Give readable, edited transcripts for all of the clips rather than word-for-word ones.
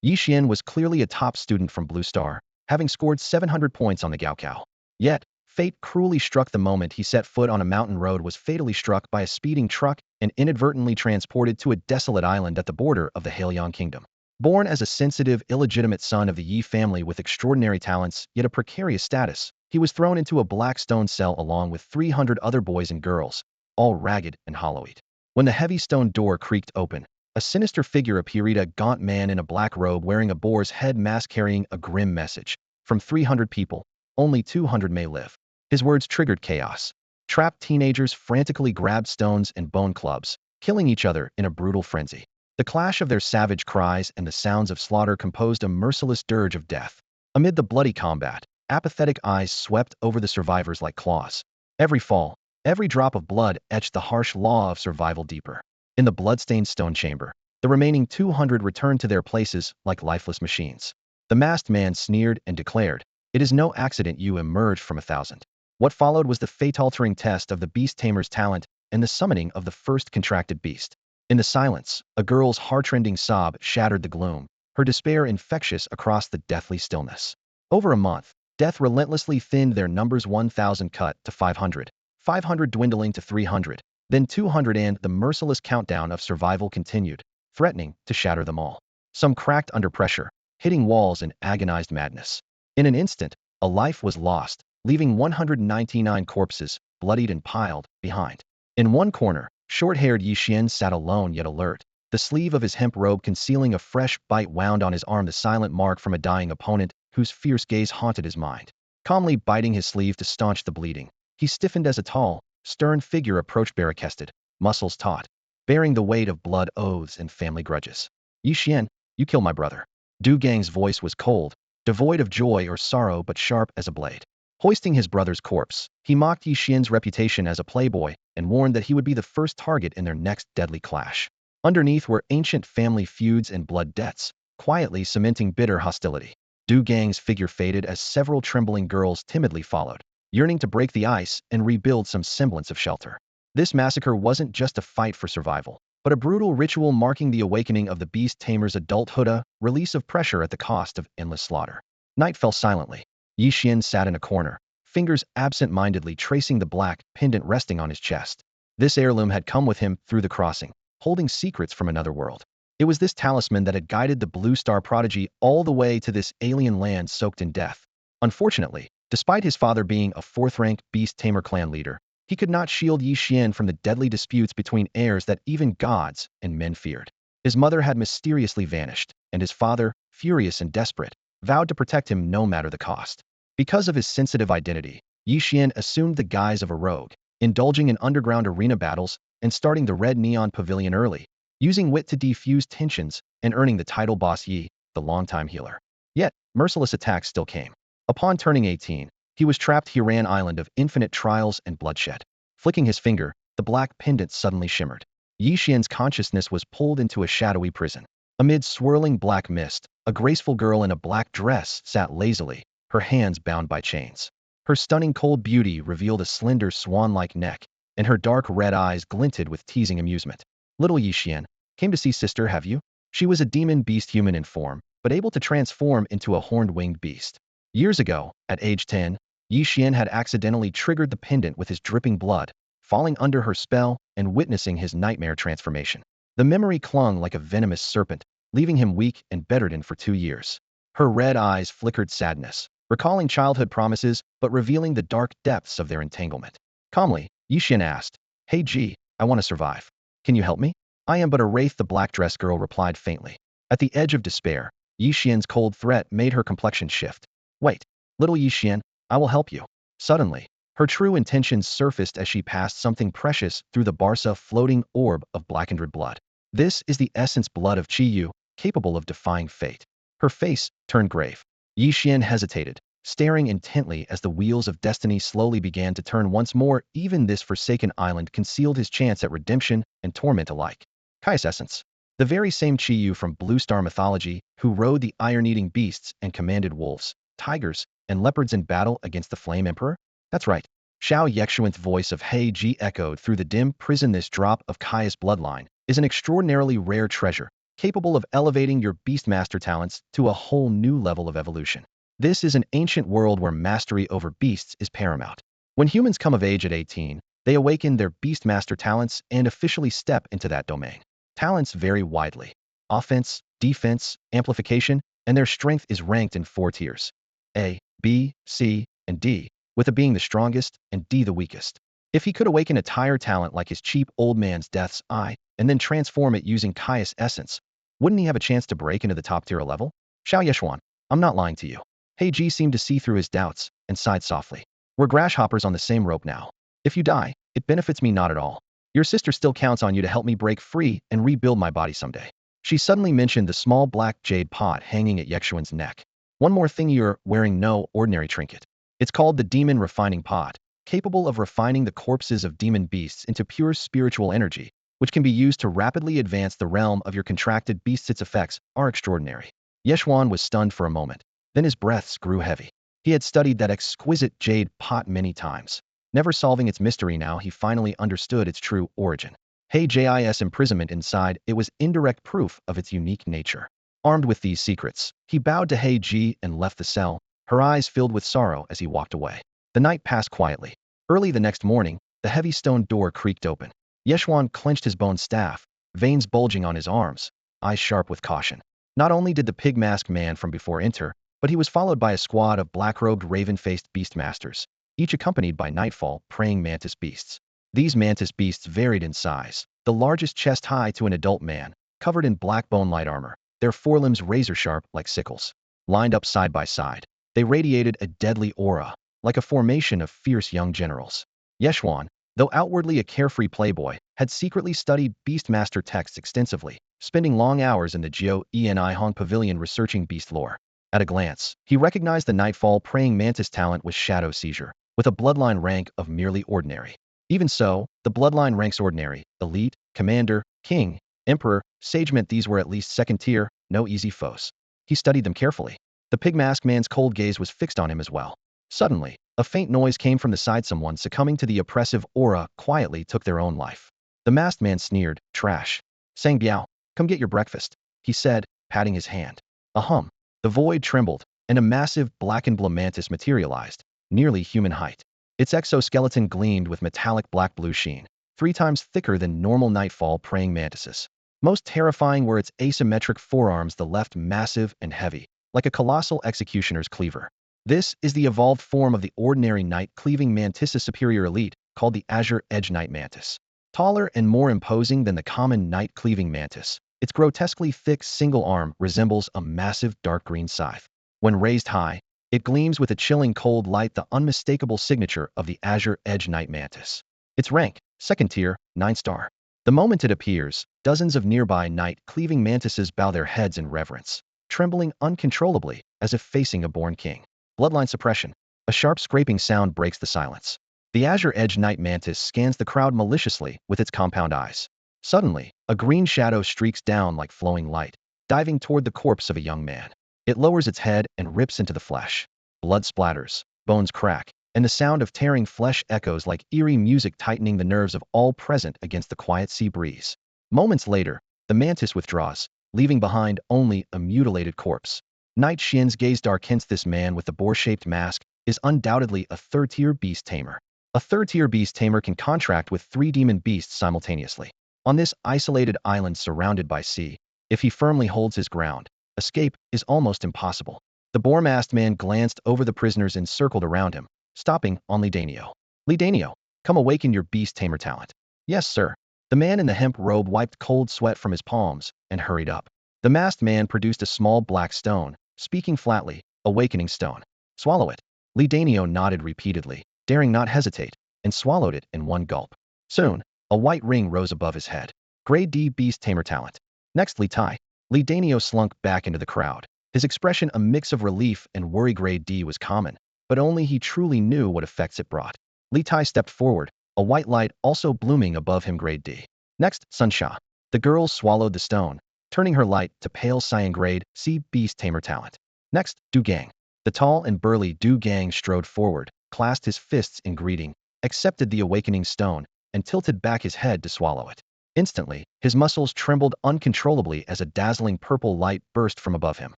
Ye Xuan was clearly a top student from Blue Star, having scored 700 points on the Gaokao. Yet, fate cruelly struck the moment he set foot on a mountain road, was fatally struck by a speeding truck and inadvertently transported to a desolate island at the border of the Hailiang Kingdom. Born as a sensitive, illegitimate son of the Yi family with extraordinary talents yet a precarious status, he was thrown into a black stone cell along with 300 other boys and girls, all ragged and hollow-eyed. When the heavy stone door creaked open, a sinister figure appeared, a gaunt man in a black robe wearing a boar's head mask carrying a grim message. From 300 people, only 200 may live. His words triggered chaos. Trapped teenagers frantically grabbed stones and bone clubs, killing each other in a brutal frenzy. The clash of their savage cries and the sounds of slaughter composed a merciless dirge of death. Amid the bloody combat, apathetic eyes swept over the survivors like claws. Every fall, every drop of blood etched the harsh law of survival deeper. In the blood-stained stone chamber, the remaining 200 returned to their places like lifeless machines. The masked man sneered and declared, "It is no accident you emerged from 1,000. What followed was the fate-altering test of the beast tamer's talent and the summoning of the first contracted beast. In the silence, a girl's heart-rending sob shattered the gloom, her despair infectious across the deathly stillness. Over a month, death relentlessly thinned their numbers, 1,000 cut to 500, 500 dwindling to 300, then 200, and the merciless countdown of survival continued, threatening to shatter them all. Some cracked under pressure, hitting walls in agonized madness. In an instant, a life was lost, leaving 199 corpses, bloodied and piled, behind. In one corner, short-haired Ye Xuan sat alone yet alert, the sleeve of his hemp robe concealing a fresh bite wound on his arm, the silent mark from a dying opponent whose fierce gaze haunted his mind. Calmly biting his sleeve to staunch the bleeding, he stiffened as a tall, stern figure approached, bare-chested, muscles taut, bearing the weight of blood, oaths, and family grudges. "Ye Xuan, you killed my brother." Du Gang's voice was cold, devoid of joy or sorrow but sharp as a blade. Hoisting his brother's corpse, he mocked Ye Xuan's reputation as a playboy and warned that he would be the first target in their next deadly clash. Underneath were ancient family feuds and blood debts, quietly cementing bitter hostility. Du Gang's figure faded as several trembling girls timidly followed, yearning to break the ice and rebuild some semblance of shelter. This massacre wasn't just a fight for survival, but a brutal ritual marking the awakening of the beast tamer's adulthood, a release of pressure at the cost of endless slaughter. Night fell silently. Ye Xuan sat in a corner, fingers absent-mindedly tracing the black pendant resting on his chest. This heirloom had come with him through the crossing, holding secrets from another world. It was this talisman that had guided the Blue Star prodigy all the way to this alien land soaked in death. Unfortunately, despite his father being a fourth-rank beast tamer clan leader, he could not shield Ye Xuan from the deadly disputes between heirs that even gods and men feared. His mother had mysteriously vanished, and his father, furious and desperate, vowed to protect him no matter the cost. Because of his sensitive identity, Ye Xuan assumed the guise of a rogue, indulging in underground arena battles and starting the Red Neon Pavilion early, using wit to defuse tensions and earning the title Boss Yi, the longtime healer. Yet, merciless attacks still came. Upon turning 18, he was trapped here, an island of infinite trials and bloodshed. Flicking his finger, the black pendant suddenly shimmered. Ye Xuan's consciousness was pulled into a shadowy prison. Amid swirling black mist, a graceful girl in a black dress sat lazily, her hands bound by chains. Her stunning cold beauty revealed a slender swan-like neck, and her dark red eyes glinted with teasing amusement. "Little Ye Xuan, came to see sister, have you?" She was a demon beast human in form, but able to transform into a horned winged beast. Years ago, at age 10, Ye Xuan had accidentally triggered the pendant with his dripping blood, falling under her spell and witnessing his nightmare transformation. The memory clung like a venomous serpent, leaving him weak and bedridden for 2 years. Her red eyes flickered sadness, recalling childhood promises but revealing the dark depths of their entanglement. Calmly, Ye Xuan asked, "Hey G, I want to survive. Can you help me?" "I am but a wraith," the black-dressed girl replied faintly. At the edge of despair, Ye Xuan's cold threat made her complexion shift. "Wait, little Ye Xuan, I will help you." Suddenly, her true intentions surfaced as she passed something precious through the Barca floating orb of blackened red blood. "This is the essence blood of Qi Yu, capable of defying fate." Her face turned grave. Ye Xuan hesitated, staring intently as the wheels of destiny slowly began to turn once more. Even this forsaken island concealed his chance at redemption and torment alike. Caius essence. The very same Qi Yu from Blue Star mythology who rode the iron-eating beasts and commanded wolves, tigers, and leopards in battle against the Flame Emperor? That's right. Xiao Yexuan's voice of Hei Ji echoed through the dim prison. This drop of Caius' bloodline is an extraordinarily rare treasure, capable of elevating your Beastmaster talents to a whole new level of evolution. This is an ancient world where mastery over beasts is paramount. When humans come of age at 18, they awaken their Beastmaster talents and officially step into that domain. Talents vary widely. Offense, defense, amplification, and their strength is ranked in 4 tiers: A, B, C, and D, with A being the strongest and D the weakest. If he could awaken a tire talent like his cheap old man's Death's Eye, and then transform it using Caius Essence, wouldn't he have a chance to break into the top tier level? Ye Xuan, I'm not lying to you. He seemed to see through his doubts and sighed softly. We're grasshoppers on the same rope now. If you die, it benefits me not at all. Your sister still counts on you to help me break free and rebuild my body someday. She suddenly mentioned the small black jade pot hanging at Ye Xuan's neck. One more thing, you're wearing no ordinary trinket. It's called the Demon Refining Pot, capable of refining the corpses of demon beasts into pure spiritual energy, which can be used to rapidly advance the realm of your contracted beasts. Its effects are extraordinary. Ye Xuan was stunned for a moment. Then his breaths grew heavy. He had studied that exquisite jade pot many times, never solving its mystery. Now he finally understood its true origin. Jis imprisonment inside it was indirect proof of its unique nature. Armed with these secrets, he bowed to Ji and left the cell, her eyes filled with sorrow as he walked away. The night passed quietly. Early the next morning, the heavy stone door creaked open. Ye Xuan clenched his bone staff, veins bulging on his arms, eyes sharp with caution. Not only did the pig-masked man from before enter, but he was followed by a squad of black-robed, raven-faced beastmasters, each accompanied by nightfall praying mantis beasts. These mantis beasts varied in size, the largest chest-high to an adult man, covered in black bone-light armor, their forelimbs razor-sharp like sickles. Lined up side by side, they radiated a deadly aura, like a formation of fierce young generals. Ye Xuan, though outwardly a carefree playboy, had secretly studied Beastmaster texts extensively, spending long hours in the Jiao Eni Hong Pavilion researching beast lore. At a glance, he recognized the Nightfall praying mantis talent was Shadow Seizure, with a bloodline rank of merely ordinary. Even so, the bloodline ranks ordinary, elite, commander, king, emperor, sage meant these were at least second tier, no easy foes. He studied them carefully. The pig-masked man's cold gaze was fixed on him as well. Suddenly, a faint noise came from the side. Someone succumbing to the oppressive aura quietly took their own life. The masked man sneered, "Trash. Sang Biao, come get your breakfast," he said, patting his hand. Ahem. The void trembled, and a massive blackened mantis materialized, nearly human height. Its exoskeleton gleamed with metallic black-blue sheen, 3 times thicker than normal nightfall praying mantises. Most terrifying were its asymmetric forearms, the left massive and heavy, like a colossal executioner's cleaver. This is the evolved form of the ordinary night-cleaving mantis superior elite, called the Azure Edge Night Mantis. Taller and more imposing than the common night-cleaving mantis, its grotesquely thick single arm resembles a massive dark green scythe. When raised high, it gleams with a chilling cold light, the unmistakable signature of the Azure Edge Night Mantis. Its rank, second tier, 9-star. The moment it appears, dozens of nearby night-cleaving mantises bow their heads in reverence, trembling uncontrollably as if facing a born king. Bloodline suppression. A sharp scraping sound breaks the silence. The Azure Edge Night Mantis scans the crowd maliciously with its compound eyes. Suddenly, a green shadow streaks down like flowing light, diving toward the corpse of a young man. It lowers its head and rips into the flesh. Blood splatters, bones crack, and the sound of tearing flesh echoes like eerie music, tightening the nerves of all present against the quiet sea breeze. Moments later, the mantis withdraws, leaving behind only a mutilated corpse. Night Shin's gaze darkens. This man with the boar-shaped mask is undoubtedly a third-tier beast tamer. A third-tier beast tamer can contract with 3 demon beasts simultaneously. On this isolated island surrounded by sea, if he firmly holds his ground, escape is almost impossible. The boar-masked man glanced over the prisoners encircled around him, stopping on Lidanio. "Lidanio, come awaken your beast tamer talent." "Yes, sir." The man in the hemp robe wiped cold sweat from his palms and hurried up. The masked man produced a small black stone, speaking flatly, "Awakening stone. Swallow it." Lidanio nodded repeatedly, daring not hesitate, and swallowed it in one gulp. Soon, a white ring rose above his head. Grade D beast tamer talent. Next, Lidanio slunk back into the crowd, his expression a mix of relief and worry. Grade D was common, but only he truly knew what effects it brought. Litai stepped forward, a white light also blooming above him. Grade D. Next, Sunsha. The girl swallowed the stone, turning her light to pale cyan. Grade C beast tamer talent. Next, Du Gang. The tall and burly Du Gang strode forward, clasped his fists in greeting, accepted the awakening stone, and tilted back his head to swallow it. Instantly, his muscles trembled uncontrollably as a dazzling purple light burst from above him.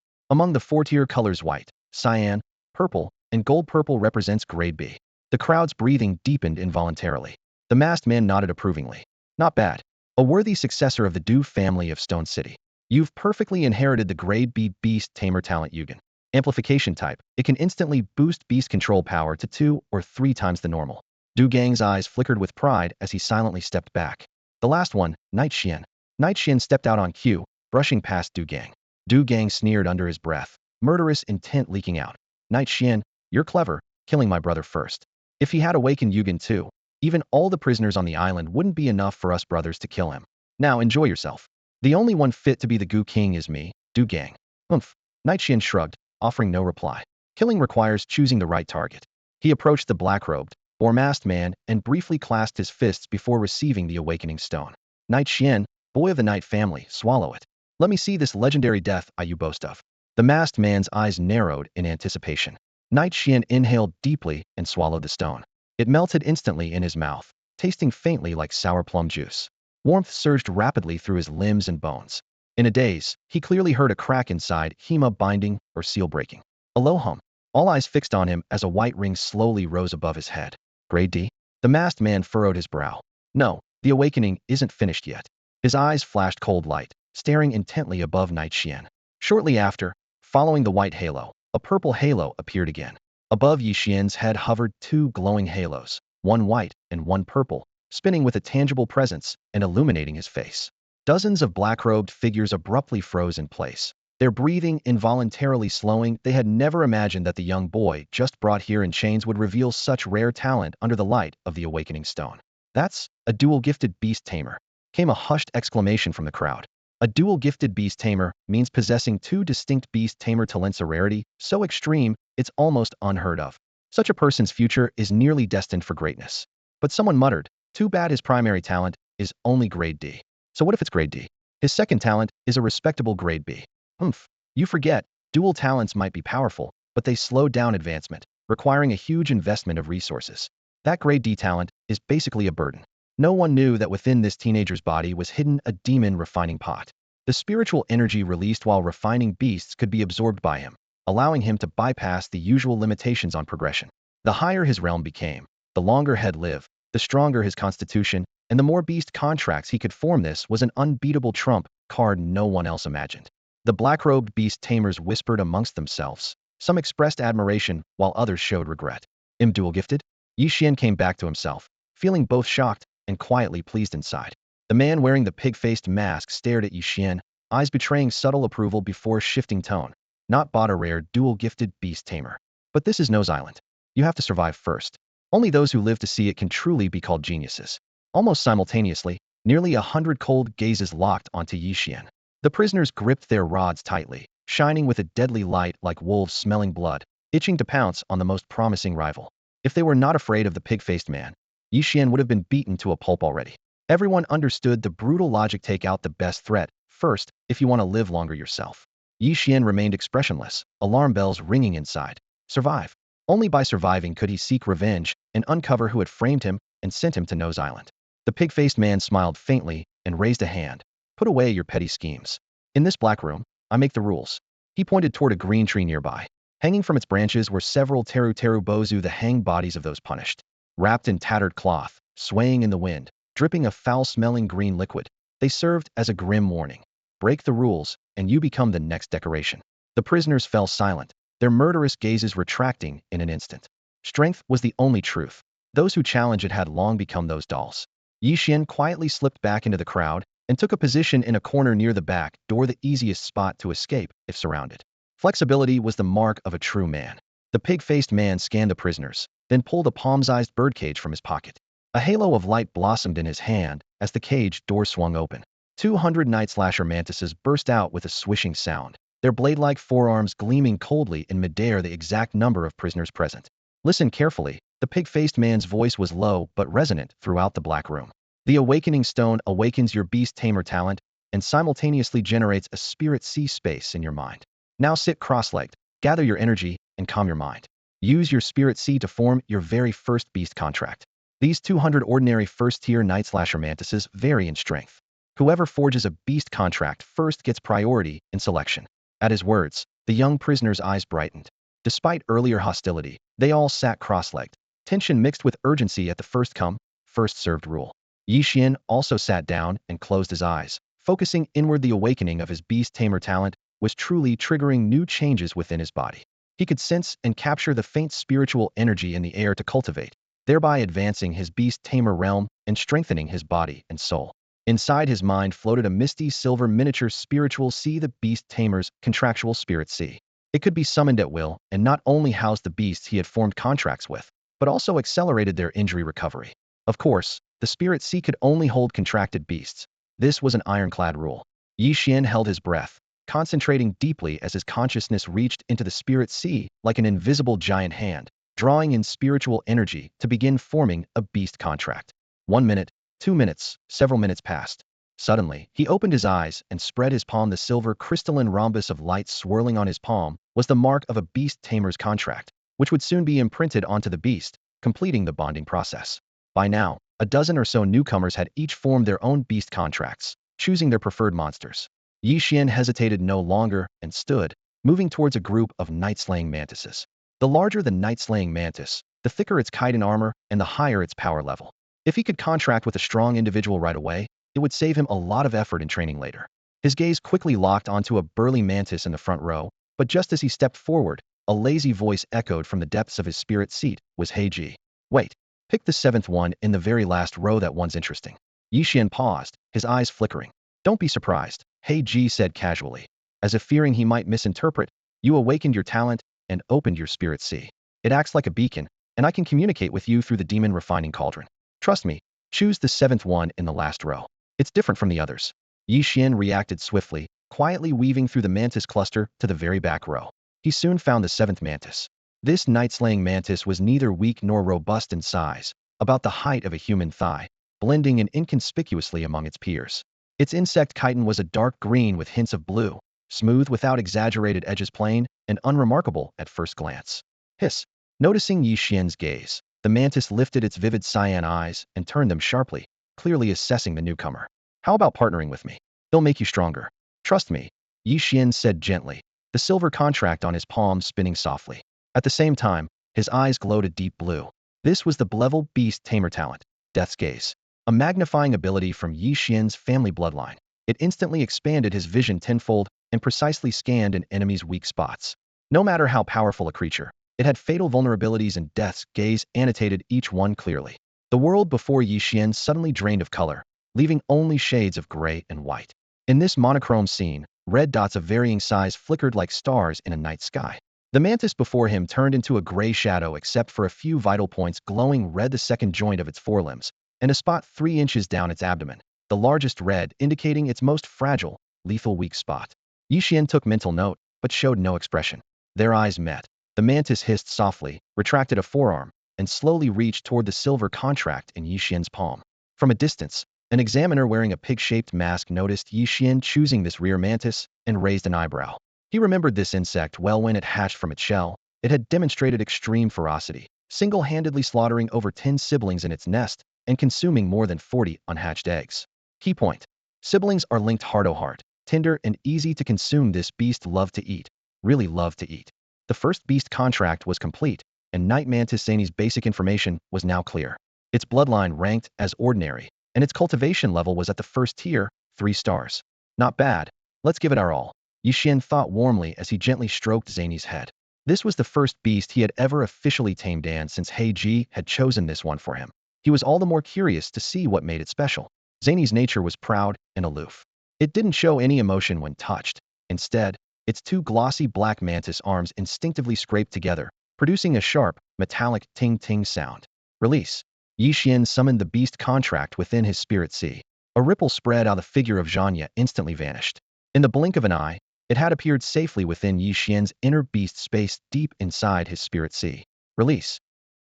Among the four-tier colors white, cyan, purple, and gold purple represents grade B. The crowd's breathing deepened involuntarily. The masked man nodded approvingly. Not bad. A worthy successor of the Du family of Stone City. You've perfectly inherited the grade B beast tamer talent Yugen. Amplification type. It can instantly boost beast control power to 2 or 3 times the normal. Du Gang's eyes flickered with pride as he silently stepped back. The last one, Ye Xuan. Ye Xuan stepped out on cue, brushing past Du Gang. Du Gang sneered under his breath, murderous intent leaking out. Ye Xuan, you're clever, killing my brother first. If he had awakened Yugen too, even all the prisoners on the island wouldn't be enough for us brothers to kill him. Now enjoy yourself. The only one fit to be the Gu King is me, Du Gang. Humph. Ye Xuan shrugged, offering no reply. Killing requires choosing the right target. He approached the black-robed, or masked man and briefly clasped his fists before receiving the awakening stone. Ye Xuan, boy of the Night family, swallow it. Let me see this legendary death you boast of. The masked man's eyes narrowed in anticipation. Ye Xuan inhaled deeply and swallowed the stone. It melted instantly in his mouth, tasting faintly like sour plum juice. Warmth surged rapidly through his limbs and bones. In a daze, he clearly heard a crack inside, hema binding or seal breaking. A low hum. All eyes fixed on him as a white ring slowly rose above his head. Grade D? The masked man furrowed his brow. No, the awakening isn't finished yet. His eyes flashed cold light, staring intently above Ye Xuan. Shortly after, following the white halo, a purple halo appeared again. Above Ye Xuan's head hovered 2 glowing halos, one white and one purple, spinning with a tangible presence and illuminating his face. Dozens of black-robed figures abruptly froze in place, their breathing involuntarily slowing. They had never imagined that the young boy just brought here in chains would reveal such rare talent under the light of the awakening stone. That's a dual-gifted beast tamer, came a hushed exclamation from the crowd. A dual-gifted beast tamer means possessing 2 distinct beast tamer talents, a rarity so extreme it's almost unheard of. Such a person's future is nearly destined for greatness. But someone muttered, too bad his primary talent is only grade D. So what if it's grade D? His second talent is a respectable grade B. Humph. You forget, dual talents might be powerful, but they slow down advancement, requiring a huge investment of resources. That grade D talent is basically a burden. No one knew that within this teenager's body was hidden a demon refining pot. The spiritual energy released while refining beasts could be absorbed by him, allowing him to bypass the usual limitations on progression. The higher his realm became, the longer he'd live, the stronger his constitution, and the more beast contracts he could form. This was an unbeatable trump card no one else imagined. The black-robed beast tamers whispered amongst themselves. Some expressed admiration, while others showed regret. Dual-gifted? Ye Xuan came back to himself, feeling both shocked and quietly pleased inside. The man wearing the pig-faced mask stared at Ye Xuan, eyes betraying subtle approval before shifting tone. Not bought a rare dual-gifted beast tamer. But this is Nose Island. You have to survive first. Only those who live to see it can truly be called geniuses. Almost simultaneously, nearly 100 cold gazes locked onto Ye Xuan. The prisoners gripped their rods tightly, shining with a deadly light like wolves smelling blood, itching to pounce on the most promising rival. If they were not afraid of the pig-faced man, Ye Xuan would have been beaten to a pulp already. Everyone understood the brutal logic: take out the best threat first if you want to live longer yourself. Ye Xuan remained expressionless, alarm bells ringing inside. Survive. Only by surviving could he seek revenge and uncover who had framed him and sent him to Nose Island. The pig-faced man smiled faintly and raised a hand. Put away your petty schemes. In this black room, I make the rules. He pointed toward a green tree nearby. Hanging from its branches were several teru bozu, the hanged bodies of those punished. Wrapped in tattered cloth, swaying in the wind, dripping a foul-smelling green liquid, they served as a grim warning. Break the rules, and you become the next decoration. The prisoners fell silent, their murderous gazes retracting in an instant. Strength was the only truth. Those who challenged it had long become those dolls. Ye Xuan quietly slipped back into the crowd and took a position in a corner near the back door, the easiest spot to escape if surrounded. Flexibility was the mark of a true man. The pig-faced man scanned the prisoners, then pulled a palm-sized birdcage from his pocket. A halo of light blossomed in his hand as the cage door swung open. 200 night slasher mantises burst out with a swishing sound, their blade-like forearms gleaming coldly in midair, the exact number of prisoners present. Listen carefully. The pig-faced man's voice was low but resonant throughout the black room. The awakening stone awakens your beast tamer talent and simultaneously generates a spirit sea space in your mind. Now sit cross-legged, gather your energy, and calm your mind. Use your spirit sea to form your very first beast contract. These 200 ordinary first-tier night slasher mantises vary in strength, Whoever forges a beast contract first gets priority in selection. At his words, the young prisoner's eyes brightened. Despite earlier hostility, they all sat cross-legged, tension mixed with urgency at the first come, first served rule. Ye Xuan also sat down and closed his eyes, focusing inward. The awakening of his beast-tamer talent was truly triggering new changes within his body. He could sense and capture the faint spiritual energy in the air to cultivate, thereby advancing his beast-tamer realm and strengthening his body and soul. Inside his mind floated a misty silver miniature spiritual sea, the beast-tamer's contractual spirit sea. It could be summoned at will and not only housed the beasts he had formed contracts with, but also accelerated their injury recovery. Of course, the spirit sea could only hold contracted beasts. This was an ironclad rule. Ye Xuan held his breath, concentrating deeply as his consciousness reached into the spirit sea like an invisible giant hand, drawing in spiritual energy to begin forming a beast contract. 1 minute, 2 minutes, several minutes passed. Suddenly, he opened his eyes and spread his palm. The silver crystalline rhombus of light swirling on his palm was the mark of a beast tamer's contract, which would soon be imprinted onto the beast, completing the bonding process. By now, a dozen or so newcomers had each formed their own beast contracts, choosing their preferred monsters. Ye Xuan hesitated no longer and stood, moving towards a group of night-slaying mantises. The larger the night-slaying mantis, the thicker its chitin armor and the higher its power level. If he could contract with a strong individual right away, it would save him a lot of effort in training later. His gaze quickly locked onto a burly mantis in the front row, but just as he stepped forward, a lazy voice echoed from the depths of his spirit seat. Was He Ji. Wait, pick the 7th one in the very last row. That one's interesting. Ye Xuan paused, his eyes flickering. Don't be surprised, He Ji said casually. As if fearing he might misinterpret, you awakened your talent and opened your spirit sea. It acts like a beacon, and I can communicate with you through the demon refining cauldron. Trust me, choose the 7th one in the last row. It's different from the others. Ye Xuan reacted swiftly, quietly weaving through the mantis cluster to the very back row. He soon found the 7th mantis. This night-slaying mantis was neither weak nor robust in size, about the height of a human thigh, blending in inconspicuously among its peers. Its insect chitin was a dark green with hints of blue, smooth without exaggerated edges, plain and unremarkable at first glance. Hiss. Noticing Ye Xuan's gaze, the mantis lifted its vivid cyan eyes and turned them sharply, clearly assessing the newcomer. How about partnering with me? It'll make you stronger. Trust me, Ye Xuan said gently, the silver contract on his palm spinning softly. At the same time, his eyes glowed a deep blue. This was the level beast tamer talent, Death's Gaze, a magnifying ability from Ye Xuan's family bloodline. It instantly expanded his vision tenfold and precisely scanned an enemy's weak spots. No matter how powerful a creature, it had fatal vulnerabilities, and Death's Gaze annotated each one clearly. The world before Ye Xuan suddenly drained of color, leaving only shades of gray and white. In this monochrome scene, red dots of varying size flickered like stars in a night sky. The mantis before him turned into a gray shadow except for a few vital points glowing red, the second joint of its forelimbs, and a spot 3 inches down its abdomen, the largest red indicating its most fragile, lethal weak spot. Ye Xuan took mental note, but showed no expression. Their eyes met. The mantis hissed softly, retracted a forearm, and slowly reached toward the silver contract in Ye Xuan's palm. From a distance, an examiner wearing a pig-shaped mask noticed Ye Xuan choosing this rear mantis and raised an eyebrow. He remembered this insect well. When it hatched from its shell, it had demonstrated extreme ferocity, single-handedly slaughtering over 10 siblings in its nest and consuming more than 40 unhatched eggs. Key point. Siblings are linked heart-o-heart, tender and easy to consume. This beast loved to eat, really loved to eat. The first beast contract was complete, and Night Mantis Zany's basic information was now clear. Its bloodline ranked as ordinary, and its cultivation level was at the first tier, 3 stars. Not bad. Let's give it our all. Ye Xuan thought warmly as he gently stroked Zany's head. This was the first beast he had ever officially tamed, and since He Ji had chosen this one for him, he was all the more curious to see what made it special. Zany's nature was proud and aloof. It didn't show any emotion when touched. Instead, its 2 glossy black mantis arms instinctively scraped together, producing a sharp, metallic ting-ting sound. Release. Ye Xuan summoned the beast contract within his spirit sea. A ripple spread out. The figure of Zhanya instantly vanished. In the blink of an eye, it had appeared safely within Ye Xuan's inner beast space deep inside his spirit sea. Release.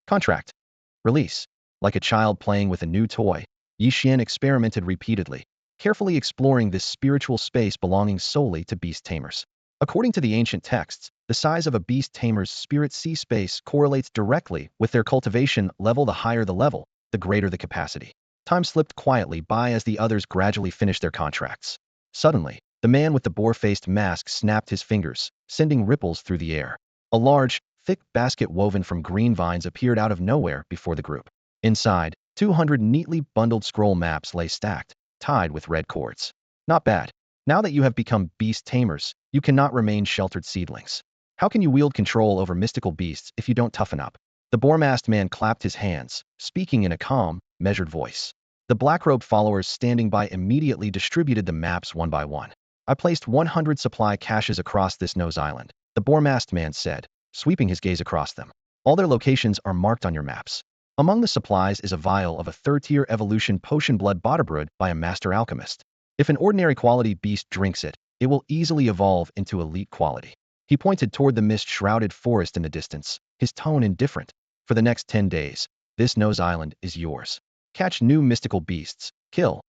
Contract. Release. Like a child playing with a new toy, Ye Xuan experimented repeatedly, carefully exploring this spiritual space belonging solely to beast tamers. According to the ancient texts, the size of a beast tamer's spirit sea space correlates directly with their cultivation level. The higher the level, the greater the capacity. Time slipped quietly by as the others gradually finished their contracts. Suddenly, the man with the boar-faced mask snapped his fingers, sending ripples through the air. A large, thick basket woven from green vines appeared out of nowhere before the group. Inside, 200 neatly bundled scroll maps lay stacked, tied with red cords. Not bad. Now that you have become beast tamers, you cannot remain sheltered seedlings. How can you wield control over mystical beasts if you don't toughen up? The boar-masked man clapped his hands, speaking in a calm, measured voice. The black-robed followers standing by immediately distributed the maps one by one. I placed 100 supply caches across this nose island, the boar-masked man said, sweeping his gaze across them. All their locations are marked on your maps. Among the supplies is a vial of a third-tier evolution potion blood brewed by a master alchemist. If an ordinary quality beast drinks it, it will easily evolve into elite quality. He pointed toward the mist-shrouded forest in the distance, his tone indifferent. For the next 10 days, this nose island is yours. Catch new mystical beasts, kill,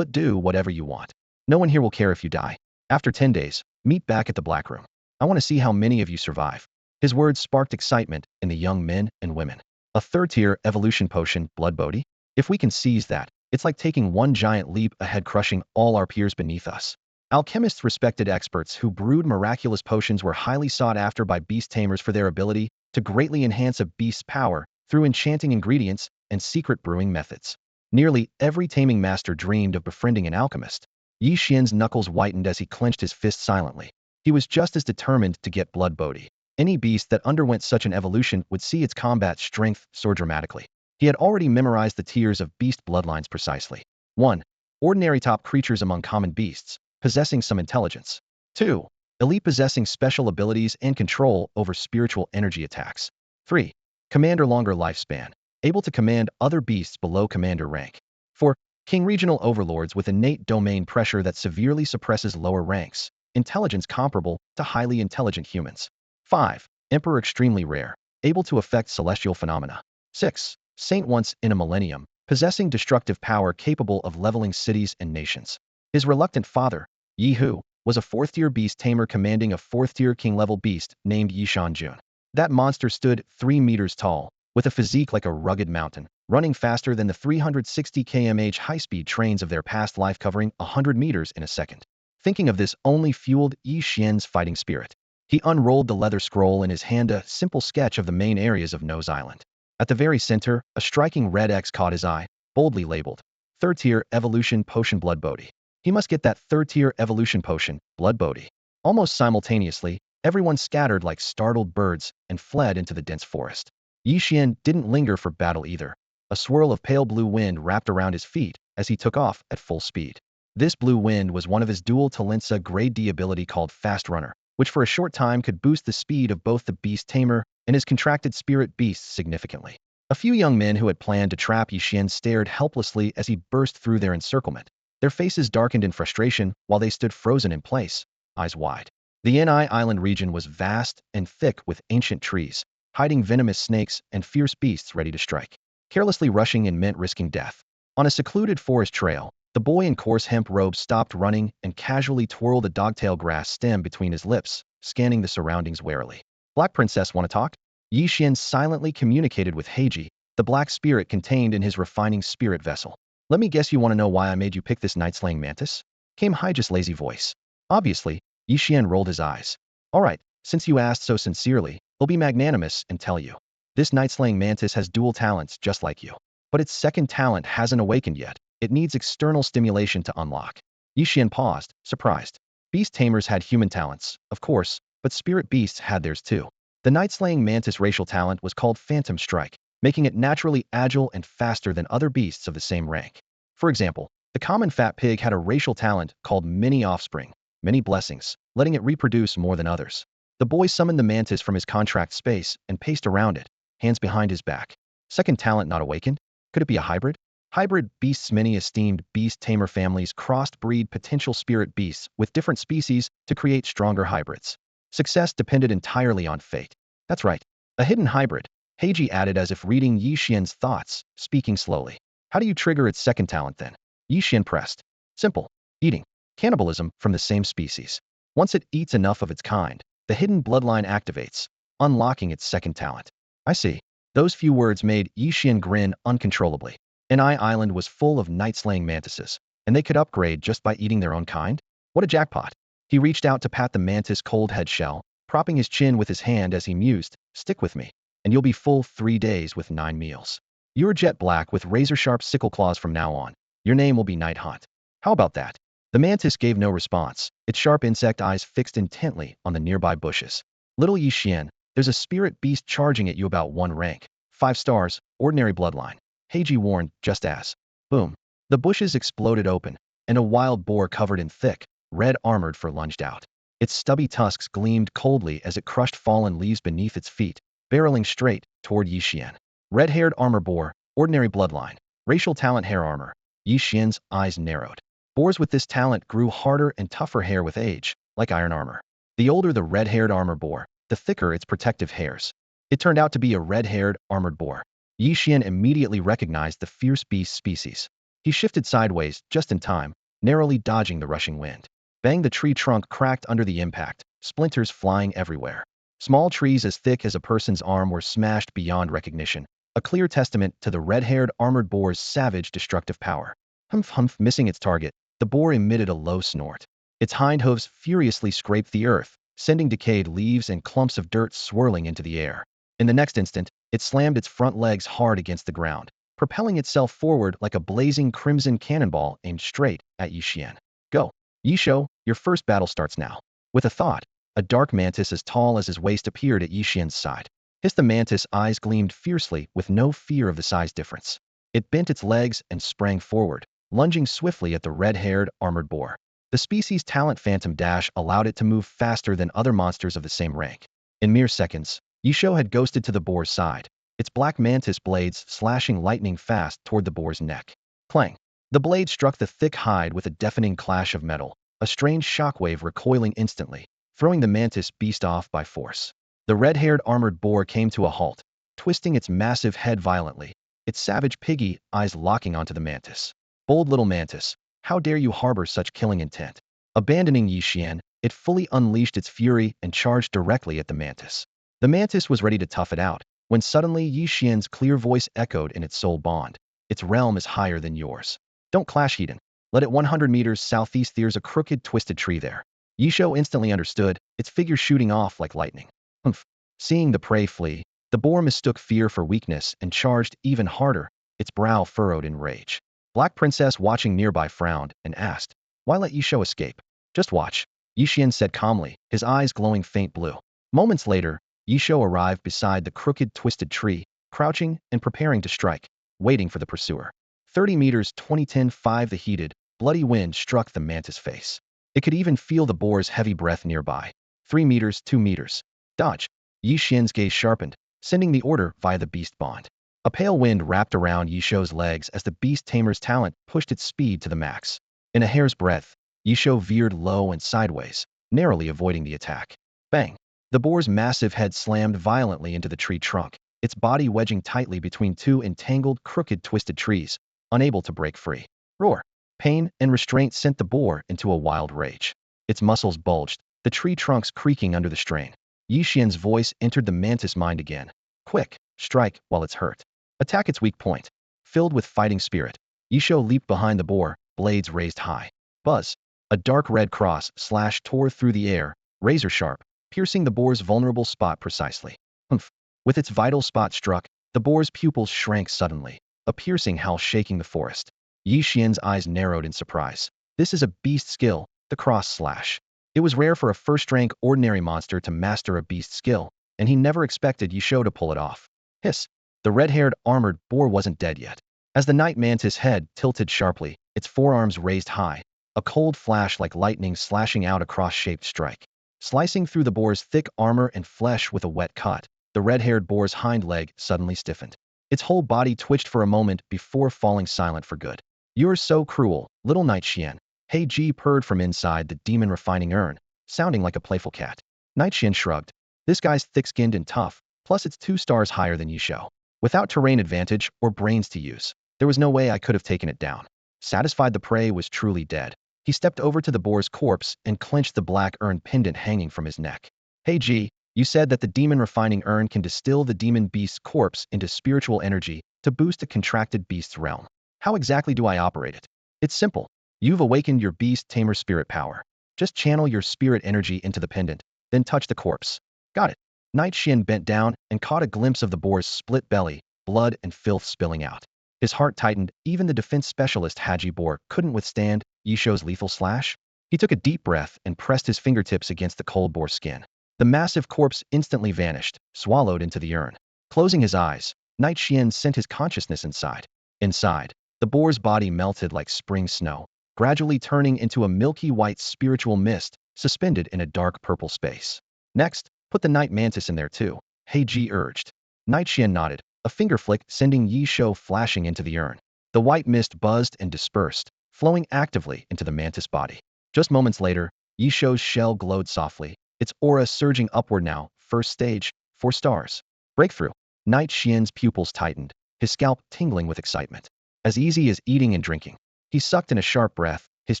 do whatever you want. No one here will care if you die. After 10 days, meet back at the Black Room. I want to see how many of you survive. His words sparked excitement in the young men and women. A third-tier evolution potion, blood bodhi? If we can seize that, it's like taking one giant leap ahead, crushing all our peers beneath us. Alchemists, respected experts who brewed miraculous potions, were highly sought after by beast tamers for their ability to greatly enhance a beast's power through enchanting ingredients and secret brewing methods. Nearly every taming master dreamed of befriending an alchemist. Ye Xuan's knuckles whitened as he clenched his fist silently. He was just as determined to get blood bodhi. Any beast that underwent such an evolution would see its combat strength soar dramatically. He had already memorized the tiers of beast bloodlines precisely. 1. Ordinary top creatures among common beasts, possessing some intelligence. 2. Elite, possessing special abilities and control over spiritual energy attacks. 3. Commander, longer lifespan, able to command other beasts below commander rank. 4. King, regional overlords with innate domain pressure that severely suppresses lower ranks, intelligence comparable to highly intelligent humans. 5. Emperor, extremely rare, able to affect celestial phenomena. 6. Saint, once in a millennium, possessing destructive power capable of leveling cities and nations. His reluctant father, Ye Xuan, was a 4th-tier beast tamer commanding a 4th-tier king-level beast named Ye Xuan. That monster stood 3 meters tall, with a physique like a rugged mountain, running faster than the 360 km/h high-speed trains of their past life, covering 100 meters in a second. Thinking of this only fueled Ye Xuan's fighting spirit. He unrolled the leather scroll in his hand, a simple sketch of the main areas of Nose Island. At the very center, a striking red X caught his eye, boldly labeled, 3rd-tier evolution potion blood bodhi. He must get that 3rd-tier evolution potion, blood bodhi. Almost simultaneously, everyone scattered like startled birds and fled into the dense forest. Ye Xuan didn't linger for battle either. A swirl of pale blue wind wrapped around his feet as he took off at full speed. This blue wind was one of his dual talentsa grade D ability called Fast Runner, which for a short time could boost the speed of both the beast tamer and his contracted spirit beasts significantly. A few young men who had planned to trap Ye Xuan stared helplessly as he burst through their encirclement. Their faces darkened in frustration while they stood frozen in place, eyes wide. The Ni Island region was vast and thick with ancient trees, hiding venomous snakes and fierce beasts ready to strike. Carelessly rushing and meant risking death. On a secluded forest trail, the boy in coarse hemp robe stopped running and casually twirled a dogtail grass stem between his lips, scanning the surroundings warily. Black Princess, want to talk? Ye Xuan silently communicated with Heiji, the black spirit contained in his refining spirit vessel. Let me guess, you want to know why I made you pick this night-slaying mantis? Came Heiji's lazy voice. Obviously, Ye Xuan rolled his eyes. All right, since you asked so sincerely, I'll be magnanimous and tell you. This night-slaying mantis has dual talents just like you. But its second talent hasn't awakened yet. It needs external stimulation to unlock. Ye Xuan paused, surprised. Beast tamers had human talents, of course, but spirit beasts had theirs too. The night-slaying mantis' racial talent was called Phantom Strike, making it naturally agile and faster than other beasts of the same rank. For example, the common fat pig had a racial talent called Many Offspring, Many Blessings, letting it reproduce more than others. The boy summoned the mantis from his contract space and paced around it, hands behind his back. Second talent not awakened? Could it be a hybrid? Hybrid beasts. Many esteemed beast tamer families crossed-breed potential spirit beasts with different species to create stronger hybrids. Success depended entirely on fate. That's right, a hidden hybrid. Heiji added as if reading Ye Xuan's thoughts, speaking slowly. How do you trigger its second talent then? Ye Xuan pressed. Simple. Eating. Cannibalism from the same species. Once it eats enough of its kind, the hidden bloodline activates, unlocking its second talent. I see. Those few words made Ye Xuan grin uncontrollably. Island was full of night-slaying mantises, and they could upgrade just by eating their own kind? What a jackpot! He reached out to pat the mantis' cold head shell, propping his chin with his hand as he mused, "Stick with me, and you'll be full 3 days with 9 meals. You're jet black with razor-sharp sickle claws from now on. Your name will be Night Hunt. How about that?" The mantis gave no response, its sharp insect eyes fixed intently on the nearby bushes. "Little Ye Xuan, there's a spirit beast charging at you about 1 rank. 5 stars, ordinary bloodline. Ye warned, just as. Boom. The bushes exploded open, and a wild boar covered in thick, red armored fur lunged out. Its stubby tusks gleamed coldly as it crushed fallen leaves beneath its feet, barreling straight toward Ye Xuan. Red-haired armor boar, ordinary bloodline. Racial talent hair armor. Ye Xuan's eyes narrowed. Boars with this talent grew harder and tougher hair with age, like iron armor. The older the red-haired armor boar, the thicker its protective hairs. It turned out to be a red-haired, armored boar. Ye Xuan immediately recognized the fierce beast species. He shifted sideways, just in time, narrowly dodging the rushing wind. Bang! The tree trunk cracked under the impact, splinters flying everywhere. Small trees as thick as a person's arm were smashed beyond recognition, a clear testament to the red-haired armored boar's savage destructive power. Humph humph, missing its target, the boar emitted a low snort. Its hind hooves furiously scraped the earth, sending decayed leaves and clumps of dirt swirling into the air. In the next instant, it slammed its front legs hard against the ground, propelling itself forward like a blazing crimson cannonball aimed straight at Ye Xuan. "Go. Ye Xuan, your first battle starts now." With a thought, a dark mantis as tall as his waist appeared at Ye Xuan's side. The mantis' eyes gleamed fiercely with no fear of the size difference. It bent its legs and sprang forward, lunging swiftly at the red-haired, armored boar. The species' talent Phantom Dash allowed it to move faster than other monsters of the same rank. In mere seconds, Ye Xuan had ghosted to the boar's side, its black mantis blades slashing lightning fast toward the boar's neck. Clang! The blade struck the thick hide with a deafening clash of metal, a strange shockwave recoiling instantly, throwing the mantis beast off by force. The red-haired armored boar came to a halt, twisting its massive head violently, its savage piggy eyes locking onto the mantis. "Bold little mantis, how dare you harbor such killing intent?" Abandoning Ye Xuan, it fully unleashed its fury and charged directly at the mantis. The mantis was ready to tough it out, when suddenly Ye Xuan's clear voice echoed in its soul bond. "Its realm is higher than yours. Don't clash, heathen. Let it 100 meters southeast. There's a crooked, twisted tree there." Ye Xuan instantly understood, its figure shooting off like lightning. Humph. Seeing the prey flee, the boar mistook fear for weakness and charged even harder, its brow furrowed in rage. Black Princess, watching nearby, frowned and asked, "Why let Ye Xuan escape?" "Just watch," Ye Xuan said calmly, his eyes glowing faint blue. Moments later, Ye Xuan arrived beside the crooked, twisted tree, crouching and preparing to strike, waiting for the pursuer. 30 meters 2010-5. The heated, bloody wind struck the mantis' face. It could even feel the boar's heavy breath nearby. 3 meters 2 meters. Dodge! Ye Xuan's gaze sharpened, sending the order via the beast bond. A pale wind wrapped around Ye Xuan's legs as the beast tamer's talent pushed its speed to the max. In a hair's breadth, Ye Xuan veered low and sideways, narrowly avoiding the attack. Bang! The boar's massive head slammed violently into the tree trunk, its body wedging tightly between 2 entangled, crooked, twisted trees, unable to break free. Roar! Pain and restraint sent the boar into a wild rage. Its muscles bulged, the tree trunks creaking under the strain. Ye Xuan's voice entered the mantis' mind again. "Quick, strike while it's hurt. Attack its weak point." Filled with fighting spirit, Ye Xuan leaped behind the boar, blades raised high. Buzz! A dark red cross slash tore through the air, razor sharp, piercing the boar's vulnerable spot precisely. Humph! With its vital spot struck, the boar's pupils shrank suddenly, a piercing howl shaking the forest. Ye Xuan's eyes narrowed in surprise. This is a beast skill, the cross slash. It was rare for a first-rank ordinary monster to master a beast skill, and he never expected Ye Xuan to pull it off. Hiss! The red-haired, armored boar wasn't dead yet. As the night mantis' head tilted sharply, its forearms raised high, a cold flash like lightning slashing out a cross-shaped strike. Slicing through the boar's thick armor and flesh with a wet cut, the red-haired boar's hind leg suddenly stiffened. Its whole body twitched for a moment before falling silent for good. "You're so cruel, little Night Xuan." Hey G purred from inside the demon refining urn, sounding like a playful cat. Night Xuan shrugged. This guy's thick-skinned and tough, plus it's 2 stars higher than Ye Xuan. Without terrain advantage or brains to use, there was no way I could have taken it down. Satisfied the prey was truly dead, he stepped over to the boar's corpse and clenched the black urn pendant hanging from his neck. "Hey G, you said that the demon refining urn can distill the demon beast's corpse into spiritual energy to boost a contracted beast's realm. How exactly do I operate it? It's simple. You've awakened your beast tamer spirit power. Just channel your spirit energy into the pendant, then touch the corpse. Got it. Night Xian bent down and caught a glimpse of the boar's split belly, blood and filth spilling out. His heart tightened. Even the defense specialist Haji Boar couldn't withstand Ye Xuan's lethal slash. He took a deep breath and pressed his fingertips against the cold boar skin. The massive corpse instantly vanished, swallowed into the urn. Closing his eyes, Night Xian sent his consciousness inside. Inside, the boar's body melted like spring snow, gradually turning into a milky white spiritual mist suspended in a dark purple space. Next, put the night mantis in there too, Heiji urged. Night Xian nodded, a finger flick sending Ye Xuan flashing into the urn. The white mist buzzed and dispersed, flowing actively into the mantis body. Just moments later, Ye Xuan's shell glowed softly, its aura surging upward now. First stage, 4 stars. Breakthrough. Night Xian's pupils tightened, his scalp tingling with excitement. As easy as eating and drinking. He sucked in a sharp breath, his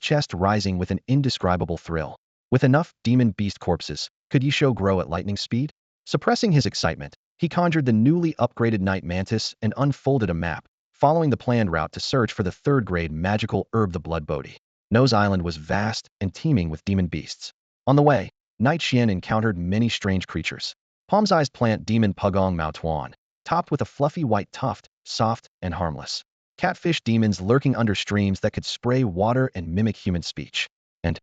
chest rising with an indescribable thrill. With enough demon beast corpses, could Ye Xuan grow at lightning speed? Suppressing his excitement, he conjured the newly upgraded night mantis and unfolded a map, following the planned route to search for the third-grade magical herb the Blood Bodhi. Nose Island was vast and teeming with demon beasts. On the way, Night Xian encountered many strange creatures. Palm-sized plant demon Pugong Mao Tuan, topped with a fluffy white tuft, soft and harmless. Catfish demons lurking under streams that could spray water and mimic human speech. And,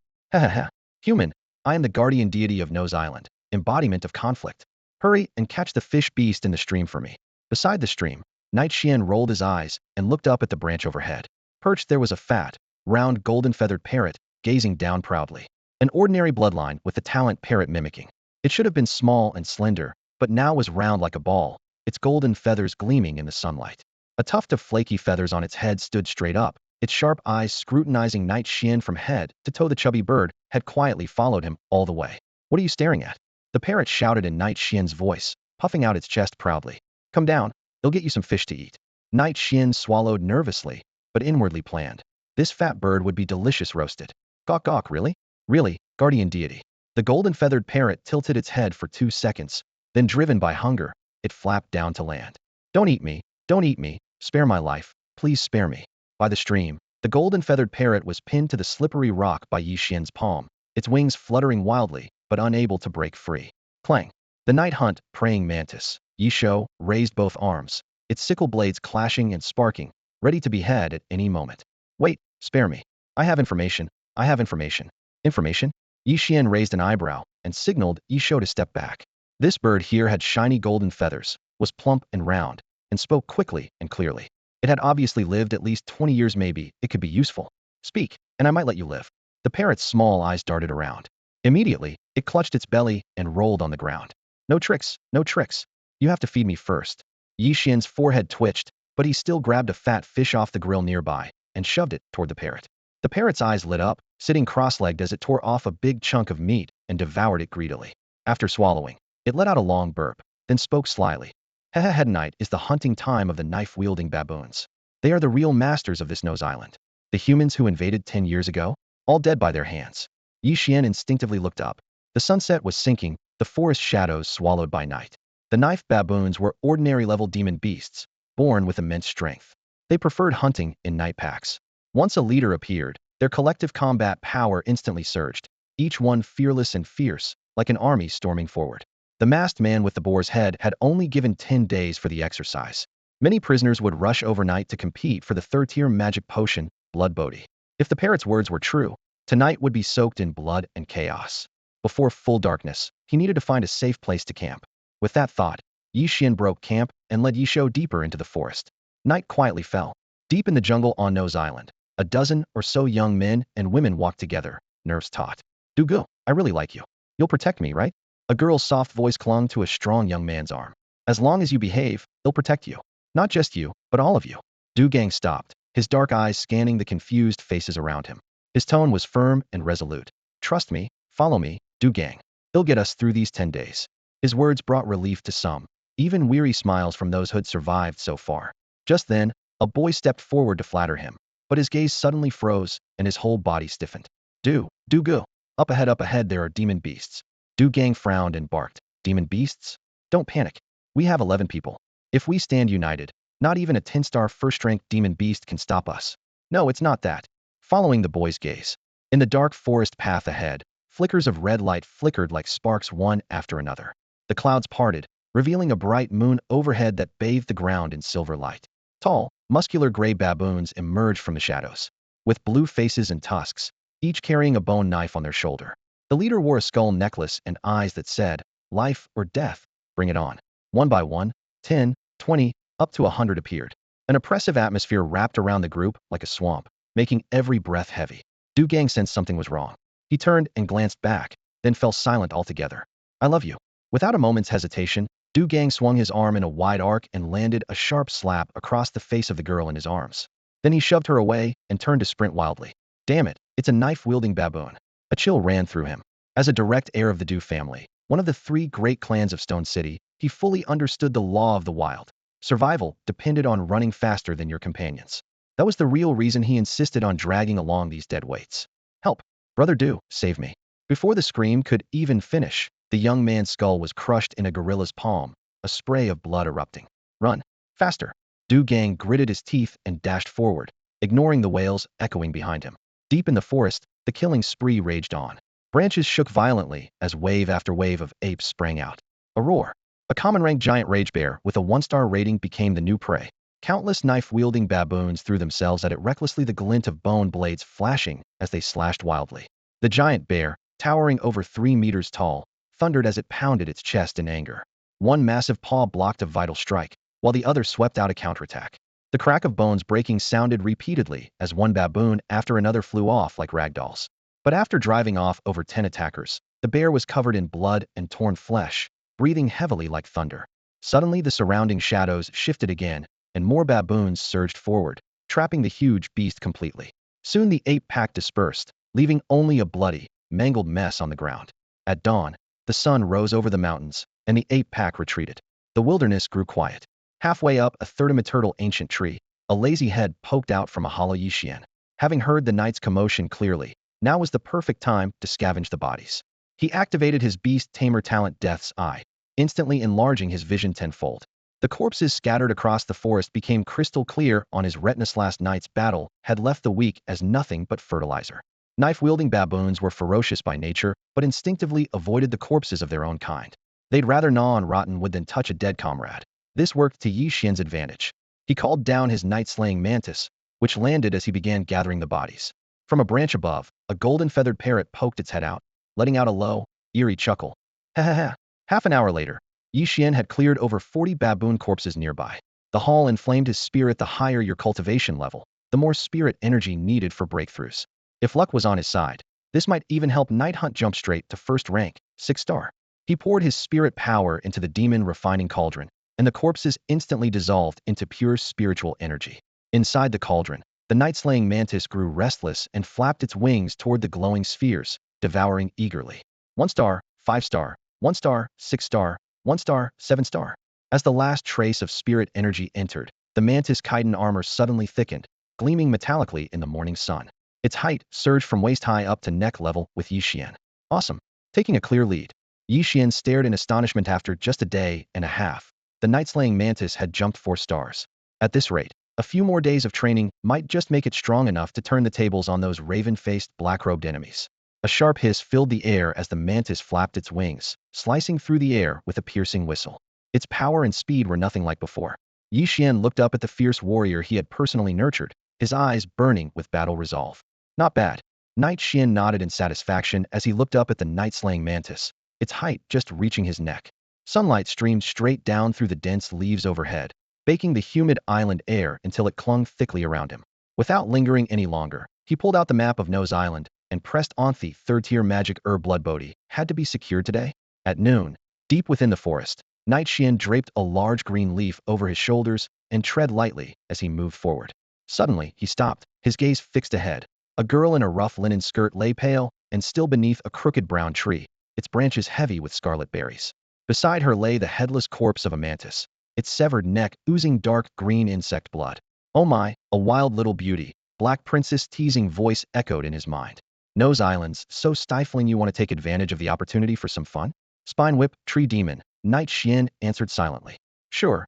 human, I am the guardian deity of Nose Island, embodiment of conflict. Hurry and catch the fish beast in the stream for me. Beside the stream, Night Xian rolled his eyes and looked up at the branch overhead. Perched there was a fat, round golden-feathered parrot, gazing down proudly. An ordinary bloodline with the talent parrot mimicking. It should have been small and slender, but now was round like a ball, its golden feathers gleaming in the sunlight. A tuft of flaky feathers on its head stood straight up, its sharp eyes scrutinizing Night Xian from head to toe. The chubby bird had quietly followed him all the way. What are you staring at? The parrot shouted in Night Xian's voice, puffing out its chest proudly. Come down, they'll get you some fish to eat. Night Xian swallowed nervously, but inwardly planned. This fat bird would be delicious roasted. Gawk gawk, really? Really, guardian deity. The golden-feathered parrot tilted its head for 2 seconds, then driven by hunger, it flapped down to land. Don't eat me, don't eat me, spare my life, please spare me. By the stream, the golden-feathered parrot was pinned to the slippery rock by Ye Xuan's palm, its wings fluttering wildly, but unable to break free. Clang. The night hunt, praying mantis, Ye Xuan, raised both arms, its sickle blades clashing and sparking, ready to behead at any moment. Wait, spare me. I have information, I have information. Information? Ye Xuan raised an eyebrow and signaled Ye Xuan to step back. This bird here had shiny golden feathers, was plump and round, and spoke quickly and clearly. It had obviously lived at least 20 years. Maybe it could be useful. Speak, and I might let you live. The parrot's small eyes darted around. Immediately, it clutched its belly and rolled on the ground. No tricks, no tricks. You have to feed me first. Ye Xuan's forehead twitched, but he still grabbed a fat fish off the grill nearby and shoved it toward the parrot. The parrot's eyes lit up, sitting cross-legged as it tore off a big chunk of meat and devoured it greedily. After swallowing, it let out a long burp, then spoke slyly. Head night is the hunting time of the knife-wielding baboons. They are the real masters of this Nose Island. The humans who invaded 10 years ago, all dead by their hands. Ye Xuan instinctively looked up. The sunset was sinking, the forest shadows swallowed by night. The knife baboons were ordinary-level demon beasts, born with immense strength. They preferred hunting in night packs. Once a leader appeared, their collective combat power instantly surged, each one fearless and fierce, like an army storming forward. The masked man with the boar's head had only given 10 days for the exercise. Many prisoners would rush overnight to compete for the third-tier magic potion, Blood Bodhi. If the parrot's words were true, tonight would be soaked in blood and chaos. Before full darkness, he needed to find a safe place to camp. With that thought, Ye Xuan broke camp and led Ye Xuan deeper into the forest. Night quietly fell. Deep in the jungle on Nose Island, a dozen or so young men and women walked together, nerves taut. Do go, I really like you. You'll protect me, right? A girl's soft voice clung to a strong young man's arm. As long as you behave, they'll protect you. Not just you, but all of you. Du Gang stopped, his dark eyes scanning the confused faces around him. His tone was firm and resolute. Trust me, follow me, Du Gang. They'll get us through these 10 days. His words brought relief to some, even weary smiles from those who'd survived so far. Just then, a boy stepped forward to flatter him, but his gaze suddenly froze and his whole body stiffened. Do go. Up ahead there are demon beasts. Du Gang frowned and barked. Demon beasts? Don't panic. We have 11 people. If we stand united, Not even a 10-star first-rank demon beast can stop us. No, it's not that. Following the boy's gaze. In the dark forest path ahead, flickers of red light flickered like sparks one after another. The clouds parted, revealing a bright moon overhead that bathed the ground in silver light. Tall, muscular gray baboons emerged from the shadows, with blue faces and tusks, each carrying a bone knife on their shoulder. The leader wore a skull necklace and eyes that said, "Life or death, bring it on." One by one, 10, 20, up to 100 appeared. An oppressive atmosphere wrapped around the group like a swamp, making every breath heavy. Du Gang sensed something was wrong. He turned and glanced back, then fell silent altogether. "I love you." Without a moment's hesitation, Du Gang swung his arm in a wide arc and landed a sharp slap across the face of the girl in his arms. Then he shoved her away and turned to sprint wildly. Damn it, it's a knife-wielding baboon. A chill ran through him. As a direct heir of the Du family, one of the three great clans of Stone City, he fully understood the law of the wild. Survival depended on running faster than your companions. That was the real reason he insisted on dragging along these dead weights. "Help! Brother Du, save me." Before the scream could even finish, the young man's skull was crushed in a gorilla's palm, a spray of blood erupting. "Run! Faster!" Du Gang gritted his teeth and dashed forward, ignoring the wails echoing behind him. Deep in the forest, the killing spree raged on. Branches shook violently as wave after wave of apes sprang out. A roar. A common-ranked giant rage bear with a 1-star rating became the new prey. Countless knife-wielding baboons threw themselves at it recklessly, the glint of bone blades flashing as they slashed wildly. The giant bear, towering over 3 meters tall, thundered as it pounded its chest in anger. One massive paw blocked a vital strike, while the other swept out a counterattack. The crack of bones breaking sounded repeatedly as one baboon after another flew off like ragdolls. But after driving off over 10 attackers, the bear was covered in blood and torn flesh, breathing heavily like thunder. Suddenly the surrounding shadows shifted again, and more baboons surged forward, trapping the huge beast completely. Soon the ape pack dispersed, leaving only a bloody, mangled mess on the ground. At dawn, the sun rose over the mountains, and the ape pack retreated. The wilderness grew quiet. Halfway up a third-turtle ancient tree, a lazy head poked out from a hollow Ye Xuan. Having heard the night's commotion clearly, now was the perfect time to scavenge the bodies. He activated his beast-tamer talent Death's Eye, instantly enlarging his vision tenfold. The corpses scattered across the forest became crystal clear on his retinas. Last night's battle had left the weak as nothing but fertilizer. Knife-wielding baboons were ferocious by nature, but instinctively avoided the corpses of their own kind. They'd rather gnaw on rotten wood than touch a dead comrade. This worked to Ye Xuan's advantage. He called down his night-slaying mantis, which landed as he began gathering the bodies. From a branch above, a golden-feathered parrot poked its head out, letting out a low, eerie chuckle. Ha ha ha. Half an hour later, Ye Xuan had cleared over 40 baboon corpses nearby. The haul inflamed his spirit. The higher your cultivation level, the more spirit energy needed for breakthroughs. If luck was on his side, this might even help Night Hunt jump straight to first rank, 6-star. He poured his spirit power into the demon refining cauldron, and the corpses instantly dissolved into pure spiritual energy. Inside the cauldron, the night-slaying mantis grew restless and flapped its wings toward the glowing spheres, devouring eagerly. 1-star, 5-star, 1-star, 6-star, 1-star, 7-star. As the last trace of spirit energy entered, the mantis chitin armor suddenly thickened, gleaming metallically in the morning sun. Its height surged from waist-high up to neck level with Ye Xuan. Awesome. Taking a clear lead, Ye Xuan stared in astonishment. After just a day and a half, the night-slaying mantis had jumped 4 stars. At this rate, a few more days of training might just make it strong enough to turn the tables on those raven-faced, black-robed enemies. A sharp hiss filled the air as the mantis flapped its wings, slicing through the air with a piercing whistle. Its power and speed were nothing like before. Ye Xuan looked up at the fierce warrior he had personally nurtured, his eyes burning with battle resolve. Not bad. Night Xuan nodded in satisfaction as he looked up at the night-slaying mantis, its height just reaching his neck. Sunlight streamed straight down through the dense leaves overhead, baking the humid island air until it clung thickly around him. Without lingering any longer, he pulled out the map of Nose Island and pressed on. The third-tier magic herb blood bodhi had to be secured today. At noon, deep within the forest, Night Xuan draped a large green leaf over his shoulders and tread lightly as he moved forward. Suddenly, he stopped, his gaze fixed ahead. A girl in a rough linen skirt lay pale and still beneath a crooked brown tree, its branches heavy with scarlet berries. Beside her lay the headless corpse of a mantis, its severed neck oozing dark green insect blood. Oh my, a wild little beauty, Black Princess' teasing voice echoed in his mind. Nose Islands, so stifling you want to take advantage of the opportunity for some fun? Spine Whip, Tree Demon, Night Xuan answered silently. Sure,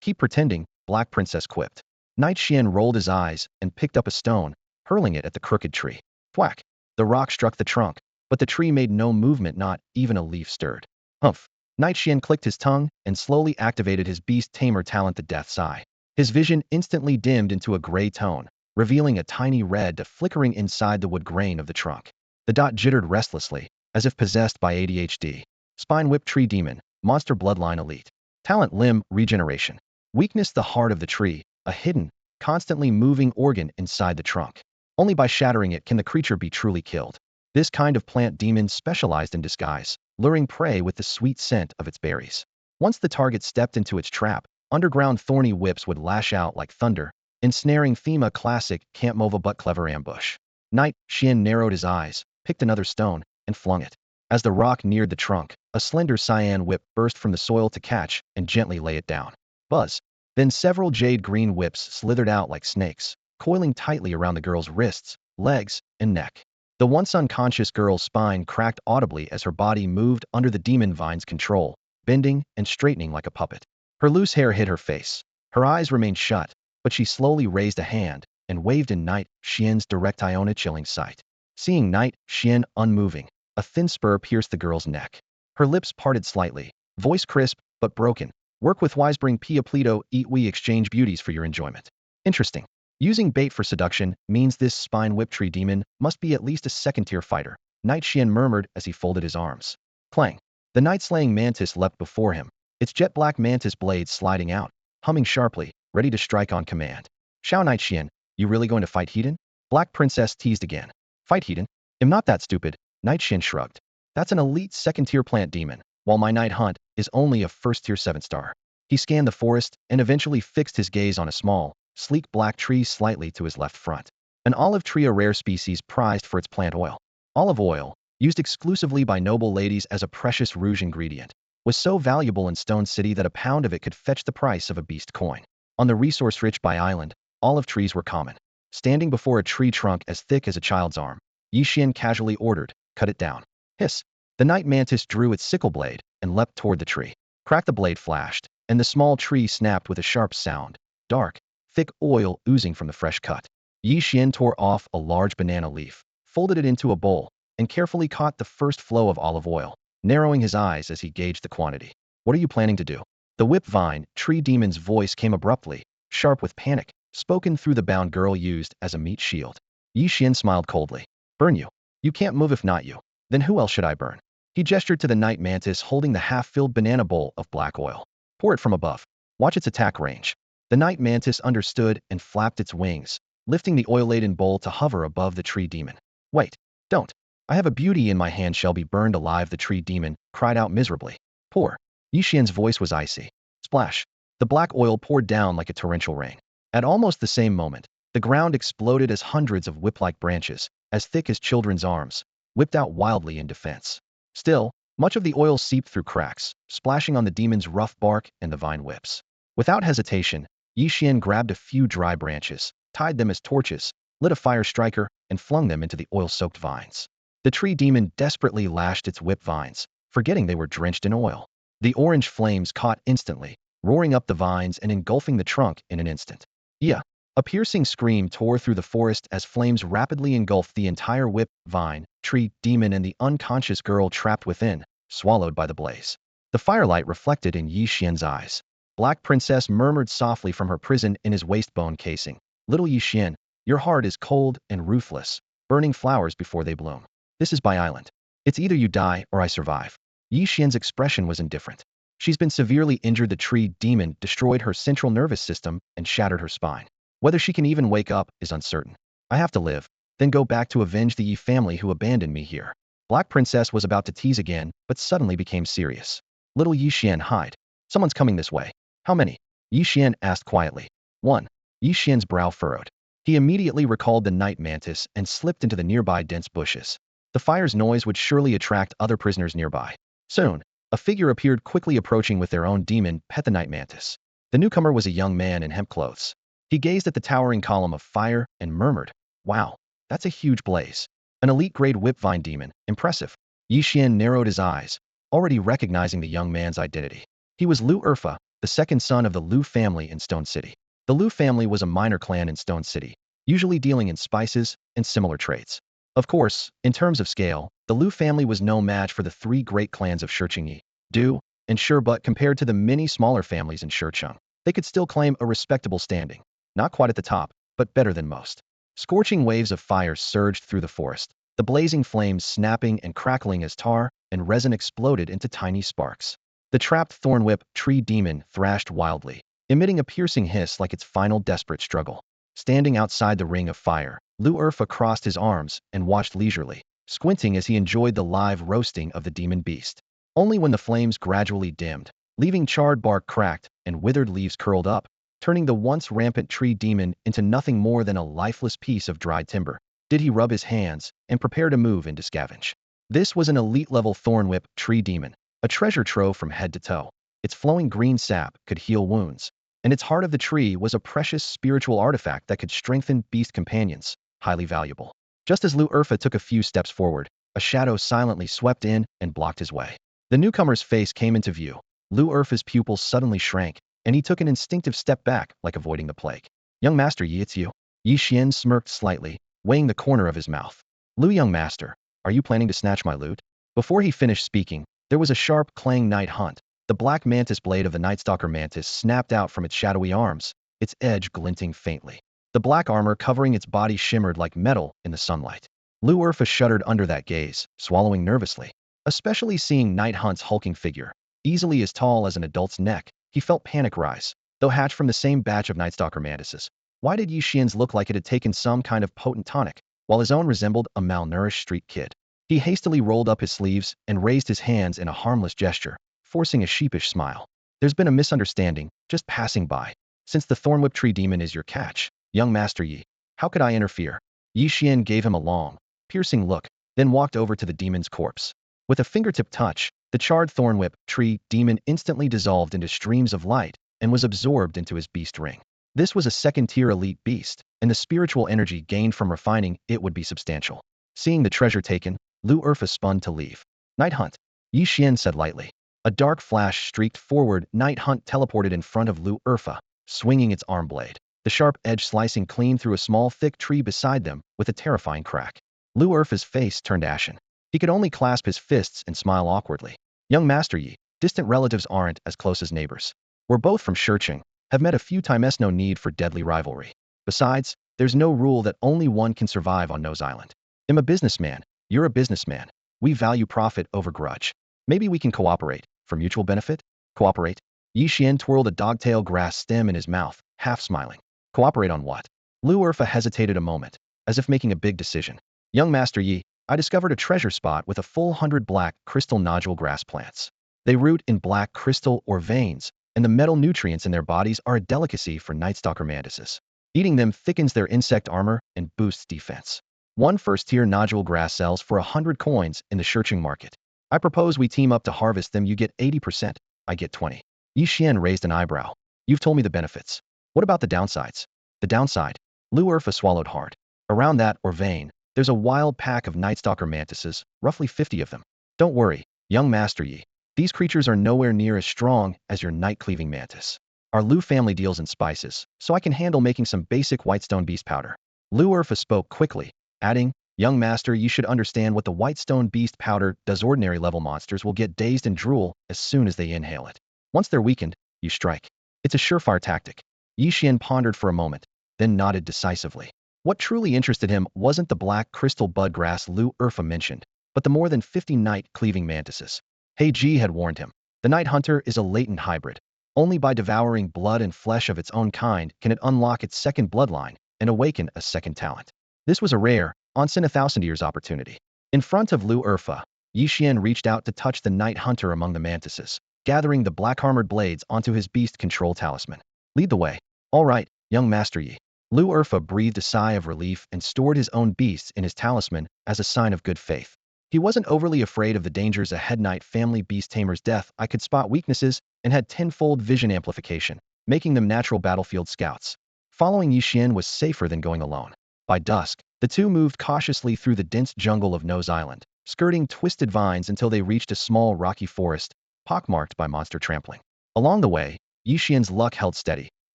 keep pretending, Black Princess quipped. Knight Xian rolled his eyes and picked up a stone, hurling it at the crooked tree. Thwack! The rock struck the trunk, but the tree made no movement, not even a leaf stirred. Humph! Knight Xian clicked his tongue and slowly activated his beast tamer talent, the Death's Eye. His vision instantly dimmed into a gray tone, revealing a tiny red dot flickering inside the wood grain of the trunk. The dot jittered restlessly, as if possessed by ADHD. Spine Whip Tree Demon, Monster Bloodline Elite. Talent Limb Regeneration. Weakness the heart of the tree, a hidden, constantly moving organ inside the trunk. Only by shattering it can the creature be truly killed. This kind of plant demon specialized in disguise, luring prey with the sweet scent of its berries. Once the target stepped into its trap, underground thorny whips would lash out like thunder, ensnaring Thema classic can't move a but clever ambush. Knight Xian narrowed his eyes, picked another stone, and flung it. As the rock neared the trunk, a slender cyan whip burst from the soil to catch and gently lay it down. Buzz! Then several jade green whips slithered out like snakes, coiling tightly around the girl's wrists, legs, and neck. The once unconscious girl's spine cracked audibly as her body moved under the demon vine's control, bending and straightening like a puppet. Her loose hair hid her face. Her eyes remained shut, but she slowly raised a hand and waved in Knight Xian's direction, a chilling sight. Seeing Knight Xian unmoving, a thin spur pierced the girl's neck. Her lips parted slightly, voice crisp but broken. Work with wise, bring Pia Pleto, eat we exchange beauties for your enjoyment. Interesting. Using bait for seduction means this spine whip tree demon must be at least a second-tier fighter, Knight Xian murmured as he folded his arms. Clang! The night-slaying mantis leapt before him, its jet-black mantis blades sliding out, humming sharply, ready to strike on command. Xiao Knight Xian, you really going to fight Heathen? Black Princess teased again. Fight Heathen? I'm not that stupid, Knight Xian shrugged. That's an elite second-tier plant demon, while my Night Hunt is only a first-tier 7-star. He scanned the forest and eventually fixed his gaze on a small, sleek black tree slightly to his left front. An olive tree, a rare species prized for its plant oil. Olive oil, used exclusively by noble ladies as a precious rouge ingredient, was so valuable in Stone City that a pound of it could fetch the price of a beast coin. On the resource-rich Bai Island, olive trees were common. Standing before a tree trunk as thick as a child's arm, Ye Xuan casually ordered, cut it down. Hiss! The night mantis drew its sickle blade and leapt toward the tree. Crack! The blade flashed, and the small tree snapped with a sharp sound. Dark, thick oil oozing from the fresh cut. Ye Xuan tore off a large banana leaf, folded it into a bowl, and carefully caught the first flow of olive oil, narrowing his eyes as he gauged the quantity. What are you planning to do? The whip vine tree demon's voice came abruptly, sharp with panic, spoken through the bound girl used as a meat shield. Ye Xuan smiled coldly. Burn you. You can't move if not you. Then who else should I burn? He gestured to the night mantis holding the half-filled banana bowl of black oil. Pour it from above. Watch its attack range. The night mantis understood and flapped its wings, lifting the oil-laden bowl to hover above the tree demon. Wait, don't. I have a beauty in my hand, shall be burned alive, the tree demon cried out miserably. Pour. Ye Xuan's voice was icy. Splash. The black oil poured down like a torrential rain. At almost the same moment, the ground exploded as hundreds of whip-like branches, as thick as children's arms, whipped out wildly in defense. Still, much of the oil seeped through cracks, splashing on the demon's rough bark and the vine whips. Without hesitation, Ye Xuan grabbed a few dry branches, tied them as torches, lit a fire striker, and flung them into the oil-soaked vines. The tree demon desperately lashed its whip vines, forgetting they were drenched in oil. The orange flames caught instantly, roaring up the vines and engulfing the trunk in an instant. Yeah! A piercing scream tore through the forest as flames rapidly engulfed the entire whip, vine, tree, demon, and the unconscious girl trapped within, swallowed by the blaze. The firelight reflected in Ye Xuan's eyes. Black Princess murmured softly from her prison in his waistbone casing. Little Ye Xuan, your heart is cold and ruthless, burning flowers before they bloom. This is Bai Island. It's either you die or I survive. Ye Xuan's expression was indifferent. She's been severely injured. The tree demon destroyed her central nervous system and shattered her spine. Whether she can even wake up is uncertain. I have to live, then go back to avenge the Ye family who abandoned me here. Black Princess was about to tease again, but suddenly became serious. Little Ye Xuan, hide. Someone's coming this way. How many? Ye Xuan asked quietly. 1. Ye Xuan's brow furrowed. He immediately recalled the night mantis and slipped into the nearby dense bushes. The fire's noise would surely attract other prisoners nearby. Soon, a figure appeared quickly approaching with their own demon, Pet the night mantis. The newcomer was a young man in hemp clothes. He gazed at the towering column of fire and murmured, wow, that's a huge blaze. An elite-grade whipvine demon, impressive. Ye Xuan narrowed his eyes, already recognizing the young man's identity. He was Lu Erfa, the second son of the Liu family in Stone City. The Liu family was a minor clan in Stone City, usually dealing in spices and similar trades. Of course, in terms of scale, the Liu family was no match for the three great clans of Shiqingyi, Du, and Shi, but compared to the many smaller families in Shicheng, they could still claim a respectable standing. Not quite at the top, but better than most. Scorching waves of fire surged through the forest, the blazing flames snapping and crackling as tar and resin exploded into tiny sparks. The trapped thornwhip tree demon thrashed wildly, emitting a piercing hiss like its final desperate struggle. Standing outside the ring of fire, Lu Erfa crossed his arms and watched leisurely, squinting as he enjoyed the live roasting of the demon beast. Only when the flames gradually dimmed, leaving charred bark cracked and withered leaves curled up, turning the once rampant tree demon into nothing more than a lifeless piece of dried timber, did he rub his hands and prepare to move in to scavenge. This was an elite-level thornwhip tree demon, a treasure trove from head to toe. Its flowing green sap could heal wounds, and its heart of the tree was a precious spiritual artifact that could strengthen beast companions, highly valuable. Just as Lu Erfa took a few steps forward, a shadow silently swept in and blocked his way. The newcomer's face came into view. Lu Erfa's pupils suddenly shrank, and he took an instinctive step back, like avoiding the plague. "Young master Ye, it's you." Ye Xuan smirked slightly, weighing the corner of his mouth. "Lu, young master, are you planning to snatch my loot?" Before he finished speaking, there was a sharp clang night hunt. The black mantis blade of the Nightstalker mantis snapped out from its shadowy arms, its edge glinting faintly. The black armor covering its body shimmered like metal in the sunlight. Lu Erfa shuddered under that gaze, swallowing nervously. Especially seeing Night Hunt's hulking figure, easily as tall as an adult's neck, he felt panic rise. Though hatched from the same batch of Nightstalker mantises, why did Ye Xuan's look like it had taken some kind of potent tonic, while his own resembled a malnourished street kid? He hastily rolled up his sleeves and raised his hands in a harmless gesture, forcing a sheepish smile. "There's been a misunderstanding, just passing by. Since the Thornwhip Tree Demon is your catch, young Master Yi, how could I interfere?" Ye Xuan gave him a long, piercing look, then walked over to the demon's corpse. With a fingertip touch, the charred Thornwhip Tree Demon instantly dissolved into streams of light and was absorbed into his beast ring. This was a second-tier elite beast, and the spiritual energy gained from refining it would be substantial. Seeing the treasure taken, Lu Erfa spun to leave. "Night Hunt," Ye Xuan said lightly. A dark flash streaked forward. Night Hunt teleported in front of Lu Erfa, swinging its arm blade, the sharp edge slicing clean through a small thick tree beside them with a terrifying crack. Lu Erfa's face turned ashen. He could only clasp his fists and smile awkwardly. "Young Master Yi, distant relatives aren't as close as neighbors. We're both from Shicheng, have met a few times, no need for deadly rivalry. Besides, there's no rule that only one can survive on Nose Island. I'm a businessman, you're a businessman. We value profit over grudge. Maybe we can cooperate, for mutual benefit?" "Cooperate?" Ye Xuan twirled a dogtail grass stem in his mouth, half smiling. "Cooperate on what?" Lu Erfa hesitated a moment, as if making a big decision. "Young Master Yi, I discovered a treasure spot with a full 100 black crystal nodule grass plants. They root in black crystal or veins, and the metal nutrients in their bodies are a delicacy for Nightstalker mantises. Eating them thickens their insect armor and boosts defense. One first-tier nodule grass sells for 100 coins in the Shicheng market. I propose we team up to harvest them. You get 80%, I get 20. Ye Xuan raised an eyebrow. "You've told me the benefits. What about the downsides?" "The downside?" Lu Erfa swallowed hard. "Around that, or vein, there's a wild pack of Nightstalker mantises, roughly 50 of them. Don't worry, young Master Yi. These creatures are nowhere near as strong as your night-cleaving mantis. Our Lu family deals in spices, so I can handle making some basic whitestone beast powder." Lu Erfa spoke quickly, adding, "Young Master, you should understand what the whitestone beast powder does. Ordinary-level monsters will get dazed and drool as soon as they inhale it. Once they're weakened, you strike. It's a surefire tactic." Ye Xuan pondered for a moment, then nodded decisively. What truly interested him wasn't the black crystal bud grass Lu Erfa mentioned, but the more than 50 night-cleaving mantises. He Ji had warned him. The Night Hunter is a latent hybrid. Only by devouring blood and flesh of its own kind can it unlock its second bloodline and awaken a second talent. This was a rare, once-in-a-thousand-years opportunity. In front of Lu Erfa, Ye Xuan reached out to touch the Night Hunter among the mantises, gathering the black-armored blades onto his beast control talisman. "Lead the way." "All right, young Master Yi." Lu Erfa breathed a sigh of relief and stored his own beasts in his talisman as a sign of good faith. He wasn't overly afraid of the dangers ahead. Night family beast tamers death I could spot weaknesses and had tenfold vision amplification, making them natural battlefield scouts. Following Ye Xuan was safer than going alone. By dusk, the two moved cautiously through the dense jungle of Nose Island, skirting twisted vines until they reached a small rocky forest, pockmarked by monster trampling. Along the way, Ye Xuan's luck held steady,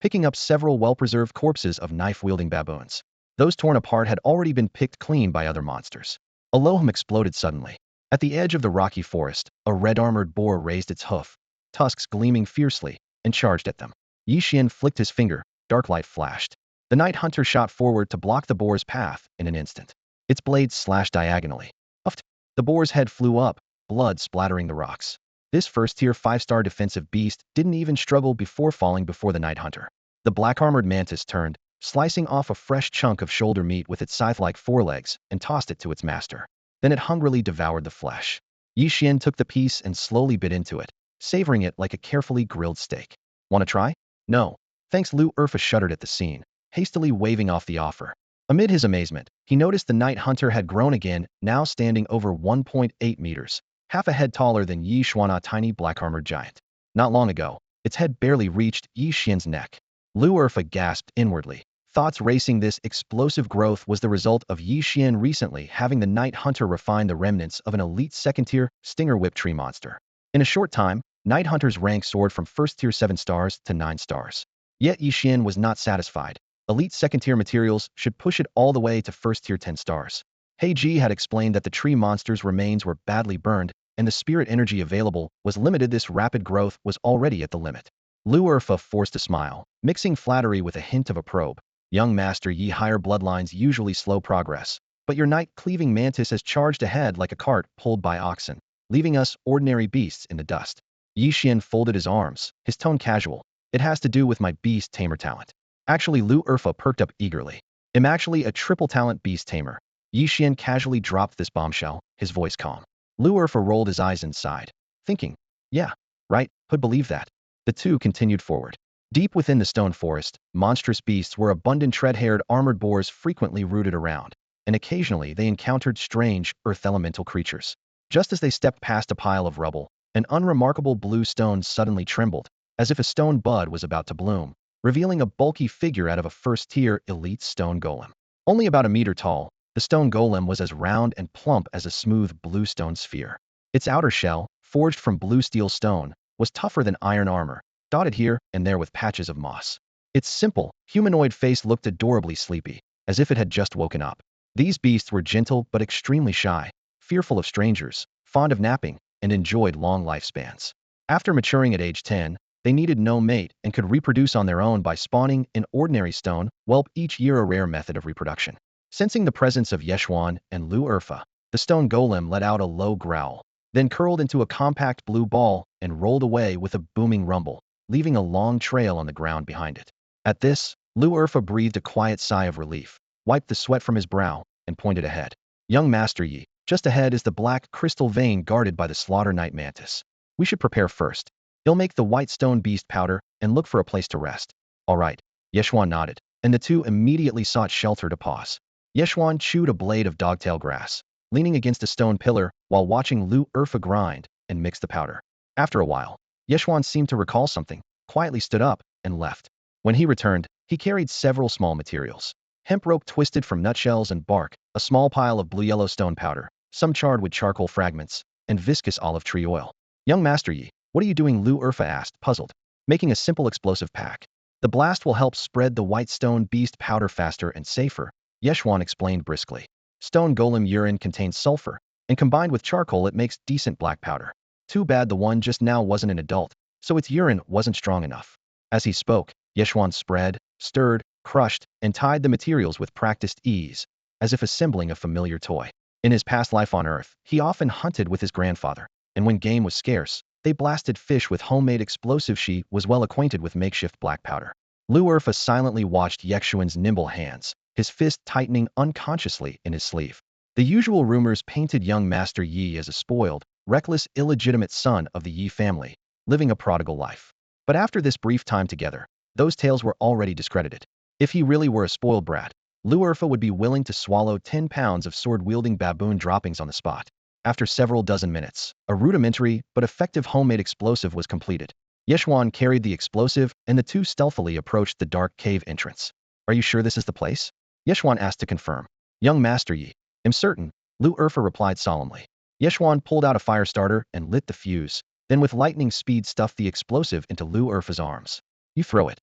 picking up several well-preserved corpses of knife-wielding baboons. Those torn apart had already been picked clean by other monsters. A Loham exploded suddenly. At the edge of the rocky forest, a red-armored boar raised its hoof, tusks gleaming fiercely, and charged at them. Ye Xuan flicked his finger, dark light flashed. The night hunter shot forward to block the boar's path in an instant. Its blades slashed diagonally. Uffed. The boar's head flew up, blood splattering the rocks. This first-tier 5-star defensive beast didn't even struggle before falling before the night hunter. The black-armored mantis turned, slicing off a fresh chunk of shoulder meat with its scythe-like forelegs, and tossed it to its master. Then it hungrily devoured the flesh. Ye Xuan took the piece and slowly bit into it, savoring it like a carefully grilled steak. Want to try? No. Thanks. Lu Urfa shuddered at the scene, hastily waving off the offer. Amid his amazement, he noticed the night hunter had grown again, now standing over 1.8 meters, half a head taller than Ye Xuan, a tiny black-armored giant. Not long ago, its head barely reached Ye Xuan's neck. Lu Urfa gasped inwardly, thoughts racing. This explosive growth was the result of Ye Xuan recently having the night hunter refine the remnants of an elite second-tier stinger whip tree monster. In a short time, night hunter's rank soared from first-tier 7 stars to 9 stars. Yet Ye Xuan was not satisfied. Elite second-tier materials should push it all the way to first-tier 10 stars. He Ji had explained that the tree monster's remains were badly burned, and the spirit energy available was limited. This rapid growth was already at the limit. Lu Urfa forced a smile, mixing flattery with a hint of a probe. Young Master Yi, higher bloodlines usually slow progress, but your night-cleaving mantis has charged ahead like a cart pulled by oxen, leaving us ordinary beasts in the dust. Ye Xuan folded his arms, his tone casual. It has to do with my beast tamer talent. Actually, Lu Urfa perked up eagerly. I'm actually a triple talent beast tamer. Ye Xuan casually dropped this bombshell, his voice calm. Lu Urfa rolled his eyes inside, thinking, yeah, right, could believe that. The two continued forward. Deep within the stone forest, monstrous beasts were abundant. Tread-haired armored boars frequently rooted around, and occasionally they encountered strange, earth elemental creatures. Just as they stepped past a pile of rubble, an unremarkable blue stone suddenly trembled, as if a stone bud was about to bloom, revealing a bulky figure out of a first-tier elite stone golem. Only about a meter tall, the stone golem was as round and plump as a smooth blue stone sphere. Its outer shell, forged from blue steel stone, was tougher than iron armor, dotted here and there with patches of moss. Its simple, humanoid face looked adorably sleepy, as if it had just woken up. These beasts were gentle but extremely shy, fearful of strangers, fond of napping, and enjoyed long lifespans. After maturing at age 10, they needed no mate and could reproduce on their own by spawning in ordinary stone whelp, each year a rare method of reproduction. Sensing the presence of Ye Xuan and Lu Urfa, the stone golem let out a low growl, then curled into a compact blue ball and rolled away with a booming rumble, leaving a long trail on the ground behind it. At this, Lu Urfa breathed a quiet sigh of relief, wiped the sweat from his brow, and pointed ahead. Young Master Yi, just ahead is the black crystal vein guarded by the slaughter night mantis. We should prepare first. He'll make the white stone beast powder and look for a place to rest. All right. Ye Xuan nodded, and the two immediately sought shelter to pause. Ye Xuan chewed a blade of dogtail grass, leaning against a stone pillar while watching Lu Urfa grind and mix the powder. After a while, Ye Xuan seemed to recall something, quietly stood up, and left. When he returned, he carried several small materials. Hemp rope twisted from nutshells and bark, a small pile of blue-yellow stone powder, some charred with charcoal fragments, and viscous olive tree oil. Young Master Yi, what are you doing? Lu Urfa asked, puzzled. Making a simple explosive pack. The blast will help spread the white stone beast powder faster and safer, Ye Xuan explained briskly. Stone golem urine contains sulfur, and combined with charcoal it makes decent black powder. Too bad the one just now wasn't an adult, so its urine wasn't strong enough. As he spoke, Ye Xuan spread, stirred, crushed, and tied the materials with practiced ease, as if assembling a familiar toy. In his past life on Earth, he often hunted with his grandfather, and when game was scarce, they blasted fish with homemade explosive. She was well acquainted with makeshift black powder. Lu Urfa silently watched Ye Xuan's nimble hands, his fist tightening unconsciously in his sleeve. The usual rumors painted young Master Yi as a spoiled, reckless, illegitimate son of the Yi family, living a prodigal life. But after this brief time together, those tales were already discredited. If he really were a spoiled brat, Lu Urfa would be willing to swallow 10 pounds of sword-wielding baboon droppings on the spot. After several dozen minutes, a rudimentary but effective homemade explosive was completed. Ye Xuan carried the explosive, and the two stealthily approached the dark cave entrance. Are you sure this is the place? Ye Xuan asked to confirm. Young Master Yi, I'm certain, Lu Urfa replied solemnly. Ye Xuan pulled out a fire starter and lit the fuse, then with lightning speed stuffed the explosive into Lu Erfa's arms. You throw it.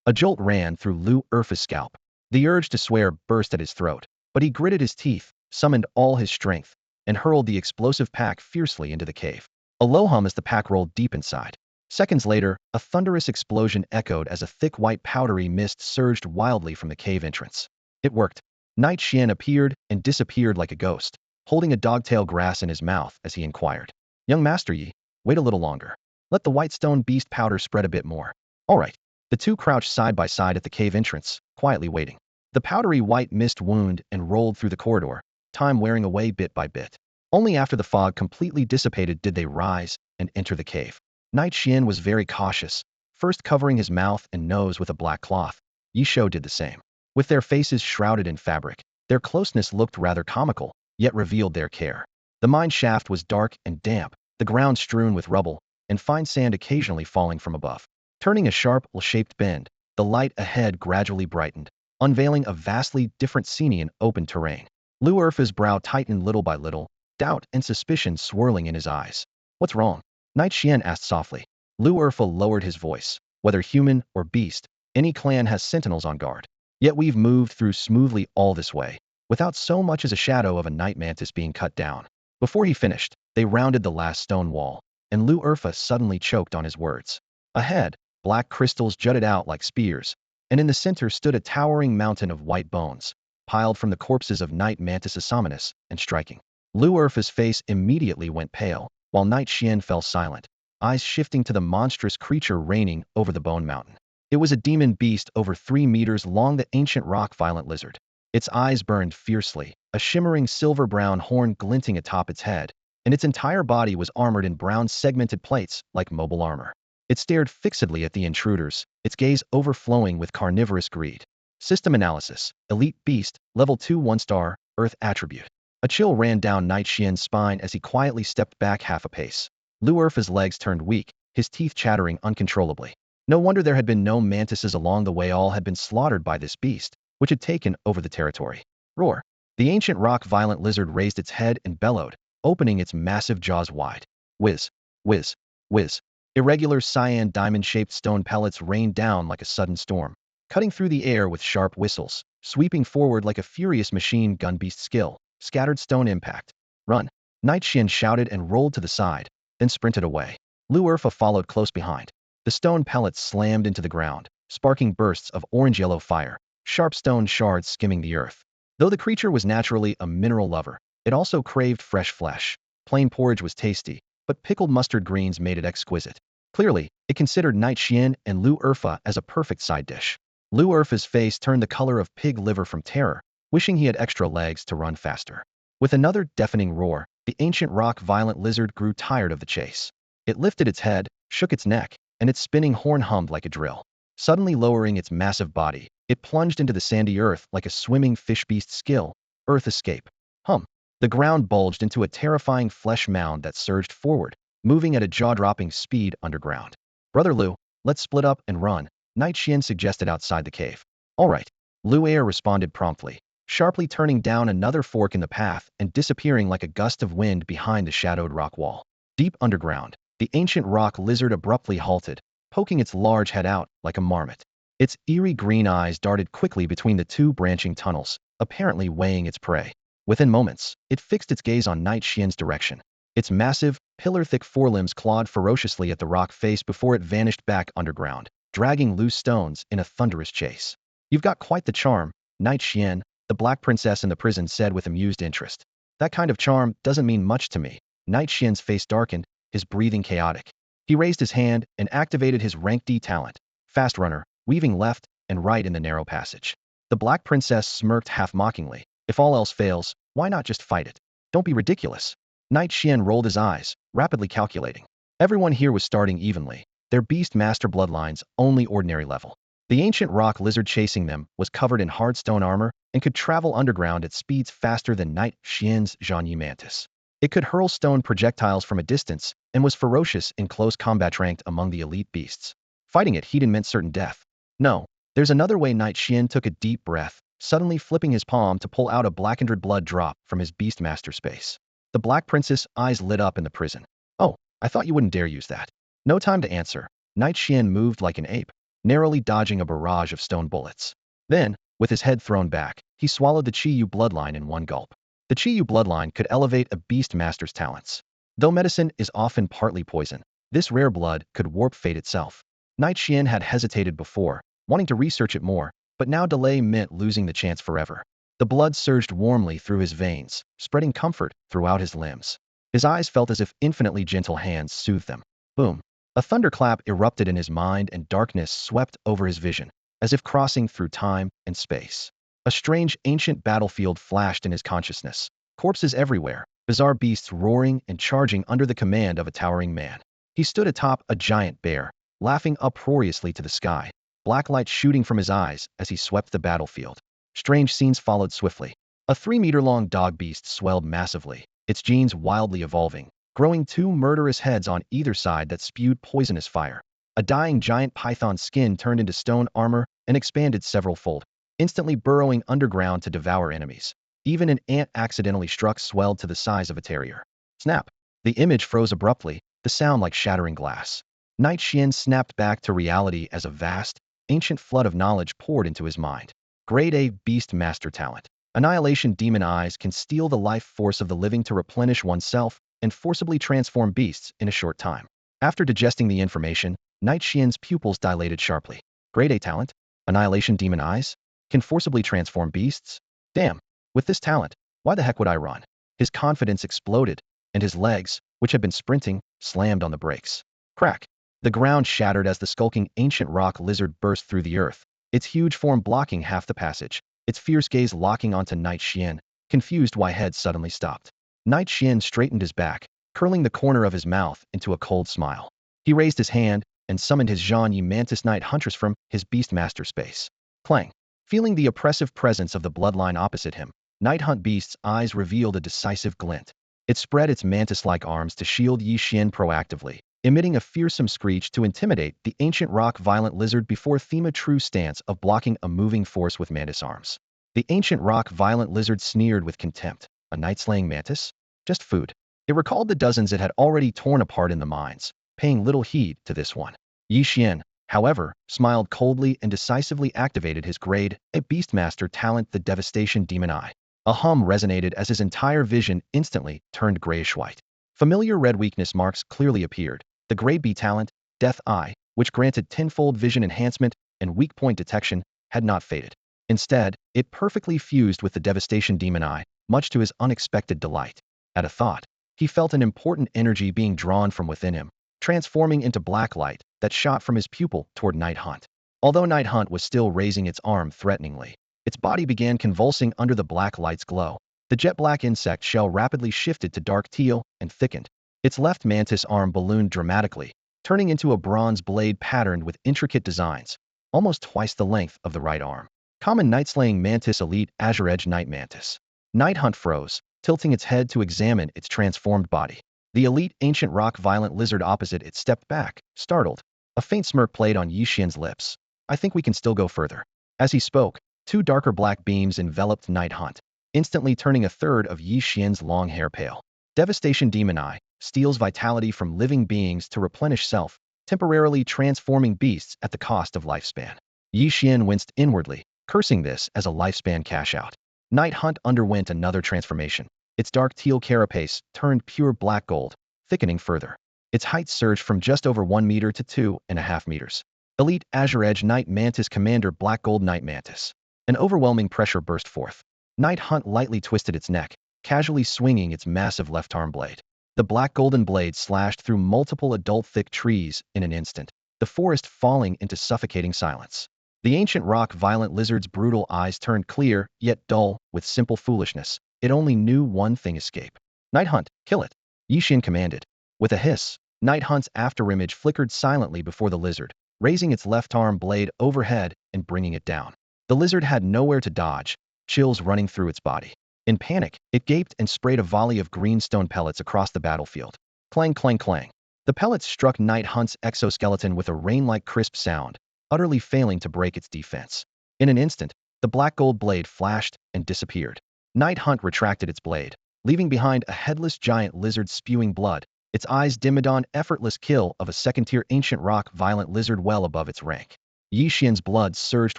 A jolt ran through Lu Erfa's scalp. The urge to swear burst at his throat, but he gritted his teeth, summoned all his strength, and hurled the explosive pack fiercely into the cave. A low hum as the pack rolled deep inside. Seconds later, a thunderous explosion echoed as a thick white powdery mist surged wildly from the cave entrance. It worked. Ye Xuan appeared and disappeared like a ghost, holding a dogtail grass in his mouth as he inquired. Young Master Yi, wait a little longer. Let the white stone beast powder spread a bit more. All right. The two crouched side by side at the cave entrance, quietly waiting. The powdery white mist wound and rolled through the corridor, time wearing away bit by bit. Only after the fog completely dissipated did they rise and enter the cave. Ye Xuan was very cautious, first covering his mouth and nose with a black cloth. Ye Xuan did the same. With their faces shrouded in fabric, their closeness looked rather comical, yet revealed their care. The mine shaft was dark and damp, the ground strewn with rubble, and fine sand occasionally falling from above. Turning a sharp, L-shaped bend, the light ahead gradually brightened, unveiling a vastly different scene in open terrain. Lu Erfa's brow tightened little by little, doubt and suspicion swirling in his eyes. What's wrong? Ye Xuan asked softly. Lu Erfa lowered his voice. Whether human or beast, any clan has sentinels on guard. Yet we've moved through smoothly all this way, without so much as a shadow of a night mantis being cut down. Before he finished, they rounded the last stone wall, and Lu Erfa suddenly choked on his words. Ahead, black crystals jutted out like spears, and in the center stood a towering mountain of white bones, piled from the corpses of night mantis Asamanus, and striking. Lu Erfa's face immediately went pale, while Ye Xuan fell silent, eyes shifting to the monstrous creature reigning over the bone mountain. It was a demon beast over 3 meters long, the ancient rock violent lizard. Its eyes burned fiercely, a shimmering silver-brown horn glinting atop its head, and its entire body was armored in brown segmented plates like mobile armor. It stared fixedly at the intruders, its gaze overflowing with carnivorous greed. System analysis. Elite beast, level 2 1-star, earth attribute. A chill ran down Ye Xuan's spine as he quietly stepped back half a pace. Lu Erfa's legs turned weak, his teeth chattering uncontrollably. No wonder there had been no mantises along the way, all had been slaughtered by this beast, which had taken over the territory. Roar. The ancient rock violent lizard raised its head and bellowed, opening its massive jaws wide. Whiz, whiz, whiz. Irregular cyan diamond-shaped stone pellets rained down like a sudden storm, cutting through the air with sharp whistles, sweeping forward like a furious machine gun beast skill. Scattered stone impact. Run. Ye Xuan shouted and rolled to the side, then sprinted away. Lu Erfa followed close behind. The stone pellets slammed into the ground, sparking bursts of orange-yellow fire, sharp stone shards skimming the earth. Though the creature was naturally a mineral lover, it also craved fresh flesh. Plain porridge was tasty, but pickled mustard greens made it exquisite. Clearly, it considered Ye Xuan and Lu Erfa as a perfect side dish. Lu Erfa's face turned the color of pig liver from terror, wishing he had extra legs to run faster. With another deafening roar, the ancient rock violent lizard grew tired of the chase. It lifted its head, shook its neck, and its spinning horn hummed like a drill. Suddenly lowering its massive body, it plunged into the sandy earth like a swimming fish beast skill. Earth escape. Hum. The ground bulged into a terrifying flesh mound that surged forward, moving at a jaw-dropping speed underground. Brother Lu, let's split up and run, Ye Xuan suggested outside the cave. All right. Lu Er responded promptly, sharply turning down another fork in the path and disappearing like a gust of wind behind the shadowed rock wall. Deep underground, the ancient rock lizard abruptly halted, poking its large head out like a marmot. Its eerie green eyes darted quickly between the two branching tunnels, apparently weighing its prey. Within moments, it fixed its gaze on Ye Xuan's direction. Its massive, pillar-thick forelimbs clawed ferociously at the rock face before it vanished back underground, dragging loose stones in a thunderous chase. You've got quite the charm, Ye Xuan, the Black Princess in the prison said with amused interest. That kind of charm doesn't mean much to me. Ye Xuan's face darkened, his breathing chaotic. He raised his hand and activated his rank D talent, Fast Runner, weaving left and right in the narrow passage. The Black Princess smirked half-mockingly. If all else fails, why not just fight it? Don't be ridiculous. Ye Xuan rolled his eyes, rapidly calculating. Everyone here was starting evenly, their beast master bloodlines only ordinary level. The ancient rock lizard chasing them was covered in hard stone armor and could travel underground at speeds faster than Ye Xuan's Zhanyi mantis. It could hurl stone projectiles from a distance and was ferocious in close combat, ranked among the elite beasts. Fighting it he'd meant certain death. No, there's another way. Ye Xuan took a deep breath, suddenly flipping his palm to pull out a blackened blood drop from his beastmaster space. The Black Princess' eyes lit up in the prison. Oh, I thought you wouldn't dare use that. No time to answer. Ye Xuan moved like an ape, narrowly dodging a barrage of stone bullets. Then, with his head thrown back, he swallowed the Qi Yu bloodline in one gulp. The Qi Yu bloodline could elevate a beast master's talents. Though medicine is often partly poison, this rare blood could warp fate itself. Ye Xuan had hesitated before, wanting to research it more, but now delay meant losing the chance forever. The blood surged warmly through his veins, spreading comfort throughout his limbs. His eyes felt as if infinitely gentle hands soothed them. Boom! A thunderclap erupted in his mind and darkness swept over his vision, as if crossing through time and space. A strange ancient battlefield flashed in his consciousness. Corpses everywhere, bizarre beasts roaring and charging under the command of a towering man. He stood atop a giant bear, laughing uproariously to the sky, black light shooting from his eyes as he swept the battlefield. Strange scenes followed swiftly. A 3-meter-long dog beast swelled massively, its genes wildly evolving, growing 2 murderous heads on either side that spewed poisonous fire. A dying giant python's skin turned into stone armor and expanded several-fold, instantly burrowing underground to devour enemies. Even an ant accidentally struck swelled to the size of a terrier. Snap! The image froze abruptly, the sound like shattering glass. Ye Xuan snapped back to reality as a vast, ancient flood of knowledge poured into his mind. Grade A Beast Master talent. Annihilation Demon Eyes can steal the life force of the living to replenish oneself and forcibly transform beasts in a short time. After digesting the information, Ye Xuan's pupils dilated sharply. Grade A talent? Annihilation Demon Eyes? Can forcibly transform beasts? Damn! With this talent, why the heck would I run? His confidence exploded, and his legs, which had been sprinting, slammed on the brakes. Crack! The ground shattered as the skulking ancient rock lizard burst through the earth, its huge form blocking half the passage, its fierce gaze locking onto Ye Xuan, confused why head suddenly stopped. Ye Xuan straightened his back, curling the corner of his mouth into a cold smile. He raised his hand and summoned his Zhan Yi Mantis Night Huntress from his Beastmaster space. Clang! Feeling the oppressive presence of the bloodline opposite him, Night Hunt Beast's eyes revealed a decisive glint. It spread its mantis-like arms to shield Ye Xuan proactively, emitting a fearsome screech to intimidate the ancient rock violent lizard before Thema true stance of blocking a moving force with mantis arms. The ancient rock violent lizard sneered with contempt. A night-slaying mantis? Just food. It recalled the dozens it had already torn apart in the mines, paying little heed to this one. Ye Xuan, however, smiled coldly and decisively activated his grade A Beastmaster talent, the Devastation Demon Eye. A hum resonated as his entire vision instantly turned grayish-white. Familiar red weakness marks clearly appeared. The grade B talent, Death Eye, which granted tenfold vision enhancement and weak point detection, had not faded. Instead, it perfectly fused with the Devastation Demon Eye, much to his unexpected delight. At a thought, he felt an important energy being drawn from within him, transforming into black light that shot from his pupil toward Night Hunt. Although Night Hunt was still raising its arm threateningly, its body began convulsing under the black light's glow. The jet-black insect shell rapidly shifted to dark teal and thickened. Its left mantis arm ballooned dramatically, turning into a bronze blade patterned with intricate designs, almost twice the length of the right arm. Common night-slaying mantis elite azure edge night mantis. Night Hunt froze, tilting its head to examine its transformed body. The elite ancient rock violent lizard opposite it stepped back, startled. A faint smirk played on Ye Xuan's lips. I think we can still go further. As he spoke, 2 darker black beams enveloped Night Hunt, instantly turning a third of Ye Xuan's long hair pale. Devastation Demon Eye steals vitality from living beings to replenish self, temporarily transforming beasts at the cost of lifespan. Ye Xuan winced inwardly, cursing this as a lifespan cash-out. Night Hunt underwent another transformation. Its dark teal carapace turned pure black gold, thickening further. Its height surged from just over 1 meter to 2.5 meters. Elite Azure Edge Night Mantis Commander Black Gold Night Mantis. An overwhelming pressure burst forth. Night Hunt lightly twisted its neck, casually swinging its massive left arm blade. The black golden blade slashed through multiple adult thick trees in an instant, the forest falling into suffocating silence. The ancient rock violent lizard's brutal eyes turned clear, yet dull, with simple foolishness. It only knew one thing: escape. Night Hunt, kill it! Ye Xuan commanded. With a hiss, Night Hunt's afterimage flickered silently before the lizard, raising its left arm blade overhead and bringing it down. The lizard had nowhere to dodge, chills running through its body. In panic, it gaped and sprayed a volley of green stone pellets across the battlefield. Clang, clang, clang. The pellets struck Night Hunt's exoskeleton with a rain-like crisp sound, utterly failing to break its defense. In an instant, the black gold blade flashed and disappeared. Night Hunt retracted its blade, leaving behind a headless giant lizard spewing blood, its eyes dimmed on effortless kill of a second-tier ancient rock violent lizard well above its rank. Ye Xuan's blood surged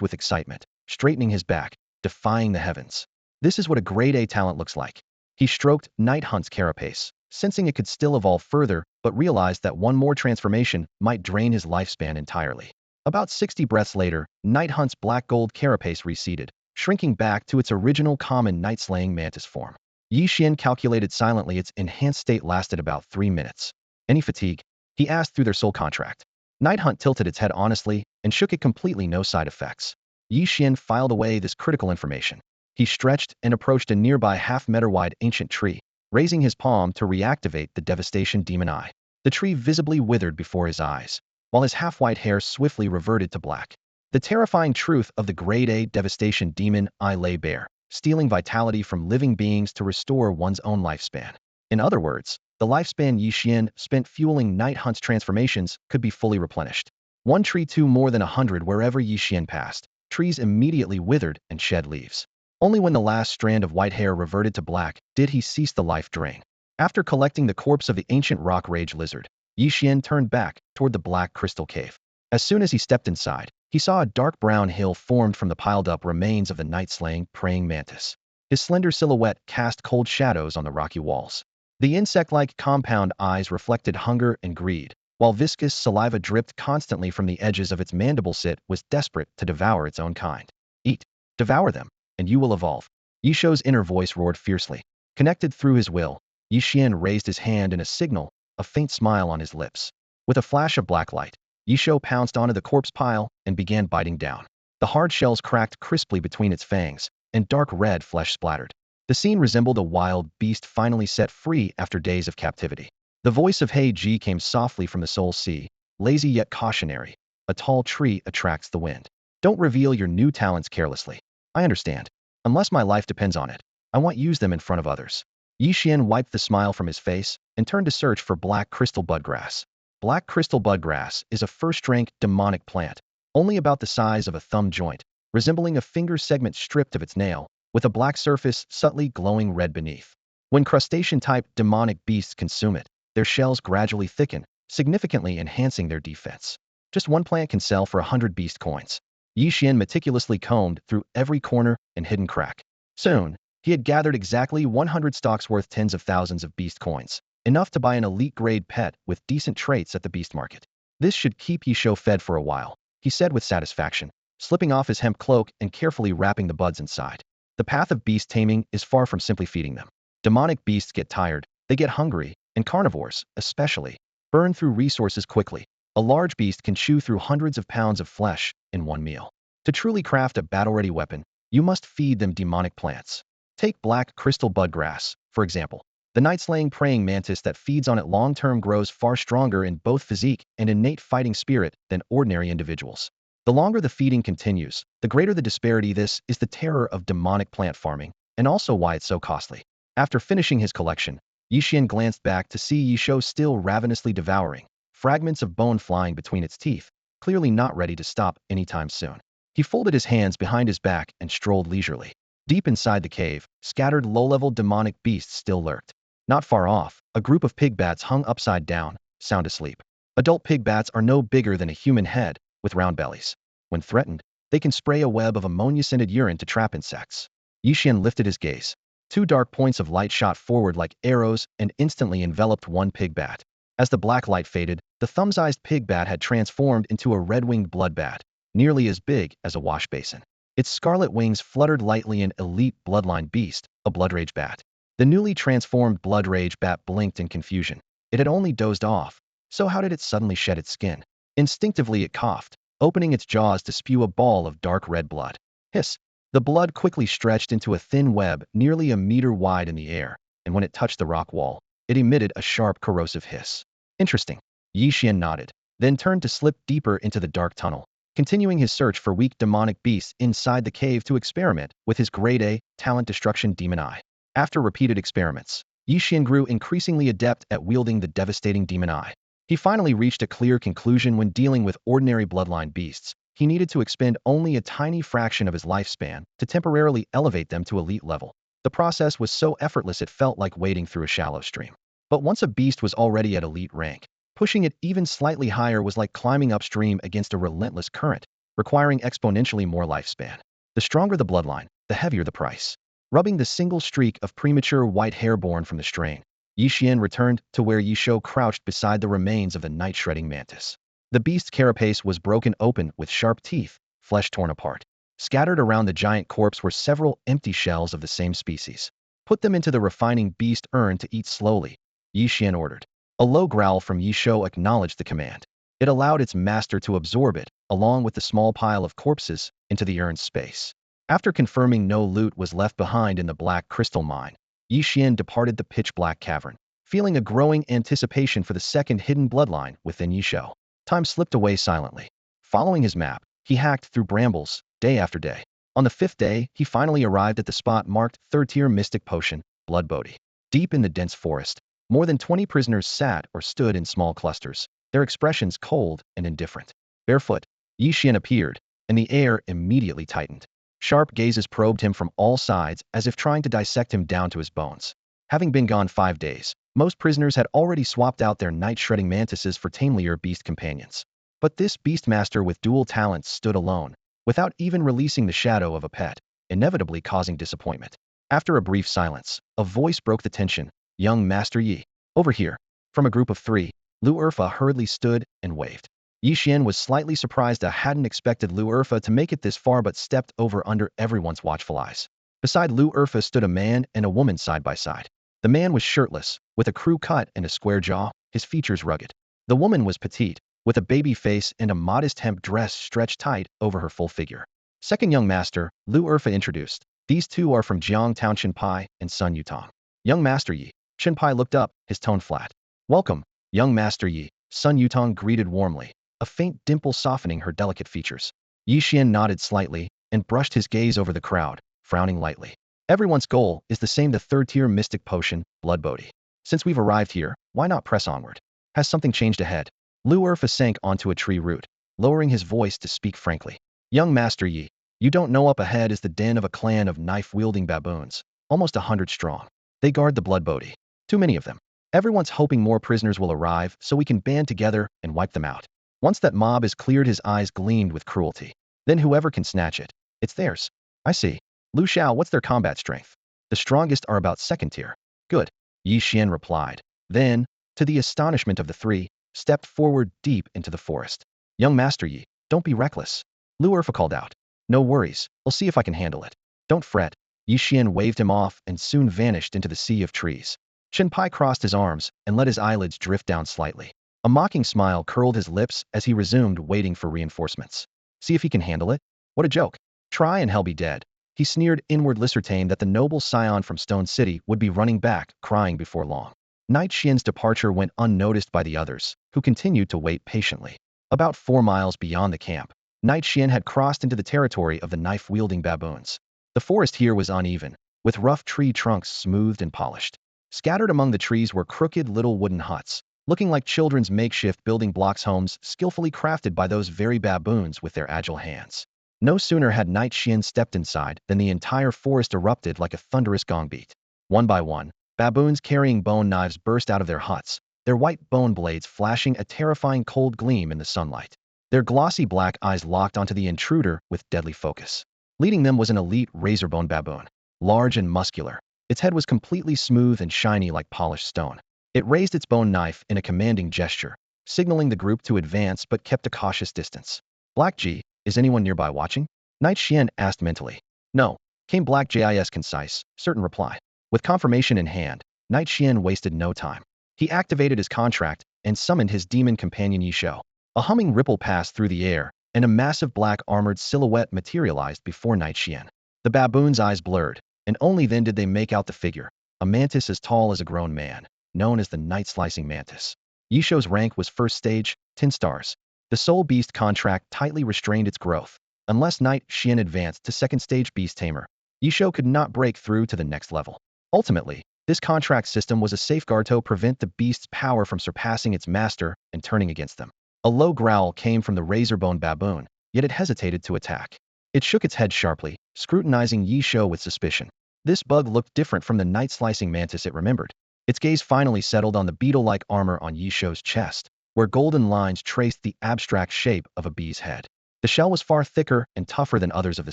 with excitement, straightening his back, defying the heavens. This is what a grade A talent looks like. He stroked Night Hunt's carapace, sensing it could still evolve further, but realized that one more transformation might drain his lifespan entirely. About 60 breaths later, Night Hunt's black gold carapace receded, shrinking back to its original common night-slaying mantis form. Ye Xuan calculated silently its enhanced state lasted about 3 minutes. Any fatigue? He asked through their soul contract. Night Hunt tilted its head honestly and shook it completely, no side effects. Ye Xuan filed away this critical information. He stretched and approached a nearby half-meter-wide ancient tree, raising his palm to reactivate the devastation demon eye. The tree visibly withered before his eyes, while his half-white hair swiftly reverted to black. The terrifying truth of the grade A devastation demon eye lay bare, stealing vitality from living beings to restore one's own lifespan. In other words, the lifespan Ye Xuan spent fueling Night Hunt's transformations could be fully replenished. One tree to more than 100 wherever Ye Xuan passed. Trees immediately withered and shed leaves. Only when the last strand of white hair reverted to black did he cease the life drain. After collecting the corpse of the ancient rock rage lizard, Ye Xuan turned back toward the black crystal cave. As soon as he stepped inside, he saw a dark brown hill formed from the piled-up remains of the night-slaying praying mantis. His slender silhouette cast cold shadows on the rocky walls. The insect-like compound eyes reflected hunger and greed, while viscous saliva dripped constantly from the edges of its mandible. It was desperate to devour its own kind. Eat. Devour them, and you will evolve. Ye Xuan's inner voice roared fiercely. Connected through his will, Ye Xuan raised his hand in a signal, a faint smile on his lips. With a flash of black light, Ye Xuan pounced onto the corpse pile and began biting down. The hard shells cracked crisply between its fangs, and dark red flesh splattered. The scene resembled a wild beast finally set free after days of captivity. The voice of He Ji came softly from the soul sea, lazy yet cautionary. A tall tree attracts the wind. Don't reveal your new talents carelessly. I understand. Unless my life depends on it, I won't use them in front of others. Ye Xuan wiped the smile from his face and turned to search for black crystal budgrass. Black crystal budgrass is a first-rank demonic plant, only about the size of a thumb joint, resembling a finger segment stripped of its nail, with a black surface subtly glowing red beneath. When crustacean-type demonic beasts consume it, their shells gradually thicken, significantly enhancing their defense. Just one plant can sell for 100 beast coins. Ye Xuan meticulously combed through every corner and hidden crack. Soon, he had gathered exactly 100 stalks worth tens of thousands of beast coins, enough to buy an elite-grade pet with decent traits at the beast market. This should keep Ye Xuan fed for a while, he said with satisfaction, slipping off his hemp cloak and carefully wrapping the buds inside. The path of beast taming is far from simply feeding them. Demonic beasts get tired, they get hungry, and carnivores, especially, burn through resources quickly. A large beast can chew through hundreds of pounds of flesh in one meal. To truly craft a battle-ready weapon, you must feed them demonic plants. Take black crystal budgrass, for example. The night-slaying praying mantis that feeds on it long-term grows far stronger in both physique and innate fighting spirit than ordinary individuals. The longer the feeding continues, the greater the disparity. This is the terror of demonic plant farming, and also why it's so costly. After finishing his collection, Ye Xuan glanced back to see Ye Xuan still ravenously devouring, fragments of bone flying between its teeth, clearly not ready to stop anytime soon. He folded his hands behind his back and strolled leisurely. Deep inside the cave, scattered low-level demonic beasts still lurked. Not far off, a group of pig bats hung upside down, sound asleep. Adult pig bats are no bigger than a human head, with round bellies. When threatened, they can spray a web of ammonia-scented urine to trap insects. Ye Xuan lifted his gaze. Two dark points of light shot forward like arrows and instantly enveloped one pig bat. As the black light faded, the thumb-sized pig bat had transformed into a red-winged blood bat, nearly as big as a wash basin. Its scarlet wings fluttered lightly. An elite bloodline beast, a blood-rage bat. The newly transformed blood rage bat blinked in confusion. It had only dozed off, so how did it suddenly shed its skin? Instinctively it coughed, opening its jaws to spew a ball of dark red blood. Hiss! The blood quickly stretched into a thin web nearly a meter wide in the air, and when it touched the rock wall, it emitted a sharp corrosive hiss. Interesting. Ye Xuan nodded, then turned to slip deeper into the dark tunnel, continuing his search for weak demonic beasts inside the cave to experiment with his grade A talent destruction demon eye. After repeated experiments, Ye Xuan grew increasingly adept at wielding the devastating demon eye. He finally reached a clear conclusion: when dealing with ordinary bloodline beasts, he needed to expend only a tiny fraction of his lifespan to temporarily elevate them to elite level. The process was so effortless it felt like wading through a shallow stream. But once a beast was already at elite rank, pushing it even slightly higher was like climbing upstream against a relentless current, requiring exponentially more lifespan. The stronger the bloodline, the heavier the price. Rubbing the single streak of premature white hair born from the strain, Ye Xuan returned to where Ye Shou crouched beside the remains of the night-shredding mantis. The beast's carapace was broken open with sharp teeth, flesh torn apart. Scattered around the giant corpse were several empty shells of the same species. Put them into the refining beast urn to eat slowly, Ye Xuan ordered. A low growl from Ye Shou acknowledged the command. It allowed its master to absorb it, along with the small pile of corpses, into the urn's space. After confirming no loot was left behind in the black crystal mine, Ye Xuan departed the pitch-black cavern, feeling a growing anticipation for the second hidden bloodline within Ye Shou. Time slipped away silently. Following his map, he hacked through brambles, day after day. On the 5th day, he finally arrived at the spot marked 3rd-tier Mystic Potion, Blood Bodhi. Deep in the dense forest, more than 20 prisoners sat or stood in small clusters, their expressions cold and indifferent. Barefoot, Ye Xuan appeared, and the air immediately tightened. Sharp gazes probed him from all sides as if trying to dissect him down to his bones. Having been gone 5 days, most prisoners had already swapped out their night-shredding mantises for tamelier beast companions. But this beastmaster with dual talents stood alone, without even releasing the shadow of a pet, inevitably causing disappointment. After a brief silence, a voice broke the tension. Young Master Yi. Over here. From a group of 3, Lu Erfa hurriedly stood and waved. Ye Xuan was slightly surprised. Hadn't expected Lu Erfa to make it this far, but stepped over under everyone's watchful eyes. Beside Lu Erfa stood a man and a woman side by side. The man was shirtless, with a crew cut and a square jaw, his features rugged. The woman was petite, with a baby face and a modest hemp dress stretched tight over her full figure. Second young master, Lu Erfa introduced. These two are from Jiang Town Chenpai and Sun Yutong. Young Master Yi. Chenpai looked up, his tone flat. Welcome, young Master Yi, Sun Yutong greeted warmly, a faint dimple softening her delicate features. Ye Xuan nodded slightly and brushed his gaze over the crowd, frowning lightly. Everyone's goal is the same, the 3rd-tier Mystic Potion, Blood Bodhi. Since we've arrived here, why not press onward? Has something changed ahead? Lu Erfa sank onto a tree root, lowering his voice to speak frankly. Young Master Yi, you don't know up ahead is the den of a clan of knife-wielding baboons, almost 100 strong. They guard the Blood Bodhi. Too many of them. Everyone's hoping more prisoners will arrive so we can band together and wipe them out. Once that mob is cleared, his eyes gleamed with cruelty. Then whoever can snatch it, it's theirs. I see. Lu Xiao, what's their combat strength? The strongest are about 2nd tier. Good. Ye Xuan replied. Then, to the astonishment of the 3, stepped forward deep into the forest. Young Master Yi, don't be reckless. Lu Erfa called out. No worries, I'll see if I can handle it. Don't fret. Ye Xuan waved him off and soon vanished into the sea of trees. Chenpai crossed his arms and let his eyelids drift down slightly. A mocking smile curled his lips as he resumed waiting for reinforcements. See if he can handle it? What a joke. Try and hell be dead. He sneered inwardly, certain that the noble scion from Stone City would be running back, crying before long. Night Xian's departure went unnoticed by the others, who continued to wait patiently. About 4 miles beyond the camp, Night Xian had crossed into the territory of the knife-wielding baboons. The forest here was uneven, with rough tree trunks smoothed and polished. Scattered among the trees were crooked little wooden huts, looking like children's makeshift building blocks, homes skillfully crafted by those very baboons with their agile hands. No sooner had Night Xian stepped inside than the entire forest erupted like a thunderous gong beat. One by one, baboons carrying bone knives burst out of their huts, their white bone blades flashing a terrifying cold gleam in the sunlight. Their glossy black eyes locked onto the intruder with deadly focus. Leading them was an elite razorbone baboon, large and muscular. Its head was completely smooth and shiny like polished stone. It raised its bone knife in a commanding gesture, signaling the group to advance but kept a cautious distance. Black G, is anyone nearby watching? Night Xian asked mentally. No, came Black J's concise, certain reply. With confirmation in hand, Night Xian wasted no time. He activated his contract and summoned his demon companion Ye Shou. A humming ripple passed through the air, and a massive black armored silhouette materialized before Night Xian. The baboon's eyes blurred, and only then did they make out the figure, a mantis as tall as a grown man, known as the night-slicing mantis. Ye Shou's rank was 1st stage, 10 stars. The Soul Beast contract tightly restrained its growth. Unless Night Xian advanced to 2nd stage Beast Tamer, Ye Shou could not break through to the next level. Ultimately, this contract system was a safeguard to prevent the beast's power from surpassing its master and turning against them. A low growl came from the razorbone baboon, yet it hesitated to attack. It shook its head sharply, scrutinizing Ye Shou with suspicion. This bug looked different from the night-slicing mantis it remembered. Its gaze finally settled on the beetle-like armor on Ye Xuan's chest, where golden lines traced the abstract shape of a bee's head. The shell was far thicker and tougher than others of the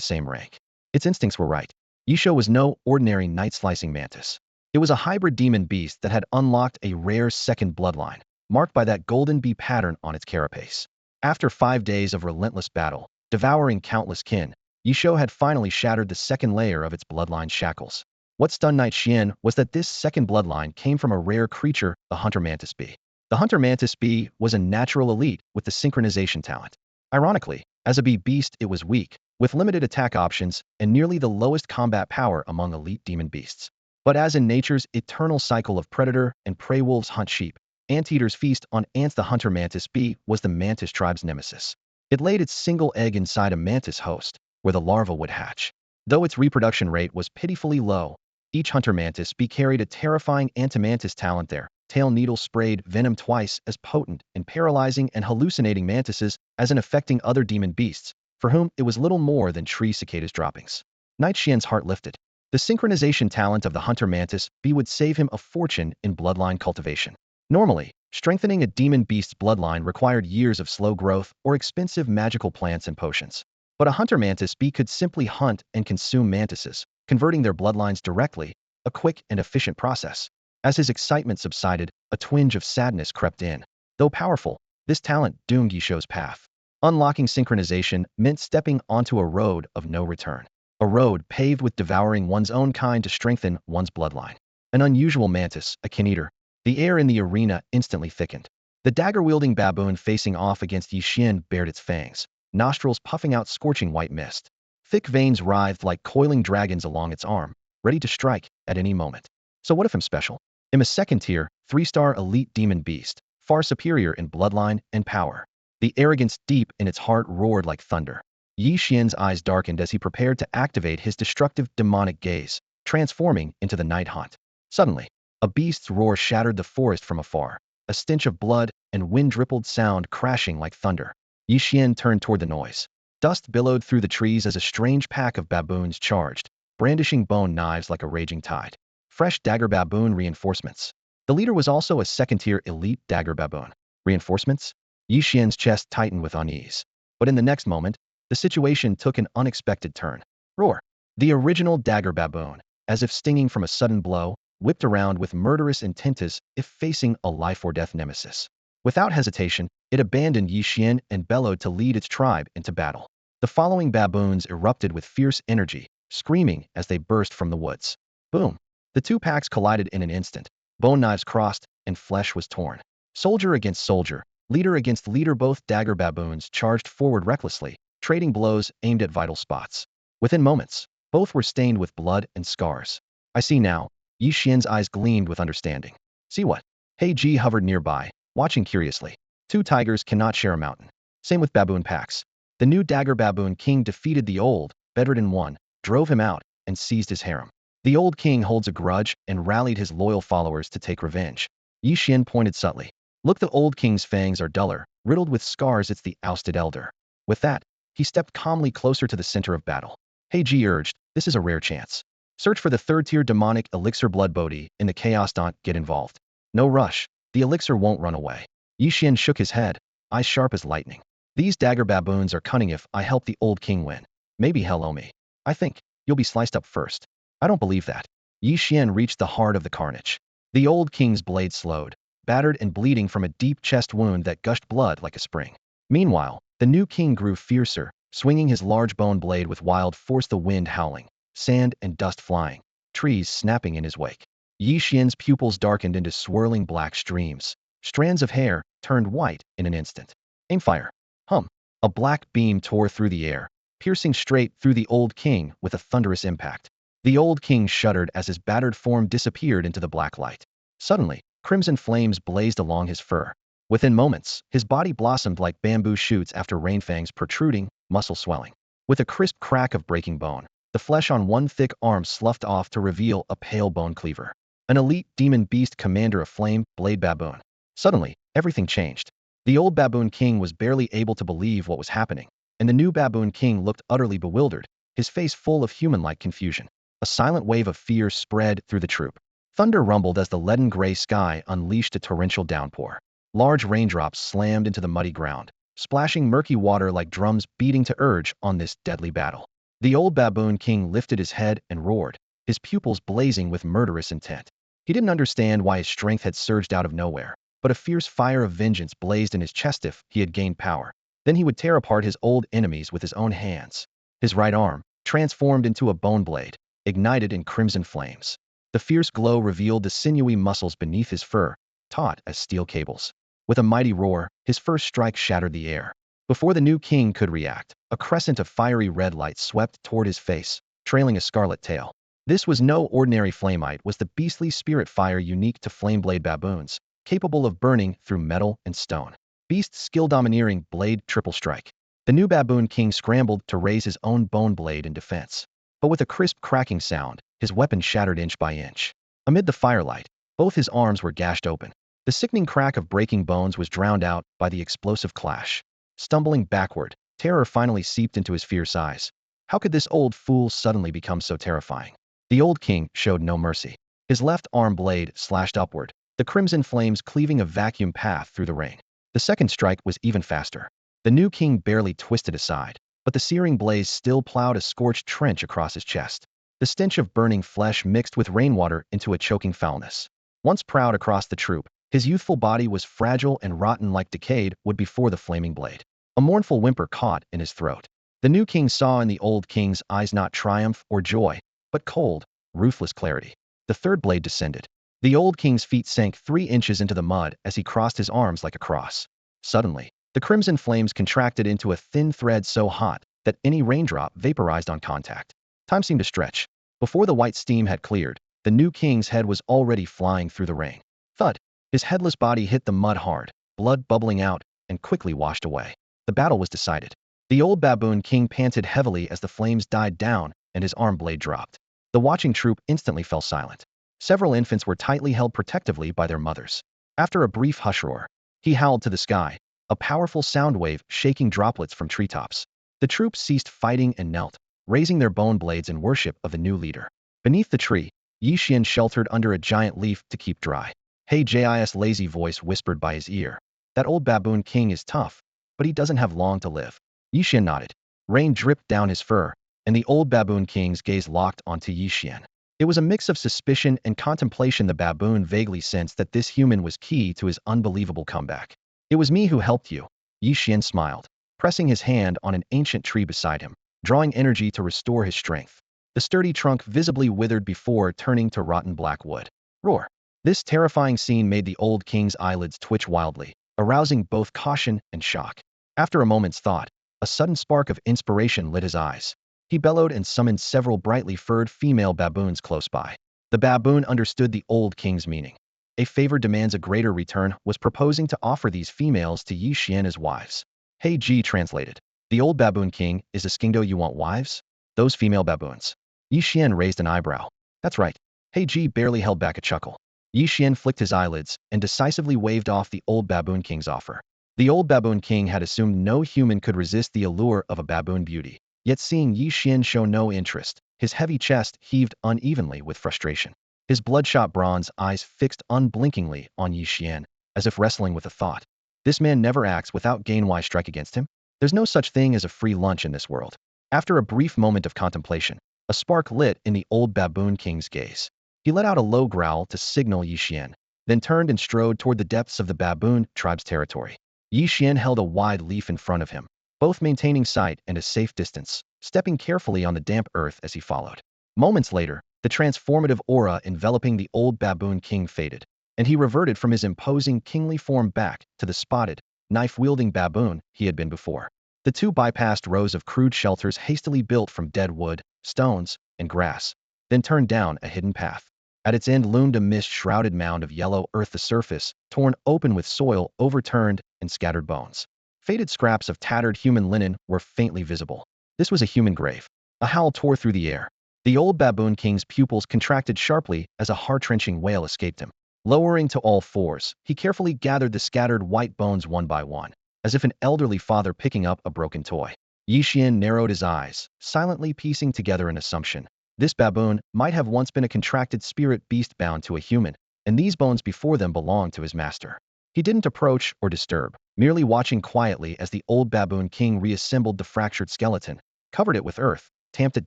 same rank. Its instincts were right. Ye Xuan was no ordinary night-slicing mantis. It was a hybrid demon beast that had unlocked a rare second bloodline, marked by that golden bee pattern on its carapace. After 5 days of relentless battle, devouring countless kin, Ye Xuan had finally shattered the second layer of its bloodline shackles. What stunned Night Xian was that this second bloodline came from a rare creature, the hunter mantis bee. The hunter mantis bee was a natural elite with the synchronization talent. Ironically, as a bee beast it was weak, with limited attack options and nearly the lowest combat power among elite demon beasts. But as in nature's eternal cycle of predator and prey, wolves hunt sheep, anteaters feast on ants, the hunter mantis bee was the mantis tribe's nemesis. It laid its single egg inside a mantis host, where the larva would hatch. Though its reproduction rate was pitifully low, each hunter mantis bee carried a terrifying antimantis talent, their tail needle-sprayed venom twice as potent in paralyzing and hallucinating mantises as in affecting other demon beasts, for whom it was little more than tree cicadas droppings. Night Xian's heart lifted. The synchronization talent of the hunter mantis bee would save him a fortune in bloodline cultivation. Normally, strengthening a demon beast's bloodline required years of slow growth or expensive magical plants and potions. But a hunter mantis bee could simply hunt and consume mantises, converting their bloodlines directly, a quick and efficient process. As his excitement subsided, a twinge of sadness crept in. Though powerful, this talent doomed Ye Xuan's path. Unlocking synchronization meant stepping onto a road of no return. A road paved with devouring one's own kind to strengthen one's bloodline. An unusual mantis, a kin-eater. The air in the arena instantly thickened. The dagger-wielding baboon facing off against Ye Xuan bared its fangs, nostrils puffing out scorching white mist. Thick veins writhed like coiling dragons along its arm, ready to strike at any moment. So what if I'm special? I'm a second-tier, 3-star elite demon beast, far superior in bloodline and power. The arrogance deep in its heart roared like thunder. Ye Xuan's eyes darkened as he prepared to activate his destructive demonic gaze, transforming into the night haunt. Suddenly, a beast's roar shattered the forest from afar, a stench of blood and wind-rippled sound crashing like thunder. Ye Xuan turned toward the noise. Dust billowed through the trees as a strange pack of baboons charged, brandishing bone knives like a raging tide. Fresh dagger baboon reinforcements. The leader was also a second-tier elite dagger baboon. Reinforcements? Ye Xuan's chest tightened with unease. But in the next moment, the situation took an unexpected turn. Roar! The original dagger baboon, as if stinging from a sudden blow, whipped around with murderous intent as if facing a life-or-death nemesis. Without hesitation, it abandoned Ye Xuan and bellowed to lead its tribe into battle. The following baboons erupted with fierce energy, screaming as they burst from the woods. Boom! The two packs collided in an instant. Bone knives crossed, and flesh was torn. Soldier against soldier, leader against leader, both dagger baboons charged forward recklessly, trading blows aimed at vital spots. Within moments, both were stained with blood and scars. I see now. Ye Xuan's eyes gleamed with understanding. See what? He Ji hovered nearby, watching curiously. Two tigers cannot share a mountain. Same with baboon packs. The new dagger baboon king defeated the old, bedridden one, drove him out, and seized his harem. The old king holds a grudge and rallied his loyal followers to take revenge. Ye Xuan pointed subtly. Look, the old king's fangs are duller, riddled with scars. It's the ousted elder. With that, he stepped calmly closer to the center of battle. He Ji urged, this is a rare chance. Search for the third-tier demonic elixir blood bodhi in the chaos. Don't get involved. No rush. The elixir won't run away. Ye Xuan shook his head, eyes sharp as lightning. These dagger baboons are cunning. If I help the old king win, maybe he'll owe me. I think you'll be sliced up first. I don't believe that. Ye Xuan reached the heart of the carnage. The old king's blade slowed, battered and bleeding from a deep chest wound that gushed blood like a spring. Meanwhile, the new king grew fiercer, swinging his large bone blade with wild force, the wind howling, sand and dust flying, trees snapping in his wake. Ye Xuan's pupils darkened into swirling black streams. Strands of hair turned white in an instant. Aim, fire. Hum. A black beam tore through the air, piercing straight through the old king with a thunderous impact. The old king shuddered as his battered form disappeared into the black light. Suddenly, crimson flames blazed along his fur. Within moments, his body blossomed like bamboo shoots after rain, fangs protruding, muscle swelling. With a crisp crack of breaking bone, the flesh on one thick arm sloughed off to reveal a pale bone cleaver. An elite demon beast commander of flame, blade baboon. Suddenly, everything changed. The old baboon king was barely able to believe what was happening, and the new baboon king looked utterly bewildered, his face full of human-like confusion. A silent wave of fear spread through the troop. Thunder rumbled as the leaden gray sky unleashed a torrential downpour. Large raindrops slammed into the muddy ground, splashing murky water like drums beating to urge on this deadly battle. The old baboon king lifted his head and roared, his pupils blazing with murderous intent. He didn't understand why his strength had surged out of nowhere, but a fierce fire of vengeance blazed in his chest if he had gained power. Then he would tear apart his old enemies with his own hands. His right arm, transformed into a bone blade, ignited in crimson flames. The fierce glow revealed the sinewy muscles beneath his fur, taut as steel cables. With a mighty roar, his first strike shattered the air. Before the new king could react, a crescent of fiery red light swept toward his face, trailing a scarlet tail. This was no ordinary flamite, it was the beastly spirit fire unique to flameblade baboons, capable of burning through metal and stone. Beast skill domineering blade triple strike. The new baboon king scrambled to raise his own bone blade in defense. But with a crisp cracking sound, his weapon shattered inch by inch. Amid the firelight, both his arms were gashed open. The sickening crack of breaking bones was drowned out by the explosive clash. Stumbling backward, terror finally seeped into his fierce eyes. How could this old fool suddenly become so terrifying? The old king showed no mercy. His left arm blade slashed upward, the crimson flames cleaving a vacuum path through the ring. The second strike was even faster. The new king barely twisted aside, but the searing blaze still plowed a scorched trench across his chest. The stench of burning flesh mixed with rainwater into a choking foulness. Once proud across the troop, his youthful body was fragile and rotten like decayed wood before the flaming blade. A mournful whimper caught in his throat. The new king saw in the old king's eyes not triumph or joy, but cold, ruthless clarity. The third blade descended. The old king's feet sank 3 inches into the mud as he crossed his arms like a cross. Suddenly, the crimson flames contracted into a thin thread so hot that any raindrop vaporized on contact. Time seemed to stretch. Before the white steam had cleared, the new king's head was already flying through the ring. Thud! His headless body hit the mud hard, blood bubbling out, and quickly washed away. The battle was decided. The old baboon king panted heavily as the flames died down and his arm blade dropped. The watching troop instantly fell silent. Several infants were tightly held protectively by their mothers. After a brief hush roar, he howled to the sky, a powerful sound wave shaking droplets from treetops. The troops ceased fighting and knelt, raising their bone blades in worship of the new leader. Beneath the tree, Ye Xuan sheltered under a giant leaf to keep dry. Hey, Jis lazy voice whispered by his ear. That old baboon king is tough, but he doesn't have long to live. Ye Xuan nodded. Rain dripped down his fur, and the old baboon king's gaze locked onto Ye Xuan. It was a mix of suspicion and contemplation. The baboon vaguely sensed that this human was key to his unbelievable comeback. It was me who helped you. Ye Xuan smiled, pressing his hand on an ancient tree beside him, drawing energy to restore his strength. The sturdy trunk visibly withered before turning to rotten black wood. Roar! This terrifying scene made the old king's eyelids twitch wildly, arousing both caution and shock. After a moment's thought, a sudden spark of inspiration lit his eyes. He bellowed and summoned several brightly furred female baboons close by. The baboon understood the old king's meaning. A favor demands a greater return was proposing to offer these females to Ye Xuan as wives. Hey Ji translated. The old baboon king is a skingdo, you want wives? Those female baboons. Ye Xuan raised an eyebrow. That's right. Hey Ji barely held back a chuckle. Ye Xuan flicked his eyelids and decisively waved off the old baboon king's offer. The old baboon king had assumed no human could resist the allure of a baboon beauty. Yet seeing Ye Xuan show no interest, his heavy chest heaved unevenly with frustration. His bloodshot bronze eyes fixed unblinkingly on Ye Xuan, as if wrestling with a thought. This man never acts without gain. Why strike against him? There's no such thing as a free lunch in this world. After a brief moment of contemplation, a spark lit in the old baboon king's gaze. He let out a low growl to signal Ye Xuan, then turned and strode toward the depths of the baboon tribe's territory. Ye Xuan held a wide leaf in front of him, both maintaining sight and a safe distance, stepping carefully on the damp earth as he followed. Moments later, the transformative aura enveloping the old baboon king faded, and he reverted from his imposing kingly form back to the spotted, knife-wielding baboon he had been before. The two bypassed rows of crude shelters hastily built from dead wood, stones, and grass, then turned down a hidden path. At its end loomed a mist-shrouded mound of yellow earth, the surface torn open with soil, overturned, and scattered bones. Faded scraps of tattered human linen were faintly visible. This was a human grave. A howl tore through the air. The old baboon king's pupils contracted sharply as a heart-wrenching wail escaped him. Lowering to all fours, he carefully gathered the scattered white bones one by one, as if an elderly father picking up a broken toy. Ye Xuan narrowed his eyes, silently piecing together an assumption. This baboon might have once been a contracted spirit beast bound to a human, and these bones before them belonged to his master. He didn't approach or disturb, merely watching quietly as the old baboon king reassembled the fractured skeleton, covered it with earth, tamped it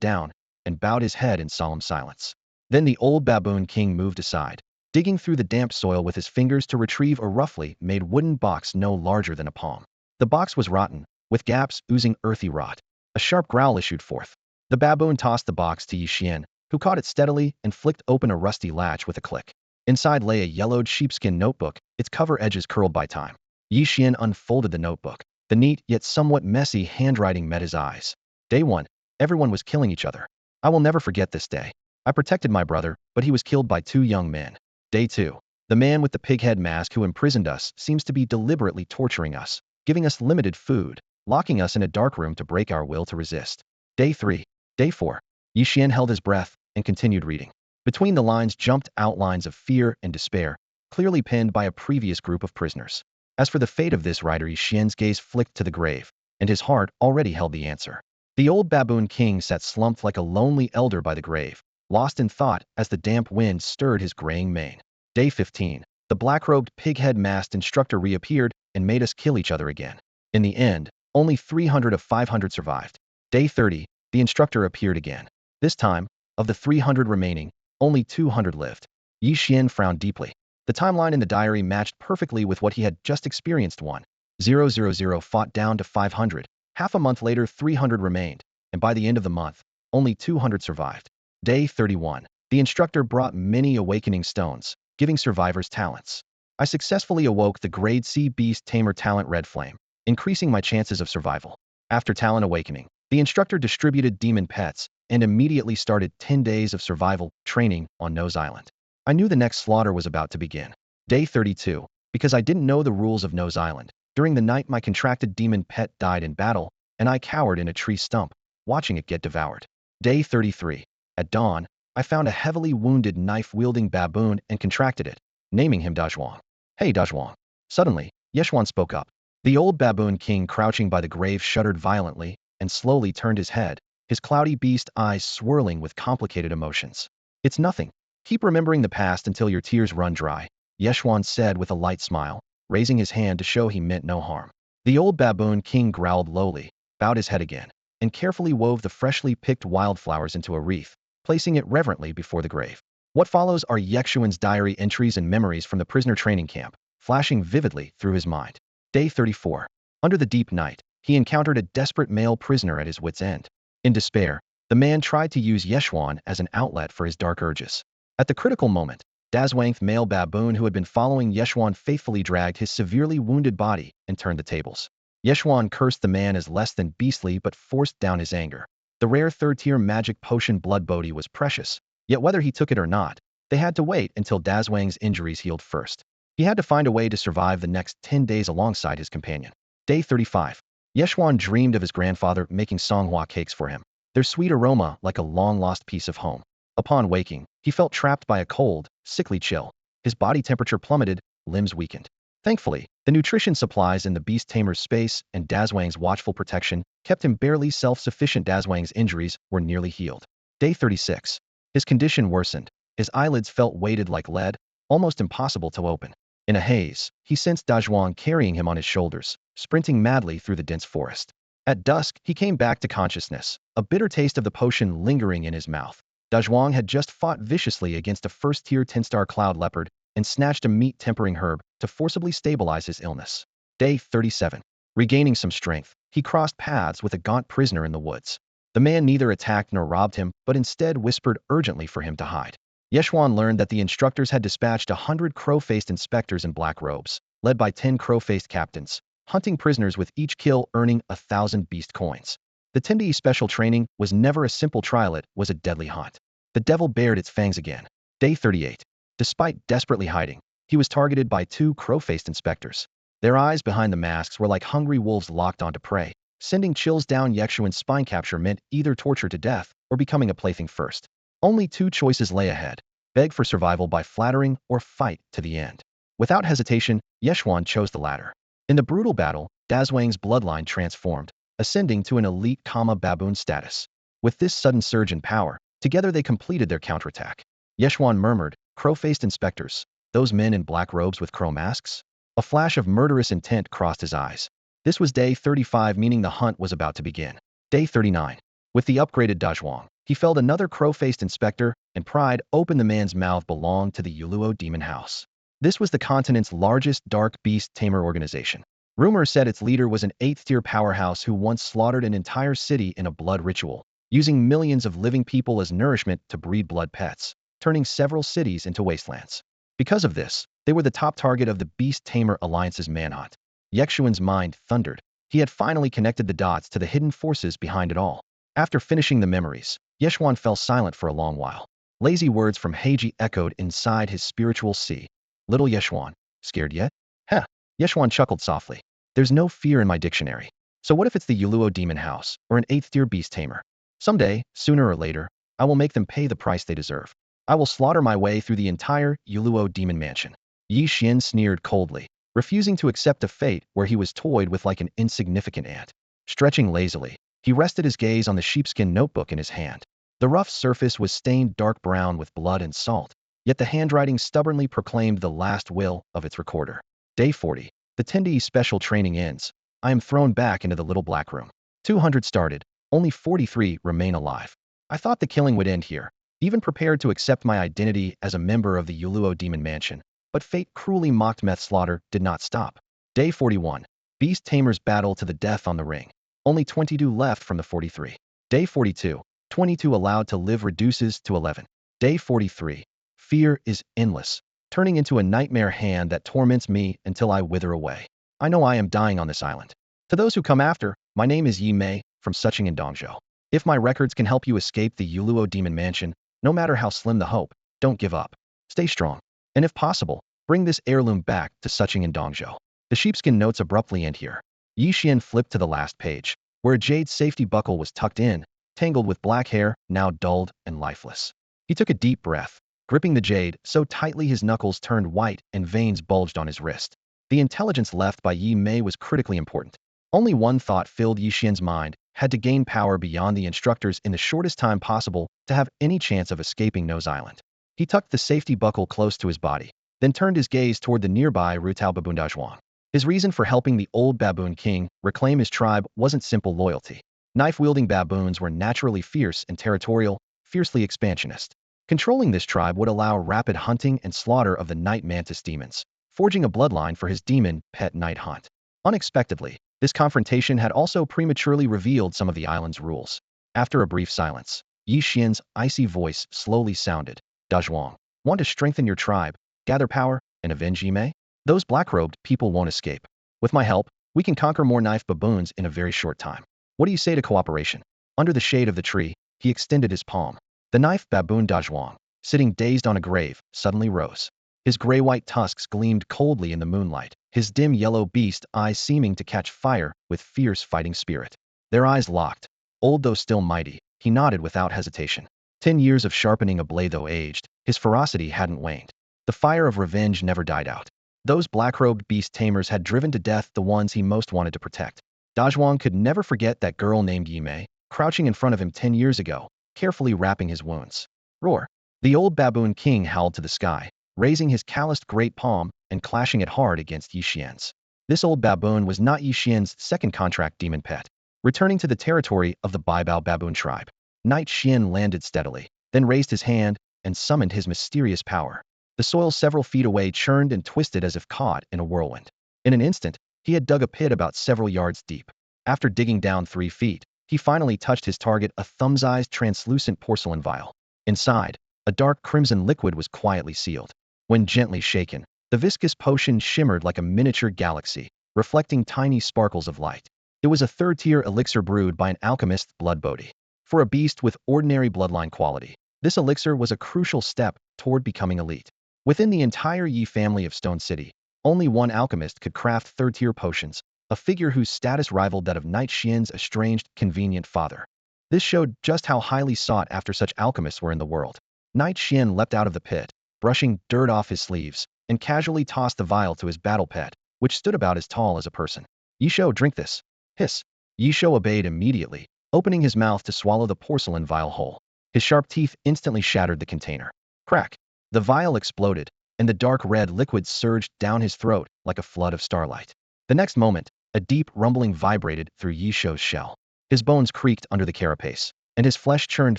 down, and bowed his head in solemn silence. Then the old baboon king moved aside, digging through the damp soil with his fingers to retrieve a roughly made wooden box no larger than a palm. The box was rotten, with gaps oozing earthy rot. A sharp growl issued forth. The baboon tossed the box to Ye Xuan, who caught it steadily and flicked open a rusty latch with a click. Inside lay a yellowed sheepskin notebook, its cover edges curled by time. Ye Xuan unfolded the notebook. The neat yet somewhat messy handwriting met his eyes. Day 1. Everyone was killing each other. I will never forget this day. I protected my brother, but he was killed by 2 young men. Day 2. The man with the pighead mask who imprisoned us seems to be deliberately torturing us, giving us limited food, locking us in a dark room to break our will to resist. Day 3. Day 4. Ye Xuan held his breath and continued reading. Between the lines jumped outlines of fear and despair, clearly penned by a previous group of prisoners. As for the fate of this writer, Ye Xuan's gaze flicked to the grave, and his heart already held the answer. The old baboon king sat slumped like a lonely elder by the grave, lost in thought as the damp wind stirred his graying mane. Day 15. The black-robed pig-head masked instructor reappeared and made us kill each other again. In the end, only 300 of 500 survived. Day 30. The instructor appeared again. This time, of the 300 remaining, only 200 lived. Ye Xuan frowned deeply. The timeline in the diary matched perfectly with what he had just experienced. 1,000 fought down to 500. Half a month later, 300 remained, and by the end of the month, only 200 survived. Day 31. The instructor brought many awakening stones, giving survivors talents. I successfully awoke the Grade C Beast Tamer talent Red Flame, increasing my chances of survival. After talent awakening, the instructor distributed demon pets and immediately started 10 days of survival training on Nose Island. I knew the next slaughter was about to begin. Day 32. Because I didn't know the rules of Nose Island, during the night my contracted demon pet died in battle, and I cowered in a tree stump, watching it get devoured. Day 33. At dawn, I found a heavily wounded knife-wielding baboon and contracted it, naming him Da Zhuang. Hey Da Zhuang. Suddenly, Ye Xuan spoke up. The old baboon king crouching by the grave shuddered violently and slowly turned his head, his cloudy beast eyes swirling with complicated emotions. It's nothing. Keep remembering the past until your tears run dry, Ye Xuan said with a light smile, raising his hand to show he meant no harm. The old baboon king growled lowly, bowed his head again, and carefully wove the freshly picked wildflowers into a wreath, placing it reverently before the grave. What follows are Ye Xuan's diary entries and memories from the prisoner training camp, flashing vividly through his mind. Day 34. Under the deep night, he encountered a desperate male prisoner at his wit's end. In despair, the man tried to use Ye Xuan as an outlet for his dark urges. At the critical moment, Dazwang's male baboon who had been following Ye Xuan faithfully dragged his severely wounded body and turned the tables. Ye Xuan cursed the man as less than beastly but forced down his anger. The rare third-tier magic potion Blood Bodhi was precious, yet whether he took it or not, they had to wait until Dazwang's injuries healed first. He had to find a way to survive the next 10 days alongside his companion. Day 35. Ye Xuan dreamed of his grandfather making songhua cakes for him, their sweet aroma like a long-lost piece of home. Upon waking, he felt trapped by a cold, sickly chill. His body temperature plummeted, limbs weakened. Thankfully, the nutrition supplies in the beast tamer's space and Dazwang's watchful protection kept him barely self-sufficient. Dazwang's injuries were nearly healed. Day 36. His condition worsened. His eyelids felt weighted like lead, almost impossible to open. In a haze, he sensed Da Zhuang carrying him on his shoulders, sprinting madly through the dense forest. At dusk, he came back to consciousness, a bitter taste of the potion lingering in his mouth. Da Zhuang had just fought viciously against a first-tier 10-star cloud leopard and snatched a meat-tempering herb to forcibly stabilize his illness. Day 37. Regaining some strength, he crossed paths with a gaunt prisoner in the woods. The man neither attacked nor robbed him, but instead whispered urgently for him to hide. Ye Xuan learned that the instructors had dispatched 100 crow-faced inspectors in black robes, led by 10 crow-faced captains, hunting prisoners with each kill earning 1,000 beast coins. The 10-day special training was never a simple trial, it was a deadly hunt. The devil bared its fangs again. Day 38. Despite desperately hiding, he was targeted by 2 crow-faced inspectors. Their eyes behind the masks were like hungry wolves locked onto prey, sending chills down. Ye Xuan's spine. Capture meant either torture to death or becoming a plaything first. Only 2 choices lay ahead: beg for survival by flattering or fight to the end. Without hesitation, Ye Xuan chose the latter. In the brutal battle, Dazwang's bloodline transformed, ascending to an elite baboon status. With this sudden surge in power, Together they completed their counterattack. Ye Xuan murmured, crow-faced inspectors. Those men in black robes with crow masks? A flash of murderous intent crossed his eyes. This was day 35, meaning the hunt was about to begin. Day 39. With the upgraded devouring, he felled another crow-faced inspector, and pride opened. The man's mouth belonged to the Yuluo Demon House. This was the continent's largest dark beast tamer organization. Rumor said its leader was an 8th-tier powerhouse who once slaughtered an entire city in a blood ritual, using millions of living people as nourishment to breed blood pets, turning several cities into wastelands. Because of this, they were the top target of the Beast Tamer Alliance's manhunt. Ye Xuan's mind thundered. He had finally connected the dots to the hidden forces behind it all. After finishing the memories, Ye Xuan fell silent for a long while. Lazy words from Heiji echoed inside his spiritual sea. Little Ye Xuan, scared yet? Heh. Ye Xuan chuckled softly. There's no fear in my dictionary. So what if it's the Yuluo Demon House, or an 8th-tier beast tamer? Someday, sooner or later, I will make them pay the price they deserve. I will slaughter my way through the entire Yuluo Demon Mansion. Ye Xuan sneered coldly, refusing to accept a fate where he was toyed with like an insignificant ant. Stretching lazily, he rested his gaze on the sheepskin notebook in his hand. The rough surface was stained dark brown with blood and salt, yet the handwriting stubbornly proclaimed the last will of its recorder. Day 40. The Tendi special training ends. I am thrown back into the little black room. 200 started. Only 43 remain alive. I thought the killing would end here, even prepared to accept my identity as a member of the Yuluo Demon Mansion. But fate cruelly mocked. Meth slaughter did not stop. Day 41. Beast Tamers battle to the death on the ring. Only 22 left from the 43. Day 42. 22 allowed to live reduces to 11. Day 43. Fear is endless, turning into a nightmare hand that torments me until I wither away. I know I am dying on this island. To those who come after, my name is Ye Mei, from Suching in Dongzhou. If my records can help you escape the Yuluo Demon Mansion, no matter how slim the hope, don't give up. Stay strong. And if possible, bring this heirloom back to Suching in Dongzhou. The sheepskin notes abruptly end here. Ye Xuan flipped to the last page, where a jade safety buckle was tucked in, tangled with black hair, now dulled and lifeless. He took a deep breath, gripping the jade so tightly his knuckles turned white and veins bulged on his wrist. The intelligence left by Ye Mei was critically important. Only one thought filled Ye Xuan's mind: had to gain power beyond the instructors in the shortest time possible to have any chance of escaping Nose Island. He tucked the safety buckle close to his body, then turned his gaze toward the nearby Rutao Baboon Dazhuang. His reason for helping the old baboon king reclaim his tribe wasn't simple loyalty. Knife-wielding baboons were naturally fierce and territorial, fiercely expansionist. Controlling this tribe would allow rapid hunting and slaughter of the night mantis demons, forging a bloodline for his demon pet night hunt. Unexpectedly, this confrontation had also prematurely revealed some of the island's rules. After a brief silence, Ye Xuan's icy voice slowly sounded. Dazhuang, want to strengthen your tribe, gather power, and avenge Ye Mei? Those black-robed people won't escape. With my help, we can conquer more knife baboons in a very short time. What do you say to cooperation? Under the shade of the tree, he extended his palm. The knife baboon Dazhuang, sitting dazed on a grave, suddenly rose. His gray-white tusks gleamed coldly in the moonlight, his dim yellow beast eyes seeming to catch fire with fierce fighting spirit. Their eyes locked. Old though still mighty, he nodded without hesitation. 10 years of sharpening a blade though aged, his ferocity hadn't waned. The fire of revenge never died out. Those black-robed beast tamers had driven to death the ones he most wanted to protect. Dazhuang could never forget that girl named Ye Mei, crouching in front of him 10 years ago, carefully wrapping his wounds. Roar! The old baboon king howled to the sky, raising his calloused great palm and clashing it hard against Ye Xuan's. This old baboon was not Ye Xuan's second contract demon pet. Returning to the territory of the Baibao baboon tribe, Night Xuan landed steadily, then raised his hand and summoned his mysterious power. The soil several feet away churned and twisted as if caught in a whirlwind. In an instant, he had dug a pit about several yards deep. After digging down 3 feet, he finally touched his target, a thumb-sized translucent porcelain vial. Inside, a dark crimson liquid was quietly sealed. When gently shaken, the viscous potion shimmered like a miniature galaxy, reflecting tiny sparkles of light. It was a 3rd-tier elixir brewed by an alchemist's blood bodhi. For a beast with ordinary bloodline quality, this elixir was a crucial step toward becoming elite. Within the entire Yi family of Stone City, only one alchemist could craft 3rd-tier potions, a figure whose status rivaled that of Night Xuan's estranged, convenient father. This showed just how highly sought after such alchemists were in the world. Night Xuan leapt out of the pit, brushing dirt off his sleeves, and casually tossed the vial to his battle pet, which stood about as tall as a person. Ye Xuan, drink this. Hiss. Ye Xuan obeyed immediately, opening his mouth to swallow the porcelain vial whole. His sharp teeth instantly shattered the container. Crack! The vial exploded, and the dark red liquid surged down his throat like a flood of starlight. The next moment, a deep rumbling vibrated through Ye Xuan's shell. His bones creaked under the carapace, and his flesh churned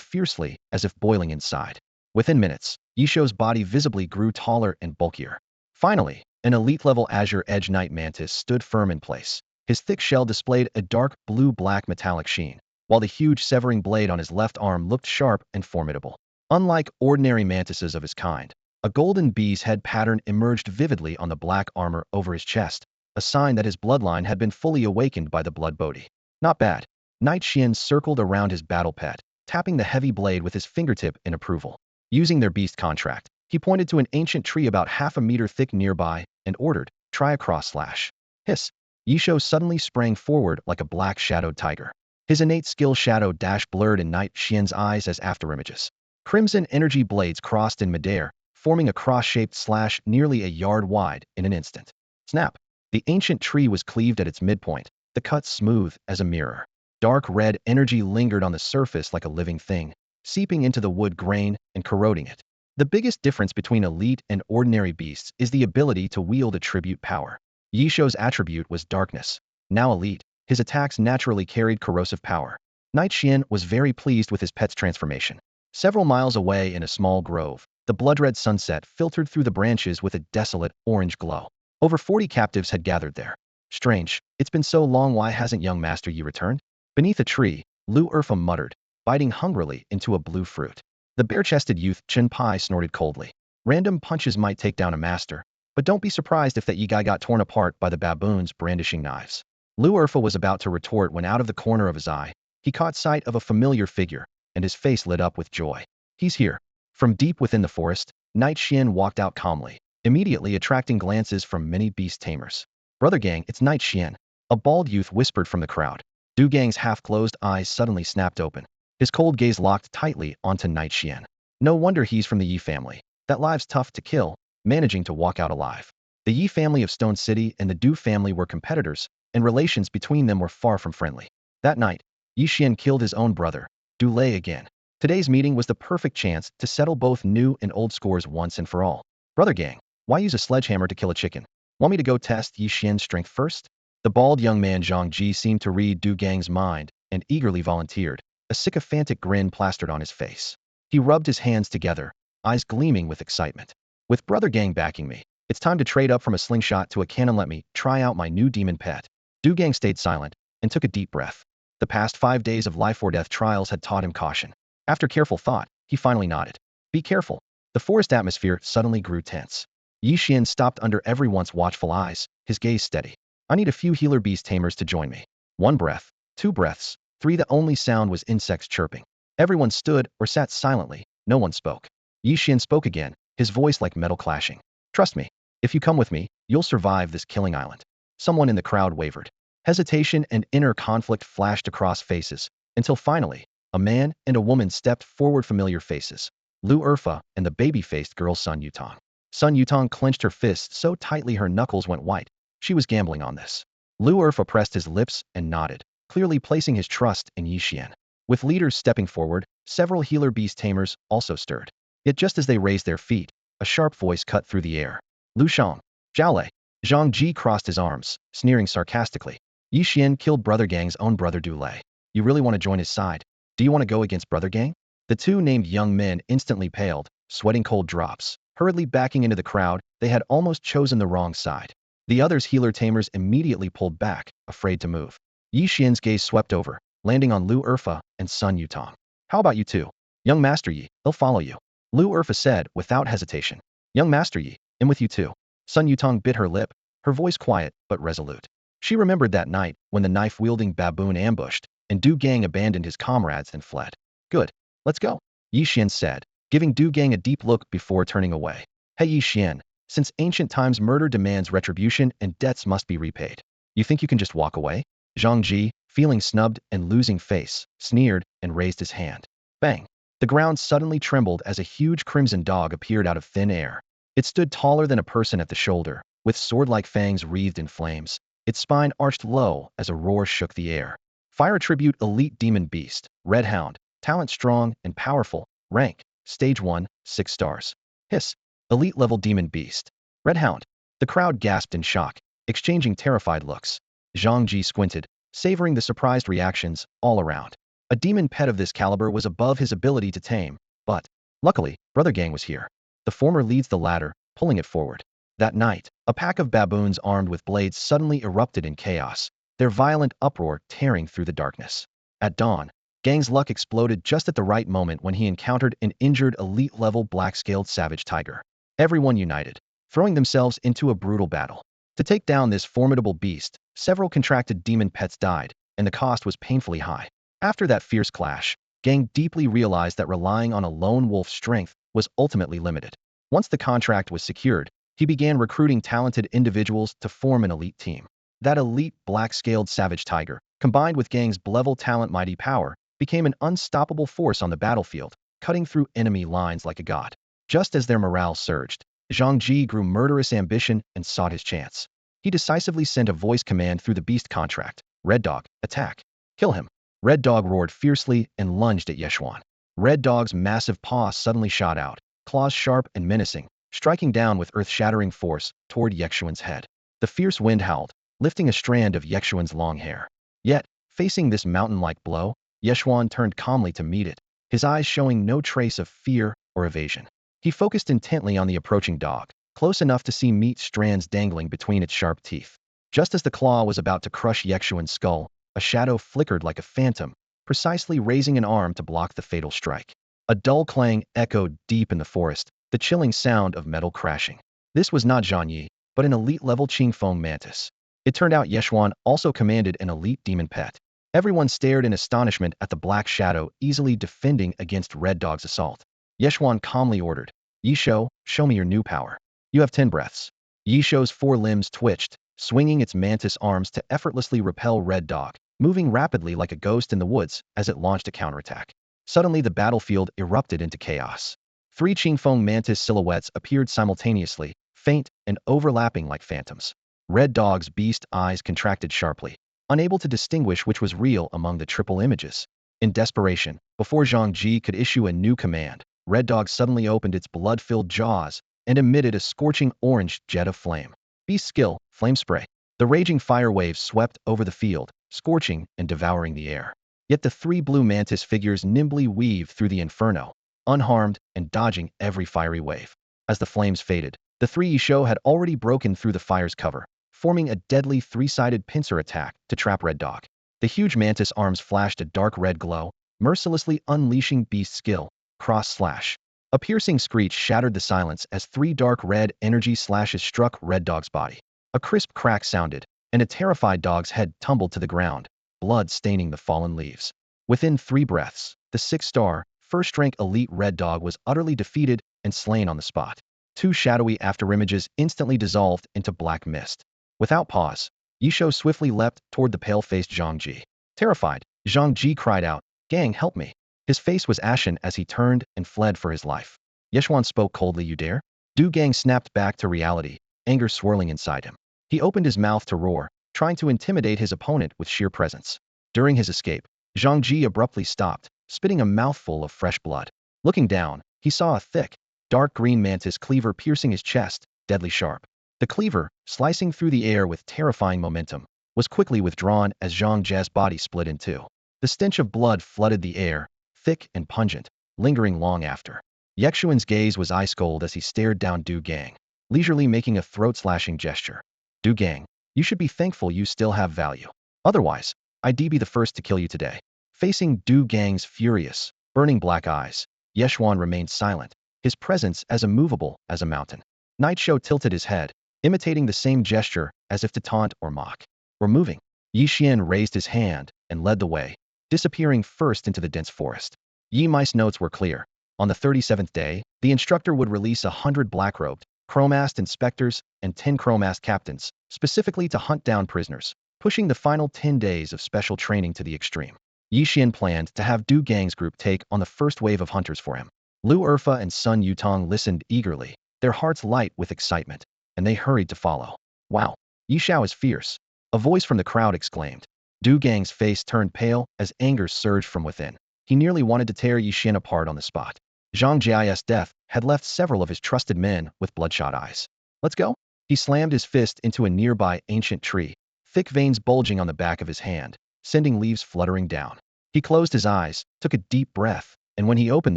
fiercely as if boiling inside. Within minutes, Ye Xuan's body visibly grew taller and bulkier. Finally, an elite-level Azure Edge Knight Mantis stood firm in place. His thick shell displayed a dark blue-black metallic sheen, while the huge severing blade on his left arm looked sharp and formidable. Unlike ordinary mantises of his kind, a golden bee's head pattern emerged vividly on the black armor over his chest, a sign that his bloodline had been fully awakened by the blood bodhi. Not bad. Ye Xuan circled around his battle pet, tapping the heavy blade with his fingertip in approval. Using their beast contract, he pointed to an ancient tree about half a meter thick nearby and ordered, "Try a cross slash." Hiss! Ye Xuan suddenly sprang forward like a black-shadowed tiger. His innate skill shadow dash blurred in Ye Xuan's eyes as afterimages. Crimson energy blades crossed in midair, forming a cross-shaped slash nearly a yard wide in an instant. Snap! The ancient tree was cleaved at its midpoint, the cut smooth as a mirror. Dark red energy lingered on the surface like a living thing, seeping into the wood grain and corroding it. The biggest difference between elite and ordinary beasts is the ability to wield attribute power. Ye Xuan's attribute was darkness. Now elite, his attacks naturally carried corrosive power. Ye Xuan was very pleased with his pet's transformation. Several miles away in a small grove, the blood-red sunset filtered through the branches with a desolate orange glow. Over 40 captives had gathered there. Strange, it's been so long, why hasn't young Master Yi returned? Beneath a tree, Lu Erfa muttered, biting hungrily into a blue fruit. The bare-chested youth Chen Pai snorted coldly. Random punches might take down a master, but don't be surprised if that Yi guy got torn apart by the baboons brandishing knives. Lu Erfa was about to retort when out of the corner of his eye, he caught sight of a familiar figure, and his face lit up with joy. He's here. From deep within the forest, Ye Xuan walked out calmly, immediately attracting glances from many beast tamers. "Brother Gang, it's Ye Xuan," a bald youth whispered from the crowd. Du Gang's half-closed eyes suddenly snapped open. His cold gaze locked tightly onto Ye Xuan. No wonder he's from the Yi family. That live's tough to kill, managing to walk out alive. The Yi family of Stone City and the Du family were competitors, and relations between them were far from friendly. That night, Ye Xuan killed his own brother, Du Lei, again. Today's meeting was the perfect chance to settle both new and old scores once and for all. "Brother Gang, why use a sledgehammer to kill a chicken? Want me to go test Ye Xuan's strength first?" The bald young man Zhang Ji seemed to read Du Gang's mind and eagerly volunteered, a sycophantic grin plastered on his face. He rubbed his hands together, eyes gleaming with excitement. "With Brother Gang backing me, it's time to trade up from a slingshot to a cannon. Let me try out my new demon pet." Du Gang stayed silent and took a deep breath. The past 5 days of life or death trials had taught him caution. After careful thought, he finally nodded. "Be careful." The forest atmosphere suddenly grew tense. Ye Xuan stopped under everyone's watchful eyes, his gaze steady. "I need a few healer beast tamers to join me." 1 breath, 2 breaths, 3. The only sound was insects chirping. Everyone stood or sat silently, no one spoke. Ye Xuan spoke again, his voice like metal clashing. "Trust me. If you come with me, you'll survive this killing island." Someone in the crowd wavered. Hesitation and inner conflict flashed across faces, until finally, a man and a woman stepped forward, familiar faces. Lu Erfa and the baby-faced girl Sun Yutong. Sun Yutong clenched her fists so tightly her knuckles went white. She was gambling on this. Lu Erfa pressed his lips and nodded, clearly placing his trust in Ye Xuan. With leaders stepping forward, several healer beast tamers also stirred. Yet just as they raised their feet, a sharp voice cut through the air. "Lu Shang, Jiaolei." Zhang Ji crossed his arms, sneering sarcastically. Ye Xuan killed Brother Gang's own brother Du Lei. You really want to join his side? Do you want to go against Brother Gang? The two named young men instantly paled, sweating cold drops. Hurriedly backing into the crowd, they had almost chosen the wrong side. The others' healer tamers immediately pulled back, afraid to move. Ye Xuan's gaze swept over, landing on Lu Erfa and Sun Yutong. "How about you two? Young Master Yi, they'll follow you." Lu Erfa said without hesitation. "Young Master Yi, I'm with you too." Sun Yutong bit her lip, her voice quiet but resolute. She remembered that night when the knife-wielding baboon ambushed, and Du Gang abandoned his comrades and fled. "Good. Let's go," Ye Xuan said, giving Du Gang a deep look before turning away. "Hey Ye Xuan, since ancient times murder demands retribution and debts must be repaid. You think you can just walk away?" Zhang Ji, feeling snubbed and losing face, sneered and raised his hand. Bang! The ground suddenly trembled as a huge crimson dog appeared out of thin air. It stood taller than a person at the shoulder, with sword-like fangs wreathed in flames. Its spine arched low as a roar shook the air. "Fire Tribute Elite Demon Beast, Red Hound, Talent strong and powerful. Rank, Stage 1, 6 stars. Hiss, elite level demon beast. Red Hound. The crowd gasped in shock, exchanging terrified looks. Zhang Ji squinted, savoring the surprised reactions all around. A demon pet of this caliber was above his ability to tame, but luckily, Brother Gang was here. The former leads the latter, pulling it forward. That night, a pack of baboons armed with blades suddenly erupted in chaos, their violent uproar tearing through the darkness. At dawn, Gang's luck exploded just at the right moment when he encountered an injured elite-level black-scaled savage tiger. Everyone united, throwing themselves into a brutal battle. To take down this formidable beast, several contracted demon pets died, and the cost was painfully high. After that fierce clash, Gang deeply realized that relying on a lone wolf's strength was ultimately limited. Once the contract was secured, he began recruiting talented individuals to form an elite team. That elite black-scaled savage tiger, combined with Gang's level talent mighty power, became an unstoppable force on the battlefield, cutting through enemy lines like a god. Just as their morale surged, Zhang Ji grew murderous ambition and sought his chance. He decisively sent a voice command through the beast contract. Red Dog, attack. Kill him. Red Dog roared fiercely and lunged at Ye Xuan. Red Dog's massive paw suddenly shot out, claws sharp and menacing, striking down with earth-shattering force toward Ye Xuan's head. The fierce wind howled, lifting a strand of Ye Xuan's long hair. Yet, facing this mountain-like blow, Ye Xuan turned calmly to meet it, his eyes showing no trace of fear or evasion. He focused intently on the approaching dog, close enough to see meat strands dangling between its sharp teeth. Just as the claw was about to crush Ye Xuan's skull, a shadow flickered like a phantom, precisely raising an arm to block the fatal strike. A dull clang echoed deep in the forest, the chilling sound of metal crashing. This was not Zhang Yi, but an elite-level Qingfeng mantis. It turned out Ye Xuan also commanded an elite demon pet. Everyone stared in astonishment at the black shadow easily defending against Red Dog's assault. Ye Xuan calmly ordered, Ye Xuan, show me your new power. You have 10 breaths. Ye Xuan's 4 limbs twitched, swinging its mantis arms to effortlessly repel Red Dog, moving rapidly like a ghost in the woods as it launched a counterattack. Suddenly the battlefield erupted into chaos. 3 Qingfeng mantis silhouettes appeared simultaneously, faint and overlapping like phantoms. Red Dog's beast eyes contracted sharply, unable to distinguish which was real among the triple images. In desperation, before Zhang Ji could issue a new command, Red Dog suddenly opened its blood-filled jaws and emitted a scorching orange jet of flame. Beast skill, Flame Spray. The raging fire waves swept over the field, scorching and devouring the air. Yet the 3 blue mantis figures nimbly weaved through the inferno, unharmed and dodging every fiery wave. As the flames faded, the 3 Ye Xuan had already broken through the fire's cover, forming a deadly 3-sided pincer attack to trap Red Dog. The huge mantis arms flashed a dark red glow, mercilessly unleashing beast skill, Cross Slash. A piercing screech shattered the silence as 3 dark red energy slashes struck Red Dog's body. A crisp crack sounded, and a terrified dog's head tumbled to the ground, blood staining the fallen leaves. Within 3 breaths, the 6-star, first-rank elite Red Dog was utterly defeated and slain on the spot. 2 shadowy afterimages instantly dissolved into black mist. Without pause, Ye Xuan swiftly leapt toward the pale-faced Zhang Ji. Terrified, Zhang Ji cried out, Gang, help me. His face was ashen as he turned and fled for his life. Ye Xuan spoke coldly, you dare? Du Gang snapped back to reality, anger swirling inside him. He opened his mouth to roar, trying to intimidate his opponent with sheer presence. During his escape, Zhang Ji abruptly stopped, spitting a mouthful of fresh blood. Looking down, he saw a thick, dark green mantis cleaver piercing his chest, deadly sharp. The cleaver, slicing through the air with terrifying momentum, was quickly withdrawn as Zhang Ji's body split in 2. The stench of blood flooded the air, thick and pungent, lingering long after. Ye Xuan's gaze was ice-cold as he stared down Du Gang, leisurely making a throat-slashing gesture. Du Gang, you should be thankful you still have value. Otherwise, I'd be the first to kill you today. Facing Du Gang's furious, burning black eyes, Ye Xuan remained silent, his presence as immovable as a mountain. Night Show tilted his head, imitating the same gesture as if to taunt or mock. We're moving. Ye Xuan raised his hand and led the way, disappearing first into the dense forest. Ye Mice notes were clear. On the 37th day, the instructor would release 100 black-robed, chromast inspectors and 10 chromast captains, specifically to hunt down prisoners, pushing the final 10 days of special training to the extreme. Ye Xuan planned to have Du Gang's group take on the first wave of hunters for him. Lu Erfa and Sun Yutong listened eagerly, their hearts light with excitement, and they hurried to follow. Wow, Ye Xuan is fierce, a voice from the crowd exclaimed. Du Gang's face turned pale as anger surged from within. he nearly wanted to tear Ye Xuan apart on the spot. Zhang Jia's death had left several of his trusted men with bloodshot eyes. Let's go? He slammed his fist into a nearby ancient tree, thick veins bulging on the back of his hand, sending leaves fluttering down. He closed his eyes, took a deep breath, and when he opened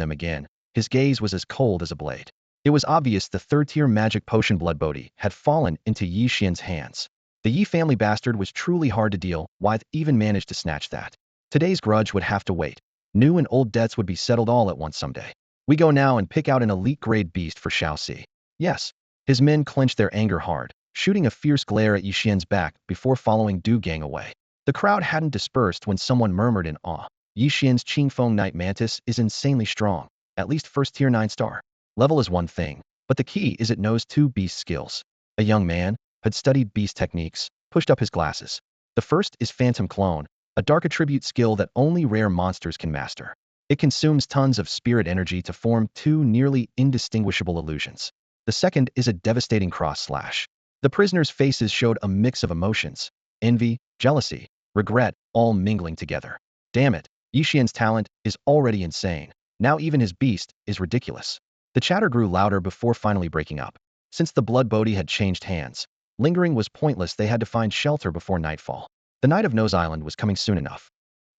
them again, his gaze was as cold as a blade. It was obvious the third-tier magic potion blood bodhi had fallen into Ye Xuan's hands. The Ye family bastard was truly hard to deal with, even managed to snatch that. Today's grudge would have to wait. New and old debts would be settled all at once someday. We go now and pick out an elite-grade beast for Xiaoxi. Yes. His men clenched their anger hard, shooting a fierce glare at Ye Xuan's back before following Du Gang away. The crowd hadn't dispersed when someone murmured in awe. Ye Xuan's Qingfeng Night Mantis is insanely strong, at least first tier 9-star. Level is one thing, but the key is it knows 2 beast skills. A young man had studied beast techniques, pushed up his glasses. The first is Phantom Clone, a dark attribute skill that only rare monsters can master. It consumes tons of spirit energy to form 2 nearly indistinguishable illusions. The second is a devastating cross-slash. The prisoners' faces showed a mix of emotions: envy, jealousy, regret, all mingling together. Damn it, Ye Xuan's talent is already insane. Now even his beast is ridiculous. The chatter grew louder before finally breaking up. Since the blood bodhi had changed hands, lingering was pointless. They had to find shelter before nightfall. The night of Nose Island was coming soon enough.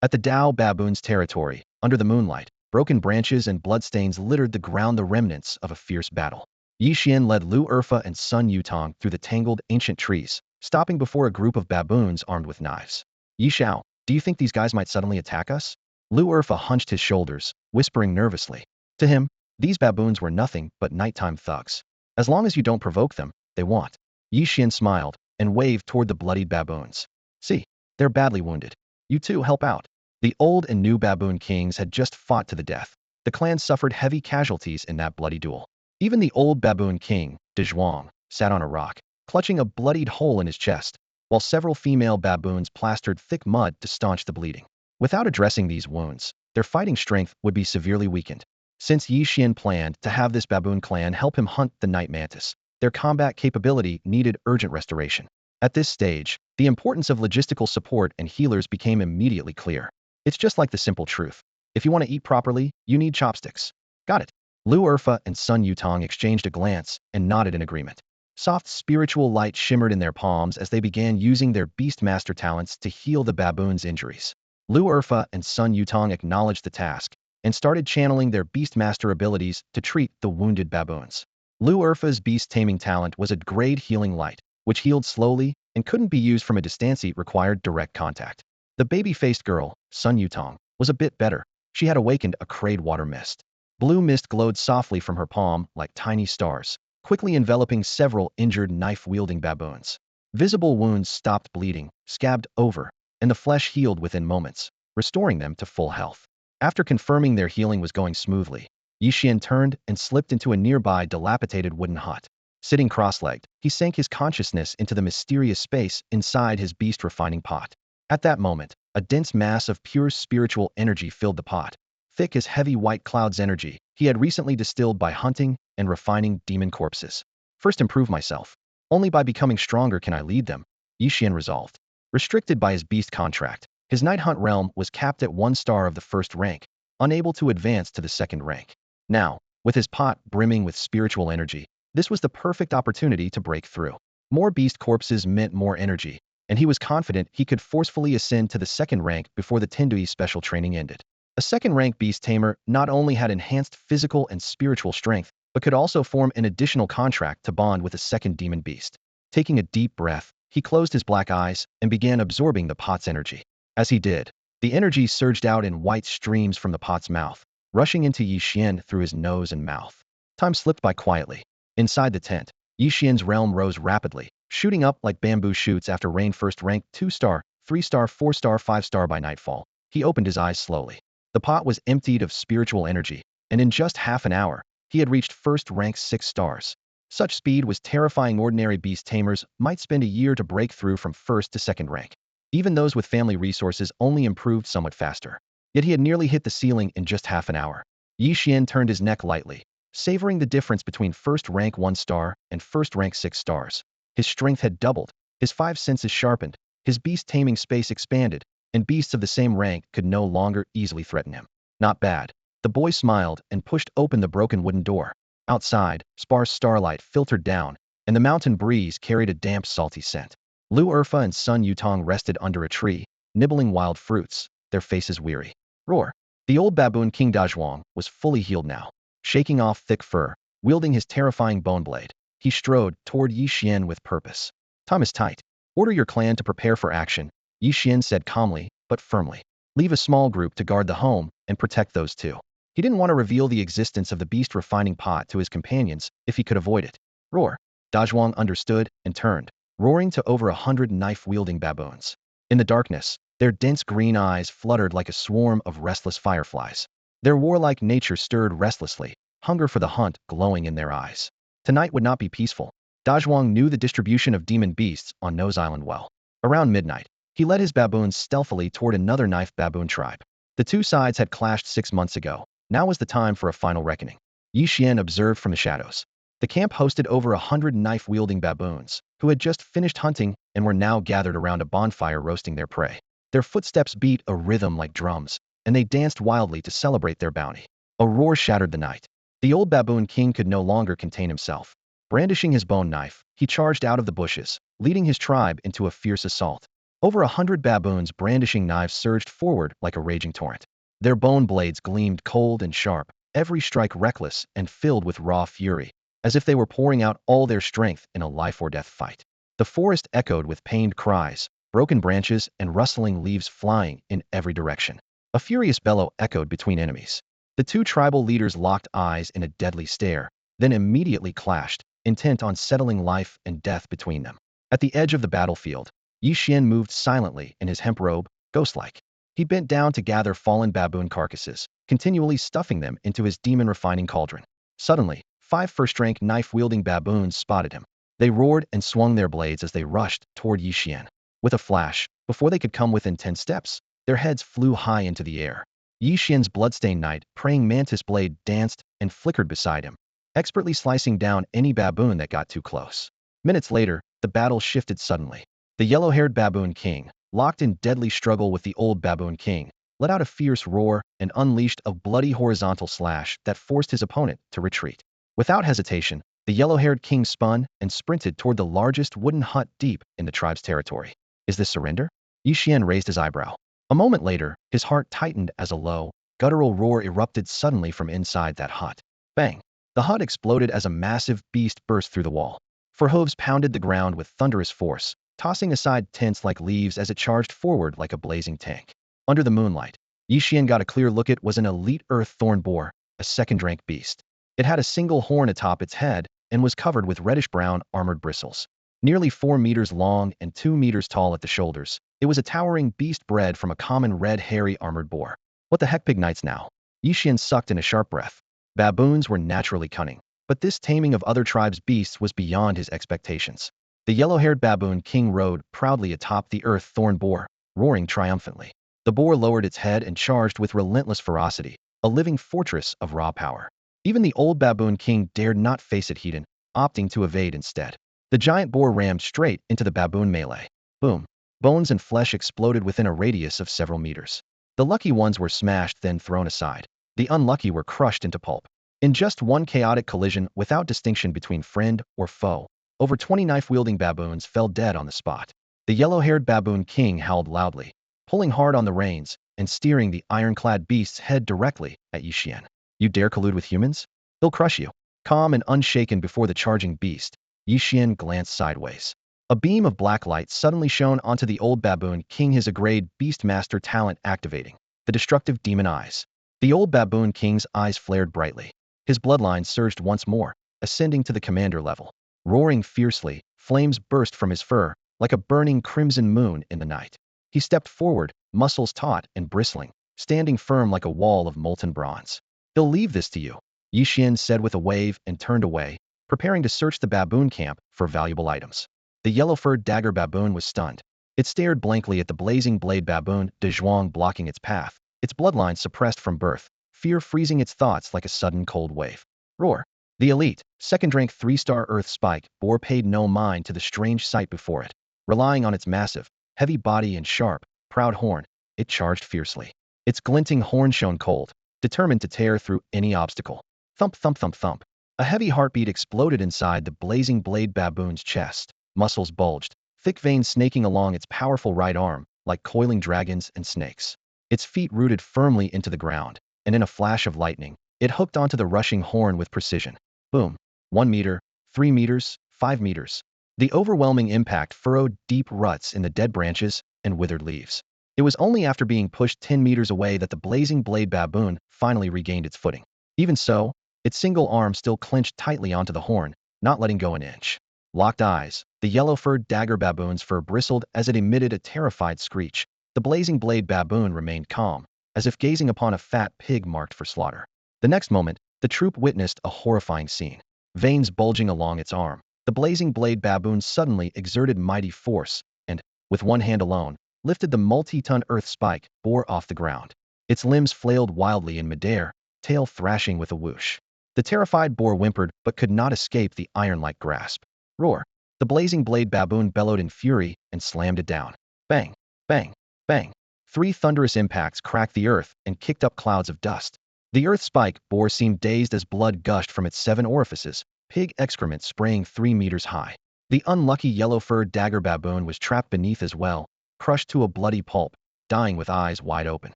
At the Dao baboons' territory, under the moonlight, broken branches and bloodstains littered the ground, the remnants of a fierce battle. Ye Xuan led Lu Erfa and Sun Yutong through the tangled ancient trees, stopping before a group of baboons armed with knives. Ye Xiao, do you think these guys might suddenly attack us? Lu Erfa hunched his shoulders, whispering nervously. To him, these baboons were nothing but nighttime thugs. As long as you don't provoke them, they won't. Ye Xuan smiled and waved toward the bloodied baboons. See, they're badly wounded. You two help out. The old and new baboon kings had just fought to the death. The clan suffered heavy casualties in that bloody duel. Even the old baboon king, Ye Xuan, sat on a rock, clutching a bloodied hole in his chest, while several female baboons plastered thick mud to staunch the bleeding. Without addressing these wounds, their fighting strength would be severely weakened. Since Ye Xuan planned to have this baboon clan help him hunt the night mantis, their combat capability needed urgent restoration. At this stage, the importance of logistical support and healers became immediately clear. It's just like the simple truth. If you want to eat properly, you need chopsticks. Got it. Lu Erfa and Sun Yutong exchanged a glance and nodded in agreement. Soft spiritual light shimmered in their palms as they began using their beast master talents to heal the baboons' injuries. Lu Erfa and Sun Yutong acknowledged the task and started channeling their beast master abilities to treat the wounded baboons. Lu Erfa's beast-taming talent was a grade healing light, which healed slowly and couldn't be used from a distance. It required direct contact. The baby-faced girl, Sun Yutong, was a bit better. She had awakened a crayed water mist. Blue mist glowed softly from her palm like tiny stars, quickly enveloping several injured knife-wielding baboons. Visible wounds stopped bleeding, scabbed over, and the flesh healed within moments, restoring them to full health. After confirming their healing was going smoothly, Ye Xuan turned and slipped into a nearby dilapidated wooden hut. Sitting cross-legged, he sank his consciousness into the mysterious space inside his beast-refining pot. At that moment, a dense mass of pure spiritual energy filled the pot. Thick as heavy white clouds, energy he had recently distilled by hunting and refining demon corpses. First improve myself. Only by becoming stronger can I lead them, Ye Xuan resolved. Restricted by his beast contract, his night hunt realm was capped at 1 star of the first rank, unable to advance to the second rank. Now, with his pot brimming with spiritual energy, this was the perfect opportunity to break through. More beast corpses meant more energy, and he was confident he could forcefully ascend to the second rank before the Tendui special training ended. A second-rank beast tamer not only had enhanced physical and spiritual strength, but could also form an additional contract to bond with a second demon beast. Taking a deep breath, he closed his black eyes and began absorbing the pot's energy. As he did, the energy surged out in white streams from the pot's mouth, rushing into Ye Xuan through his nose and mouth. Time slipped by quietly. Inside the tent, Ye Xuan's realm rose rapidly, shooting up like bamboo shoots after rain. First rank 2-star, 3-star, 4-star, 5-star. By nightfall, he opened his eyes slowly. The pot was emptied of spiritual energy, and in just half an hour, he had reached first rank 6 stars. Such speed was terrifying. Ordinary beast tamers might spend a year to break through from first to second rank. Even those with family resources only improved somewhat faster. Yet he had nearly hit the ceiling in just half an hour. Ye Xuan turned his neck lightly, savoring the difference between first rank 1 star and first rank 6 stars. His strength had doubled, his 5 senses sharpened, his beast-taming space expanded, and beasts of the same rank could no longer easily threaten him. Not bad. The boy smiled and pushed open the broken wooden door. Outside, sparse starlight filtered down, and the mountain breeze carried a damp, salty scent. Lu Erfa and Sun Yutong rested under a tree, nibbling wild fruits, their faces weary. Roar. The old baboon King Dazhuang was fully healed now. Shaking off thick fur, wielding his terrifying bone blade, he strode toward Ye Xuan with purpose. Time is tight. Order your clan to prepare for action, Ye Xuan said calmly, but firmly. Leave a small group to guard the home and protect those two. He didn't want to reveal the existence of the beast refining pot to his companions if he could avoid it. Roar. Dazhuang understood and turned, roaring to over 100 knife-wielding baboons. In the darkness, their dense green eyes fluttered like a swarm of restless fireflies. Their warlike nature stirred restlessly, hunger for the hunt glowing in their eyes. Tonight would not be peaceful. Dazhuang knew the distribution of demon beasts on Nose Island well. Around midnight, he led his baboons stealthily toward another knife baboon tribe. The two sides had clashed 6 months ago. Now was the time for a final reckoning. Ye Xuan observed from the shadows. The camp hosted over 100 knife-wielding baboons, who had just finished hunting and were now gathered around a bonfire roasting their prey. Their footsteps beat a rhythm like drums, and they danced wildly to celebrate their bounty. A roar shattered the night. The old baboon king could no longer contain himself. Brandishing his bone knife, he charged out of the bushes, leading his tribe into a fierce assault. Over 100 baboons brandishing knives surged forward like a raging torrent. Their bone blades gleamed cold and sharp, every strike reckless and filled with raw fury, as if they were pouring out all their strength in a life-or-death fight. The forest echoed with pained cries, broken branches and rustling leaves flying in every direction. A furious bellow echoed between enemies. The two tribal leaders locked eyes in a deadly stare, then immediately clashed, intent on settling life and death between them. At the edge of the battlefield, Ye Xuan moved silently in his hemp robe, ghost-like. He bent down to gather fallen baboon carcasses, continually stuffing them into his demon-refining cauldron. Suddenly, 5 first-rank knife-wielding baboons spotted him. They roared and swung their blades as they rushed toward Ye Xuan. With a flash, before they could come within 10 steps, their heads flew high into the air. Ye Xuan's bloodstained knight praying mantis blade danced and flickered beside him, expertly slicing down any baboon that got too close. Minutes later, the battle shifted suddenly. The yellow-haired baboon king, locked in deadly struggle with the old baboon king, let out a fierce roar and unleashed a bloody horizontal slash that forced his opponent to retreat. Without hesitation, the yellow-haired king spun and sprinted toward the largest wooden hut deep in the tribe's territory. Is this surrender? Ye Xuan raised his eyebrow. A moment later, his heart tightened as a low, guttural roar erupted suddenly from inside that hut. Bang! The hut exploded as a massive beast burst through the wall. For hooves pounded the ground with thunderous force, tossing aside tents like leaves as it charged forward like a blazing tank. Under the moonlight, Ye Xuan got a clear look. It was an elite earth thorn boar, a second-rank beast. It had a single horn atop its head and was covered with reddish-brown armored bristles. Nearly 4 meters long and 2 meters tall at the shoulders, it was a towering beast bred from a common red hairy armored boar. What the heck, pig knights now? Ye Xuan sucked in a sharp breath. Baboons were naturally cunning, but this taming of other tribes' beasts was beyond his expectations. The yellow-haired baboon king rode proudly atop the earth thorn boar, roaring triumphantly. The boar lowered its head and charged with relentless ferocity, a living fortress of raw power. Even the old baboon king dared not face it head-on, opting to evade instead. The giant boar rammed straight into the baboon melee. Boom! Bones and flesh exploded within a radius of several meters. The lucky ones were smashed, then thrown aside. The unlucky were crushed into pulp. In just one chaotic collision without distinction between friend or foe, over 20 knife-wielding baboons fell dead on the spot. The yellow-haired baboon king howled loudly, pulling hard on the reins and steering the ironclad beast's head directly at Ye Xuan. You dare collude with humans? They'll crush you. Calm and unshaken before the charging beast, Ye Xuan glanced sideways. A beam of black light suddenly shone onto the old baboon king, his A-grade beastmaster talent activating, the destructive demon eyes. The old baboon king's eyes flared brightly. His bloodline surged once more, ascending to the commander level. Roaring fiercely, flames burst from his fur, like a burning crimson moon in the night. He stepped forward, muscles taut and bristling, standing firm like a wall of molten bronze. They'll leave this to you, Ye Xuan said with a wave and turned away, preparing to search the baboon camp for valuable items. The yellow-furred dagger baboon was stunned. It stared blankly at the blazing blade baboon, Dazhuang blocking its path, its bloodline suppressed from birth, fear freezing its thoughts like a sudden cold wave. Roar! The elite, second-rank 3-star Earth Spike boar paid no mind to the strange sight before it. Relying on its massive, heavy body and sharp, proud horn, it charged fiercely. Its glinting horn shone cold, determined to tear through any obstacle. Thump, thump, thump, thump. A heavy heartbeat exploded inside the blazing blade baboon's chest. Muscles bulged, thick veins snaking along its powerful right arm, like coiling dragons and snakes. Its feet rooted firmly into the ground, and in a flash of lightning, it hooked onto the rushing horn with precision. Boom. 1 meter, 3 meters, 5 meters. The overwhelming impact furrowed deep ruts in the dead branches and withered leaves. It was only after being pushed 10 meters away that the blazing blade baboon finally regained its footing. Even so, its single arm still clenched tightly onto the horn, not letting go an inch. Locked eyes, the yellow-furred dagger baboon's fur bristled as it emitted a terrified screech. The blazing blade baboon remained calm, as if gazing upon a fat pig marked for slaughter. The next moment, the troop witnessed a horrifying scene. Veins bulging along its arm, the blazing blade baboon suddenly exerted mighty force and, with one hand alone, lifted the multi-ton earth spike boar off the ground. Its limbs flailed wildly in midair, tail thrashing with a whoosh. The terrified boar whimpered but could not escape the iron-like grasp. Roar! The blazing blade baboon bellowed in fury and slammed it down. Bang! Bang! Bang! 3 thunderous impacts cracked the earth and kicked up clouds of dust. The earth spike boar seemed dazed as blood gushed from its 7 orifices, pig excrement spraying 3 meters high. The unlucky yellow-furred dagger baboon was trapped beneath as well, crushed to a bloody pulp, dying with eyes wide open.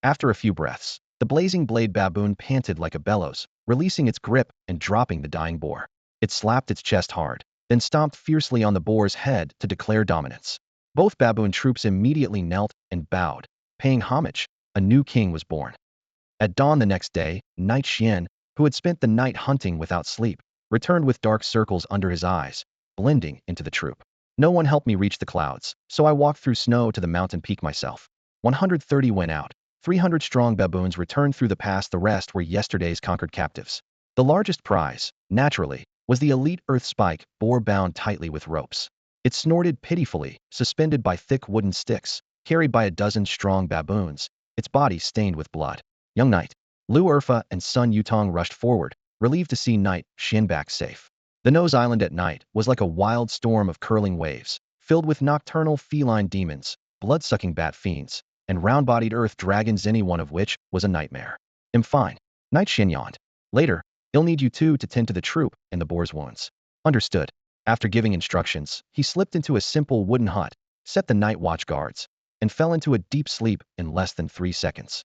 After a few breaths, the blazing blade baboon panted like a bellows, releasing its grip and dropping the dying boar. It slapped its chest hard, then stomped fiercely on the boar's head to declare dominance. Both baboon troops immediately knelt and bowed, paying homage. A new king was born. At dawn the next day, Ye Xuan, who had spent the night hunting without sleep, returned with dark circles under his eyes, blending into the troop. No one helped me reach the clouds, so I walked through snow to the mountain peak myself. 130 went out. 300 strong baboons returned through the pass. The rest were yesterday's conquered captives. The largest prize, naturally, was the elite earth spike boar bound tightly with ropes. It snorted pitifully, suspended by thick wooden sticks, carried by a dozen strong baboons, its body stained with blood. Young Knight, Lu Erfa and Sun Yutong rushed forward, relieved to see Ye Xuan back safe. The Nose Island at night was like a wild storm of curling waves, filled with nocturnal feline demons, blood-sucking bat fiends, and round-bodied earth dragons, any one of which was a nightmare. I'm fine. Ye Xuan yawned. Later, I'll need you two to tend to the troop and the boar's wounds. Understood. After giving instructions, he slipped into a simple wooden hut, set the night watch guards, and fell into a deep sleep in less than 3 seconds.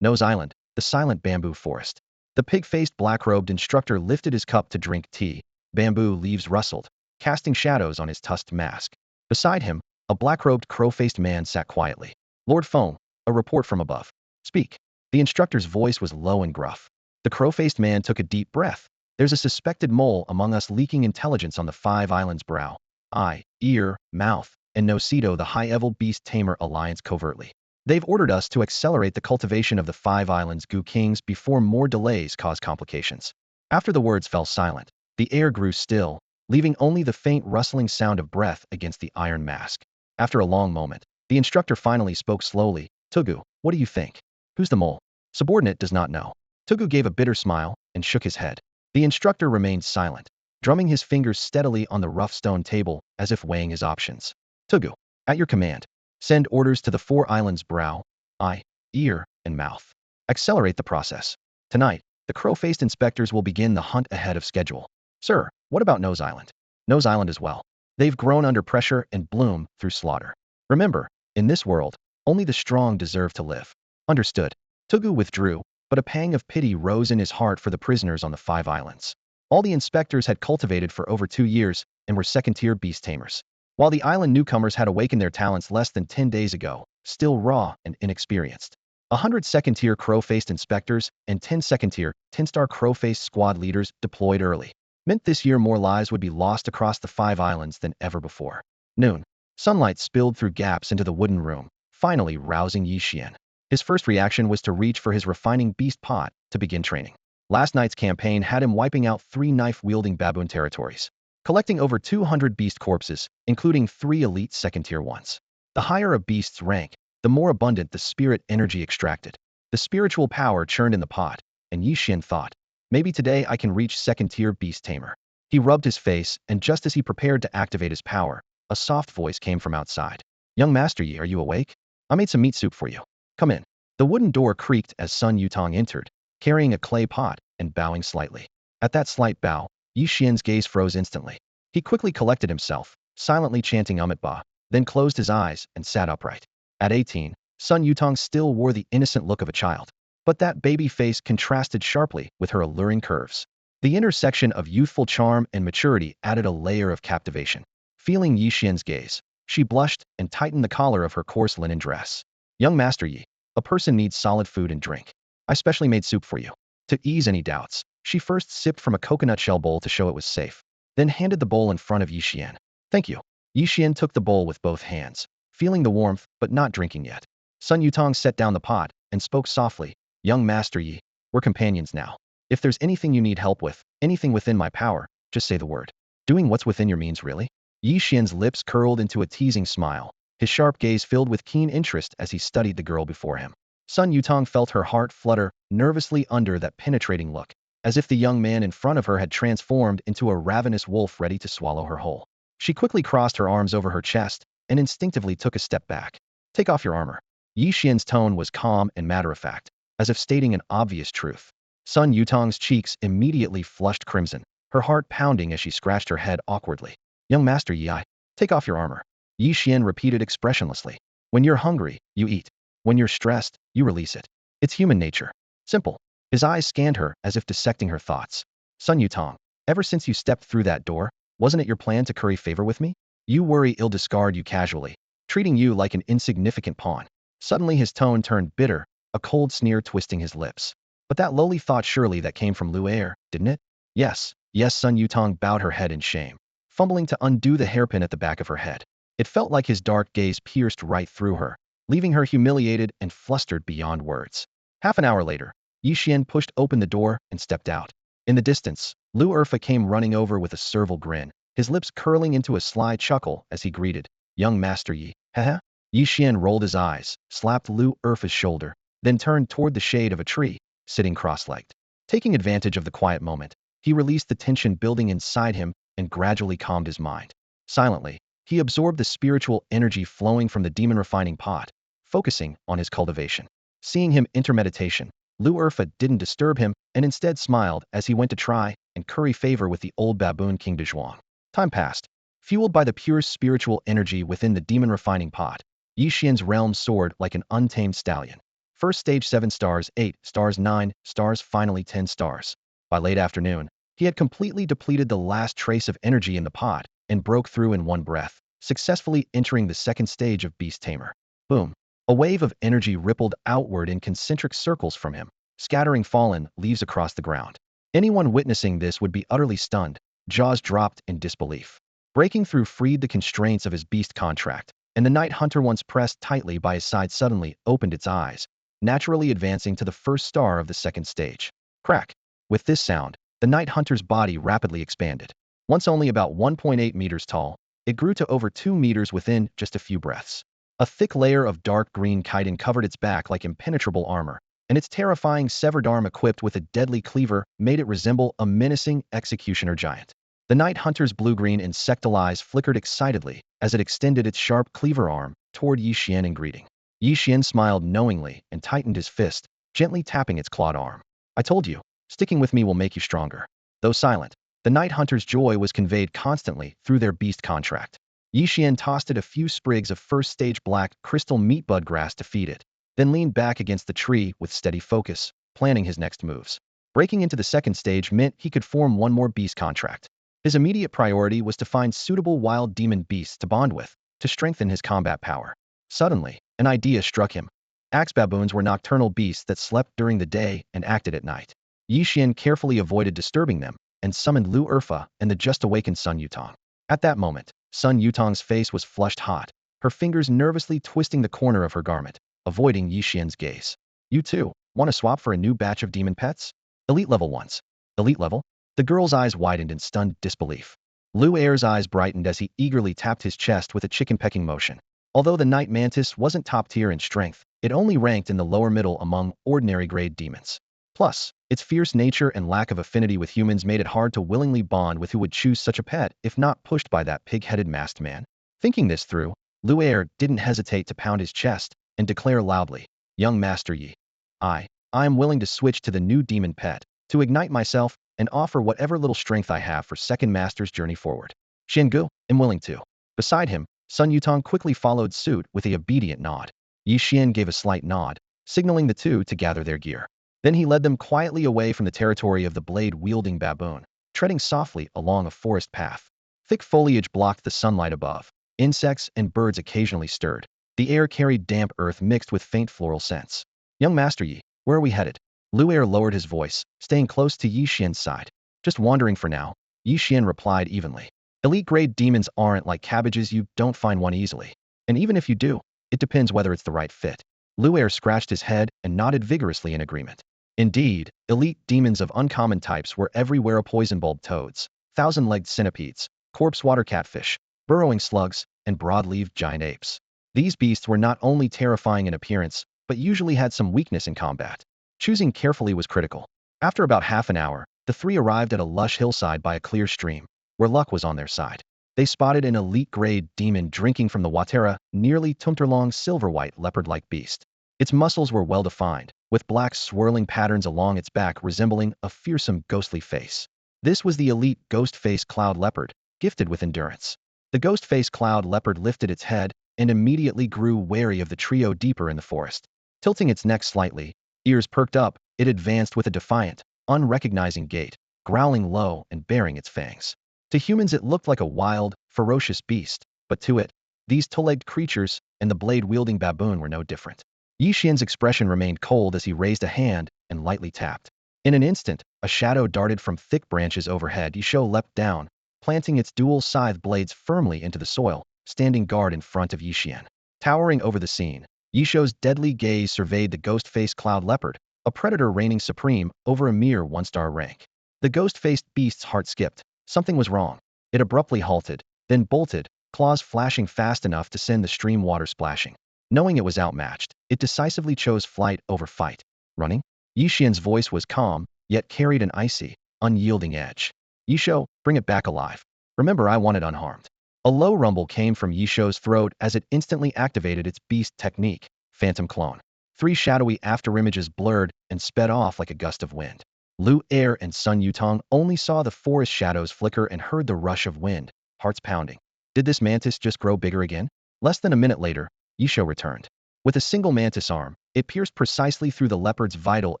Nose Island, the silent bamboo forest. The pig-faced black-robed instructor lifted his cup to drink tea. Bamboo leaves rustled, casting shadows on his tusked mask. Beside him, a black-robed crow-faced man sat quietly. Lord Foam, a report from above. Speak. The instructor's voice was low and gruff. The crow-faced man took a deep breath. There's a suspected mole among us leaking intelligence on the 5 islands' brow. Eye, ear, mouth, and Nocido the High-Evil Beast Tamer Alliance covertly. They've ordered us to accelerate the cultivation of the 5 islands' Goo Kings before more delays cause complications. After the words fell silent, the air grew still, leaving only the faint rustling sound of breath against the iron mask. After a long moment, the instructor finally spoke slowly. Tugu, what do you think? Who's the mole? Subordinate does not know. Tugu gave a bitter smile and shook his head. The instructor remained silent, drumming his fingers steadily on the rough stone table as if weighing his options. Tugu, at your command. Send orders to the 4 islands' brow, eye, ear, and mouth. Accelerate the process. Tonight, the crow-faced inspectors will begin the hunt ahead of schedule. Sir, what about Nose Island? Nose Island as well. They've grown under pressure and bloom through slaughter. Remember, in this world, only the strong deserve to live. Understood. Tugu withdrew, but a pang of pity rose in his heart for the prisoners on the 5 islands. All the inspectors had cultivated for over 2 years and were second-tier beast tamers, while the island newcomers had awakened their talents less than 10 days ago, still raw and inexperienced. 100 second-tier crow-faced inspectors and 10 second-tier, 10-star crow-faced squad leaders deployed early meant this year more lives would be lost across the 5 islands than ever before. Noon. Sunlight spilled through gaps into the wooden room, finally rousing Ye Xuan. His first reaction was to reach for his refining beast pot to begin training. Last night's campaign had him wiping out 3 knife-wielding baboon territories, collecting over 200 beast corpses, including 3 elite second-tier ones. The higher a beast's rank, the more abundant the spirit energy extracted. The spiritual power churned in the pot, and Ye Xuan thought, maybe today I can reach second-tier beast tamer. He rubbed his face, and just as he prepared to activate his power, a soft voice came from outside. Young Master Yi, are you awake? I made some meat soup for you. Come in. The wooden door creaked as Sun Yutong entered, carrying a clay pot and bowing slightly. At that slight bow, Ye Xuan's gaze froze instantly. He quickly collected himself, silently chanting Ba, then closed his eyes and sat upright. At 18, Sun Yutong still wore the innocent look of a child. But that baby face contrasted sharply with her alluring curves. The intersection of youthful charm and maturity added a layer of captivation. Feeling Ye Xuan's gaze, she blushed and tightened the collar of her coarse linen dress. Young Master Yi, a person needs solid food and drink. I specially made soup for you. To ease any doubts, she first sipped from a coconut shell bowl to show it was safe, then handed the bowl in front of Ye Xuan. Thank you. Ye Xuan took the bowl with both hands, feeling the warmth but not drinking yet. Sun Yutong set down the pot and spoke softly. Young Master Yi, we're companions now. If there's anything you need help with, anything within my power, just say the word. Doing what's within your means, really? Ye Xuan's lips curled into a teasing smile, his sharp gaze filled with keen interest as he studied the girl before him. Sun Yutong felt her heart flutter nervously under that penetrating look, as if the young man in front of her had transformed into a ravenous wolf ready to swallow her whole. She quickly crossed her arms over her chest and instinctively took a step back. Take off your armor. Ye Xuan's tone was calm and matter-of-fact, as if stating an obvious truth. Sun Yutong's cheeks immediately flushed crimson, her heart pounding as she scratched her head awkwardly. Young Master Yi, take off your armor. Ye Xuan repeated expressionlessly. When you're hungry, you eat. When you're stressed, you release it. It's human nature. Simple. His eyes scanned her as if dissecting her thoughts. Sun Yutong, ever since you stepped through that door, wasn't it your plan to curry favor with me? You worry I'll discard you casually, treating you like an insignificant pawn. Suddenly his tone turned bitter, a cold sneer twisting his lips. But that lowly thought surely that came from Lu Er, didn't it? Yes, Sun Yutong bowed her head in shame, fumbling to undo the hairpin at the back of her head. It felt like his dark gaze pierced right through her, leaving her humiliated and flustered beyond words. Half an hour later, Ye Xuan pushed open the door and stepped out. In the distance, Lu Erfa came running over with a servile grin, his lips curling into a sly chuckle as he greeted, Young Master Yi, haha? Ye Xuan rolled his eyes, slapped Lu Erfa's shoulder, then turned toward the shade of a tree, sitting cross-legged. Taking advantage of the quiet moment, he released the tension building inside him and gradually calmed his mind. Silently, he absorbed the spiritual energy flowing from the demon refining pot, focusing on his cultivation. Seeing him enter meditation, Lu Erfa didn't disturb him and instead smiled as he went to try and curry favor with the old baboon King de Zhuang. Time passed. Fueled by the pure spiritual energy within the demon refining pot, Ye Xuan's realm soared like an untamed stallion. First stage 7 stars, 8 stars, 9 stars, finally 10 stars. By late afternoon, he had completely depleted the last trace of energy in the pot and broke through in one breath, successfully entering the second stage of Beast Tamer. Boom. A wave of energy rippled outward in concentric circles from him, scattering fallen leaves across the ground. Anyone witnessing this would be utterly stunned, jaws dropped in disbelief. Breaking through freed the constraints of his beast contract, and the night hunter once pressed tightly by his side suddenly opened its eyes, naturally advancing to the first star of the second stage. Crack. With this sound, the night hunter's body rapidly expanded. Once only about 1.8 meters tall, it grew to over 2 meters within just a few breaths. A thick layer of dark green chitin covered its back like impenetrable armor, and its terrifying severed arm equipped with a deadly cleaver made it resemble a menacing executioner giant. The night hunter's blue-green insectal eyes flickered excitedly as it extended its sharp cleaver arm toward Ye Xuan in greeting. Ye Xuan smiled knowingly and tightened his fist, gently tapping its clawed arm. I told you, sticking with me will make you stronger. Though silent, the night hunter's joy was conveyed constantly through their beast contract. Ye Xuan tossed it a few sprigs of first-stage black crystal meatbud grass to feed it, then leaned back against the tree with steady focus, planning his next moves. Breaking into the second stage meant he could form one more beast contract. His immediate priority was to find suitable wild demon beasts to bond with, to strengthen his combat power. Suddenly, an idea struck him. Axe baboons were nocturnal beasts that slept during the day and acted at night. Ye Xuan carefully avoided disturbing them and summoned Lu Erfa and the just-awakened Sun Yutong. At that moment, Sun Yutong's face was flushed hot, her fingers nervously twisting the corner of her garment, avoiding Ye Xuan's gaze. You too, want to swap for a new batch of demon pets? Elite level ones. Elite level? The girl's eyes widened in stunned disbelief. Lu Er's eyes brightened as he eagerly tapped his chest with a chicken-pecking motion. Although the night mantis wasn't top tier in strength, it only ranked in the lower middle among ordinary-grade demons. Plus, its fierce nature and lack of affinity with humans made it hard to willingly bond with who would choose such a pet if not pushed by that pig-headed masked man. Thinking this through, Lu Er didn't hesitate to pound his chest and declare loudly, Young Master Yi, I I am willing to switch to the new demon pet, to ignite myself, and offer whatever little strength I have for second master's journey forward. Xiangu, am willing to. Beside him, Sun Yutong quickly followed suit with a obedient nod. Ye Xuan gave a slight nod, signaling the two to gather their gear. Then he led them quietly away from the territory of the blade-wielding baboon, treading softly along a forest path. Thick foliage blocked the sunlight above. Insects and birds occasionally stirred. The air carried damp earth mixed with faint floral scents. Young Master Yi, where are we headed? Lu Er lowered his voice, staying close to Ye Xuan's side. Just wandering for now, Ye Xuan replied evenly. Elite-grade demons aren't like cabbages, you don't find one easily. And even if you do, it depends whether it's the right fit. Lu Er scratched his head and nodded vigorously in agreement. Indeed, elite demons of uncommon types were everywhere: poison-bulbed toads, thousand-legged centipedes, corpse water catfish, burrowing slugs, and broad-leaved giant apes. These beasts were not only terrifying in appearance, but usually had some weakness in combat. Choosing carefully was critical. After about half an hour, the three arrived at a lush hillside by a clear stream, where luck was on their side. They spotted an elite-grade demon drinking from the Watera, nearly tumter-long silver-white leopard-like beast. Its muscles were well-defined, with black swirling patterns along its back resembling a fearsome ghostly face. This was the elite ghost-face cloud leopard, gifted with endurance. The ghost-face cloud leopard lifted its head and immediately grew wary of the trio deeper in the forest. Tilting its neck slightly, ears perked up, it advanced with a defiant, unrecognizing gait, growling low and baring its fangs. To humans it looked like a wild, ferocious beast, but to it, these two-legged creatures and the blade-wielding baboon were no different. Ye Xuan's expression remained cold as he raised a hand and lightly tapped. In an instant, a shadow darted from thick branches overhead. Ye Xuan leapt down, planting its dual scythe blades firmly into the soil, standing guard in front of Ye Xuan. Towering over the scene, Ye Xuan's deadly gaze surveyed the ghost-faced cloud leopard, a predator reigning supreme over a mere one-star rank. The ghost-faced beast's heart skipped. Something was wrong. It abruptly halted, then bolted, claws flashing fast enough to send the stream water splashing. Knowing it was outmatched, it decisively chose flight over fight. Running? Ye Xuan's voice was calm, yet carried an icy, unyielding edge. Ye Xuan, bring it back alive. Remember, I want it unharmed. A low rumble came from Ye Xuan's throat as it instantly activated its beast technique, Phantom Clone. Three shadowy afterimages blurred and sped off like a gust of wind. Lu Er and Sun Yutong only saw the forest shadows flicker and heard the rush of wind, hearts pounding. Did this mantis just grow bigger again? Less than a minute later, Ye Xuan returned. With a single mantis arm, it pierced precisely through the leopard's vital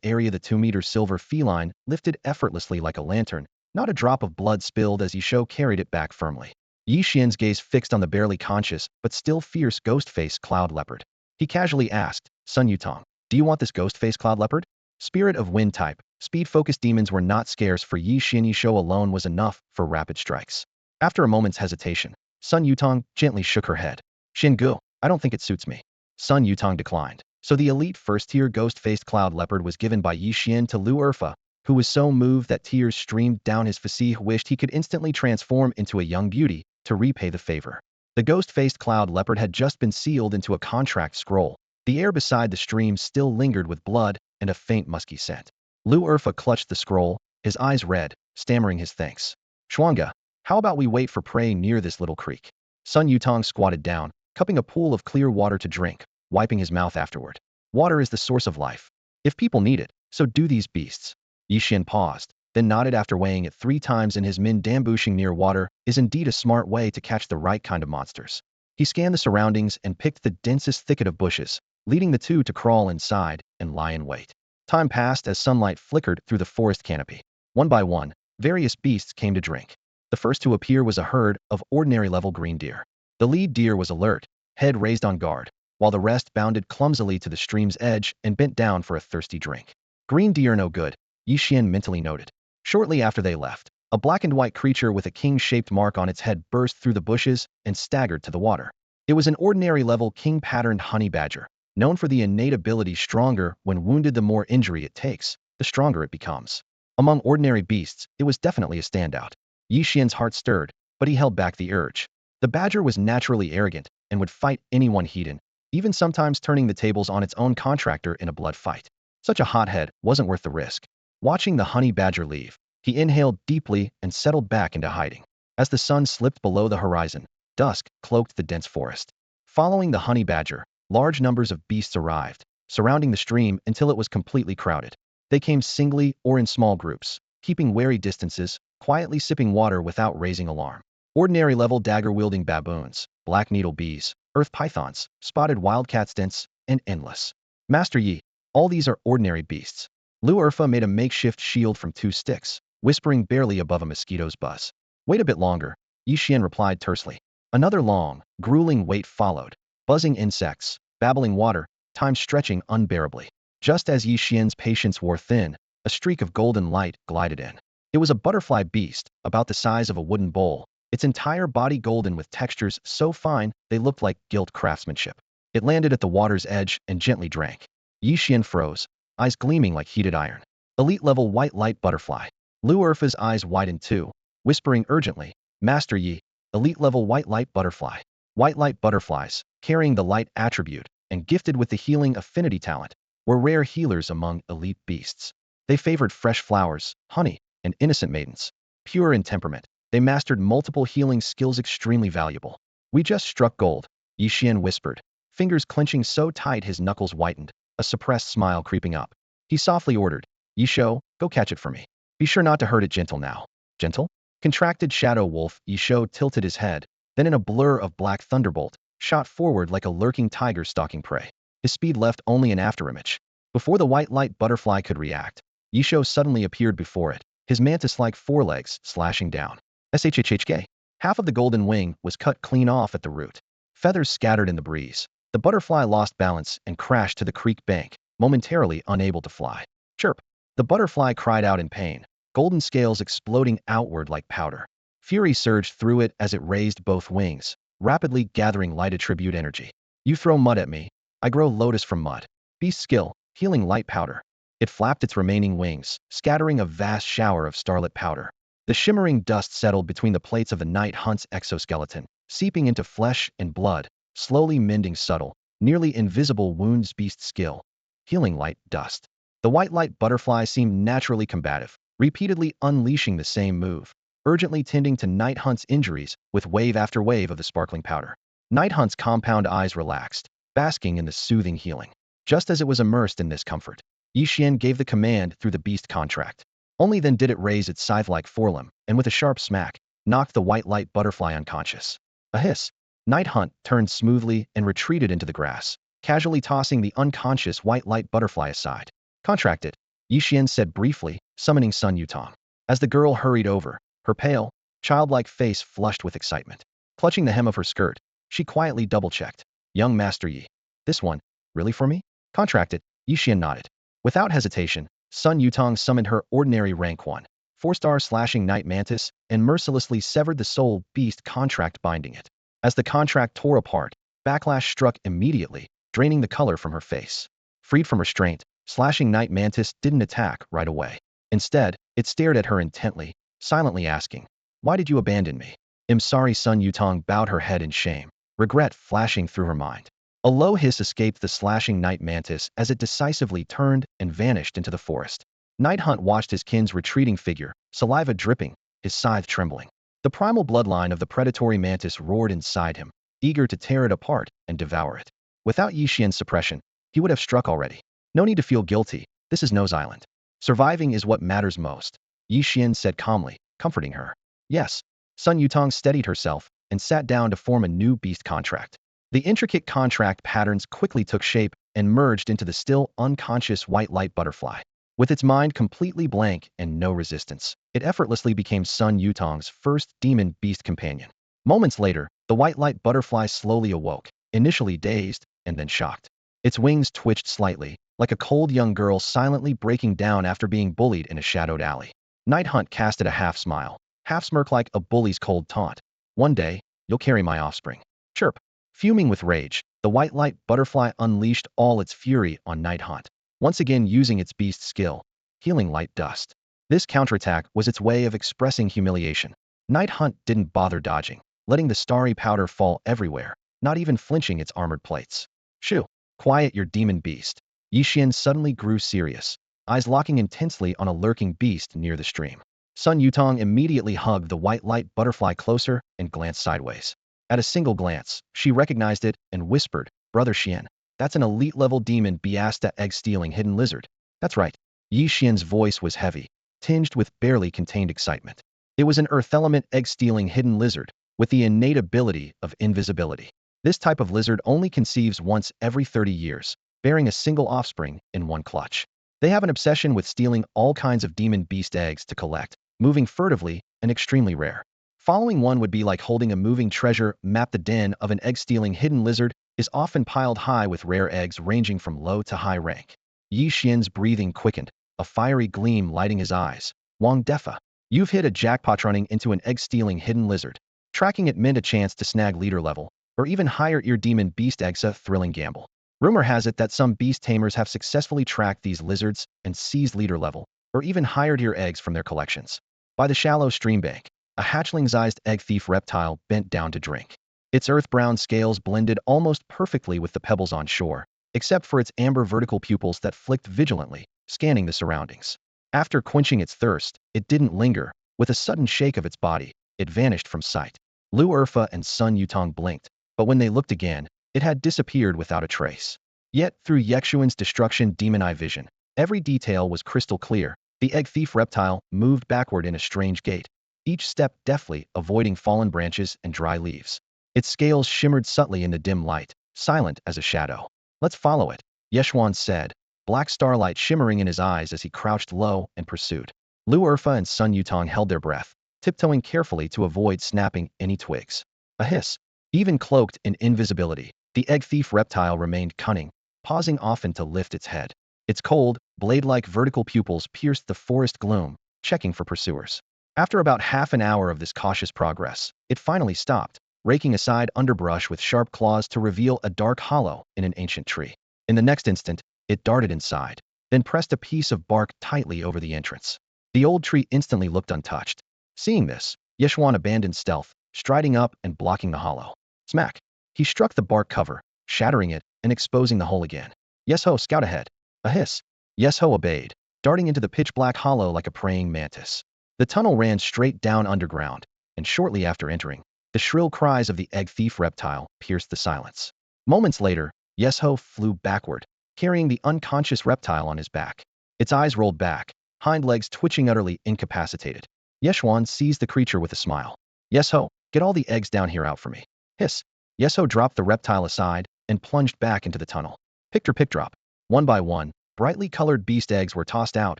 area. The 2-meter silver feline lifted effortlessly like a lantern. Not a drop of blood spilled as Ye Xuan carried it back firmly. Ye Xuan's gaze fixed on the barely conscious but still fierce ghost-face cloud leopard. He casually asked, Sun Yutong, do you want this ghost-face cloud leopard? Spirit of wind type, speed-focused demons were not scarce for Ye Xuan. Ye Xuan alone was enough for rapid strikes. After a moment's hesitation, Sun Yutong gently shook her head. Xiangu, I don't think it suits me. Sun Yutong declined. So the elite first-tier ghost-faced cloud leopard was given by Ye Xuan to Lu Erfa, who was so moved that tears streamed down his face. He wished he could instantly transform into a young beauty to repay the favor. The ghost-faced cloud leopard had just been sealed into a contract scroll. The air beside the stream still lingered with blood and a faint musky scent. Lu Erfa clutched the scroll, his eyes red, stammering his thanks. Shuanga, how about we wait for prey near this little creek? Sun Yutong squatted down, cupping a pool of clear water to drink, wiping his mouth afterward. Water is the source of life. If people need it, so do these beasts. Ye Xuan paused, then nodded after weighing it 3 times in his mind. Ambushing near water is indeed a smart way to catch the right kind of monsters. He scanned the surroundings and picked the densest thicket of bushes, leading the two to crawl inside and lie in wait. Time passed as sunlight flickered through the forest canopy. One by one, various beasts came to drink. The first to appear was a herd of ordinary-level green deer. The lead deer was alert, head raised on guard, while the rest bounded clumsily to the stream's edge and bent down for a thirsty drink. Green deer no good, Ye Xuan mentally noted. Shortly after they left, a black and white creature with a king-shaped mark on its head burst through the bushes and staggered to the water. It was an ordinary-level king-patterned honey badger, known for the innate ability stronger when wounded. The more injury it takes, the stronger it becomes. Among ordinary beasts, it was definitely a standout. Ye Xuan's heart stirred, but he held back the urge. The badger was naturally arrogant and would fight anyone he'd, even sometimes turning the tables on its own contractor in a blood fight. Such a hothead wasn't worth the risk. Watching the honey badger leave, he inhaled deeply and settled back into hiding. As the sun slipped below the horizon, dusk cloaked the dense forest. Following the honey badger, large numbers of beasts arrived. surrounding the stream until it was completely crowded. They came singly or in small groups, keeping wary distances, quietly sipping water without raising alarm. Ordinary level dagger-wielding baboons, black needle bees, earth pythons, spotted wildcat stints, and endless. Master Yi, all these are ordinary beasts. Lu Erfa made a makeshift shield from 2 sticks, whispering barely above a mosquito's buzz. Wait a bit longer, Ye Xuan replied tersely. Another long, grueling wait followed. Buzzing insects, babbling water, time stretching unbearably. Just as Ye Xuan's patience wore thin, a streak of golden light glided in. It was a butterfly beast, about the size of a wooden bowl, its entire body golden with textures so fine they looked like gilt craftsmanship. It landed at the water's edge and gently drank. Ye Xuan froze, eyes gleaming like heated iron. Elite-level white light butterfly. Lu Erfa's eyes widened too, whispering urgently, Master Yi, elite-level white light butterfly. White light butterflies, carrying the light attribute and gifted with the healing affinity talent, were rare healers among elite beasts. They favored fresh flowers, honey, and innocent maidens. Pure in temperament, they mastered multiple healing skills extremely valuable. We just struck gold, Ye Xuan whispered, fingers clenching so tight his knuckles whitened, a suppressed smile creeping up. He softly ordered, Ye Xuan, go catch it for me. Be sure not to hurt it gentle now. Gentle? Contracted shadow wolf Ye Xuan tilted his head, then in a blur of black thunderbolt, shot forward like a lurking tiger stalking prey. His speed left only an afterimage. Before the white light butterfly could react, Ye Xuan suddenly appeared before it, his mantis-like forelegs slashing down. Shhhk. Half of the golden wing was cut clean off at the root. Feathers scattered in the breeze. The butterfly lost balance and crashed to the creek bank, momentarily unable to fly. Chirp! The butterfly cried out in pain, golden scales exploding outward like powder. Fury surged through it as it raised both wings, rapidly gathering light attribute energy. You throw mud at me, I grow lotus from mud. Beast skill, healing light powder. It flapped its remaining wings, scattering a vast shower of starlit powder. The shimmering dust settled between the plates of the night hunt's exoskeleton, seeping into flesh and blood, slowly mending subtle, nearly invisible wounds. Beast skill, healing light dust. The white light butterfly seemed naturally combative, repeatedly unleashing the same move, urgently tending to Night Hunt's injuries with wave after wave of the sparkling powder. Night Hunt's compound eyes relaxed, basking in the soothing healing. Just as it was immersed in this comfort, Ye Xuan gave the command through the beast contract. Only then did it raise its scythe-like forelimb, and with a sharp smack, knocked the white light butterfly unconscious. A hiss. Night Hunt turned smoothly and retreated into the grass, casually tossing the unconscious white light butterfly aside. Contracted, Ye Xuan said briefly, summoning Sun Yutong. As the girl hurried over, her pale, childlike face flushed with excitement. Clutching the hem of her skirt, she quietly double-checked. Young Master Yi. This one, really for me? Contracted, Ye Xuan nodded. Without hesitation, Sun Yutong summoned her ordinary rank 1, 4-star slashing night mantis, and mercilessly severed the soul beast contract binding it. As the contract tore apart, backlash struck immediately, draining the color from her face. Freed from restraint, slashing night mantis didn't attack right away. Instead, it stared at her intently, silently asking, why did you abandon me? I'm sorry. Sun Yutong bowed her head in shame, regret flashing through her mind. A low hiss escaped the slashing night mantis as it decisively turned and vanished into the forest. Night Hunt watched his kin's retreating figure, saliva dripping, his scythe trembling. The primal bloodline of the predatory mantis roared inside him, eager to tear it apart and devour it. Without Ye Xuan's suppression, he would have struck already. No need to feel guilty, this is Nose Island. Surviving is what matters most, Ye Xuan said calmly, comforting her. Yes. Sun Yutong steadied herself and sat down to form a new beast contract. The intricate contract patterns quickly took shape and merged into the still unconscious white light butterfly. With its mind completely blank and no resistance, it effortlessly became Sun Yutong's first demon beast companion. Moments later, the white light butterfly slowly awoke, initially dazed and then shocked. Its wings twitched slightly, like a cold young girl silently breaking down after being bullied in a shadowed alley. Night Hunt casted a half smile, half smirk like a bully's cold taunt. One day, you'll carry my offspring. Chirp. Fuming with rage, the white light butterfly unleashed all its fury on Night Hunt, once again using its beast skill, healing light dust. This counterattack was its way of expressing humiliation. Night Hunt didn't bother dodging, letting the starry powder fall everywhere, not even flinching its armored plates. Shoo! Quiet your demon beast. Ye Xuan suddenly grew serious, eyes locking intensely on a lurking beast near the stream. Sun Yutong immediately hugged the white light butterfly closer and glanced sideways. At a single glance, she recognized it and whispered, Brother Xian. That's an elite-level demon Biasta egg-stealing hidden lizard. That's right. Ye Xuan's voice was heavy, tinged with barely contained excitement. It was an earth element egg-stealing hidden lizard, with the innate ability of invisibility. This type of lizard only conceives once every 30 years, bearing a single offspring in one clutch. They have an obsession with stealing all kinds of demon beast eggs to collect, moving furtively and extremely rare. Following one would be like holding a moving treasure map. The den of an egg-stealing hidden lizard is often piled high with rare eggs ranging from low to high rank. Ye Xuan's breathing quickened, a fiery gleam lighting his eyes. Wang Defa, you've hit a jackpot. Running into an egg-stealing hidden lizard. Tracking it meant a chance to snag leader level, or even higher ear demon beast eggs. A thrilling gamble. Rumor has it that some beast tamers have successfully tracked these lizards and seized leader level, or even higher tier eggs from their collections. By the shallow stream bank, a hatchling-sized egg thief reptile bent down to drink. Its earth-brown scales blended almost perfectly with the pebbles on shore, except for its amber vertical pupils that flicked vigilantly, scanning the surroundings. After quenching its thirst, it didn't linger. With a sudden shake of its body, it vanished from sight. Lu Erfa and Sun Yutong blinked, but when they looked again, it had disappeared without a trace. Yet, through Ye Xuan's destruction demon eye vision, every detail was crystal clear. The egg thief reptile moved backward in a strange gait, each step deftly avoiding fallen branches and dry leaves. Its scales shimmered subtly in the dim light, silent as a shadow. Let's follow it, Ye Xuan said, black starlight shimmering in his eyes as he crouched low and pursued. Lu Erfa and Sun Yutong held their breath, tiptoeing carefully to avoid snapping any twigs. A hiss. Even cloaked in invisibility, the egg thief reptile remained cunning, pausing often to lift its head. Its cold, blade-like vertical pupils pierced the forest gloom, checking for pursuers. After about half an hour of this cautious progress, it finally stopped, raking aside underbrush with sharp claws to reveal a dark hollow in an ancient tree. In the next instant, it darted inside, then pressed a piece of bark tightly over the entrance. The old tree instantly looked untouched. Seeing this, Ye Xuan abandoned stealth, striding up and blocking the hollow. Smack! He struck the bark cover, shattering it and exposing the hole again. Yes ho, scout ahead. A hiss. Yes ho obeyed, darting into the pitch-black hollow like a praying mantis. The tunnel ran straight down underground, and shortly after entering, the shrill cries of the egg thief reptile pierced the silence. Moments later, Yes ho flew backward, carrying the unconscious reptile on his back. Its eyes rolled back, hind legs twitching, utterly incapacitated. Ye Xuan seized the creature with a smile. Yes ho, get all the eggs down here out for me. Hiss. Yes ho dropped the reptile aside and plunged back into the tunnel. Pick drop. One by one, brightly colored beast eggs were tossed out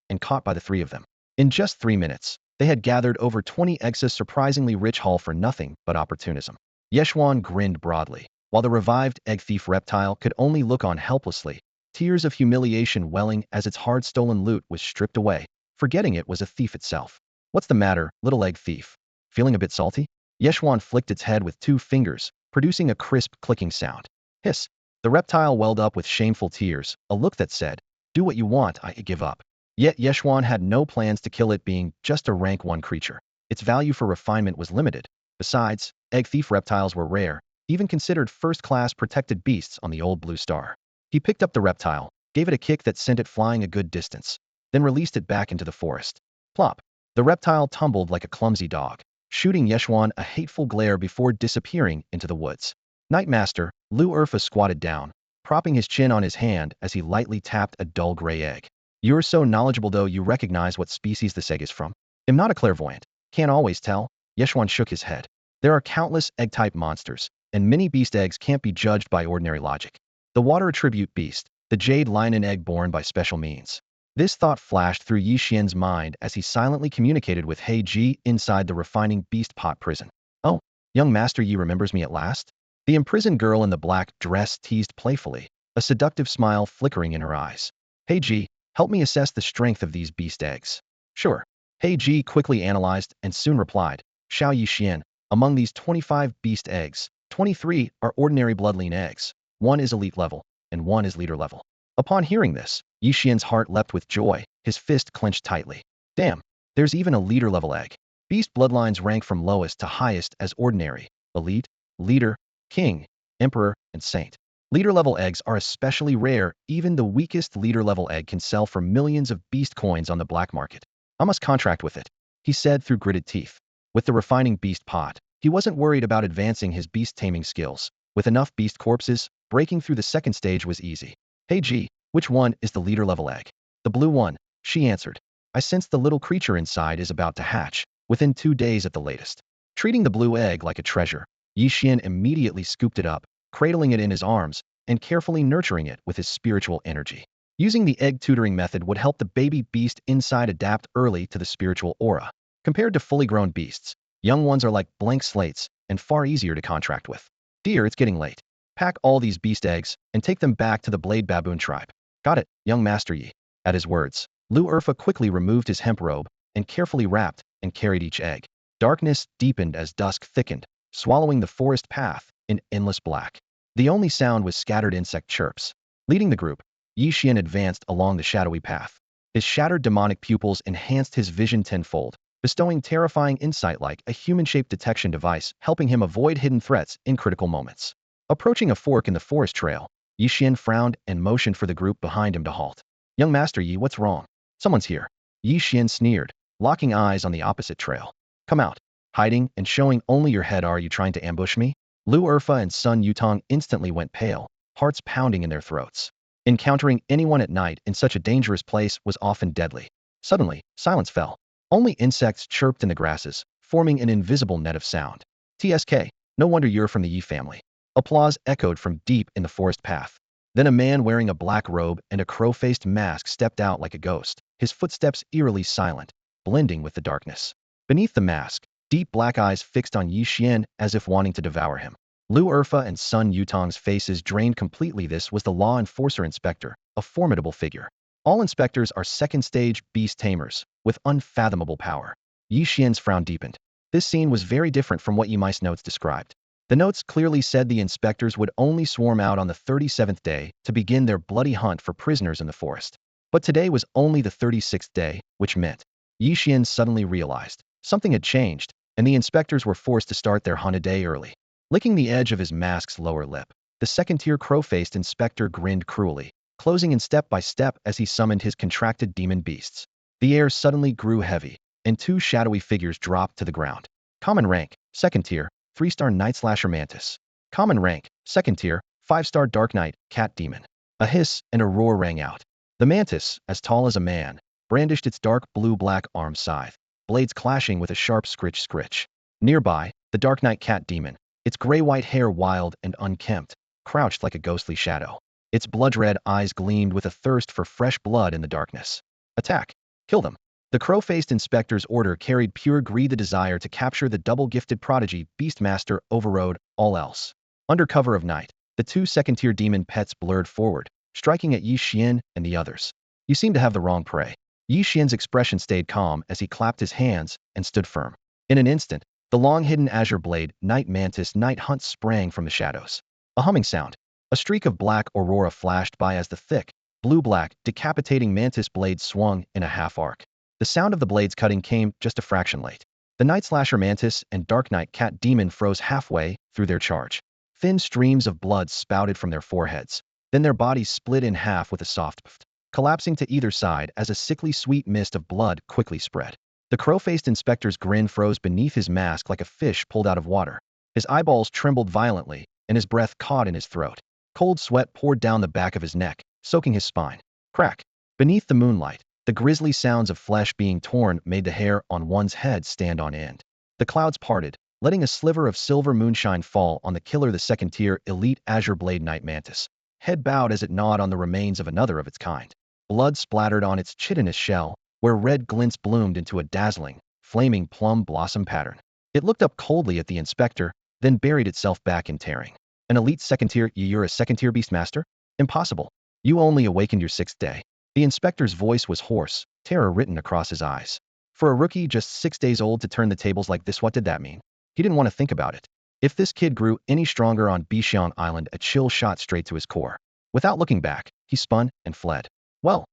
and caught by the three of them. In just 3 minutes, they had gathered over 20 eggs, a surprisingly rich haul for nothing but opportunism. Ye Xuan grinned broadly, while the revived egg thief reptile could only look on helplessly, tears of humiliation welling as its hard-stolen loot was stripped away, forgetting it was a thief itself. What's the matter, little egg thief? Feeling a bit salty? Ye Xuan flicked its head with 2 fingers, producing a crisp clicking sound. Hiss. The reptile welled up with shameful tears, a look that said, do what you want, I give up. Yet Ye Xuan had no plans to kill it, being just a rank 1 creature. Its value for refinement was limited. Besides, egg thief reptiles were rare, even considered first-class protected beasts on the old blue star. He picked up the reptile, gave it a kick that sent it flying a good distance, then released it back into the forest. Plop! The reptile tumbled like a clumsy dog, shooting Ye Xuan a hateful glare before disappearing into the woods. Nightmaster, Lu Erfa squatted down, propping his chin on his hand as he lightly tapped a dull gray egg. You're so knowledgeable, though. You recognize what species this egg is from? I'm not a clairvoyant. Can't always tell. Ye Xuan shook his head. There are countless egg-type monsters, and many beast eggs can't be judged by ordinary logic. The water attribute beast, the jade lion egg born by special means. This thought flashed through Ye Xuan's mind as he silently communicated with He Ji inside the refining beast pot prison. Oh, young Master Yi remembers me at last? The imprisoned girl in the black dress teased playfully, a seductive smile flickering in her eyes. He Ji, help me assess the strength of these beast eggs. Sure. He Ji quickly analyzed and soon replied, Xiao Ye Xuan, among these 25 beast eggs, 23 are ordinary bloodline eggs, 1 is elite level, and 1 is leader level. Upon hearing this, Ye Xuan's heart leapt with joy, his fist clenched tightly. Damn, there's even a leader level egg. Beast bloodlines rank from lowest to highest as ordinary, elite, leader, king, emperor, and saint. Leader level eggs are especially rare. Even the weakest leader level egg can sell for millions of beast coins on the black market. I must contract with it, he said through gritted teeth. With the refining beast pot, he wasn't worried about advancing his beast taming skills. With enough beast corpses, Breaking through the second stage was easy. Hey G, which one is the leader level egg? The blue one, she answered. I sense the little creature inside is about to hatch, within 2 days at the latest. Treating the blue egg like a treasure, Ye Xuan immediately scooped it up, cradling it in his arms, and carefully nurturing it with his spiritual energy. Using the egg tutoring method would help the baby beast inside adapt early to the spiritual aura. Compared to fully grown beasts, young ones are like blank slates and far easier to contract with. Dear, it's getting late. Pack all these beast eggs and take them back to the Blade Baboon tribe. Got it, young Master Yi. At his words, Lu Urfa quickly removed his hemp robe and carefully wrapped and carried each egg. Darkness deepened as dusk thickened, swallowing the forest path in endless black. The only sound was scattered insect chirps. Leading the group, Ye Xuan advanced along the shadowy path. His shattered demonic pupils enhanced his vision tenfold, bestowing terrifying insight like a human-shaped detection device, helping him avoid hidden threats in critical moments. Approaching a fork in the forest trail, Ye Xuan frowned and motioned for the group behind him to halt. Young Master Yi, what's wrong? Someone's here. Ye Xuan sneered, locking eyes on the opposite trail. Come out. Hiding and showing only your head. Are you trying to ambush me? Lu Urfa and Sun Yutong instantly went pale, hearts pounding in their throats. Encountering anyone at night in such a dangerous place was often deadly. Suddenly, silence fell. Only insects chirped in the grasses, forming an invisible net of sound. TSK, no wonder you're from the Yi family. Applause echoed from deep in the forest path. Then a man wearing a black robe and a crow-faced mask stepped out like a ghost, his footsteps eerily silent, blending with the darkness. Beneath the mask, deep black eyes fixed on Ye Xuan as if wanting to devour him. Lu Urfa and Sun Yutong's faces drained completely. This was the law enforcer inspector, a formidable figure. All inspectors are second-stage beast tamers, with unfathomable power. Ye Xuan's frown deepened. This scene was very different from what Ye Mice notes described. The notes clearly said the inspectors would only swarm out on the 37th day to begin their bloody hunt for prisoners in the forest. But today was only the 36th day, which meant Ye Xuan suddenly realized something had changed, and the inspectors were forced to start their hunt a day early. Licking the edge of his mask's lower lip, the second-tier crow-faced inspector grinned cruelly, closing in step by step as he summoned his contracted demon beasts. The air suddenly grew heavy, and 2 shadowy figures dropped to the ground. Common rank, second tier, 3-star Night Slasher Mantis. Common rank, second tier, 5-star Dark Knight, Cat Demon. A hiss and a roar rang out. The Mantis, as tall as a man, brandished its dark blue-black arm scythe, blades clashing with a sharp scritch-scritch. Nearby, the Dark Knight Cat Demon, its gray-white hair wild and unkempt, crouched like a ghostly shadow. Its blood-red eyes gleamed with a thirst for fresh blood in the darkness. Attack! Kill them! The crow-faced inspector's order carried pure greed. The desire to capture the double-gifted prodigy Beastmaster overrode all else. Under cover of night, the 2 second-tier demon pets blurred forward, striking at Ye Xuan and the others. You seem to have the wrong prey. Ye Xuan's expression stayed calm as he clapped his hands and stood firm. In an instant, the long-hidden azure blade Night Mantis Night Hunt sprang from the shadows. A humming sound. A streak of black aurora flashed by as the thick, blue-black, decapitating mantis blade swung in a half-arc. The sound of the blades cutting came just a fraction late. The Night Slasher Mantis and Dark Knight Cat Demon froze halfway through their charge. Thin streams of blood spouted from their foreheads. Then their bodies split in half with a soft pft, collapsing to either side as a sickly sweet mist of blood quickly spread. The crow-faced inspector's grin froze beneath his mask like a fish pulled out of water. His eyeballs trembled violently, and his breath caught in his throat. Cold sweat poured down the back of his neck, soaking his spine. Crack! Beneath the moonlight, the grisly sounds of flesh being torn made the hair on one's head stand on end. The clouds parted, letting a sliver of silver moonshine fall on the killer, the second-tier elite Azure Blade Night Mantis. Head bowed as it gnawed on the remains of another of its kind. Blood splattered on its chitinous shell, where red glints bloomed into a dazzling, flaming plum blossom pattern. It looked up coldly at the inspector, then buried itself back in tearing. An elite second-tier? You're a second-tier Beastmaster? Impossible. You only awakened your 6th day. The inspector's voice was hoarse, terror written across his eyes. For a rookie just 6 days old to turn the tables like this, what did that mean? He didn't want to think about it. If this kid grew any stronger on Ye Island, a chill shot straight to his core. Without looking back, he spun and fled. Well,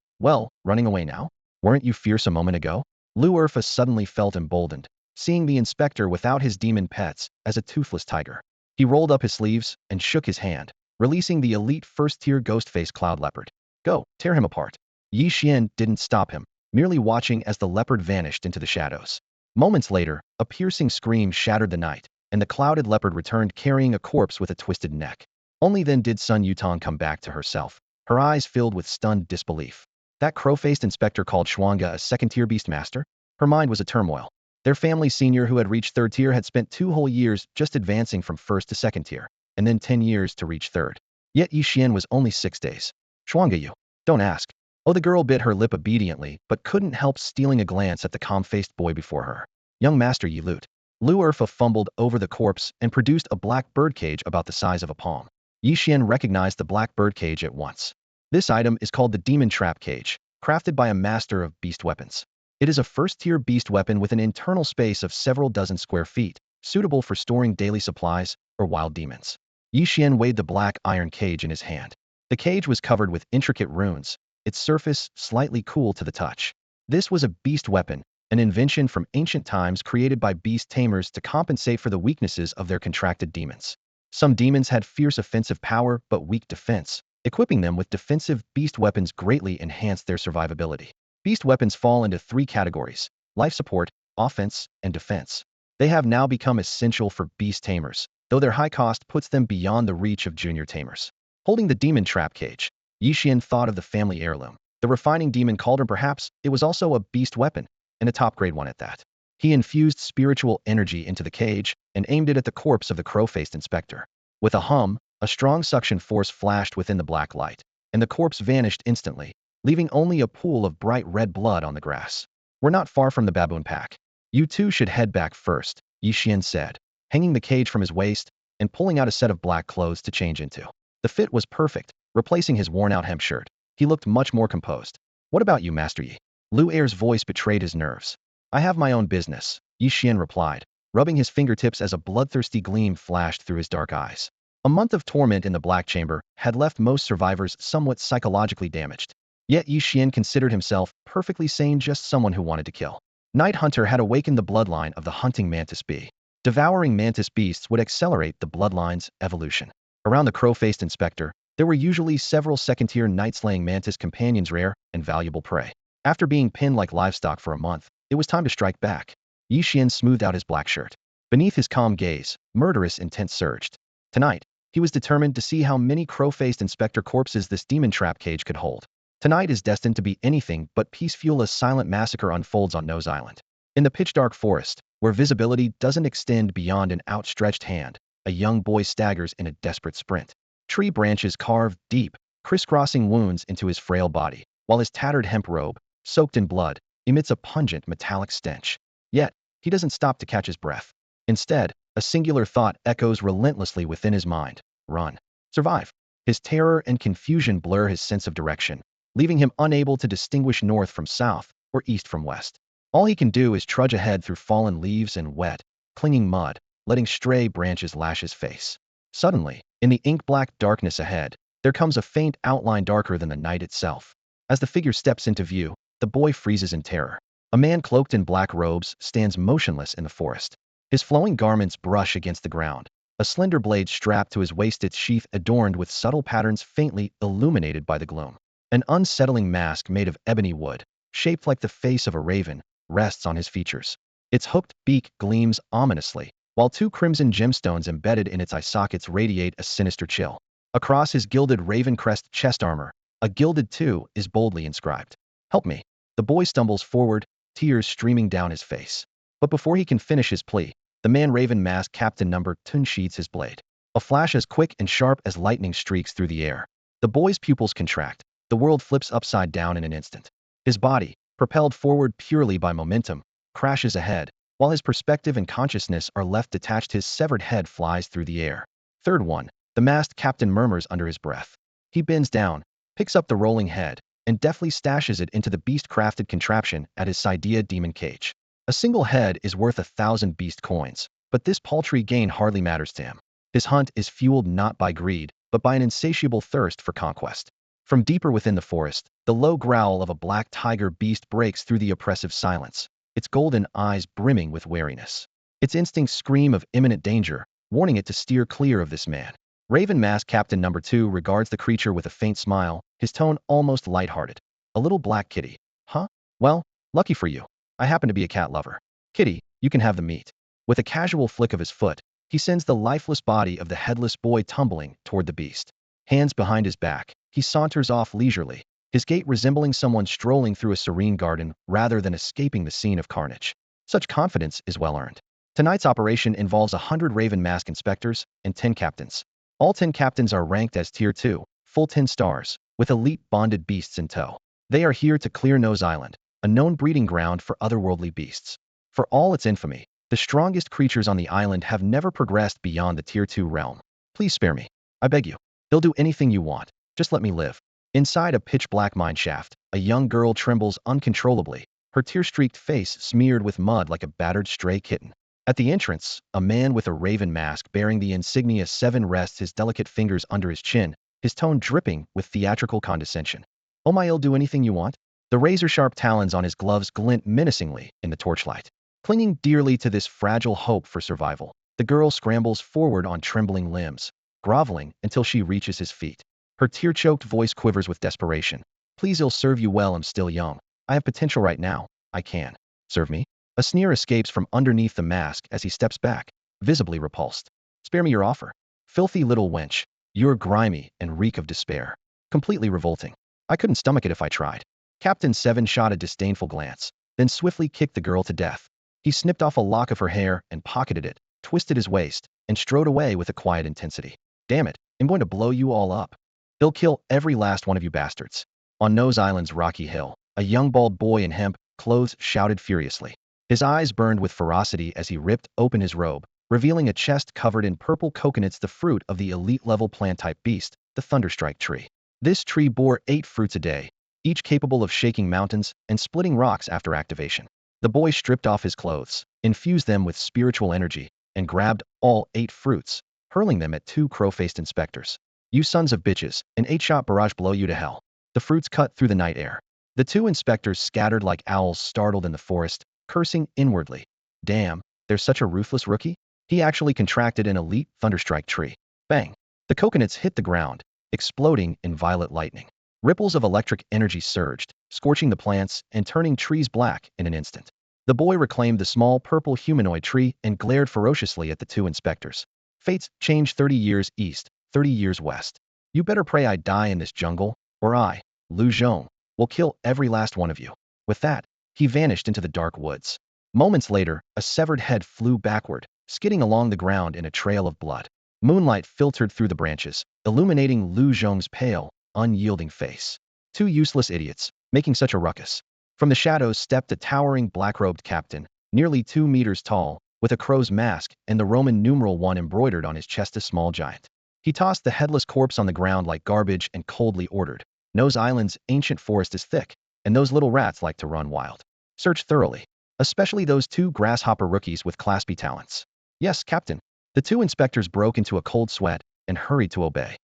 running away now? Weren't you fierce a moment ago? Lu Urfa suddenly felt emboldened, seeing the inspector without his demon pets as a toothless tiger. He rolled up his sleeves and shook his hand, releasing the elite first-tier ghost-face cloud leopard. Go, tear him apart. Ye Xuan didn't stop him, merely watching as the leopard vanished into the shadows. Moments later, a piercing scream shattered the night, and the clouded leopard returned carrying a corpse with a twisted neck. Only then did Sun Yutong come back to herself, her eyes filled with stunned disbelief. That crow-faced inspector called Xuanga a second-tier beastmaster? Her mind was a turmoil. Their family senior who had reached third tier had spent 2 whole years just advancing from first to second tier, and then 10 years to reach third. Yet Ye Xuan was only 6 days. Xuanga, you don't ask. Oh, the girl bit her lip obediently, but couldn't help stealing a glance at the calm-faced boy before her. Young Master Yi Lut. Lu Erfa fumbled over the corpse and produced a black birdcage about the size of a palm. Ye Xuan recognized the black birdcage at once. This item is called the Demon Trap Cage, crafted by a master of beast weapons. It is a first-tier beast weapon with an internal space of several dozen square feet, suitable for storing daily supplies or wild demons. Ye Xuan weighed the black iron cage in his hand. The cage was covered with intricate runes, its surface slightly cool to the touch. This was a beast weapon, an invention from ancient times created by beast tamers to compensate for the weaknesses of their contracted demons. Some demons had fierce offensive power but weak defense. Equipping them with defensive beast weapons greatly enhanced their survivability. Beast weapons fall into 3 categories: life support, offense, and defense. They have now become essential for beast tamers, though their high cost puts them beyond the reach of junior tamers. Holding the demon trap cage, Ye Xuan thought of the family heirloom. The refining demon cauldron, perhaps it was also a beast weapon, and a top-grade one at that. He infused spiritual energy into the cage and aimed it at the corpse of the crow-faced inspector. With a hum, a strong suction force flashed within the black light, and the corpse vanished instantly, leaving only a pool of bright red blood on the grass. We're not far from the baboon pack. You two should head back first, Ye Xuan said, hanging the cage from his waist and pulling out a set of black clothes to change into. The fit was perfect, replacing his worn-out hemp shirt. He looked much more composed. What about you, Master Yi? Lu Er's voice betrayed his nerves. I have my own business, Ye Xuan replied, rubbing his fingertips as a bloodthirsty gleam flashed through his dark eyes. A month of torment in the Black Chamber had left most survivors somewhat psychologically damaged. Yet Ye Xuan considered himself perfectly sane, just someone who wanted to kill. Night Hunter had awakened the bloodline of the hunting mantis bee. Devouring mantis beasts would accelerate the bloodline's evolution. Around the crow-faced inspector, there were usually several second-tier night-slaying mantis companions, rare and valuable prey. After being pinned like livestock for a month, it was time to strike back. Ye Xuan smoothed out his black shirt. Beneath his calm gaze, murderous intent surged. Tonight, he was determined to see how many crow-faced inspector corpses this demon trap cage could hold. Tonight is destined to be anything but peaceful as silent massacre unfolds on Nose Island. In the pitch-dark forest, where visibility doesn't extend beyond an outstretched hand, a young boy staggers in a desperate sprint. Tree branches carve deep, crisscrossing wounds into his frail body, while his tattered hemp robe, soaked in blood, emits a pungent metallic stench. Yet, he doesn't stop to catch his breath. Instead, a singular thought echoes relentlessly within his mind: run. Survive. His terror and confusion blur his sense of direction, leaving him unable to distinguish north from south or east from west. All he can do is trudge ahead through fallen leaves and wet, clinging mud, letting stray branches lash his face. Suddenly, in the ink-black darkness ahead, there comes a faint outline darker than the night itself. As the figure steps into view, the boy freezes in terror. A man cloaked in black robes stands motionless in the forest. His flowing garments brush against the ground, a slender blade strapped to his waist, its sheath adorned with subtle patterns faintly illuminated by the gloom. An unsettling mask made of ebony wood, shaped like the face of a raven, rests on his features. Its hooked beak gleams ominously, while 2 crimson gemstones embedded in its eye sockets radiate a sinister chill. Across his gilded raven crest chest armor, a gilded 2 is boldly inscribed. Help me. The boy stumbles forward, tears streaming down his face. But before he can finish his plea, the man-raven mask Captain Number 2 sheathes his blade. A flash as quick and sharp as lightning streaks through the air. The boy's pupils contract. The world flips upside down in an instant. His body, propelled forward purely by momentum, crashes ahead, while his perspective and consciousness are left detached. His severed head flies through the air. Third one, the masked captain murmurs under his breath. He bends down, picks up the rolling head, and deftly stashes it into the beast-crafted contraption at his Sidea demon cage. A single head is worth 1,000 beast coins, but this paltry gain hardly matters to him. His hunt is fueled not by greed, but by an insatiable thirst for conquest. From deeper within the forest, the low growl of a black tiger beast breaks through the oppressive silence, its golden eyes brimming with wariness. Its instincts scream of imminent danger, warning it to steer clear of this man. Raven Mask Captain Number 2 regards the creature with a faint smile, his tone almost lighthearted. A little black kitty. Huh? Well, lucky for you. I happen to be a cat lover. Kitty, you can have the meat. With a casual flick of his foot, He sends the lifeless body of the headless boy tumbling toward the beast. Hands behind his back, he saunters off leisurely, his gait resembling someone strolling through a serene garden rather than escaping the scene of carnage. Such confidence is well earned. Tonight's operation involves 100 Raven Mask inspectors and 10 captains. All 10 captains are ranked as Tier 2, full 10 stars, with elite bonded beasts in tow. They are here to clear Nose Island, a known breeding ground for otherworldly beasts. For all its infamy, the strongest creatures on the island have never progressed beyond the Tier 2 realm. Please spare me. I beg you. They'll do anything you want. Just let me live. Inside a pitch-black mine shaft, a young girl trembles uncontrollably, her tear-streaked face smeared with mud like a battered stray kitten. At the entrance, a man with a raven mask bearing the insignia 7 rests his delicate fingers under his chin, his tone dripping with theatrical condescension. Oh my, I'll do anything you want? The razor-sharp talons on his gloves glint menacingly in the torchlight. Clinging dearly to this fragile hope for survival, the girl scrambles forward on trembling limbs, groveling until she reaches his feet. Her tear-choked voice quivers with desperation. Please, it'll serve you well, I'm still young. I have potential right now. I can. Serve me? A sneer escapes from underneath the mask as he steps back, visibly repulsed. Spare me your offer. Filthy little wench. You're grimy and reek of despair. Completely revolting. I couldn't stomach it if I tried. Captain 7 shot a disdainful glance, then swiftly kicked the girl to death. He snipped off a lock of her hair and pocketed it, twisted his waist, and strode away with a quiet intensity. Damn it, I'm going to blow you all up. He'll kill every last one of you bastards. On Nose Island's rocky hill, a young bald boy in hemp clothes shouted furiously. His eyes burned with ferocity as he ripped open his robe, revealing a chest covered in purple coconuts, the fruit of the elite-level plant-type beast, the Thunderstrike tree. This tree bore 8 fruits a day, each capable of shaking mountains and splitting rocks after activation. The boy stripped off his clothes, infused them with spiritual energy, and grabbed all 8 fruits, hurling them at 2 crow-faced inspectors. You sons of bitches, an 8-shot barrage blow you to hell. The fruits cut through the night air. The 2 inspectors scattered like owls startled in the forest, cursing inwardly. Damn, there's such a ruthless rookie? He actually contracted an elite Thunderstrike tree. Bang! The coconuts hit the ground, exploding in violet lightning. Ripples of electric energy surged, scorching the plants and turning trees black in an instant. The boy reclaimed the small purple humanoid tree and glared ferociously at the 2 inspectors. Fates change 30 years east, 30 years west. You better pray I die in this jungle, or I, Ye Xuan, will kill every last one of you. With that, he vanished into the dark woods. Moments later, a severed head flew backward, skidding along the ground in a trail of blood. Moonlight filtered through the branches, illuminating Ye Xuan's pale, unyielding face. 2 useless idiots, making such a ruckus. From the shadows stepped a towering black-robed captain, nearly 2 meters tall, with a crow's mask and the Roman numeral 1 embroidered on his chest, a small giant. He tossed the headless corpse on the ground like garbage and coldly ordered, Nose Island's ancient forest is thick, and those little rats like to run wild. Search thoroughly, especially those 2 grasshopper rookies with Class B talents. Yes, Captain. The 2 inspectors broke into a cold sweat and hurried to obey.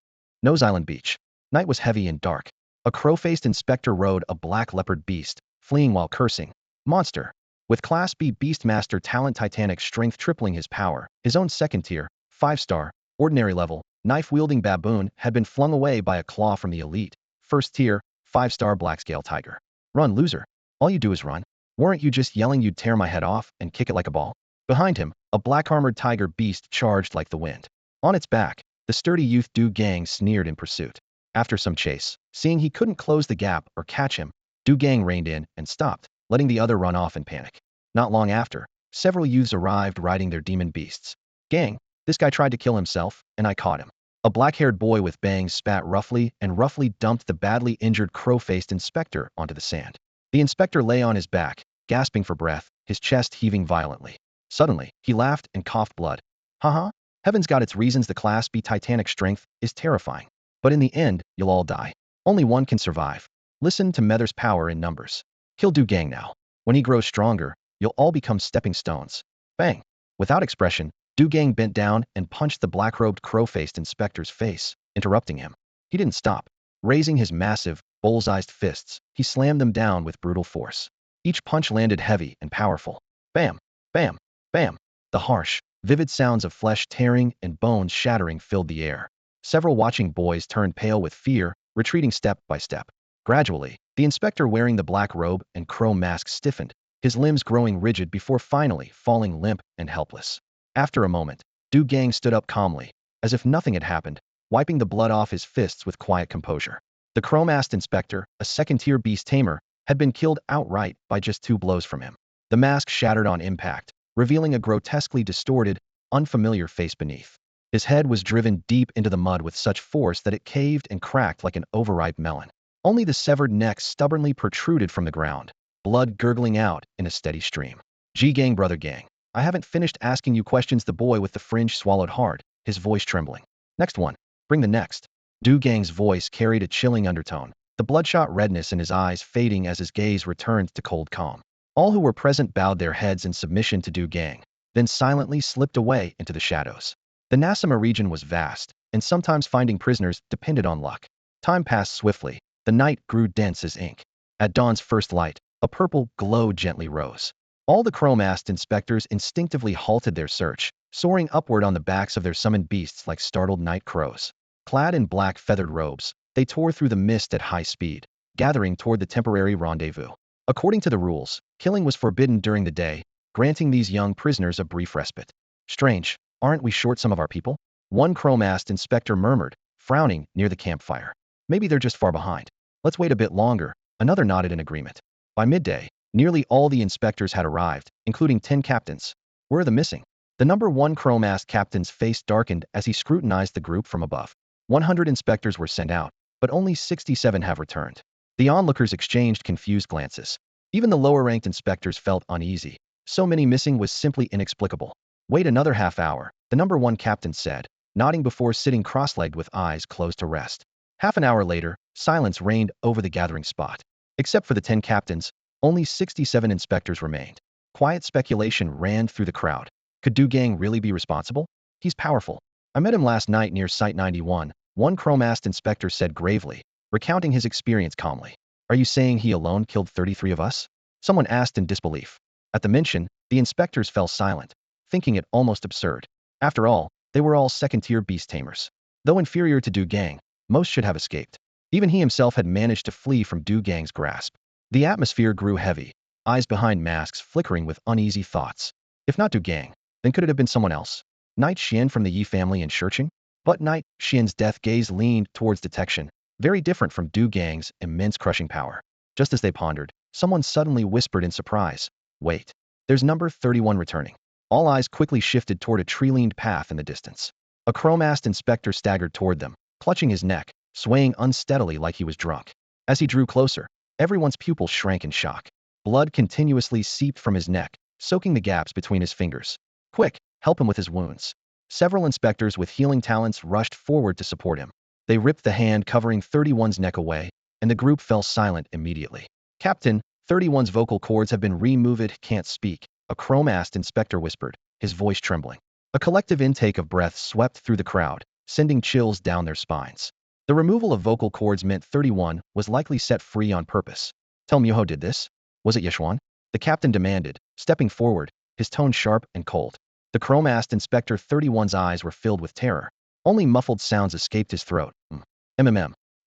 Nose Island Beach. Night was heavy and dark. A crow-faced inspector rode a black leopard beast, fleeing while cursing. Monster. With Class B Beastmaster talent, titanic strength tripling his power, his own second-tier, 5-star, ordinary level, knife-wielding baboon had been flung away by a claw from the elite, first-tier, 5-star black-scale tiger. Run, loser. All you do is run. Weren't you just yelling you'd tear my head off and kick it like a ball? Behind him, a black-armored tiger beast charged like the wind. On its back, the sturdy youth Du Gang sneered in pursuit. After some chase, seeing he couldn't close the gap or catch him, Du Gang reined in and stopped, letting the other run off in panic. Not long after, several youths arrived riding their demon beasts. Gang, this guy tried to kill himself, and I caught him. A black-haired boy with bangs spat roughly dumped the badly injured crow-faced inspector onto the sand. The inspector lay on his back, gasping for breath, his chest heaving violently. Suddenly, he laughed and coughed blood. Haha, heaven's got its reasons. The Class B titanic strength is terrifying. But in the end, you'll all die. Only one can survive. Listen to Mether's power in numbers. Kill Du Gang now. When he grows stronger, you'll all become stepping stones. Bang! Without expression, Du Gang bent down and punched the black-robed crow-faced inspector's face, interrupting him. He didn't stop. Raising his massive, bullseyed fists, he slammed them down with brutal force. Each punch landed heavy and powerful. Bam! Bam! Bam! The harsh, vivid sounds of flesh tearing and bones shattering filled the air. Several watching boys turned pale with fear, retreating step by step. Gradually, the inspector wearing the black robe and crow mask stiffened, his limbs growing rigid before finally falling limp and helpless. After a moment, Du Gang stood up calmly, as if nothing had happened, wiping the blood off his fists with quiet composure. The chrome-masked inspector, a second-tier beast tamer, had been killed outright by just 2 blows from him. The mask shattered on impact, revealing a grotesquely distorted, unfamiliar face beneath. His head was driven deep into the mud with such force that it caved and cracked like an overripe melon. Only the severed neck stubbornly protruded from the ground, blood gurgling out in a steady stream. Ye Gang, brother Gang. I haven't finished asking you questions. The boy with the fringe swallowed hard, his voice trembling. Next one. Bring the next. Du Gang's voice carried a chilling undertone, the bloodshot redness in his eyes fading as his gaze returned to cold calm. All who were present bowed their heads in submission to Du Gang, then silently slipped away into the shadows. The Nasima region was vast, and sometimes finding prisoners depended on luck. Time passed swiftly. The night grew dense as ink. At dawn's first light, a purple glow gently rose. All the chrome-masked inspectors instinctively halted their search, soaring upward on the backs of their summoned beasts like startled night crows. Clad in black feathered robes, they tore through the mist at high speed, gathering toward the temporary rendezvous. According to the rules, killing was forbidden during the day, granting these young prisoners a brief respite. Strange, aren't we short some of our people? One chrome-masked inspector murmured, frowning near the campfire. Maybe they're just far behind. Let's wait a bit longer. Another nodded in agreement. By midday, nearly all the inspectors had arrived, including 10 captains. Where are the missing? The number 1 chrome-masked captain's face darkened as he scrutinized the group from above. 100 inspectors were sent out, but only 67 have returned. The onlookers exchanged confused glances. Even the lower-ranked inspectors felt uneasy. So many missing was simply inexplicable. Wait another half hour, the number 1 captain said, nodding before sitting cross-legged with eyes closed to rest. Half an hour later, silence reigned over the gathering spot. Except for the 10 captains, only 67 inspectors remained. Quiet speculation ran through the crowd. Could Du Gang really be responsible? He's powerful. I met him last night near Site 91, one chrome-masked inspector said gravely, recounting his experience calmly. Are you saying he alone killed 33 of us? Someone asked in disbelief. At the mention, the inspectors fell silent, thinking it almost absurd. After all, they were all second-tier beast tamers. Though inferior to Du Gang, most should have escaped. Even he himself had managed to flee from Du Gang's grasp. The atmosphere grew heavy, eyes behind masks flickering with uneasy thoughts. If not Du Gang, then could it have been someone else? Knight Xian from the Ye family in Shurching? But Knight Xian's death gaze leaned towards detection, very different from Du Gang's immense crushing power. Just as they pondered, someone suddenly whispered in surprise, "Wait, there's number 31 returning." All eyes quickly shifted toward a tree-leaned path in the distance. A chrome-masked inspector staggered toward them, clutching his neck, swaying unsteadily like he was drunk. As he drew closer, everyone's pupils shrank in shock. Blood continuously seeped from his neck, soaking the gaps between his fingers. Quick, help him with his wounds. Several inspectors with healing talents rushed forward to support him. They ripped the hand covering 31's neck away, and the group fell silent immediately. Captain, 31's vocal cords have been removed. Can't speak, a chrome-masked inspector whispered, his voice trembling. A collective intake of breath swept through the crowd, sending chills down their spines. The removal of vocal cords meant 31 was likely set free on purpose. Tell me who did this? Was it Ye Xuan? The captain demanded, stepping forward, his tone sharp and cold. The chrome-masked inspector 31's eyes were filled with terror. Only muffled sounds escaped his throat.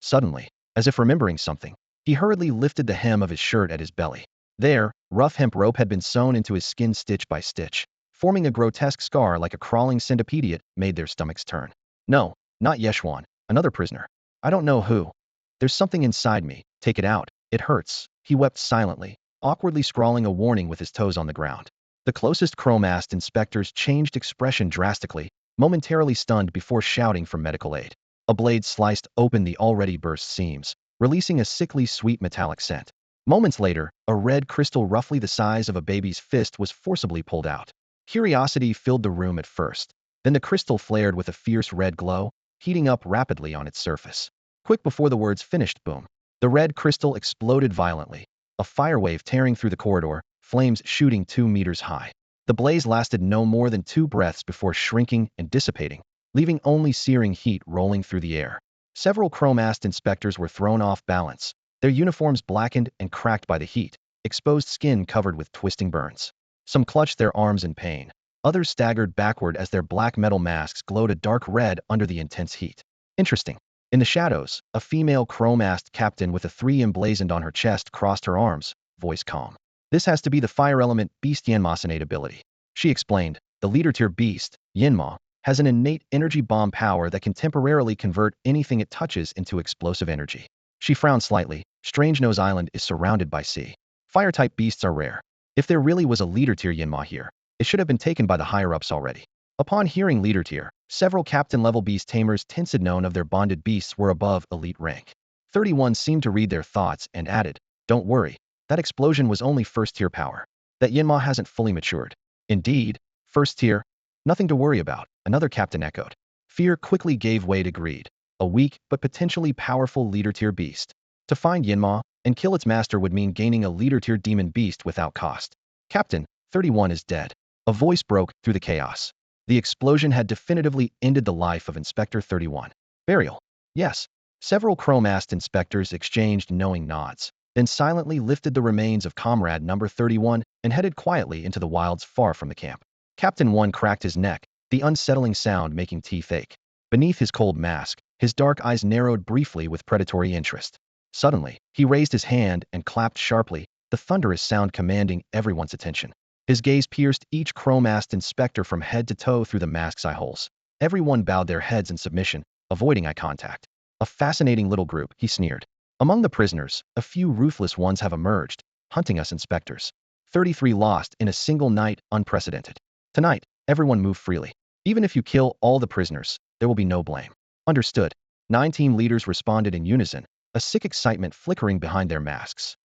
Suddenly, as if remembering something, he hurriedly lifted the hem of his shirt at his belly. There, rough hemp rope had been sewn into his skin stitch by stitch, forming a grotesque scar like a crawling centipede. It made their stomachs turn. No, not Ye Xuan, another prisoner. I don't know who. There's something inside me, take it out, it hurts. He wept silently, awkwardly scrawling a warning with his toes on the ground. The closest chrome-masked inspectors changed expression drastically, momentarily stunned before shouting for medical aid. A blade sliced open the already burst seams, releasing a sickly sweet metallic scent. Moments later, a red crystal roughly the size of a baby's fist was forcibly pulled out. Curiosity filled the room at first. Then the crystal flared with a fierce red glow, heating up rapidly on its surface. Quick before the words finished, boom. The red crystal exploded violently, a fire wave tearing through the corridor, flames shooting 2 meters high. The blaze lasted no more than 2 breaths before shrinking and dissipating, leaving only searing heat rolling through the air. Several chrome-masked inspectors were thrown off balance, their uniforms blackened and cracked by the heat, exposed skin covered with twisting burns. Some clutched their arms in pain. Others staggered backward as their black metal masks glowed a dark red under the intense heat. Interesting. In the shadows, a female chrome-masked captain with a 3 emblazoned on her chest crossed her arms, voice calm. This has to be the fire element beast Yanma's innate ability. She explained, the leader tier beast, Yanma, has an innate energy bomb power that can temporarily convert anything it touches into explosive energy. She frowned slightly. Strange Nose Island is surrounded by sea. Fire-type beasts are rare. If there really was a leader tier Yinma here, it should have been taken by the higher-ups already. Upon hearing leader tier, several captain-level beast tamers Tinsed known of their bonded beasts were above elite rank. 31 seemed to read their thoughts and added, "Don't worry, that explosion was only first-tier power. That Yinma hasn't fully matured." "Indeed, first tier? Nothing to worry about," another captain echoed. Fear quickly gave way to greed. A weak but potentially powerful leader-tier beast. To find Yinma and kill its master would mean gaining a leader-tier demon beast without cost. "Captain, 31 is dead." A voice broke through the chaos. The explosion had definitively ended the life of Inspector 31. Burial. Yes. Several chromast inspectors exchanged knowing nods, then silently lifted the remains of comrade number 31 and headed quietly into the wilds far from the camp. Captain 1 cracked his neck, the unsettling sound making teeth ache. Beneath his cold mask, his dark eyes narrowed briefly with predatory interest. Suddenly, he raised his hand and clapped sharply, the thunderous sound commanding everyone's attention. His gaze pierced each chromast inspector from head to toe through the mask's eye holes. Everyone bowed their heads in submission, avoiding eye contact. "A fascinating little group," he sneered. "Among the prisoners, a few ruthless ones have emerged, hunting us inspectors. 33 lost in a single night, unprecedented. Tonight, everyone move freely. Even if you kill all the prisoners, there will be no blame." "Understood." 9 team leaders responded in unison, a sick excitement flickering behind their masks.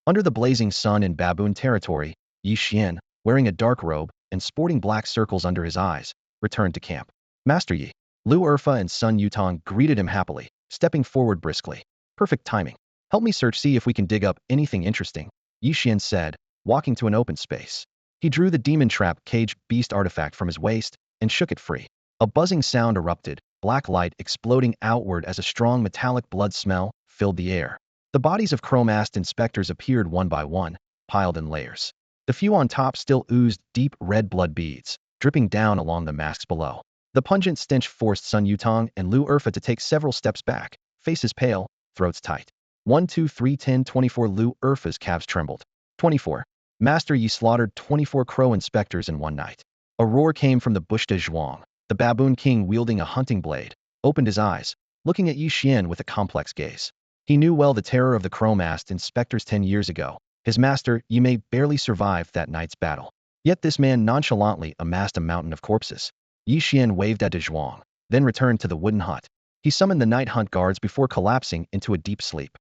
Under the blazing sun in baboon territory, Ye Xuan, wearing a dark robe and sporting black circles under his eyes, returned to camp. "Master Yi." Lu Erfa and Sun Yutong greeted him happily, stepping forward briskly. "Perfect timing. Help me search, see if we can dig up anything interesting," Ye Xuan said, walking to an open space. He drew the demon trap cage beast artifact from his waist and shook it free. A buzzing sound erupted, black light exploding outward as a strong metallic blood smell filled the air. The bodies of chromast inspectors appeared one by one, piled in layers. The few on top still oozed deep red blood beads, dripping down along the masks below. The pungent stench forced Sun Yutong and Lu Erfa to take several steps back, faces pale, throats tight. 1, 2, 3, 10, 24. Lu Erfa's calves trembled. 24. Master Yi slaughtered 24 crow inspectors in one night. A roar came from the bush. De Zhuang, the baboon king wielding a hunting blade, opened his eyes, looking at Ye Xuan with a complex gaze. He knew well the terror of the chromast inspectors 10 years ago. His master, Ye Mei, barely survived that night's battle. Yet this man nonchalantly amassed a mountain of corpses. Ye Xuan waved at De Zhuang, then returned to the wooden hut. He summoned the night hunt guards before collapsing into a deep sleep.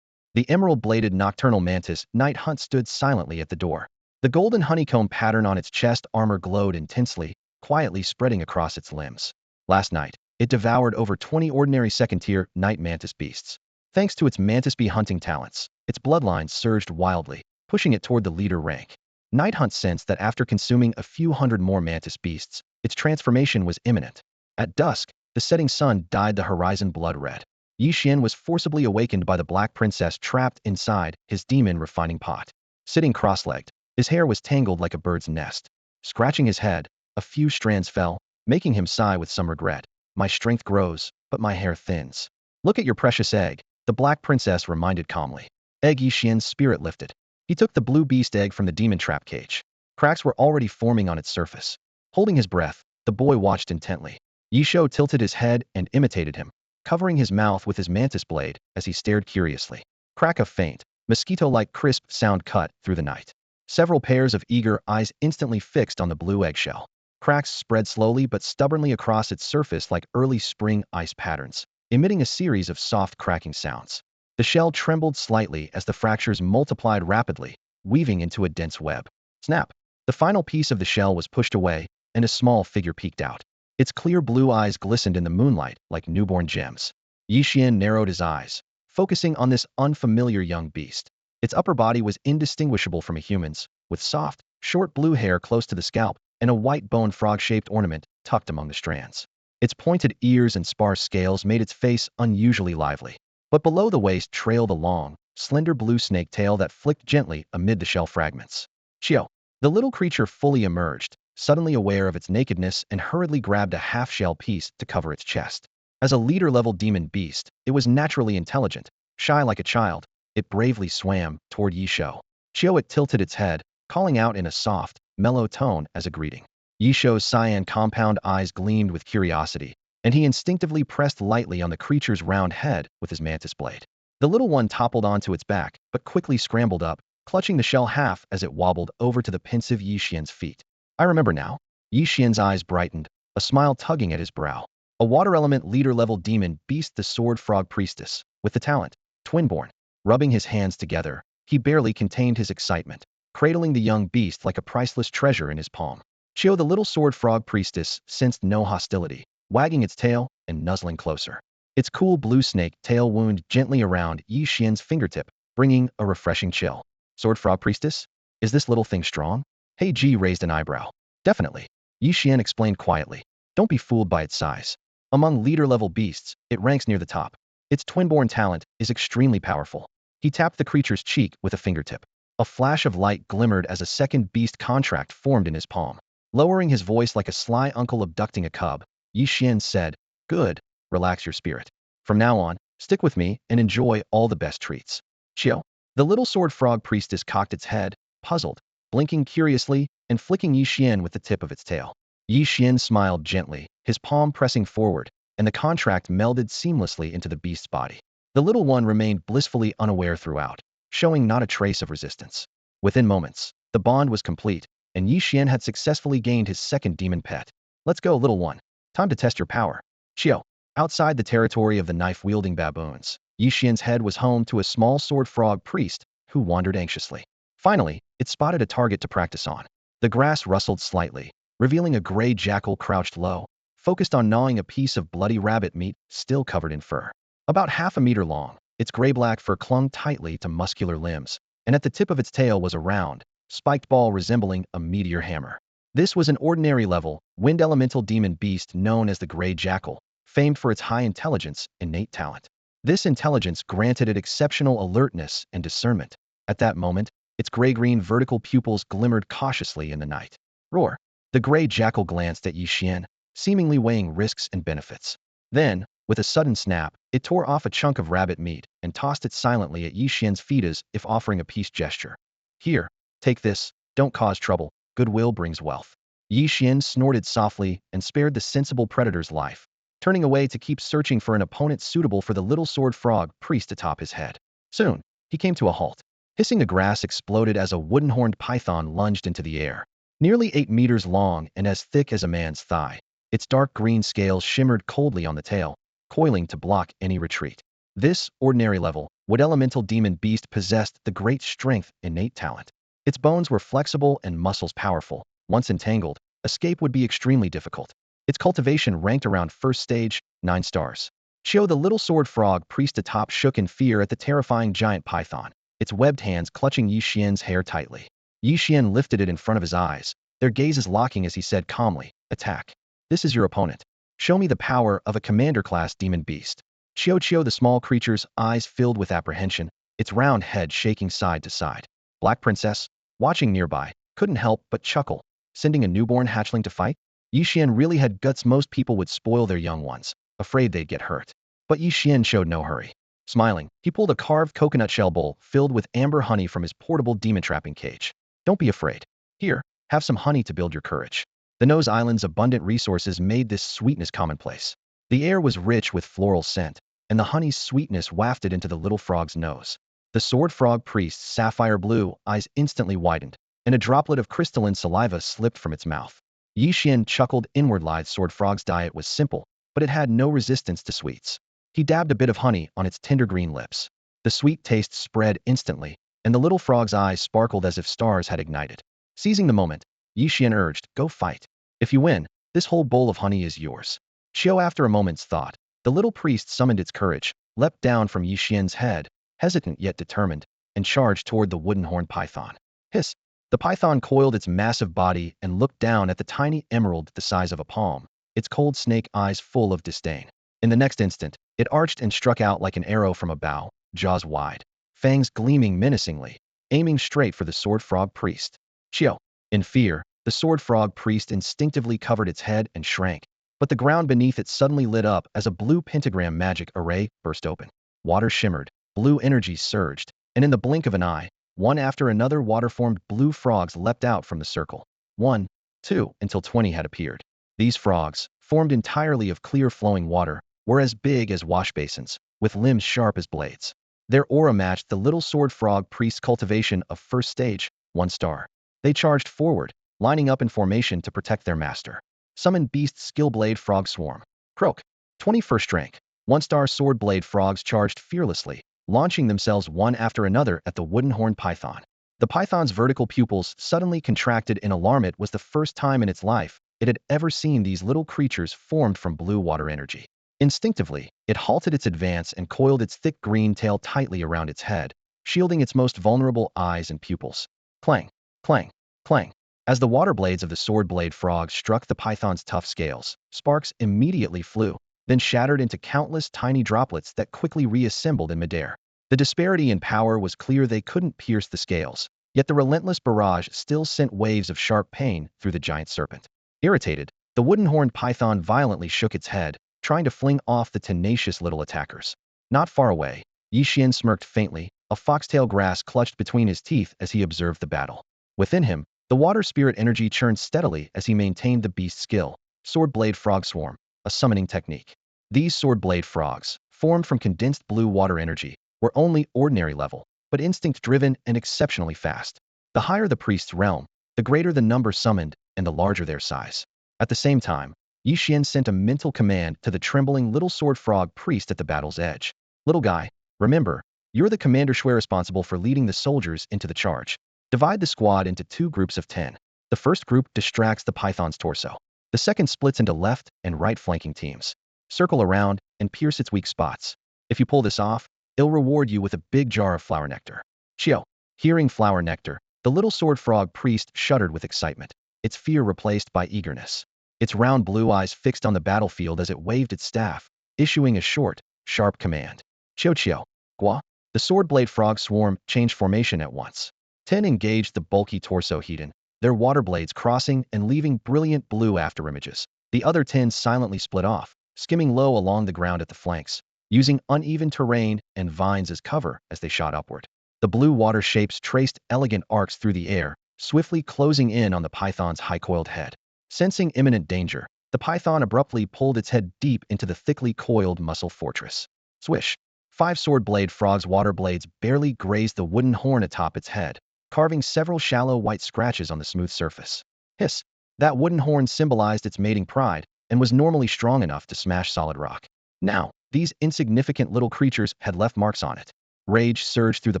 The emerald-bladed nocturnal mantis night hunt stood silently at the door. The golden honeycomb pattern on its chest armor glowed intensely, quietly spreading across its limbs. Last night, it devoured over 20 ordinary second-tier night mantis beasts. Thanks to its mantis bee hunting talents, its bloodlines surged wildly, pushing it toward the leader rank. Night Hunt sensed that after consuming a few hundred more mantis beasts, its transformation was imminent. At dusk, the setting sun dyed the horizon blood red. Ye Xuan was forcibly awakened by the black princess trapped inside his demon refining pot. Sitting cross-legged, his hair was tangled like a bird's nest. Scratching his head, a few strands fell, making him sigh with some regret. "My strength grows, but my hair thins." "Look at your precious egg," the black princess reminded calmly. Egg. Ye Xuan's spirit lifted. He took the blue beast egg from the demon trap cage. Cracks were already forming on its surface. Holding his breath, the boy watched intently. Ye Xuan tilted his head and imitated him, covering his mouth with his mantis blade as he stared curiously. Crack. A faint, mosquito-like crisp sound cut through the night. Several pairs of eager eyes instantly fixed on the blue eggshell. Cracks spread slowly but stubbornly across its surface like early spring ice patterns, emitting a series of soft cracking sounds. The shell trembled slightly as the fractures multiplied rapidly, weaving into a dense web. Snap! The final piece of the shell was pushed away, and a small figure peeked out. Its clear blue eyes glistened in the moonlight like newborn gems. Ye Xuan narrowed his eyes, focusing on this unfamiliar young beast. Its upper body was indistinguishable from a human's, with soft, short blue hair close to the scalp and a white bone frog-shaped ornament tucked among the strands. Its pointed ears and sparse scales made its face unusually lively. But below the waist trailed a long, slender blue snake tail that flicked gently amid the shell fragments. Chio! The little creature fully emerged, suddenly aware of its nakedness, and hurriedly grabbed a half-shell piece to cover its chest. As a leader-level demon beast, it was naturally intelligent. Shy like a child, it bravely swam toward Ye Xuan. Chio! It tilted its head, calling out in a soft, mellow tone as a greeting. Ye Xuan's cyan compound eyes gleamed with curiosity, and he instinctively pressed lightly on the creature's round head with his mantis blade. The little one toppled onto its back, but quickly scrambled up, clutching the shell half as it wobbled over to the pensive Ye Xuan's feet. I remember now. Ye Xuan's eyes brightened, a smile tugging at his brow. A water element leader-level demon beast, the sword frog priestess, with the talent, twinborn. Rubbing his hands together, he barely contained his excitement, cradling the young beast like a priceless treasure in his palm. Chio, the little sword frog priestess, sensed no hostility, wagging its tail and nuzzling closer. Its cool blue snake tail wound gently around Ye Xuan's fingertip, bringing a refreshing chill. Sword frog priestess? Is this little thing strong? Hey Ji raised an eyebrow. Definitely. Ye Xuan explained quietly. Don't be fooled by its size. Among leader-level beasts, it ranks near the top. Its twinborn talent is extremely powerful. He tapped the creature's cheek with a fingertip. A flash of light glimmered as a second beast contract formed in his palm. Lowering his voice like a sly uncle abducting a cub, Ye Xuan said, "Good, relax your spirit. From now on, stick with me and enjoy all the best treats." Chio. The little sword frog priestess cocked its head, puzzled, blinking curiously and flicking Ye Xuan with the tip of its tail. Ye Xuan smiled gently, his palm pressing forward, and the contract melded seamlessly into the beast's body. The little one remained blissfully unaware throughout, showing not a trace of resistance. Within moments, the bond was complete, and Ye Xuan had successfully gained his second demon pet. Let's go, little one. Time to test your power. Chio. Outside the territory of the knife-wielding baboons, Ye Xuan's head was home to a small sword frog priest who wandered anxiously. Finally, it spotted a target to practice on. The grass rustled slightly, revealing a gray jackal crouched low, focused on gnawing a piece of bloody rabbit meat still covered in fur. About half a meter long, its gray-black fur clung tightly to muscular limbs, and at the tip of its tail was a round, spiked ball resembling a meteor hammer. This was an ordinary-level, wind elemental demon beast known as the Gray Jackal, famed for its high intelligence and innate talent. This intelligence granted it exceptional alertness and discernment. At that moment, its gray-green vertical pupils glimmered cautiously in the night. Roar! The Gray Jackal glanced at Ye Xuan, seemingly weighing risks and benefits. Then, with a sudden snap, it tore off a chunk of rabbit meat and tossed it silently at Ye Xuan's feet as if offering a peace gesture. Here, take this, don't cause trouble, goodwill brings wealth. Ye Xuan snorted softly and spared the sensible predator's life, turning away to keep searching for an opponent suitable for the little sword frog priest atop his head. Soon, he came to a halt. Hissing, the grass exploded as a wooden-horned python lunged into the air. Nearly 8 meters long and as thick as a man's thigh, its dark green scales shimmered coldly on the tail, coiling to block any retreat. This ordinary-level, wood elemental demon beast possessed the great strength and innate talent. Its bones were flexible and muscles powerful. Once entangled, escape would be extremely difficult. Its cultivation ranked around first stage, 9 stars. Chio, the little sword frog priest atop, shook in fear at the terrifying giant python, its webbed hands clutching Ye Xuan's hair tightly. Ye Xuan lifted it in front of his eyes, their gazes locking as he said calmly, "Attack. This is your opponent. Show me the power of a commander-class demon beast." Chio, the small creature's eyes filled with apprehension, its round head shaking side to side. Black Princess, watching nearby, couldn't help but chuckle. Sending a newborn hatchling to fight? Ye Xuan really had guts. Most people would spoil their young ones, afraid they'd get hurt. But Ye Xuan showed no hurry. Smiling, he pulled a carved coconut shell bowl filled with amber honey from his portable demon-trapping cage. "Don't be afraid. Here, have some honey to build your courage." The Nose Island's abundant resources made this sweetness commonplace. The air was rich with floral scent, and the honey's sweetness wafted into the little frog's nose. The sword frog priest's sapphire blue eyes instantly widened, and a droplet of crystalline saliva slipped from its mouth. Ye Xuan chuckled inward. Sword frog's diet was simple, but it had no resistance to sweets. He dabbed a bit of honey on its tender green lips. The sweet taste spread instantly, and the little frog's eyes sparkled as if stars had ignited. Seizing the moment, Ye Xuan urged, "Go fight. If you win, this whole bowl of honey is yours." Chio, after a moment's thought, the little priest summoned its courage, leapt down from Ye Xuan's head, hesitant yet determined, and charged toward the wooden-horned python. Hiss! The python coiled its massive body and looked down at the tiny emerald the size of a palm, its cold snake eyes full of disdain. In the next instant, it arched and struck out like an arrow from a bow, jaws wide, fangs gleaming menacingly, aiming straight for the sword frog priest. Chio! In fear, the sword frog priest instinctively covered its head and shrank, but the ground beneath it suddenly lit up as a blue pentagram magic array burst open. Water shimmered, blue energy surged, and in the blink of an eye, one after another water-formed blue frogs leapt out from the circle. One, 2 until 20 had appeared. These frogs, formed entirely of clear flowing water, were as big as wash basins, with limbs sharp as blades. Their aura matched the little sword frog priest's cultivation of first stage, 1 star. They charged forward, lining up in formation to protect their master. Summon Beast Skill Blade Frog Swarm. Croak. 21st rank. 1-star sword blade frogs charged fearlessly, launching themselves one after another at the wooden horned python. The python's vertical pupils suddenly contracted in alarm. It was the first time in its life it had ever seen these little creatures formed from blue water energy. Instinctively, it halted its advance and coiled its thick green tail tightly around its head, shielding its most vulnerable eyes and pupils. Clang, clang, clang. As the water blades of the sword blade frog struck the python's tough scales, sparks immediately flew, then shattered into countless tiny droplets that quickly reassembled in midair. The disparity in power was clear. They couldn't pierce the scales, yet the relentless barrage still sent waves of sharp pain through the giant serpent. Irritated, the wooden-horned python violently shook its head, trying to fling off the tenacious little attackers. Not far away, Ye Xuan smirked faintly, a foxtail grass clutched between his teeth as he observed the battle. Within him, the water spirit energy churned steadily as he maintained the beast skill, Sword Blade Frog Swarm, a summoning technique. These sword blade frogs, formed from condensed blue water energy, were only ordinary level, but instinct-driven and exceptionally fast. The higher the priest's realm, the greater the number summoned and the larger their size. At the same time, Ye Xuan sent a mental command to the trembling little sword frog priest at the battle's edge. Little guy, remember, you're the commander responsible for leading the soldiers into the charge. Divide the squad into 2 groups of 10. The first group distracts the python's torso. The second splits into left and right flanking teams. Circle around and pierce its weak spots. If you pull this off, it'll reward you with a big jar of flower nectar. Chio. Hearing flower nectar, the little sword frog priest shuddered with excitement, its fear replaced by eagerness. Its round blue eyes fixed on the battlefield as it waved its staff, issuing a short, sharp command. Chio chio. Gua. The sword blade frog swarm changed formation at once. 10 engaged the bulky torso heathen, their water blades crossing and leaving brilliant blue afterimages. The other 10 silently split off, skimming low along the ground at the flanks, using uneven terrain and vines as cover as they shot upward. The blue water shapes traced elegant arcs through the air, swiftly closing in on the python's high-coiled head. Sensing imminent danger, the python abruptly pulled its head deep into the thickly coiled muscle fortress. Swish! 5 sword blade frog's water blades barely grazed the wooden horn atop its head, carving several shallow white scratches on the smooth surface. Hiss! That wooden horn symbolized its mating pride and was normally strong enough to smash solid rock. Now, these insignificant little creatures had left marks on it. Rage surged through the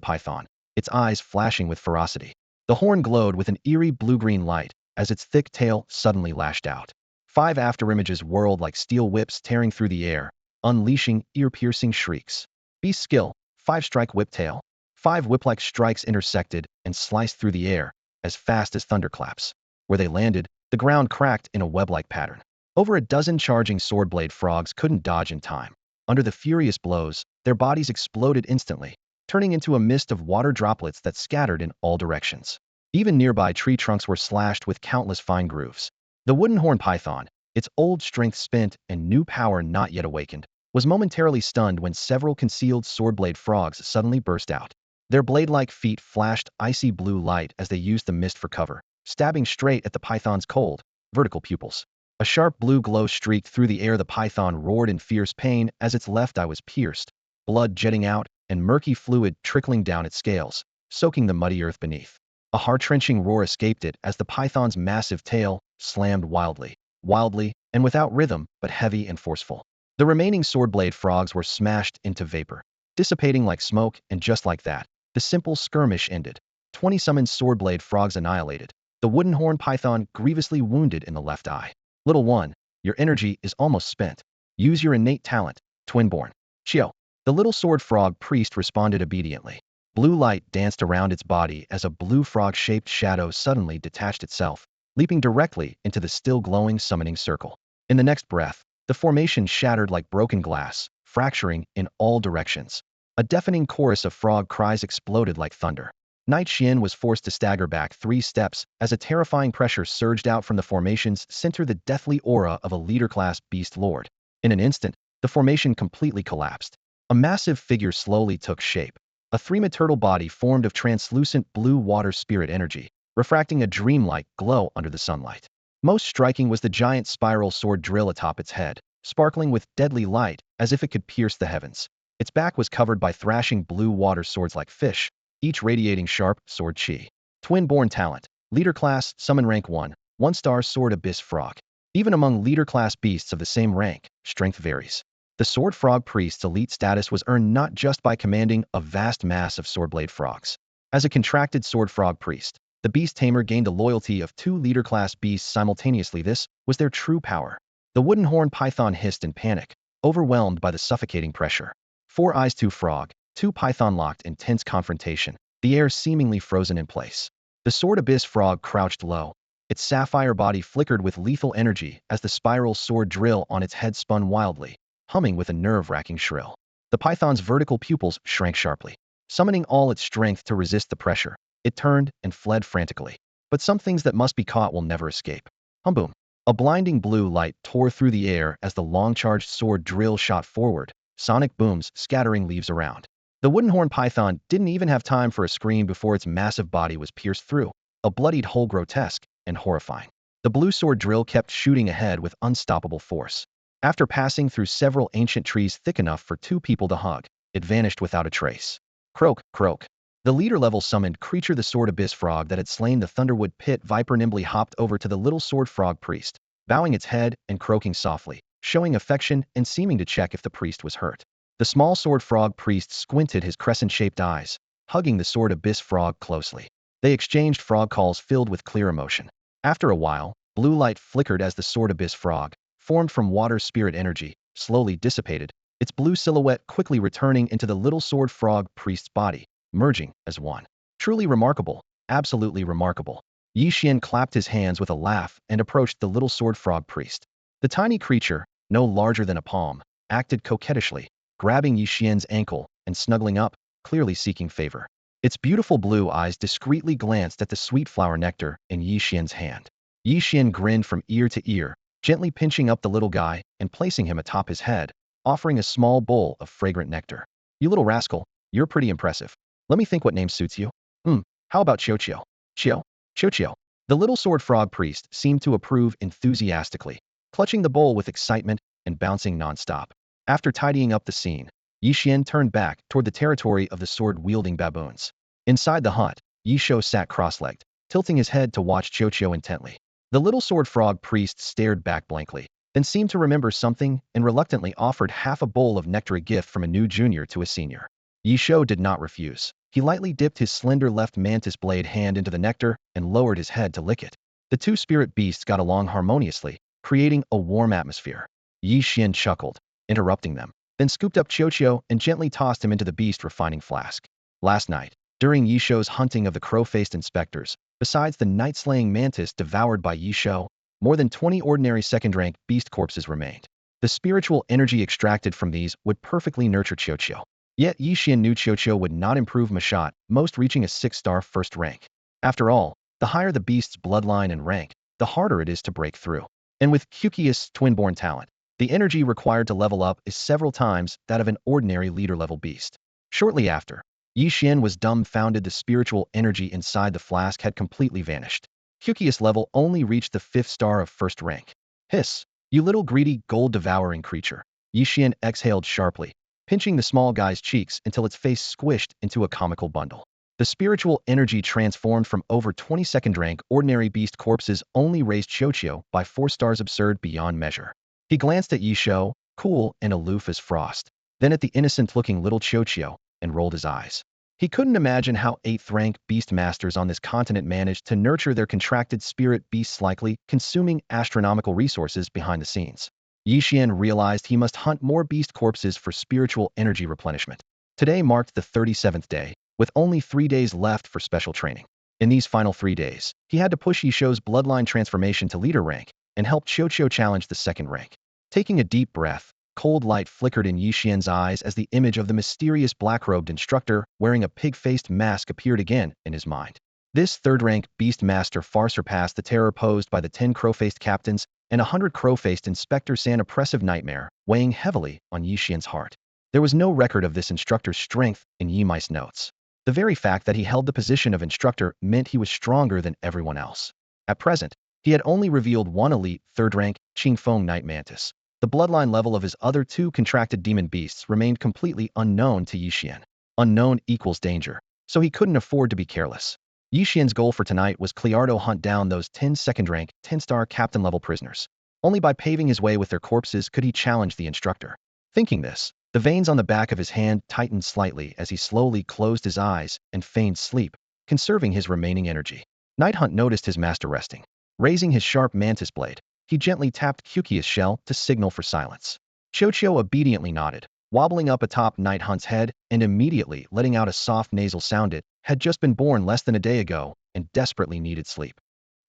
python, its eyes flashing with ferocity. The horn glowed with an eerie blue-green light as its thick tail suddenly lashed out. 5 afterimages whirled like steel whips tearing through the air, unleashing ear-piercing shrieks. Beast skill, 5-strike whip tail. 5 whip-like strikes intersected and sliced through the air, as fast as thunderclaps. Where they landed, the ground cracked in a web-like pattern. Over a dozen charging sword blade frogs couldn't dodge in time. Under the furious blows, their bodies exploded instantly, turning into a mist of water droplets that scattered in all directions. Even nearby tree trunks were slashed with countless fine grooves. The wooden horn python, its old strength spent and new power not yet awakened, was momentarily stunned when several concealed swordblade frogs suddenly burst out. Their blade-like feet flashed icy blue light as they used the mist for cover, stabbing straight at the python's cold, vertical pupils. A sharp blue glow streaked through the air. The python roared in fierce pain as its left eye was pierced, blood jetting out and murky fluid trickling down its scales, soaking the muddy earth beneath. A heart-wrenching roar escaped it as the python's massive tail slammed wildly, and without rhythm, but heavy and forceful. The remaining swordblade frogs were smashed into vapor, dissipating like smoke, and just like that, the simple skirmish ended. 20 summoned swordblade frogs annihilated, the wooden horn python grievously wounded in the left eye. Little one, your energy is almost spent. Use your innate talent, twinborn. Chio. The little sword frog priest responded obediently. Blue light danced around its body as a blue frog-shaped shadow suddenly detached itself, leaping directly into the still glowing summoning circle. In the next breath, the formation shattered like broken glass, fracturing in all directions. A deafening chorus of frog cries exploded like thunder. Night Xian was forced to stagger back 3 steps as a terrifying pressure surged out from the formation's center, the deathly aura of a leader-class beast lord. In an instant, the formation completely collapsed. A massive figure slowly took shape. A 3-meter body formed of translucent blue water spirit energy, refracting a dreamlike glow under the sunlight. Most striking was the giant spiral sword drill atop its head, sparkling with deadly light as if it could pierce the heavens. Its back was covered by thrashing blue water swords like fish, each radiating sharp sword chi. Twin-born talent. Leader class, summon rank 1, 1-star sword abyss frog. Even among leader class beasts of the same rank, strength varies. The sword frog priest's elite status was earned not just by commanding a vast mass of swordblade frogs. As a contracted sword frog priest, the beast tamer gained the loyalty of 2 leader class beasts simultaneously. This was their true power. The wooden horn python hissed in panic, overwhelmed by the suffocating pressure. 4 eyes 2 frog, 2 python locked in tense confrontation, the air seemingly frozen in place. The sword abyss frog crouched low. Its sapphire body flickered with lethal energy as the spiral sword drill on its head spun wildly, humming with a nerve-wracking shrill. The python's vertical pupils shrank sharply. Summoning all its strength to resist the pressure, it turned and fled frantically. But some things that must be caught will never escape. Humboom! A blinding blue light tore through the air as the long-charged sword drill shot forward, sonic booms scattering leaves around. The wooden horn python didn't even have time for a scream before its massive body was pierced through, a bloodied hole grotesque and horrifying. The blue sword drill kept shooting ahead with unstoppable force. After passing through several ancient trees thick enough for 2 people to hug, it vanished without a trace. Croak, croak. The leader-level summoned creature, the sword abyss frog that had slain the Thunderwood pit viper, nimbly hopped over to the little sword frog priest, bowing its head and croaking softly, showing affection and seeming to check if the priest was hurt. The small sword frog priest squinted his crescent-shaped eyes, hugging the sword abyss frog closely. They exchanged frog calls filled with clear emotion. After a while, blue light flickered as the sword abyss frog, formed from water spirit energy, slowly dissipated, its blue silhouette quickly returning into the little sword frog priest's body, merging as one. Truly remarkable, absolutely remarkable. Ye Xuan clapped his hands with a laugh and approached the little sword frog priest. The tiny creature, no larger than a palm, acted coquettishly, grabbing Ye Xuan's ankle and snuggling up, clearly seeking favor. Its beautiful blue eyes discreetly glanced at the sweet flower nectar in Ye Xuan's hand. Ye Xuan grinned from ear to ear, gently pinching up the little guy and placing him atop his head, offering a small bowl of fragrant nectar. You little rascal, you're pretty impressive. Let me think what name suits you. How about Qiu? Qiu. The little sword frog priest seemed to approve enthusiastically, clutching the bowl with excitement and bouncing nonstop. After tidying up the scene, Ye Xuan turned back toward the territory of the sword-wielding baboons. Inside the hut, Ye Xuan sat cross-legged, tilting his head to watch Qiu intently. The little sword frog priest stared back blankly, then seemed to remember something and reluctantly offered half a bowl of nectar, a gift from a new junior to a senior. Ye Xuan did not refuse. He lightly dipped his slender left mantis blade hand into the nectar and lowered his head to lick it. The 2 spirit beasts got along harmoniously, creating a warm atmosphere. Ye Xuan chuckled, interrupting them, then scooped up Qiu and gently tossed him into the beast refining flask. Last night, during Ye Xuan's hunting of the crow-faced inspectors, besides the night-slaying mantis devoured by Ye Xuan, more than 20 ordinary second-rank beast corpses remained. The spiritual energy extracted from these would perfectly nurture Qiu. Yet Ye Xuan knew Qiu would not improve Mashat, most reaching a 6-star first rank. After all, the higher the beast's bloodline and rank, the harder it is to break through. And with Qiu's twin-born talent, the energy required to level up is several times that of an ordinary leader-level beast. Shortly after, Ye Xuan was dumbfounded. The spiritual energy inside the flask had completely vanished. Qiu's level only reached the 5th star of first rank. Hiss! You little greedy, gold-devouring creature. Ye Xuan exhaled sharply, pinching the small guy's cheeks until its face squished into a comical bundle. The spiritual energy transformed from over 22nd rank ordinary beast corpses only raised Qiu by 4 stars, absurd beyond measure. He glanced at Ye Xuan, cool and aloof as frost, then at the innocent-looking little Qiu and rolled his eyes. He couldn't imagine how 8th-rank beast masters on this continent managed to nurture their contracted spirit beasts, likely consuming astronomical resources behind the scenes. Ye Xuan realized he must hunt more beast corpses for spiritual energy replenishment. Today marked the 37th day, with only 3 days left for special training. In these final 3 days, he had to push Ye Xuan's bloodline transformation to leader rank and help Qiu challenge the 2nd rank. Taking a deep breath, cold light flickered in Ye Xuan's eyes as the image of the mysterious black-robed instructor wearing a pig-faced mask appeared again in his mind. This 3rd-rank beast master far surpassed the terror posed by the 10 crow-faced captains and 100 crow-faced inspectors, an oppressive nightmare weighing heavily on Ye Xuan's heart. There was no record of this instructor's strength in Ye Mice notes. The very fact that he held the position of instructor meant he was stronger than everyone else. At present, He had only revealed one elite, third-rank, Qingfeng Night Mantis. The bloodline level of his other two contracted demon beasts remained completely unknown to Ye Xuan. Unknown equals danger, so he couldn't afford to be careless. Ye Xuan's goal for tonight was clearly hunt down those 10 second-rank, 10-star captain-level prisoners. Only by paving his way with their corpses could he challenge the instructor. Thinking this, the veins on the back of his hand tightened slightly as he slowly closed his eyes and feigned sleep, conserving his remaining energy. Night Hunt noticed his master resting. Raising his sharp mantis blade, he gently tapped Kukia's shell to signal for silence. Qiu obediently nodded, wobbling up atop Night Hunt's head and immediately letting out a soft nasal sound. It had just been born less than a day ago and desperately needed sleep.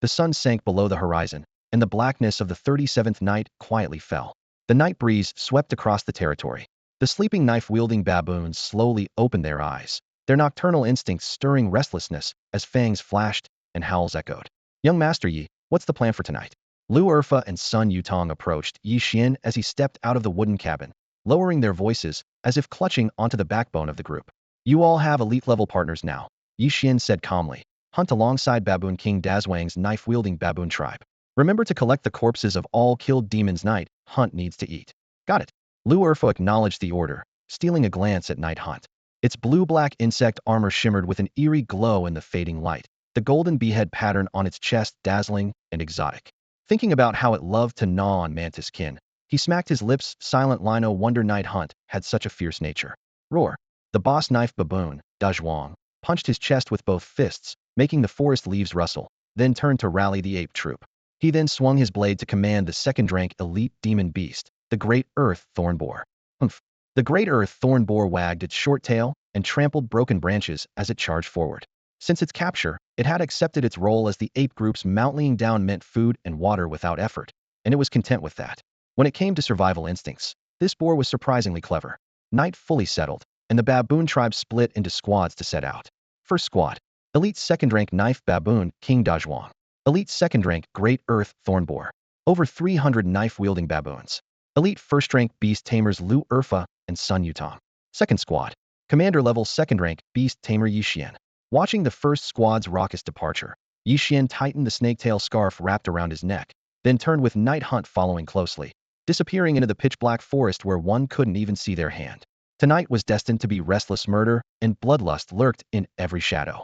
The sun sank below the horizon, and the blackness of the 37th night quietly fell. The night breeze swept across the territory. The sleeping knife-wielding baboons slowly opened their eyes, their nocturnal instincts stirring restlessness as fangs flashed and howls echoed. "Young Master Yi, what's the plan for tonight?" Lu Erfa and Sun Yutong approached Ye Xuan as he stepped out of the wooden cabin, lowering their voices as if clutching onto the backbone of the group. "You all have elite-level partners now," Ye Xuan said calmly. "Hunt alongside Baboon King Dazwang's knife-wielding baboon tribe. Remember to collect the corpses of all killed demons. Night Hunt needs to eat." "Got it." Lu Erfa acknowledged the order, stealing a glance at Night Hunt. Its blue-black insect armor shimmered with an eerie glow in the fading light, the golden beehead pattern on its chest dazzling and exotic. Thinking about how it loved to gnaw on mantis kin, he smacked his lips. Silent Lino wonder Night Hunt had such a fierce nature. Roar. The boss knife baboon, Dazhuang, punched his chest with both fists, making the forest leaves rustle, then turned to rally the ape troop. He then swung his blade to command the second-rank elite demon beast, the Great Earth Thorn Boar. Humph. The Great Earth Thorn Boar wagged its short tail and trampled broken branches as it charged forward. Since its capture, it had accepted its role as the ape group's mount, laying down meant food and water without effort, and it was content with that. When it came to survival instincts, this boar was surprisingly clever. Night fully settled, and the baboon tribe split into squads to set out. First squad: Elite second-rank knife baboon, King Dazhuang. Elite second-rank Great Earth Thorn Boar. Over 300 knife-wielding baboons. Elite first-rank beast tamers Lu Erfa and Sun Yutong. Second squad: Commander-level second-rank beast tamer Ye Xuan. Watching the first squad's raucous departure, Ye Xuan tightened the snaketail scarf wrapped around his neck, then turned with Night Hunt following closely, disappearing into the pitch-black forest where one couldn't even see their hand. Tonight was destined to be restless murder, and bloodlust lurked in every shadow.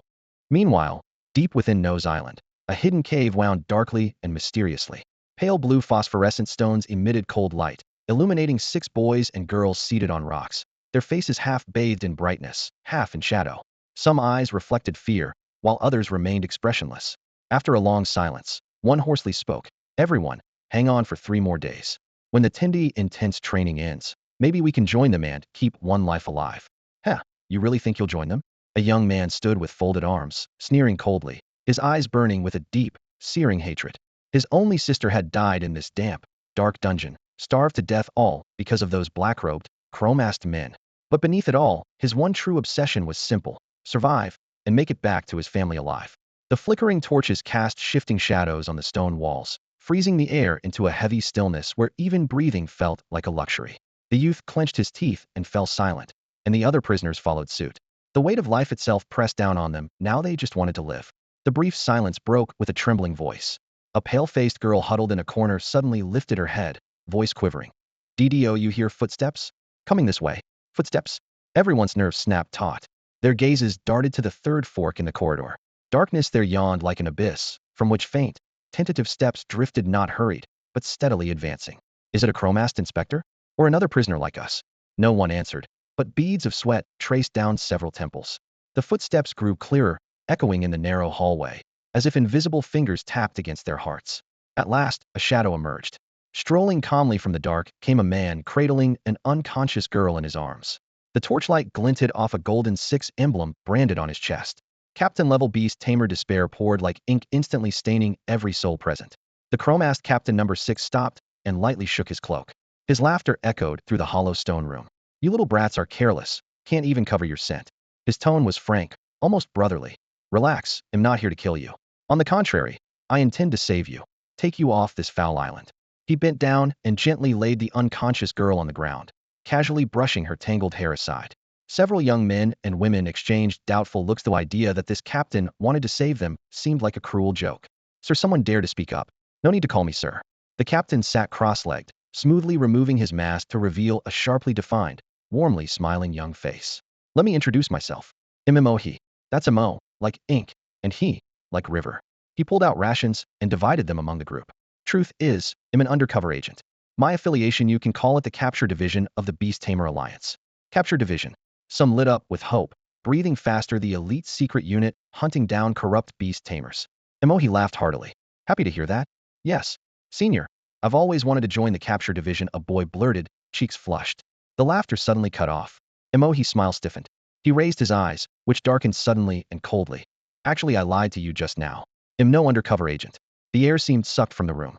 Meanwhile, deep within Nose Island, a hidden cave wound darkly and mysteriously. Pale blue phosphorescent stones emitted cold light, illuminating 6 boys and girls seated on rocks, their faces half bathed in brightness, half in shadow. Some eyes reflected fear, while others remained expressionless. After a long silence, one hoarsely spoke. "Everyone, hang on for 3 more days. When the Tendi intense training ends, maybe we can join them and keep one life alive." "Huh, you really think you'll join them?" A young man stood with folded arms, sneering coldly, his eyes burning with a deep, searing hatred. His only sister had died in this damp, dark dungeon, starved to death, all because of those black-robed, chrome-masked men. But beneath it all, his one true obsession was simple: survive, and make it back to his family alive. The flickering torches cast shifting shadows on the stone walls, freezing the air into a heavy stillness where even breathing felt like a luxury. The youth clenched his teeth and fell silent, and the other prisoners followed suit. The weight of life itself pressed down on them. Now they just wanted to live. The brief silence broke with a trembling voice. A pale-faced girl huddled in a corner suddenly lifted her head, voice quivering. "DDO, you hear footsteps? Coming this way." Footsteps? Everyone's nerves snapped taut. Their gazes darted to the third fork in the corridor. Darkness there yawned like an abyss, from which faint, tentative steps drifted, not hurried, but steadily advancing. "Is it a chromast inspector? Or another prisoner like us?" No one answered, but beads of sweat traced down several temples. The footsteps grew clearer, echoing in the narrow hallway, as if invisible fingers tapped against their hearts. At last, a shadow emerged. Strolling calmly from the dark came a man cradling an unconscious girl in his arms. The torchlight glinted off a golden 6 emblem branded on his chest. Captain-level beast tamer despair poured like ink, instantly staining every soul present. The chromast captain number 6 stopped and lightly shook his cloak. His laughter echoed through the hollow stone room. "You little brats are careless, can't even cover your scent." His tone was frank, almost brotherly. "Relax, I'm not here to kill you. On the contrary, I intend to save you, take you off this foul island." He bent down and gently laid the unconscious girl on the ground, casually brushing her tangled hair aside. Several young men and women exchanged doubtful looks. The idea that this captain wanted to save them seemed like a cruel joke. "Sir, someone dare to speak up." No need to call me sir. The captain sat cross-legged, smoothly removing his mask to reveal a sharply defined, warmly smiling young face. Let me introduce myself. He. That's a mo, like ink, and he, like river. He pulled out rations and divided them among the group. Truth is, I'm an undercover agent. My affiliation, you can call it the Capture Division of the Beast Tamer Alliance. Capture Division. Some lit up with hope, breathing faster, the elite secret unit hunting down corrupt beast tamers. He laughed heartily. Happy to hear that. Yes, senior. I've always wanted to join the Capture Division, a boy blurted, cheeks flushed. The laughter suddenly cut off. He smile stiffened. He raised his eyes, which darkened suddenly and coldly. Actually, I lied to you just now. I'm no undercover agent. The air seemed sucked from the room.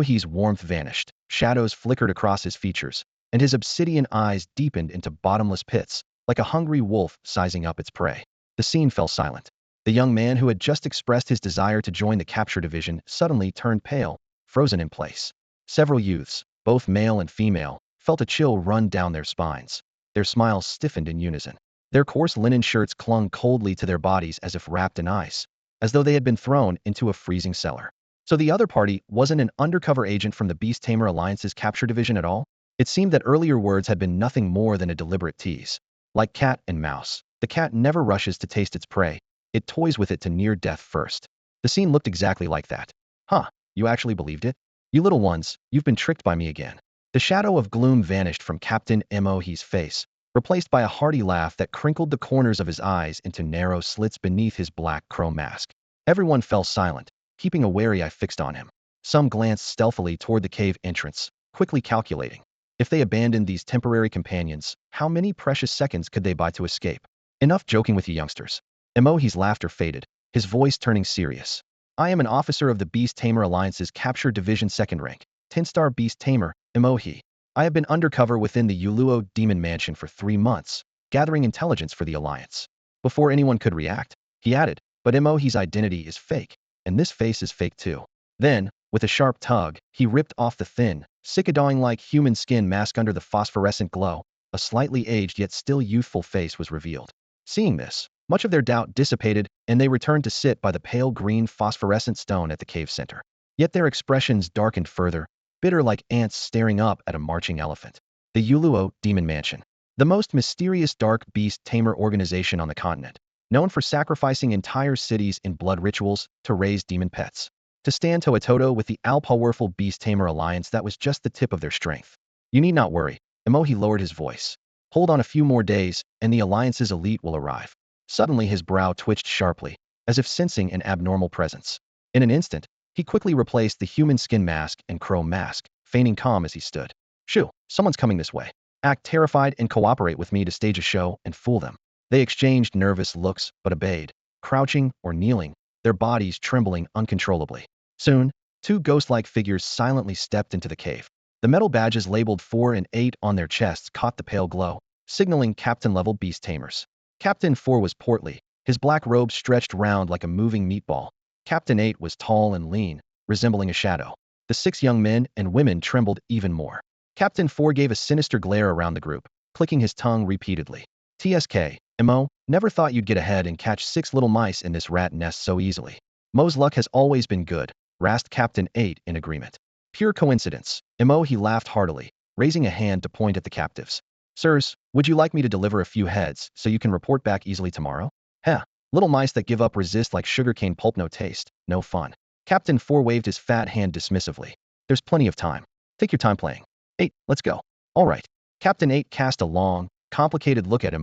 He's warmth vanished, shadows flickered across his features, and his obsidian eyes deepened into bottomless pits, like a hungry wolf sizing up its prey. The scene fell silent. The young man who had just expressed his desire to join the Capture Division suddenly turned pale, frozen in place. Several youths, both male and female, felt a chill run down their spines. Their smiles stiffened in unison. Their coarse linen shirts clung coldly to their bodies as if wrapped in ice, as though they had been thrown into a freezing cellar. So the other party wasn't an undercover agent from the Beast Tamer Alliance's Capture Division at all? It seemed that earlier words had been nothing more than a deliberate tease. Like cat and mouse, the cat never rushes to taste its prey. It toys with it to near death first. The scene looked exactly like that. Huh, you actually believed it? You little ones, you've been tricked by me again. The shadow of gloom vanished from Captain Mo's face, replaced by a hearty laugh that crinkled the corners of his eyes into narrow slits beneath his black chrome mask. Everyone fell silent, keeping a wary eye fixed on him. Some glanced stealthily toward the cave entrance, quickly calculating. If they abandoned these temporary companions, how many precious seconds could they buy to escape? Enough joking with you youngsters. Emohi's laughter faded, his voice turning serious. I am an officer of the Beast Tamer Alliance's Capture Division 2nd rank, 10-star Beast Tamer, Emohi. I have been undercover within the Yuluo Demon Mansion for 3 months, gathering intelligence for the Alliance. Before anyone could react, he added, but Emohi's identity is fake, and this face is fake too. Then, with a sharp tug, he ripped off the thin, cicadawing-like human skin mask under the phosphorescent glow. A slightly aged yet still youthful face was revealed. Seeing this, much of their doubt dissipated, and they returned to sit by the pale green phosphorescent stone at the cave center. Yet their expressions darkened further, bitter like ants staring up at a marching elephant. The Yuluo Demon Mansion, the most mysterious dark beast tamer organization on the continent, known for sacrificing entire cities in blood rituals to raise demon pets. To stand toe-to-toe with the all-powerful Beast Tamer Alliance, that was just the tip of their strength. You need not worry. Emohi lowered his voice. Hold on a few more days, and the Alliance's elite will arrive. Suddenly his brow twitched sharply, as if sensing an abnormal presence. In an instant, he quickly replaced the human skin mask and crow mask, feigning calm as he stood. Shoo, someone's coming this way. Act terrified and cooperate with me to stage a show and fool them. They exchanged nervous looks, but obeyed, crouching or kneeling, their bodies trembling uncontrollably. Soon, 2 ghost-like figures silently stepped into the cave. The metal badges labeled 4 and 8 on their chests caught the pale glow, signaling captain-level beast tamers. Captain 4 was portly, his black robe stretched round like a moving meatball. Captain 8 was tall and lean, resembling a shadow. The 6 young men and women trembled even more. Captain 4 gave a sinister glare around the group, clicking his tongue repeatedly. TSK, Mo, never thought you'd get ahead and catch 6 little mice in this rat nest so easily. Mo's luck has always been good, rasped Captain 8 in agreement. Pure coincidence. He laughed heartily, raising a hand to point at the captives. Sirs, would you like me to deliver a few heads so you can report back easily tomorrow? Heh, little mice that give up resist like sugarcane pulp, no taste, no fun. Captain 4 waved his fat hand dismissively. There's plenty of time. Take your time playing. 8, let's go. All right. Captain 8 cast a long, complicated look at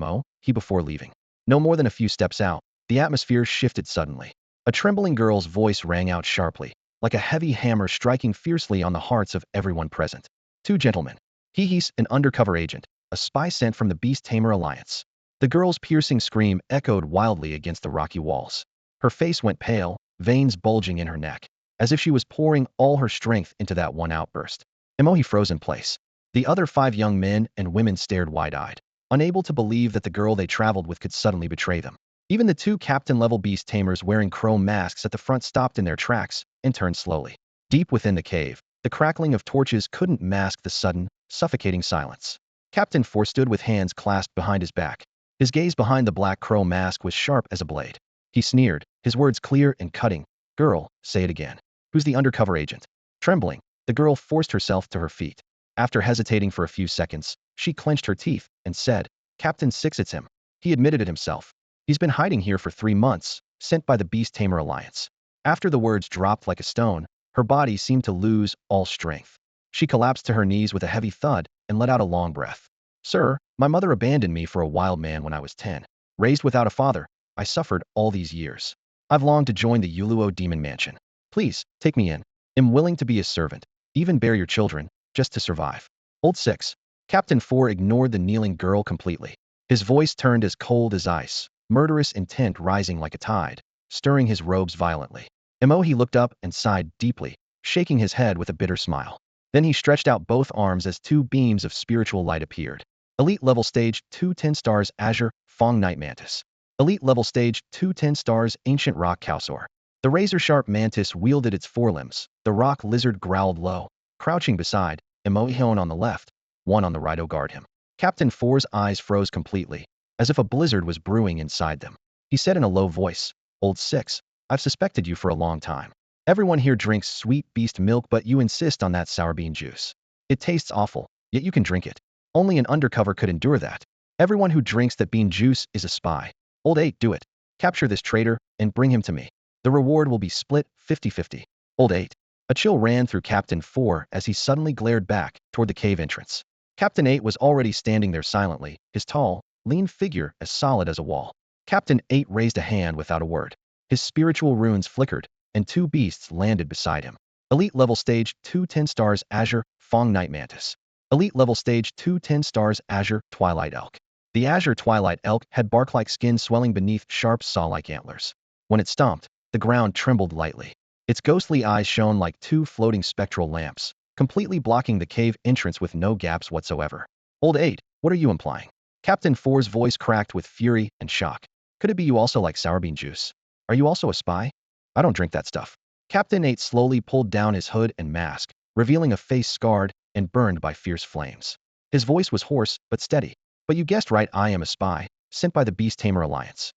he before leaving. No more than a few steps out, the atmosphere shifted suddenly. A trembling girl's voice rang out sharply, like a heavy hammer striking fiercely on the hearts of everyone present. 2 gentlemen. He's an undercover agent, a spy sent from the Beast Tamer Alliance. The girl's piercing scream echoed wildly against the rocky walls. Her face went pale, veins bulging in her neck, as if she was pouring all her strength into that one outburst. He froze in place. The other 5 young men and women stared wide-eyed, unable to believe that the girl they traveled with could suddenly betray them. Even the 2 captain-level beast tamers wearing chrome masks at the front stopped in their tracks and turned slowly. Deep within the cave, the crackling of torches couldn't mask the sudden, suffocating silence. Captain 4 stood with hands clasped behind his back. His gaze behind the black crow mask was sharp as a blade. He sneered, his words clear and cutting. Girl, say it again. Who's the undercover agent? Trembling, the girl forced herself to her feet. After hesitating for a few seconds, she clenched her teeth and said, Captain Six, it's him. He admitted it himself. He's been hiding here for 3 months, sent by the Beast Tamer Alliance. After the words dropped like a stone, her body seemed to lose all strength. She collapsed to her knees with a heavy thud and let out a long breath. Sir, my mother abandoned me for a wild man when I was 10. Raised without a father, I suffered all these years. I've longed to join the Yuluo Demon Mansion. Please, take me in. Am willing to be a servant, even bear your children, just to survive. Old Six. Captain Four ignored the kneeling girl completely. His voice turned as cold as ice, murderous intent rising like a tide, stirring his robes violently. He looked up and sighed deeply, shaking his head with a bitter smile. Then he stretched out both arms as 2 beams of spiritual light appeared. Elite level stage 2 10 stars Azure, Fong Night Mantis. Elite level stage 2 10 stars Ancient Rock Cowsaur. The razor-sharp mantis wielded its forelimbs. The rock lizard growled low, crouching beside Ye Xuan on the left, one on the right to guard him. Captain Four's eyes froze completely, as if a blizzard was brewing inside them. He said in a low voice, Old Six, I've suspected you for a long time. Everyone here drinks sweet beast milk, but you insist on that sour bean juice. It tastes awful, yet you can drink it. Only an undercover could endure that. Everyone who drinks that bean juice is a spy. Old Eight, do it. Capture this traitor and bring him to me. The reward will be split 50-50. Old Eight. A chill ran through Captain Four as he suddenly glared back toward the cave entrance. Captain Eight was already standing there silently, his tall, lean figure as solid as a wall. Captain Eight raised a hand without a word. His spiritual runes flickered, and 2 beasts landed beside him. Elite level stage 2 10 stars Azure, Fong Night Mantis. Elite level stage 2 10 stars Azure, Twilight Elk. The Azure Twilight Elk had bark-like skin swelling beneath sharp saw-like antlers. When it stomped, the ground trembled lightly. Its ghostly eyes shone like 2 floating spectral lamps, completely blocking the cave entrance with no gaps whatsoever. Old Eight, what are you implying? Captain Four's voice cracked with fury and shock. Could it be you also like sour bean juice? Are you also a spy? I don't drink that stuff. Captain Eight slowly pulled down his hood and mask, revealing a face scarred and burned by fierce flames. His voice was hoarse but steady. But you guessed right, I am a spy, sent by the Beast Tamer Alliance.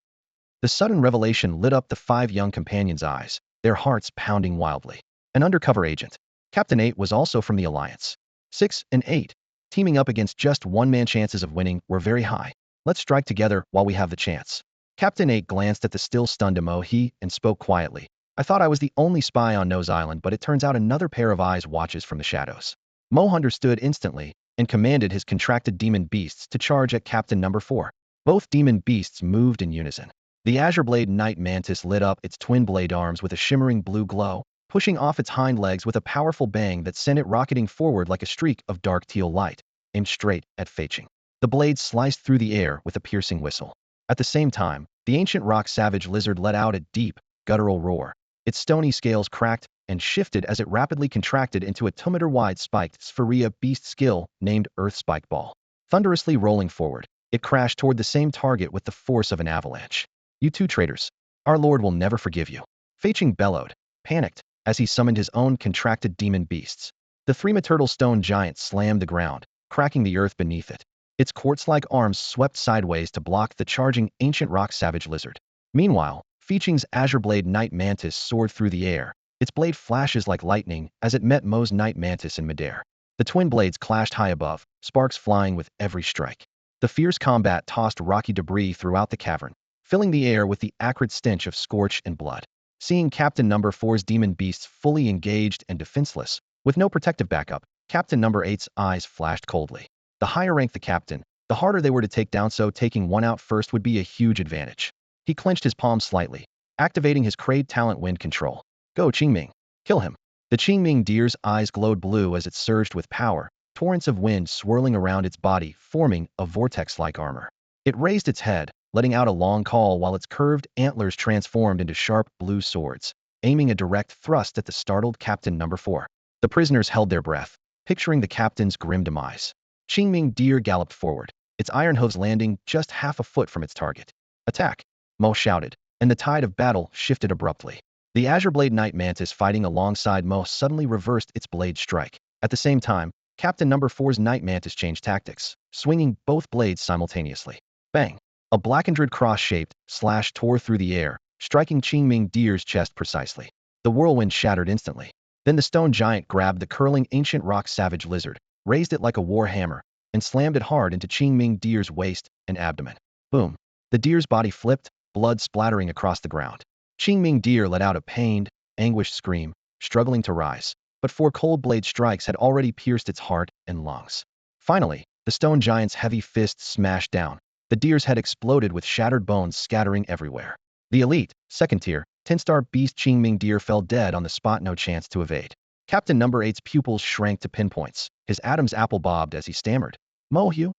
The sudden revelation lit up the 5 young companions' eyes, their hearts pounding wildly. An undercover agent. Captain Eight was also from the Alliance. 6 and 8. Teaming up against just one man, chances of winning were very high. Let's strike together while we have the chance. Captain Eight glanced at the still stunned He and spoke quietly. I thought I was the only spy on Nose Island, but it turns out another pair of eyes watches from the shadows. Mo understood instantly and commanded his contracted demon beasts to charge at Captain Number 4. Both demon beasts moved in unison. The Azure Blade Night Mantis lit up its twin blade arms with a shimmering blue glow, pushing off its hind legs with a powerful bang that sent it rocketing forward like a streak of dark teal light, aimed straight at Feiqing. The blade sliced through the air with a piercing whistle. At the same time, the ancient rock savage lizard let out a deep, guttural roar. Its stony scales cracked and shifted as it rapidly contracted into a 2-meter-wide spiked Spheria beast skill named Earth Spike Ball. Thunderously rolling forward, it crashed toward the same target with the force of an avalanche. You 2 traitors. Our lord will never forgive you. Feiqing bellowed, panicked, as he summoned his own contracted demon beasts. The 3-meter stone giant slammed the ground, cracking the earth beneath it. Its quartz-like arms swept sideways to block the charging ancient rock savage lizard. Meanwhile, Feiqing's Azure Blade Night Mantis soared through the air, its blade flashes like lightning as it met Mo's Night Mantis in midair. The twin blades clashed high above, sparks flying with every strike. The fierce combat tossed rocky debris throughout the cavern, filling the air with the acrid stench of scorch and blood. Seeing Captain Number 4's demon beasts fully engaged and defenseless, with no protective backup, Captain Number 8's eyes flashed coldly. The higher ranked the captain, the harder they were to take down, so taking one out first would be a huge advantage. He clenched his palms slightly, activating his Kraid talent wind control. Go Qingming. Kill him. The Qingming deer's eyes glowed blue as it surged with power, torrents of wind swirling around its body, forming a vortex-like armor. It raised its head, letting out a long call while its curved antlers transformed into sharp blue swords, aiming a direct thrust at the startled Captain Number 4. The prisoners held their breath, picturing the captain's grim demise. Qingming deer galloped forward, its iron hooves landing just half a foot from its target. Attack! Mo shouted, and the tide of battle shifted abruptly. The Azure Blade Night Mantis fighting alongside Mo suddenly reversed its blade strike. At the same time, Captain Number 4's Night Mantis changed tactics, swinging both blades simultaneously. Bang! A blackened cross-shaped slash tore through the air, striking Qingming deer's chest precisely. The whirlwind shattered instantly. Then the stone giant grabbed the curling ancient rock savage lizard, raised it like a war hammer, and slammed it hard into Qingming deer's waist and abdomen. Boom. The deer's body flipped, blood splattering across the ground. Qingming deer let out a pained, anguished scream, struggling to rise, but 4 cold blade strikes had already pierced its heart and lungs. Finally, the stone giant's heavy fists smashed down. The deer's head exploded with shattered bones scattering everywhere. The elite, second tier, 10-star beast Qingming deer fell dead on the spot, no chance to evade. Captain Number 8's pupils shrank to pinpoints. His Adam's apple bobbed as he stammered. Mo Hu?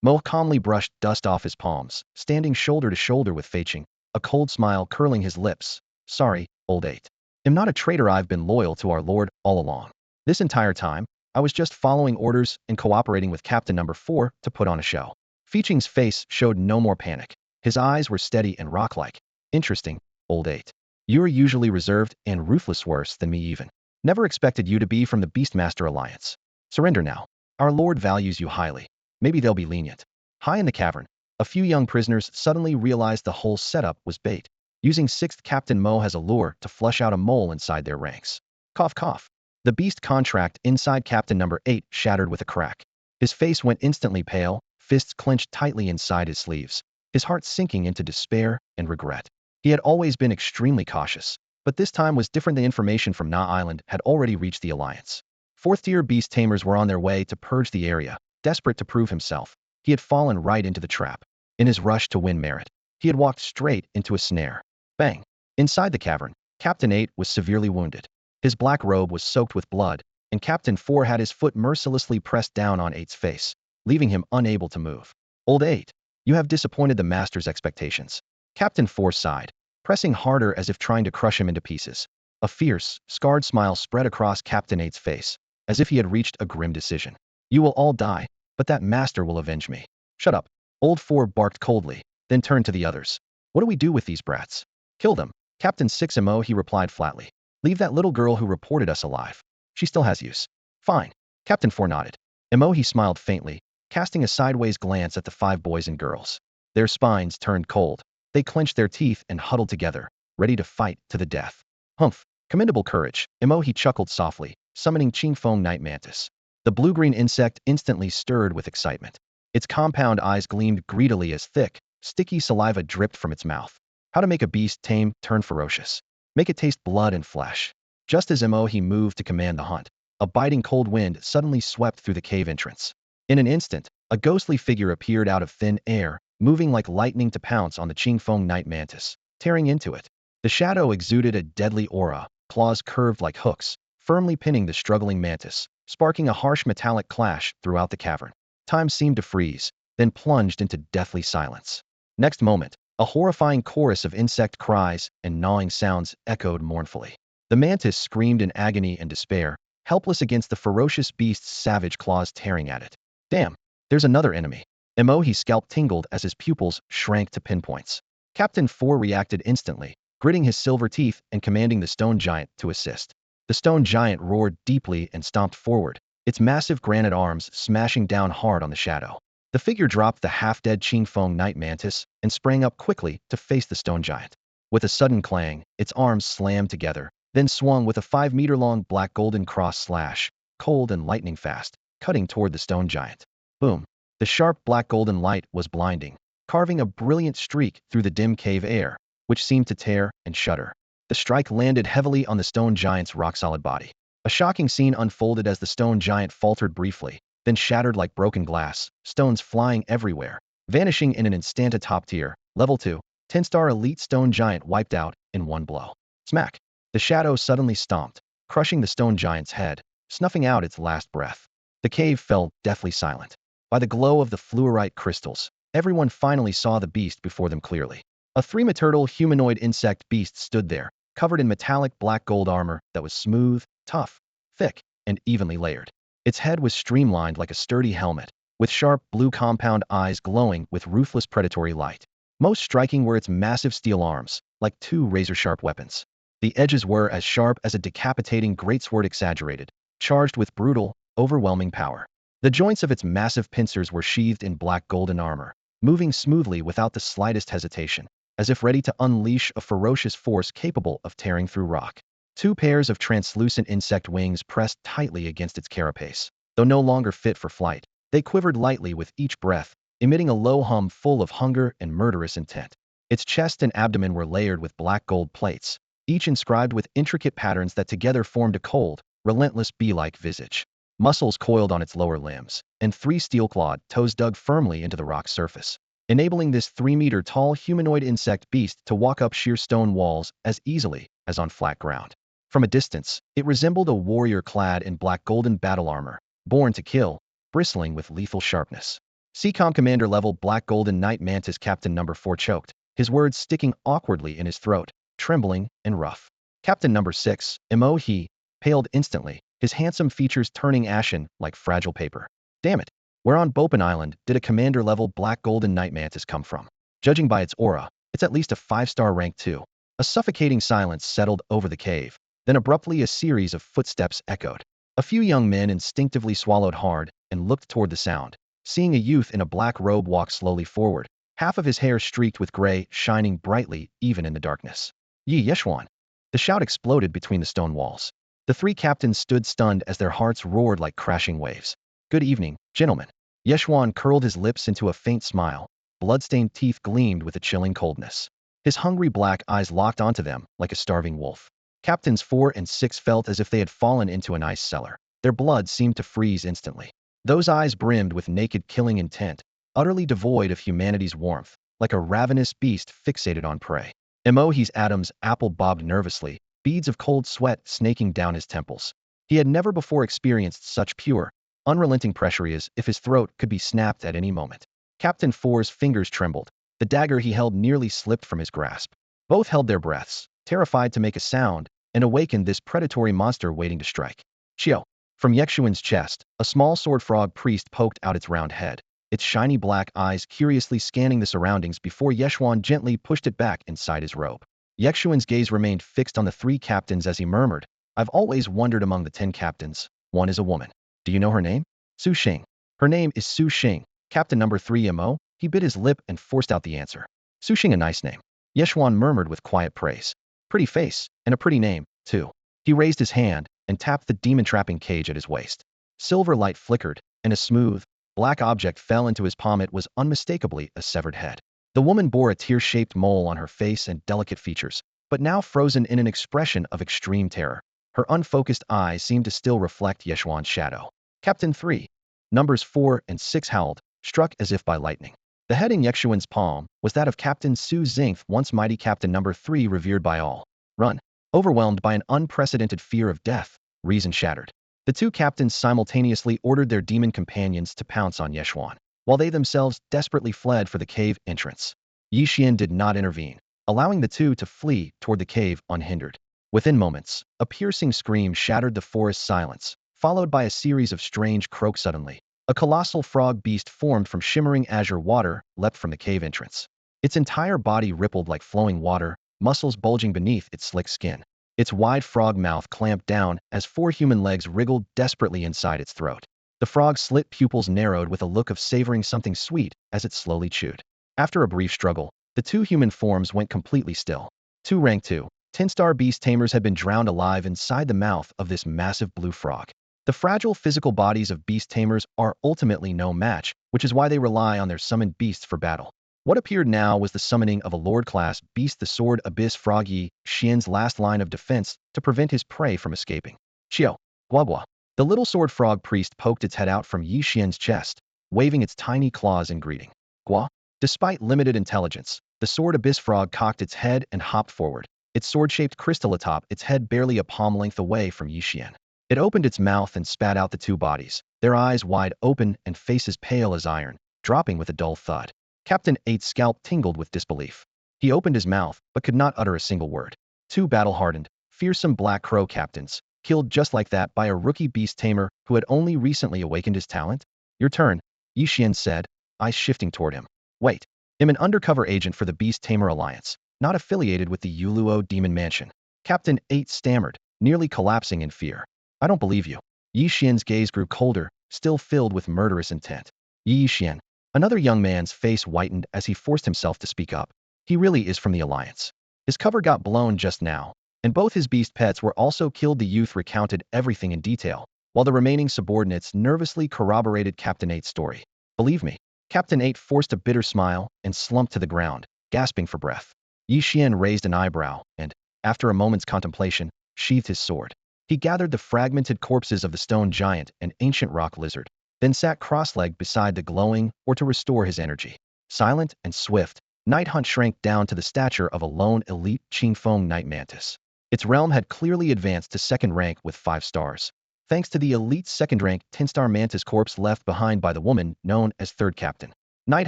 Mo calmly brushed dust off his palms, standing shoulder to shoulder with Fei Qing, a cold smile curling his lips. Sorry, old 8. I'm not a traitor, I've been loyal to our lord all along. This entire time, I was just following orders and cooperating with Captain Number 4 to put on a show. Fei Qing's face showed no more panic. His eyes were steady and rock-like. Interesting, old 8. You're usually reserved and ruthless, worse than me even. Never expected you to be from the Beastmaster Alliance. Surrender now. Our lord values you highly. Maybe they'll be lenient. High in the cavern, a few young prisoners suddenly realized the whole setup was bait, using 6th Captain Mo as a lure to flush out a mole inside their ranks. Cough cough. The beast contract inside Captain Number 8 shattered with a crack. His face went instantly pale, fists clenched tightly inside his sleeves, his heart sinking into despair and regret. He had always been extremely cautious, but this time was different. The information from Na Island had already reached the Alliance. 4th-tier beast tamers were on their way to purge the area, desperate to prove himself. He had fallen right into the trap. In his rush to win merit, he had walked straight into a snare. Bang! Inside the cavern, Captain 8 was severely wounded. His black robe was soaked with blood, and Captain 4 had his foot mercilessly pressed down on 8's face, leaving him unable to move. Old 8, you have disappointed the master's expectations. Captain 4 sighed, pressing harder as if trying to crush him into pieces. A fierce, scarred smile spread across Captain 8's face, as if he had reached a grim decision. You will all die, but that master will avenge me. Shut up. Old 4 barked coldly, then turned to the others. What do we do with these brats? Kill them. Captain 6 Mo, he replied flatly. Leave that little girl who reported us alive. She still has use. Fine. Captain 4 nodded. Mo, he smiled faintly, casting a sideways glance at the 5 boys and girls. Their spines turned cold. They clenched their teeth and huddled together, ready to fight to the death. Humph. Commendable courage. Mo, he chuckled softly, summoning Qingfeng Night Mantis. The blue-green insect instantly stirred with excitement. Its compound eyes gleamed greedily as thick, sticky saliva dripped from its mouth. How to make a beast tame turn ferocious. Make it taste blood and flesh. Just as Mo, he moved to command the hunt, a biting cold wind suddenly swept through the cave entrance. In an instant, a ghostly figure appeared out of thin air, moving like lightning to pounce on the Qingfeng Night Mantis, tearing into it. The shadow exuded a deadly aura, claws curved like hooks, firmly pinning the struggling mantis, sparking a harsh metallic clash throughout the cavern. Time seemed to freeze, then plunged into deathly silence. Next moment, a horrifying chorus of insect cries and gnawing sounds echoed mournfully. The mantis screamed in agony and despair, helpless against the ferocious beast's savage claws tearing at it. Damn, there's another enemy. Mohi's scalp tingled as his pupils shrank to pinpoints. Captain 4 reacted instantly, gritting his silver teeth and commanding the stone giant to assist. The stone giant roared deeply and stomped forward, its massive granite arms smashing down hard on the shadow. The figure dropped the half-dead Qingfeng Night Mantis and sprang up quickly to face the stone giant. With a sudden clang, its arms slammed together, then swung with a 5-meter-long black golden cross slash, cold and lightning fast, cutting toward the stone giant. Boom! The sharp black golden light was blinding, carving a brilliant streak through the dim cave air, which seemed to tear and shudder. The strike landed heavily on the stone giant's rock-solid body. A shocking scene unfolded as the stone giant faltered briefly, then shattered like broken glass, stones flying everywhere, vanishing in an instant. A top-tier, level 2, 10-star elite stone giant wiped out in one blow. Smack! The shadow suddenly stomped, crushing the stone giant's head, snuffing out its last breath. The cave fell deathly silent. By the glow of the fluorite crystals, everyone finally saw the beast before them clearly. A 3-meter humanoid insect beast stood there, covered in metallic black gold armor that was smooth, tough, thick, and evenly layered. Its head was streamlined like a sturdy helmet, with sharp blue compound eyes glowing with ruthless predatory light. Most striking were its massive steel arms, like 2 razor-sharp weapons. The edges were as sharp as a decapitating greatsword, exaggerated, charged with brutal, overwhelming power. The joints of its massive pincers were sheathed in black golden armor, moving smoothly without the slightest hesitation, as if ready to unleash a ferocious force capable of tearing through rock. Two pairs of translucent insect wings pressed tightly against its carapace. Though no longer fit for flight, they quivered lightly with each breath, emitting a low hum full of hunger and murderous intent. Its chest and abdomen were layered with black gold plates, each inscribed with intricate patterns that together formed a cold, relentless bee-like visage. Muscles coiled on its lower limbs, and three steel-clawed toes dug firmly into the rock's surface, enabling this 3-meter-tall humanoid insect beast to walk up sheer stone walls as easily as on flat ground. From a distance, it resembled a warrior clad in black golden battle armor, born to kill, bristling with lethal sharpness. CCOM Commander level Black Golden Knight Mantis Captain Number 4 choked, his words sticking awkwardly in his throat, trembling and rough. Captain Number 6, Mo He, paled instantly, his handsome features turning ashen like fragile paper. Damn it, where on Bopin Island did a Commander level Black Golden Knight Mantis come from? Judging by its aura, it's at least a 5-star rank too. A suffocating silence settled over the cave. Then abruptly a series of footsteps echoed. A few young men instinctively swallowed hard and looked toward the sound, seeing a youth in a black robe walk slowly forward, half of his hair streaked with gray, shining brightly even in the darkness. Ye Xuan! The shout exploded between the stone walls. The three captains stood stunned as their hearts roared like crashing waves. Good evening, gentlemen. Ye Xuan curled his lips into a faint smile. Blood-stained teeth gleamed with a chilling coldness. His hungry black eyes locked onto them like a starving wolf. Captains 4 and 6 felt as if they had fallen into an ice cellar. Their blood seemed to freeze instantly. Those eyes brimmed with naked killing intent, utterly devoid of humanity's warmth, like a ravenous beast fixated on prey. Emohi's Adam's apple bobbed nervously, beads of cold sweat snaking down his temples. He had never before experienced such pure, unrelenting pressure as if his throat could be snapped at any moment. Captain 4's fingers trembled. The dagger he held nearly slipped from his grasp. Both held their breaths, terrified to make a sound, and awaken this predatory monster waiting to strike. Xiao. From Ye Xuan's chest, a small sword frog priest poked out its round head, its shiny black eyes curiously scanning the surroundings before Ye Xuan gently pushed it back inside his robe. Ye Xuan's gaze remained fixed on the three captains as he murmured, I've always wondered among the 10 captains, one is a woman. Do you know her name? Su Xing. Her name is Su Xing. Captain number 3 Mo, he bit his lip and forced out the answer. Su Xing, a nice name. Ye Xuan murmured with quiet praise. Pretty face, and a pretty name, too. He raised his hand and tapped the demon-trapping cage at his waist. Silver light flickered, and a smooth, black object fell into his palm. It was unmistakably a severed head. The woman bore a tear-shaped mole on her face and delicate features, but now frozen in an expression of extreme terror. Her unfocused eyes seemed to still reflect Ye Xuan's shadow. Captain 3. Numbers 4 and 6 howled, struck as if by lightning. The head in Ye Xuan's palm was that of Captain Su Xing, once mighty Captain number 3 revered by all. Run. Overwhelmed by an unprecedented fear of death, reason shattered. The two captains simultaneously ordered their demon companions to pounce on Ye Xuan, while they themselves desperately fled for the cave entrance. Ye Xuan did not intervene, allowing the two to flee toward the cave unhindered. Within moments, a piercing scream shattered the forest silence, followed by a series of strange croaks. Suddenly, a colossal frog beast formed from shimmering azure water leapt from the cave entrance. Its entire body rippled like flowing water, muscles bulging beneath its slick skin. Its wide frog mouth clamped down as 4 human legs wriggled desperately inside its throat. The frog's slit pupils narrowed with a look of savoring something sweet as it slowly chewed. After a brief struggle, the 2 human forms went completely still. 2 rank 2, 10-star beast tamers had been drowned alive inside the mouth of this massive blue frog. The fragile physical bodies of beast tamers are ultimately no match, which is why they rely on their summoned beasts for battle. What appeared now was the summoning of a Lord-class beast, the Sword Abyss Frog Ye Xuan's last line of defense to prevent his prey from escaping. Xiao, Guagua. The little sword frog priest poked its head out from Ye Xuan's chest, waving its tiny claws in greeting. Gua. Despite limited intelligence, the Sword Abyss Frog cocked its head and hopped forward, its sword-shaped crystal atop its head barely a palm length away from Ye Xuan. It opened its mouth and spat out the 2 bodies, their eyes wide open and faces pale as iron, dropping with a dull thud. Captain 8's scalp tingled with disbelief. He opened his mouth, but could not utter a single word. 2 battle-hardened, fearsome black crow captains, killed just like that by a rookie beast tamer who had only recently awakened his talent? Your turn, Ye Xuan said, eyes shifting toward him. Wait. I'm an undercover agent for the Beast Tamer Alliance, not affiliated with the Yuluo Demon Mansion. Captain 8 stammered, nearly collapsing in fear. I don't believe you. Ye Xuan's gaze grew colder, still filled with murderous intent. Ye Xuan. Another young man's face whitened as he forced himself to speak up. He really is from the Alliance. His cover got blown just now. and both his beast pets were also killed. The youth recounted everything in detail, while the remaining subordinates nervously corroborated Captain 8's story. Believe me, Captain 8 forced a bitter smile and slumped to the ground, gasping for breath. Ye Xuan raised an eyebrow and, after a moment's contemplation, sheathed his sword. He gathered the fragmented corpses of the stone giant and ancient rock lizard, then sat cross-legged beside the glowing or to restore his energy. Silent and swift, Night Hunt shrank down to the stature of a lone elite Qingfeng night mantis. Its realm had clearly advanced to second rank with 5 stars, thanks to the elite second-rank 10-star mantis corpse left behind by the woman known as third captain. Night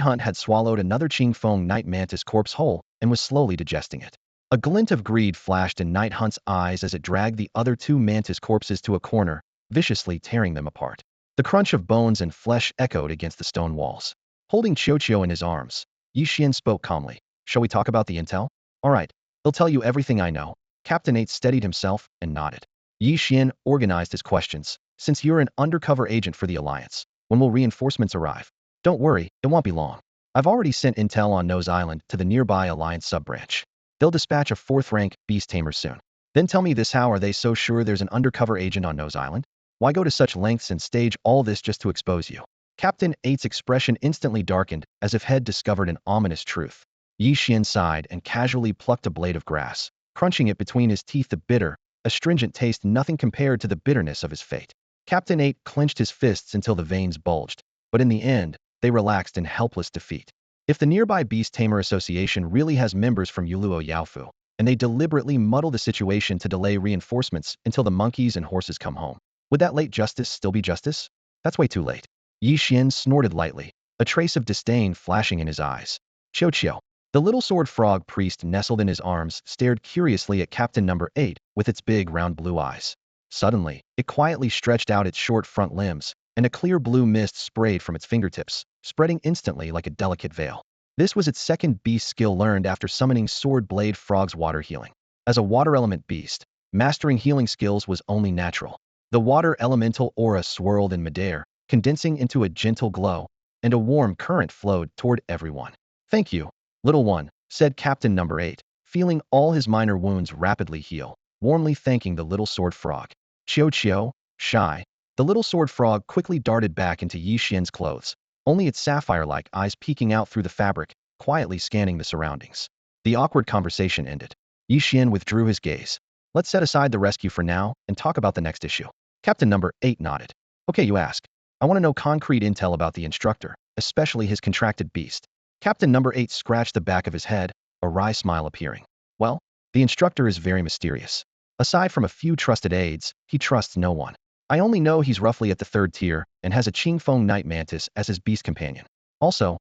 Hunt had swallowed another Qingfeng night mantis corpse whole and was slowly digesting it. A glint of greed flashed in Night Hunt's eyes as it dragged the other 2 mantis corpses to a corner, viciously tearing them apart. The crunch of bones and flesh echoed against the stone walls. Holding Qiu in his arms, Ye Xuan spoke calmly. Shall we talk about the intel? All right, I'll tell you everything I know. Captain 8 steadied himself and nodded. Ye Xuan organized his questions. Since you're an undercover agent for the Alliance, when will reinforcements arrive? Don't worry, it won't be long. I've already sent intel on Nose Island to the nearby Alliance sub-branch. They'll dispatch a 4th-rank beast tamer soon. Then tell me this: how are they so sure there's an undercover agent on Nose Island? Why go to such lengths and stage all this just to expose you? Captain 8's expression instantly darkened, as if had discovered an ominous truth. Ye Xuan sighed and casually plucked a blade of grass, crunching it between his teeth. The bitter, astringent taste nothing compared to the bitterness of his fate. Captain 8 clenched his fists until the veins bulged, but in the end, they relaxed in helpless defeat. If the nearby Beast Tamer Association really has members from Yuluo Yaofu, and they deliberately muddle the situation to delay reinforcements until the monkeys and horses come home, would that late justice still be justice? That's way too late. Ye Xuan snorted lightly, a trace of disdain flashing in his eyes. Qiu. The little sword frog priest nestled in his arms stared curiously at Captain Number 8 with its big round blue eyes. Suddenly, it quietly stretched out its short front limbs, and a clear blue mist sprayed from its fingertips, spreading instantly like a delicate veil. This was its second beast skill learned after summoning Sword Blade Frog's water healing. As a water element beast, mastering healing skills was only natural. The water elemental aura swirled in midair, condensing into a gentle glow, and a warm current flowed toward everyone. Thank you, little one, said Captain Number 8, feeling all his minor wounds rapidly heal, warmly thanking the little sword frog. Qiu, shy. The little sword frog quickly darted back into Ye Xuan's clothes, only its sapphire-like eyes peeking out through the fabric, quietly scanning the surroundings. The awkward conversation ended. Ye Xuan withdrew his gaze. Let's set aside the rescue for now and talk about the next issue. Captain Number 8 nodded. Okay, you ask. I want to know concrete intel about the instructor, especially his contracted beast. Captain Number 8 scratched the back of his head, a wry smile appearing. Well, the instructor is very mysterious. Aside from a few trusted aides, he trusts no one. I only know he's roughly at the 3rd tier and has a Qingfeng night mantis as his beast companion. Also,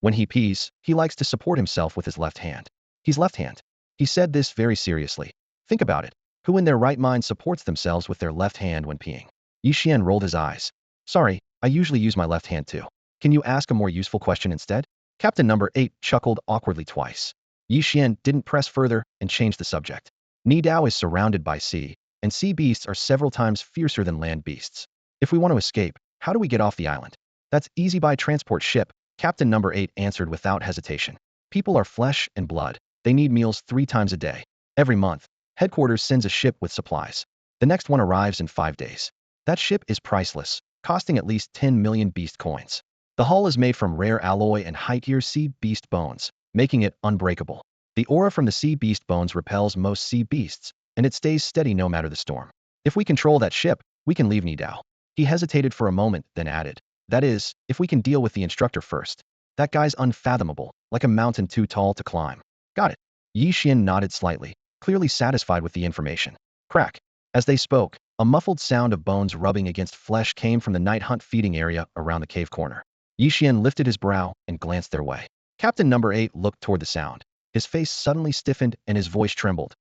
when he pees, he likes to support himself with his left hand. He's left-hand. He said this very seriously. Think about it. Who in their right mind supports themselves with their left hand when peeing? Ye Xuan rolled his eyes. Sorry, I usually use my left hand too. Can you ask a more useful question instead? Captain Number 8 chuckled awkwardly twice. Ye Xuan didn't press further and changed the subject. Nidao is surrounded by sea, and sea beasts are several times fiercer than land beasts. If we want to escape, how do we get off the island? That's easy by transport ship, Captain Number 8 answered without hesitation. People are flesh and blood. They need meals 3 times a day. Every month, headquarters sends a ship with supplies. The next one arrives in 5 days. That ship is priceless, costing at least 10 million beast coins. The hull is made from rare alloy and high-tier sea beast bones, making it unbreakable. The aura from the sea beast bones repels most sea beasts, and it stays steady no matter the storm. If we control that ship, we can leave Nidao. He hesitated for a moment, then added, that is, if we can deal with the instructor first. That guy's unfathomable, like a mountain too tall to climb. Got it. Ye Xuan nodded slightly, clearly satisfied with the information. Crack. As they spoke, a muffled sound of bones rubbing against flesh came from the night hunt feeding area around the cave corner. Ye Xuan lifted his brow and glanced their way. Captain Number 8 looked toward the sound. His face suddenly stiffened and his voice trembled.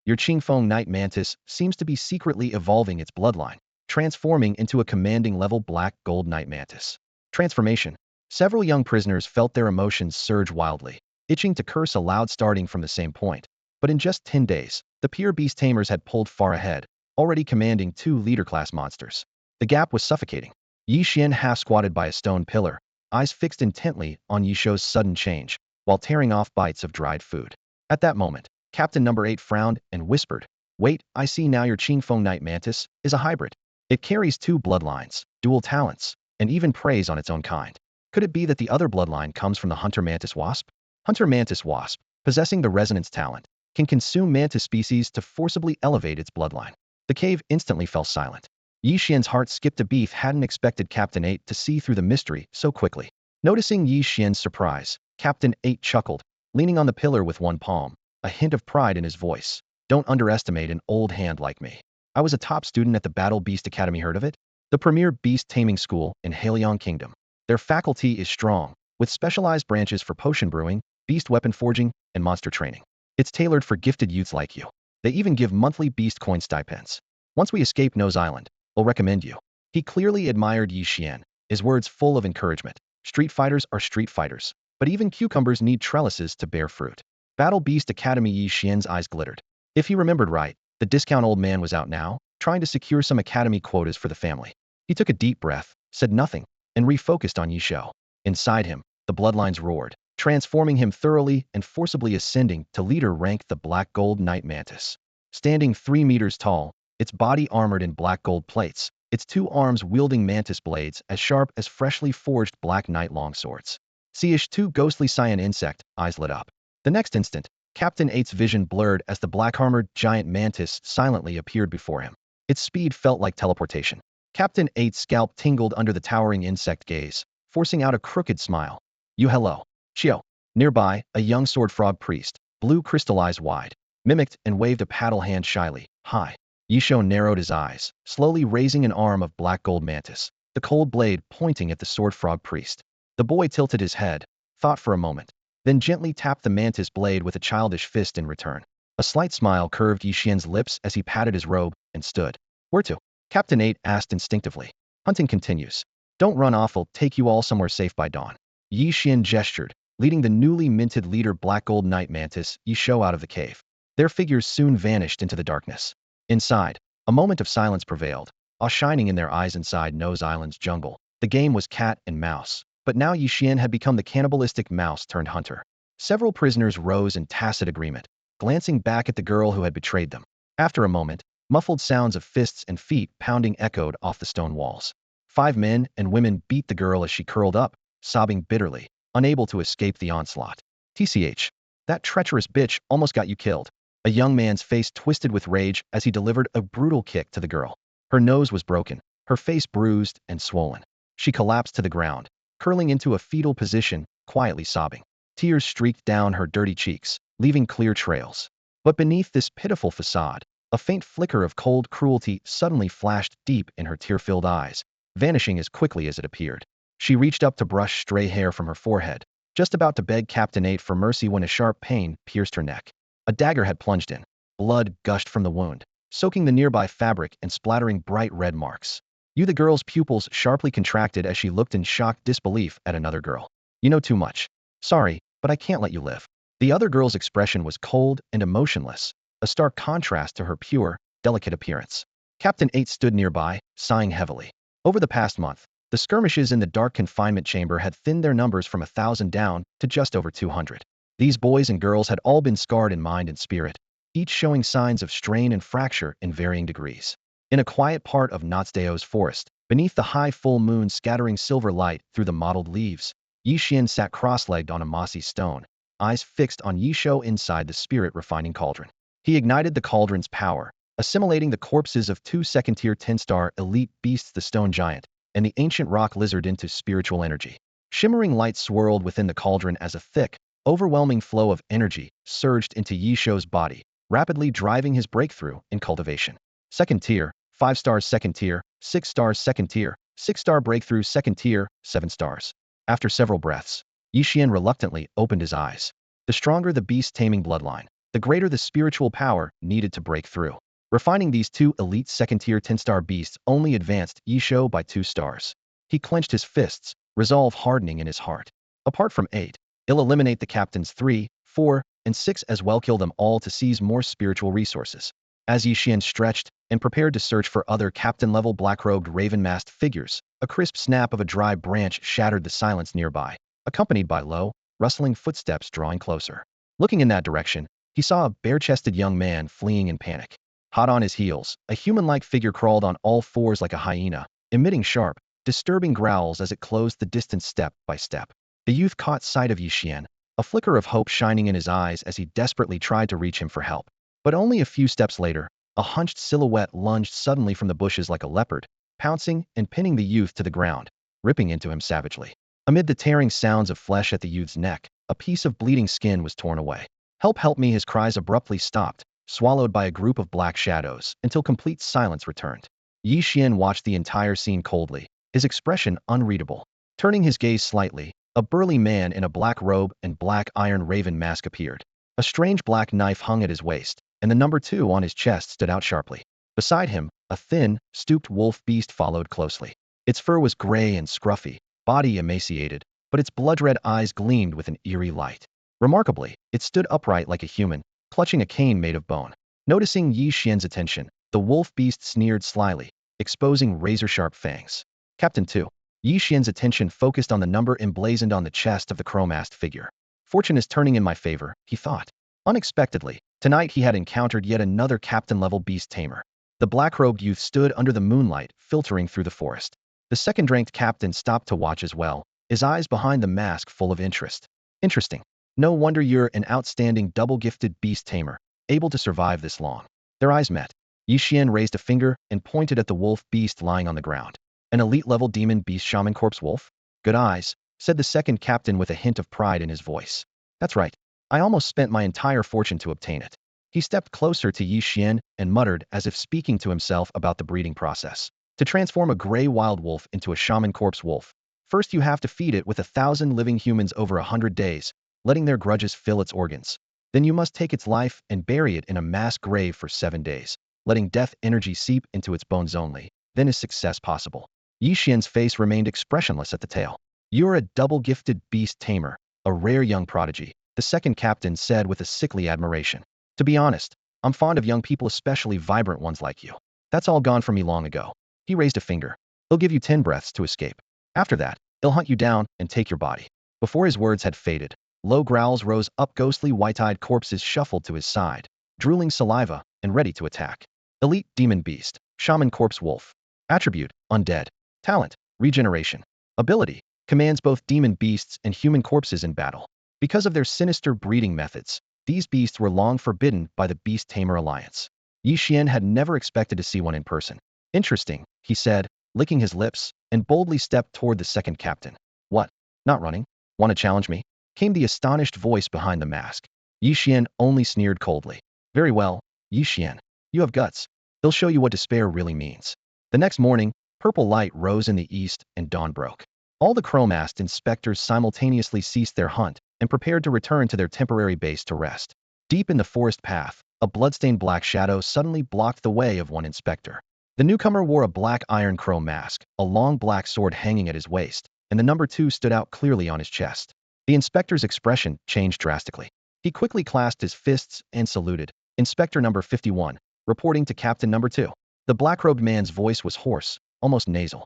Your Qingfeng night mantis seems to be secretly evolving its bloodline, transforming into a commanding level black gold night mantis. Transformation. Several young prisoners felt their emotions surge wildly, itching to curse aloud starting from the same point. But in just 10 days, the pure beast tamers had pulled far ahead, already commanding 2 leader-class monsters. The gap was suffocating. Ye Xuan half-squatted by a stone pillar, eyes fixed intently on Ye Xuan's sudden change, while tearing off bites of dried food. At that moment, Captain number 8 frowned and whispered, "Wait, I see now your Qingfeng Night Mantis is a hybrid. It carries 2 bloodlines, dual talents, and even preys on its own kind. Could it be that the other bloodline comes from the Hunter Mantis Wasp? Hunter Mantis Wasp, possessing the resonance talent, can consume mantis species to forcibly elevate its bloodline." The cave instantly fell silent. Ye Xuan's heart skipped a beat. Hadn't expected Captain 8 to see through the mystery so quickly. Noticing Ye Xuan's surprise, Captain 8 chuckled, leaning on the pillar with one palm, a hint of pride in his voice. "Don't underestimate an old hand like me. I was a top student at the Battle Beast Academy. Heard of it? The premier beast-taming school in Haliong Kingdom. Their faculty is strong, with specialized branches for potion brewing, beast weapon forging, and monster training. It's tailored for gifted youths like you. They even give monthly beast coin stipends. Once we escape Nose Island, I'll recommend you." He clearly admired Ye Xuan, his words full of encouragement. Street fighters are street fighters, but even cucumbers need trellises to bear fruit. Battle Beast Academy. Ye Xuan's eyes glittered. If he remembered right, the discount old man was out now, trying to secure some academy quotas for the family. He took a deep breath, said nothing, and refocused on Ye Xuan. Inside him, the bloodlines roared, transforming him thoroughly and forcibly ascending to leader rank. The black gold night mantis. Standing 3 meters tall, its body armored in black gold plates, its 2 arms wielding mantis blades as sharp as freshly forged black night long swords. See-ish 2 ghostly cyan insect, eyes lit up. The next instant, Captain 8's vision blurred as the black-armored giant mantis silently appeared before him. Its speed felt like teleportation. Captain 8's scalp tingled under the towering insect gaze, forcing out a crooked smile. "You hello, Chio." Nearby, a young sword frog priest, blue crystal eyes wide, mimicked and waved a paddle hand shyly. "Hi." Ye Xuan narrowed his eyes, slowly raising an arm of black gold mantis, the cold blade pointing at the sword frog priest. The boy tilted his head, thought for a moment, then gently tapped the mantis blade with a childish fist in return. A slight smile curved Ye Xuan's lips as he patted his robe and stood. "Where to?" Captain 8 asked instinctively. "Hunting continues. Don't run off, I'll take you all somewhere safe by dawn." Ye Xuan gestured, leading the newly minted leader black gold night mantis Ye Xuan out of the cave. Their figures soon vanished into the darkness. Inside, a moment of silence prevailed, awe shining in their eyes. Inside Nose Island's jungle, the game was cat and mouse, but now Ye Xuan had become the cannibalistic mouse turned hunter. Several prisoners rose in tacit agreement, glancing back at the girl who had betrayed them. After a moment, muffled sounds of fists and feet pounding echoed off the stone walls. 5 men and women beat the girl as she curled up, sobbing bitterly, unable to escape the onslaught. "TCH, that treacherous bitch almost got you killed." A young man's face twisted with rage as he delivered a brutal kick to the girl. Her nose was broken, her face bruised and swollen. She collapsed to the ground, curling into a fetal position, quietly sobbing. Tears streaked down her dirty cheeks, leaving clear trails. But beneath this pitiful facade, a faint flicker of cold cruelty suddenly flashed deep in her tear-filled eyes, vanishing as quickly as it appeared. She reached up to brush stray hair from her forehead, just about to beg Captain 8 for mercy when a sharp pain pierced her neck. A dagger had plunged in. Blood gushed from the wound, soaking the nearby fabric and splattering bright red marks. The girl's pupils sharply contracted as she looked in shocked disbelief at another girl. "You know too much. Sorry, but I can't let you live." The other girl's expression was cold and emotionless, a stark contrast to her pure, delicate appearance. Captain 8 stood nearby, sighing heavily. Over the past month, the skirmishes in the dark confinement chamber had thinned their numbers from 1,000 down to just over 200. These boys and girls had all been scarred in mind and spirit, each showing signs of strain and fracture in varying degrees. In a quiet part of Notsdeo's forest, beneath the high full moon scattering silver light through the mottled leaves, Ye Xuan sat cross-legged on a mossy stone, eyes fixed on Ye Xuan inside the spirit refining cauldron. He ignited the cauldron's power, assimilating the corpses of 2 second-tier 10-star elite beasts, the stone giant and the ancient rock lizard, into spiritual energy. Shimmering light swirled within the cauldron as a thick, overwhelming flow of energy surged into Ye Xuan's body, rapidly driving his breakthrough in cultivation. Second tier, 5 stars. Second tier, 6 stars. Second tier, 6-star breakthrough. Second tier, 7 stars. After several breaths, Ye Xuan reluctantly opened his eyes. The stronger the beast-taming bloodline, the greater the spiritual power needed to break through. Refining these 2 elite second-tier 10-star beasts only advanced Ye Xuan by 2 stars. He clenched his fists, resolve hardening in his heart. Apart from 8, he'll eliminate the captains 3, 4, and 6 as well, kill them all to seize more spiritual resources. As Ye Xuan stretched and prepared to search for other captain-level black-robed raven-masked figures, a crisp snap of a dry branch shattered the silence nearby, accompanied by low, rustling footsteps drawing closer. Looking in that direction, he saw a bare-chested young man fleeing in panic. Hot on his heels, a human-like figure crawled on all fours like a hyena, emitting sharp, disturbing growls as it closed the distance step by step. The youth caught sight of Ye Xuan, a flicker of hope shining in his eyes as he desperately tried to reach him for help. But only a few steps later, a hunched silhouette lunged suddenly from the bushes like a leopard, pouncing and pinning the youth to the ground, ripping into him savagely. Amid the tearing sounds of flesh at the youth's neck, a piece of bleeding skin was torn away. Help, help me! His cries abruptly stopped, swallowed by a group of black shadows, until complete silence returned. Ye Xuan watched the entire scene coldly, his expression unreadable. Turning his gaze slightly, a burly man in a black robe and black iron raven mask appeared. A strange black knife hung at his waist, and the number 2 on his chest stood out sharply. Beside him, a thin, stooped wolf beast followed closely. Its fur was gray and scruffy, body emaciated, but its blood-red eyes gleamed with an eerie light. Remarkably, it stood upright like a human, clutching a cane made of bone. Noticing Ye Xuan's attention, the wolf beast sneered slyly, exposing razor-sharp fangs. Captain 2. Ye Xuan's attention focused on the number emblazoned on the chest of the crow-masked figure. Fortune is turning in my favor, he thought. Unexpectedly, tonight he had encountered yet another captain-level beast tamer. The black-robed youth stood under the moonlight, filtering through the forest. The second-ranked captain stopped to watch as well, his eyes behind the mask full of interest. Interesting. No wonder you're an outstanding double-gifted beast tamer, able to survive this long. Their eyes met. Ye Xuan raised a finger and pointed at the wolf beast lying on the ground. An elite-level demon beast shaman corpse wolf? Good eyes, said the second captain with a hint of pride in his voice. That's right. I almost spent my entire fortune to obtain it. He stepped closer to Ye Xuan and muttered as if speaking to himself about the breeding process. To transform a gray wild wolf into a shaman corpse wolf, first you have to feed it with 1,000 living humans over 100 days, letting their grudges fill its organs. Then you must take its life and bury it in a mass grave for 7 days, letting death energy seep into its bones only. Then is success possible. Ye Xuan's face remained expressionless at the tale. You're a double-gifted beast tamer, a rare young prodigy, the second captain said with a sickly admiration. To be honest, I'm fond of young people, especially vibrant ones like you. That's all gone from me long ago. He raised a finger. He'll give you 10 breaths to escape. After that, he'll hunt you down and take your body. Before his words had faded, low growls rose up. Ghostly white-eyed corpses shuffled to his side, drooling saliva and ready to attack. Elite demon beast, shaman corpse wolf. Attribute, undead. Talent, regeneration. Ability, commands both demon beasts and human corpses in battle. Because of their sinister breeding methods, these beasts were long forbidden by the Beast Tamer Alliance. Ye Xuan had never expected to see one in person. Interesting, he said, licking his lips, and boldly stepped toward the second captain. What? Not running? Want to challenge me? Came the astonished voice behind the mask. Ye Xuan only sneered coldly. Very well, Ye Xuan. You have guts. They'll show you what despair really means. The next morning, purple light rose in the east and dawn broke. All the crow-masked inspectors simultaneously ceased their hunt and prepared to return to their temporary base to rest. Deep in the forest path, a bloodstained black shadow suddenly blocked the way of one inspector. The newcomer wore a black iron crow mask, a long black sword hanging at his waist, and the number 2 stood out clearly on his chest. The inspector's expression changed drastically. He quickly clasped his fists and saluted. Inspector number 51, reporting to Captain number 2. The black-robed man's voice was hoarse, almost nasal.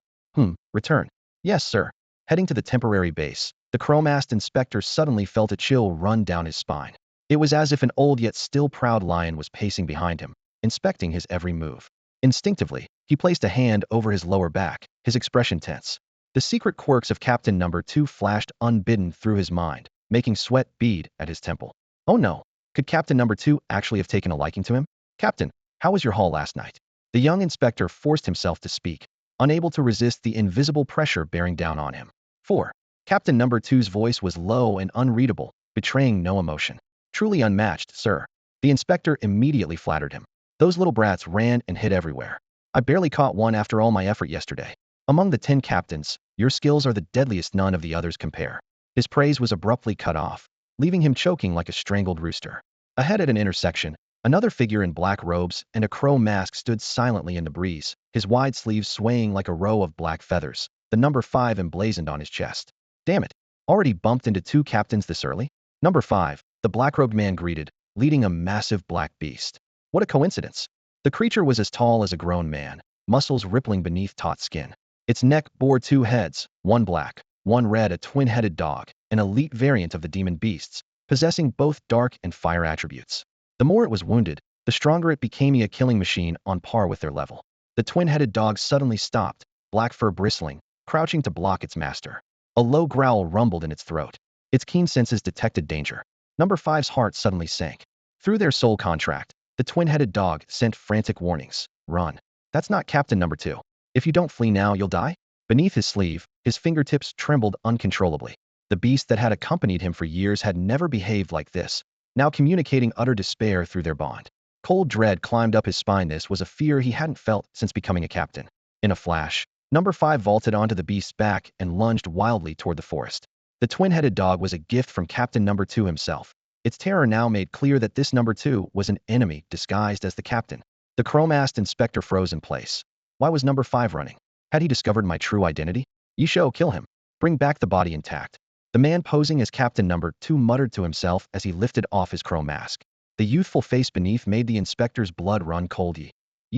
Return. Yes, sir. Heading to the temporary base, the crow-masked inspector suddenly felt a chill run down his spine. It was as if an old yet still proud lion was pacing behind him, inspecting his every move. Instinctively, he placed a hand over his lower back, his expression tense. The secret quirks of Captain number 2 flashed unbidden through his mind, making sweat bead at his temple. Oh no, could Captain number 2 actually have taken a liking to him? Captain, how was your haul last night? The young inspector forced himself to speak, unable to resist the invisible pressure bearing down on him. 4. Captain number 2's voice was low and unreadable, betraying no emotion. Truly unmatched, sir. The inspector immediately flattered him. Those little brats ran and hid everywhere. I barely caught one after all my effort yesterday. Among the 10 captains, your skills are the deadliest, none of the others compare. His praise was abruptly cut off, leaving him choking like a strangled rooster. Ahead at an intersection, another figure in black robes and a crow mask stood silently in the breeze, his wide sleeves swaying like a row of black feathers, the number 5 emblazoned on his chest. Damn it, already bumped into 2 captains this early? Number 5, the black-robed man greeted, leading a massive black beast. What a coincidence. The creature was as tall as a grown man, muscles rippling beneath taut skin. Its neck bore 2 heads, one black, one red, a twin-headed dog, an elite variant of the demon beasts, possessing both dark and fire attributes. The more it was wounded, the stronger it became, a killing machine on par with their level. The twin-headed dog suddenly stopped, black fur bristling, crouching to block its master. A low growl rumbled in its throat. Its keen senses detected danger. Number Five's heart suddenly sank. Through their soul contract, the twin-headed dog sent frantic warnings. Run. That's not Captain Number Two. If you don't flee now, you'll die. Beneath his sleeve, his fingertips trembled uncontrollably. The beast that had accompanied him for years had never behaved like this, now communicating utter despair through their bond. Cold dread climbed up his spine. This was a fear he hadn't felt since becoming a captain. In a flash, Number Five vaulted onto the beast's back and lunged wildly toward the forest. The twin-headed dog was a gift from Captain Number Two himself. Its terror now made clear that this Number Two was an enemy disguised as the captain. The chrome-masked inspector froze in place. Why was Number Five running? Had he discovered my true identity? Ye Xuan, kill him. Bring back the body intact. The man posing as Captain Number Two muttered to himself as he lifted off his chrome mask. The youthful face beneath made the inspector's blood run cold. Ye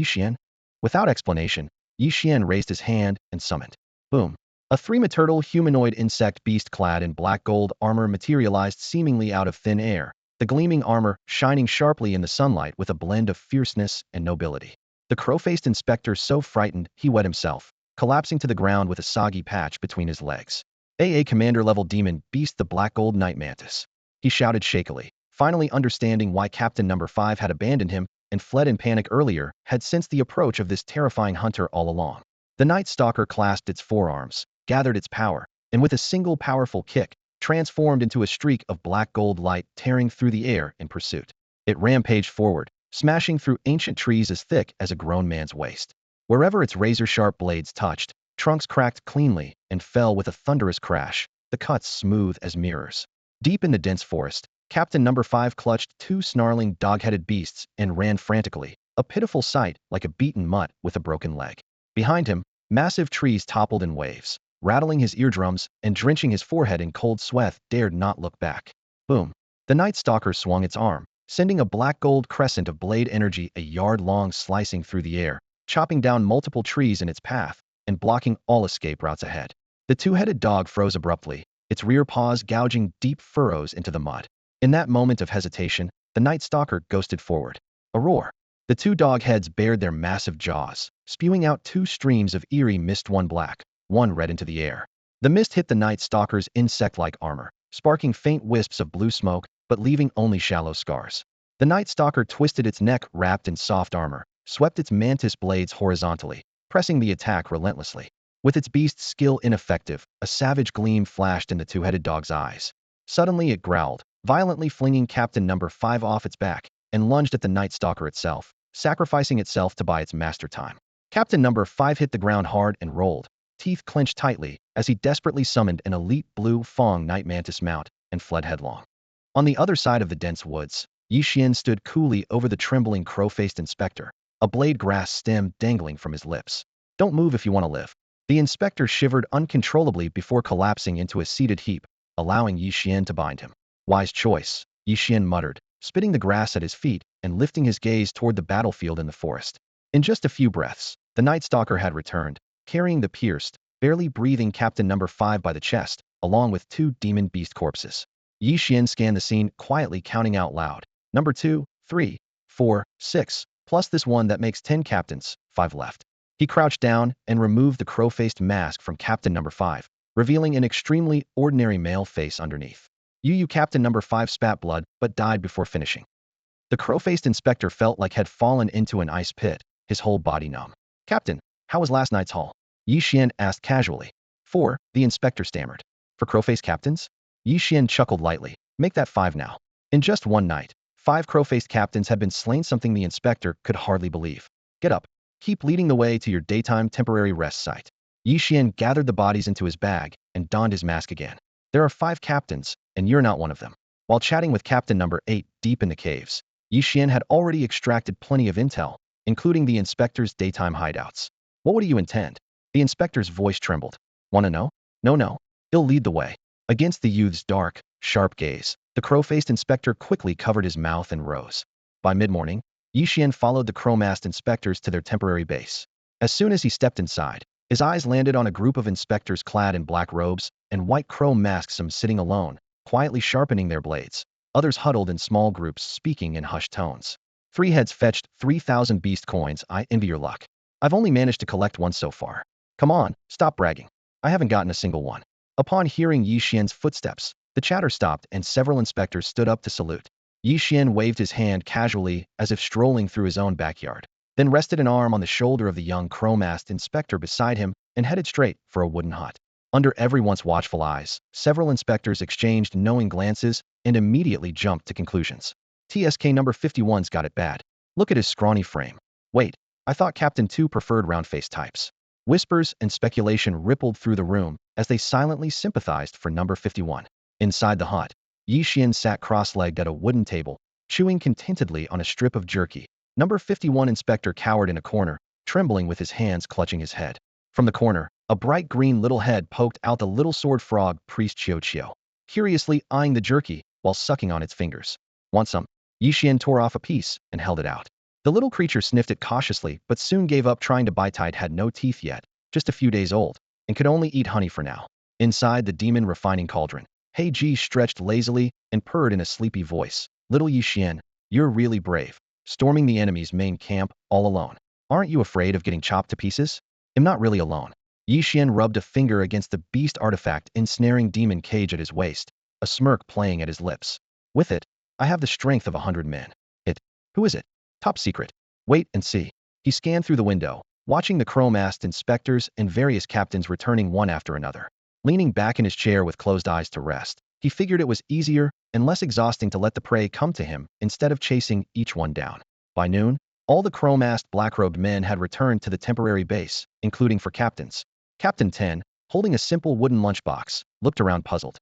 Xuan? Without explanation, Ye Xuan raised his hand and summoned. Boom. A three-metertal humanoid insect beast clad in black gold armor materialized seemingly out of thin air, the gleaming armor shining sharply in the sunlight with a blend of fierceness and nobility. The crow-faced inspector so frightened he wet himself, collapsing to the ground with a soggy patch between his legs. AA Commander-level demon beast, the black gold night mantis. He shouted shakily, finally understanding why Captain Number Five had abandoned him and fled in panic earlier, had sensed the approach of this terrifying hunter all along. The Night Stalker clasped its forearms, gathered its power, and with a single powerful kick, transformed into a streak of black gold light tearing through the air in pursuit. It rampaged forward, smashing through ancient trees as thick as a grown man's waist. Wherever its razor-sharp blades touched, trunks cracked cleanly and fell with a thunderous crash, the cuts smooth as mirrors. Deep in the dense forest, Captain Number Five clutched two snarling dog-headed beasts and ran frantically, a pitiful sight like a beaten mutt with a broken leg. Behind him, massive trees toppled in waves, rattling his eardrums and drenching his forehead in cold sweat. Dared not look back. Boom. The Night Stalker swung its arm, sending a black gold crescent of blade energy a yard long slicing through the air, chopping down multiple trees in its path and blocking all escape routes ahead. The two-headed dog froze abruptly, its rear paws gouging deep furrows into the mud. In that moment of hesitation, the Night Stalker ghosted forward. A roar. The two dog heads bared their massive jaws, spewing out two streams of eerie mist, one black, one red, into the air. The mist hit the Night Stalker's insect-like armor, sparking faint wisps of blue smoke, but leaving only shallow scars. The Night Stalker twisted its neck wrapped in soft armor, swept its mantis blades horizontally, pressing the attack relentlessly. With its beast's skill ineffective, a savage gleam flashed in the two-headed dog's eyes. Suddenly it growled, violently flinging Captain Number Five off its back, and lunged at the Night Stalker itself, sacrificing itself to buy its master time. Captain Number Five hit the ground hard and rolled, teeth clenched tightly, as he desperately summoned an elite blue Fong Night Mantis mount and fled headlong. On the other side of the dense woods, Ye Xuan stood coolly over the trembling crow-faced inspector, a blade grass stem dangling from his lips. Don't move if you want to live. The inspector shivered uncontrollably before collapsing into a seated heap, allowing Ye Xuan to bind him. Wise choice, Ye Xuan muttered, spitting the grass at his feet and lifting his gaze toward the battlefield in the forest. In just a few breaths, the Night Stalker had returned, carrying the pierced, barely breathing Captain Number Five by the chest, along with two demon beast corpses. Ye Xuan scanned the scene, quietly counting out loud. Number 2, 3, 4, 6, plus this one, that makes 10 captains, 5 left. He crouched down and removed the crow-faced mask from Captain Number 5, revealing an extremely ordinary male face underneath. Captain Number 5 spat blood, but died before finishing. The crow-faced inspector felt like had fallen into an ice pit, his whole body numb. Captain, how was last night's haul? Ye Xuan asked casually. 4, the inspector stammered. For crow-faced captains? Ye Xuan chuckled lightly. Make that 5 now. In just one night, 5 crow-faced captains had been slain, something the inspector could hardly believe. Get up. Keep leading the way to your daytime temporary rest site. Ye Xuan gathered the bodies into his bag and donned his mask again. There are 5 captains, and you're not one of them. While chatting with Captain Number 8 deep in the caves, Ye Xuan had already extracted plenty of intel, including the inspector's daytime hideouts. What do you intend? The inspector's voice trembled. Wanna know? No. He'll lead the way. Against the youth's dark, sharp gaze, the crow-faced inspector quickly covered his mouth and rose. By mid-morning, Ye Xuan followed the crow-masked inspectors to their temporary base. As soon as he stepped inside, his eyes landed on a group of inspectors clad in black robes and white crow masks, some sitting alone, quietly sharpening their blades. Others huddled in small groups speaking in hushed tones. 3 heads fetched 3,000 beast coins. I envy your luck. I've only managed to collect one so far. Come on, stop bragging. I haven't gotten a single one. Upon hearing Ye Xuan's footsteps, the chatter stopped and several inspectors stood up to salute. Ye Xuan waved his hand casually as if strolling through his own backyard, then rested an arm on the shoulder of the young crow-masked inspector beside him and headed straight for a wooden hut. Under everyone's watchful eyes, several inspectors exchanged knowing glances and immediately jumped to conclusions. TSK number 51's got it bad. Look at his scrawny frame. Wait, I thought Captain 2 preferred round-faced types. Whispers and speculation rippled through the room as they silently sympathized for number 51. Inside the hut, Ye Xuan sat cross-legged at a wooden table, chewing contentedly on a strip of jerky. Number 51 inspector cowered in a corner, trembling with his hands clutching his head. From the corner, a bright green little head poked out the little sword frog priest Chio, curiously eyeing the jerky while sucking on its fingers. Want some? Ye Xuan tore off a piece and held it out. The little creature sniffed it cautiously but soon gave up trying to bite. It had no teeth yet, just a few days old, and could only eat honey for now. Inside the demon refining cauldron, He Ji stretched lazily and purred in a sleepy voice. Little Ye Xuan, you're really brave, storming the enemy's main camp all alone. Aren't you afraid of getting chopped to pieces? I'm not really alone. Ye Xuan rubbed a finger against the beast artifact ensnaring demon cage at his waist, a smirk playing at his lips. With it, I have the strength of 100 men. Who is it? Top secret. Wait and see. He scanned through the window, watching the crow-masked inspectors and various captains returning one after another. Leaning back in his chair with closed eyes to rest, he figured it was easier and less exhausting to let the prey come to him instead of chasing each one down. By noon, all the crow-masked black-robed men had returned to the temporary base, including for captains. Captain 10, holding a simple wooden lunchbox, looked around puzzled.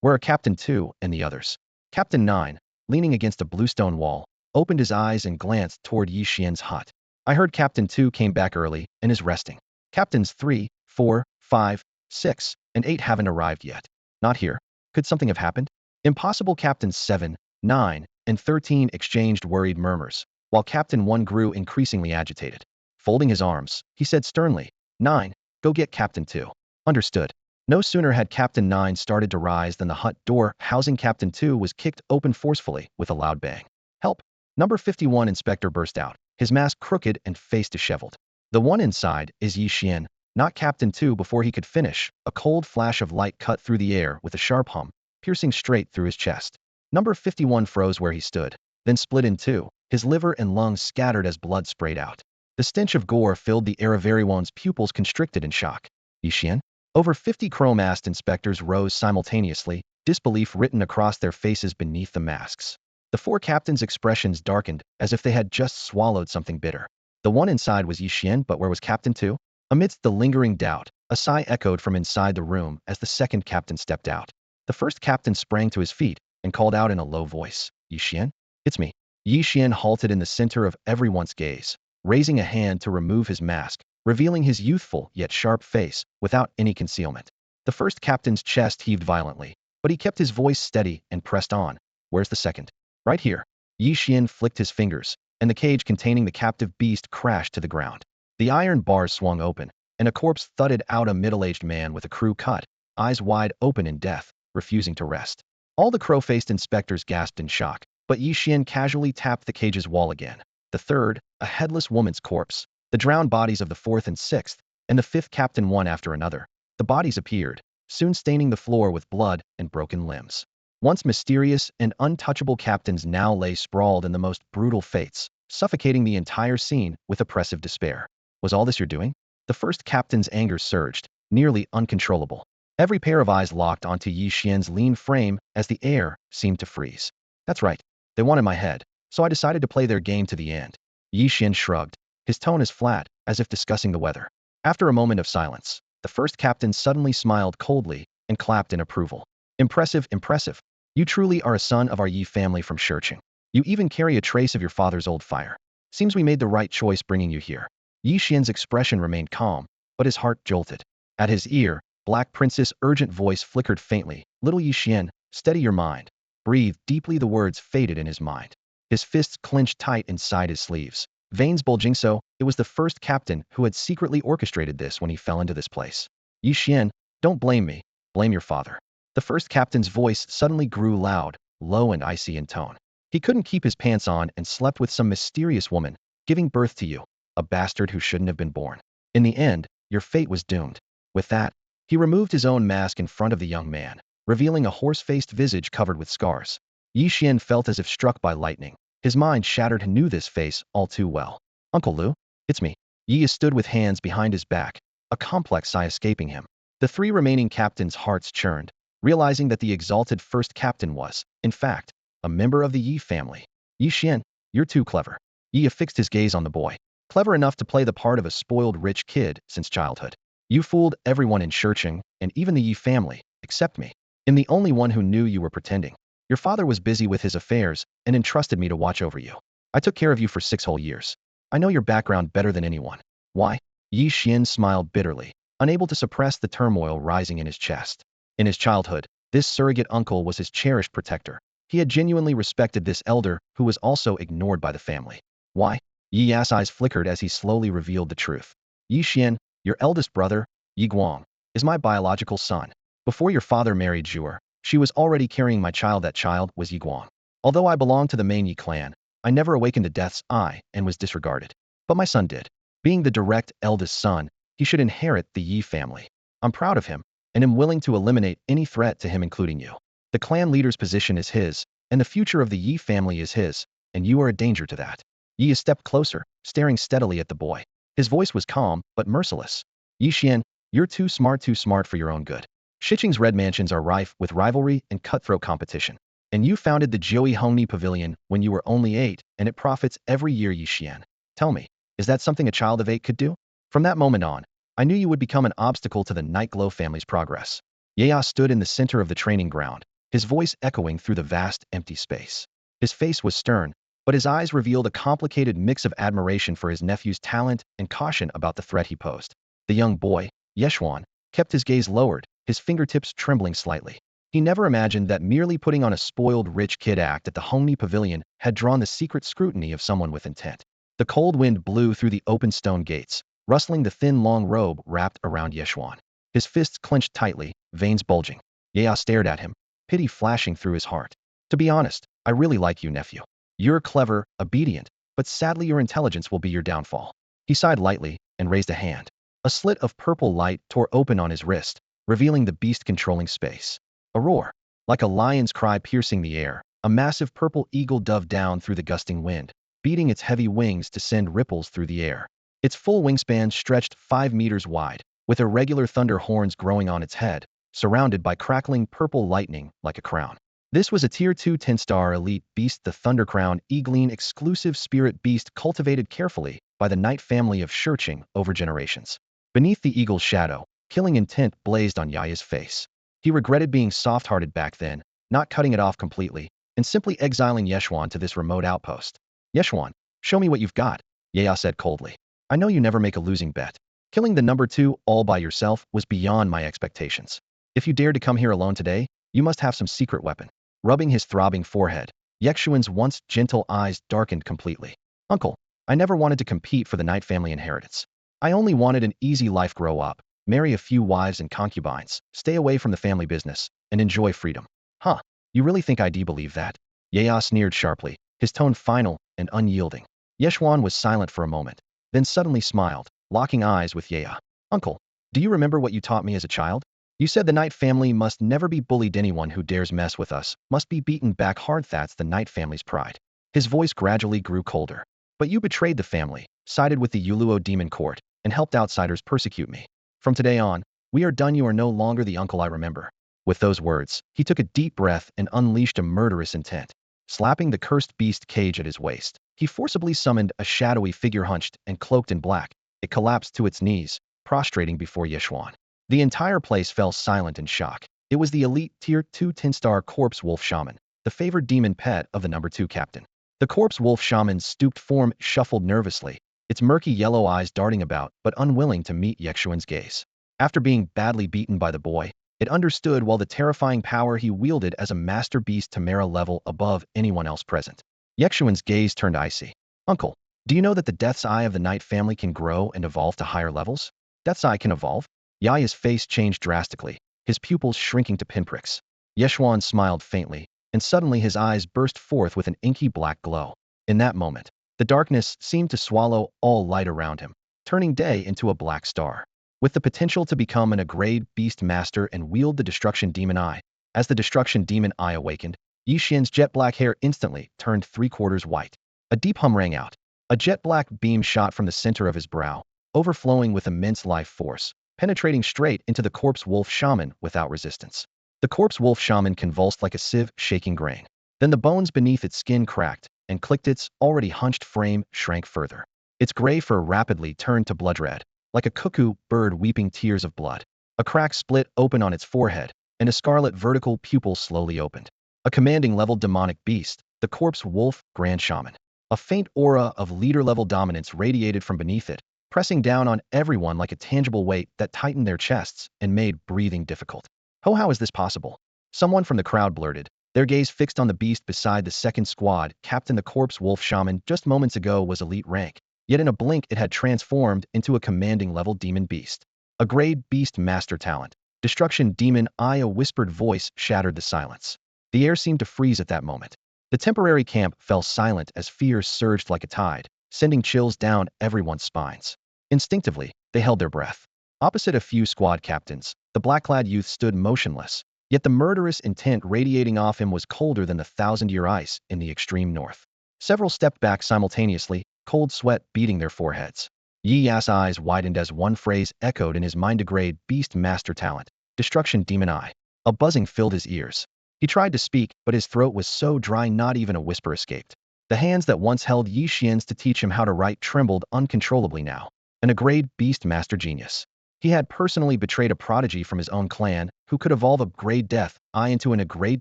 Where are Captain 2 and the others? Captain 9, leaning against a bluestone wall, opened his eyes and glanced toward Ye Xuan's hut. I heard Captain 2 came back early and is resting. Captains 3, 4, 5, 6, and 8 haven't arrived yet. Not here. Could something have happened? Impossible. Captains 7, 9, and 13 exchanged worried murmurs, while Captain 1 grew increasingly agitated. Folding his arms, he said sternly, 9, go get Captain 2. Understood. No sooner had Captain 9 started to rise than the hut door housing Captain 2 was kicked open forcefully with a loud bang. Help! Number 51 inspector burst out, his mask crooked and face disheveled. The one inside is Ye Xuan, not Captain 2. Before he could finish, a cold flash of light cut through the air with a sharp hum, piercing straight through his chest. Number 51 froze where he stood, then split in two, his liver and lungs scattered as blood sprayed out. The stench of gore filled the air. Everyone's pupils constricted in shock. Ye Xuan? Over 50 crow-masked inspectors rose simultaneously, disbelief written across their faces beneath the masks. The 4 captains' expressions darkened as if they had just swallowed something bitter. The one inside was Ye Xuan, but where was Captain 2? Amidst the lingering doubt, a sigh echoed from inside the room as the second captain stepped out. The first captain sprang to his feet and called out in a low voice, Ye Xuan? It's me. Ye Xuan halted in the center of everyone's gaze, raising a hand to remove his mask, revealing his youthful yet sharp face without any concealment. The first captain's chest heaved violently, but he kept his voice steady and pressed on. Where's the second? Right here. Ye Xuan flicked his fingers, and the cage containing the captive beast crashed to the ground. The iron bars swung open, and a corpse thudded out. A middle-aged man with a crew cut, eyes wide open in death, refusing to rest. All the crow-faced inspectors gasped in shock, but Ye Xuan casually tapped the cage's wall again. The third, a headless woman's corpse, the drowned bodies of the 4th and 6th, and the 5th captain one after another. The bodies appeared, soon staining the floor with blood and broken limbs. Once mysterious and untouchable captains now lay sprawled in the most brutal fates, suffocating the entire scene with oppressive despair. Was all this you're doing? The first captain's anger surged, nearly uncontrollable. Every pair of eyes locked onto Ye Xuan's lean frame as the air seemed to freeze. That's right. They wanted my head, so I decided to play their game to the end. Ye Xuan shrugged, his tone as flat as if discussing the weather. After a moment of silence, the first captain suddenly smiled coldly and clapped in approval. Impressive, impressive. You truly are a son of our Ye family from Shurching. You even carry a trace of your father's old fire. Seems we made the right choice bringing you here. Ye Xuan's expression remained calm, but his heart jolted. At his ear, Black Princess' urgent voice flickered faintly. Little Ye Xuan, steady your mind. Breathe deeply. The words faded in his mind. His fists clenched tight inside his sleeves, veins bulging so it was the first captain who had secretly orchestrated this when he fell into this place. Ye Xuan, don't blame me. Blame your father. The first captain's voice suddenly grew loud, low and icy in tone. He couldn't keep his pants on and slept with some mysterious woman, giving birth to you, a bastard who shouldn't have been born. In the end, your fate was doomed. With that, he removed his own mask in front of the young man, revealing a horse-faced visage covered with scars. Ye Xuan felt as if struck by lightning. His mind shattered and knew this face all too well. Uncle Lu? It's me. Ye stood with hands behind his back, a complex sigh escaping him. The three remaining captains' hearts churned, realizing that the exalted first captain was, in fact, a member of the Ye family. Ye Xuan, you're too clever. Ye fixed his gaze on the boy. Clever enough to play the part of a spoiled rich kid since childhood. You fooled everyone in Shurching, and even the Ye family, except me. I'm the only one who knew you were pretending. Your father was busy with his affairs and entrusted me to watch over you. I took care of you for 6 whole years. I know your background better than anyone. Why? Ye Xuan smiled bitterly, unable to suppress the turmoil rising in his chest. In his childhood, this surrogate uncle was his cherished protector. He had genuinely respected this elder who was also ignored by the family. Why? Ye's eyes flickered as he slowly revealed the truth. Ye Xuan, your eldest brother, Ye Guang, is my biological son. Before your father married Zhuer, she was already carrying my child. That child was Ye Guang. Although I belonged to the main Ye clan, I never awakened to death's eye and was disregarded. But my son did. Being the direct eldest son, he should inherit the Ye family. I'm proud of him, and am willing to eliminate any threat to him, including you. The clan leader's position is his, and the future of the Ye family is his, and you are a danger to that. Ye stepped closer, staring steadily at the boy. His voice was calm, but merciless. Ye Xuan, you're too smart for your own good. Shiqing's red mansions are rife with rivalry and cutthroat competition. And you founded the Joey Hongni Pavilion when you were only 8, and it profits every year. Ye Xuan, tell me, is that something a child of 8 could do? From that moment on, I knew you would become an obstacle to the Nightglow family's progress. Ye stood in the center of the training ground, his voice echoing through the vast, empty space. His face was stern, but his eyes revealed a complicated mix of admiration for his nephew's talent and caution about the threat he posed. The young boy, Ye Xuan, kept his gaze lowered, his fingertips trembling slightly. He never imagined that merely putting on a spoiled rich kid act at the Hongni Pavilion had drawn the secret scrutiny of someone with intent. The cold wind blew through the open stone gates, rustling the thin long robe wrapped around Ye Xuan. His fists clenched tightly, veins bulging. Ye stared at him, pity flashing through his heart. To be honest, I really like you, nephew. You're clever, obedient, but sadly your intelligence will be your downfall. He sighed lightly and raised a hand. A slit of purple light tore open on his wrist, revealing the beast controlling space. A roar, like a lion's cry piercing the air, a massive purple eagle dove down through the gusting wind, beating its heavy wings to send ripples through the air. Its full wingspan stretched 5 meters wide, with irregular thunder horns growing on its head, surrounded by crackling purple lightning like a crown. This was a Tier 2 10-star elite beast, the Thunder Crown Eagleen exclusive spirit beast cultivated carefully by the Night family of Shurching over generations. Beneath the eagle's shadow, killing intent blazed on Yaya's face. He regretted being soft-hearted back then, not cutting it off completely, and simply exiling Ye Xuan to this remote outpost. Ye Xuan, show me what you've got, Yaya said coldly. I know you never make a losing bet. Killing the number 2 all by yourself was beyond my expectations. If you dared to come here alone today, you must have some secret weapon. Rubbing his throbbing forehead, Ye Xuan's once gentle eyes darkened completely. Uncle, I never wanted to compete for the Night family inheritance. I only wanted an easy life, grow up, marry a few wives and concubines, stay away from the family business, and enjoy freedom. Huh, you really think I do believe that? Ye sneered sharply, his tone final and unyielding. Ye Xuan was silent for a moment, then suddenly smiled, locking eyes with Ye. Uncle, do you remember what you taught me as a child? You said the Night family must never be bullied. Anyone who dares mess with us must be beaten back hard. That's the Night family's pride. His voice gradually grew colder. But you betrayed the family, sided with the Yuluo demon court, and helped outsiders persecute me. From today on, we are done. You are no longer the uncle I remember. With those words, he took a deep breath and unleashed a murderous intent. Slapping the cursed beast cage at his waist, he forcibly summoned a shadowy figure hunched and cloaked in black. It collapsed to its knees, prostrating before Ye Xuan. The entire place fell silent in shock. It was the elite Tier 2 10-star Corpse Wolf Shaman, the favored demon pet of the number 2 captain. The Corpse Wolf Shaman's stooped form shuffled nervously, its murky yellow eyes darting about but unwilling to meet Ye Xuan's gaze. After being badly beaten by the boy, it understood well the terrifying power he wielded as a master beast Tamera level above anyone else present. Ye Xuan's gaze turned icy. Uncle, do you know that the Death's Eye of the Night family can grow and evolve to higher levels? Death's Eye can evolve? Yaya's face changed drastically, his pupils shrinking to pinpricks. Ye Xuan smiled faintly, and suddenly his eyes burst forth with an inky black glow. In that moment, the darkness seemed to swallow all light around him, turning day into a black star. With the potential to become an upgrade beast master and wield the destruction demon eye, as the destruction demon eye awakened, Ye Xuan's jet black hair instantly turned three-quarters white. A deep hum rang out. A jet black beam shot from the center of his brow, overflowing with immense life force, penetrating straight into the corpse wolf shaman without resistance. The corpse wolf shaman convulsed like a sieve shaking grain. Then the bones beneath its skin cracked, and clicked its already hunched frame shrank further. Its gray fur rapidly turned to blood red, like a cuckoo bird weeping tears of blood. A crack split open on its forehead, and a scarlet vertical pupil slowly opened. A commanding-level demonic beast, the corpse wolf grand shaman. A faint aura of leader-level dominance radiated from beneath it, pressing down on everyone like a tangible weight that tightened their chests and made breathing difficult. Oh, how is this possible? Someone from the crowd blurted, their gaze fixed on the beast beside the second squad captain. The corpse wolf shaman just moments ago was elite rank, yet in a blink it had transformed into a commanding-level demon beast. A grade beast master talent. Destruction demon eye. A whispered voice shattered the silence. The air seemed to freeze at that moment. The temporary camp fell silent as fear surged like a tide, sending chills down everyone's spines. Instinctively, they held their breath. Opposite a few squad captains, the black-clad youth stood motionless, yet the murderous intent radiating off him was colder than the thousand-year ice in the extreme north. Several stepped back simultaneously, cold sweat beading their foreheads. Ye Xuan's eyes widened as one phrase echoed in his mind: degrade beast master talent, destruction demon eye. A buzzing filled his ears. He tried to speak, but his throat was so dry not even a whisper escaped. The hands that once held Ye Xuan's to teach him how to write trembled uncontrollably now. An upgrade beast master genius. He had personally betrayed a prodigy from his own clan, who could evolve a grade death eye into an upgrade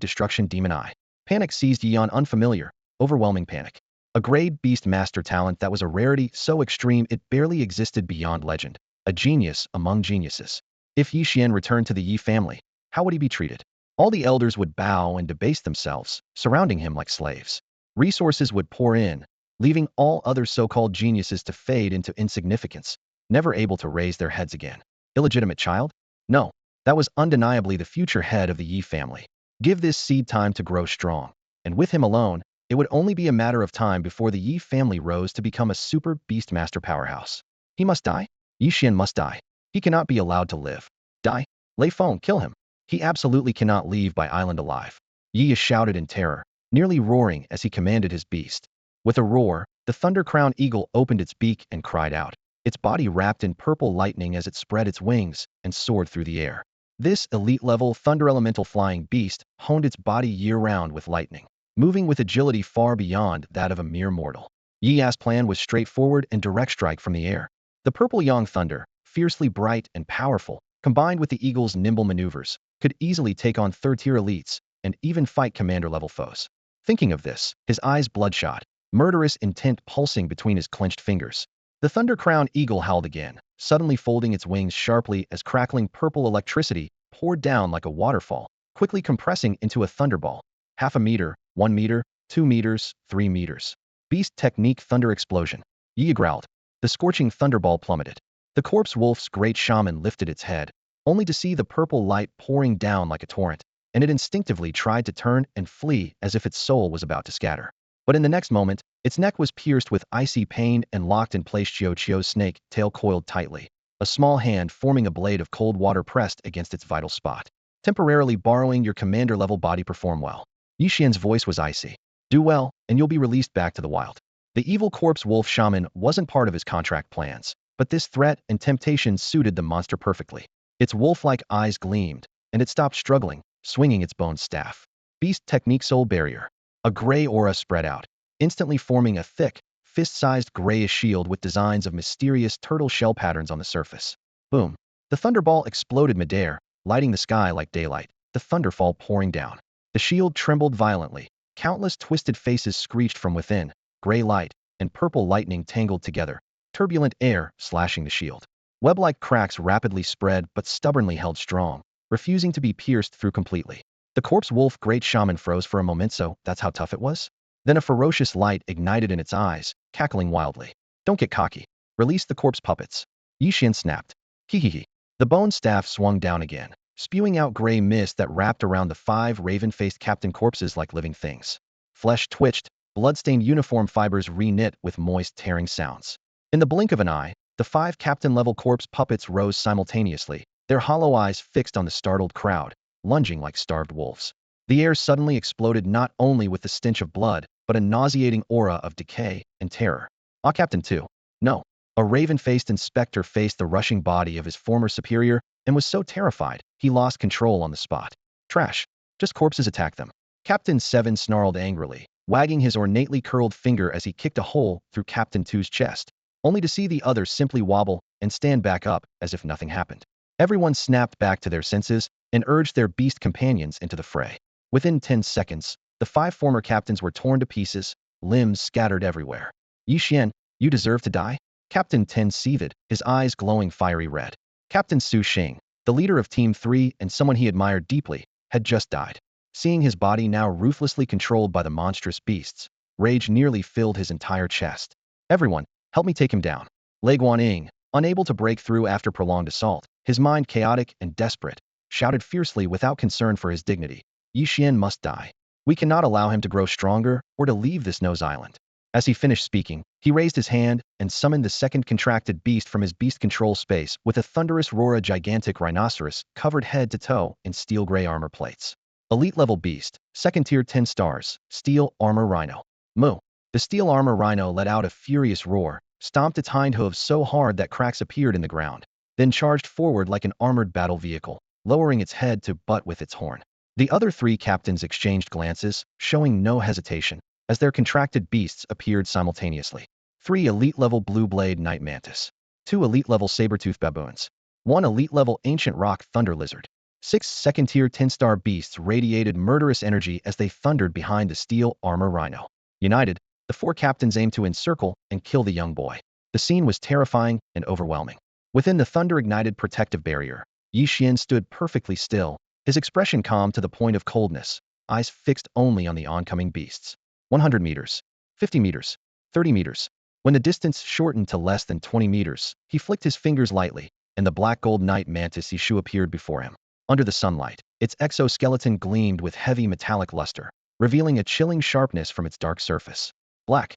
destruction demon eye. Panic seized Ye Xuan, unfamiliar, overwhelming panic. A grade beast master talent that was a rarity so extreme it barely existed beyond legend. A genius among geniuses. If Ye Xuan returned to the Ye family, how would he be treated? All the elders would bow and debase themselves, surrounding him like slaves. Resources would pour in, leaving all other so-called geniuses to fade into insignificance, never able to raise their heads again. Illegitimate child? No, that was undeniably the future head of the Ye family. Give this seed time to grow strong, and with him alone, it would only be a matter of time before the Ye family rose to become a super beastmaster powerhouse. He must die. Ye Xuan must die. He cannot be allowed to live. Die. Lei Feng, kill him. He absolutely cannot leave by island alive. Ye shouted in terror, nearly roaring as he commanded his beast. With a roar, the thunder-crowned eagle opened its beak and cried out, its body wrapped in purple lightning as it spread its wings and soared through the air. This elite-level thunder-elemental flying beast honed its body year-round with lightning, moving with agility far beyond that of a mere mortal. Ye Xuan's plan was straightforward and direct: strike from the air. The purple yang thunder, fiercely bright and powerful, combined with the eagle's nimble maneuvers, could easily take on third-tier elites and even fight commander-level foes. Thinking of this, his eyes bloodshot, murderous intent pulsing between his clenched fingers. The thunder-crowned eagle howled again, suddenly folding its wings sharply as crackling purple electricity poured down like a waterfall, quickly compressing into a thunderball. 0.5 meter, 1 meter, 2 meters, 3 meters. Beast technique thunder explosion. Ye growled. The scorching thunderball plummeted. The corpse wolf's great shaman lifted its head, only to see the purple light pouring down like a torrent, and it instinctively tried to turn and flee as if its soul was about to scatter. But in the next moment, its neck was pierced with icy pain and locked in place. Chio's snake tail coiled tightly, a small hand forming a blade of cold water pressed against its vital spot. Temporarily borrowing your commander-level body, perform well. Ye Xuan's voice was icy. Do well, and you'll be released back to the wild. The evil corpse wolf shaman wasn't part of his contract plans, but this threat and temptation suited the monster perfectly. Its wolf-like eyes gleamed, and it stopped struggling, swinging its bone staff. Beast technique soul barrier. A gray aura spread out, instantly forming a thick, fist-sized grayish shield with designs of mysterious turtle shell patterns on the surface. Boom. The thunderball exploded midair, lighting the sky like daylight, the thunderfall pouring down. The shield trembled violently. Countless twisted faces screeched from within, gray light and purple lightning tangled together, turbulent air slashing the shield. Web-like cracks rapidly spread but stubbornly held strong, refusing to be pierced through completely. The corpse wolf great shaman froze for a moment. So that's how tough it was? Then a ferocious light ignited in its eyes, cackling wildly. Don't get cocky. Release the corpse puppets. Ye Xuan snapped. Hehehe. The bone staff swung down again, spewing out gray mist that wrapped around the 5 raven-faced captain corpses like living things. Flesh twitched, blood-stained uniform fibers re-knit with moist, tearing sounds. In the blink of an eye, the 5 captain-level corpse puppets rose simultaneously, their hollow eyes fixed on the startled crowd, lunging like starved wolves. The air suddenly exploded not only with the stench of blood, but a nauseating aura of decay and terror. Ah, Captain 2. No. A raven-faced inspector faced the rushing body of his former superior and was so terrified, he lost control on the spot. Trash. Just corpses, attack them. Captain 7 snarled angrily, wagging his ornately curled finger as he kicked a hole through Captain 2's chest, only to see the other simply wobble and stand back up as if nothing happened. Everyone snapped back to their senses and urged their beast companions into the fray. Within 10 seconds, the 5 former captains were torn to pieces, limbs scattered everywhere. Ye Xuan, you deserve to die? Captain 10 seethed, his eyes glowing fiery red. Captain Su Sheng, the leader of Team 3 and someone he admired deeply, had just died. Seeing his body now ruthlessly controlled by the monstrous beasts, rage nearly filled his entire chest. Everyone, help me take him down. Ye Xuan, unable to break through after prolonged assault, his mind chaotic and desperate, shouted fiercely without concern for his dignity. Ye Xuan must die. We cannot allow him to grow stronger or to leave this nose island. As he finished speaking, he raised his hand and summoned the second contracted beast from his beast control space with a thunderous roar. A gigantic rhinoceros, covered head to toe in steel gray armor plates. Elite level beast, second tier 10 stars, steel armor rhino. Moo. The steel armor rhino let out a furious roar, stomped its hind hooves so hard that cracks appeared in the ground, then charged forward like an armored battle vehicle, lowering its head to butt with its horn. The other 3 captains exchanged glances, showing no hesitation, as their contracted beasts appeared simultaneously. 3 elite-level blue blade night mantis. 2 elite-level saber-tooth baboons. 1 elite-level ancient rock thunder lizard. 6 second-tier 10-star beasts radiated murderous energy as they thundered behind the steel armor rhino. United, the 4 captains aimed to encircle and kill the young boy. The scene was terrifying and overwhelming. Within the thunder-ignited protective barrier, Ye Xuan stood perfectly still, his expression calm to the point of coldness, eyes fixed only on the oncoming beasts. 100 meters, 50 meters, 30 meters. When the distance shortened to less than 20 meters, he flicked his fingers lightly, and the black gold night mantis Ye Xuan appeared before him. Under the sunlight, its exoskeleton gleamed with heavy metallic luster, revealing a chilling sharpness from its dark surface. Black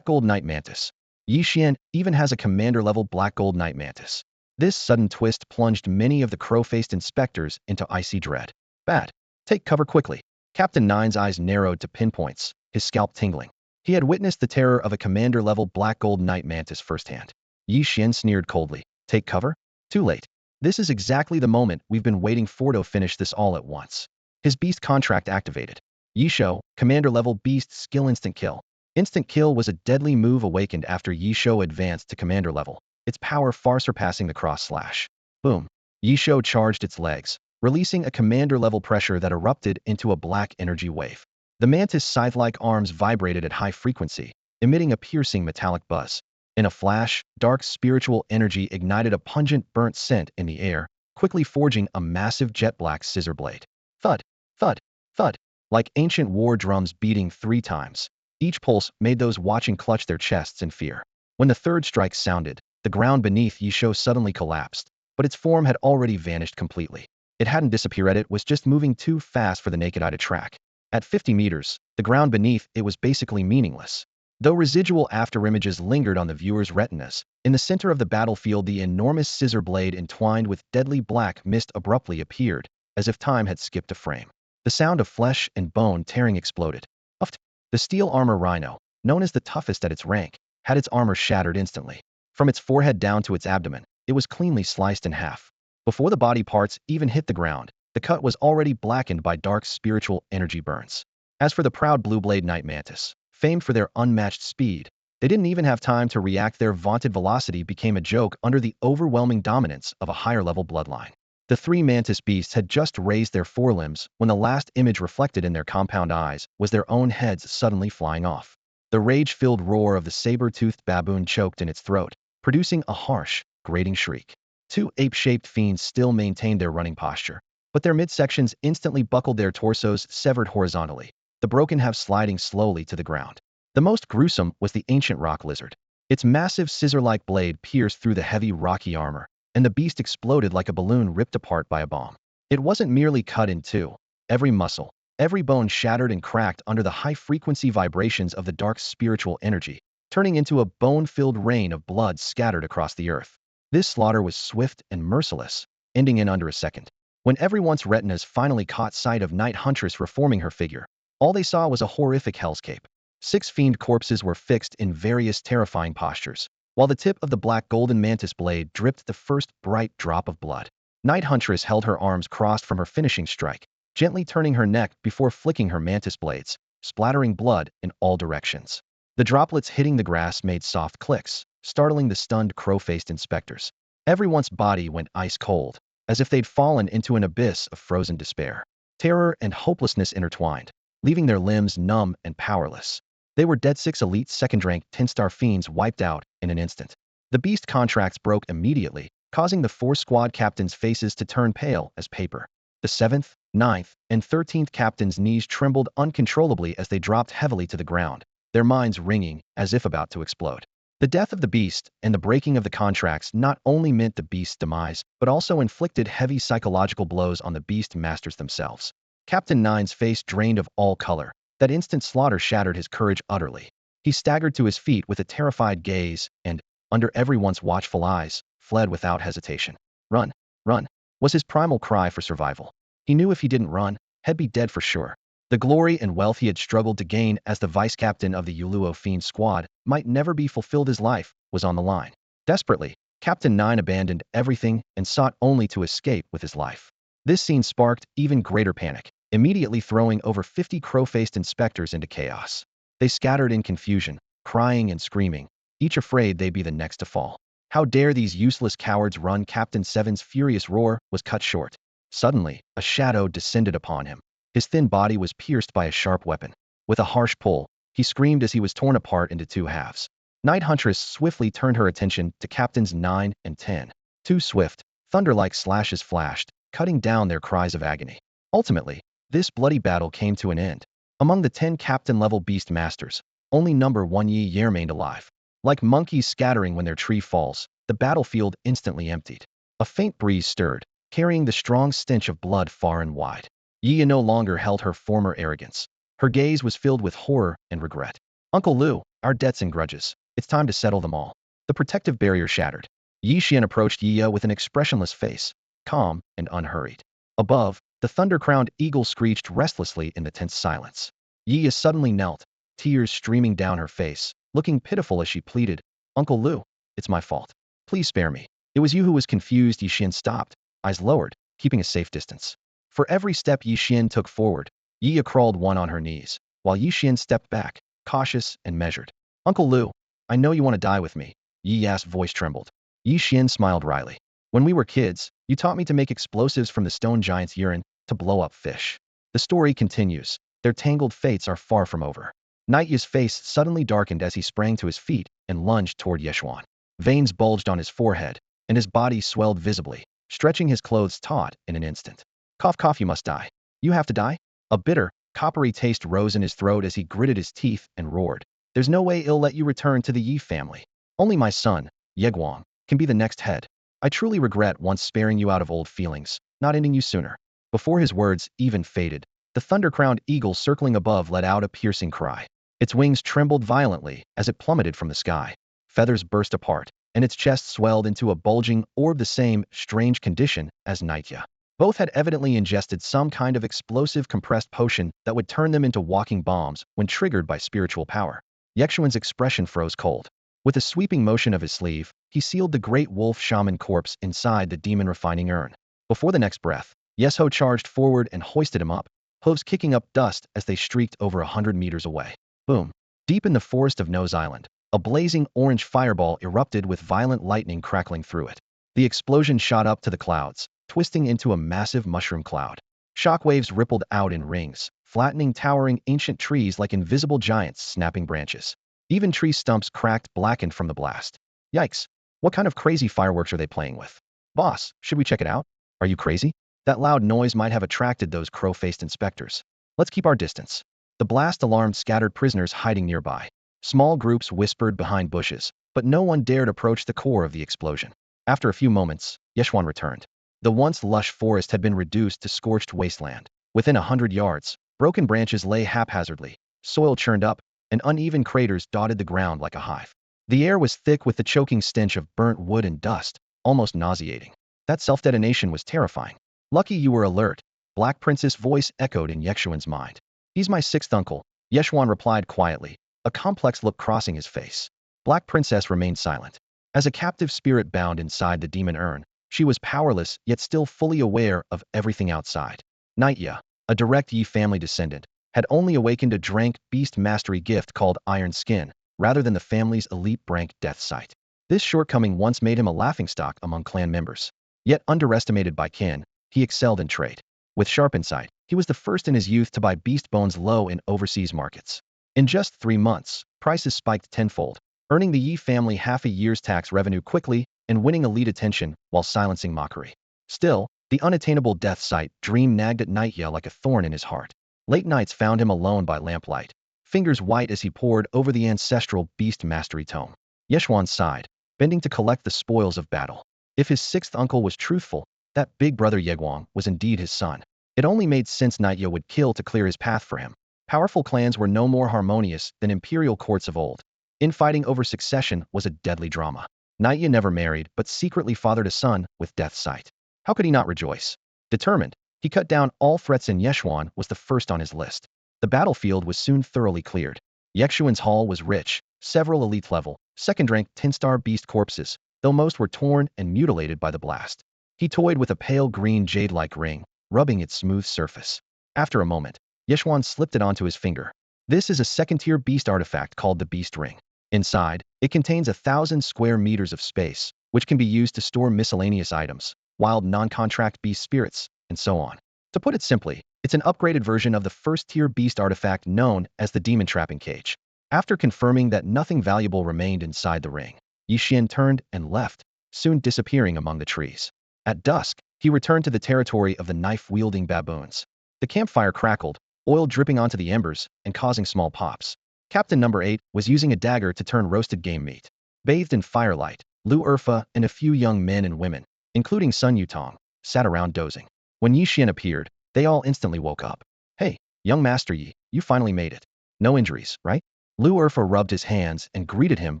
gold night mantis. Ye Xuan even has a commander-level black gold night mantis. This sudden twist plunged many of the crow-faced inspectors into icy dread. Bad. Take cover quickly. Captain 9's eyes narrowed to pinpoints, his scalp tingling. He had witnessed the terror of a commander-level black gold night mantis firsthand. Ye Xuan sneered coldly. Take cover? Too late. This is exactly the moment we've been waiting for to finish this all at once. His beast contract activated. Ye Xuan, commander-level beast skill instant kill. Instant kill was a deadly move awakened after Ye Xuan advanced to commander level, its power far surpassing the cross slash. Boom. Ye Xuan charged its legs, releasing a commander-level pressure that erupted into a black energy wave. The mantis' scythe-like arms vibrated at high frequency, emitting a piercing metallic buzz. In a flash, dark spiritual energy ignited a pungent burnt scent in the air, quickly forging a massive jet-black scissor blade. Thud, thud, thud, like ancient war drums beating 3 times. Each pulse made those watching clutch their chests in fear. When the third strike sounded, the ground beneath Ye Xuan suddenly collapsed, but its form had already vanished completely. It hadn't disappeared, it was just moving too fast for the naked eye to track. At 50 meters, the ground beneath it was basically meaningless. Though residual afterimages lingered on the viewer's retinas, in the center of the battlefield the enormous scissor blade entwined with deadly black mist abruptly appeared, as if time had skipped a frame. The sound of flesh and bone tearing exploded. Uft! The steel armor rhino, known as the toughest at its rank, had its armor shattered instantly. From its forehead down to its abdomen, it was cleanly sliced in half. Before the body parts even hit the ground, the cut was already blackened by dark spiritual energy burns. As for the proud blue blade night mantis, famed for their unmatched speed, they didn't even have time to react. Their vaunted velocity became a joke under the overwhelming dominance of a higher-level bloodline. The 3 mantis beasts had just raised their forelimbs when the last image reflected in their compound eyes was their own heads suddenly flying off. The rage-filled roar of the saber-toothed baboon choked in its throat, producing a harsh, grating shriek. 2 ape-shaped fiends still maintained their running posture, but their midsections instantly buckled, their torsos severed horizontally, the broken half sliding slowly to the ground. The most gruesome was the ancient rock lizard. Its massive scissor-like blade pierced through the heavy rocky armor, and the beast exploded like a balloon ripped apart by a bomb. It wasn't merely cut in two. Every muscle, every bone shattered and cracked under the high-frequency vibrations of the dark spiritual energy, turning into a bone-filled rain of blood scattered across the earth. This slaughter was swift and merciless, ending in under a second. When everyone's retinas finally caught sight of Night Huntress reforming her figure, all they saw was a horrific hellscape. 6 fiend corpses were fixed in various terrifying postures, while the tip of the black golden mantis blade dripped the first bright drop of blood. Night Huntress held her arms crossed from her finishing strike, gently turning her neck before flicking her mantis blades, splattering blood in all directions. The droplets hitting the grass made soft clicks, startling the stunned crow-faced inspectors. Everyone's body went ice cold, as if they'd fallen into an abyss of frozen despair. Terror and hopelessness intertwined, leaving their limbs numb and powerless. They were dead. 6 elite second-rank 10-star fiends wiped out in an instant. The beast contracts broke immediately, causing the 4 squad captains' faces to turn pale as paper. The 7th, 9th, and 13th captains' knees trembled uncontrollably as they dropped heavily to the ground, their minds ringing as if about to explode. The death of the beast and the breaking of the contracts not only meant the beast's demise, but also inflicted heavy psychological blows on the beast masters themselves. Captain Nine's face drained of all color. That instant slaughter shattered his courage utterly. He staggered to his feet with a terrified gaze and, under everyone's watchful eyes, fled without hesitation. Run, run, was his primal cry for survival. He knew if he didn't run, he'd be dead for sure. The glory and wealth he had struggled to gain as the vice-captain of the Yuluo Fiend squad might never be fulfilled. His life was on the line. Desperately, Captain Nine abandoned everything and sought only to escape with his life. This scene sparked even greater panic, immediately throwing over 50 crow-faced inspectors into chaos. They scattered in confusion, crying and screaming, each afraid they'd be the next to fall. How dare these useless cowards run? Captain Seven's furious roar was cut short. Suddenly, a shadow descended upon him. His thin body was pierced by a sharp weapon. With a harsh pull, he screamed as he was torn apart into 2 halves. Night Huntress swiftly turned her attention to Captains 9 and 10. 2 swift, thunder-like slashes flashed, cutting down their cries of agony. Ultimately, this bloody battle came to an end. Among the 10 captain-level beast masters, only number 1 Ye Xuan remained alive. Like monkeys scattering when their tree falls, the battlefield instantly emptied. A faint breeze stirred, carrying the strong stench of blood far and wide. Ye Xuan no longer held her former arrogance. Her gaze was filled with horror and regret. Uncle Lu, our debts and grudges. It's time to settle them all. The protective barrier shattered. Ye Xuan approached Ye Xuan with an expressionless face, calm and unhurried. Above, the thunder-crowned eagle screeched restlessly in the tense silence. Ye Xuan suddenly knelt, tears streaming down her face, looking pitiful as she pleaded, Uncle Lu, it's my fault. Please spare me. It was you who was confused. Ye Xuan stopped, eyes lowered, keeping a safe distance. For every step Ye Xuan took forward, Ye Xuan crawled one on her knees, while Ye Xuan stepped back, cautious and measured. Uncle Lu, I know you want to die with me. Ye Xuan's voice trembled. Ye Xuan smiled wryly. When we were kids, you taught me to make explosives from the stone giant's urine to blow up fish. The story continues. Their tangled fates are far from over. Night Ye's face suddenly darkened as he sprang to his feet and lunged toward Ye Xuan. Veins bulged on his forehead, and his body swelled visibly, stretching his clothes taut in an instant. Cough, cough, you must die. You have to die? A bitter, coppery taste rose in his throat as he gritted his teeth and roared. There's no way I'll let you return to the Yi family. Only my son, Ye Xuan, can be the next head. I truly regret once sparing you out of old feelings, not ending you sooner. Before his words even faded, the thunder-crowned eagle circling above let out a piercing cry. Its wings trembled violently as it plummeted from the sky. Feathers burst apart, and its chest swelled into a bulging orb, the same strange condition as Nitya. Both had evidently ingested some kind of explosive compressed potion that would turn them into walking bombs when triggered by spiritual power. Ye Xuan's expression froze cold. With a sweeping motion of his sleeve, he sealed the great wolf shaman corpse inside the demon refining urn. Before the next breath, Ye Xuan charged forward and hoisted him up, hooves kicking up dust as they streaked over 100 meters away. Boom! Deep in the forest of Nose Island, a blazing orange fireball erupted with violent lightning crackling through it. The explosion shot up to the clouds, twisting into a massive mushroom cloud. Shockwaves rippled out in rings, flattening towering ancient trees like invisible giants snapping branches. Even tree stumps cracked, blackened from the blast. Yikes! What kind of crazy fireworks are they playing with? Boss, should we check it out? Are you crazy? That loud noise might have attracted those crow-faced inspectors. Let's keep our distance. The blast alarmed scattered prisoners hiding nearby. Small groups whispered behind bushes, but no one dared approach the core of the explosion. After a few moments, Ye Xuan returned. The once lush forest had been reduced to scorched wasteland. Within 100 yards, broken branches lay haphazardly, soil churned up, and uneven craters dotted the ground like a hive. The air was thick with the choking stench of burnt wood and dust, almost nauseating. That self-detonation was terrifying. Lucky you were alert, Black Princess' voice echoed in Ye Xuan's mind. He's my sixth uncle, Ye Xuan replied quietly, a complex look crossing his face. Black Princess remained silent. As a captive spirit bound inside the demon urn, she was powerless yet still fully aware of everything outside. Ye, a direct Ye family descendant, had only awakened a drank beast mastery gift called Iron Skin, rather than the family's elite rank death sight. This shortcoming once made him a laughingstock among clan members. Yet underestimated by kin, he excelled in trade. With sharp insight, he was the first in his youth to buy beast bones low in overseas markets. In just 3 months, prices spiked tenfold, earning the Ye family half a year's tax revenue quickly and winning elite attention while silencing mockery. Still, the unattainable death sight dream nagged at Ye like a thorn in his heart. Late nights found him alone by lamplight, fingers white as he pored over the ancestral beast mastery tome. Ye Xuan sighed, bending to collect the spoils of battle. If his sixth uncle was truthful, that big brother Ye Xuan was indeed his son. It only made sense Ye would kill to clear his path for him. Powerful clans were no more harmonious than imperial courts of old. Infighting over succession was a deadly drama. Ye never married, but secretly fathered a son with death's sight. How could he not rejoice? Determined, he cut down all threats and Ye Xuan was the first on his list. The battlefield was soon thoroughly cleared. Ye Xuan's hall was rich, several elite-level, second-rank 10-star beast corpses, though most were torn and mutilated by the blast. He toyed with a pale green jade-like ring, rubbing its smooth surface. After a moment, Ye Xuan slipped it onto his finger. This is a second-tier beast artifact called the Beast Ring. Inside, it contains 1,000 square meters of space, which can be used to store miscellaneous items, wild non-contract beast spirits, and so on. To put it simply, it's an upgraded version of the first-tier beast artifact known as the Demon Trapping Cage. After confirming that nothing valuable remained inside the ring, Ye Xuan turned and left, soon disappearing among the trees. At dusk, he returned to the territory of the knife-wielding baboons. The campfire crackled, oil dripping onto the embers and causing small pops. Captain Number 8 was using a dagger to turn roasted game meat. Bathed in firelight, Lu Erfa and a few young men and women, including Sun Yutong, sat around dozing. When Ye Xuan appeared, they all instantly woke up. Hey, young Master Yi, you finally made it. No injuries, right? Lu Erfa rubbed his hands and greeted him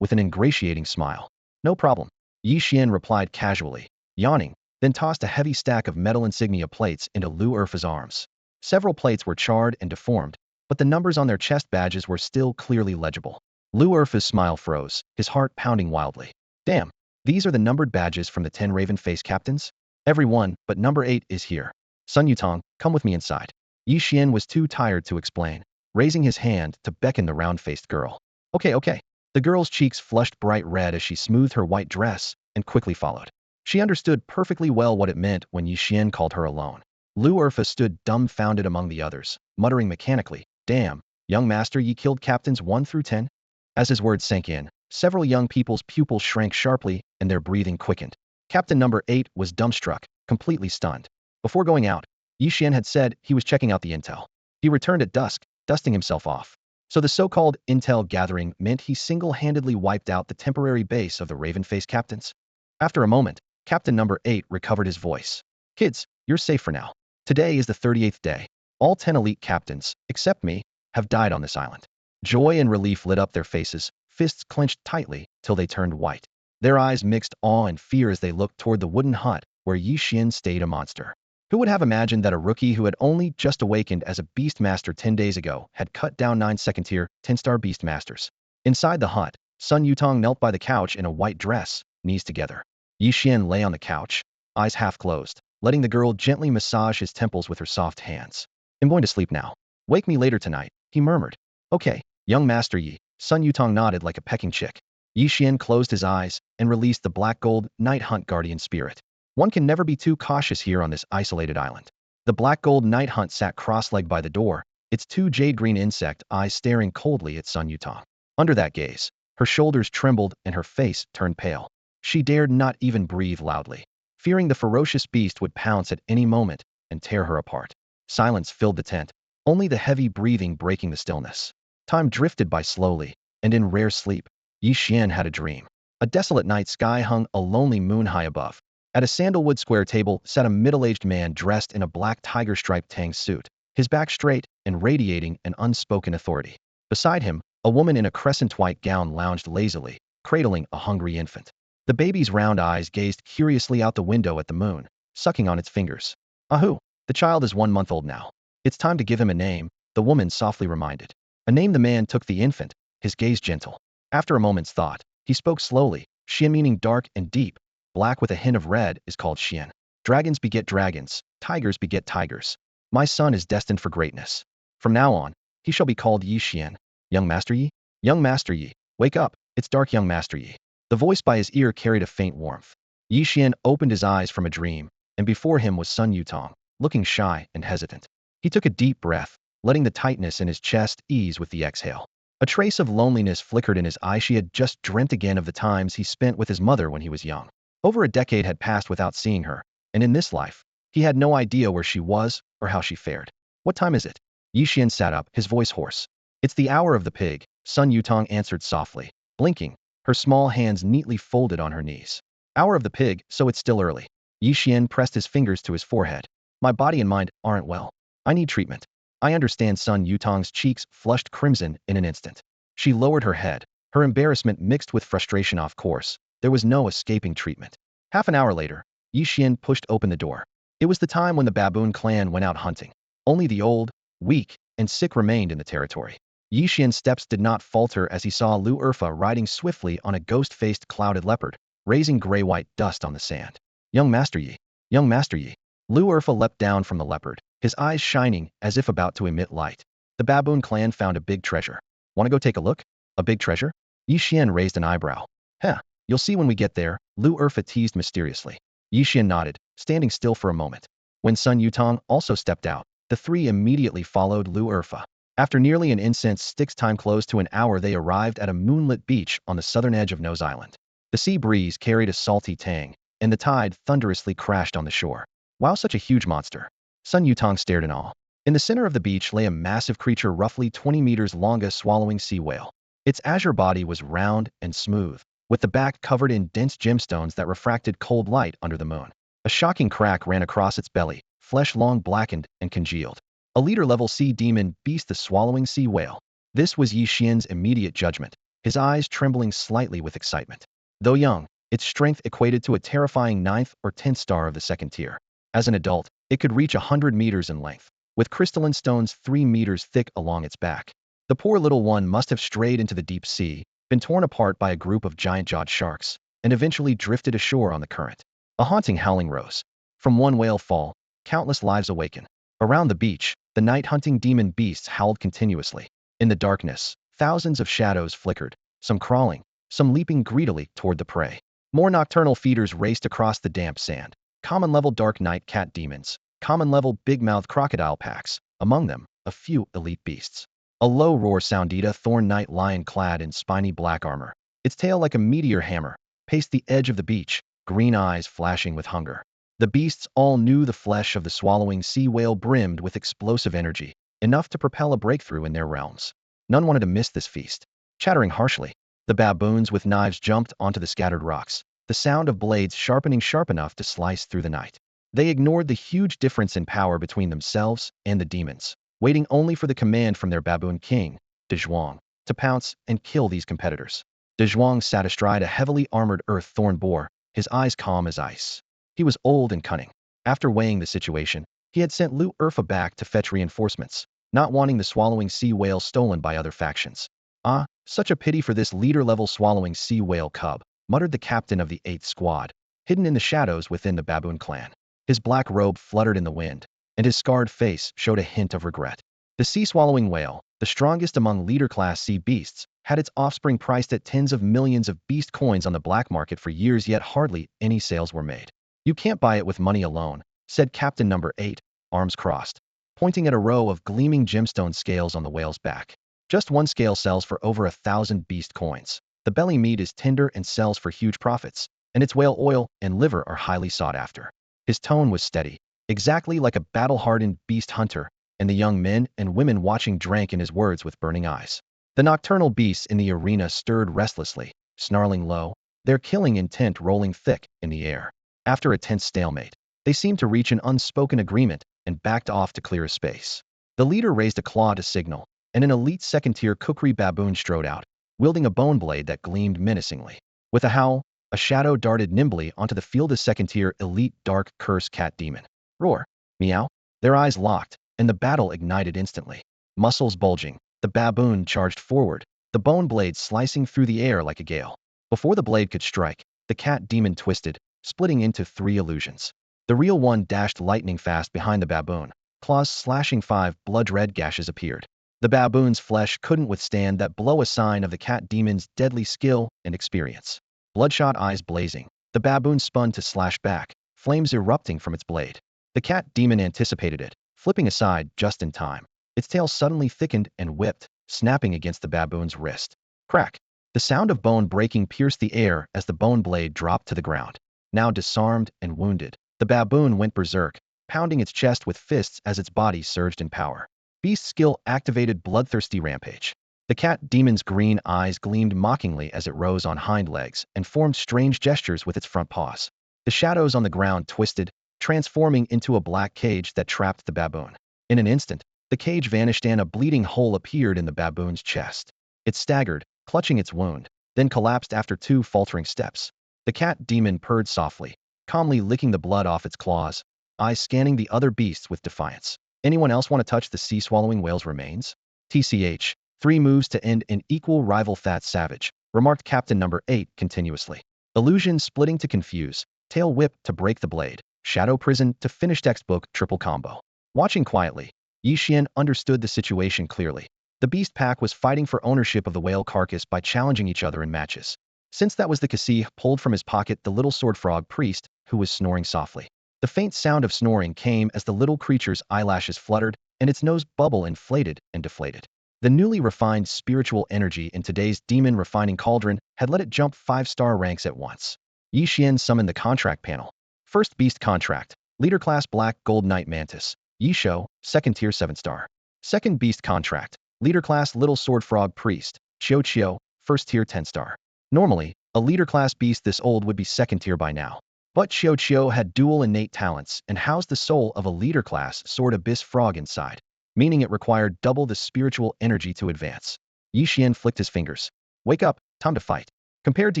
with an ingratiating smile. No problem. Ye Xuan replied casually, yawning, then tossed a heavy stack of metal insignia plates into Lu Erfa's arms. Several plates were charred and deformed, but the numbers on their chest badges were still clearly legible. Lu Erfa's smile froze, his heart pounding wildly. Damn, these are the numbered badges from the 10 Raven-Face captains? Every one, but number 8 is here. Sun Yutong, come with me inside. Ye Xuan was too tired to explain, raising his hand to beckon the round-faced girl. Okay. The girl's cheeks flushed bright red as she smoothed her white dress and quickly followed. She understood perfectly well what it meant when Ye Xuan called her alone. Lu Erfa stood dumbfounded among the others, muttering mechanically, Damn, young master, ye killed captains 1 through 10? As his words sank in, several young people's pupils shrank sharply and their breathing quickened. Captain Number 8 was dumbstruck, completely stunned. Before going out, Ye Xuan had said he was checking out the intel. He returned at dusk, dusting himself off. So the so-called intel gathering meant he single-handedly wiped out the temporary base of the Raven-Face captains? After a moment, Captain Number 8 recovered his voice. Kids, you're safe for now. Today is the 38th day. All 10 elite captains, except me, have died on this island. Joy and relief lit up their faces, fists clenched tightly till they turned white. Their eyes mixed awe and fear as they looked toward the wooden hut where Ye Xuan stayed a monster. Who would have imagined that a rookie who had only just awakened as a Beastmaster 10 days ago had cut down 9 second-tier, 10-star Beastmasters? Inside the hut, Sun Yutong knelt by the couch in a white dress, knees together. Ye Xuan lay on the couch, eyes half closed, letting the girl gently massage his temples with her soft hands. I'm going to sleep now. Wake me later tonight, he murmured. Okay, young Master Yi. Sun Yutong nodded like a pecking chick. Ye Xuan closed his eyes and released the black gold night hunt guardian spirit. One can never be too cautious here on this isolated island. The black gold night hunt sat cross-legged by the door, its 2 jade-green insect eyes staring coldly at Sun Yutong. Under that gaze, her shoulders trembled and her face turned pale. She dared not even breathe loudly, fearing the ferocious beast would pounce at any moment and tear her apart. Silence filled the tent, only the heavy breathing breaking the stillness. Time drifted by slowly, and in rare sleep, Ye Xuan had a dream. A desolate night sky hung a lonely moon high above. At a sandalwood square table sat a middle-aged man dressed in a black tiger-striped tang suit, his back straight and radiating an unspoken authority. Beside him, a woman in a crescent-white gown lounged lazily, cradling a hungry infant. The baby's round eyes gazed curiously out the window at the moon, sucking on its fingers. Ahu, the child is 1 month old now. It's time to give him a name, the woman softly reminded. A name. The man took the infant, his gaze gentle. After a moment's thought, he spoke slowly. Xian, meaning dark and deep, black with a hint of red, is called Xian. Dragons beget dragons, tigers beget tigers. My son is destined for greatness. From now on, he shall be called Ye Xuan. Young Master Yi? Young Master Yi, wake up, it's dark. Young Master Yi. The voice by his ear carried a faint warmth. Ye Xuan opened his eyes from a dream, and before him was Sun Yutong, looking shy and hesitant. He took a deep breath, letting the tightness in his chest ease with the exhale. A trace of loneliness flickered in his eye. She had just dreamt again of the times he spent with his mother when he was young. Over a decade had passed without seeing her, and in this life, he had no idea where she was or how she fared. What time is it? Ye Xuan sat up, his voice hoarse. It's the hour of the pig, Sun Yutong answered softly, blinking, her small hands neatly folded on her knees. Hour of the pig, so it's still early. Ye Xuan pressed his fingers to his forehead. My body and mind aren't well. I need treatment. I understand. Sun Yutong's cheeks flushed crimson in an instant. She lowered her head, her embarrassment mixed with frustration. Of course, there was no escaping treatment. Half an hour later, Ye Xuan pushed open the door. It was the time when the baboon clan went out hunting. Only the old, weak, and sick remained in the territory. Ye Xuan's steps did not falter as he saw Lu Erfa riding swiftly on a ghost-faced clouded leopard, raising gray-white dust on the sand. Young Master Yi. Young Master Yi. Lu Erfa leapt down from the leopard, his eyes shining as if about to emit light. The baboon clan found a big treasure. Want to go take a look? A big treasure? Ye Xuan raised an eyebrow. Huh, you'll see when we get there, Lu Erfa teased mysteriously. Ye Xuan nodded, standing still for a moment. When Sun Yutong also stepped out, the three immediately followed Lu Erfa. After nearly an incense stick's time close to an hour, they arrived at a moonlit beach on the southern edge of Nose Island. The sea breeze carried a salty tang, and the tide thunderously crashed on the shore. Wow, such a huge monster. Sun Yutong stared in awe. In the center of the beach lay a massive creature roughly 20 meters long, a swallowing sea whale. Its azure body was round and smooth, with the back covered in dense gemstones that refracted cold light under the moon. A shocking crack ran across its belly, flesh long blackened and congealed. A leader-level sea demon beast, the swallowing sea whale. This was Ye Xuan's immediate judgment, his eyes trembling slightly with excitement. Though young, its strength equated to a terrifying 9th or 10th star of the second tier. As an adult, it could reach 100 meters in length, with crystalline stones 3 meters thick along its back. The poor little one must have strayed into the deep sea, been torn apart by a group of giant-jawed sharks, and eventually drifted ashore on the current. A haunting howling rose. From one whale fall, countless lives awaken. Around the beach, the night-hunting demon beasts howled continuously. In the darkness, thousands of shadows flickered, some crawling, some leaping greedily toward the prey. More nocturnal feeders raced across the damp sand. Common-level dark night cat demons, common-level big-mouthed crocodile packs, among them, a few elite beasts. A low roar sounded. A thorn night lion clad in spiny black armor, its tail like a meteor hammer, paced the edge of the beach, green eyes flashing with hunger. The beasts all knew the flesh of the swallowing sea whale brimmed with explosive energy, enough to propel a breakthrough in their realms. None wanted to miss this feast. Chattering harshly, the baboons with knives jumped onto the scattered rocks, the sound of blades sharpening sharp enough to slice through the night. They ignored the huge difference in power between themselves and the demons, waiting only for the command from their baboon king, Ye Xuan, to pounce and kill these competitors. Ye Xuan sat astride a heavily armored earth thorn boar, his eyes calm as ice. He was old and cunning. After weighing the situation, he had sent Lu Erfa back to fetch reinforcements, not wanting the swallowing sea whale stolen by other factions. Ah, such a pity for this leader-level swallowing sea whale cub, muttered the captain of the 8th squad, hidden in the shadows within the baboon clan. His black robe fluttered in the wind, and his scarred face showed a hint of regret. The sea-swallowing whale, the strongest among leader-class sea beasts, had its offspring priced at tens of millions of beast coins on the black market for years, yet hardly any sales were made. You can't buy it with money alone, said Captain Number 8, arms crossed, pointing at a row of gleaming gemstone scales on the whale's back. Just one scale sells for over 1,000 beast coins. The belly meat is tender and sells for huge profits, and its whale oil and liver are highly sought after. His tone was steady, exactly like a battle-hardened beast hunter, and the young men and women watching drank in his words with burning eyes. The nocturnal beasts in the arena stirred restlessly, snarling low, their killing intent rolling thick in the air. After a tense stalemate, they seemed to reach an unspoken agreement and backed off to clear a space. The leader raised a claw to signal, and an elite second-tier kukri baboon strode out, wielding a bone blade that gleamed menacingly. With a howl, a shadow darted nimbly onto the field of second-tier elite dark curse cat demon. Roar. Meow. Their eyes locked, and the battle ignited instantly. Muscles bulging, the baboon charged forward, the bone blade slicing through the air like a gale. Before the blade could strike, the cat demon twisted, splitting into 3 illusions. The real one dashed lightning fast behind the baboon. Claws slashing 5 blood-red gashes appeared. The baboon's flesh couldn't withstand that blow, a sign of the cat demon's deadly skill and experience. Bloodshot eyes blazing, the baboon spun to slash back, flames erupting from its blade. The cat demon anticipated it, flipping aside just in time. Its tail suddenly thickened and whipped, snapping against the baboon's wrist. Crack! The sound of bone breaking pierced the air as the bone blade dropped to the ground. Now disarmed and wounded, the baboon went berserk, pounding its chest with fists as its body surged in power. Beast skill activated bloodthirsty rampage. The cat demon's green eyes gleamed mockingly as it rose on hind legs and formed strange gestures with its front paws. The shadows on the ground twisted, transforming into a black cage that trapped the baboon. In an instant, the cage vanished and a bleeding hole appeared in the baboon's chest. It staggered, clutching its wound, then collapsed after 2 faltering steps. The cat demon purred softly, calmly licking the blood off its claws, eyes scanning the other beasts with defiance. Anyone else want to touch the sea-swallowing whale's remains? TCH, 3 moves to end an equal rival fat savage, remarked Captain Number 8 continuously. Illusion splitting to confuse, tail whip to break the blade, shadow prison to finish textbook triple combo. Watching quietly, Ye Xuan understood the situation clearly. The beast pack was fighting for ownership of the whale carcass by challenging each other in matches. Since that was the case, he pulled from his pocket the little sword frog priest, who was snoring softly. The faint sound of snoring came as the little creature's eyelashes fluttered and its nose bubble inflated and deflated. The newly refined spiritual energy in today's demon refining cauldron had let it jump 5-star ranks at once. Ye Xuan summoned the contract panel. First beast contract, leader class black gold knight mantis, Ye Xuan, second tier 7-star. Second beast contract, leader class little sword frog priest, Qiu Qiu, first tier 10-star. Normally, a leader class beast this old would be second tier by now. But Qiu Qiu had dual innate talents and housed the soul of a leader class sword abyss frog inside, meaning it required double the spiritual energy to advance. Ye Xuan flicked his fingers. Wake up, time to fight. Compared to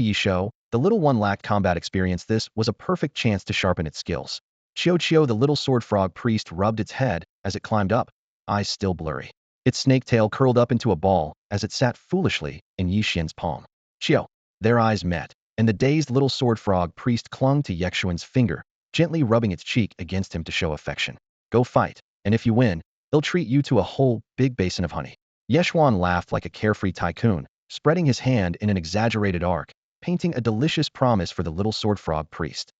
Ye Xuan, the little one lacked combat experience. This was a perfect chance to sharpen its skills. Qiu Qiu, the little sword frog priest, rubbed its head as it climbed up, eyes still blurry. Its snake tail curled up into a ball as it sat foolishly in Ye Xuan's palm. Qiu. Their eyes met, and the dazed little sword frog priest clung to Ye Xuan's finger, gently rubbing its cheek against him to show affection. Go fight, and if you win, they'll treat you to a whole big basin of honey. Ye Xuan laughed like a carefree tycoon, spreading his hand in an exaggerated arc, painting a delicious promise for the little sword frog priest.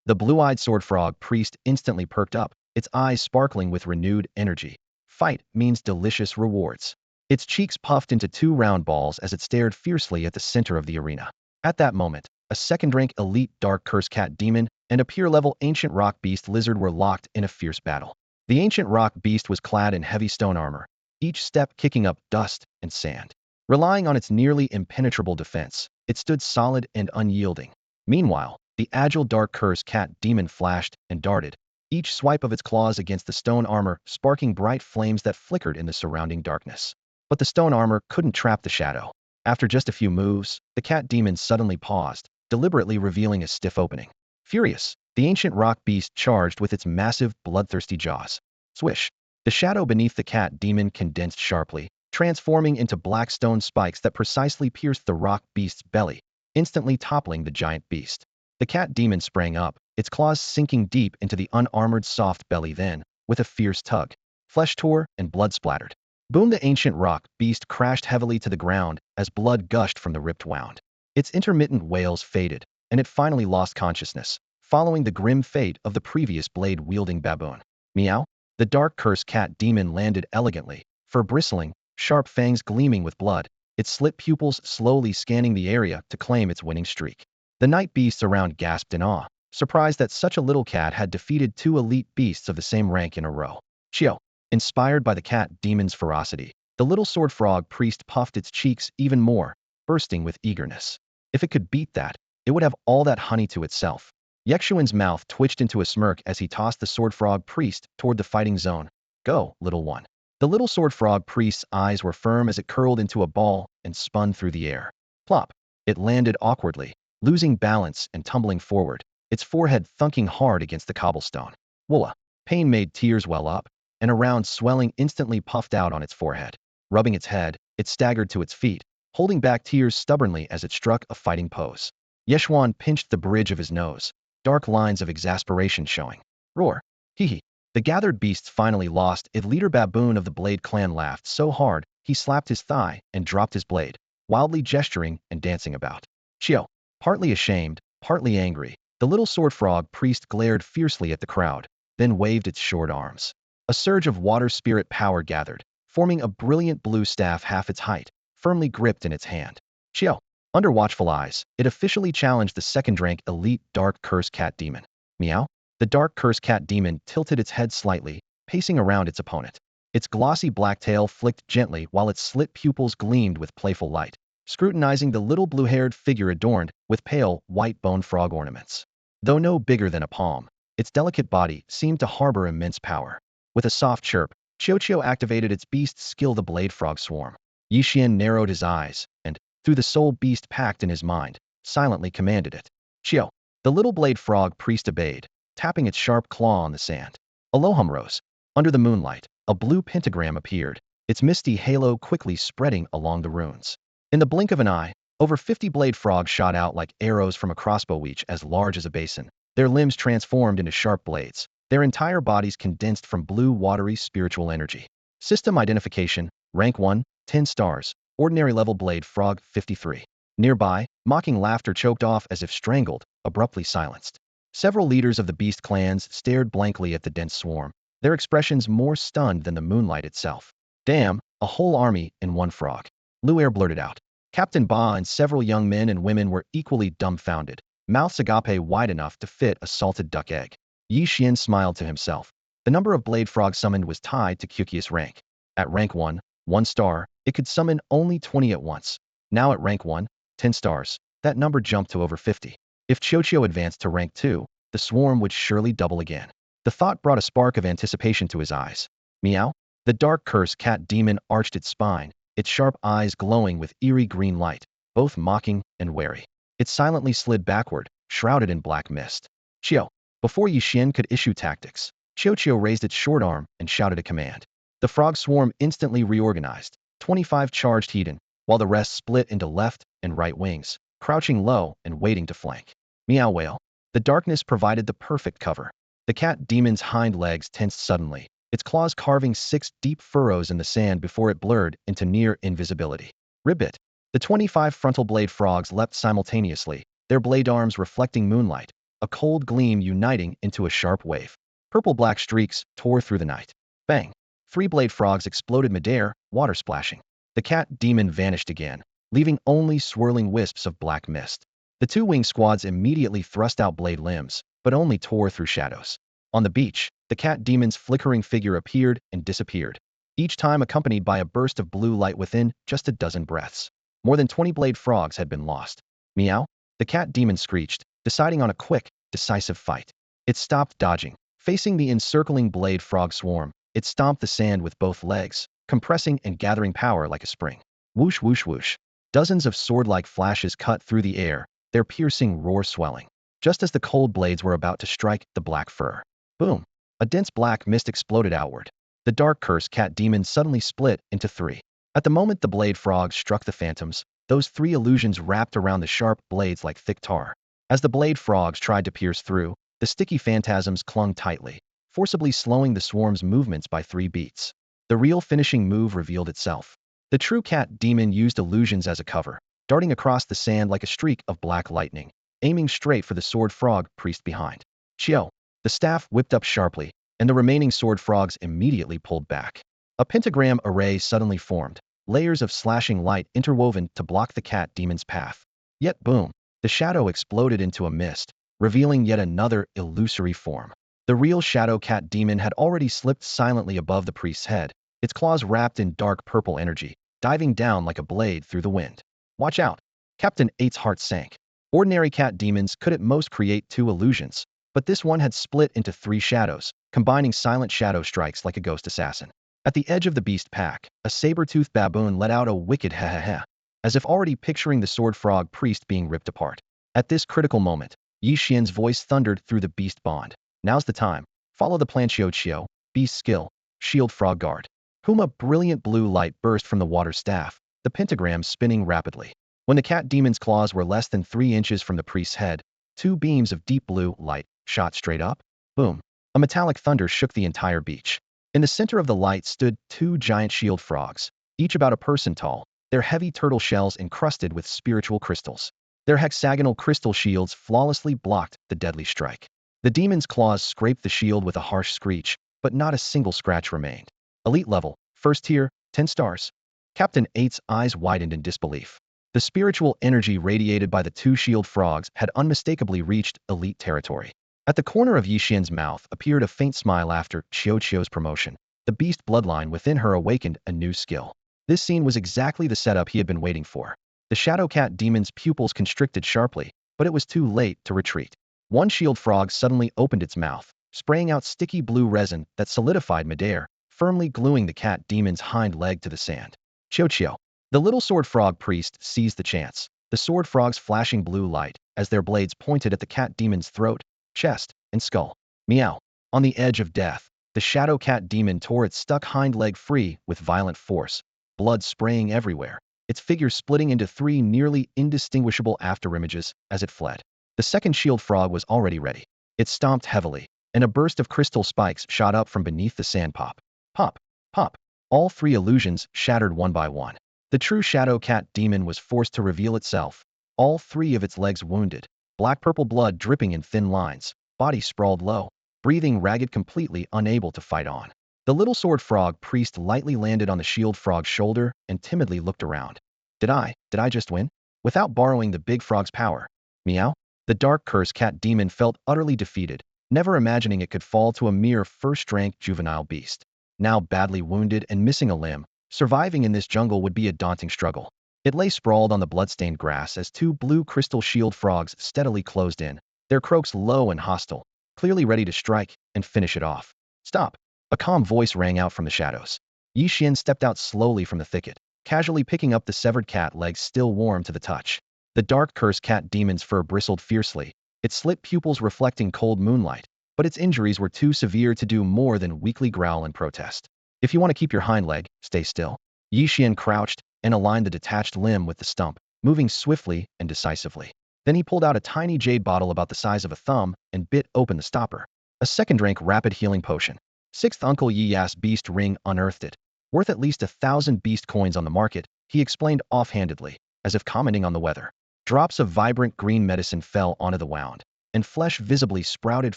The blue-eyed sword frog priest instantly perked up, its eyes sparkling with renewed energy. Fight means delicious rewards. Its cheeks puffed into 2 round balls as it stared fiercely at the center of the arena. At that moment, a second-rank elite dark curse cat demon and a peer-level ancient rock beast lizard were locked in a fierce battle. The ancient rock beast was clad in heavy stone armor, each step kicking up dust and sand. Relying on its nearly impenetrable defense, it stood solid and unyielding. Meanwhile, the agile dark curse cat demon flashed and darted, each swipe of its claws against the stone armor sparking bright flames that flickered in the surrounding darkness. But the stone armor couldn't trap the shadow. After just a few moves, the cat demon suddenly paused, deliberately revealing a stiff opening. Furious, the ancient rock beast charged with its massive, bloodthirsty jaws. Swish! The shadow beneath the cat demon condensed sharply, transforming into black stone spikes that precisely pierced the rock beast's belly, instantly toppling the giant beast. The cat demon sprang up, its claws sinking deep into the unarmored soft belly. Then, with a fierce tug, flesh tore and blood splattered. Boom! The ancient rock beast crashed heavily to the ground as blood gushed from the ripped wound. Its intermittent wails faded, and it finally lost consciousness, following the grim fate of the previous blade-wielding baboon. Meow! The dark curse cat demon landed elegantly, fur bristling, sharp fangs gleaming with blood, its slit pupils slowly scanning the area to claim its winning streak. The night beasts around gasped in awe, surprised that such a little cat had defeated 2 elite beasts of the same rank in a row. Qiu. Inspired by the cat demon's ferocity, the little sword frog priest puffed its cheeks even more, bursting with eagerness. If it could beat that, it would have all that honey to itself. Ye Xuan's mouth twitched into a smirk as he tossed the sword frog priest toward the fighting zone. Go, little one. The little sword frog priest's eyes were firm as it curled into a ball and spun through the air. Plop! It landed awkwardly, losing balance and tumbling forward, its forehead thunking hard against the cobblestone. Whoa! Pain made tears well up, and a round swelling instantly puffed out on its forehead. Rubbing its head, it staggered to its feet, holding back tears stubbornly as it struck a fighting pose. Ye Xuan pinched the bridge of his nose, dark lines of exasperation showing. Roar! Hee hee! The gathered beasts finally lost. It leader baboon of the Blade clan laughed so hard he slapped his thigh and dropped his blade, wildly gesturing and dancing about. Chio! Partly ashamed, partly angry, the little sword frog priest glared fiercely at the crowd, then waved its short arms. A surge of water spirit power gathered, forming a brilliant blue staff half its height, firmly gripped in its hand. Chio! Under watchful eyes, it officially challenged the second-rank elite Dark Curse Cat Demon. Meow? The Dark Curse Cat Demon tilted its head slightly, pacing around its opponent. Its glossy black tail flicked gently while its slit pupils gleamed with playful light, scrutinizing the little blue-haired figure adorned with pale, white bone frog ornaments. Though no bigger than a palm, its delicate body seemed to harbor immense power. With a soft chirp, Chio activated its beast skill, the Blade Frog Swarm. Ye Xuan narrowed his eyes, and, through the soul beast pact in his mind, silently commanded it. Chio! The little blade frog priest obeyed, tapping its sharp claw on the sand. Alohum rose. Under the moonlight, a blue pentagram appeared, its misty halo quickly spreading along the runes. In the blink of an eye, over 50 blade frogs shot out like arrows from a crossbow, each as large as a basin, their limbs transformed into sharp blades, their entire bodies condensed from blue watery spiritual energy. System identification, rank 1, 10 stars, ordinary level blade frog 53. Nearby, mocking laughter choked off as if strangled, abruptly silenced. Several leaders of the beast clans stared blankly at the dense swarm, their expressions more stunned than the moonlight itself. Damn, a whole army in one frog. Luer blurted out. Captain Ba and several young men and women were equally dumbfounded, mouths agape wide enough to fit a salted duck egg. Ye Xuan smiled to himself. The number of blade frogs summoned was tied to Kyuki's rank. At rank 1, 1 star, it could summon only 20 at once. Now at rank 1, 10 stars, that number jumped to over 50. If Chio advanced to rank 2, the swarm would surely double again. The thought brought a spark of anticipation to his eyes. Meow? The Dark Curse Cat Demon arched its spine, its sharp eyes glowing with eerie green light, both mocking and wary. It silently slid backward, shrouded in black mist. Chio! Before Ye Xuan could issue tactics, Chio raised its short arm and shouted a command. The frog swarm instantly reorganized, 25 charged Hedon, while the rest split into left and right wings, crouching low and waiting to flank. Meow wail. The darkness provided the perfect cover. The cat demon's hind legs tensed suddenly, its claws carving 6 deep furrows in the sand before it blurred into near invisibility. Ribbit. The 25 frontal blade frogs leapt simultaneously, their blade arms reflecting moonlight, a cold gleam uniting into a sharp wave. Purple-black streaks tore through the night. Bang! 3 blade frogs exploded midair, water splashing. The cat demon vanished again, leaving only swirling wisps of black mist. The 2 wing squads immediately thrust out blade limbs, but only tore through shadows. On the beach, the cat demon's flickering figure appeared and disappeared, each time accompanied by a burst of blue light within just a dozen breaths. More than 20 blade frogs had been lost. Meow? The cat demon screeched, deciding on a quick, decisive fight. It stopped dodging. Facing the encircling blade frog swarm, it stomped the sand with both legs, compressing and gathering power like a spring. Whoosh whoosh whoosh. Dozens of sword-like flashes cut through the air, their piercing roar swelling. Just as the cold blades were about to strike the black fur. Boom! A dense black mist exploded outward. The Dark Curse Cat Demon suddenly split into 3. At the moment the blade frogs struck the phantoms, those 3 illusions wrapped around the sharp blades like thick tar. As the blade frogs tried to pierce through, the sticky phantasms clung tightly, forcibly slowing the swarm's movements by 3 beats. The real finishing move revealed itself. The true cat demon used illusions as a cover, darting across the sand like a streak of black lightning, aiming straight for the sword frog priest behind. Chio! The staff whipped up sharply, and the remaining sword frogs immediately pulled back. A pentagram array suddenly formed, layers of slashing light interwoven to block the cat demon's path. Yet boom! The shadow exploded into a mist, revealing yet another illusory form. The real shadow cat demon had already slipped silently above the priest's head, its claws wrapped in dark purple energy, diving down like a blade through the wind. Watch out! Captain 8's heart sank. Ordinary cat demons could at most create 2 illusions, but this one had split into 3 shadows, combining silent shadow strikes like a ghost assassin. At the edge of the beast pack, a saber-toothed baboon let out a wicked ha-ha-ha, as if already picturing the sword frog priest being ripped apart. At this critical moment, Ye Xuan's voice thundered through the beast bond. Now's the time. Follow the plan. Xiao, beast skill, shield frog guard. A brilliant blue light burst from the water staff, the pentagram spinning rapidly. When the cat demon's claws were less than 3 inches from the priest's head, 2 beams of deep blue light shot straight up. Boom. A metallic thunder shook the entire beach. In the center of the light stood 2 giant shield frogs, each about a person tall, their heavy turtle shells encrusted with spiritual crystals. Their hexagonal crystal shields flawlessly blocked the deadly strike. The demon's claws scraped the shield with a harsh screech, but not a single scratch remained. Elite level, first tier, 10 stars. Captain 8's eyes widened in disbelief. The spiritual energy radiated by the 2 shield frogs had unmistakably reached elite territory. At the corner of Ye Xuan's mouth appeared a faint smile after Xiao's promotion. The beast bloodline within her awakened a new skill. This scene was exactly the setup he had been waiting for. The shadow cat demon's pupils constricted sharply, but it was too late to retreat. One shield frog suddenly opened its mouth, spraying out sticky blue resin that solidified midair, firmly gluing the cat demon's hind leg to the sand. Xiao. The little sword frog priest seized the chance, the sword frogs flashing blue light as their blades pointed at the cat demon's throat, chest, and skull. Meow. On the edge of death, the shadow cat demon tore its stuck hind leg free with violent force, blood spraying everywhere, its figure splitting into 3 nearly indistinguishable afterimages as it fled. The second shield frog was already ready. It stomped heavily, and a burst of crystal spikes shot up from beneath the sand. Pop. Pop. Pop. All 3 illusions shattered one by one. The true shadow cat demon was forced to reveal itself, all 3 of its legs wounded, black-purple blood dripping in thin lines, body sprawled low, breathing ragged, completely unable to fight on. The little sword frog priest lightly landed on the shield frog's shoulder and timidly looked around. Did I just win? Without borrowing the big frog's power? Meow? The dark curse cat demon felt utterly defeated, never imagining it could fall to a mere first-rank juvenile beast. Now badly wounded and missing a limb, surviving in this jungle would be a daunting struggle. It lay sprawled on the blood-stained grass as 2 blue crystal shield frogs steadily closed in, their croaks low and hostile, clearly ready to strike and finish it off. Stop! A calm voice rang out from the shadows. Ye Xuan stepped out slowly from the thicket, casually picking up the severed cat legs still warm to the touch. The dark curse cat demon's fur bristled fiercely, its slit pupils reflecting cold moonlight, but its injuries were too severe to do more than weakly growl and protest. If you want to keep your hind leg, stay still. Ye Xuan crouched and aligned the detached limb with the stump, moving swiftly and decisively. Then he pulled out a tiny jade bottle about the size of a thumb and bit open the stopper. A second drank rapid healing potion. 6th Uncle Ye's beast ring unearthed it. Worth at least 1,000 beast coins on the market, he explained offhandedly, as if commenting on the weather. Drops of vibrant green medicine fell onto the wound, and flesh visibly sprouted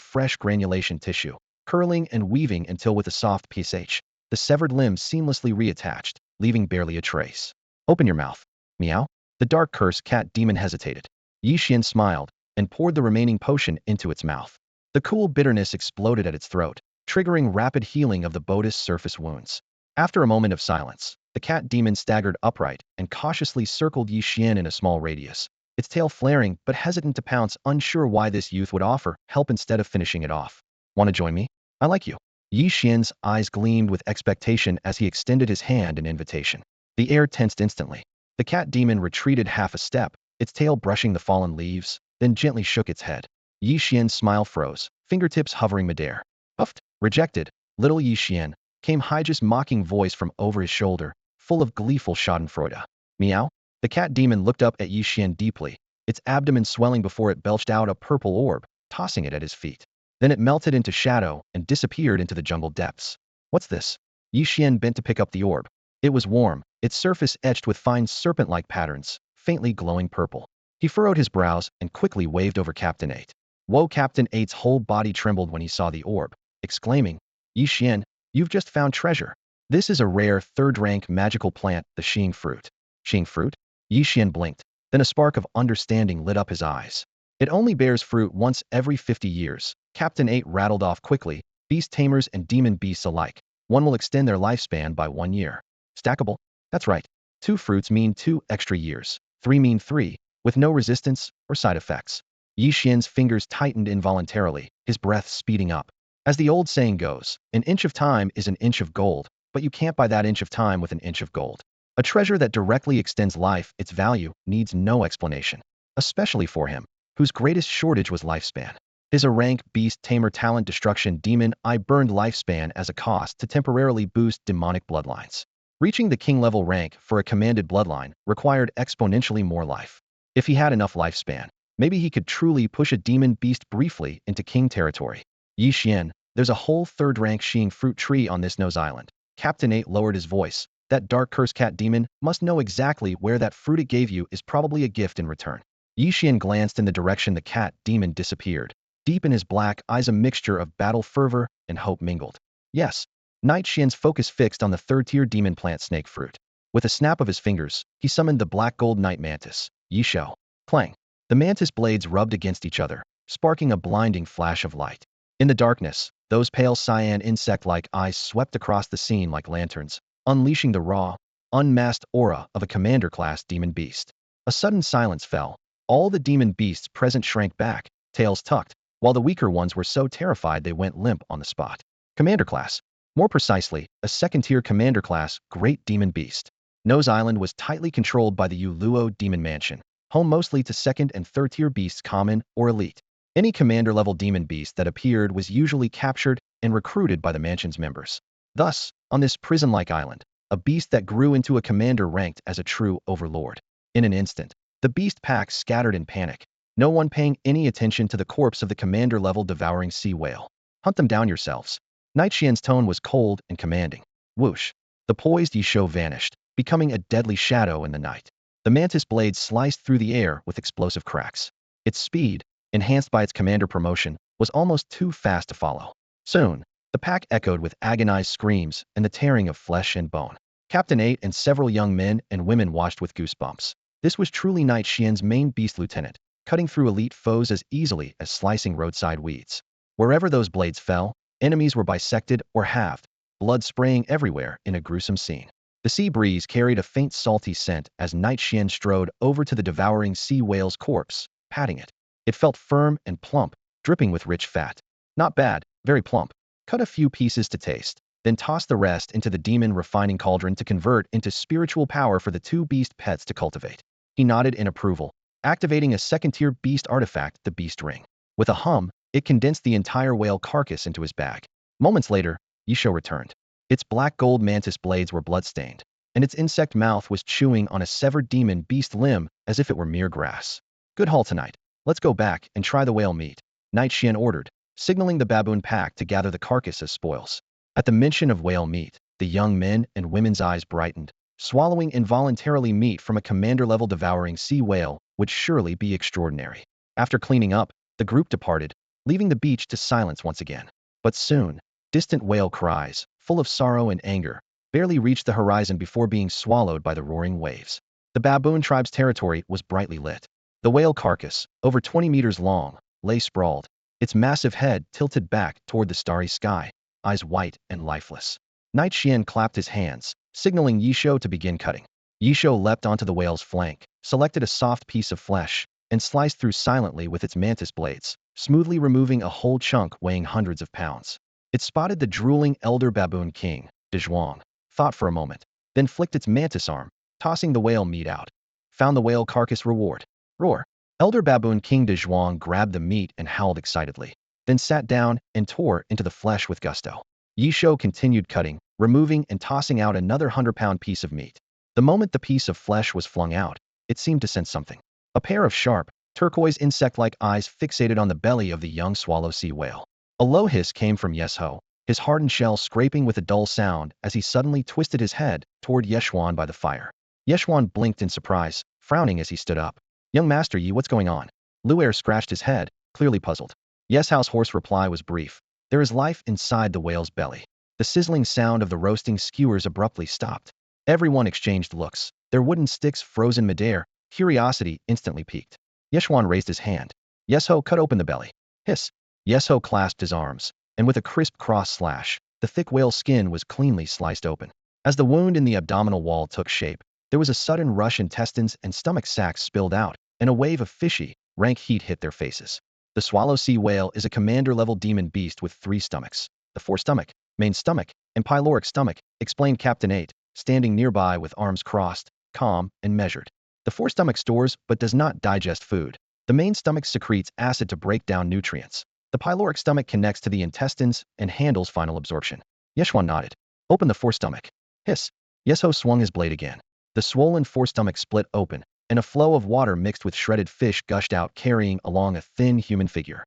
fresh granulation tissue, curling and weaving until with a soft psh, the severed limb seamlessly reattached, leaving barely a trace. Open your mouth. Meow? The dark curse cat demon hesitated. Ye Xuan smiled and poured the remaining potion into its mouth. The cool bitterness exploded at its throat, triggering rapid healing of the Bodhi's surface wounds. After a moment of silence, the cat demon staggered upright and cautiously circled Ye Xuan in a small radius, its tail flaring but hesitant to pounce, unsure why this youth would offer help instead of finishing it off. Want to join me? I like you. Ye Xuan's eyes gleamed with expectation as he extended his hand in invitation. The air tensed instantly. The cat demon retreated half a step, its tail brushing the fallen leaves, then gently shook its head. Ye Xuan's smile froze, fingertips hovering midair. Puffed. Rejected. Little Ye Xuan, came Haiji's mocking voice from over his shoulder, full of gleeful schadenfreude. Meow? The cat demon looked up at Ye Xuan deeply, its abdomen swelling before it belched out a purple orb, tossing it at his feet. Then it melted into shadow and disappeared into the jungle depths. What's this? Ye Xuan bent to pick up the orb. It was warm, its surface etched with fine serpent-like patterns, faintly glowing purple. He furrowed his brows and quickly waved over Captain 8. Whoa! Captain 8's whole body trembled when he saw the orb, exclaiming, Ye Xuan, you've just found treasure. This is a rare third-rank magical plant, the Xing fruit. Xing fruit? Ye Xuan blinked, then a spark of understanding lit up his eyes. It only bears fruit once every 50 years. Captain 8 rattled off quickly, beast tamers and demon beasts alike. One will extend their lifespan by 1 year. Stackable? That's right. 2 fruits mean 2 extra years. 3 mean 3. with no resistance or side effects. Ye Xuan's fingers tightened involuntarily, his breath speeding up. As the old saying goes, an inch of time is an inch of gold, but you can't buy that inch of time with an inch of gold. A treasure that directly extends life, its value, needs no explanation. Especially for him, whose greatest shortage was lifespan. His rank beast tamer talent destruction demon eye burned lifespan as a cost to temporarily boost demonic bloodlines. Reaching the king level rank for a commanded bloodline required exponentially more life. If he had enough lifespan, maybe he could truly push a demon beast briefly into king territory. Ye Xuan, there's a whole third-rank Xing fruit tree on this nose island. Captain 8 lowered his voice. That dark curse cat demon must know exactly where that fruit it gave you is probably a gift in return. Ye Xuan glanced in the direction the cat demon disappeared. Deep in his black eyes a mixture of battle fervor and hope mingled. Yes. Night Xian's focus fixed on the third-tier demon plant snake fruit. With a snap of his fingers, he summoned the black gold night mantis, Ye Xuan. Clang. The mantis blades rubbed against each other, sparking a blinding flash of light. In the darkness, those pale cyan insect-like eyes swept across the scene like lanterns, unleashing the raw, unmasked aura of a commander-class demon beast. A sudden silence fell. All the demon beasts present shrank back, tails tucked, while the weaker ones were so terrified they went limp on the spot. Commander class. More precisely, a second-tier commander class great demon beast. Nose Island was tightly controlled by the Luo Demon Mansion, home mostly to second and third-tier beasts common or elite. Any commander-level demon beast that appeared was usually captured and recruited by the mansion's members. Thus, on this prison-like island, a beast that grew into a commander ranked as a true overlord. In an instant, the beast pack scattered in panic, no one paying any attention to the corpse of the commander-level devouring sea whale. Hunt them down yourselves. Night Xian's tone was cold and commanding. Whoosh. The poised Ye Xuan vanished, becoming a deadly shadow in the night. The mantis blade sliced through the air with explosive cracks. Its speed, enhanced by its commander promotion, was almost too fast to follow. Soon, the pack echoed with agonized screams and the tearing of flesh and bone. Captain 8 and several young men and women watched with goosebumps. This was truly Night Xian's main beast lieutenant, cutting through elite foes as easily as slicing roadside weeds. Wherever those blades fell, enemies were bisected or halved, blood spraying everywhere in a gruesome scene. The sea breeze carried a faint salty scent as Night Xian strode over to the devouring sea whale's corpse, patting it. It felt firm and plump, dripping with rich fat. Not bad, very plump. Cut a few pieces to taste, then toss the rest into the demon refining cauldron to convert into spiritual power for the two beast pets to cultivate. He nodded in approval, activating a second-tier beast artifact, the beast ring. With a hum, it condensed the entire whale carcass into his bag. Moments later, Ye Xuan returned. Its black gold mantis blades were blood-stained, and its insect mouth was chewing on a severed demon beast limb as if it were mere grass. Good haul tonight. Let's go back and try the whale meat, Night Xian ordered, signaling the baboon pack to gather the carcass as spoils. At the mention of whale meat, the young men and women's eyes brightened. Swallowing involuntarily meat from a commander-level devouring sea whale would surely be extraordinary. After cleaning up, the group departed, leaving the beach to silence once again. But soon, distant whale cries, full of sorrow and anger, barely reached the horizon before being swallowed by the roaring waves. The baboon tribe's territory was brightly lit. The whale carcass, over 20 meters long, lay sprawled, its massive head tilted back toward the starry sky, eyes white and lifeless. Night Xian clapped his hands, signaling Ye Xuan to begin cutting. Ye Xuan leapt onto the whale's flank, selected a soft piece of flesh, and sliced through silently with its mantis blades, smoothly removing a whole chunk weighing hundreds of pounds. It spotted the drooling elder baboon king, Ye Xuan, thought for a moment, then flicked its mantis arm, tossing the whale meat out. Found the whale carcass reward. Roar. Elder baboon king Ye Xuan grabbed the meat and howled excitedly, then sat down and tore into the flesh with gusto. Ye Xuan continued cutting, removing and tossing out another 100-pound piece of meat. The moment the piece of flesh was flung out, it seemed to sense something. A pair of sharp, turquoise insect-like eyes fixated on the belly of the young swallow sea whale. A low hiss came from Ye Xuan, his hardened shell scraping with a dull sound as he suddenly twisted his head toward Ye Xuan by the fire. Ye Xuan blinked in surprise, frowning as he stood up. Young Master Yi, what's going on? Lu'er scratched his head, clearly puzzled. Ye Xuan's hoarse reply was brief. There is life inside the whale's belly. The sizzling sound of the roasting skewers abruptly stopped. Everyone exchanged looks, their wooden sticks frozen midair. Curiosity instantly piqued. Ye Xuan raised his hand. Ye Xuan cut open the belly. Hiss. Ye Xuan clasped his arms, and with a crisp cross slash, the thick whale skin was cleanly sliced open. As the wound in the abdominal wall took shape, there was a sudden rush. Intestines and stomach sacs spilled out, and a wave of fishy, rank heat hit their faces. The swallow sea whale is a commander-level demon beast with 3 stomachs. The forestomach, main stomach, and pyloric stomach, explained Captain 8, standing nearby with arms crossed, calm, and measured. The forestomach stores but does not digest food. The main stomach secretes acid to break down nutrients. The pyloric stomach connects to the intestines and handles final absorption. Ye Xuan nodded. Open the forestomach. Hiss. Ye Xuan swung his blade again. The swollen forestomach split open, and a flow of water mixed with shredded fish gushed out, carrying along a thin human figure.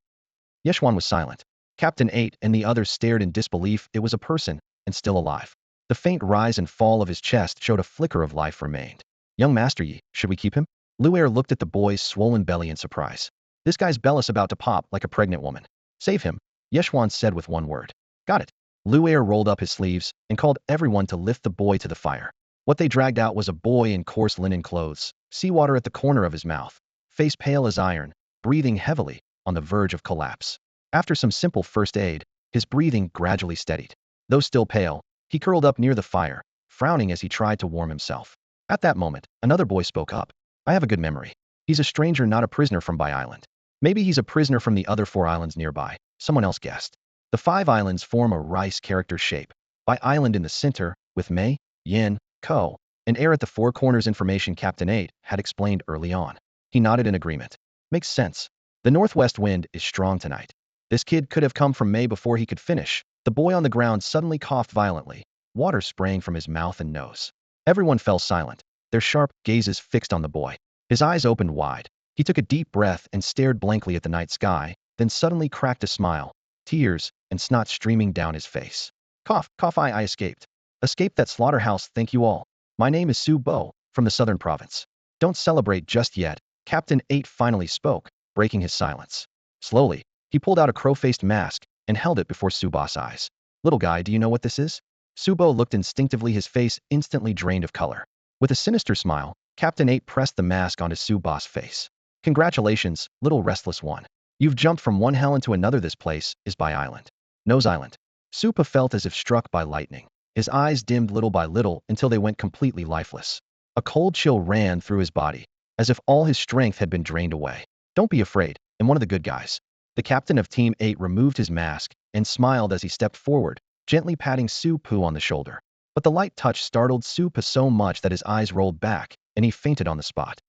Ye Xuan was silent. Captain 8 and the others stared in disbelief. It was a person, and still alive. The faint rise and fall of his chest showed a flicker of life remained. Young Master Yi, should we keep him? Lu'er looked at the boy's swollen belly in surprise. This guy's belly's about to pop like a pregnant woman. Save him, Ye Xuan said with one word. Got it. Lu'er rolled up his sleeves and called everyone to lift the boy to the fire. What they dragged out was a boy in coarse linen clothes, seawater at the corner of his mouth, face pale as iron, breathing heavily, on the verge of collapse. After some simple first aid, his breathing gradually steadied. Though still pale, he curled up near the fire, frowning as he tried to warm himself. At that moment, another boy spoke up. I have a good memory. He's a stranger, not a prisoner from Bai Island. Maybe he's a prisoner from the other 4 islands nearby, someone else guessed. The 5 islands form a rice character shape. Bai Island in the center, with Mei, Yin, Ko, and Air at the 4 corners. Information Captain 8 had explained early on. He nodded in agreement. Makes sense. The northwest wind is strong tonight. This kid could have come from Mei before he could finish. The boy on the ground suddenly coughed violently, water spraying from his mouth and nose. Everyone fell silent, their sharp gazes fixed on the boy. His eyes opened wide. He took a deep breath and stared blankly at the night sky, then suddenly cracked a smile, tears and snot streaming down his face. Cough, cough, I escaped. Escaped that slaughterhouse, thank you all. My name is Su Bo, from the southern province. Don't celebrate just yet, Captain 8 finally spoke, breaking his silence. Slowly, he pulled out a crow-faced mask and held it before Subo's eyes. Little guy, do you know what this is? Subo looked instinctively, his face instantly drained of color. With a sinister smile, Captain 8 pressed the mask onto Subo's face. Congratulations, little restless one. You've jumped from one hell into another. This place is Bai Island. Nose Island. Supa felt as if struck by lightning. His eyes dimmed little by little until they went completely lifeless. A cold chill ran through his body, as if all his strength had been drained away. Don't be afraid, I'm one of the good guys. The captain of Team 8 removed his mask and smiled as he stepped forward, gently patting Su Pu on the shoulder. But the light touch startled Su Pu so much that his eyes rolled back, and he fainted on the spot.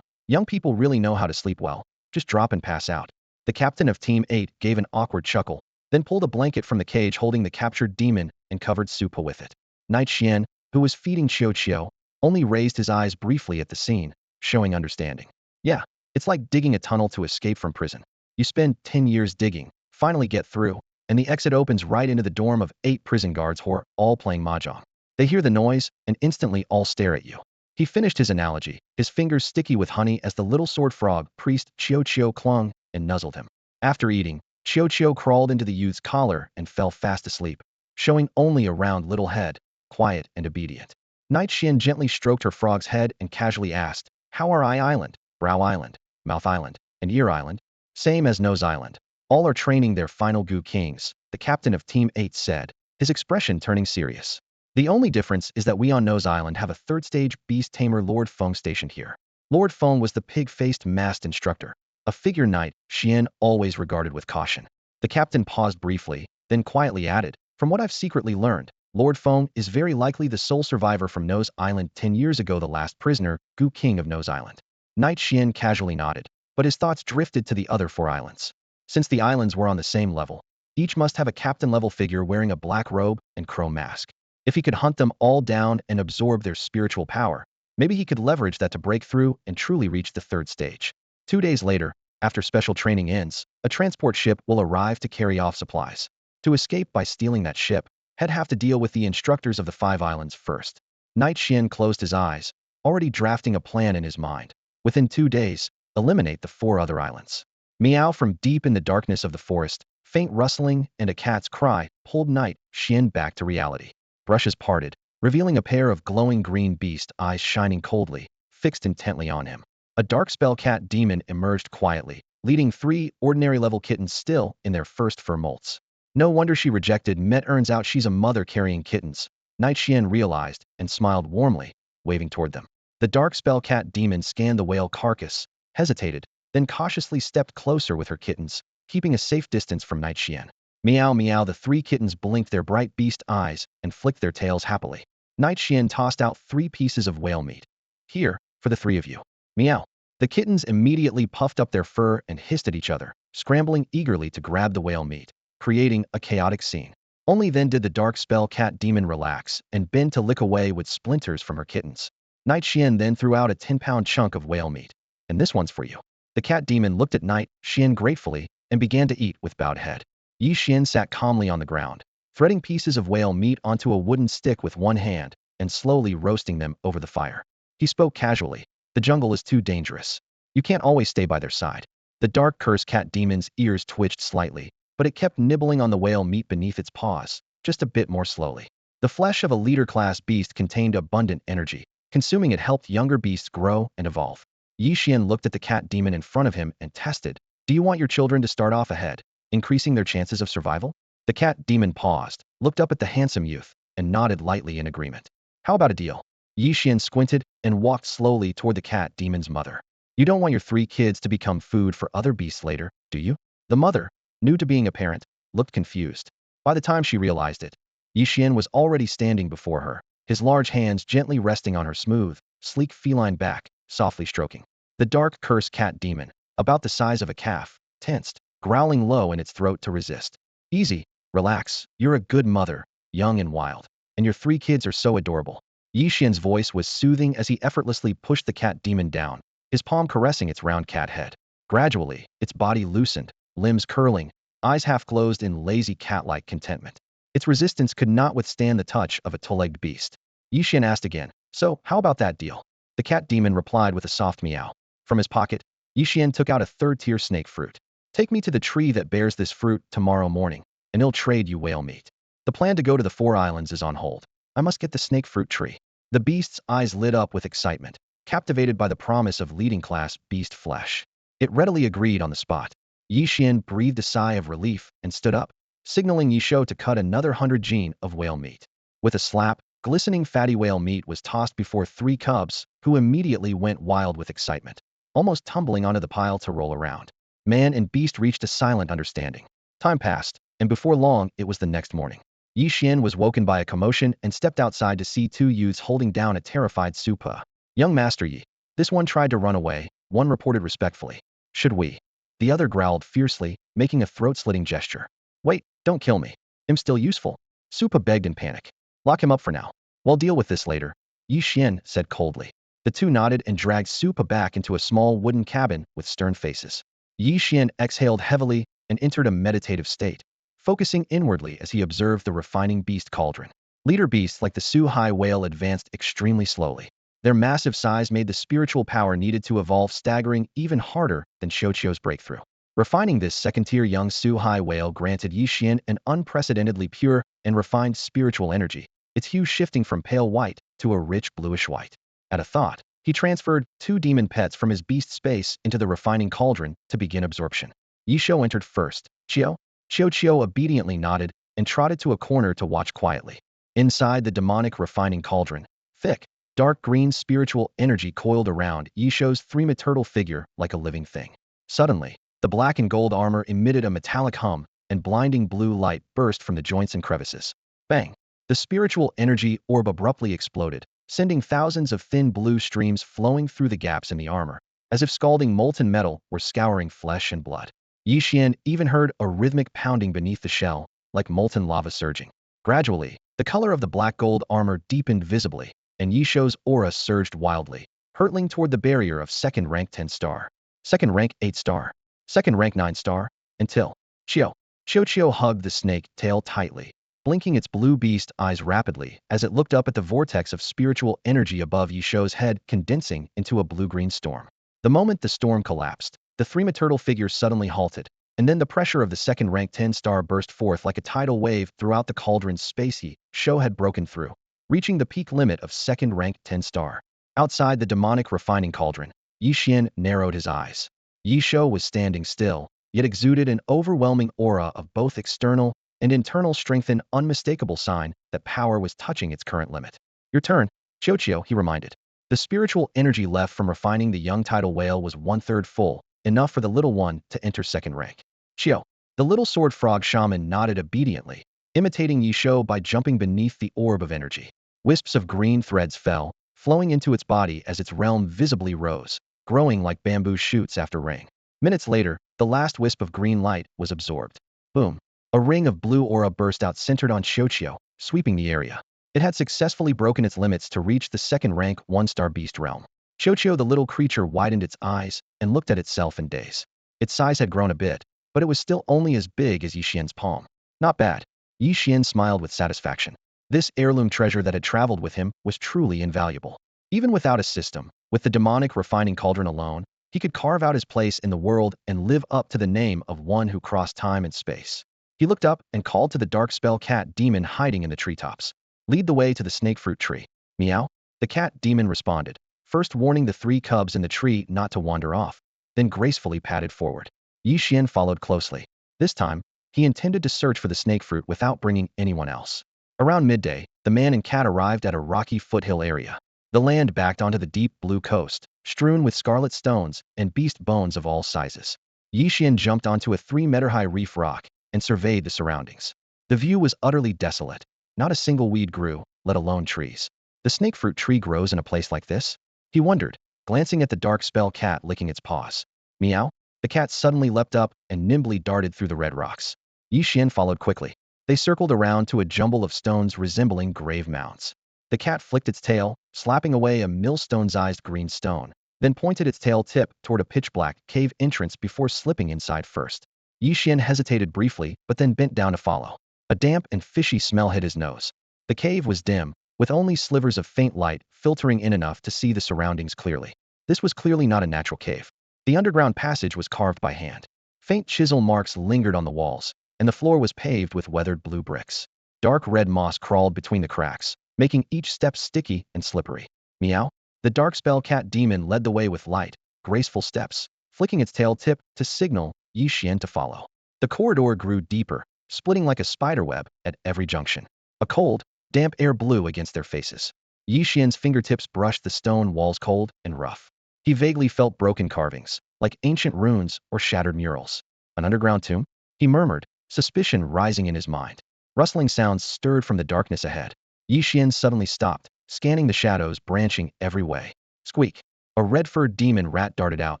Young people really know how to sleep well. Just drop and pass out. The captain of Team 8 gave an awkward chuckle, then pulled a blanket from the cage holding the captured demon and covered Su Pu with it. Night Xian, who was feeding Qiao, only raised his eyes briefly at the scene, showing understanding. Yeah, it's like digging a tunnel to escape from prison. You spend 10 years digging, finally get through, and the exit opens right into the dorm of 8 prison guards who are all playing mahjong. They hear the noise and instantly all stare at you. He finished his analogy, his fingers sticky with honey as the little sword frog priest Qiao clung and nuzzled him. After eating, Qiao crawled into the youth's collar and fell fast asleep, showing only a round little head, quiet and obedient. Night Xian gently stroked her frog's head and casually asked, How are Eye Island, Brow Island, Mouth Island, and Ear Island? Same as Nose Island. All are training their final Gu Kings, the captain of Team 8 said, his expression turning serious. The only difference is that we on Nose Island have a 3rd stage beast tamer Lord Feng stationed here. Lord Feng was the pig-faced masked instructor, a figure Night Xian always regarded with caution. The captain paused briefly, then quietly added, From what I've secretly learned, Lord Feng is very likely the sole survivor from Nose Island 10 years ago, the last prisoner, Gu King of Nose Island. Night Xian casually nodded, but his thoughts drifted to the other 4 islands. Since the islands were on the same level, each must have a captain-level figure wearing a black robe and crow mask. If he could hunt them all down and absorb their spiritual power, maybe he could leverage that to break through and truly reach the 3rd stage. 2 days later, after special training ends, a transport ship will arrive to carry off supplies. To escape by stealing that ship, he'd have to deal with the instructors of the 5 islands first. Night Xian closed his eyes, already drafting a plan in his mind. Within 2 days, eliminate the 4 other islands. Meow from deep in the darkness of the forest, faint rustling and a cat's cry pulled Night Xian back to reality. Brushes parted, revealing a pair of glowing green beast eyes shining coldly, fixed intently on him. A dark spell cat demon emerged quietly, leading 3 ordinary-level kittens still in their first fur molts. No wonder she rejected Met. Turns out she's a mother carrying kittens, Night Xian realized and smiled warmly, waving toward them. The dark spell cat demon scanned the whale carcass, hesitated, then cautiously stepped closer with her kittens, keeping a safe distance from Ye Xuan. Meow meow, the three kittens blinked their bright beast eyes and flicked their tails happily. Ye Xuan tossed out 3 pieces of whale meat. Here, for the 3 of you. Meow. The kittens immediately puffed up their fur and hissed at each other, scrambling eagerly to grab the whale meat, creating a chaotic scene. Only then did the dark spell cat demon relax and bend to lick away with splinters from her kittens. Ye Xuan then threw out a 10-pound chunk of whale meat. And this one's for you. The cat demon looked at Ye Xuan gratefully and began to eat with bowed head. Ye Xuan sat calmly on the ground, threading pieces of whale meat onto a wooden stick with one hand and slowly roasting them over the fire. He spoke casually. The jungle is too dangerous. You can't always stay by their side. The dark cursed cat demon's ears twitched slightly, but it kept nibbling on the whale meat beneath its paws, just a bit more slowly. The flesh of a leader-class beast contained abundant energy. Consuming it helped younger beasts grow and evolve. Ye Xuan looked at the cat demon in front of him and tested. Do you want your children to start off ahead, increasing their chances of survival? The cat demon paused, looked up at the handsome youth, and nodded lightly in agreement. How about a deal? Ye Xuan squinted and walked slowly toward the cat demon's mother. You don't want your 3 kids to become food for other beasts later, do you? The mother, new to being a parent, looked confused. By the time she realized it, Ye Xuan was already standing before her, his large hands gently resting on her smooth, sleek feline back, softly stroking. The dark cursed cat demon, about the size of a calf, tensed, growling low in its throat to resist. Easy, relax, you're a good mother, young and wild, and your 3 kids are so adorable. Ye Xuan's voice was soothing as he effortlessly pushed the cat demon down, his palm caressing its round cat head. Gradually, its body loosened, limbs curling, eyes half closed in lazy cat-like contentment. Its resistance could not withstand the touch of a two-legged beast. Ye Xuan asked again, so, how about that deal? The cat demon replied with a soft meow. From his pocket, Ye Xuan took out a 3rd-tier snake fruit. Take me to the tree that bears this fruit tomorrow morning, and I'll trade you whale meat. The plan to go to the 4 islands is on hold. I must get the snake fruit tree. The beast's eyes lit up with excitement, captivated by the promise of leading-class beast flesh. It readily agreed on the spot. Ye Xuan breathed a sigh of relief and stood up, signaling Ye Xuan to cut another 100 jin of whale meat. With a slap, glistening fatty whale meat was tossed before 3 cubs, who immediately went wild with excitement, almost tumbling onto the pile to roll around. Man and beast reached a silent understanding. Time passed, and before long, it was the next morning. Ye Xuan was woken by a commotion and stepped outside to see 2 youths holding down a terrified Supa. Young Master Yi. This one tried to run away, one reported respectfully. Should we? The other growled fiercely, making a throat-slitting gesture. Wait, don't kill me. I'm still useful. Supa begged in panic. Lock him up for now. We'll deal with this later, Ye Xuan said coldly. The 2 nodded and dragged Supa back into a small wooden cabin with stern faces. Ye Xuan exhaled heavily and entered a meditative state, focusing inwardly as he observed the refining beast cauldron. Leader beasts like the Suhai whale advanced extremely slowly. Their massive size made the spiritual power needed to evolve staggering even harder than Xiuqiu's breakthrough. Refining this 2nd-tier young Suhai whale granted Ye Xuan an unprecedentedly pure and refined spiritual energy, its hue shifting from pale white to a rich bluish white. At a thought, he transferred 2 demon pets from his beast space into the refining cauldron to begin absorption. Ye Xuan entered first. Xiuqiu obediently nodded and trotted to a corner to watch quietly. Inside the demonic refining cauldron, thick, dark green spiritual energy coiled around Ye Xuan's 3-meter figure like a living thing. Suddenly, the black and gold armor emitted a metallic hum, and blinding blue light burst from the joints and crevices. Bang! The spiritual energy orb abruptly exploded, sending thousands of thin blue streams flowing through the gaps in the armor, as if scalding molten metal were scouring flesh and blood. Ye Xuan even heard a rhythmic pounding beneath the shell, like molten lava surging. Gradually, the color of the black gold armor deepened visibly, and Ye Xuan's aura surged wildly, hurtling toward the barrier of 2nd rank 10 star, 2nd rank 8 star, 2nd rank 9 star, until Xiuqiu hugged the snake tail tightly, blinking its blue beast eyes rapidly as it looked up at the vortex of spiritual energy above Ye Xuan's head condensing into a blue-green storm. The moment the storm collapsed, the 3-meter figure suddenly halted, and then the pressure of the 2nd rank 10 star burst forth like a tidal wave throughout the cauldron's space. Ye Xuan had broken through, reaching the peak limit of 2nd rank 10 star. Outside the demonic refining cauldron, Ye Xuan narrowed his eyes. Ye Xuan was standing still, yet exuded an overwhelming aura of both external and internal strength, an unmistakable sign that power was touching its current limit. Your turn, Xiuqiu, he reminded. The spiritual energy left from refining the young tidal whale was 1/3 full, enough for the little one to enter second rank. Xiao. The little sword frog shaman nodded obediently, imitating Ye Xuan by jumping beneath the orb of energy. Wisps of green threads fell, flowing into its body as its realm visibly rose, growing like bamboo shoots after rain. Minutes later, the last wisp of green light was absorbed. Boom. A ring of blue aura burst out centered on Xiao, sweeping the area. It had successfully broken its limits to reach the second rank 1-star beast realm. Xiao, the little creature, widened its eyes and looked at itself in daze. Its size had grown a bit, but it was still only as big as Ye Xuan's palm. Not bad. Ye Xuan smiled with satisfaction. This heirloom treasure that had traveled with him was truly invaluable. Even without a system, with the demonic refining cauldron alone, he could carve out his place in the world and live up to the name of one who crossed time and space. He looked up and called to the dark spell cat demon hiding in the treetops. Lead the way to the snake fruit tree. Meow. The cat demon responded, first warning the 3 cubs in the tree not to wander off, then gracefully padded forward. Ye Xuan followed closely. This time, he intended to search for the snake fruit without bringing anyone else. Around midday, the man and cat arrived at a rocky foothill area. The land backed onto the deep blue coast, strewn with scarlet stones and beast bones of all sizes. Ye Xuan jumped onto a 3-meter-high reef rock and surveyed the surroundings. The view was utterly desolate. Not a single weed grew, let alone trees. The snake fruit tree grows in a place like this? He wondered, glancing at the dark spell cat licking its paws. Meow. The cat suddenly leapt up and nimbly darted through the red rocks. Ye Xuan followed quickly. They circled around to a jumble of stones resembling grave mounds. The cat flicked its tail, slapping away a millstone-sized green stone, then pointed its tail tip toward a pitch-black cave entrance before slipping inside first. Ye Xuan hesitated briefly, but then bent down to follow. A damp and fishy smell hit his nose. The cave was dim, with only slivers of faint light filtering in enough to see the surroundings clearly. This was clearly not a natural cave. The underground passage was carved by hand. Faint chisel marks lingered on the walls, and the floor was paved with weathered blue bricks. Dark red moss crawled between the cracks, making each step sticky and slippery. Meow. The dark spell cat demon led the way with light, graceful steps, flicking its tail tip to signal Ye Xuan to follow. The corridor grew deeper, splitting like a spiderweb at every junction. A cold, damp air blew against their faces. Ye Xuan's fingertips brushed the stone walls cold and rough. He vaguely felt broken carvings, like ancient runes or shattered murals. An underground tomb? He murmured, suspicion rising in his mind. Rustling sounds stirred from the darkness ahead. Ye Xuan suddenly stopped, scanning the shadows branching every way. Squeak. A red-furred demon rat darted out,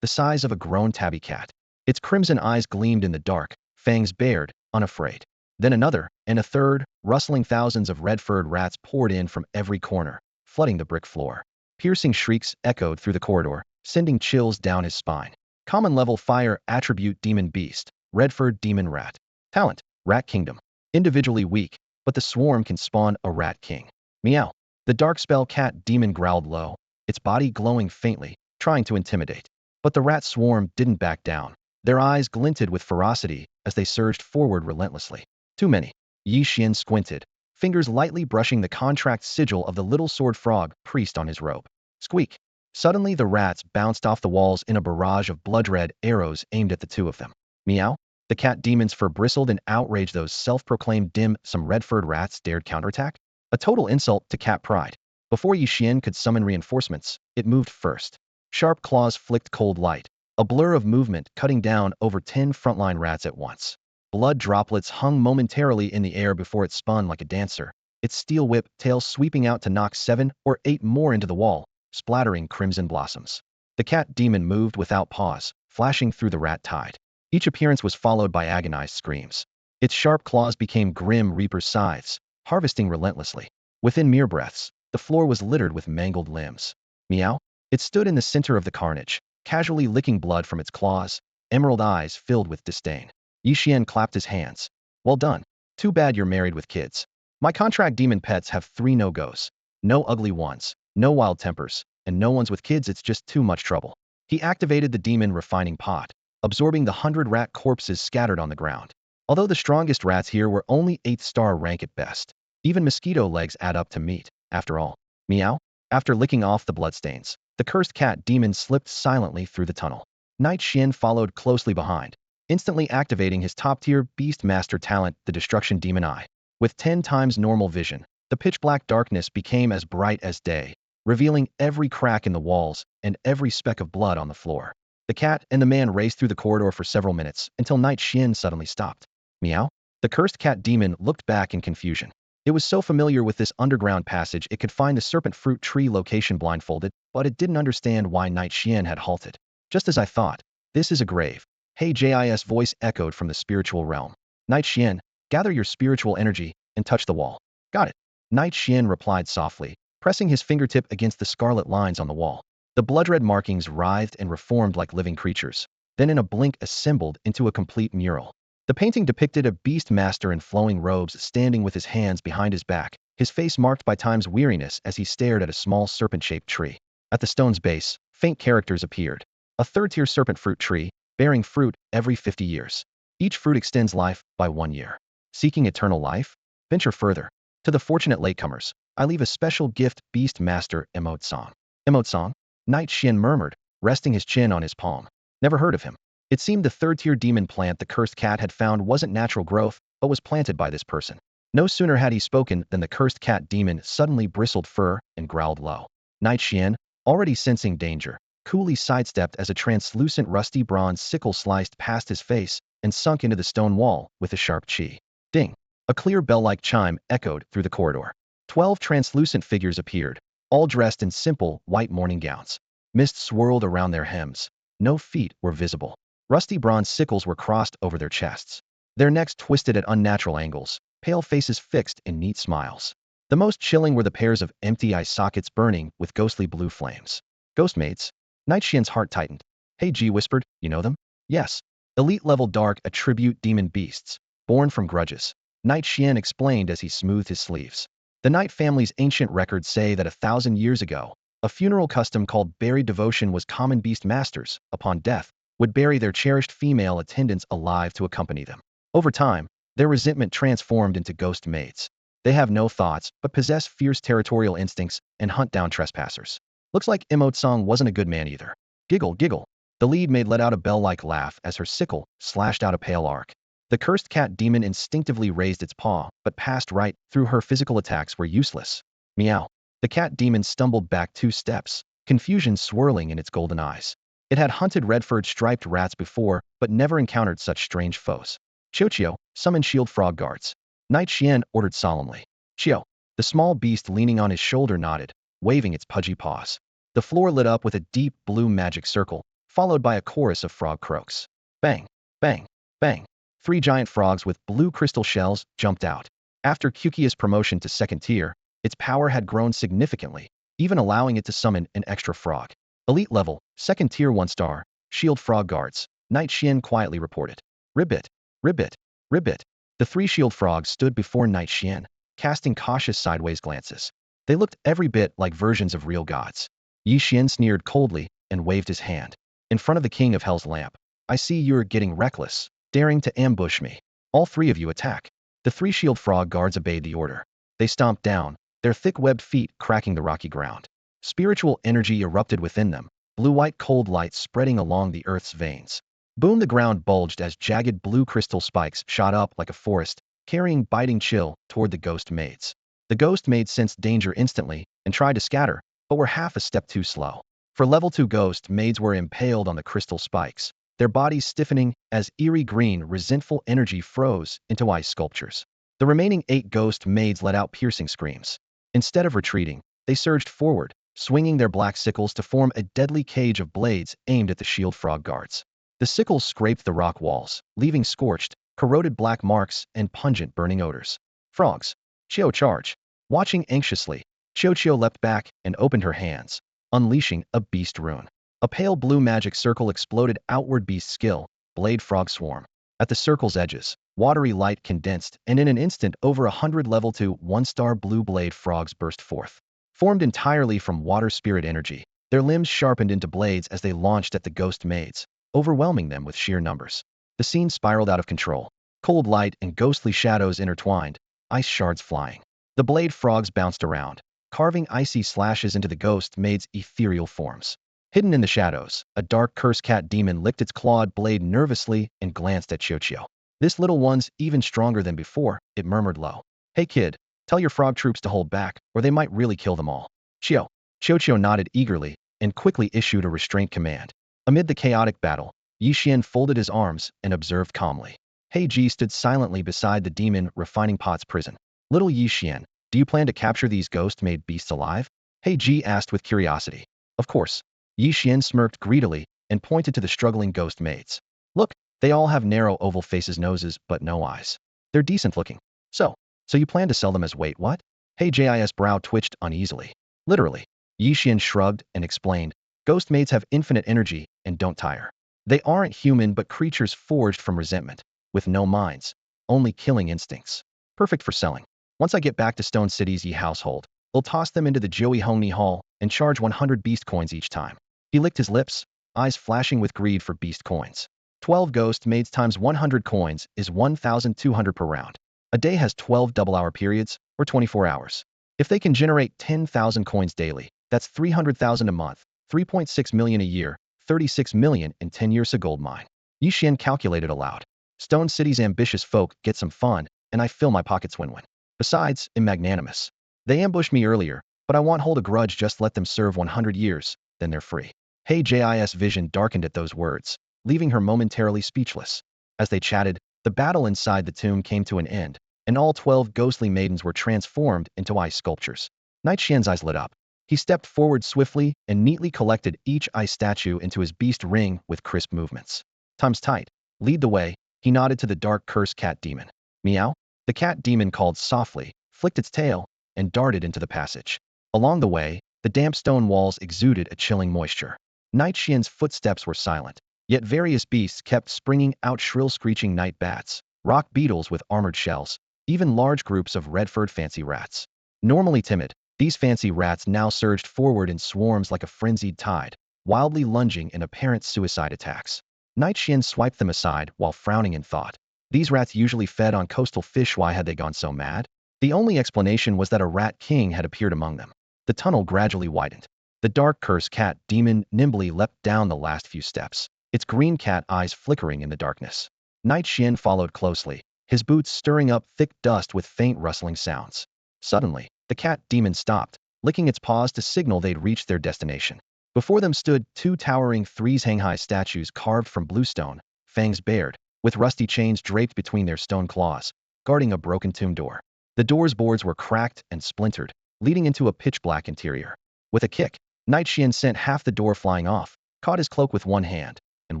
the size of a grown tabby cat. Its crimson eyes gleamed in the dark, fangs bared, unafraid. Then another, and a third, rustling thousands of red-furred rats poured in from every corner, flooding the brick floor. Piercing shrieks echoed through the corridor, sending chills down his spine. Common level fire attribute demon beast, red-furred demon rat. Talent, rat kingdom. Individually weak, but the swarm can spawn a rat king. Meow. The dark spell cat demon growled low, its body glowing faintly, trying to intimidate. But the rat swarm didn't back down. Their eyes glinted with ferocity as they surged forward relentlessly. Too many. Ye Xuan squinted, fingers lightly brushing the contract sigil of the little sword frog priest on his robe. Squeak. Suddenly the rats bounced off the walls in a barrage of blood-red arrows aimed at the 2 of them. Meow. The cat demon's fur bristled in outrage. Those self-proclaimed some red-furred rats dared counterattack? A total insult to cat pride. Before Ye Xuan could summon reinforcements, it moved first. Sharp claws flicked cold light, a blur of movement cutting down over 10 frontline rats at once. Blood droplets hung momentarily in the air before it spun like a dancer, its steel whip tail sweeping out to knock 7 or 8 more into the wall, splattering crimson blossoms. The cat demon moved without pause, flashing through the rat tide. Each appearance was followed by agonized screams. Its sharp claws became grim reaper scythes, harvesting relentlessly. Within mere breaths, the floor was littered with mangled limbs. Meow. It stood in the center of the carnage, casually licking blood from its claws, emerald eyes filled with disdain. Ye Xuan clapped his hands. Well done. Too bad you're married with kids. My contract demon pets have 3 no-goes. No ugly ones, no wild tempers, and no ones with kids. It's just too much trouble. He activated the demon refining pot, absorbing the 100 rat corpses scattered on the ground. Although the strongest rats here were only 8th-star rank at best, even mosquito legs add up to meat, after all. Meow. After licking off the bloodstains, the cursed cat demon slipped silently through the tunnel. Night Xuan followed closely behind, instantly activating his top-tier beast master talent, the destruction demon eye. With 10 times normal vision, the pitch-black darkness became as bright as day, revealing every crack in the walls and every speck of blood on the floor. The cat and the man raced through the corridor for several minutes until Night Xian suddenly stopped. Meow? The cursed cat demon looked back in confusion. It was so familiar with this underground passage it could find the serpent fruit tree location blindfolded, but it didn't understand why Night Xian had halted. Just as I thought. This is a grave. Hey Jis voice echoed from the spiritual realm. Night Xian, gather your spiritual energy and touch the wall. Got it. Night Xian replied softly, pressing his fingertip against the scarlet lines on the wall. The blood-red markings writhed and reformed like living creatures, then in a blink assembled into a complete mural. The painting depicted a beast master in flowing robes standing with his hands behind his back, his face marked by time's weariness as he stared at a small serpent-shaped tree. At the stone's base, faint characters appeared. A third-tier serpent fruit tree, bearing fruit every 50 years. Each fruit extends life by 1 year. Seeking eternal life? Venture further. To the fortunate latecomers, I leave a special gift, Beast Master Emote Song. Emote Song? Night Xian murmured, resting his chin on his palm. Never heard of him. It seemed the third-tier demon plant the cursed cat had found wasn't natural growth, but was planted by this person. No sooner had he spoken than the cursed cat demon suddenly bristled fur and growled low. Night Xian, already sensing danger, coolly sidestepped as a translucent rusty bronze sickle sliced past his face and sunk into the stone wall with a sharp chi. Ding! A clear bell-like chime echoed through the corridor. 12 translucent figures appeared, all dressed in simple, white mourning gowns. Mist swirled around their hems. No feet were visible. Rusty bronze sickles were crossed over their chests. Their necks twisted at unnatural angles, pale faces fixed in neat smiles. The most chilling were the pairs of empty eye sockets burning with ghostly blue flames. Ghost maids? Night Xian's heart tightened. Hey G whispered, you know them? Yes. Elite-level dark attribute demon beasts, born from grudges. Night Xian explained as he smoothed his sleeves. The Night family's ancient records say that 1,000 years ago, a funeral custom called buried devotion was common. Beast masters, upon death, would bury their cherished female attendants alive to accompany them. Over time, their resentment transformed into ghost maids. They have no thoughts, but possess fierce territorial instincts and hunt down trespassers. Looks like Emote Song wasn't a good man either. Giggle, giggle. The lead maid let out a bell-like laugh as her sickle slashed out a pale arc. The cursed cat demon instinctively raised its paw, but passed right through her. Physical attacks were useless. Meow. The cat demon stumbled back 2 steps, confusion swirling in its golden eyes. It had hunted Redford striped rats before, but never encountered such strange foes. Chio, summon shield frog guards. Night Xian ordered solemnly. Chio. The small beast leaning on his shoulder nodded, waving its pudgy paws. The floor lit up with a deep blue magic circle, followed by a chorus of frog croaks. Bang, bang, bang. 3 giant frogs with blue crystal shells jumped out. After Kukia's promotion to 2nd tier, its power had grown significantly, even allowing it to summon an extra frog. Elite level, 2nd tier 1-star, shield frog guards, Night Xian quietly reported. Ribbit, ribbit, ribbit. The 3 shield frogs stood before Night Xian, casting cautious sideways glances. They looked every bit like versions of real gods. Ye Xuan sneered coldly and waved his hand. In front of the King of Hell's lamp, I see you're getting reckless, daring to ambush me. All 3 of you attack. The 3 shield frog guards obeyed the order. They stomped down, their thick webbed feet cracking the rocky ground. Spiritual energy erupted within them, blue-white cold light spreading along the earth's veins. Boom! The ground bulged as jagged blue crystal spikes shot up like a forest, carrying biting chill toward the ghost maids. The ghost maids sensed danger instantly and tried to scatter, but were half a step too slow. For level 2 ghost maids were impaled on the crystal spikes, their bodies stiffening as eerie green, resentful energy froze into ice sculptures. The remaining 8 ghost maids let out piercing screams. Instead of retreating, they surged forward, swinging their black sickles to form a deadly cage of blades aimed at the shield frog guards. The sickles scraped the rock walls, leaving scorched, corroded black marks and pungent burning odors. Frogs. Chio charge. Watching anxiously, Chio leapt back and opened her hands, unleashing a beast rune. A pale blue magic circle exploded outward. Beast skill, blade frog swarm. At the circle's edges, watery light condensed, and in an instant over 100 level 2 1-star blue blade frogs burst forth. Formed entirely from water spirit energy, their limbs sharpened into blades as they launched at the ghost maids, overwhelming them with sheer numbers. The scene spiraled out of control. Cold light and ghostly shadows intertwined, ice shards flying. The blade frogs bounced around, carving icy slashes into the ghost maids' ethereal forms. Hidden in the shadows, a dark curse cat demon licked its clawed blade nervously and glanced at Chio. This little one's even stronger than before, it murmured low. Hey kid, tell your frog troops to hold back, or they might really kill them all. Chio. Qiu nodded eagerly and quickly issued a restraint command. Amid the chaotic battle, Ye Xuan folded his arms and observed calmly. He Ji stood silently beside the demon refining pot's prison. Little Ye Xuan, do you plan to capture these ghost-made beasts alive? He Ji asked with curiosity. Of course. Ye Xuan smirked greedily and pointed to the struggling ghost maids. Look, they all have narrow oval faces, noses, but no eyes. They're decent looking. So you plan to sell them as wait what? He Ji's brow twitched uneasily. Literally. Ye Xuan shrugged and explained. Ghost maids have infinite energy and don't tire. They aren't human but creatures forged from resentment, with no minds, only killing instincts. Perfect for selling. Once I get back to Stone City's Ye household, we'll toss them into the Joey Hongni Hall and charge 100 beast coins each time. He licked his lips, eyes flashing with greed for beast coins. 12 ghost maids times 100 coins is 1,200 per round. A day has 12 double-hour periods, or 24 hours. If they can generate 10,000 coins daily, that's 300,000 a month, 3.6 million a year, 36 million in 10 years a gold mine. Ye Xuan calculated aloud. Stone City's ambitious folk get some fun, and I fill my pockets win-win. Besides, I'm magnanimous. They ambushed me earlier, but I won't hold a grudge, just let them serve 100 years, then they're free. He Ji's vision darkened at those words, leaving her momentarily speechless. As they chatted, the battle inside the tomb came to an end, and all 12 ghostly maidens were transformed into ice sculptures. Night Xian's eyes lit up. He stepped forward swiftly and neatly collected each ice statue into his beast ring with crisp movements. Time's tight. Lead the way. He nodded to the dark cursed cat demon. Meow? The cat demon called softly, flicked its tail, and darted into the passage. Along the way, the damp stone walls exuded a chilling moisture. Night Xian's footsteps were silent, yet various beasts kept springing out, shrill screeching night bats, rock beetles with armored shells, even large groups of red-furred fancy rats. Normally timid, these fancy rats now surged forward in swarms like a frenzied tide, wildly lunging in apparent suicide attacks. Night Xian swiped them aside while frowning in thought. These rats usually fed on coastal fish. Why had they gone so mad? The only explanation was that a rat king had appeared among them. The tunnel gradually widened. The dark cursed cat demon nimbly leapt down the last few steps, its green cat eyes flickering in the darkness. Night Xian followed closely, his boots stirring up thick dust with faint rustling sounds. Suddenly, the cat demon stopped, licking its paws to signal they'd reached their destination. Before them stood two towering three-hang-high statues carved from blue stone, fangs bared, with rusty chains draped between their stone claws, guarding a broken tomb door. The door's boards were cracked and splintered, leading into a pitch-black interior. With a kick, Night Xian sent half the door flying off, caught his cloak with one hand, and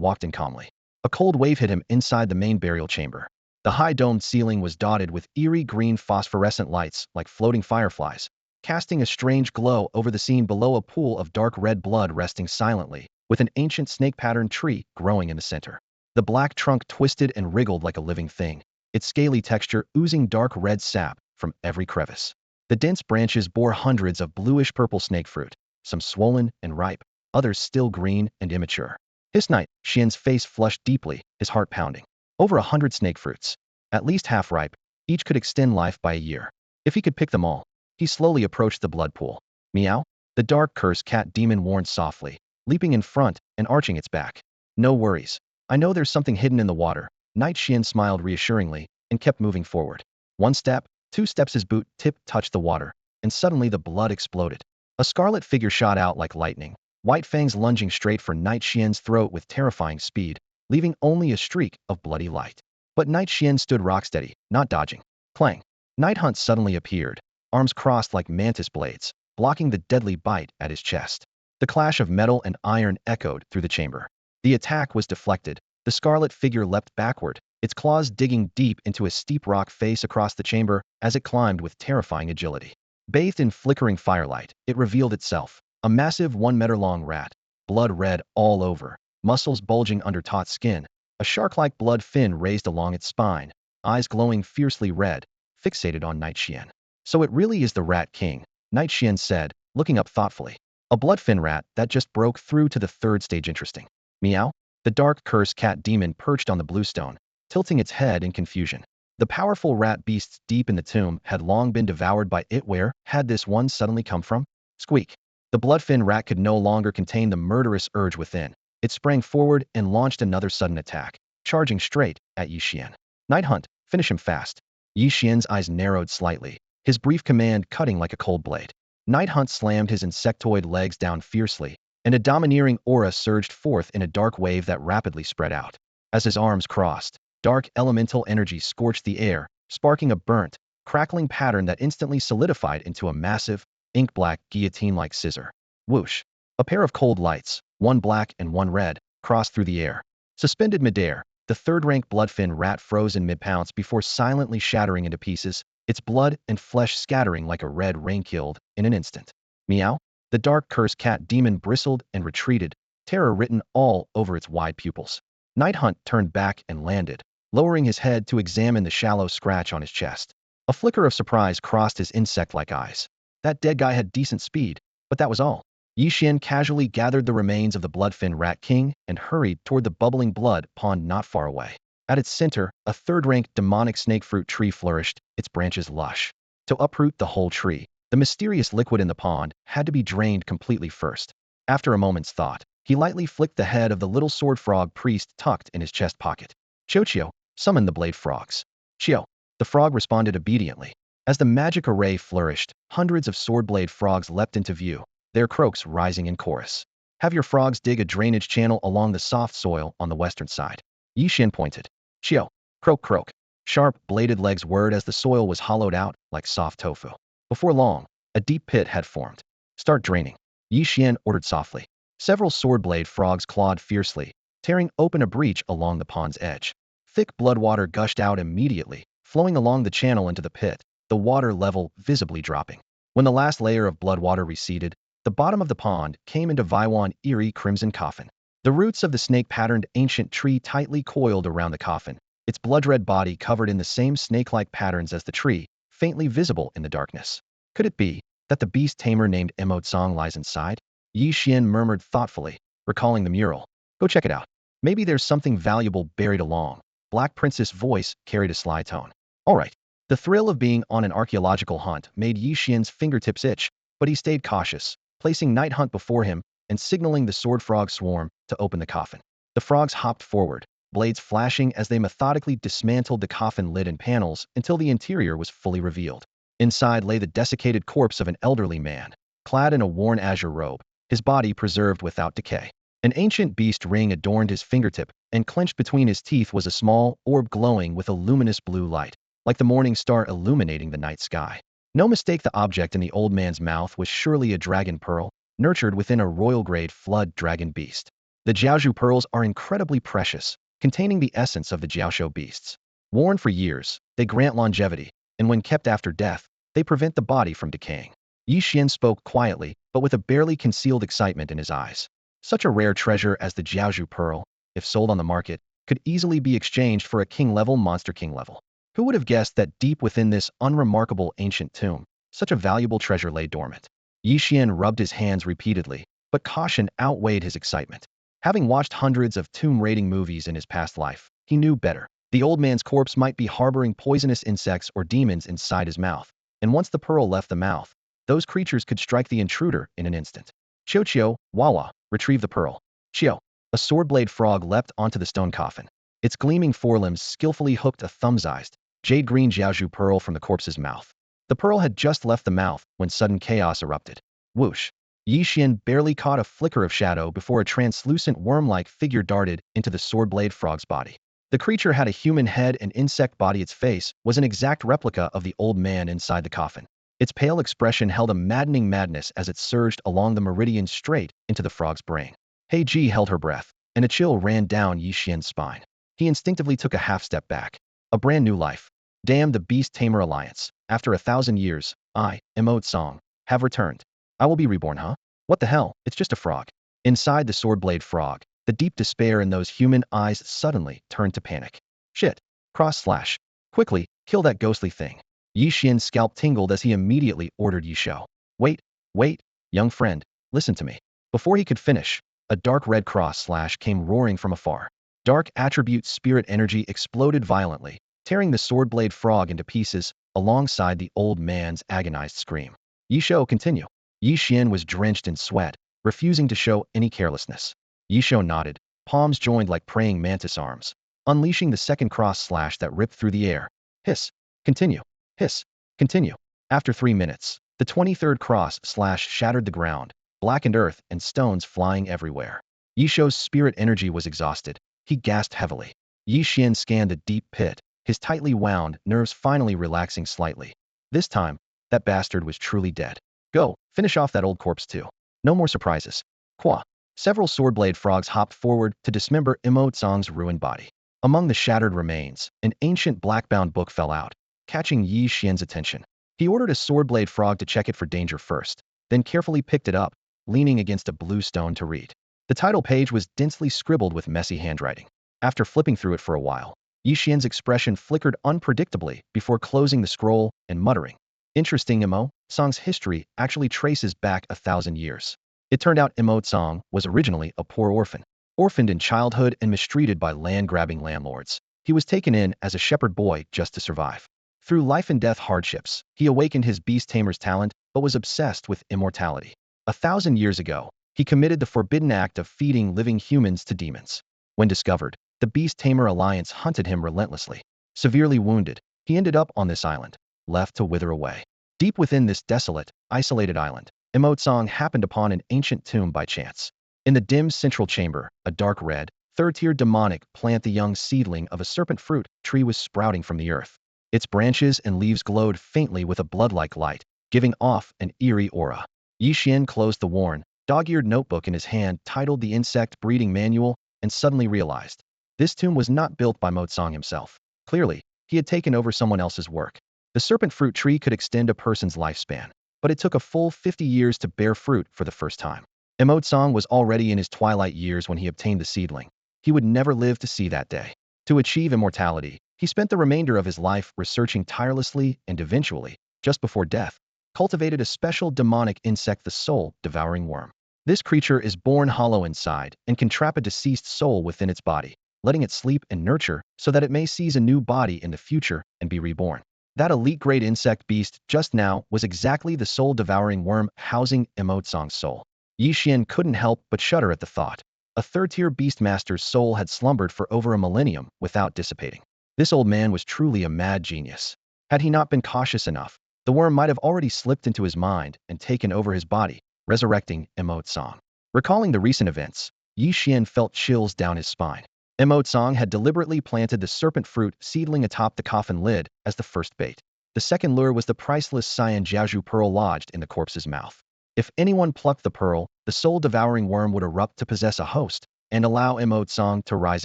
walked in calmly. A cold wave hit him inside the main burial chamber. The high-domed ceiling was dotted with eerie green phosphorescent lights like floating fireflies, casting a strange glow over the scene below. A pool of dark red blood resting silently, with an ancient snake-patterned tree growing in the center. The black trunk twisted and wriggled like a living thing, its scaly texture oozing dark red sap from every crevice. The dense branches bore hundreds of bluish-purple snake fruit, some swollen and ripe, others still green and immature. His Night Xian's face flushed deeply, his heart pounding. Over 100 snake fruits, at least half ripe, each could extend life by a year. If he could pick them all. He slowly approached the blood pool. Meow? The dark cursed cat demon warned softly, leaping in front and arching its back. No worries. I know there's something hidden in the water. Night Xian smiled reassuringly and kept moving forward. One step, two steps, his boot tip touched the water, and suddenly the blood exploded. A scarlet figure shot out like lightning, white fangs lunging straight for Night Xian's throat with terrifying speed, leaving only a streak of bloody light. But Night Xian stood rocksteady, not dodging. Clang! Night Hunt suddenly appeared, arms crossed like mantis blades, blocking the deadly bite at his chest. The clash of metal and iron echoed through the chamber. The attack was deflected. The scarlet figure leapt backward, its claws digging deep into a steep rock face across the chamber as it climbed with terrifying agility. Bathed in flickering firelight, it revealed itself, a massive 1-meter-long rat, blood red all over, muscles bulging under taut skin, a shark-like blood fin raised along its spine, eyes glowing fiercely red, fixated on Night Xian. So it really is the Rat King, Night Xian said, looking up thoughtfully. A bloodfin rat that just broke through to the third stage. Interesting. Meow? The dark cursed cat demon perched on the bluestone, tilting its head in confusion. The powerful rat beasts deep in the tomb had long been devoured by it. Where had this one suddenly come from? Squeak. The bloodfin rat could no longer contain the murderous urge within. It sprang forward and launched another sudden attack, charging straight at Ye Xuan. Night Hunt, finish him fast. Ye Xuan's eyes narrowed slightly, his brief command cutting like a cold blade. Night Hunt slammed his insectoid legs down fiercely, and a domineering aura surged forth in a dark wave that rapidly spread out. As his arms crossed, dark elemental energy scorched the air, sparking a burnt, crackling pattern that instantly solidified into a massive, ink-black guillotine-like scissor. Whoosh! A pair of cold lights, one black and one red, crossed through the air. Suspended midair, the third-rank bloodfin rat froze in mid-pounce before silently shattering into pieces, its blood and flesh scattering like a red rain killed in an instant. Meow! The dark cursed cat demon bristled and retreated, terror written all over its wide pupils. Night Hunt turned back and landed, lowering his head to examine the shallow scratch on his chest. A flicker of surprise crossed his insect-like eyes. That dead guy had decent speed, but that was all. Ye Xuan casually gathered the remains of the bloodfin rat king and hurried toward the bubbling blood pond not far away. At its center, a third-rank demonic snakefruit tree flourished, its branches lush. To uproot the whole tree, the mysterious liquid in the pond had to be drained completely first. After a moment's thought, he lightly flicked the head of the little sword frog priest tucked in his chest pocket. Chio, summon the blade frogs. Chio. The frog responded obediently. As the magic array flourished, hundreds of swordblade frogs leapt into view, their croaks rising in chorus. Have your frogs dig a drainage channel along the soft soil on the western side. Ye Xuan pointed. Chio. Croak. Sharp, bladed legs whirred as the soil was hollowed out like soft tofu. Before long, a deep pit had formed. Start draining. Ye Xuan ordered softly. Several swordblade frogs clawed fiercely, tearing open a breach along the pond's edge. Thick blood water gushed out immediately, flowing along the channel into the pit, the water level visibly dropping. When the last layer of blood water receded, the bottom of the pond came into Ye Xuan eerie crimson coffin. The roots of the snake-patterned ancient tree tightly coiled around the coffin, its blood-red body covered in the same snake-like patterns as the tree, faintly visible in the darkness. Could it be that the beast tamer named Ye Xuan lies inside? Ye Xuan murmured thoughtfully, recalling the mural. Go check it out. Maybe there's something valuable buried along. Black Princess' voice carried a sly tone. All right. The thrill of being on an archaeological hunt made Ye Xuan's fingertips itch, but he stayed cautious, placing Night Hunt before him and signaling the sword frog swarm to open the coffin. The frogs hopped forward, blades flashing as they methodically dismantled the coffin lid and panels until the interior was fully revealed. Inside lay the desiccated corpse of an elderly man, clad in a worn azure robe, his body preserved without decay. An ancient beast ring adorned his fingertip, and clenched between his teeth was a small orb glowing with a luminous blue light, like the morning star illuminating the night sky. No mistake, the object in the old man's mouth was surely a dragon pearl, nurtured within a royal-grade flood dragon beast. The Jiaozhu pearls are incredibly precious, containing the essence of the Jiaoshu beasts. Worn for years, they grant longevity, and when kept after death, they prevent the body from decaying. Ye Xuan spoke quietly, but with a barely concealed excitement in his eyes. Such a rare treasure as the Jiaozhu pearl, if sold on the market, could easily be exchanged for a king-level monster king-level. Who would have guessed that deep within this unremarkable ancient tomb, such a valuable treasure lay dormant? Ye Xuan rubbed his hands repeatedly, but caution outweighed his excitement. Having watched hundreds of tomb-raiding movies in his past life, he knew better. The old man's corpse might be harboring poisonous insects or demons inside his mouth, and once the pearl left the mouth, those creatures could strike the intruder in an instant. Chio, Wawa, retrieve the pearl. Chio. A swordblade frog leapt onto the stone coffin. Its gleaming forelimbs skillfully hooked a thumb-sized, jade-green Jiaozhu pearl from the corpse's mouth. The pearl had just left the mouth when sudden chaos erupted. Whoosh! Ye Xuan barely caught a flicker of shadow before a translucent worm-like figure darted into the swordblade frog's body. The creature had a human head and insect body. Its face was an exact replica of the old man inside the coffin. Its pale expression held a maddening madness as it surged along the meridian straight into the frog's brain. Hei Ji held her breath, and a chill ran down Ye Xuan's spine. He instinctively took a half-step back. A brand new life. Damn the beast-tamer alliance. After 1,000 years, I, Ye Xuan, have returned. I will be reborn, huh? What the hell? It's just a frog. Inside the swordblade frog, the deep despair in those human eyes suddenly turned to panic. Shit. Cross/. Quickly, kill that ghostly thing. Ye Xuan's scalp tingled as he immediately ordered Ye Xuan. Wait, young friend, listen to me. Before he could finish, a dark red cross/ came roaring from afar. Dark attribute spirit energy exploded violently, tearing the swordblade frog into pieces, alongside the old man's agonized scream. Ye Xuan, continue. Ye Xuan was drenched in sweat, refusing to show any carelessness. Ye Xuan nodded, palms joined like praying mantis arms, unleashing the second cross/ that ripped through the air. Hiss. Continue. Hiss. Continue. After 3 minutes, The 23rd cross shattered the ground, blackened earth and stones flying everywhere. Ye Xuan's spirit energy was exhausted. He gasped heavily. Ye Xuan scanned the deep pit, his tightly wound nerves finally relaxing slightly. This time, that bastard was truly dead. Go, finish off that old corpse too. No more surprises. Qua. Several swordblade frogs hopped forward to dismember Ye Xuan's ruined body. Among the shattered remains, an ancient black-bound book fell out, catching Ye Xuan's attention. He ordered a swordblade frog to check it for danger first, then carefully picked it up, leaning against a blue stone to read. The title page was densely scribbled with messy handwriting. After flipping through it for a while, Ye Xuan's expression flickered unpredictably before closing the scroll and muttering. Interesting. Ye Xuan's history actually traces back 1,000 years. It turned out Ye Xuan was originally a poor orphan. Orphaned in childhood and mistreated by land-grabbing landlords, he was taken in as a shepherd boy just to survive. Through life-and-death hardships, he awakened his beast-tamer's talent but was obsessed with immortality. 1,000 years ago, he committed the forbidden act of feeding living humans to demons. When discovered, the Beast-Tamer Alliance hunted him relentlessly. Severely wounded, he ended up on this island, left to wither away. Deep within this desolate, isolated island, Ye Xuan happened upon an ancient tomb by chance. In the dim central chamber, a dark red, third-tier demonic plant, the young seedling of a serpent fruit tree, was sprouting from the earth. Its branches and leaves glowed faintly with a blood-like light, giving off an eerie aura. Ye Xuan closed the worn, dog-eared notebook in his hand titled The Insect Breeding Manual and suddenly realized. This tomb was not built by Ye Xuan himself. Clearly, he had taken over someone else's work. The serpent fruit tree could extend a person's lifespan, but it took a full 50 years to bear fruit for the first time. Ye Xuan was already in his twilight years when he obtained the seedling. He would never live to see that day. To achieve immortality, he spent the remainder of his life researching tirelessly and eventually, just before death, cultivated a special demonic insect, the soul-devouring worm. This creature is born hollow inside and can trap a deceased soul within its body, letting it sleep and nurture so that it may seize a new body in the future and be reborn. That elite-grade insect beast just now was exactly the soul-devouring worm housing Ye Xuan's soul. Ye Xuan couldn't help but shudder at the thought. A third-tier beastmaster's soul had slumbered for over a millennium without dissipating. This old man was truly a mad genius. Had he not been cautious enough, the worm might have already slipped into his mind and taken over his body, resurrecting Ye Xuan. Recalling the recent events, Ye Xuan felt chills down his spine. Ye Xuan had deliberately planted the serpent fruit seedling atop the coffin lid as the first bait. The second lure was the priceless cyan jiaozhu pearl lodged in the corpse's mouth. If anyone plucked the pearl, the soul-devouring worm would erupt to possess a host and allow Ye Xuan to rise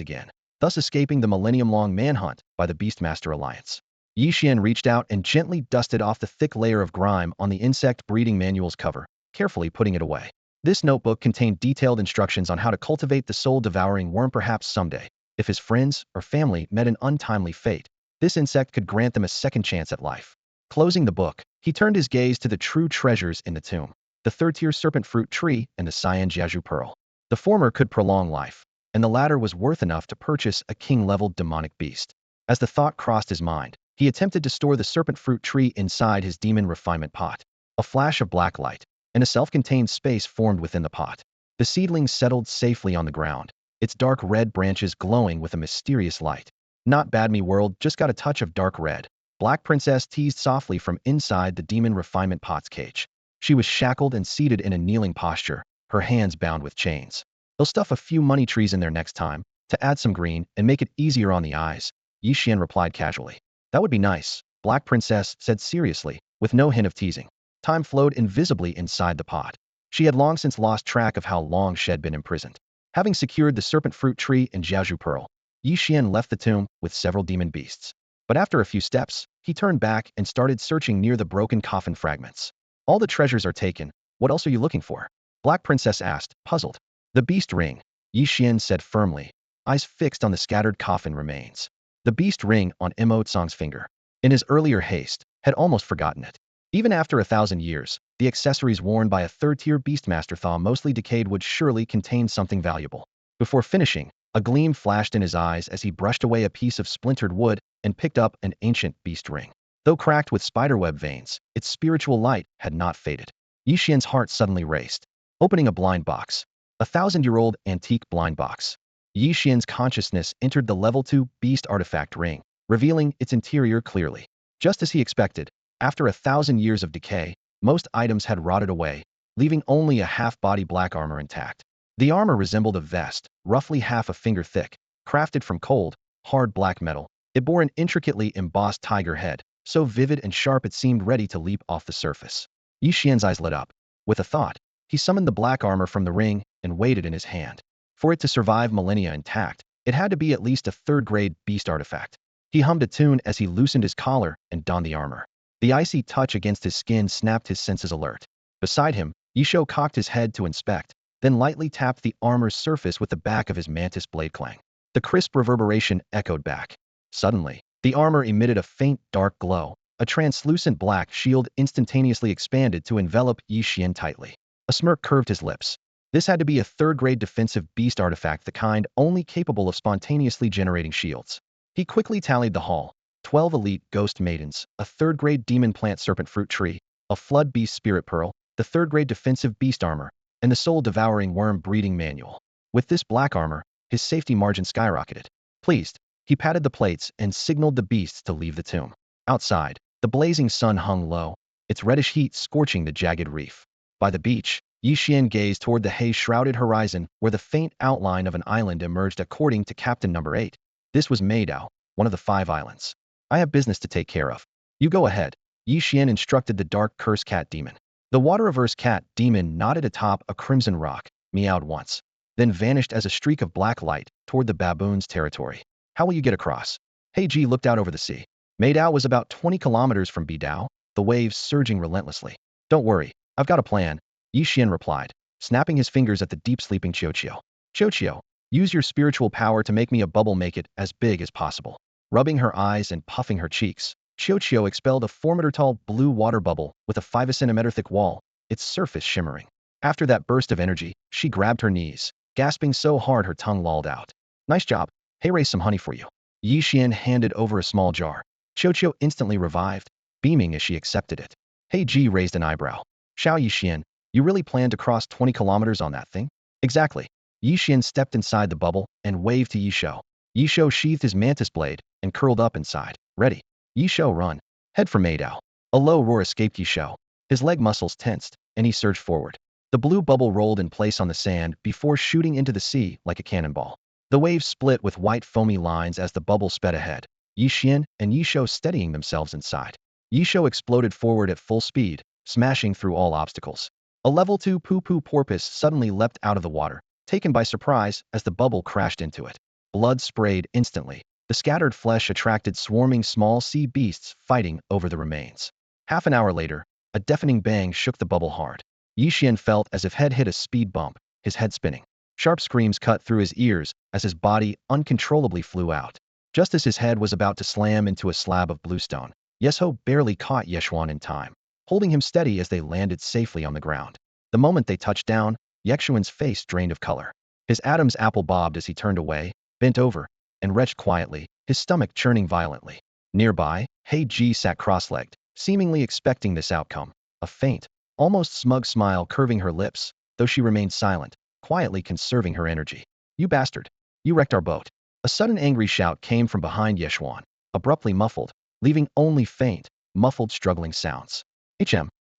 again, thus escaping the millennium-long manhunt by the Beastmaster Alliance. Ye Xuan reached out and gently dusted off the thick layer of grime on the insect breeding manual's cover, carefully putting it away. This notebook contained detailed instructions on how to cultivate the soul-devouring worm. Perhaps someday, if his friends or family met an untimely fate, this insect could grant them a second chance at life. Closing the book, he turned his gaze to the true treasures in the tomb. The third-tier serpent fruit tree and the cyan jiaozhu pearl. The former could prolong life, and the latter was worth enough to purchase a king-level demonic beast. As the thought crossed his mind, he attempted to store the serpent fruit tree inside his demon refinement pot. A flash of black light, and a self-contained space formed within the pot. The seedling settled safely on the ground, its dark red branches glowing with a mysterious light. Not bad, me world, just got a touch of dark red. Black Princess teased softly from inside the demon refinement pot's cage. She was shackled and seated in a kneeling posture, her hands bound with chains. They'll stuff a few money trees in there next time, to add some green and make it easier on the eyes, Ye Xuan replied casually. That would be nice, Black Princess said seriously, with no hint of teasing. Time flowed invisibly inside the pot. She had long since lost track of how long she had been imprisoned. Having secured the serpent fruit tree and jiaozhu pearl, Ye Xuan left the tomb with several demon beasts. But after a few steps, he turned back and started searching near the broken coffin fragments. All the treasures are taken, what else are you looking for? Black Princess asked, puzzled. The beast ring, Ye Xuan said firmly, eyes fixed on the scattered coffin remains. The beast ring on Ye Xuan's finger. In his earlier haste, had almost forgotten it. Even after 1,000 years, the accessories worn by a third-tier beastmaster, though mostly decayed, would surely contain something valuable. Before finishing, a gleam flashed in his eyes as he brushed away a piece of splintered wood and picked up an ancient beast ring. Though cracked with spiderweb veins, its spiritual light had not faded. Ye Xuan's heart suddenly raced. Opening a blind box. A 1,000-year-old antique blind box. Ye Xuan's consciousness entered the level 2 beast artifact ring, revealing its interior clearly. Just as he expected, after 1,000 years of decay, Most items had rotted away, leaving only a half-body black armor intact. The armor resembled a vest, roughly half a finger thick, crafted from cold, hard black metal. It bore an intricately embossed tiger head, so vivid and sharp it seemed ready to leap off the surface. Ye Xuan's eyes lit up. With a thought, he summoned the black armor from the ring and weighed it in his hand. For it to survive millennia intact, it had to be at least a third-grade beast artifact. He hummed a tune as he loosened his collar and donned the armor. The icy touch against his skin snapped his senses alert. Beside him, Ye Xuan cocked his head to inspect, then lightly tapped the armor's surface with the back of his mantis blade clang. The crisp reverberation echoed back. Suddenly, the armor emitted a faint, dark glow. A translucent black shield instantaneously expanded to envelop Ye Xuan tightly. A smirk curved his lips. This had to be a third-grade defensive beast artifact, the kind only capable of spontaneously generating shields. He quickly tallied the haul. 12 elite ghost maidens, a third-grade demon plant serpent fruit tree, a flood beast spirit pearl, the third-grade defensive beast armor, and the soul devouring worm breeding manual. With this black armor, his safety margin skyrocketed. Pleased, he patted the plates and signaled the beasts to leave the tomb. Outside, the blazing sun hung low, its reddish heat scorching the jagged reef. By the beach, Ye Xuan gazed toward the haze-shrouded horizon where the faint outline of an island emerged according to Captain Number 8. This was Meidao, one of the 5 islands. I have business to take care of. You go ahead, Ye Xuan instructed the dark curse cat demon. The water-averse cat demon nodded atop a crimson rock, meowed once, then vanished as a streak of black light toward the baboons' territory. How will you get across? Heiji looked out over the sea. Meidao was about 20 kilometers from Beidao, the waves surging relentlessly. Don't worry, I've got a plan, Ye Xuan replied, snapping his fingers at the deep-sleeping Qiuqiu. Qiuqiu, use your spiritual power to make me a bubble, make it as big as possible. Rubbing her eyes and puffing her cheeks, Qiuqiu expelled a 4-meter-tall blue water bubble with a 5-centimeter-thick wall, its surface shimmering. After that burst of energy, she grabbed her knees, gasping so hard her tongue lolled out. Nice job. Hey, raise some honey for you. Ye Xuan handed over a small jar. Qiuqiu instantly revived, beaming as she accepted it. Heiji raised an eyebrow. Xiao Ye Xuan, you really plan to cross 20 kilometers on that thing? Exactly. Ye Xuan stepped inside the bubble and waved to Ye Xuan. Ye Xuan sheathed his mantis blade and curled up inside. Ready. Ye Xuan run. Head for Meidao. A low roar escaped Ye Xuan. His leg muscles tensed, and he surged forward. The blue bubble rolled in place on the sand before shooting into the sea like a cannonball. The waves split with white foamy lines as the bubble sped ahead, Ye Xuan and Ye Xuan steadying themselves inside. Ye Xuan exploded forward at full speed, smashing through all obstacles. A level 2 poo-poo porpoise suddenly leapt out of the water, taken by surprise as the bubble crashed into it. Blood sprayed instantly. The scattered flesh attracted swarming small sea beasts fighting over the remains. Half an hour later, a deafening bang shook the bubble hard. Ye Xuan felt as if head hit a speed bump, his head spinning. Sharp screams cut through his ears as his body uncontrollably flew out. Just as his head was about to slam into a slab of bluestone, Ye Xuan barely caught Ye Xuan in time, holding him steady as they landed safely on the ground. The moment they touched down, Ye Xuan's face drained of color. His Adam's apple bobbed as he turned away, bent over, and retched quietly, his stomach churning violently. Nearby, Heiji sat cross-legged, seemingly expecting this outcome. A faint, almost smug smile curving her lips, though she remained silent, quietly conserving her energy. You bastard! You wrecked our boat. A sudden angry shout came from behind Ye Xuan, abruptly muffled, leaving only faint, muffled struggling sounds. Ye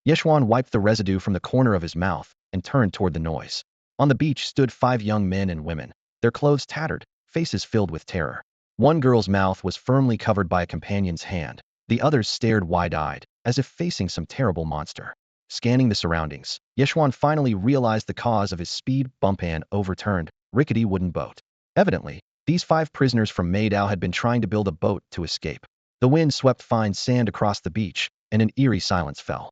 Xuan wiped the residue from the corner of his mouth and turned toward the noise. On the beach stood 5 young men and women, their clothes tattered, faces filled with terror. One girl's mouth was firmly covered by a companion's hand. The others stared wide-eyed, as if facing some terrible monster. Scanning the surroundings, Ye Xuan finally realized the cause of his speed bump and overturned, rickety wooden boat. Evidently, these 5 prisoners from Meidao had been trying to build a boat to escape. The wind swept fine sand across the beach, and an eerie silence fell.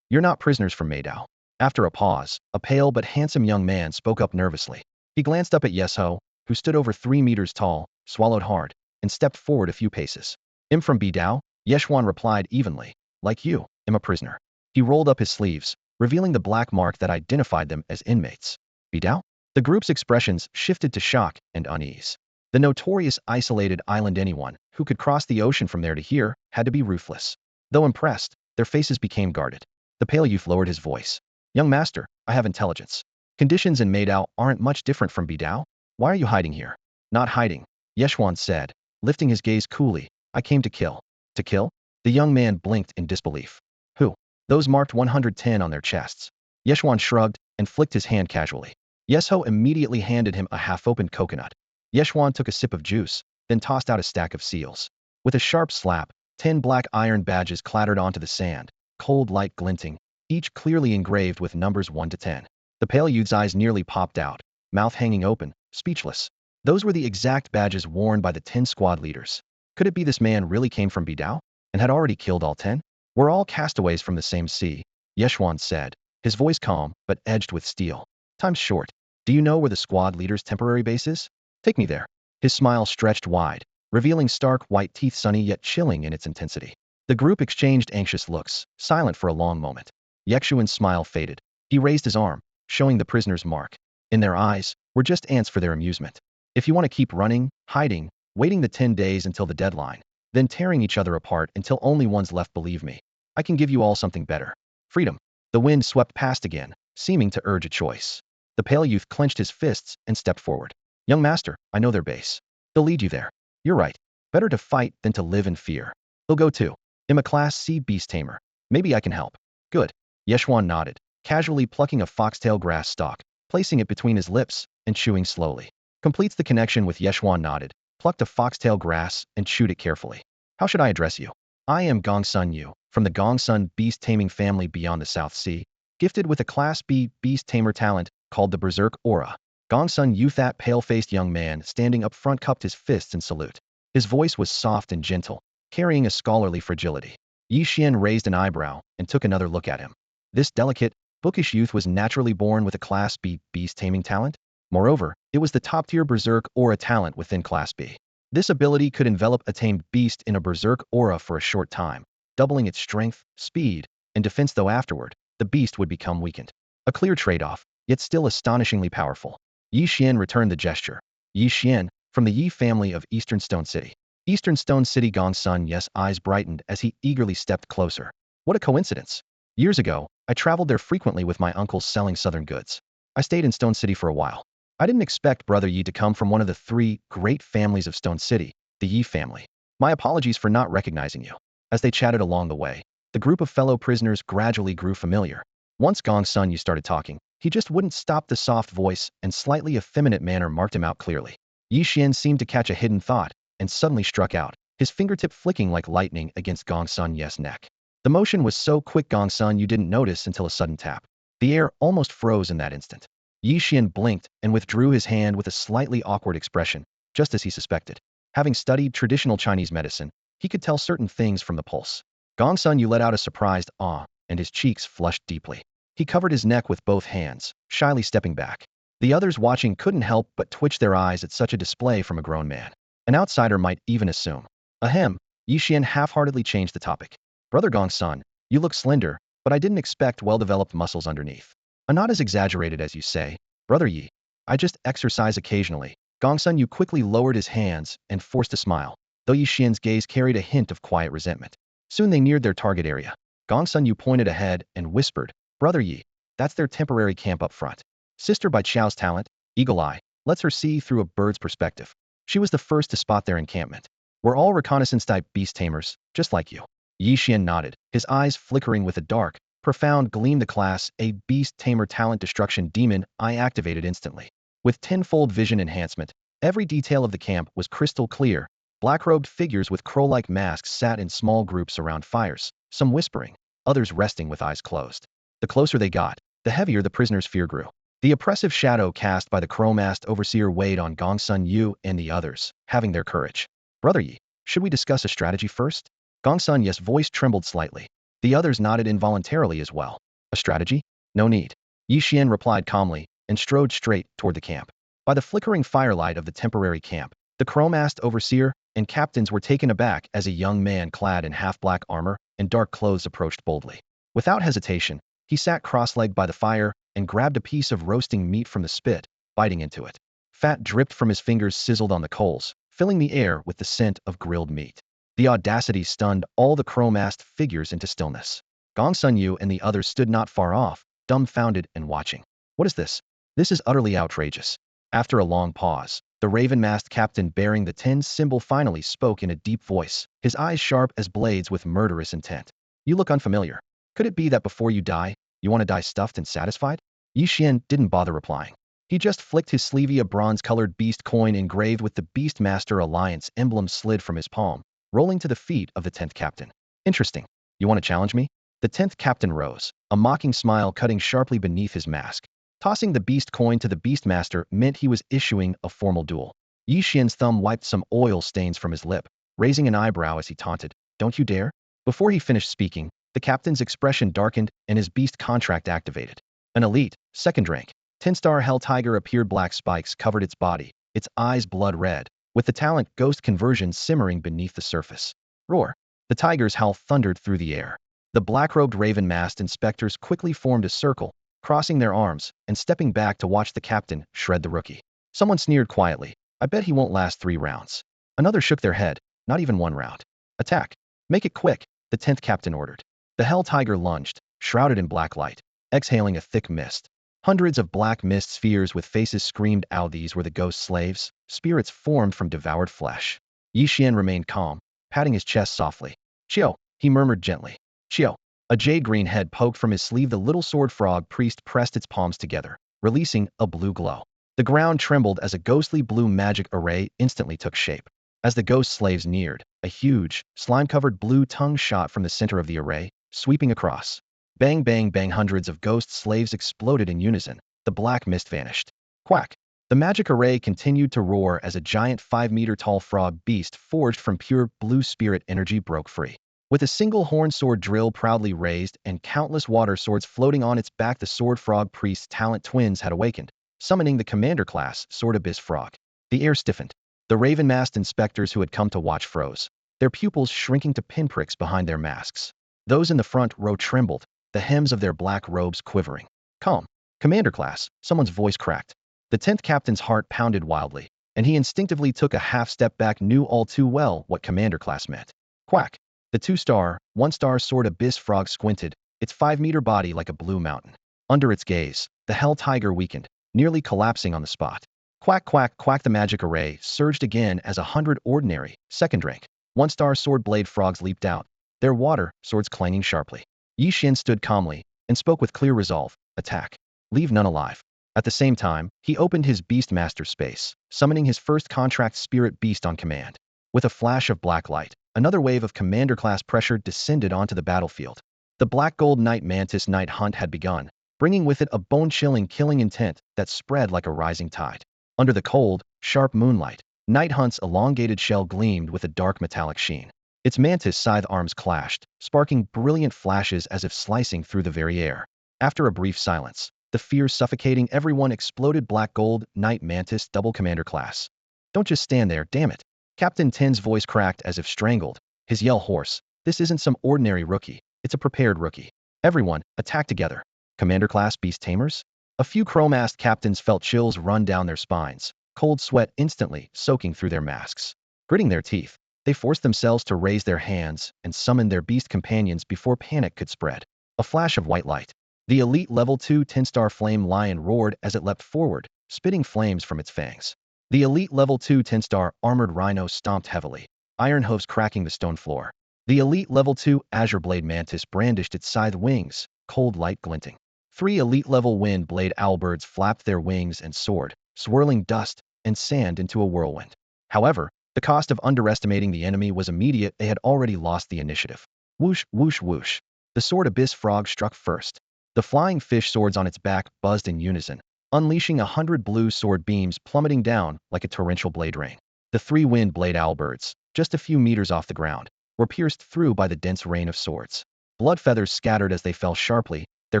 You're not prisoners from Meidao. After a pause, a pale but handsome young man spoke up nervously. He glanced up at Ye Xuan, who stood over 3 meters tall, swallowed hard, and stepped forward a few paces. I'm from Beidao, Ye Xuan replied evenly. Like you, I'm a prisoner. He rolled up his sleeves, revealing the black mark that identified them as inmates. Beidao? The group's expressions shifted to shock and unease. The notorious isolated island, anyone who could cross the ocean from there to here had to be ruthless. Though impressed, their faces became guarded. The pale youth lowered his voice. Young master, I have intelligence. Conditions in Meidao aren't much different from Beidao. Why are you hiding here? Not hiding, Ye Xuan said, lifting his gaze coolly. I came to kill. To kill? The young man blinked in disbelief. Who? Those marked 110 on their chests. Ye Xuan shrugged and flicked his hand casually. Yesho immediately handed him a half-opened coconut. Ye Xuan took a sip of juice, then tossed out a stack of seals. With a sharp slap, 10 black iron badges clattered onto the sand, cold light glinting, each clearly engraved with numbers 1 to 10. The pale youth's eyes nearly popped out, mouth hanging open, speechless. Those were the exact badges worn by the 10 squad leaders. Could it be this man really came from Bidao and had already killed all 10? We're all castaways from the same sea, Ye Xuan said, his voice calm but edged with steel. Time's short. Do you know where the squad leader's temporary base is? Take me there. His smile stretched wide, revealing stark white teeth, sunny yet chilling in its intensity. The group exchanged anxious looks, silent for a long moment. Ye Xuan's smile faded. He raised his arm, showing the prisoner's mark. In their eyes, were just ants for their amusement. If you want to keep running, hiding, waiting the 10 days until the deadline, then tearing each other apart until only one's left, believe me, I can give you all something better. Freedom. The wind swept past again, seeming to urge a choice. The pale youth clenched his fists and stepped forward. Young master, I know their base. They'll lead you there. You're right. Better to fight than to live in fear. They'll go too. I'm a Class C beast tamer. Maybe I can help. Good. Ye Xuan nodded, casually plucking a foxtail grass stalk, placing it between his lips, and chewing slowly. Completes the connection with Ye Xuan nodded, plucked a foxtail grass, and chewed it carefully. How should I address you? I am Gongsun Yu, from the Gongsun beast-taming family beyond the South Sea, gifted with a Class B beast-tamer talent called the Berserk Aura. Gongsun Yu, that pale-faced young man standing up front, cupped his fists in salute. His voice was soft and gentle, carrying a scholarly fragility. Ye Xuan raised an eyebrow and took another look at him. This delicate, bookish youth was naturally born with a Class B beast-taming talent. Moreover, it was the top-tier Berserk Aura talent within Class B. This ability could envelop a tamed beast in a Berserk Aura for a short time, doubling its strength, speed, and defense, though afterward, the beast would become weakened. A clear trade-off, yet still astonishingly powerful. Ye Xuan returned the gesture. Ye Xuan, from the Ye family of Eastern Stone City. Eastern Stone City. Gongsun Ye's eyes brightened as he eagerly stepped closer. What a coincidence. Years ago, I traveled there frequently with my uncles selling southern goods. I stayed in Stone City for a while. I didn't expect Brother Yi to come from one of the 3 great families of Stone City, the Yi family. My apologies for not recognizing you. As they chatted along the way, the group of fellow prisoners gradually grew familiar. Once Gongsun Yu started talking, he just wouldn't stop. The soft voice and slightly effeminate manner marked him out clearly. Ye Xuan seemed to catch a hidden thought and suddenly struck out, his fingertip flicking like lightning against Gongsun Yu's neck. The motion was so quick Gongsun Yu didn't notice until a sudden tap. The air almost froze in that instant. Ye Xuan blinked and withdrew his hand with a slightly awkward expression, just as he suspected. Having studied traditional Chinese medicine, he could tell certain things from the pulse. Gongsun Yu let out a surprised "ah," and his cheeks flushed deeply. He covered his neck with both hands, shyly stepping back. The others watching couldn't help but twitch their eyes at such a display from a grown man. An outsider might even assume. Ahem, Ye Xuan half-heartedly changed the topic. Brother Gongsun, you look slender, but I didn't expect well-developed muscles underneath. Not as exaggerated as you say, Brother Yi. I just exercise occasionally. Gongsun Yu quickly lowered his hands and forced a smile, though Ye Xuan's gaze carried a hint of quiet resentment. Soon they neared their target area. Gongsun Yu pointed ahead and whispered, Brother Yi, that's their temporary camp up front. Sister by Chao's talent, Eagle Eye, lets her see through a bird's perspective. She was the first to spot their encampment. We're all reconnaissance-type beast tamers, just like you. Ye Xuan nodded, his eyes flickering with a dark, profound gleam. The Class A beast tamer talent Destruction Demon Eye activated instantly. With tenfold vision enhancement, every detail of the camp was crystal clear. Black-robed figures with crow-like masks sat in small groups around fires, some whispering, others resting with eyes closed. The closer they got, the heavier the prisoner's fear grew. The oppressive shadow cast by the crow-masked overseer weighed on Gongsun Yu and the others, having their courage. Brother Yi, should we discuss a strategy first? Gongsun Yu's voice trembled slightly. The others nodded involuntarily as well. A strategy? No need. Ye Xuan replied calmly, and strode straight toward the camp. By the flickering firelight of the temporary camp, the crow-masked overseer and captains were taken aback as a young man clad in half-black armor and dark clothes approached boldly. Without hesitation, he sat cross-legged by the fire and grabbed a piece of roasting meat from the spit, biting into it. Fat dripped from his fingers, sizzled on the coals, filling the air with the scent of grilled meat. The audacity stunned all the crow-masked figures into stillness. Gongsun Yu and the others stood not far off, dumbfounded and watching. What is this? This is utterly outrageous. After a long pause, the raven-masked captain bearing the 10 symbol finally spoke in a deep voice, his eyes sharp as blades with murderous intent. You look unfamiliar. Could it be that before you die, you want to die stuffed and satisfied? Ye Xuan didn't bother replying. He just flicked his sleeve. A bronze-colored beast coin engraved with the Beastmaster Alliance emblem slid from his palm, rolling to the feet of the 10th captain. Interesting. You want to challenge me? The 10th captain rose, a mocking smile cutting sharply beneath his mask. Tossing the beast coin to the Beastmaster meant he was issuing a formal duel. Ye Xuan's thumb wiped some oil stains from his lip, raising an eyebrow as he taunted, "Don't you dare?" Before he finished speaking, the captain's expression darkened and his beast contract activated. An elite, second rank, 10-star hell tiger appeared. Black spikes covered its body, its eyes blood red, with the talent ghost conversion simmering beneath the surface. Roar! The tiger's howl thundered through the air. The black-robed raven-masked inspectors quickly formed a circle, crossing their arms and stepping back to watch the captain shred the rookie. Someone sneered quietly, "I bet he won't last 3 rounds." Another shook their head, "Not even 1 round. Attack. Make it quick," the 10th captain ordered. The hell tiger lunged, shrouded in black light, exhaling a thick mist. Hundreds of black mist spheres with faces screamed out. These were the ghost slaves, spirits formed from devoured flesh. Ye Xuan remained calm, patting his chest softly. "Chiao," he murmured gently. "Chiao." A jade-green head poked from his sleeve. The little sword frog priest pressed its palms together, releasing a blue glow. The ground trembled as a ghostly blue magic array instantly took shape. As the ghost slaves neared, a huge, slime-covered blue tongue shot from the center of the array, sweeping across. Bang, bang, bang. Hundreds of ghost slaves exploded in unison. The black mist vanished. Quack! The magic array continued to roar as a giant 5-meter-tall frog beast forged from pure blue spirit energy broke free. With a single horn sword drill proudly raised and countless water swords floating on its back, the sword frog priest's talent twins had awakened, summoning the commander-class Sword Abyss Frog. The air stiffened. The raven-masked inspectors who had come to watch froze, their pupils shrinking to pinpricks behind their masks. Those in the front row trembled, the hems of their black robes quivering. "Calm. Commander class," someone's voice cracked. The 10th captain's heart pounded wildly, and he instinctively took a half-step back, knew all too well what commander class meant. Quack! The 2-star, 1-star Sword Abyss Frog squinted, its 5-meter body like a blue mountain. Under its gaze, the hell tiger weakened, nearly collapsing on the spot. Quack, quack, quack. The magic array surged again as 100 ordinary, second-rank, 1-star sword blade frogs leaped out, their water swords clanging sharply. Ye Xuan stood calmly and spoke with clear resolve, "Attack. Leave none alive." At the same time, he opened his Beastmaster space, summoning his first contract Spirit Beast on command. With a flash of black light, another wave of commander-class pressure descended onto the battlefield. The black gold night mantis night hunt had begun, bringing with it a bone-chilling killing intent that spread like a rising tide. Under the cold, sharp moonlight, Night Hunt's elongated shell gleamed with a dark metallic sheen. Its mantis scythe arms clashed, sparking brilliant flashes as if slicing through the very air. After a brief silence, the fear suffocating everyone exploded. Black gold, night mantis, double commander class. "Don't just stand there, damn it." Captain Ten's voice cracked as if strangled, his yell hoarse. "This isn't some ordinary rookie, it's a prepared rookie. Everyone, attack together." Commander class beast tamers? A few chromast captains felt chills run down their spines, cold sweat instantly soaking through their masks. Gritting their teeth, they forced themselves to raise their hands and summon their beast companions before panic could spread. A flash of white light. The elite level 2 10-star flame lion roared as it leapt forward, spitting flames from its fangs. The elite level 2 10-star armored rhino stomped heavily, iron hooves cracking the stone floor. The elite level 2 azure blade mantis brandished its scythe wings, cold light glinting. 3 elite level wind blade owlbirds flapped their wings and soared, swirling dust and sand into a whirlwind. However, the cost of underestimating the enemy was immediate. They had already lost the initiative. Whoosh, whoosh, whoosh. The sword abyss frog struck first. The flying fish swords on its back buzzed in unison, unleashing 100 blue sword beams plummeting down like a torrential blade rain. The 3 wind blade owlbirds, just a few meters off the ground, were pierced through by the dense rain of swords. Blood feathers scattered as they fell sharply, their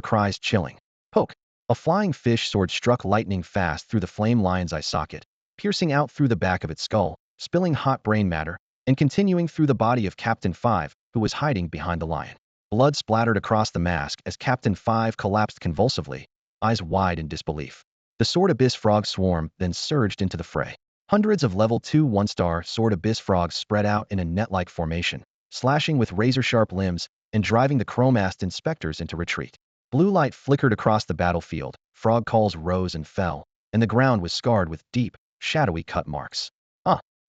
cries chilling. Poke! A flying fish sword struck lightning fast through the flame lion's eye socket, piercing out through the back of its skull, spilling hot brain matter, and continuing through the body of Captain 5, who was hiding behind the lion. Blood splattered across the mask as Captain 5 collapsed convulsively, eyes wide in disbelief. The sword abyss frog swarm then surged into the fray. Hundreds of level 2 1-star sword abyss frogs spread out in a net-like formation, slashing with razor-sharp limbs and driving the chromast inspectors into retreat. Blue light flickered across the battlefield, frog calls rose and fell, and the ground was scarred with deep, shadowy cut marks.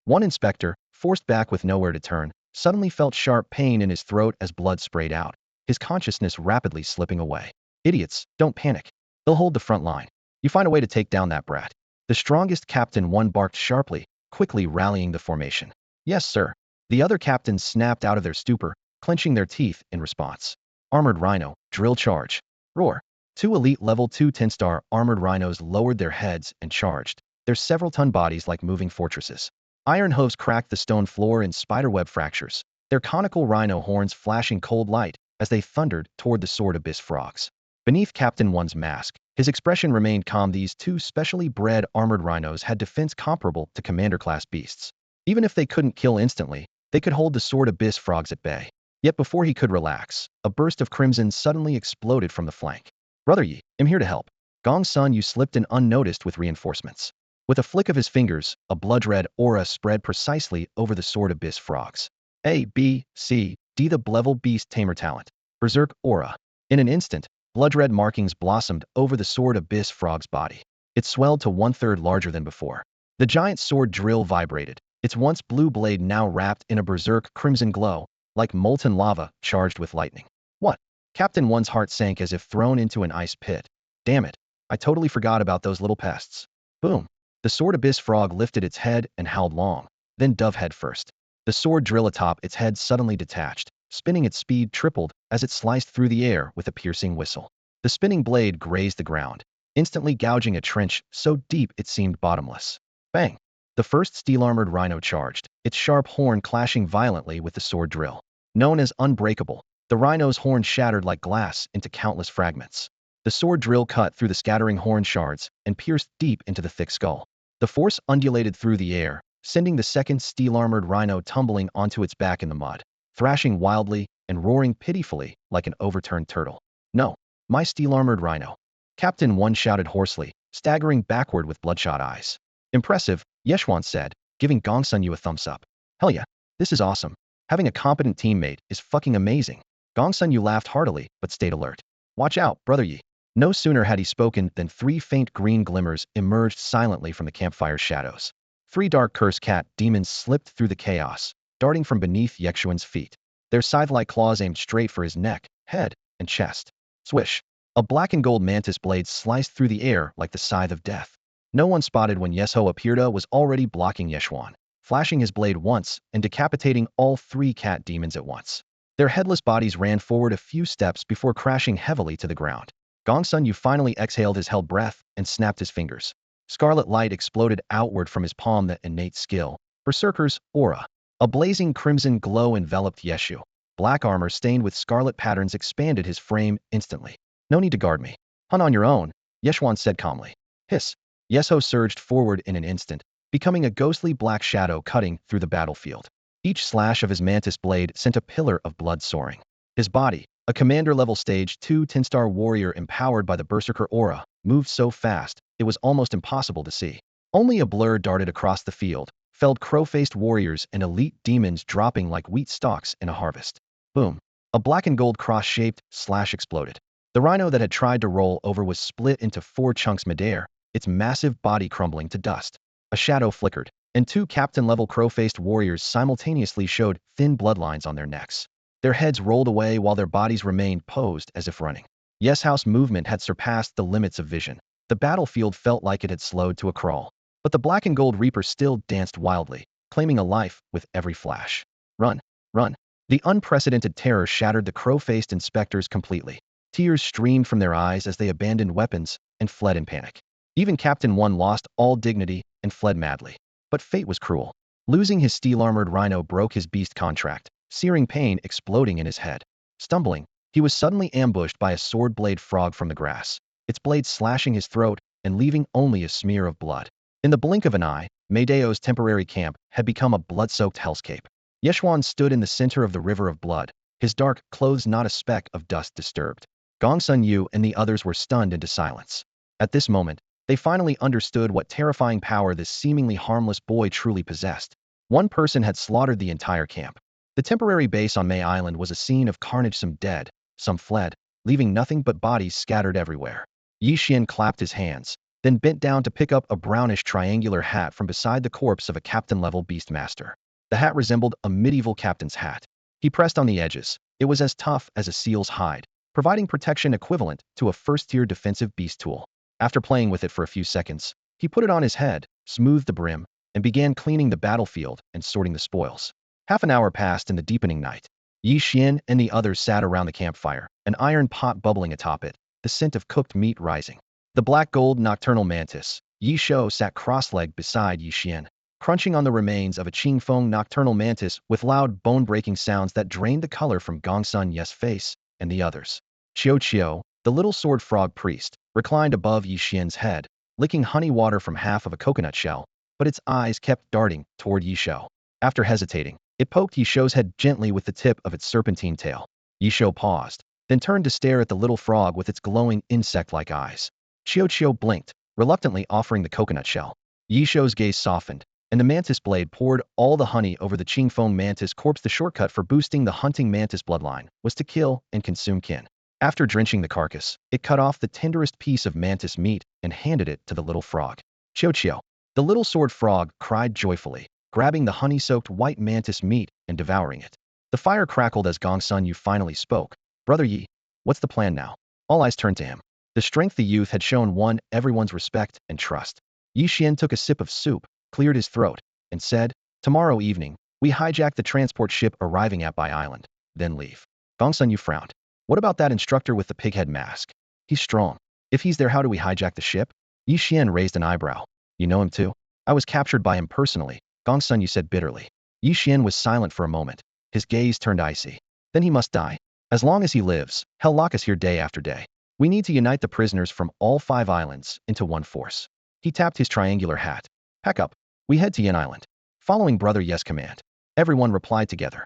One inspector, forced back with nowhere to turn, suddenly felt sharp pain in his throat as blood sprayed out. his consciousness rapidly slipping away. Idiots, don't panic. They'll hold the front line. You find a way to take down that brat. The strongest Captain 1 barked sharply, quickly rallying the formation. Yes, sir. The other captains snapped out of their stupor, clenching their teeth in response. Armored Rhino, drill charge. Roar. 2 elite level 2 10-star armored rhinos lowered their heads and charged, their several-ton bodies like moving fortresses. Iron hooves cracked the stone floor in spiderweb fractures, their conical rhino horns flashing cold light as they thundered toward the sword abyss frogs. Beneath Captain 1's mask, his expression remained calm. These 2 specially bred armored rhinos had defense comparable to commander-class beasts. Even if they couldn't kill instantly, they could hold the sword abyss frogs at bay. Yet before he could relax, a burst of crimson suddenly exploded from the flank. Brother Ye, I'm here to help. Gong-sun Yu slipped in unnoticed with reinforcements. With a flick of his fingers, a blood-red aura spread precisely over the sword abyss frogs. A, B, C, D. The level beast tamer talent. Berserk aura. In an instant, blood-red markings blossomed over the sword abyss frog's body. It swelled to 1/3 larger than before. The giant sword drill vibrated, its once blue blade now wrapped in a berserk crimson glow, like molten lava charged with lightning. What? Captain 1's heart sank as if thrown into an ice pit. Damn it. I totally forgot about those little pests. Boom. The sword abyss frog lifted its head and howled long, then dove head first. The sword drill atop its head suddenly detached, spinning. Its speed tripled as it sliced through the air with a piercing whistle. The spinning blade grazed the ground, instantly gouging a trench so deep it seemed bottomless. Bang! The first steel-armored rhino charged, its sharp horn clashing violently with the sword drill. Known as unbreakable, the rhino's horn shattered like glass into countless fragments. The sword drill cut through the scattering horn shards and pierced deep into the thick skull. The force undulated through the air, sending the second steel-armored rhino tumbling onto its back in the mud, thrashing wildly and roaring pitifully like an overturned turtle. No, my steel-armored rhino. Captain 1 shouted hoarsely, staggering backward with bloodshot eyes. Impressive, Ye Xuan said, giving Gong-sun Yu a thumbs up. Hell yeah, this is awesome. Having a competent teammate is fucking amazing. Gong-sun Yu laughed heartily, but stayed alert. Watch out, brother Ye. No sooner had he spoken than 3 faint green glimmers emerged silently from the campfire's shadows. 3 dark curse cat demons slipped through the chaos, darting from beneath Ye Xuan's feet, their scythe-like claws aimed straight for his neck, head, and chest. Swish! A black and gold mantis blade sliced through the air like the scythe of death. No one spotted when Yesho appeared was already blocking Ye Xuan, flashing his blade once and decapitating all 3 cat demons at once. Their headless bodies ran forward a few steps before crashing heavily to the ground. Gong-sun Yu finally exhaled his held breath and snapped his fingers. Scarlet light exploded outward from his palm. That innate skill, Berserker's aura. A blazing crimson glow enveloped Ye Xuan. Black armor stained with scarlet patterns expanded his frame instantly. No need to guard me. Hunt on your own, Ye Xuan said calmly. Hiss. Yesho surged forward in an instant, becoming a ghostly black shadow cutting through the battlefield. Each slash of his mantis blade sent a pillar of blood soaring. His body, a commander-level stage 2 10-star warrior empowered by the Berserker aura, moved so fast, it was almost impossible to see. Only a blur darted across the field, felled crow-faced warriors and elite demons dropping like wheat stalks in a harvest. Boom. A black and gold cross-shaped slash exploded. The rhino that had tried to roll over was split into 4 chunks midair, its massive body crumbling to dust. A shadow flickered, and 2 captain-level crow-faced warriors simultaneously showed thin bloodlines on their necks. Their heads rolled away while their bodies remained posed as if running. Yes House movement had surpassed the limits of vision. The battlefield felt like it had slowed to a crawl. But the black and gold reaper still danced wildly, claiming a life with every flash. Run, run. The unprecedented terror shattered the crow-faced inspectors completely. Tears streamed from their eyes as they abandoned weapons and fled in panic. Even Captain 1 lost all dignity and fled madly. But fate was cruel. Losing his steel-armored rhino broke his beast contract, searing pain exploding in his head. Stumbling, he was suddenly ambushed by a sword-blade frog from the grass, its blade slashing his throat and leaving only a smear of blood. In the blink of an eye, Meideo's temporary camp had become a blood-soaked hellscape. Ye Xuan stood in the center of the river of blood, his dark clothes not a speck of dust disturbed. Gong-sun Yu and the others were stunned into silence. At this moment, they finally understood what terrifying power this seemingly harmless boy truly possessed. One person had slaughtered the entire camp. The temporary base on May Island was a scene of carnage. Some dead, some fled, leaving nothing but bodies scattered everywhere. Ye Xuan clapped his hands, then bent down to pick up a brownish triangular hat from beside the corpse of a captain-level beastmaster. The hat resembled a medieval captain's hat. He pressed on the edges. It was as tough as a seal's hide, providing protection equivalent to a first-tier defensive beast tool. After playing with it for a few seconds, he put it on his head, smoothed the brim, and began cleaning the battlefield and sorting the spoils. Half an hour passed in the deepening night. Ye Xuan and the others sat around the campfire, an iron pot bubbling atop it, the scent of cooked meat rising. The black-gold nocturnal mantis, Ye Xuan, sat cross-legged beside Ye Xuan, crunching on the remains of a Qingfeng nocturnal mantis with loud bone-breaking sounds that drained the color from Gongsun Ye's face and the others. Qiu, the little sword frog priest, reclined above Ye Xuan's head, licking honey water from half of a coconut shell, but its eyes kept darting toward Ye Xuan. After hesitating, it poked Ye Xuan's head gently with the tip of its serpentine tail. Ye Xuan paused, then turned to stare at the little frog with its glowing insect-like eyes. Qiu blinked, reluctantly offering the coconut shell. Ye Xuan's gaze softened, and the mantis blade poured all the honey over the Qingfeng mantis corpse. The shortcut for boosting the hunting mantis bloodline was to kill and consume kin. After drenching the carcass, it cut off the tenderest piece of mantis meat and handed it to the little frog. Qiu, the little sword frog, cried joyfully, grabbing the honey-soaked white mantis meat and devouring it. The fire crackled as Gongsun Yu finally spoke. Brother Yi, what's the plan now? All eyes turned to him. The strength the youth had shown won everyone's respect and trust. Ye Xuan took a sip of soup, cleared his throat, and said, tomorrow evening, we hijack the transport ship arriving at Bai Island, then leave. Gongsun Yu frowned. What about that instructor with the pighead mask? He's strong. If he's there, how do we hijack the ship? Ye Xuan raised an eyebrow. You know him too? I was captured by him personally, Gongsun Yu said bitterly. Ye Xuan was silent for a moment. His gaze turned icy. Then he must die. As long as he lives, he'll lock us here day after day. We need to unite the prisoners from all 5 islands into one force. He tapped his triangular hat. Pack up. We head to Yen Island. Following Brother Ye's command, everyone replied together.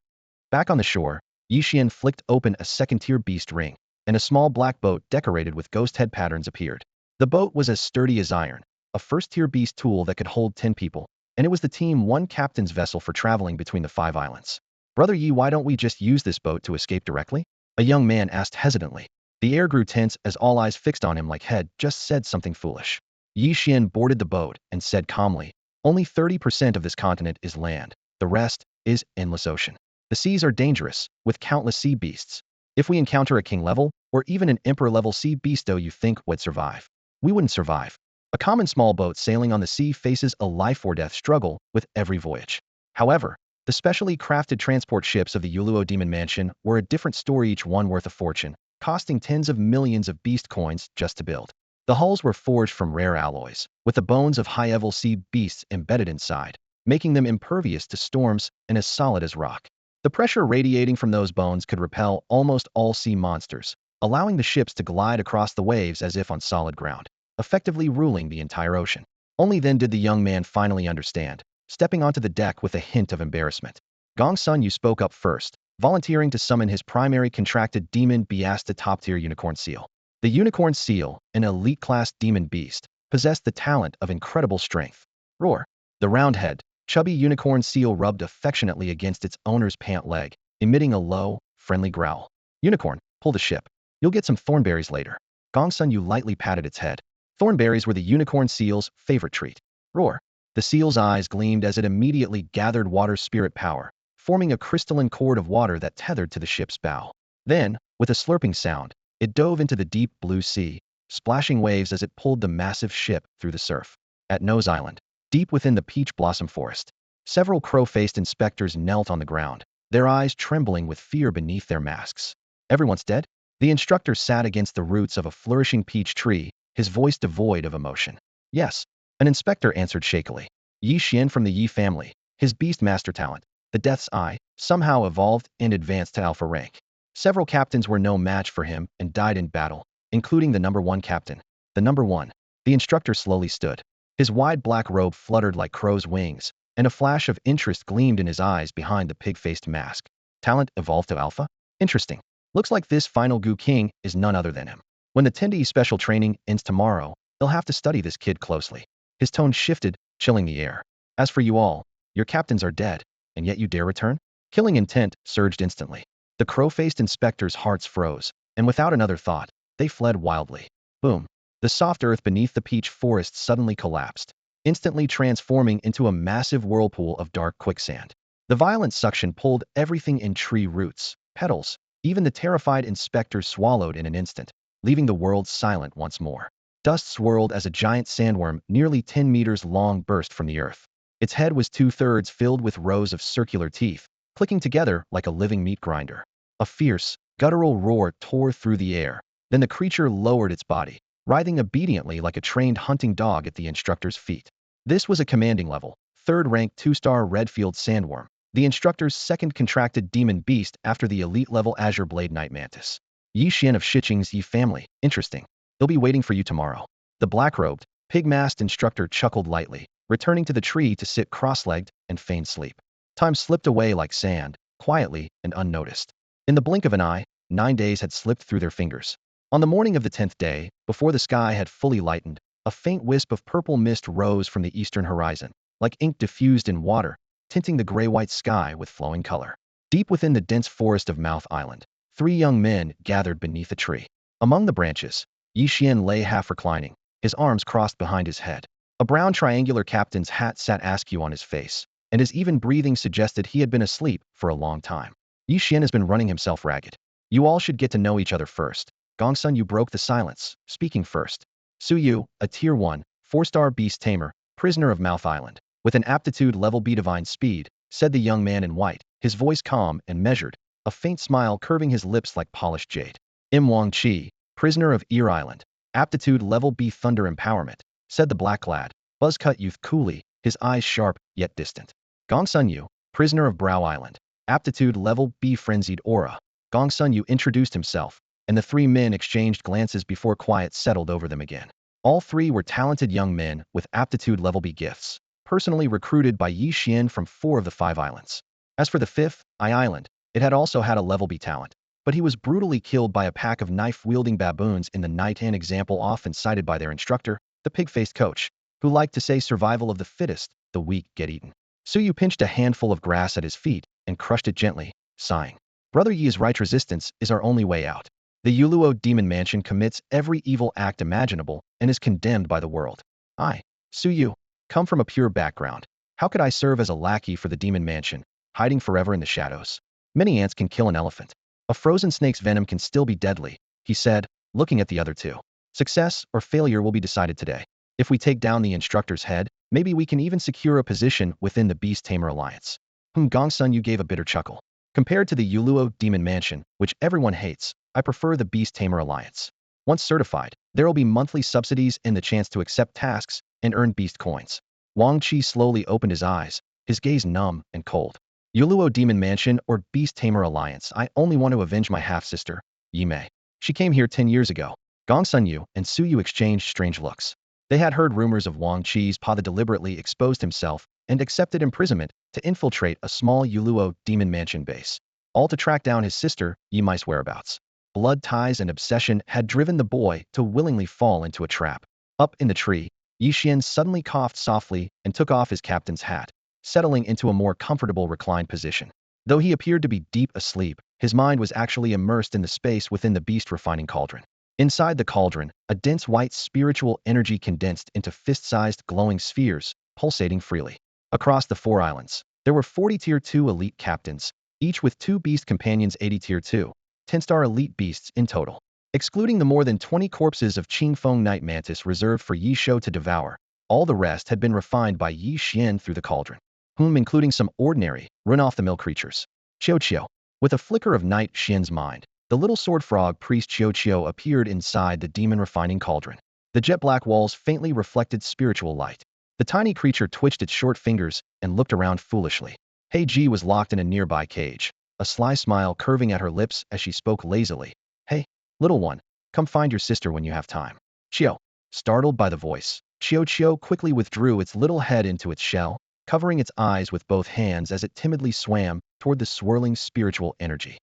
Back on the shore, Ye Xuan flicked open a second-tier beast ring, and a small black boat decorated with ghost head patterns appeared. The boat was as sturdy as iron, a first-tier beast tool that could hold 10 people, and it was the Team 1 captain's vessel for traveling between the 5 islands. Brother Yi, why don't we just use this boat to escape directly? A young man asked hesitantly. The air grew tense as all eyes fixed on him like he'd just said something foolish. Ye Xuan boarded the boat and said calmly, only 30% of this continent is land. The rest is endless ocean. The seas are dangerous, with countless sea beasts. If we encounter a king-level, or even an emperor-level sea beasto, you think would survive? We wouldn't survive. A common small boat sailing on the sea faces a life-or-death struggle with every voyage. However, the specially crafted transport ships of the Yuluo Demon Mansion were a different story, each one worth a fortune, costing tens of millions of beast coins just to build. The hulls were forged from rare alloys, with the bones of high-level sea beasts embedded inside, making them impervious to storms and as solid as rock. The pressure radiating from those bones could repel almost all sea monsters, allowing the ships to glide across the waves as if on solid ground, effectively ruling the entire ocean. Only then did the young man finally understand, stepping onto the deck with a hint of embarrassment. Gongsun Yu spoke up first, volunteering to summon his primary contracted demon beast, a top-tier unicorn seal. The unicorn seal, an elite-class demon beast, possessed the talent of incredible strength. Roar! The round-head, chubby unicorn seal rubbed affectionately against its owner's pant leg, emitting a low, friendly growl. Unicorn, pull the ship. You'll get some thornberries later. Gongsun Yu lightly patted its head. Thornberries were the unicorn seal's favorite treat. Roar! The seal's eyes gleamed as it immediately gathered water spirit power, forming a crystalline cord of water that tethered to the ship's bow. Then, with a slurping sound, it dove into the deep blue sea, splashing waves as it pulled the massive ship through the surf. At Nose Island, deep within the peach blossom forest, several crow-faced inspectors knelt on the ground, their eyes trembling with fear beneath their masks. Everyone's dead? The instructor sat against the roots of a flourishing peach tree, his voice devoid of emotion. Yes, an inspector answered shakily. Ye Xuan from the Yi family, his beast master talent, the Death's Eye, somehow evolved and advanced to alpha rank. Several captains were no match for him and died in battle, including the number 1 captain. The number 1. The instructor slowly stood. His wide black robe fluttered like crow's wings, and a flash of interest gleamed in his eyes behind the pig-faced mask. Talent evolved to alpha? Interesting. Looks like this final Gu King is none other than him. When the Tendi special training ends tomorrow, they'll have to study this kid closely. His tone shifted, chilling the air. As for you all, your captains are dead, and yet you dare return? Killing intent surged instantly. The crow-faced inspectors' hearts froze, and without another thought, they fled wildly. Boom! The soft earth beneath the peach forest suddenly collapsed, instantly transforming into a massive whirlpool of dark quicksand. The violent suction pulled everything in tree roots, petals, even the terrified inspector swallowed in an instant, leaving the world silent once more. Dust swirled as a giant sandworm nearly 10 meters long burst from the earth. Its head was two-thirds filled with rows of circular teeth, clicking together like a living meat grinder. A fierce, guttural roar tore through the air. Then the creature lowered its body, writhing obediently like a trained hunting dog at the instructor's feet. This was a commanding level, third-rank 2-star Redfield Sandworm, the instructor's second contracted demon beast after the elite-level Azure Blade Night Mantis. Ye Xuan of Shiqing's Ye family. Interesting. They'll be waiting for you tomorrow. The black-robed, pig-masked instructor chuckled lightly, returning to the tree to sit cross-legged and feign sleep. Time slipped away like sand, quietly and unnoticed. In the blink of an eye, 9 days had slipped through their fingers. On the morning of the 10th day, before the sky had fully lightened, a faint wisp of purple mist rose from the eastern horizon, like ink diffused in water, tinting the gray-white sky with flowing color. Deep within the dense forest of Mouth Island, 3 young men gathered beneath a tree. Among the branches, Ye Xuan lay half-reclining, his arms crossed behind his head. A brown triangular captain's hat sat askew on his face, and his even breathing suggested he had been asleep for a long time. Ye Xuan has been running himself ragged. You all should get to know each other first. Gongsun Yu broke the silence, speaking first. Su Yu, a Tier 1, 4-star beast tamer, prisoner of Mouth Island. With an aptitude level B divine speed, said the young man in white, his voice calm and measured, a faint smile curving his lips like polished jade. Wang Qi, prisoner of Ear Island. Aptitude level B thunder empowerment, said the black-clad, buzz-cut youth coolly, his eyes sharp yet distant. Gongsun Yu, prisoner of Brow Island. Aptitude level B frenzied aura. Gongsun Yu introduced himself, and the 3 men exchanged glances before quiet settled over them again. All 3 were talented young men with aptitude level B gifts, personally recruited by Ye Xuan from 4 of the 5 islands. As for the 5th, Island, it had also had a level B talent, but he was brutally killed by a pack of knife-wielding baboons in the night, an example often cited by their instructor, the pig-faced coach, who liked to say survival of the fittest, the weak get eaten. Su Yu pinched a handful of grass at his feet and crushed it gently, sighing. Brother Yi is right, resistance is our only way out. The Yuluo demon mansion commits every evil act imaginable and is condemned by the world. I, Su Yu, come from a pure background. How could I serve as a lackey for the demon mansion, hiding forever in the shadows? Many ants can kill an elephant. A frozen snake's venom can still be deadly, he said, looking at the other 2. Success or failure will be decided today. If we take down the instructor's head, maybe we can even secure a position within the Beast Tamer Alliance. Gongsun Yu gave a bitter chuckle. Compared to the Yuluo demon mansion, which everyone hates, I prefer the Beast Tamer Alliance. Once certified, there will be monthly subsidies and the chance to accept tasks and earn beast coins. Wang Qi slowly opened his eyes, his gaze numb and cold. Yuluo Demon Mansion or Beast Tamer Alliance, I only want to avenge my half-sister, Yi Mei. She came here 10 years ago. Gongsun Yu and Su Yu exchanged strange looks. They had heard rumors of Wang Qi's pa that deliberately exposed himself and accepted imprisonment to infiltrate a small Yuluo Demon Mansion base, all to track down his sister, Yi Mei's whereabouts. Blood ties and obsession had driven the boy to willingly fall into a trap. Up in the tree, Ye Xuan suddenly coughed softly and took off his captain's hat, settling into a more comfortable reclined position. Though he appeared to be deep asleep, his mind was actually immersed in the space within the beast refining cauldron. Inside the cauldron, a dense white spiritual energy condensed into fist-sized glowing spheres, pulsating freely. Across the 4 islands, there were 40 Tier 2 elite captains, each with 2 beast companions, 80 Tier 2, 10-star elite beasts in total. Excluding the more than 20 corpses of Qingfeng Night Mantis reserved for Ye Xuan to devour, all the rest had been refined by Ye Xuan through the cauldron, including some ordinary, run-off-the-mill creatures. Qiao. With a flicker of Night Xuan's mind, the little sword frog priest Qiao appeared inside the demon refining cauldron. The jet-black walls faintly reflected spiritual light. The tiny creature twitched its short fingers and looked around foolishly. Hei Ji was locked in a nearby cage, a sly smile curving at her lips as she spoke lazily. Hey, little one, come find your sister when you have time. Qiao. Startled by the voice, Qiao quickly withdrew its little head into its shell, covering its eyes with both hands as it timidly swam toward the swirling spiritual energy.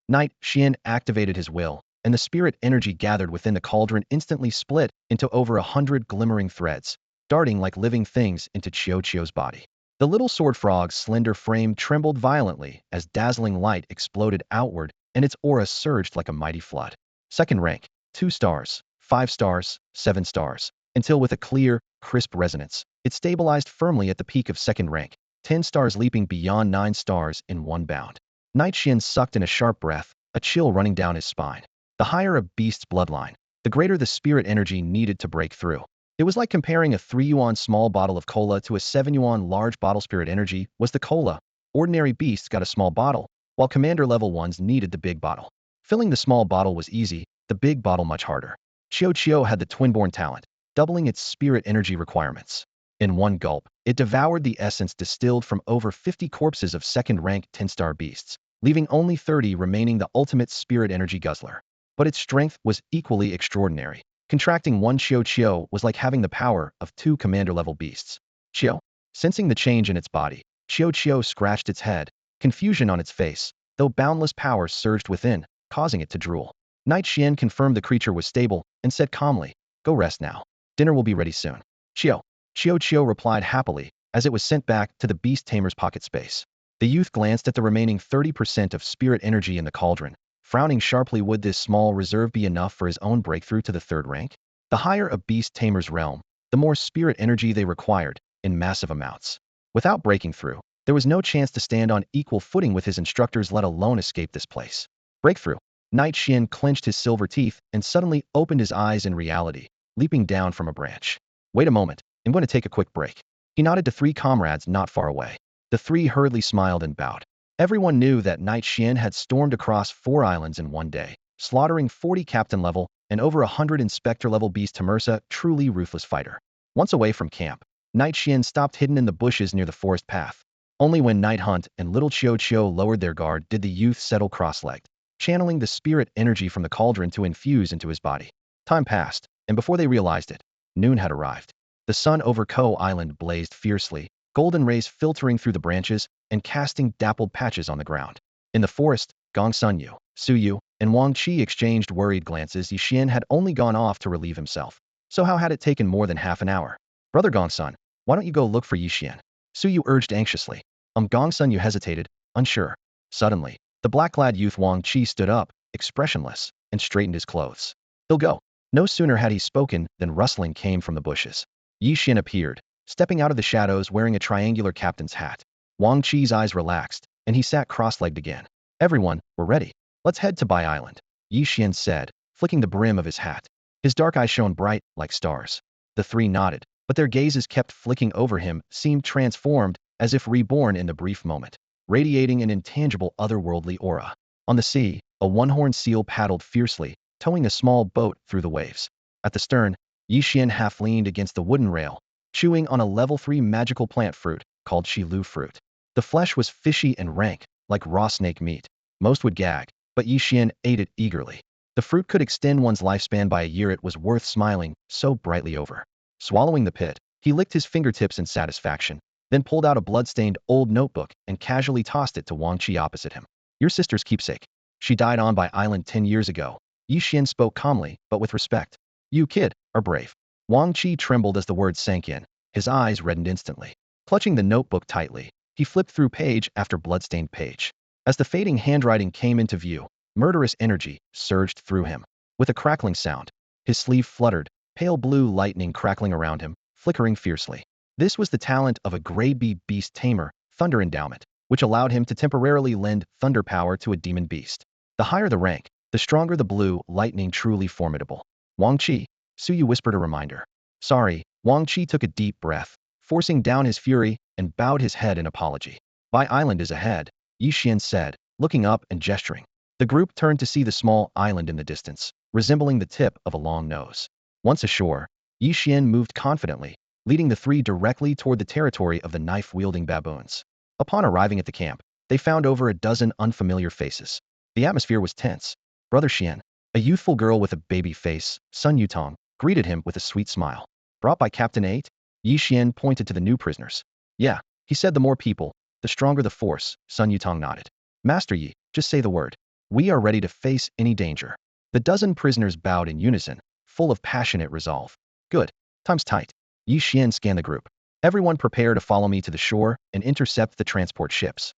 Night Xuan activated his will, and the spirit energy gathered within the cauldron instantly split into over 100 glimmering threads, darting like living things into Qiao's body. The little sword frog's slender frame trembled violently as dazzling light exploded outward and its aura surged like a mighty flood. Second rank, 2 stars, 5 stars, 7 stars, until with a clear, crisp resonance, it stabilized firmly at the peak of second rank, 10 stars leaping beyond 9 stars in one bound. Ye Xuan sucked in a sharp breath, a chill running down his spine. The higher a beast's bloodline, the greater the spirit energy needed to break through. It was like comparing a 3 yuan small bottle of cola to a 7 yuan large bottle. Spirit energy was the cola. Ordinary beasts got a small bottle, while commander level ones needed the big bottle. Filling the small bottle was easy, the big bottle much harder. Qiu had the twinborn talent, doubling its spirit energy requirements. In one gulp, it devoured the essence distilled from over 50 corpses of second-rank 10-star beasts, leaving only 30 remaining, the ultimate spirit energy guzzler. But its strength was equally extraordinary. Contracting one Qiu was like having the power of 2 commander-level beasts. Qiu, sensing the change in its body, Qiu scratched its head, confusion on its face, though boundless power surged within, causing it to drool. Ye Xuan confirmed the creature was stable and said calmly, "Go rest now. Dinner will be ready soon." Qiu replied happily, as it was sent back to the beast tamer's pocket space. The youth glanced at the remaining 30% of spirit energy in the cauldron, frowning sharply. Would this small reserve be enough for his own breakthrough to the 3rd rank? The higher a beast tamer's realm, the more spirit energy they required, in massive amounts. Without breaking through, there was no chance to stand on equal footing with his instructors, let alone escape this place. Breakthrough. Ye Xuan clenched his silver teeth and suddenly opened his eyes in reality, leaping down from a branch. "Wait a moment, I'm going to take a quick break." He nodded to 3 comrades not far away. The 3 hurriedly smiled and bowed. Everyone knew that Ye Xuan had stormed across 4 islands in one day, slaughtering 40 captain-level and over 100 inspector-level beast tamers, a truly ruthless fighter. Once away from camp, Ye Xuan stopped hidden in the bushes near the forest path. Only when Night Hunt and little Qiu lowered their guard did the youth settle cross-legged, channeling the spirit energy from the cauldron to infuse into his body. Time passed, and before they realized it, noon had arrived. The sun over Ko Island blazed fiercely, golden rays filtering through the branches and casting dappled patches on the ground. In the forest, Gong Sunyu, Suyu, and Wang Qi exchanged worried glances. Ye Xuan had only gone off to relieve himself. So how had it taken more than half an hour? "Brother Gongsun, why don't you go look for Ye Xuan?" Suyu urged anxiously. Gong Sunyu hesitated, unsure. Suddenly, the black-clad youth Wang Qi stood up, expressionless, and straightened his clothes. "He'll go." No sooner had he spoken than rustling came from the bushes. Ye Xuan appeared, stepping out of the shadows wearing a triangular captain's hat. Wang Qi's eyes relaxed, and he sat cross-legged again. "Everyone, we're ready. Let's head to Bai Island," Ye Xuan said, flicking the brim of his hat. His dark eyes shone bright, like stars. The 3 nodded, but their gazes kept flicking over him, seemed transformed, as if reborn in the brief moment, radiating an intangible otherworldly aura. On the sea, a one-horned seal paddled fiercely, towing a small boat through the waves. At the stern, Ye Xuan half leaned against the wooden rail, chewing on a level 3 magical plant fruit called Shilu fruit. The flesh was fishy and rank, like raw snake meat. Most would gag, but Ye Xuan ate it eagerly. The fruit could extend one's lifespan by a year. It was worth smiling so brightly over. Swallowing the pit, he licked his fingertips in satisfaction, then pulled out a blood-stained old notebook and casually tossed it to Wang Qi opposite him. "Your sister's keepsake. She died on Bai Island 10 years ago." Ye Xuan spoke calmly, but with respect. "You, kid, are brave." Wang Qi trembled as the words sank in. His eyes reddened instantly. Clutching the notebook tightly, he flipped through page after blood-stained page. As the fading handwriting came into view, murderous energy surged through him. With a crackling sound, his sleeve fluttered, pale blue lightning crackling around him, flickering fiercely. This was the talent of a gray bee beast tamer, Thunder Endowment, which allowed him to temporarily lend thunder power to a demon beast. The higher the rank, the stronger the blue lightning. Truly formidable. "Wang Qi," Suyu whispered a reminder. "Sorry." Wang Qi took a deep breath, forcing down his fury, and bowed his head in apology. "Bai Island is ahead," Ye Xuan said, looking up and gesturing. The group turned to see the small island in the distance, resembling the tip of a long nose. Once ashore, Ye Xuan moved confidently, leading the 3 directly toward the territory of the knife-wielding baboons. Upon arriving at the camp, they found over a dozen unfamiliar faces. The atmosphere was tense. Brother Xian, a youthful girl with a baby face, Sun Yutong, greeted him with a sweet smile. "Brought by Captain 8? Ye Xuan pointed to the new prisoners. "Yeah," he said. "The more people, the stronger the force." Sun Yutong nodded. "Master Yi, just say the word. We are ready to face any danger." The dozen prisoners bowed in unison, full of passionate resolve. "Good. Time's tight." Ye Xuan scanned the group. "Everyone prepare to follow me to the shore and intercept the transport ships."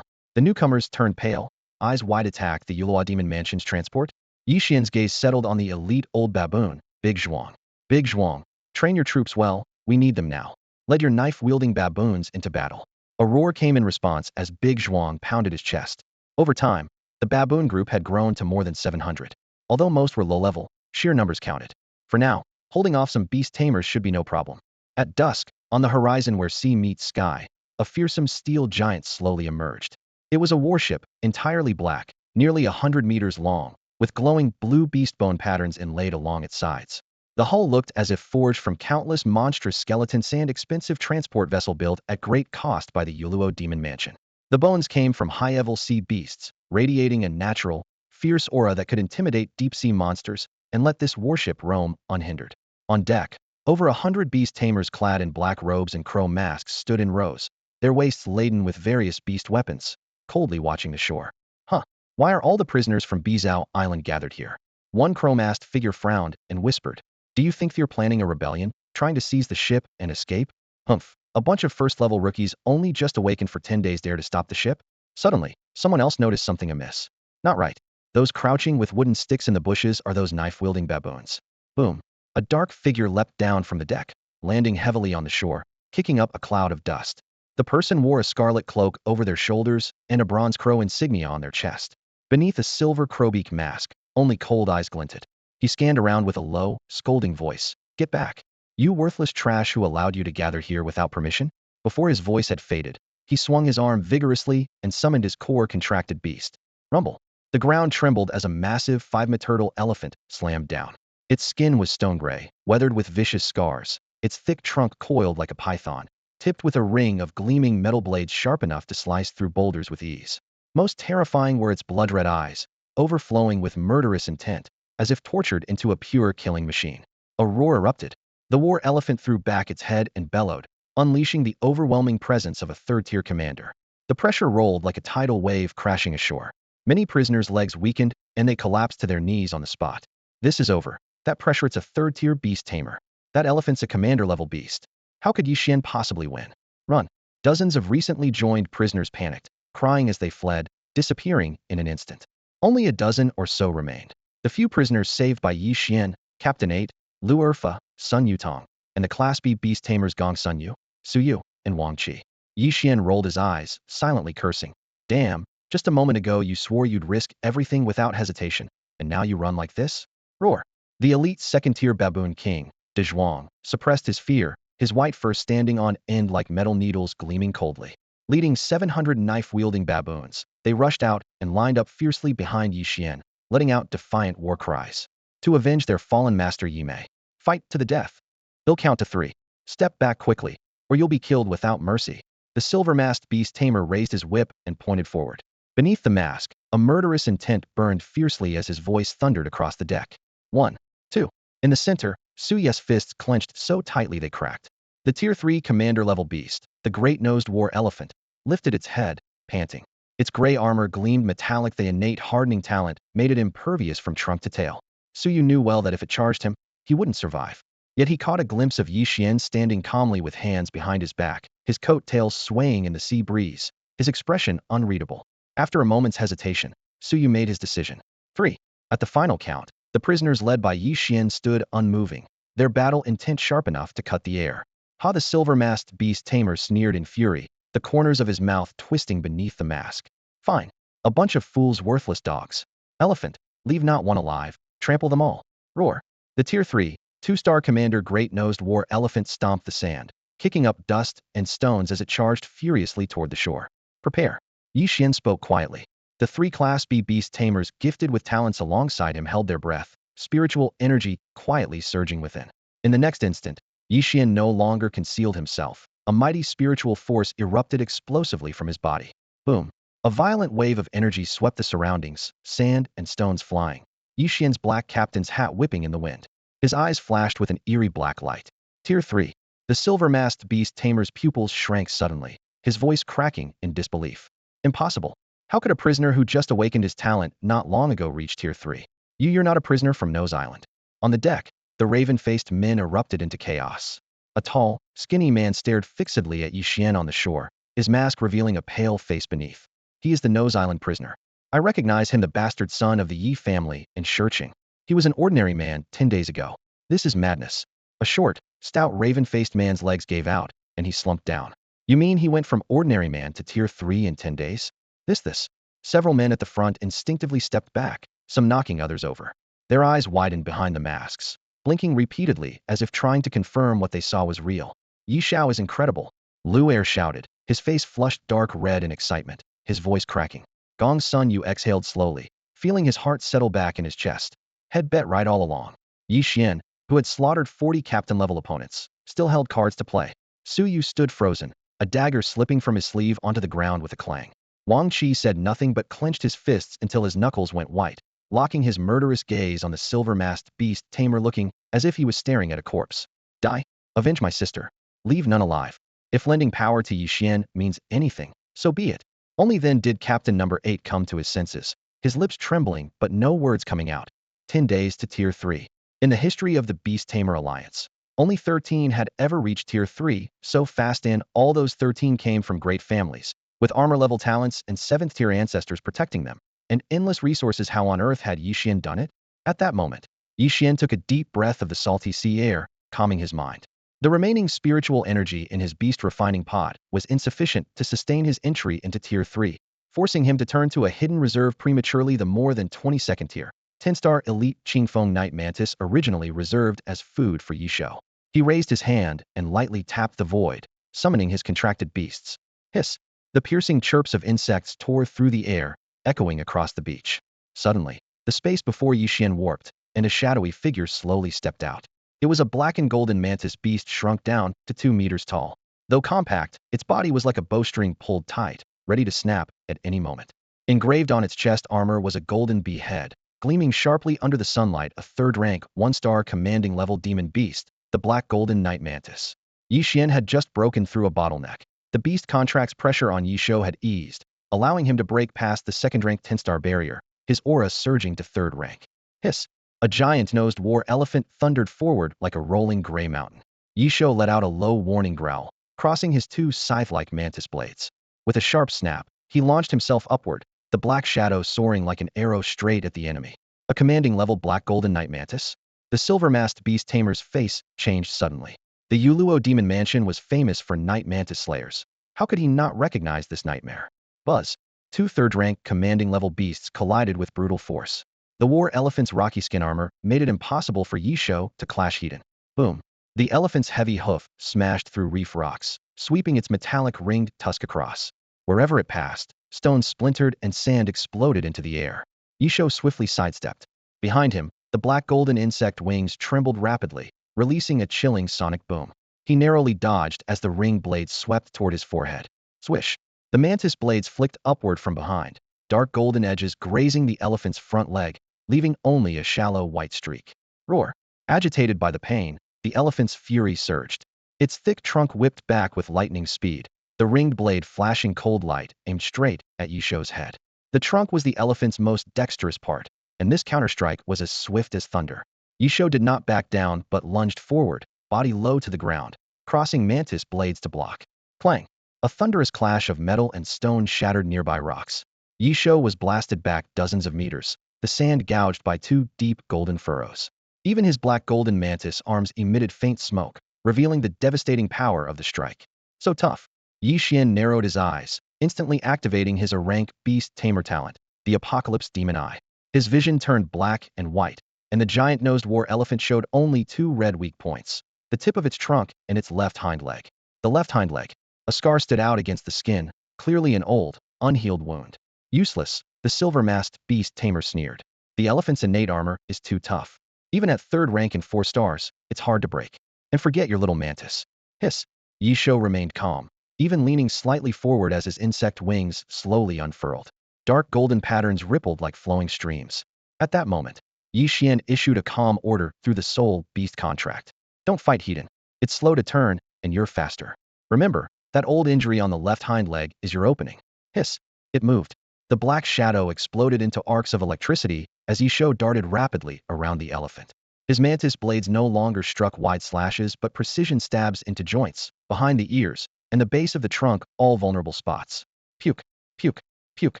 The newcomers turned pale, eyes wide. "Attack the Yulua Demon Mansion's transport?" Ye Xuan's gaze settled on the elite old baboon, Big Zhuang. "Big Zhuang, train your troops well, we need them now. Lead your knife-wielding baboons into battle." A roar came in response as Big Xuan pounded his chest. Over time, the baboon group had grown to more than 700. Although most were low-level, sheer numbers counted. For now, holding off some beast tamers should be no problem. At dusk, on the horizon where sea meets sky, a fearsome steel giant slowly emerged. It was a warship, entirely black, nearly 100 meters long, with glowing blue beast bone patterns inlaid along its sides. The hull looked as if forged from countless monstrous skeletons and expensive transport vessel built at great cost by the Yuluo demon mansion. The bones came from high-level sea beasts, radiating a natural, fierce aura that could intimidate deep-sea monsters and let this warship roam unhindered. On deck, over 100 beast tamers clad in black robes and chrome masks stood in rows, their waists laden with various beast weapons, coldly watching the shore. Huh, why are all the prisoners from Bizhao Island gathered here? One chrome-masked figure frowned and whispered, "Do you think they're planning a rebellion, trying to seize the ship and escape?" Humph, a bunch of first-level rookies only just awakened for 10 days dare to stop the ship? Suddenly, someone else noticed something amiss. Not right. Those crouching with wooden sticks in the bushes are those knife-wielding baboons. Boom. A dark figure leapt down from the deck, landing heavily on the shore, kicking up a cloud of dust. The person wore a scarlet cloak over their shoulders and a bronze crow insignia on their chest. Beneath a silver crowbeak mask, only cold eyes glinted. He scanned around with a low, scolding voice. "Get back. You worthless trash who allowed you to gather here without permission?" Before his voice had faded, he swung his arm vigorously and summoned his core-contracted beast. Rumble. The ground trembled as a massive 5-meter elephant slammed down. Its skin was stone gray, weathered with vicious scars, its thick trunk coiled like a python, tipped with a ring of gleaming metal blades sharp enough to slice through boulders with ease. Most terrifying were its blood-red eyes, overflowing with murderous intent, as if tortured into a pure killing machine. A roar erupted. The war elephant threw back its head and bellowed, unleashing the overwhelming presence of a third-tier commander. The pressure rolled like a tidal wave crashing ashore. Many prisoners' legs weakened, and they collapsed to their knees on the spot. This is over. That pressure, it's a third-tier beast tamer. That elephant's a commander-level beast. How could Ye Xuan possibly win? Run. Dozens of recently joined prisoners panicked, crying as they fled, disappearing in an instant. Only a dozen or so remained. The few prisoners saved by Ye Xuan, Captain 8, Lu Erfa, Sun Yutong, and the Class B beast tamers Gong Sun Yu, Su Yu, and Wang Qi. Ye Xuan rolled his eyes, silently cursing. Damn, just a moment ago you swore you'd risk everything without hesitation, and now you run like this? Roar. The elite second-tier baboon king, De Zhuang, suppressed his fear, his white fur standing on end like metal needles gleaming coldly. Leading 700 knife-wielding baboons, they rushed out and lined up fiercely behind Ye Xuan, letting out defiant war cries. To avenge their fallen master Ye Mei. Fight to the death. He'll count to 3. Step back quickly, or you'll be killed without mercy. The silver-masked beast tamer raised his whip and pointed forward. Beneath the mask, a murderous intent burned fiercely as his voice thundered across the deck. 1, 2. In the center, Su Ye's fists clenched so tightly they cracked. The Tier 3 commander-level beast, the great-nosed war elephant, lifted its head, panting. Its gray armor gleamed metallic. The innate hardening talent made it impervious from trunk to tail. Su Yu knew well that if it charged him, he wouldn't survive. Yet he caught a glimpse of Ye Xuan standing calmly with hands behind his back, his coat-tails swaying in the sea breeze, his expression unreadable. After a moment's hesitation, Su Yu made his decision. 3. At the final count, the prisoners led by Ye Xuan stood unmoving, their battle intent sharp enough to cut the air. Ha! The silver-masked beast tamer sneered in fury, the corners of his mouth twisting beneath the mask. Fine. A bunch of fools, worthless dogs. Elephant, leave not one alive, trample them all. Roar. The Tier 3, 2-star commander great-nosed war elephant stomped the sand, kicking up dust and stones as it charged furiously toward the shore. Prepare. Ye Xuan spoke quietly. The 3 Class B beast tamers gifted with talents alongside him held their breath, spiritual energy quietly surging within. In the next instant, Ye Xuan no longer concealed himself. A mighty spiritual force erupted explosively from his body. Boom. A violent wave of energy swept the surroundings, sand and stones flying. Ye Xuan's black captain's hat whipping in the wind. His eyes flashed with an eerie black light. Tier 3. The silver-masked beast tamer's pupils shrank suddenly, his voice cracking in disbelief. Impossible. How could a prisoner who just awakened his talent not long ago reach Tier 3? You're not a prisoner from Nose Island. On the deck, the raven-faced men erupted into chaos. A tall, skinny man stared fixedly at Ye Xuan on the shore, his mask revealing a pale face beneath. He is the Nose Island prisoner. I recognize him, the bastard son of the Ye family in Shurching. He was an ordinary man 10 days ago. This is madness. A short, stout raven-faced man's legs gave out, and he slumped down. You mean he went from ordinary man to tier 3 in 10 days? This. Several men at the front instinctively stepped back, some knocking others over. Their eyes widened behind the masks, blinking repeatedly as if trying to confirm what they saw was real. Ye Xiao is incredible, Lu Er shouted, his face flushed dark red in excitement, his voice cracking. Gong Sun Yu exhaled slowly, feeling his heart settle back in his chest. Had bet right all along. Ye Xuan, who had slaughtered 40 captain-level opponents, still held cards to play. Su Yu stood frozen, a dagger slipping from his sleeve onto the ground with a clang. Wang Qi said nothing but clenched his fists until his knuckles went white, locking his murderous gaze on the silver-masked beast tamer looking as if he was staring at a corpse. Die. Avenge my sister. Leave none alive. If lending power to Ye Xuan means anything, so be it. Only then did Captain Number 8 come to his senses, his lips trembling but no words coming out. 10 days to Tier 3. In the history of the Beast Tamer Alliance, only 13 had ever reached Tier 3, so fast, and all those 13 came from great families, with armor-level talents and 7th-tier ancestors protecting them, and endless resources. How on earth had Ye Xuan done it? At that moment, Ye Xuan took a deep breath of the salty sea air, calming his mind. The remaining spiritual energy in his beast refining pod was insufficient to sustain his entry into Tier 3, forcing him to turn to a hidden reserve prematurely. The more than 22nd tier, 10-star elite Qingfeng Night Mantis originally reserved as food for Ye Xiao. He raised his hand and lightly tapped the void, summoning his contracted beasts. Hiss! The piercing chirps of insects tore through the air, echoing across the beach. Suddenly, the space before Ye Xuan warped, and a shadowy figure slowly stepped out. It was a black and golden mantis beast shrunk down to 2 meters tall. Though compact, its body was like a bowstring pulled tight, ready to snap at any moment. Engraved on its chest armor was a golden bee head, gleaming sharply under the sunlight. A 3rd-rank, 1-star commanding level demon beast, the black golden night mantis. Ye Xuan had just broken through a bottleneck. The beast contract's pressure on Ye Xiao had eased, allowing him to break past the 2nd-rank 10-star barrier, his aura surging to 3rd rank. Hiss! A giant-nosed war elephant thundered forward like a rolling gray mountain. Ye Xiao let out a low warning growl, crossing his 2 scythe-like mantis blades. With a sharp snap, he launched himself upward, the black shadow soaring like an arrow straight at the enemy. A commanding level black golden night mantis? The silver-masked beast tamer's face changed suddenly. The Yuluo Demon Mansion was famous for night mantis slayers. How could he not recognize this nightmare? Buzz! 2 3rd-rank commanding level beasts collided with brutal force. The war elephant's rocky skin armor made it impossible for Ye Xiao to clash head-on. Boom! The elephant's heavy hoof smashed through reef rocks, sweeping its metallic ringed tusk across. Wherever it passed, stones splintered and sand exploded into the air. Ye Xiao swiftly sidestepped. Behind him, the black golden insect wings trembled rapidly, releasing a chilling sonic boom. He narrowly dodged as the ring blades swept toward his forehead. Swish! The mantis blades flicked upward from behind, dark golden edges grazing the elephant's front leg, leaving only a shallow white streak. Roar! Agitated by the pain, the elephant's fury surged. Its thick trunk whipped back with lightning speed, the ringed blade flashing cold light aimed straight at Ye Xiao's head. The trunk was the elephant's most dexterous part, and this counterstrike was as swift as thunder. Ye Xiao did not back down but lunged forward, body low to the ground, crossing mantis blades to block. Clang! A thunderous clash of metal and stone shattered nearby rocks. Ye Xiao was blasted back dozens of meters, the sand gouged by 2 deep golden furrows. Even his black golden mantis arms emitted faint smoke, revealing the devastating power of the strike. So tough. Ye Xuan narrowed his eyes, instantly activating his A-rank beast tamer talent, the Apocalypse Demon Eye. His vision turned black and white, and the giant-nosed war elephant showed only 2 red weak points, the tip of its trunk and its left hind leg. The left hind leg. A scar stood out against the skin, clearly an old, unhealed wound. Useless, the silver-masked beast tamer sneered. The elephant's innate armor is too tough. Even at 3rd rank and 4 stars, it's hard to break. And forget your little mantis. Hiss! Ye Xiao remained calm, even leaning slightly forward as his insect wings slowly unfurled. Dark golden patterns rippled like flowing streams. At that moment, Ye Xuan issued a calm order through the soul beast contract. Don't fight head-on. It's slow to turn, and you're faster. Remember, that old injury on the left hind leg is your opening. Hiss! It moved. The black shadow exploded into arcs of electricity as Ye Xiao darted rapidly around the elephant. His mantis blades no longer struck wide slashes but precision stabs into joints, behind the ears, and the base of the trunk, all vulnerable spots. Puke! Puke! Puke!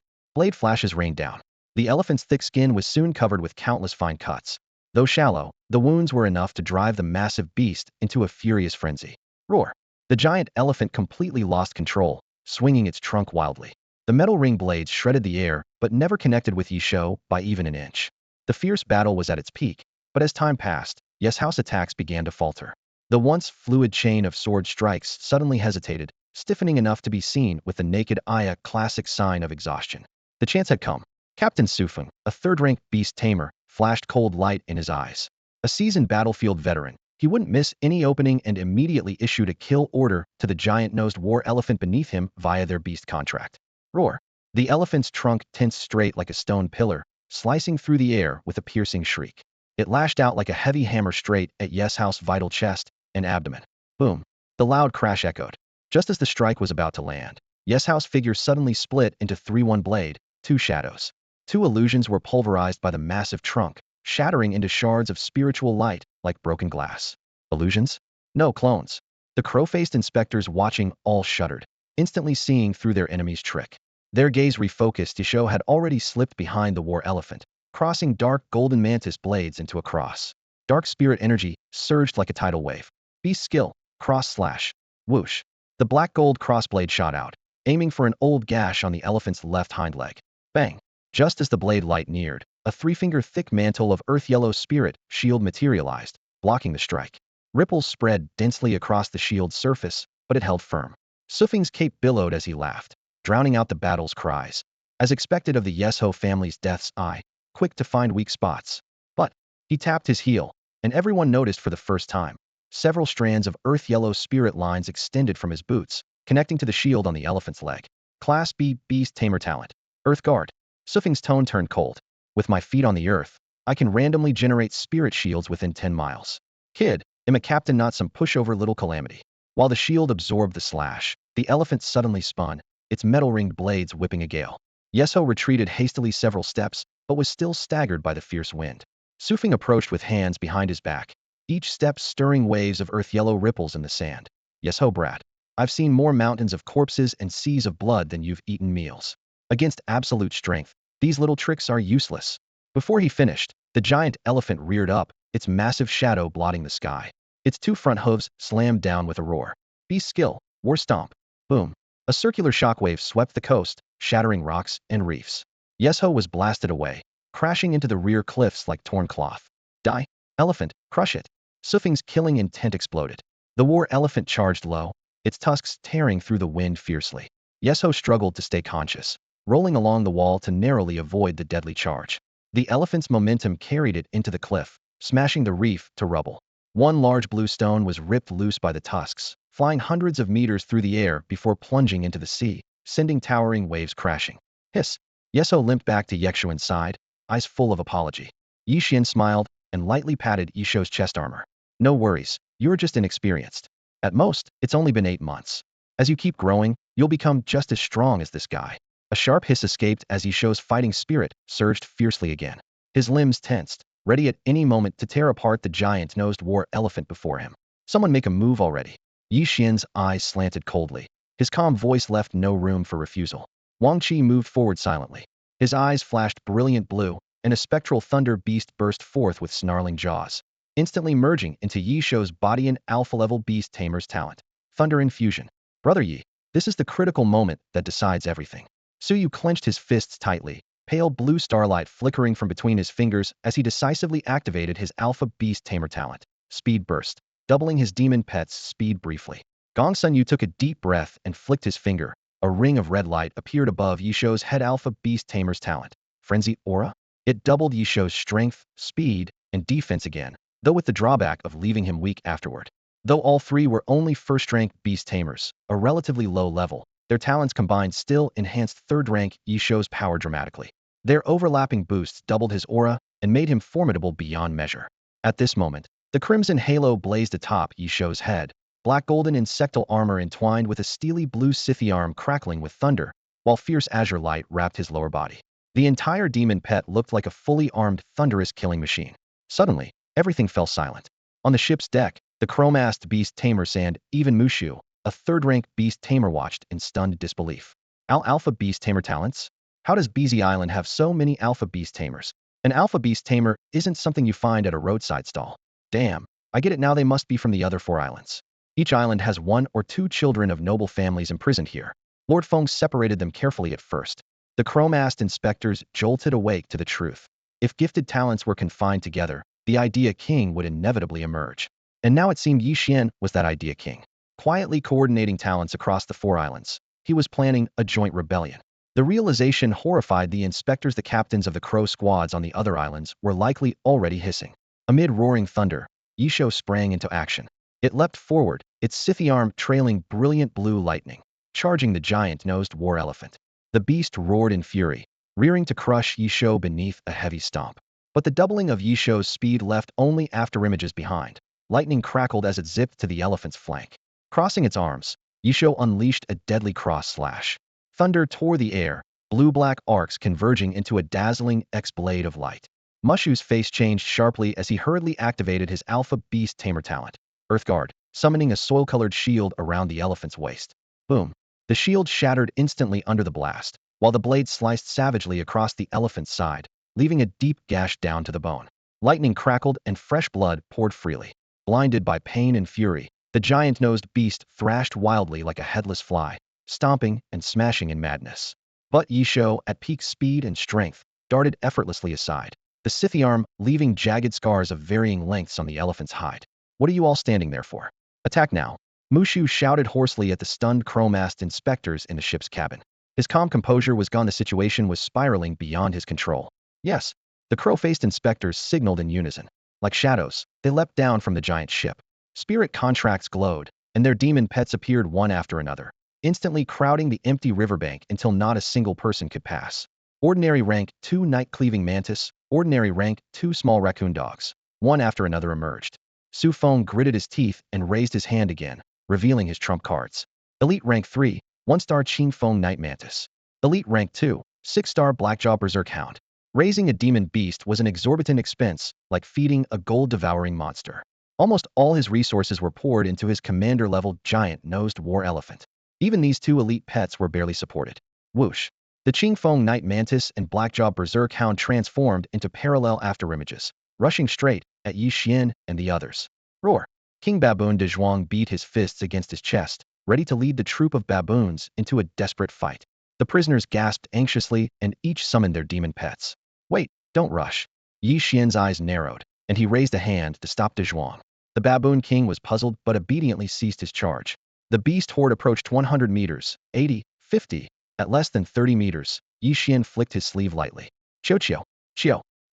Blade flashes rained down. The elephant's thick skin was soon covered with countless fine cuts. Though shallow, the wounds were enough to drive the massive beast into a furious frenzy. Roar! The giant elephant completely lost control, swinging its trunk wildly. The metal ring blades shredded the air, but never connected with Ye Xuan by even an inch. The fierce battle was at its peak, but as time passed, Ye Xuan's attacks began to falter. The once fluid chain of sword strikes suddenly hesitated, stiffening enough to be seen with the naked eye, a classic sign of exhaustion. The chance had come. Captain Sufeng, a third-rank beast tamer, flashed cold light in his eyes. A seasoned battlefield veteran, he wouldn't miss any opening and immediately issued a kill order to the giant-nosed war elephant beneath him via their beast contract. Roar! The elephant's trunk tensed straight like a stone pillar, slicing through the air with a piercing shriek. It lashed out like a heavy hammer straight at Ye Xuan's vital chest and abdomen. Boom! The loud crash echoed. Just as the strike was about to land, Ye Xuan's figure suddenly split into one blade, two shadows. Two illusions were pulverized by the massive trunk, shattering into shards of spiritual light like broken glass. Illusions? No, clones. The crow-faced inspectors watching all shuddered, instantly seeing through their enemy's trick. Their gaze refocused. Ye Xuan had already slipped behind the war elephant, crossing dark golden mantis blades into a cross. Dark spirit energy surged like a tidal wave. Beast skill, cross slash, whoosh. The black gold crossblade shot out, aiming for an old gash on the elephant's left hind leg. Bang! Just as the blade light neared, a three-finger thick mantle of earth-yellow spirit shield materialized, blocking the strike. Ripples spread densely across the shield's surface, but it held firm. Sufeng's cape billowed as he laughed, drowning out the battle's cries. As expected of the Ye Xuan family's death's eye, quick to find weak spots. But he tapped his heel, and everyone noticed for the first time. Several strands of earth-yellow spirit lines extended from his boots, connecting to the shield on the elephant's leg. Class B Beast Tamer Talent. Earth Guard. Sufeng's tone turned cold. With my feet on the earth, I can randomly generate spirit shields within 10 miles. Kid, am a captain, not some pushover little calamity. While the shield absorbed the slash, the elephant suddenly spun, its metal-ringed blades whipping a gale. Ye Xuan retreated hastily several steps, but was still staggered by the fierce wind. Sufeng approached with hands behind his back, each step stirring waves of earth-yellow ripples in the sand. Ye Xuan brat, I've seen more mountains of corpses and seas of blood than you've eaten meals. Against absolute strength, these little tricks are useless. Before he finished, the giant elephant reared up, its massive shadow blotting the sky. Its two front hooves slammed down with a roar. Beast skill, war stomp. Boom. A circular shockwave swept the coast, shattering rocks and reefs. Ye Xuan was blasted away, crashing into the rear cliffs like torn cloth. Die, elephant, crush it. Sufeng's killing intent exploded. The war elephant charged low, its tusks tearing through the wind fiercely. Ye Xuan struggled to stay conscious, rolling along the wall to narrowly avoid the deadly charge. The elephant's momentum carried it into the cliff, smashing the reef to rubble. One large blue stone was ripped loose by the tusks, flying hundreds of meters through the air before plunging into the sea, sending towering waves crashing. Hiss! Ye Xuan limped back to Ye Xuan's side, eyes full of apology. Ye Xuan smiled and lightly patted Ye Xuan's chest armor. No worries, you're just inexperienced. At most, it's only been 8 months. As you keep growing, you'll become just as strong as this guy. A sharp hiss escaped as Ye Xuan's fighting spirit surged fiercely again. His limbs tensed, ready at any moment to tear apart the giant-nosed war elephant before him. Someone make a move already. Ye Xuan's eyes slanted coldly. His calm voice left no room for refusal. Wang Qi moved forward silently. His eyes flashed brilliant blue, and a spectral thunder beast burst forth with snarling jaws, instantly merging into Ye Xuan's body an alpha-level beast tamer's talent. Thunder infusion. Brother Yi, this is the critical moment that decides everything. Su Yu clenched his fists tightly, pale blue starlight flickering from between his fingers as he decisively activated his alpha beast tamer talent. Speed burst, doubling his demon pet's speed briefly. Gong Sun Yu took a deep breath and flicked his finger. A ring of red light appeared above Ye Xuan's head. Alpha beast tamer's talent. Frenzy aura? It doubled Ye Xuan's strength, speed, and defense again, though with the drawback of leaving him weak afterward. Though all three were only first-rank beast tamers, a relatively low level, their talents combined still enhanced third-rank Ye Xuan's power dramatically. Their overlapping boosts doubled his aura and made him formidable beyond measure. At this moment, the crimson halo blazed atop Ye Xuan's head, black golden insectal armor entwined with a steely blue Scythy arm crackling with thunder, while fierce azure light wrapped his lower body. The entire demon pet looked like a fully armed, thunderous killing machine. Suddenly, everything fell silent. On the ship's deck, the chromast beast tamers and even Mushu, a third-rank beast tamer, watched in stunned disbelief. Alpha beast tamer talents? How does BZ Island have so many alpha beast tamers? An alpha beast tamer isn't something you find at a roadside stall. Damn, I get it now, they must be from the other 4 islands. Each island has one or two children of noble families imprisoned here. Lord Feng separated them carefully at first. The chrome-assed inspectors jolted awake to the truth. If gifted talents were confined together, the idea king would inevitably emerge. And now it seemed Ye Xuan was that idea king. Quietly coordinating talents across the 4 islands, he was planning a joint rebellion. The realization horrified the inspectors. The captains of the crow squads on the other islands were likely already hissing. Amid roaring thunder, Ye Xuan sprang into action. It leapt forward, its scythe arm trailing brilliant blue lightning, charging the giant-nosed war elephant. The beast roared in fury, rearing to crush Ye Xuan beneath a heavy stomp. But the doubling of Ye Xuan's speed left only afterimages behind. Lightning crackled as it zipped to the elephant's flank. Crossing its arms, Ye Xuan unleashed a deadly cross-slash. Thunder tore the air, blue-black arcs converging into a dazzling X-blade of light. Mushu's face changed sharply as he hurriedly activated his alpha beast tamer talent, Earthguard, summoning a soil-colored shield around the elephant's waist. Boom! The shield shattered instantly under the blast, while the blade sliced savagely across the elephant's side, leaving a deep gash down to the bone. Lightning crackled and fresh blood poured freely. Blinded by pain and fury, the giant-nosed beast thrashed wildly like a headless fly, stomping and smashing in madness. But Ye Xuan, at peak speed and strength, darted effortlessly aside, the scythe arm leaving jagged scars of varying lengths on the elephant's hide. What are you all standing there for? Attack now! Mushu shouted hoarsely at the stunned chrome-assed inspectors in the ship's cabin. His calm composure was gone. The situation was spiraling beyond his control. Yes, the crow-faced inspectors signaled in unison. Like shadows, they leapt down from the giant ship. Spirit contracts glowed, and their demon pets appeared one after another, instantly crowding the empty riverbank until not a single person could pass. Ordinary rank 2 night-cleaving mantis, ordinary rank 2 small raccoon dogs. One after another emerged. Su Feng gritted his teeth and raised his hand again, revealing his trump cards. Elite rank 3, 1-star Qing Feng Night Mantis. Elite rank 2, 6-star Blackjaw Berserk Hound. Raising a demon beast was an exorbitant expense, like feeding a gold-devouring monster. Almost all his resources were poured into his commander-level giant-nosed war elephant. Even these 2 elite pets were barely supported. Whoosh! The Qing Feng Night Mantis and Blackjaw Berserk Hound transformed into parallel afterimages, rushing straight at Ye Xuan and the others. Roar! King Baboon de Zhuang beat his fists against his chest, ready to lead the troop of baboons into a desperate fight. The prisoners gasped anxiously and each summoned their demon pets. Wait, don't rush. Ye Xuan's eyes narrowed, and he raised a hand to stop de Zhuang. The baboon king was puzzled but obediently ceased his charge. The beast horde approached 100 meters, 80, 50. At less than 30 meters, Ye Xuan flicked his sleeve lightly. Qiao.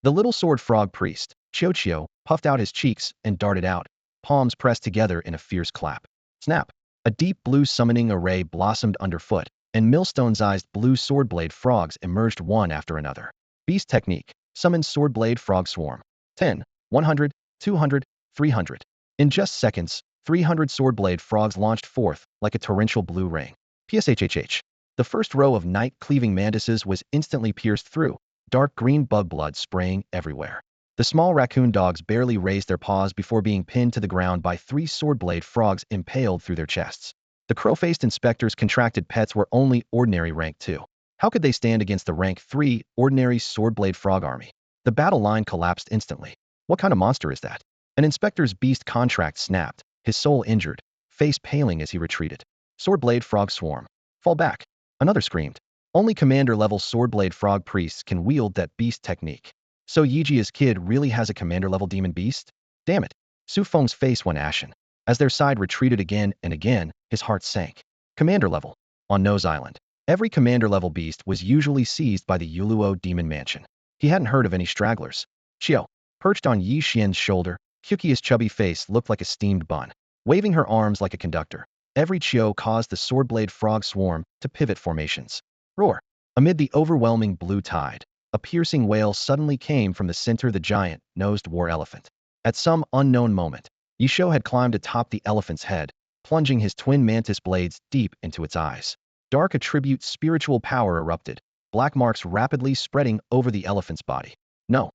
The little sword frog priest, Qiao, puffed out his cheeks and darted out, palms pressed together in a fierce clap. Snap! A deep blue summoning array blossomed underfoot, and millstone-sized blue swordblade frogs emerged one after another. Beast technique, summon swordblade frog swarm. 10, 100, 200, 300. In just seconds, 300 swordblade frogs launched forth like a torrential blue rain. PSHHH. The first row of night-cleaving mantises was instantly pierced through, dark green bug blood spraying everywhere. The small raccoon dogs barely raised their paws before being pinned to the ground by 3 swordblade frogs impaled through their chests. The crow-faced inspectors' contracted pets were only ordinary rank 2. How could they stand against the rank 3 ordinary swordblade frog army? The battle line collapsed instantly. What kind of monster is that? An inspector's beast contract snapped, his soul injured, face paling as he retreated. Swordblade frog swarm. Fall back. Another screamed. Only commander-level swordblade frog priests can wield that beast technique. So Yijia's kid really has a commander-level demon beast? Damn it. Su Feng's face went ashen. As their side retreated again and again, his heart sank. Commander level. On Nose Island, every commander-level beast was usually seized by the Yuluo demon mansion. He hadn't heard of any stragglers. Qiao, perched on Ye Xuan's shoulder, Hukia's chubby face looked like a steamed bun. Waving her arms like a conductor, every Qiao caused the swordblade frog swarm to pivot formations. Roar! Amid the overwhelming blue tide, a piercing wail suddenly came from the center of the giant-nosed war elephant. At some unknown moment, Ye Xuan had climbed atop the elephant's head, plunging his twin mantis blades deep into its eyes. Dark attribute spiritual power erupted, black marks rapidly spreading over the elephant's body. No.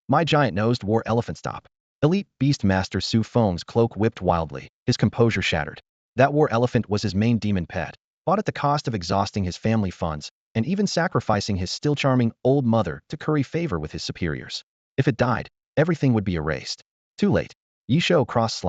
My giant-nosed war elephant, stop. Elite Beast Master Su Feng's cloak whipped wildly, his composure shattered. That war elephant was his main demon pet, bought at the cost of exhausting his family funds, and even sacrificing his still charming old mother to curry favor with his superiors. If it died, everything would be erased. Too late. Ye Xuan cross/.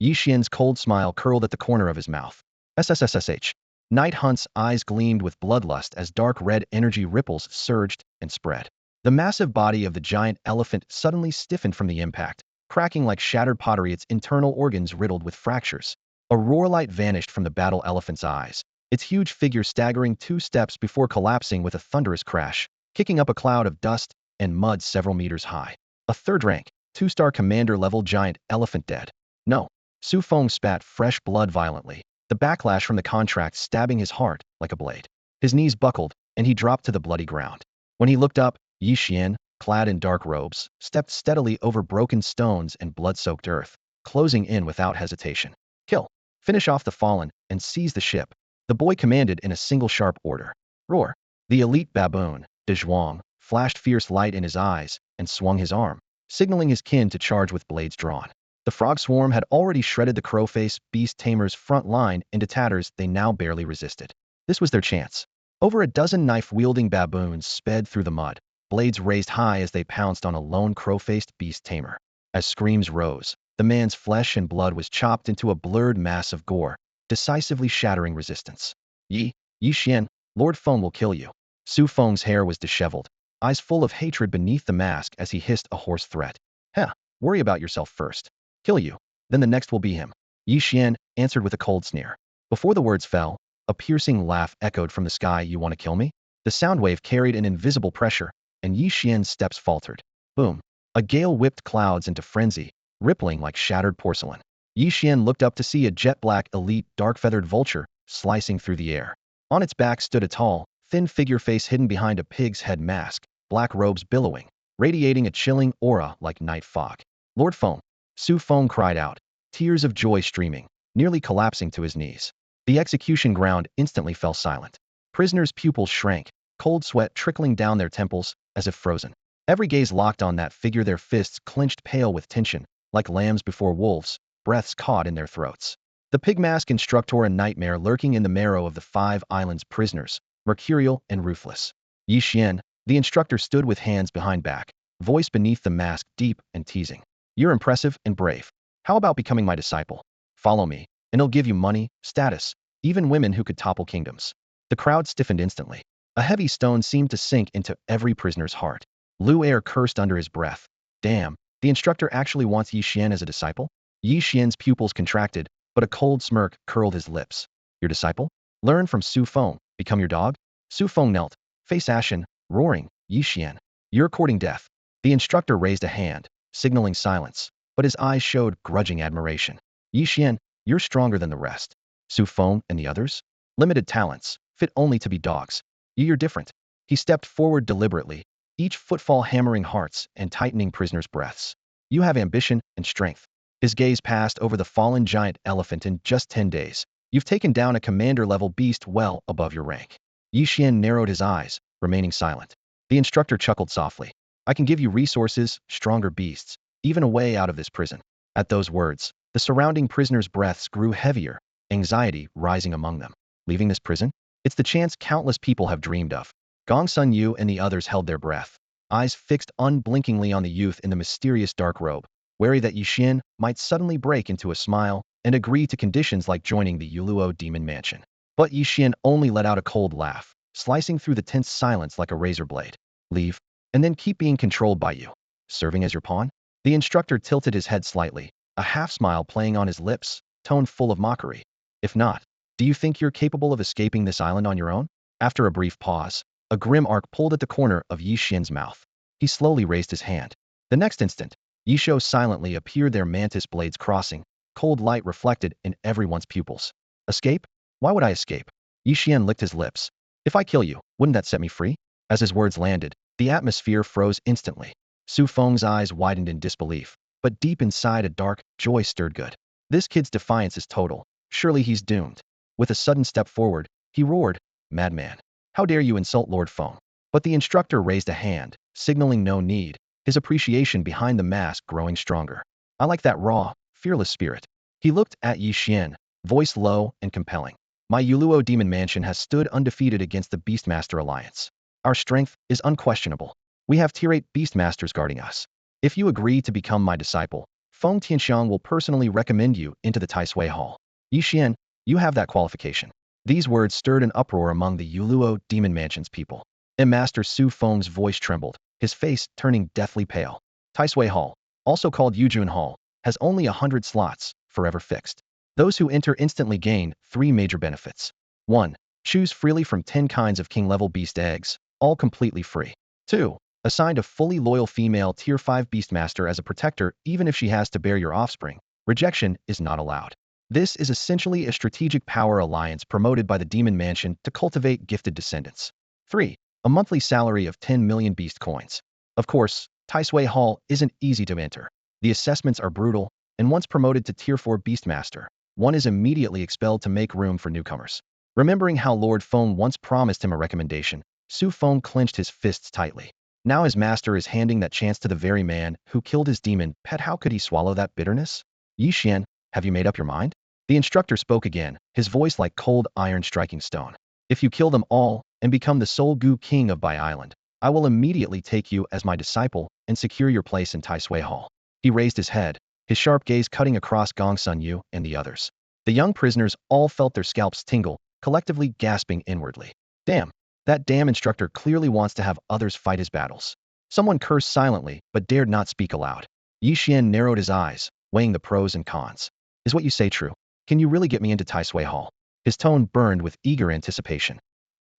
Ye Xuan's cold smile curled at the corner of his mouth. SSSSH. Night Hunt's eyes gleamed with bloodlust as dark red energy ripples surged and spread. The massive body of the giant elephant suddenly stiffened from the impact, cracking like shattered pottery, its internal organs riddled with fractures. A roar light vanished from the battle elephant's eyes, its huge figure staggering 2 steps before collapsing with a thunderous crash, kicking up a cloud of dust and mud several meters high. A third-rank, 2-star commander-level giant elephant dead. No. Su Feng spat fresh blood violently, the backlash from the contract stabbing his heart like a blade. His knees buckled, and he dropped to the bloody ground. When he looked up, Ye Xuan, clad in dark robes, stepped steadily over broken stones and blood-soaked earth, closing in without hesitation. Kill. Finish off the fallen, and seize the ship. The boy commanded in a single sharp order. Roar. The elite baboon, Ye Xuan, flashed fierce light in his eyes and swung his arm, signaling his kin to charge with blades drawn. The frog swarm had already shredded the crowface beast tamers' front line into tatters. They now barely resisted. This was their chance. Over a dozen knife-wielding baboons sped through the mud, blades raised high as they pounced on a lone crow-faced beast tamer. As screams rose, the man's flesh and blood was chopped into a blurred mass of gore, decisively shattering resistance. Ye Xuan, Lord Feng will kill you. Su Feng's hair was disheveled, eyes full of hatred beneath the mask as he hissed a hoarse threat. Heh, worry about yourself first. Kill you, then the next will be him. Ye Xuan answered with a cold sneer. Before the words fell, a piercing laugh echoed from the sky. You want to kill me? The sound wave carried an invisible pressure, and Ye Xuan's steps faltered. Boom. A gale whipped clouds into frenzy, rippling like shattered porcelain. Ye Xuan looked up to see a jet-black elite dark-feathered vulture slicing through the air. On its back stood a tall, thin figure, face hidden behind a pig's head mask, black robes billowing, radiating a chilling aura like night fog. Lord Feng. Su Feng cried out, tears of joy streaming, nearly collapsing to his knees. The execution ground instantly fell silent. Prisoners' pupils shrank, cold sweat trickling down their temples, as if frozen. Every gaze locked on that figure, their fists clenched pale with tension, like lambs before wolves, breaths caught in their throats. The pigmask instructor, a nightmare lurking in the marrow of the 5 islands' prisoners, mercurial and ruthless. Ye Xuan, the instructor, stood with hands behind back, voice beneath the mask deep and teasing. You're impressive and brave. How about becoming my disciple? Follow me, and I'll give you money, status, even women who could topple kingdoms. The crowd stiffened instantly. A heavy stone seemed to sink into every prisoner's heart. Lu Air cursed under his breath. Damn, the instructor actually wants Ye Xuan as a disciple? Ye Xuan's pupils contracted, but a cold smirk curled his lips. Your disciple? Learn from Su Feng, become your dog? Su Feng knelt, face ashen, roaring, Ye Xuan, you're courting death. The instructor raised a hand, signaling silence, but his eyes showed grudging admiration. Ye Xuan, you're stronger than the rest. Su Feng and the others? Limited talents, fit only to be dogs. You're different. He stepped forward deliberately, each footfall hammering hearts and tightening prisoners' breaths. You have ambition and strength. His gaze passed over the fallen giant elephant. In just 10 days, you've taken down a commander-level beast well above your rank. Ye Xuan narrowed his eyes, remaining silent. The instructor chuckled softly. I can give you resources, stronger beasts, even a way out of this prison. At those words, the surrounding prisoners' breaths grew heavier, anxiety rising among them. Leaving this prison? It's the chance countless people have dreamed of. Gong Sun Yu and the others held their breath, eyes fixed unblinkingly on the youth in the mysterious dark robe, wary that Ye Xuan might suddenly break into a smile and agree to conditions like joining the Yuluo demon mansion. But Ye Xuan only let out a cold laugh, slicing through the tense silence like a razor blade. Leave, and then keep being controlled by you. Serving as your pawn? The instructor tilted his head slightly, a half-smile playing on his lips, tone full of mockery. If not, do you think you're capable of escaping this island on your own? After a brief pause, a grim arc pulled at the corner of Ye Xuan's mouth. He slowly raised his hand. The next instant, Ye Xuan silently appeared, their mantis blades crossing, cold light reflected in everyone's pupils. Escape? Why would I escape? Ye Xuan licked his lips. If I kill you, wouldn't that set me free? As his words landed, the atmosphere froze instantly. Su Feng's eyes widened in disbelief, but deep inside a dark joy stirred. Good. This kid's defiance is total. Surely he's doomed. With a sudden step forward, he roared, Madman! How dare you insult Lord Feng? But the instructor raised a hand, signaling no need, his appreciation behind the mask growing stronger. I like that raw, fearless spirit. He looked at Ye Xuan, voice low and compelling. My Yuluo demon mansion has stood undefeated against the Beastmaster Alliance. Our strength is unquestionable. We have tier 8 Beastmasters guarding us. If you agree to become my disciple, Feng Tianxiang will personally recommend you into the Taisui Hall. Ye Xuan, you have that qualification. These words stirred an uproar among the Yuluo Demon Mansion's people. And Master Su Feng's voice trembled, his face turning deathly pale. Taisui Hall, also called Yujun Hall, has only 100 slots, forever fixed. Those who enter instantly gain 3 major benefits. 1. Choose freely from 10 kinds of king-level beast eggs, all completely free. 2. Assigned a fully loyal female Tier 5 Beastmaster as a protector even if she has to bear your offspring. Rejection is not allowed. This is essentially a strategic power alliance promoted by the Demon Mansion to cultivate gifted descendants. 3. A monthly salary of 10 million beast coins. Of course, Taisui Hall isn't easy to enter. The assessments are brutal, and once promoted to Tier 4 Beastmaster, one is immediately expelled to make room for newcomers. Remembering how Lord Feng once promised him a recommendation, Su Feng clenched his fists tightly. Now his master is handing that chance to the very man who killed his demon pet. How could he swallow that bitterness? Ye Xuan, have you made up your mind? The instructor spoke again, his voice like cold iron striking stone. If you kill them all and become the sole Gu King of Bai Island, I will immediately take you as my disciple and secure your place in Taisui Hall. He raised his head, his sharp gaze cutting across Gongsun Yu and the others. The young prisoners all felt their scalps tingle, collectively gasping inwardly. Damn, that damn instructor clearly wants to have others fight his battles. Someone cursed silently, but dared not speak aloud. Ye Xuan narrowed his eyes, weighing the pros and cons. Is what you say true? Can you really get me into Taisui Hall? His tone burned with eager anticipation.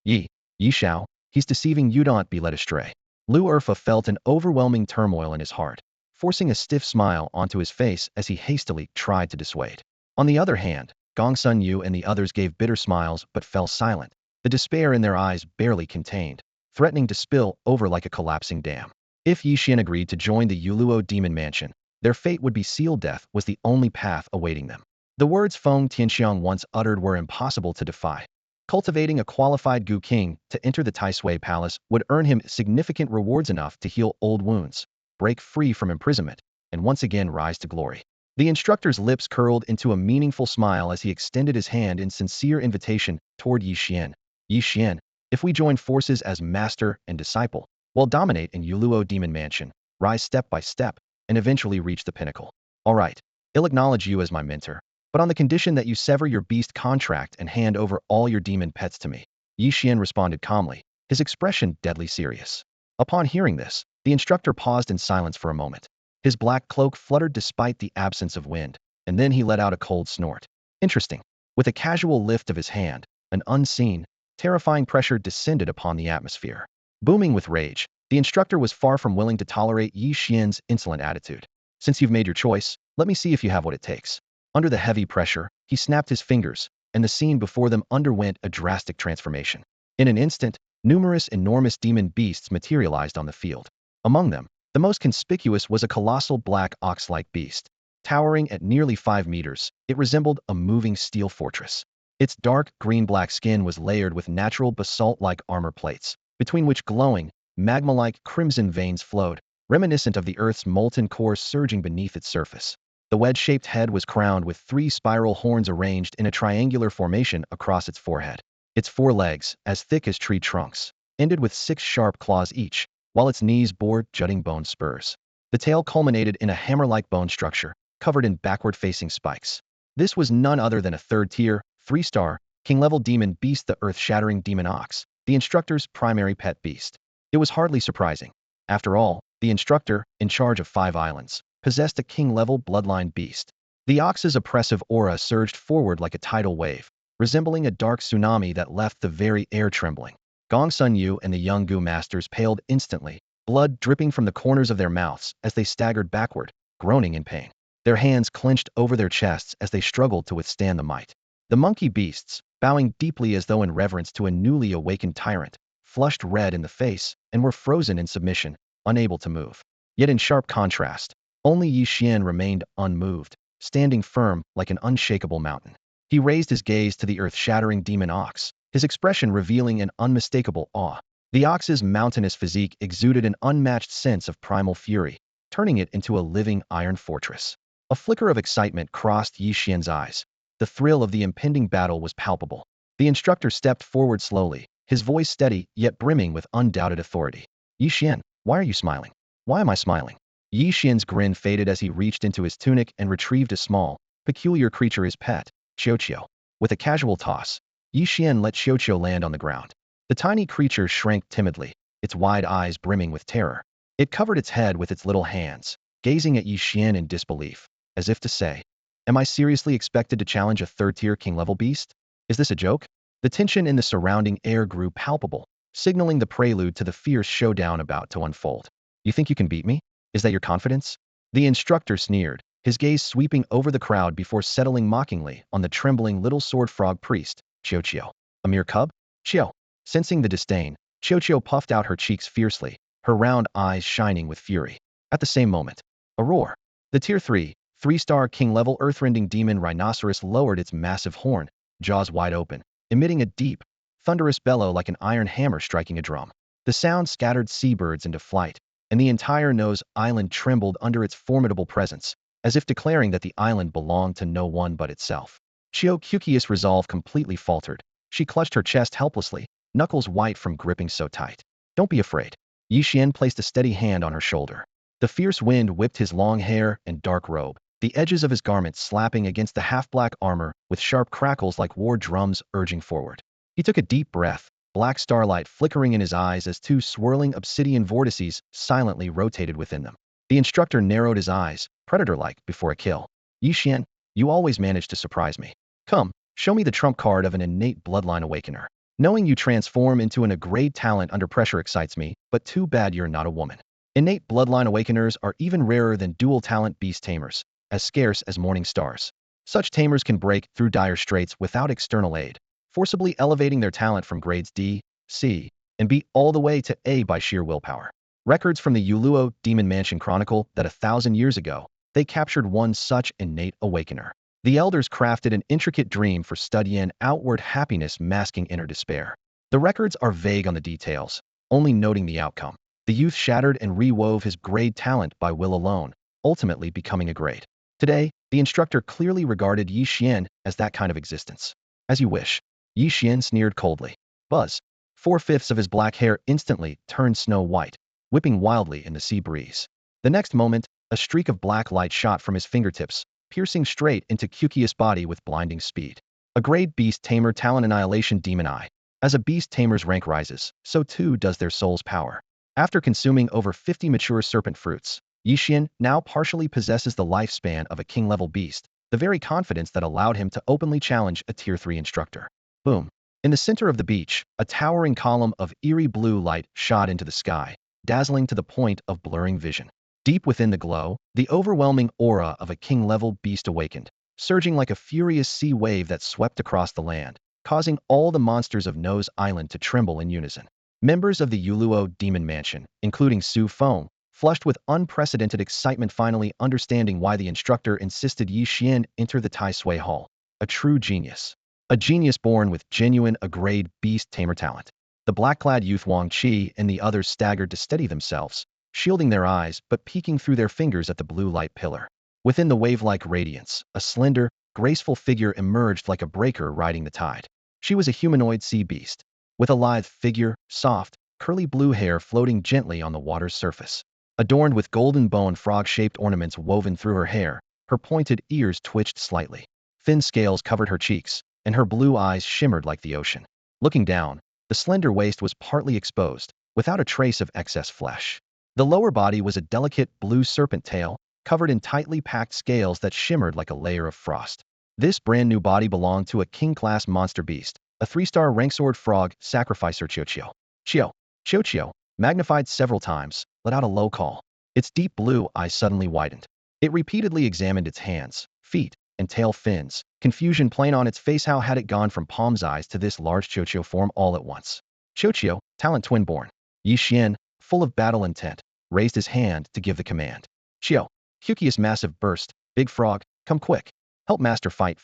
Ye Xiao, he's deceiving you, don't be led astray. Lu Erfa felt an overwhelming turmoil in his heart, forcing a stiff smile onto his face as he hastily tried to dissuade. On the other hand, Gongsun Yu and the others gave bitter smiles but fell silent, the despair in their eyes barely contained, threatening to spill over like a collapsing dam. If Ye Xuan agreed to join the Yuluo Demon Mansion, their fate would be sealed. Death was the only path awaiting them. The words Feng Tianxiang once uttered were impossible to defy. Cultivating a qualified Gu King to enter the Taisui Palace would earn him significant rewards enough to heal old wounds, break free from imprisonment, and once again rise to glory. The instructor's lips curled into a meaningful smile as he extended his hand in sincere invitation toward Ye Xuan. Ye Xuan, if we join forces as master and disciple, we'll dominate in Yuluo Demon Mansion, rise step by step, and eventually reach the pinnacle. All right, I'll acknowledge you as my mentor, but on the condition that you sever your beast contract and hand over all your demon pets to me. Ye Xuan responded calmly, his expression deadly serious. Upon hearing this, the instructor paused in silence for a moment. His black cloak fluttered despite the absence of wind, and then he let out a cold snort. Interesting. With a casual lift of his hand, an unseen, terrifying pressure descended upon the atmosphere. Booming with rage, the instructor was far from willing to tolerate Ye Xuan's insolent attitude. Since you've made your choice, let me see if you have what it takes. Under the heavy pressure, he snapped his fingers, and the scene before them underwent a drastic transformation. In an instant, numerous enormous demon beasts materialized on the field. Among them, the most conspicuous was a colossal black ox-like beast. Towering at nearly 5 meters, it resembled a moving steel fortress. Its dark green-black skin was layered with natural basalt-like armor plates, between which glowing, magma-like crimson veins flowed, reminiscent of the Earth's molten core surging beneath its surface. The wedge-shaped head was crowned with 3 spiral horns arranged in a triangular formation across its forehead. Its 4 legs, as thick as tree trunks, ended with 6 sharp claws each, while its knees bore jutting bone spurs. The tail culminated in a hammer-like bone structure, covered in backward-facing spikes. This was none other than a 3rd-tier, 3-star, king-level demon beast, the earth-shattering demon ox, the instructor's primary pet beast. It was hardly surprising. After all, the instructor, in charge of 5 islands, possessed a king-level bloodline beast. The ox's oppressive aura surged forward like a tidal wave, resembling a dark tsunami that left the very air trembling. Gongsun Yu and the young Gu masters paled instantly, blood dripping from the corners of their mouths as they staggered backward, groaning in pain. Their hands clenched over their chests as they struggled to withstand the might. The monkey beasts, bowing deeply as though in reverence to a newly awakened tyrant, flushed red in the face and were frozen in submission, unable to move. Yet in sharp contrast, only Ye Xuan remained unmoved, standing firm like an unshakable mountain. He raised his gaze to the earth-shattering demon ox, his expression revealing an unmistakable awe. The ox's mountainous physique exuded an unmatched sense of primal fury, turning it into a living iron fortress. A flicker of excitement crossed Ye Xuan's eyes. The thrill of the impending battle was palpable. The instructor stepped forward slowly, his voice steady yet brimming with undoubted authority. Ye Xuan, why are you smiling? Why am I smiling? Ye Xuan's grin faded as he reached into his tunic and retrieved a small, peculiar creature his pet, Xiao. With a casual toss, Ye Xuan let Xiao land on the ground. The tiny creature shrank timidly, its wide eyes brimming with terror. It covered its head with its little hands, gazing at Ye Xuan in disbelief, as if to say, "Am I seriously expected to challenge a third-tier king-level beast? Is this a joke?" The tension in the surrounding air grew palpable, signaling the prelude to the fierce showdown about to unfold. "You think you can beat me? Is that your confidence?" The instructor sneered, his gaze sweeping over the crowd before settling mockingly on the trembling little sword frog priest, Xiao. "A mere cub?" Xiao. Sensing the disdain, Xiao puffed out her cheeks fiercely, her round eyes shining with fury. At the same moment, a roar. The Tier 3, 3-star king-level earthrending demon rhinoceros lowered its massive horn, jaws wide open, emitting a deep, thunderous bellow like an iron hammer striking a drum. The sound scattered seabirds into flight, and the entire Nose Island trembled under its formidable presence, as if declaring that the island belonged to no one but itself. Xiao Qiqi's resolve completely faltered. She clutched her chest helplessly, knuckles white from gripping so tight. "Don't be afraid." Ye Xuan placed a steady hand on her shoulder. The fierce wind whipped his long hair and dark robe, the edges of his garments slapping against the half-black armor with sharp crackles like war drums urging forward. He took a deep breath, black starlight flickering in his eyes as two swirling obsidian vortices silently rotated within them. The instructor narrowed his eyes, predator-like, before a kill. "Ye Xuan, you always manage to surprise me. Come, show me the trump card of an innate bloodline awakener. Knowing you transform into a great talent under pressure excites me, but too bad you're not a woman." Innate bloodline awakeners are even rarer than dual-talent beast tamers, as scarce as morning stars. Such tamers can break through dire straits without external aid, forcibly elevating their talent from grades D, C, and B all the way to A by sheer willpower. Records from the Yuluo Demon Mansion chronicle that 1,000 years ago, they captured one such innate awakener. The elders crafted an intricate dream for studying outward happiness masking inner despair. The records are vague on the details, only noting the outcome. The youth shattered and rewove his grade talent by will alone, ultimately becoming a grade. Today, the instructor clearly regarded Ye Xuan as that kind of existence. "As you wish." Ye Xuan sneered coldly. Buzz. 4/5 of his black hair instantly turned snow white, whipping wildly in the sea breeze. The next moment, a streak of black light shot from his fingertips, piercing straight into Qiqi's body with blinding speed. A grade beast tamer talent annihilation demon eye. As a beast tamer's rank rises, so too does their soul's power. After consuming over 50 mature serpent fruits, Ye Xuan now partially possesses the lifespan of a king-level beast, the very confidence that allowed him to openly challenge a Tier 3 instructor. Boom. In the center of the beach, a towering column of eerie blue light shot into the sky, dazzling to the point of blurring vision. Deep within the glow, the overwhelming aura of a king-level beast awakened, surging like a furious sea wave that swept across the land, causing all the monsters of Nose Island to tremble in unison. Members of the Yuluo Demon Mansion, including Su Feng, flushed with unprecedented excitement, finally understanding why the instructor insisted Ye Xuan enter the Tai Sui Hall. A true genius. A genius born with genuine A-grade beast tamer talent. The black-clad youth Wang Qi and the others staggered to steady themselves, shielding their eyes but peeking through their fingers at the blue light pillar. Within the wave-like radiance, a slender, graceful figure emerged like a breaker riding the tide. She was a humanoid sea beast, with a lithe figure, soft, curly blue hair floating gently on the water's surface. Adorned with golden bone frog-shaped ornaments woven through her hair, her pointed ears twitched slightly. Thin scales covered her cheeks, and her blue eyes shimmered like the ocean. Looking down, the slender waist was partly exposed, without a trace of excess flesh. The lower body was a delicate blue serpent tail, covered in tightly packed scales that shimmered like a layer of frost. This brand-new body belonged to a king-class monster beast, a 3-star rank-sword frog sacrificer Qiu. Qiu, magnified several times, let out a low call. Its deep blue eyes suddenly widened. It repeatedly examined its hands, feet, and tail fins, confusion plain on its face. How had it gone from Palm's eyes to this large Qiu form all at once? Qiu, talent twin-born. Ye Xuan, full of battle intent, raised his hand to give the command. Qiqi's massive burst, "Big frog, come quick. Help master fight."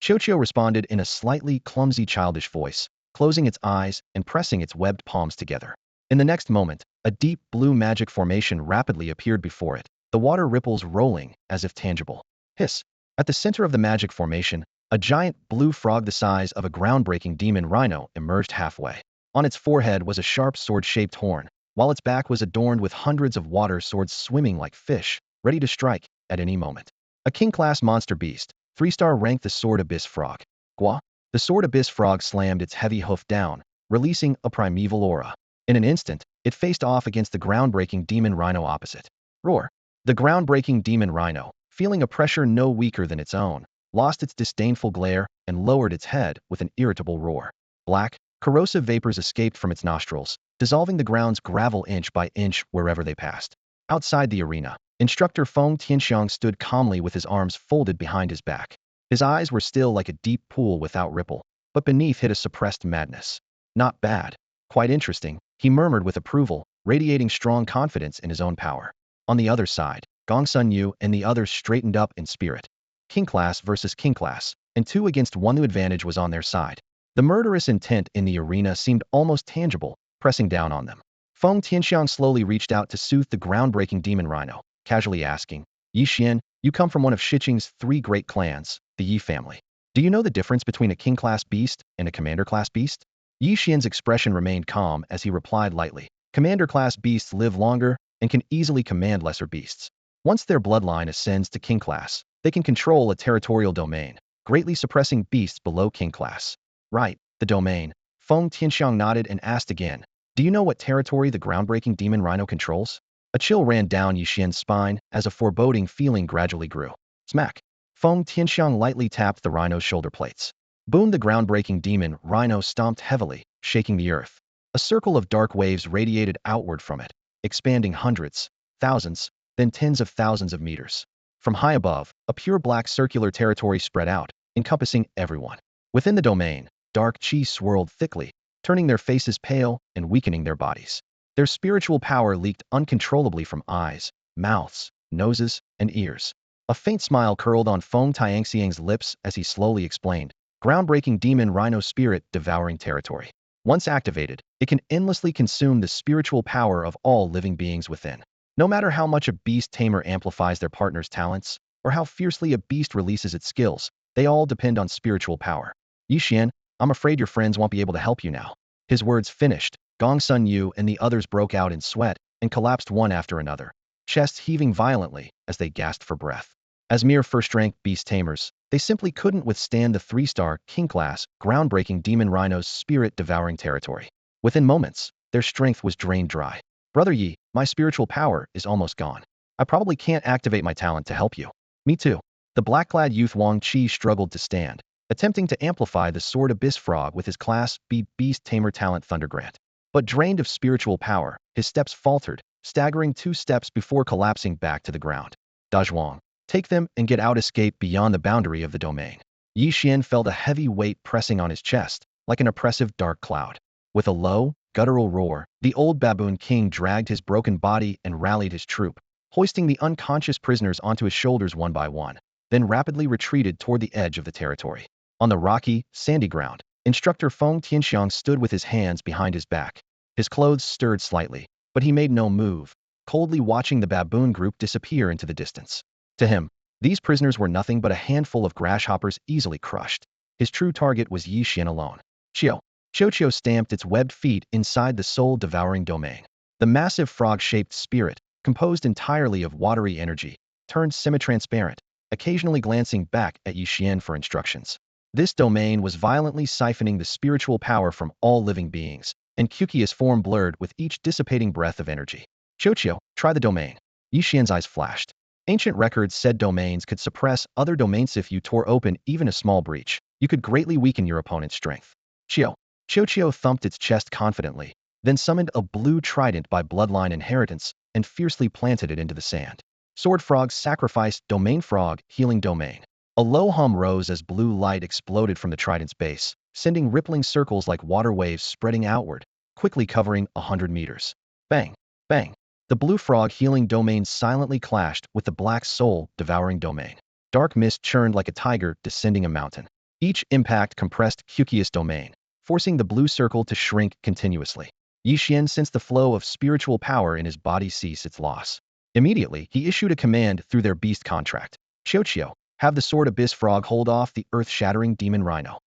Qiu responded in a slightly clumsy childish voice, closing its eyes and pressing its webbed palms together. In the next moment, a deep blue magic formation rapidly appeared before it, the water ripples rolling as if tangible. Hiss. At the center of the magic formation, a giant blue frog the size of a groundbreaking demon rhino emerged halfway. On its forehead was a sharp sword-shaped horn, while its back was adorned with hundreds of water swords swimming like fish, ready to strike at any moment. A king-class monster beast, 3-star ranked the Sword Abyss Frog. Gua. The Sword Abyss Frog slammed its heavy hoof down, releasing a primeval aura. In an instant, it faced off against the groundbreaking demon rhino opposite. Roar. The groundbreaking demon rhino, feeling a pressure no weaker than its own, lost its disdainful glare and lowered its head with an irritable roar. Black, corrosive vapors escaped from its nostrils, dissolving the ground's gravel inch by inch wherever they passed. Outside the arena, Instructor Feng Tianxiang stood calmly with his arms folded behind his back. His eyes were still like a deep pool without ripple, but beneath hid a suppressed madness. Not bad. Quite interesting, he murmured with approval, radiating strong confidence in his own power. On the other side, Gongsun Yu and the others straightened up in spirit. King class versus king class, and 2 against 1. The advantage was on their side. The murderous intent in the arena seemed almost tangible, pressing down on them. Feng Tianxiang slowly reached out to soothe the groundbreaking demon rhino, casually asking, Ye Xuan, you come from one of Shiqing's 3 great clans, the Ye family. Do you know the difference between a king-class beast and a commander-class beast? Ye Xuan's expression remained calm as he replied lightly, Commander-class beasts live longer and can easily command lesser beasts. Once their bloodline ascends to king class, they can control a territorial domain, greatly suppressing beasts below king class. Right, the domain. Feng Tianxiang nodded and asked again, do you know what territory the groundbreaking demon rhino controls? A chill ran down Ye Xuan's spine as a foreboding feeling gradually grew. Smack. Feng Tianxiang lightly tapped the rhino's shoulder plates. Boom! The groundbreaking demon rhino stomped heavily, shaking the earth. A circle of dark waves radiated outward from it, expanding hundreds, thousands, then tens of thousands of meters. From high above, a pure black circular territory spread out, encompassing everyone. Within the domain, dark chi swirled thickly, turning their faces pale and weakening their bodies. Their spiritual power leaked uncontrollably from eyes, mouths, noses, and ears. A faint smile curled on Feng Tianxiang's lips as he slowly explained, groundbreaking demon rhino spirit devouring territory. Once activated, it can endlessly consume the spiritual power of all living beings within. No matter how much a beast tamer amplifies their partner's talents, or how fiercely a beast releases its skills, they all depend on spiritual power. Ye Xuan, I'm afraid your friends won't be able to help you now. His words finished, Gongsun Yu and the others broke out in sweat and collapsed one after another, chests heaving violently as they gasped for breath. As mere first-rank beast tamers, they simply couldn't withstand the 3-star, king-class, groundbreaking demon rhino's spirit-devouring territory. Within moments, their strength was drained dry. Brother Yi, my spiritual power is almost gone. I probably can't activate my talent to help you. Me too. The black-clad youth Wang Qi struggled to stand, attempting to amplify the Sword Abyss Frog with his Class B Beast Tamer talent Thundergrant. But drained of spiritual power, his steps faltered, staggering 2 steps before collapsing back to the ground. Dazhuang, take them and get out. Escape beyond the boundary of the domain. Ye Xuan felt a heavy weight pressing on his chest, like an oppressive dark cloud. With a low, guttural roar, the old baboon king dragged his broken body and rallied his troop, hoisting the unconscious prisoners onto his shoulders one by one, then rapidly retreated toward the edge of the territory. On the rocky, sandy ground, Instructor Feng Tianxiang stood with his hands behind his back. His clothes stirred slightly, but he made no move, coldly watching the baboon group disappear into the distance. To him, these prisoners were nothing but a handful of grasshoppers easily crushed. His true target was Ye Xuan alone. Xiao stamped its webbed feet inside the soul-devouring domain. The massive frog-shaped spirit, composed entirely of watery energy, turned semi-transparent, occasionally glancing back at Ye Xuan for instructions. This domain was violently siphoning the spiritual power from all living beings, and Kuki's form blurred with each dissipating breath of energy. Xiao, try the domain. Ye Xuan's eyes flashed. Ancient records said domains could suppress other domains. If you tore open even a small breach, you could greatly weaken your opponent's strength. Xiao thumped its chest confidently, then summoned a blue trident by bloodline inheritance and fiercely planted it into the sand. Sword Frog sacrificed domain frog, healing domain. A low hum rose as blue light exploded from the trident's base, sending rippling circles like water waves spreading outward, quickly covering 100 meters. Bang! Bang! The blue frog healing domain silently clashed with the black soul devouring domain. Dark mist churned like a tiger descending a mountain. Each impact compressed Kuki's domain, forcing the blue circle to shrink continuously. Ye Xuan sensed the flow of spiritual power in his body cease its loss. Immediately, he issued a command through their beast contract. Xiao, have the Sword Abyss Frog hold off the earth-shattering demon rhino.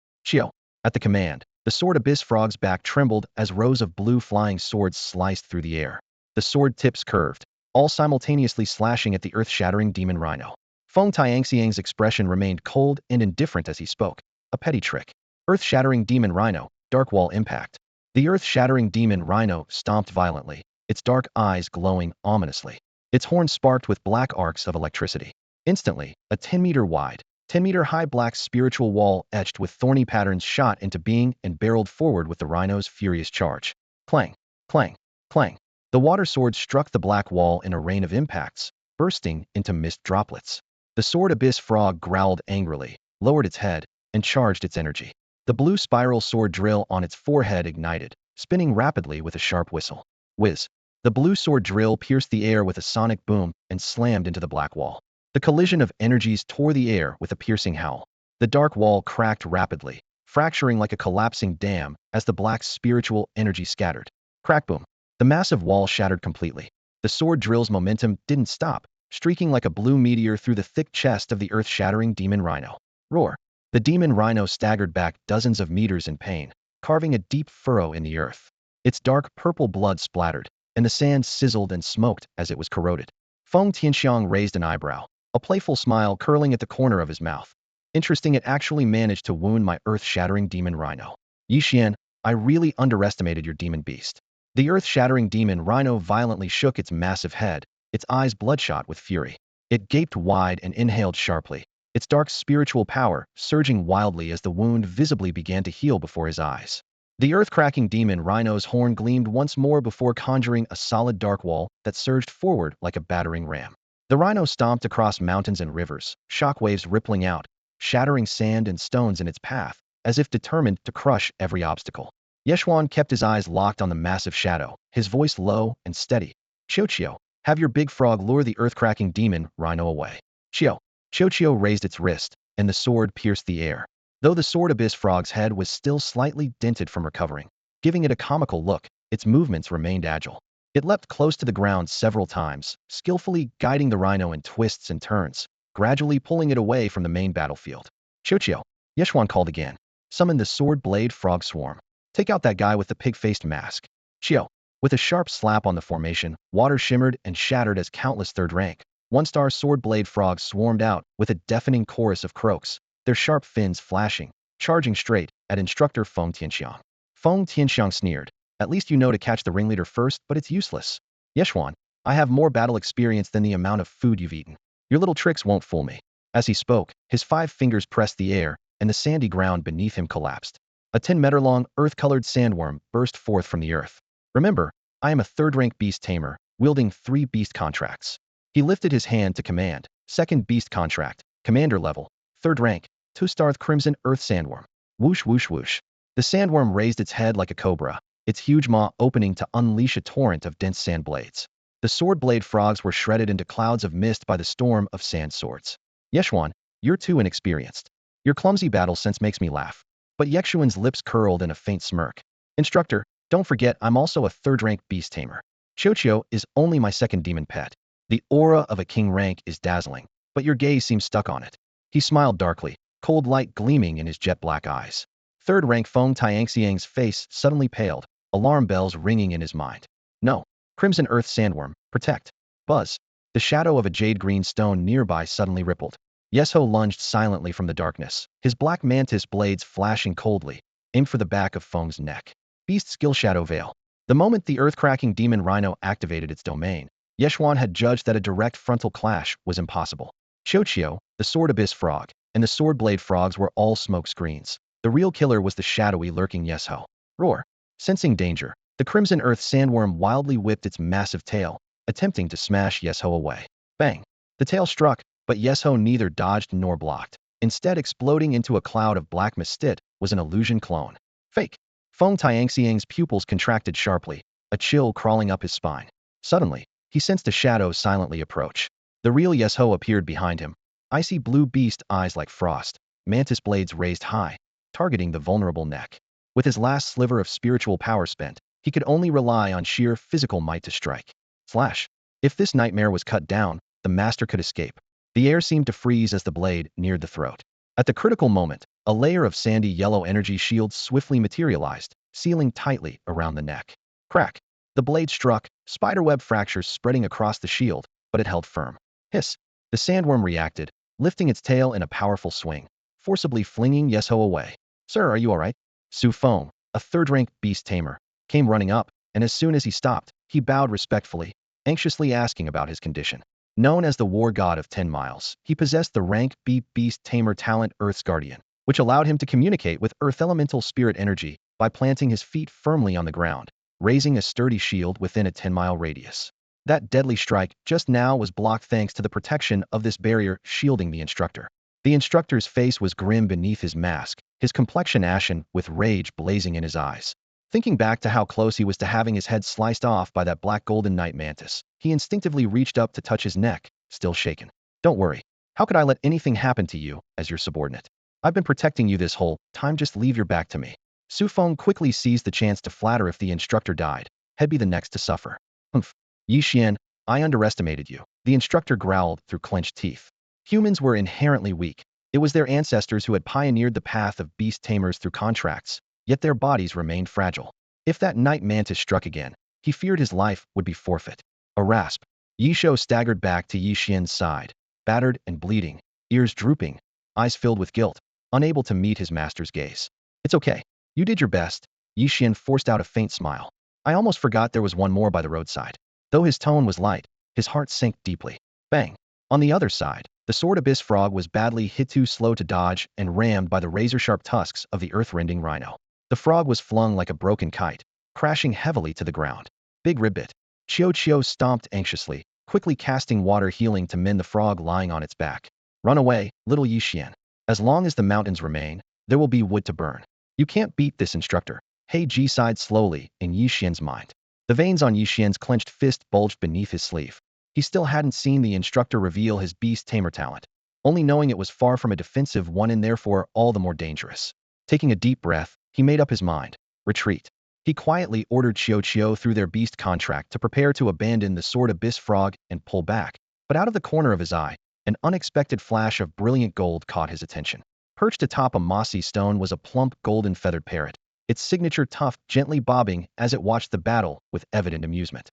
At the command, the The sword abyss frog's back trembled as rows of blue flying swords sliced through the air. The sword tips curved, all simultaneously slashing at the earth-shattering demon rhino. Feng Tianxiang's expression remained cold and indifferent as he spoke. A petty trick. Earth-shattering demon rhino, dark wall impact. The earth-shattering demon rhino stomped violently, its dark eyes glowing ominously. Its horns sparked with black arcs of electricity. Instantly, a 10-meter wide, 10-meter high black spiritual wall etched with thorny patterns shot into being and barreled forward with the rhino's furious charge. Clang, clang, clang. The water sword struck the black wall in a rain of impacts, bursting into mist droplets. The sword abyss frog growled angrily, lowered its head, and charged its energy. The blue spiral sword drill on its forehead ignited, spinning rapidly with a sharp whistle. Whiz! The blue sword drill pierced the air with a sonic boom and slammed into the black wall. The collision of energies tore the air with a piercing howl. The dark wall cracked rapidly, fracturing like a collapsing dam as the black spiritual energy scattered. Crack boom! The massive wall shattered completely. The sword drill's momentum didn't stop, streaking like a blue meteor through the thick chest of the earth-shattering demon rhino. Roar! The demon rhino staggered back dozens of meters in pain, carving a deep furrow in the earth. Its dark purple blood splattered, and the sand sizzled and smoked as it was corroded. Feng Tianxiang raised an eyebrow, a playful smile curling at the corner of his mouth. Interesting, it actually managed to wound my earth-shattering demon rhino. Ye Xuan, I really underestimated your demon beast. The earth-shattering demon rhino violently shook its massive head, its eyes bloodshot with fury. It gaped wide and inhaled sharply, its dark spiritual power surging wildly as the wound visibly began to heal before his eyes. The earth-cracking demon rhino's horn gleamed once more before conjuring a solid dark wall that surged forward like a battering ram. The rhino stomped across mountains and rivers, shockwaves rippling out, shattering sand and stones in its path, as if determined to crush every obstacle. Ye Xuan kept his eyes locked on the massive shadow, his voice low and steady. Qiu, have your big frog lure the earth-cracking demon rhino away. Qiu raised its wrist, and the sword pierced the air. Though the sword abyss frog's head was still slightly dented from recovering, giving it a comical look, its movements remained agile. It leapt close to the ground several times, skillfully guiding the rhino in twists and turns, gradually pulling it away from the main battlefield. Qiu, Ye Xuan called again. Summon the sword blade frog swarm. Take out that guy with the pig-faced mask. Qiu. With a sharp slap on the formation, water shimmered and shattered as countless third-rank, one-star sword blade frogs swarmed out with a deafening chorus of croaks, their sharp fins flashing, charging straight at instructor Feng Tianxiang. Feng Tianxiang sneered. At least you know to catch the ringleader first, but it's useless. Ye Xuan, I have more battle experience than the amount of food you've eaten. Your little tricks won't fool me. As he spoke, his 5 fingers pressed the air, and the sandy ground beneath him collapsed. A 10-meter-long, earth-colored sandworm burst forth from the earth. Remember, I am a third-rank beast tamer, wielding 3 beast contracts. He lifted his hand to command. 2nd beast contract, commander level, 3rd rank, 2-star crimson earth sandworm. Whoosh whoosh whoosh. The sandworm raised its head like a cobra, its huge maw opening to unleash a torrent of dense sand blades. The sword blade frogs were shredded into clouds of mist by the storm of sand swords. Ye Xuan, you're too inexperienced. Your clumsy battle sense makes me laugh. But Ye Xuan's lips curled in a faint smirk. Instructor, don't forget I'm also a 3rd-rank beast tamer. Qiu is only my 2nd demon pet. The aura of a king rank is dazzling, but your gaze seems stuck on it. He smiled darkly, cold light gleaming in his jet-black eyes. 3rd-rank Feng Tianxiang's face suddenly paled, alarm bells ringing in his mind. No. Crimson Earth Sandworm, protect. Buzz. The shadow of a jade-green stone nearby suddenly rippled. Ye Xuan lunged silently from the darkness, his black mantis blades flashing coldly, aimed for the back of Feng's neck. Beast Skill Shadow Veil. The moment the earth-cracking demon rhino activated its domain, Ye Xuan had judged that a direct frontal clash was impossible. Qiu, the sword abyss frog, and the sword blade frogs were all smoke screens. The real killer was the shadowy lurking Ye Xuan. Roar. Sensing danger, the crimson earth sandworm wildly whipped its massive tail, attempting to smash Ye Xuan away. Bang. The tail struck, but Ye Xuan neither dodged nor blocked. Instead, exploding into a cloud of black mistit was an illusion clone. Fake. Feng Tianxiang's pupils contracted sharply, a chill crawling up his spine. Suddenly, he sensed a shadow silently approach. The real Ye Xuan appeared behind him, icy blue beast eyes like frost, mantis blades raised high, targeting the vulnerable neck. With his last sliver of spiritual power spent, he could only rely on sheer physical might to strike. Slash. If this nightmare was cut down, the master could escape. The air seemed to freeze as the blade neared the throat. At the critical moment, a layer of sandy yellow energy shield swiftly materialized, sealing tightly around the neck. Crack! The blade struck, spiderweb fractures spreading across the shield, but it held firm. Hiss! The sandworm reacted, lifting its tail in a powerful swing, forcibly flinging Ye Xuan away. Sir, are you alright? Su Feng, a third-rank beast tamer, came running up, and as soon as he stopped, he bowed respectfully, anxiously asking about his condition. Known as the War God of 10 Miles, he possessed the rank B Beast Tamer talent Earth's Guardian, which allowed him to communicate with Earth Elemental Spirit Energy by planting his feet firmly on the ground, raising a sturdy shield within a 10-mile radius. That deadly strike just now was blocked thanks to the protection of this barrier shielding the instructor. The instructor's face was grim beneath his mask, his complexion ashen with rage blazing in his eyes. Thinking back to how close he was to having his head sliced off by that black golden night mantis, he instinctively reached up to touch his neck, still shaken. Don't worry. How could I let anything happen to you as your subordinate? I've been protecting you this whole time, just leave your back to me. Su Feng quickly seized the chance to flatter. If the instructor died, he'd be the next to suffer. Humph. Ye Xuan, I underestimated you. The instructor growled through clenched teeth. Humans were inherently weak. It was their ancestors who had pioneered the path of beast tamers through contracts, yet their bodies remained fragile. If that night mantis struck again, he feared his life would be forfeit. A rasp. Ye Xuan staggered back to Ye Xuan's side, battered and bleeding, ears drooping, eyes filled with guilt, unable to meet his master's gaze. It's okay. You did your best. Ye Xuan forced out a faint smile. I almost forgot there was one more by the roadside. Though his tone was light, his heart sank deeply. Bang! On the other side, the sword abyss frog was badly hit, too slow to dodge and rammed by the razor-sharp tusks of the earth-rending rhino. The frog was flung like a broken kite, crashing heavily to the ground. Big ribbit. Qiu stomped anxiously, quickly casting water healing to mend the frog lying on its back. Run away, little Ye Xuan. As long as the mountains remain, there will be wood to burn. You can't beat this instructor. He Ji sighed slowly in Ye Xuan's mind. The veins on Ye Xuan's clenched fist bulged beneath his sleeve. He still hadn't seen the instructor reveal his beast tamer talent, only knowing it was far from a defensive one and therefore all the more dangerous. Taking a deep breath, he made up his mind. Retreat. He quietly ordered Qiu through their beast contract to prepare to abandon the sword abyss frog and pull back, but out of the corner of his eye, an unexpected flash of brilliant gold caught his attention. Perched atop a mossy stone was a plump golden feathered parrot, its signature tuft gently bobbing as it watched the battle with evident amusement.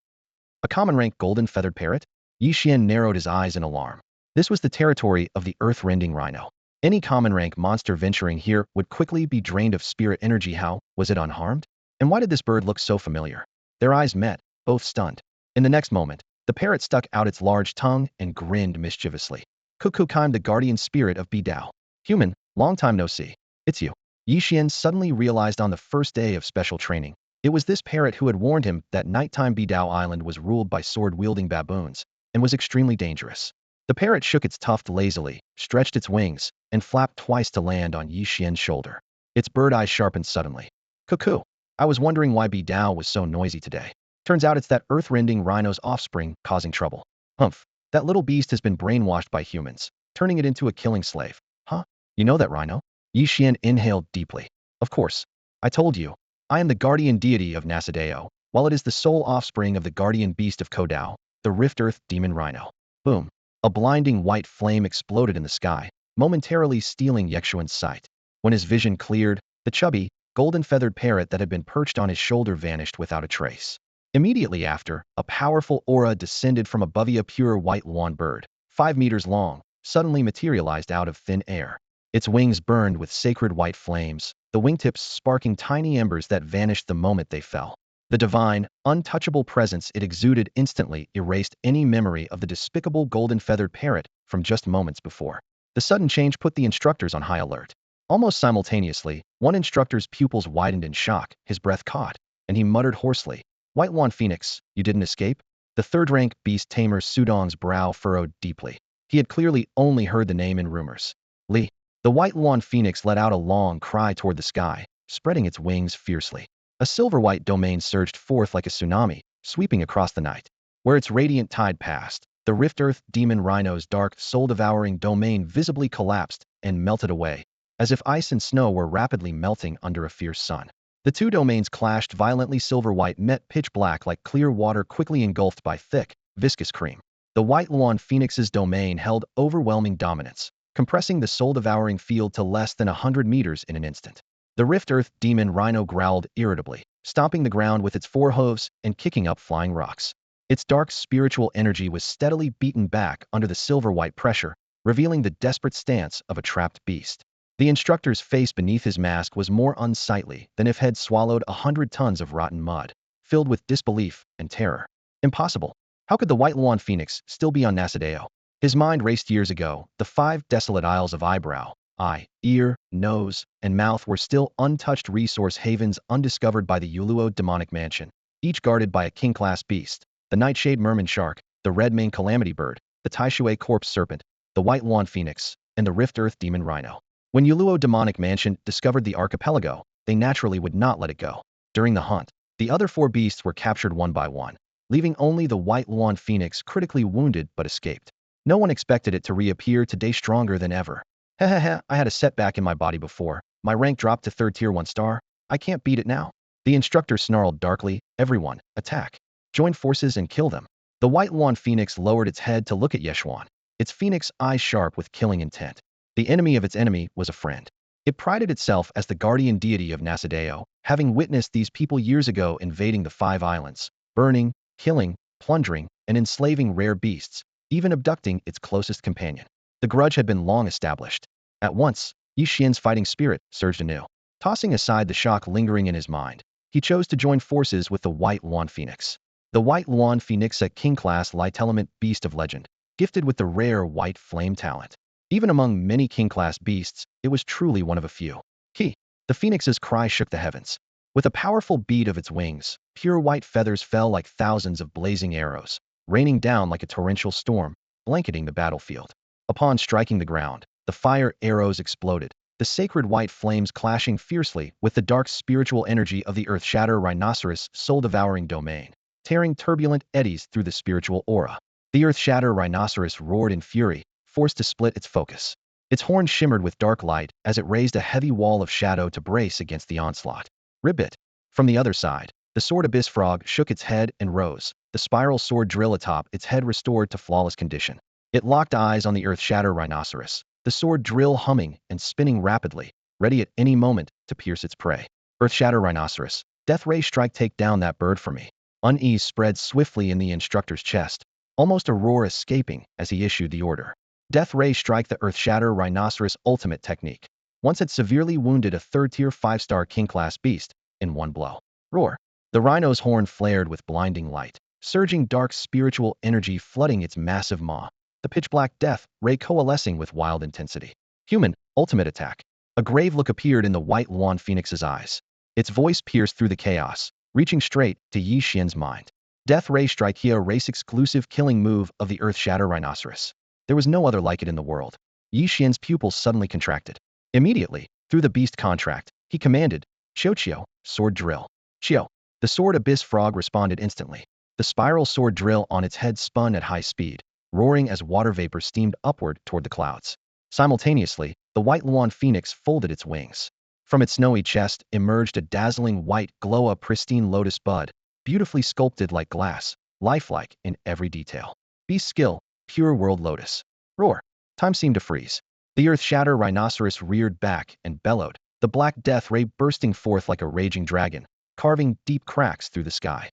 A common rank golden feathered parrot? Ye Xuan narrowed his eyes in alarm. This was the territory of the earth-rending rhino. Any common rank monster venturing here would quickly be drained of spirit energy. How was it unharmed? And why did this bird look so familiar? Their eyes met, both stunned. In the next moment, the parrot stuck out its large tongue and grinned mischievously. I'm the guardian spirit of Bidao. Human, long time no see. It's you. Ye Xuan suddenly realized on the first day of special training, it was this parrot who had warned him that nighttime Bidao Island was ruled by sword-wielding baboons and was extremely dangerous. The parrot shook its tuft lazily, stretched its wings, and flapped twice to land on Ye Xuan's shoulder. Its bird eyes sharpened suddenly. Cuckoo! I was wondering why Bidao was so noisy today. Turns out it's that earth-rending rhino's offspring causing trouble. Humph! That little beast has been brainwashed by humans, turning it into a killing slave. Huh? You know that rhino? Ye Xuan inhaled deeply. Of course. I told you. I am the guardian deity of Nasadeo, while it is the sole offspring of the guardian beast of Kodao, the Rift Earth demon rhino. Boom. A blinding white flame exploded in the sky, momentarily stealing Ye Xuan's sight. When his vision cleared, the chubby, golden-feathered parrot that had been perched on his shoulder vanished without a trace. Immediately after, a powerful aura descended from above. A pure white Yuan bird, 5 meters long, suddenly materialized out of thin air. Its wings burned with sacred white flames, the wingtips sparking tiny embers that vanished the moment they fell. The divine, untouchable presence it exuded instantly erased any memory of the despicable golden-feathered parrot from just moments before. The sudden change put the instructors on high alert. Almost simultaneously, one instructor's pupils widened in shock, his breath caught, and he muttered hoarsely, White Yuan Phoenix, you didn't escape? The third-rank beast tamer Sudong's brow furrowed deeply. He had clearly only heard the name in rumors. Li. The White Yuan Phoenix let out a long cry toward the sky, spreading its wings fiercely. A silver-white domain surged forth like a tsunami, sweeping across the night. Where its radiant tide passed, the Rift Earth demon rhino's dark, soul-devouring domain visibly collapsed and melted away, as if ice and snow were rapidly melting under a fierce sun. The two domains clashed violently. Silver-white met pitch black like clear water quickly engulfed by thick, viscous cream. The White Yuan Phoenix's domain held overwhelming dominance, compressing the soul-devouring field to less than 100 meters in an instant. The Rift Earth Demon Rhino growled irritably, stomping the ground with its forehooves and kicking up flying rocks. Its dark spiritual energy was steadily beaten back under the silver-white pressure, revealing the desperate stance of a trapped beast. The instructor's face beneath his mask was more unsightly than if had swallowed 100 tons of rotten mud, filled with disbelief and terror. Impossible. How could the White Luan Phoenix still be on Nasadeo? His mind raced years ago. The 5 desolate isles of eyebrow, eye, ear, nose, and mouth were still untouched resource havens undiscovered by the Yuluo demonic mansion, each guarded by a king-class beast: the Nightshade Merman Shark, the Red-Mane Calamity Bird, the Taishui Corpse Serpent, the White Luan Phoenix, and the Rift Earth Demon Rhino. When Yuluo demonic mansion discovered the archipelago, they naturally would not let it go. During the hunt, the other 4 beasts were captured one by one, leaving only the White Luan Phoenix critically wounded but escaped. No one expected it to reappear today stronger than ever. Hehehe, I had a setback in my body before. My rank dropped to 3rd tier 1 star. I can't beat it now. The instructor snarled darkly. Everyone, attack. Join forces and kill them. The White Luan Phoenix lowered its head to look at Ye Xuan, its phoenix eyes sharp with killing intent. The enemy of its enemy was a friend. It prided itself as the guardian deity of Nasadeo, having witnessed these people years ago invading the 5 islands, burning, killing, plundering, and enslaving rare beasts, even abducting its closest companion. The grudge had been long established. At once, Ye Xuan's fighting spirit surged anew. Tossing aside the shock lingering in his mind, he chose to join forces with the White Luan Phoenix. The White Luan Phoenix, a king-class light element beast of legend, gifted with the rare white flame talent. Even among many king-class beasts, it was truly one of a few. The phoenix's cry shook the heavens. With a powerful beat of its wings, pure white feathers fell like thousands of blazing arrows, raining down like a torrential storm, blanketing the battlefield. Upon striking the ground, the fire arrows exploded, the sacred white flames clashing fiercely with the dark spiritual energy of the Earth-Shatter Rhinoceros soul-devouring domain, tearing turbulent eddies through the spiritual aura. The Earth-Shatter Rhinoceros roared in fury, forced to split its focus. Its horn shimmered with dark light as it raised a heavy wall of shadow to brace against the onslaught. Ribbit. From the other side, the sword abyss frog shook its head and rose, the spiral sword drill atop its head restored to flawless condition. It locked eyes on the Earth-Shatter Rhinoceros, the sword drill humming and spinning rapidly, ready at any moment to pierce its prey. Earth-Shatter Rhinoceros, death ray strike, take down that bird for me. Unease spread swiftly in the instructor's chest, almost a roar escaping as he issued the order. Death ray strike, the Earth-Shatter Rhinoceros ultimate technique. Once had severely wounded a 3rd tier 5-star king-class beast in one blow. Roar. The rhino's horn flared with blinding light, surging dark spiritual energy flooding its massive maw. The pitch-black death ray coalescing with wild intensity. Human, ultimate attack. A grave look appeared in the White Luan Phoenix's eyes. Its voice pierced through the chaos, reaching straight to Ye Xuan's mind. Death ray strike, a race-exclusive killing move of the Earth-Shatter Rhinoceros. There was no other like it in the world. Ye Xuan's pupils suddenly contracted. Immediately, through the beast contract, he commanded, Chio, sword drill. Chio. The sword abyss frog responded instantly. The spiral sword drill on its head spun at high speed, roaring as water vapor steamed upward toward the clouds. Simultaneously, the White Luan Phoenix folded its wings. From its snowy chest emerged a dazzling white glow, a pristine lotus bud, beautifully sculpted like glass, lifelike in every detail. Beast skill, pure world lotus. Roar. Time seemed to freeze. The Earth-Shatter Rhinoceros reared back and bellowed, the black death ray bursting forth like a raging dragon, carving deep cracks through the sky.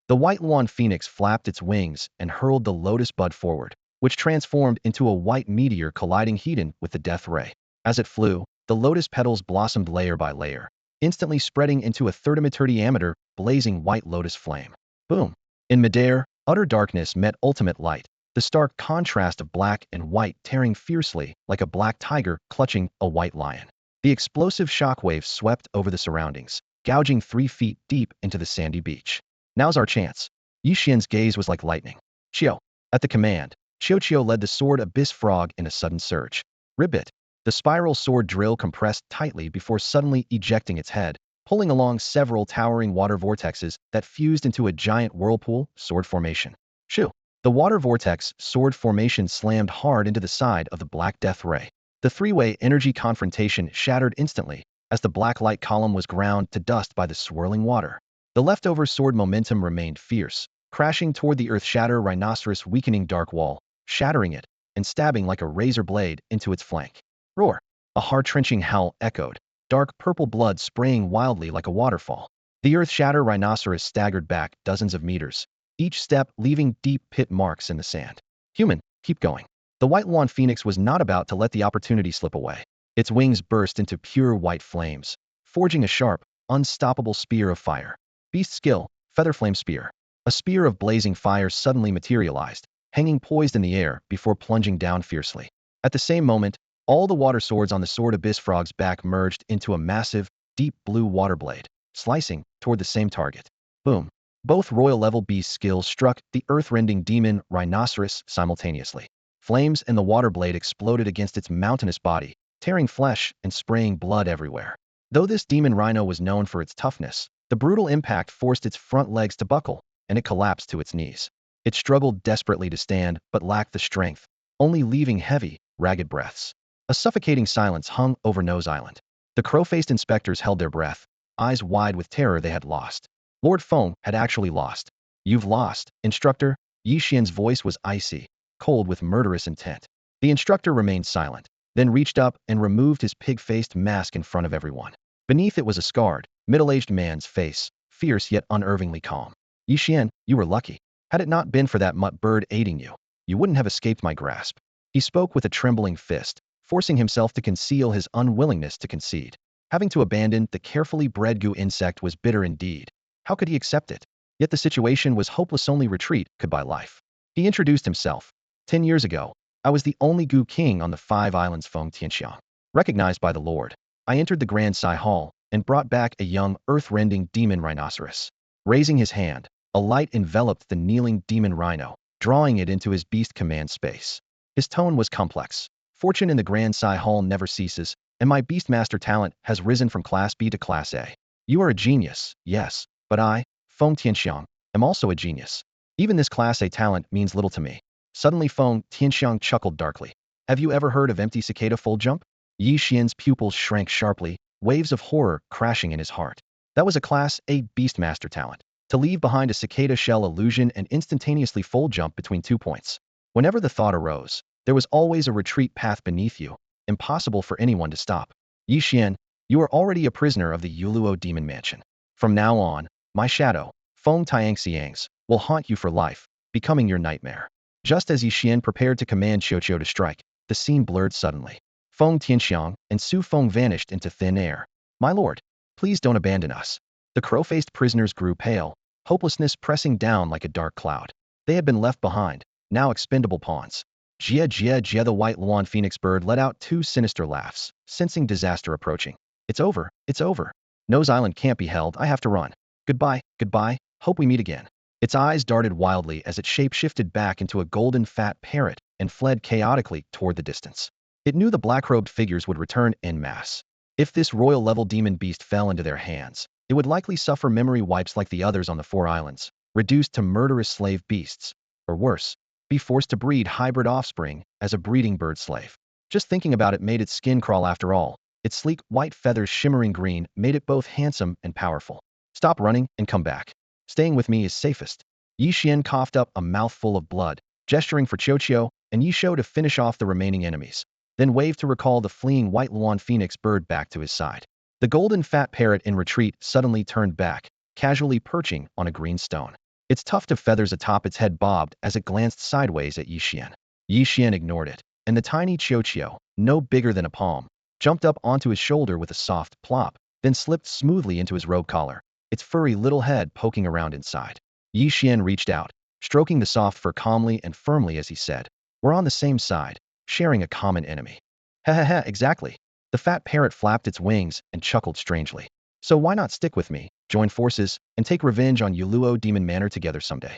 The White Luan Phoenix flapped its wings and hurled the lotus bud forward, which transformed into a white meteor colliding head-on with the death ray. As it flew, the lotus petals blossomed layer by layer, instantly spreading into a 30-meter diameter, blazing white lotus flame. Boom. In midair, utter darkness met ultimate light, the stark contrast of black and white tearing fiercely like a black tiger clutching a white lion. The explosive shockwave swept over the surroundings, gouging 3 feet deep into the sandy beach. Now's our chance. Ye Xuan's gaze was like lightning. Chio. At the command, Chio led the sword abyss frog in a sudden surge. Ribbit. The spiral sword drill compressed tightly before suddenly ejecting its head, pulling along several towering water vortexes that fused into a giant whirlpool sword formation. Shoo. The water vortex sword formation slammed hard into the side of the black death ray. The 3-way energy confrontation shattered instantly as the black light column was ground to dust by the swirling water. The leftover sword momentum remained fierce, crashing toward the Earth-Shatter Rhinoceros' weakening dark wall, shattering it, and stabbing like a razor blade into its flank. Roar! A heart-wrenching howl echoed, dark purple blood spraying wildly like a waterfall. The earth-shatter rhinoceros staggered back dozens of meters, each step leaving deep pit marks in the sand. Human, keep going. The White Lawn Phoenix was not about to let the opportunity slip away. Its wings burst into pure white flames, forging a sharp, unstoppable spear of fire. Beast skill, Featherflame Spear. A spear of blazing fire suddenly materialized, hanging poised in the air before plunging down fiercely. At the same moment, all the water swords on the Sword Abyss Frog's back merged into a massive, deep blue water blade, slicing toward the same target. Boom. Both royal-level beast skills struck the earth-rending demon rhinoceros simultaneously. Flames and the water blade exploded against its mountainous body, tearing flesh and spraying blood everywhere. Though this demon rhino was known for its toughness, the brutal impact forced its front legs to buckle, and it collapsed to its knees. It struggled desperately to stand, but lacked the strength, only leaving heavy, ragged breaths. A suffocating silence hung over Nose Island. The crow-faced inspectors held their breath, eyes wide with terror. They had lost. Lord Feng had actually lost. You've lost, instructor. Ye Xuan's voice was icy, cold with murderous intent. The instructor remained silent, then reached up and removed his pig-faced mask in front of everyone. Beneath it was a scarred, middle-aged man's face, fierce yet unervingly calm. Ye Xuan, you were lucky. Had it not been for that mutt bird aiding you, you wouldn't have escaped my grasp. He spoke with a trembling fist, forcing himself to conceal his unwillingness to concede. Having to abandon the carefully bred goo insect was bitter indeed. How could he accept it? Yet the situation was hopeless. Only retreat could buy life. He introduced himself. 10 years ago, I was the only goo king on the 5 islands Feng Tianxiang. Recognized by the Lord, I entered the Grand Sai Hall and brought back a young, earth-rending demon rhinoceros. Raising his hand, a light enveloped the kneeling demon rhino, drawing it into his beast command space. His tone was complex. Fortune in the Grand Sai Hall never ceases, and my Beastmaster talent has risen from Class B to Class A. You are a genius, yes, but I, Feng Tianxiang, am also a genius. Even this Class A talent means little to me. Suddenly Feng Tianxiang chuckled darkly. Have you ever heard of empty cicada full jump? Ye Xuan's pupils shrank sharply, waves of horror crashing in his heart. That was a Class A Beastmaster talent. To leave behind a cicada shell illusion and instantaneously full jump between 2 points. Whenever the thought arose, there was always a retreat path beneath you, impossible for anyone to stop. Ye Xuan, you are already a prisoner of the Yuluo Demon Mansion. From now on, my shadow, Feng Tiangxiang's, will haunt you for life, becoming your nightmare. Just as Ye Xuan prepared to command Qiuqiu to strike, the scene blurred suddenly. Feng Tianxiang and Su Feng vanished into thin air. My lord, please don't abandon us. The crow-faced prisoners grew pale, hopelessness pressing down like a dark cloud. They had been left behind, now expendable pawns. Jia Jia Jia, the White Lawn Phoenix bird let out 2 sinister laughs, sensing disaster approaching. It's over, it's over. Nose Island can't be held, I have to run. Goodbye, goodbye, hope we meet again. Its eyes darted wildly as it shape-shifted back into a golden fat parrot and fled chaotically toward the distance. It knew the black-robed figures would return en masse. If this royal-level demon beast fell into their hands, it would likely suffer memory wipes like the others on the 4 islands, reduced to murderous slave beasts, or worse, be forced to breed hybrid offspring as a breeding bird slave. Just thinking about it made its skin crawl. After all, its sleek white feathers shimmering green made it both handsome and powerful. Stop running and come back. Staying with me is safest. Ye Xuan coughed up a mouthful of blood, gesturing for Qiuqiu and Ye Xuan to finish off the remaining enemies, then waved to recall the fleeing White Lawn Phoenix bird back to his side. The golden fat parrot in retreat suddenly turned back, casually perching on a green stone. Its tuft of feathers atop its head bobbed as it glanced sideways at Ye Xuan. Ye Xuan ignored it, and the tiny Qiuqiu, no bigger than a palm, jumped up onto his shoulder with a soft plop, then slipped smoothly into his robe collar, its furry little head poking around inside. Ye Xuan reached out, stroking the soft fur calmly and firmly as he said, "We're on the same side, sharing a common enemy." Ha ha ha, exactly. The fat parrot flapped its wings and chuckled strangely. So why not stick with me, join forces, and take revenge on Yuluo Demon Manor together someday?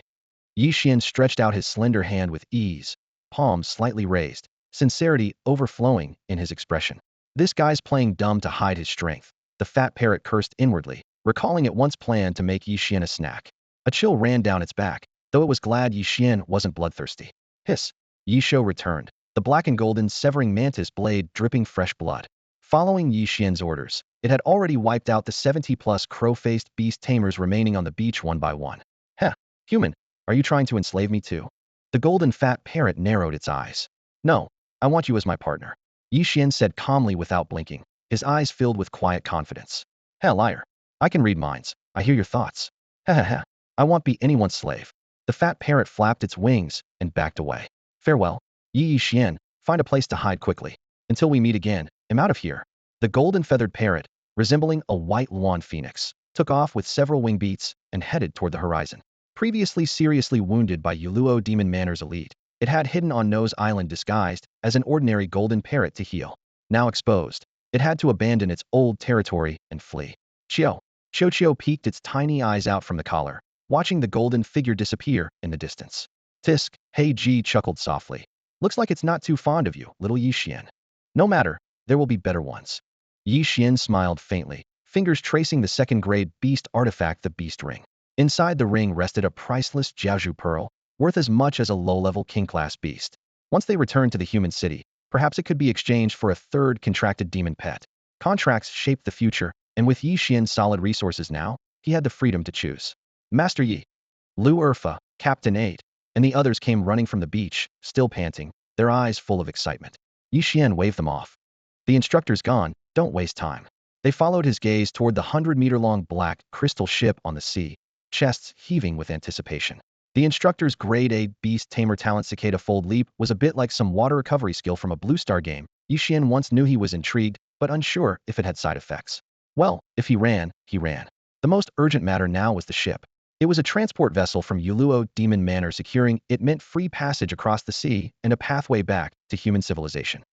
Ye Xuan stretched out his slender hand with ease, palms slightly raised, sincerity overflowing in his expression. This guy's playing dumb to hide his strength. The fat parrot cursed inwardly, recalling it once planned to make Ye Xuan a snack. A chill ran down its back, though it was glad Ye Xuan wasn't bloodthirsty. Hiss! Ye Xuan returned, the black and golden severing mantis blade dripping fresh blood. Following Ye Xuan's orders, it had already wiped out the 70-plus crow-faced beast tamers remaining on the beach one by one. Heh, human, are you trying to enslave me too? The golden fat parrot narrowed its eyes. No, I want you as my partner. Ye Xuan said calmly without blinking, his eyes filled with quiet confidence. Hell, liar. I can read minds. I hear your thoughts. Ha ha ha. I won't be anyone's slave. The fat parrot flapped its wings and backed away. Farewell. Ye Xuan, find a place to hide quickly. Until we meet again, I'm out of here. The golden-feathered parrot, resembling a white lawn phoenix, took off with several wing beats and headed toward the horizon. Previously seriously wounded by Yuluo Demon Manor's elite, it had hidden on Nose Island disguised as an ordinary golden parrot to heal. Now exposed, it had to abandon its old territory and flee. Chio. Chochio peeked its tiny eyes out from the collar, watching the golden figure disappear in the distance. Tisk, Hey Ji chuckled softly. Looks like it's not too fond of you, little Ye Xuan. No matter, there will be better ones. Ye Xuan smiled faintly, fingers tracing the second-grade beast artifact, the beast ring. Inside the ring rested a priceless Jiaozhu pearl, worth as much as a low-level king-class beast. Once they returned to the human city, perhaps it could be exchanged for a third contracted demon pet. Contracts shaped the future, and with Ye Xuan's solid resources now, he had the freedom to choose. Master Yi, Lu Erfa, Captain 8, and the others came running from the beach, still panting, their eyes full of excitement. Ye Xuan waved them off. The instructor's gone, don't waste time. They followed his gaze toward the 100-meter-long black crystal ship on the sea, chests heaving with anticipation. The instructor's grade A beast-tamer talent cicada fold leap was a bit like some water recovery skill from a Blue Star game. Ye Xuan once knew he was intrigued, but unsure if it had side effects. Well, if he ran, he ran. The most urgent matter now was the ship. It was a transport vessel from Yuluo Demon Manor. Securing it meant free passage across the sea and a pathway back to human civilization.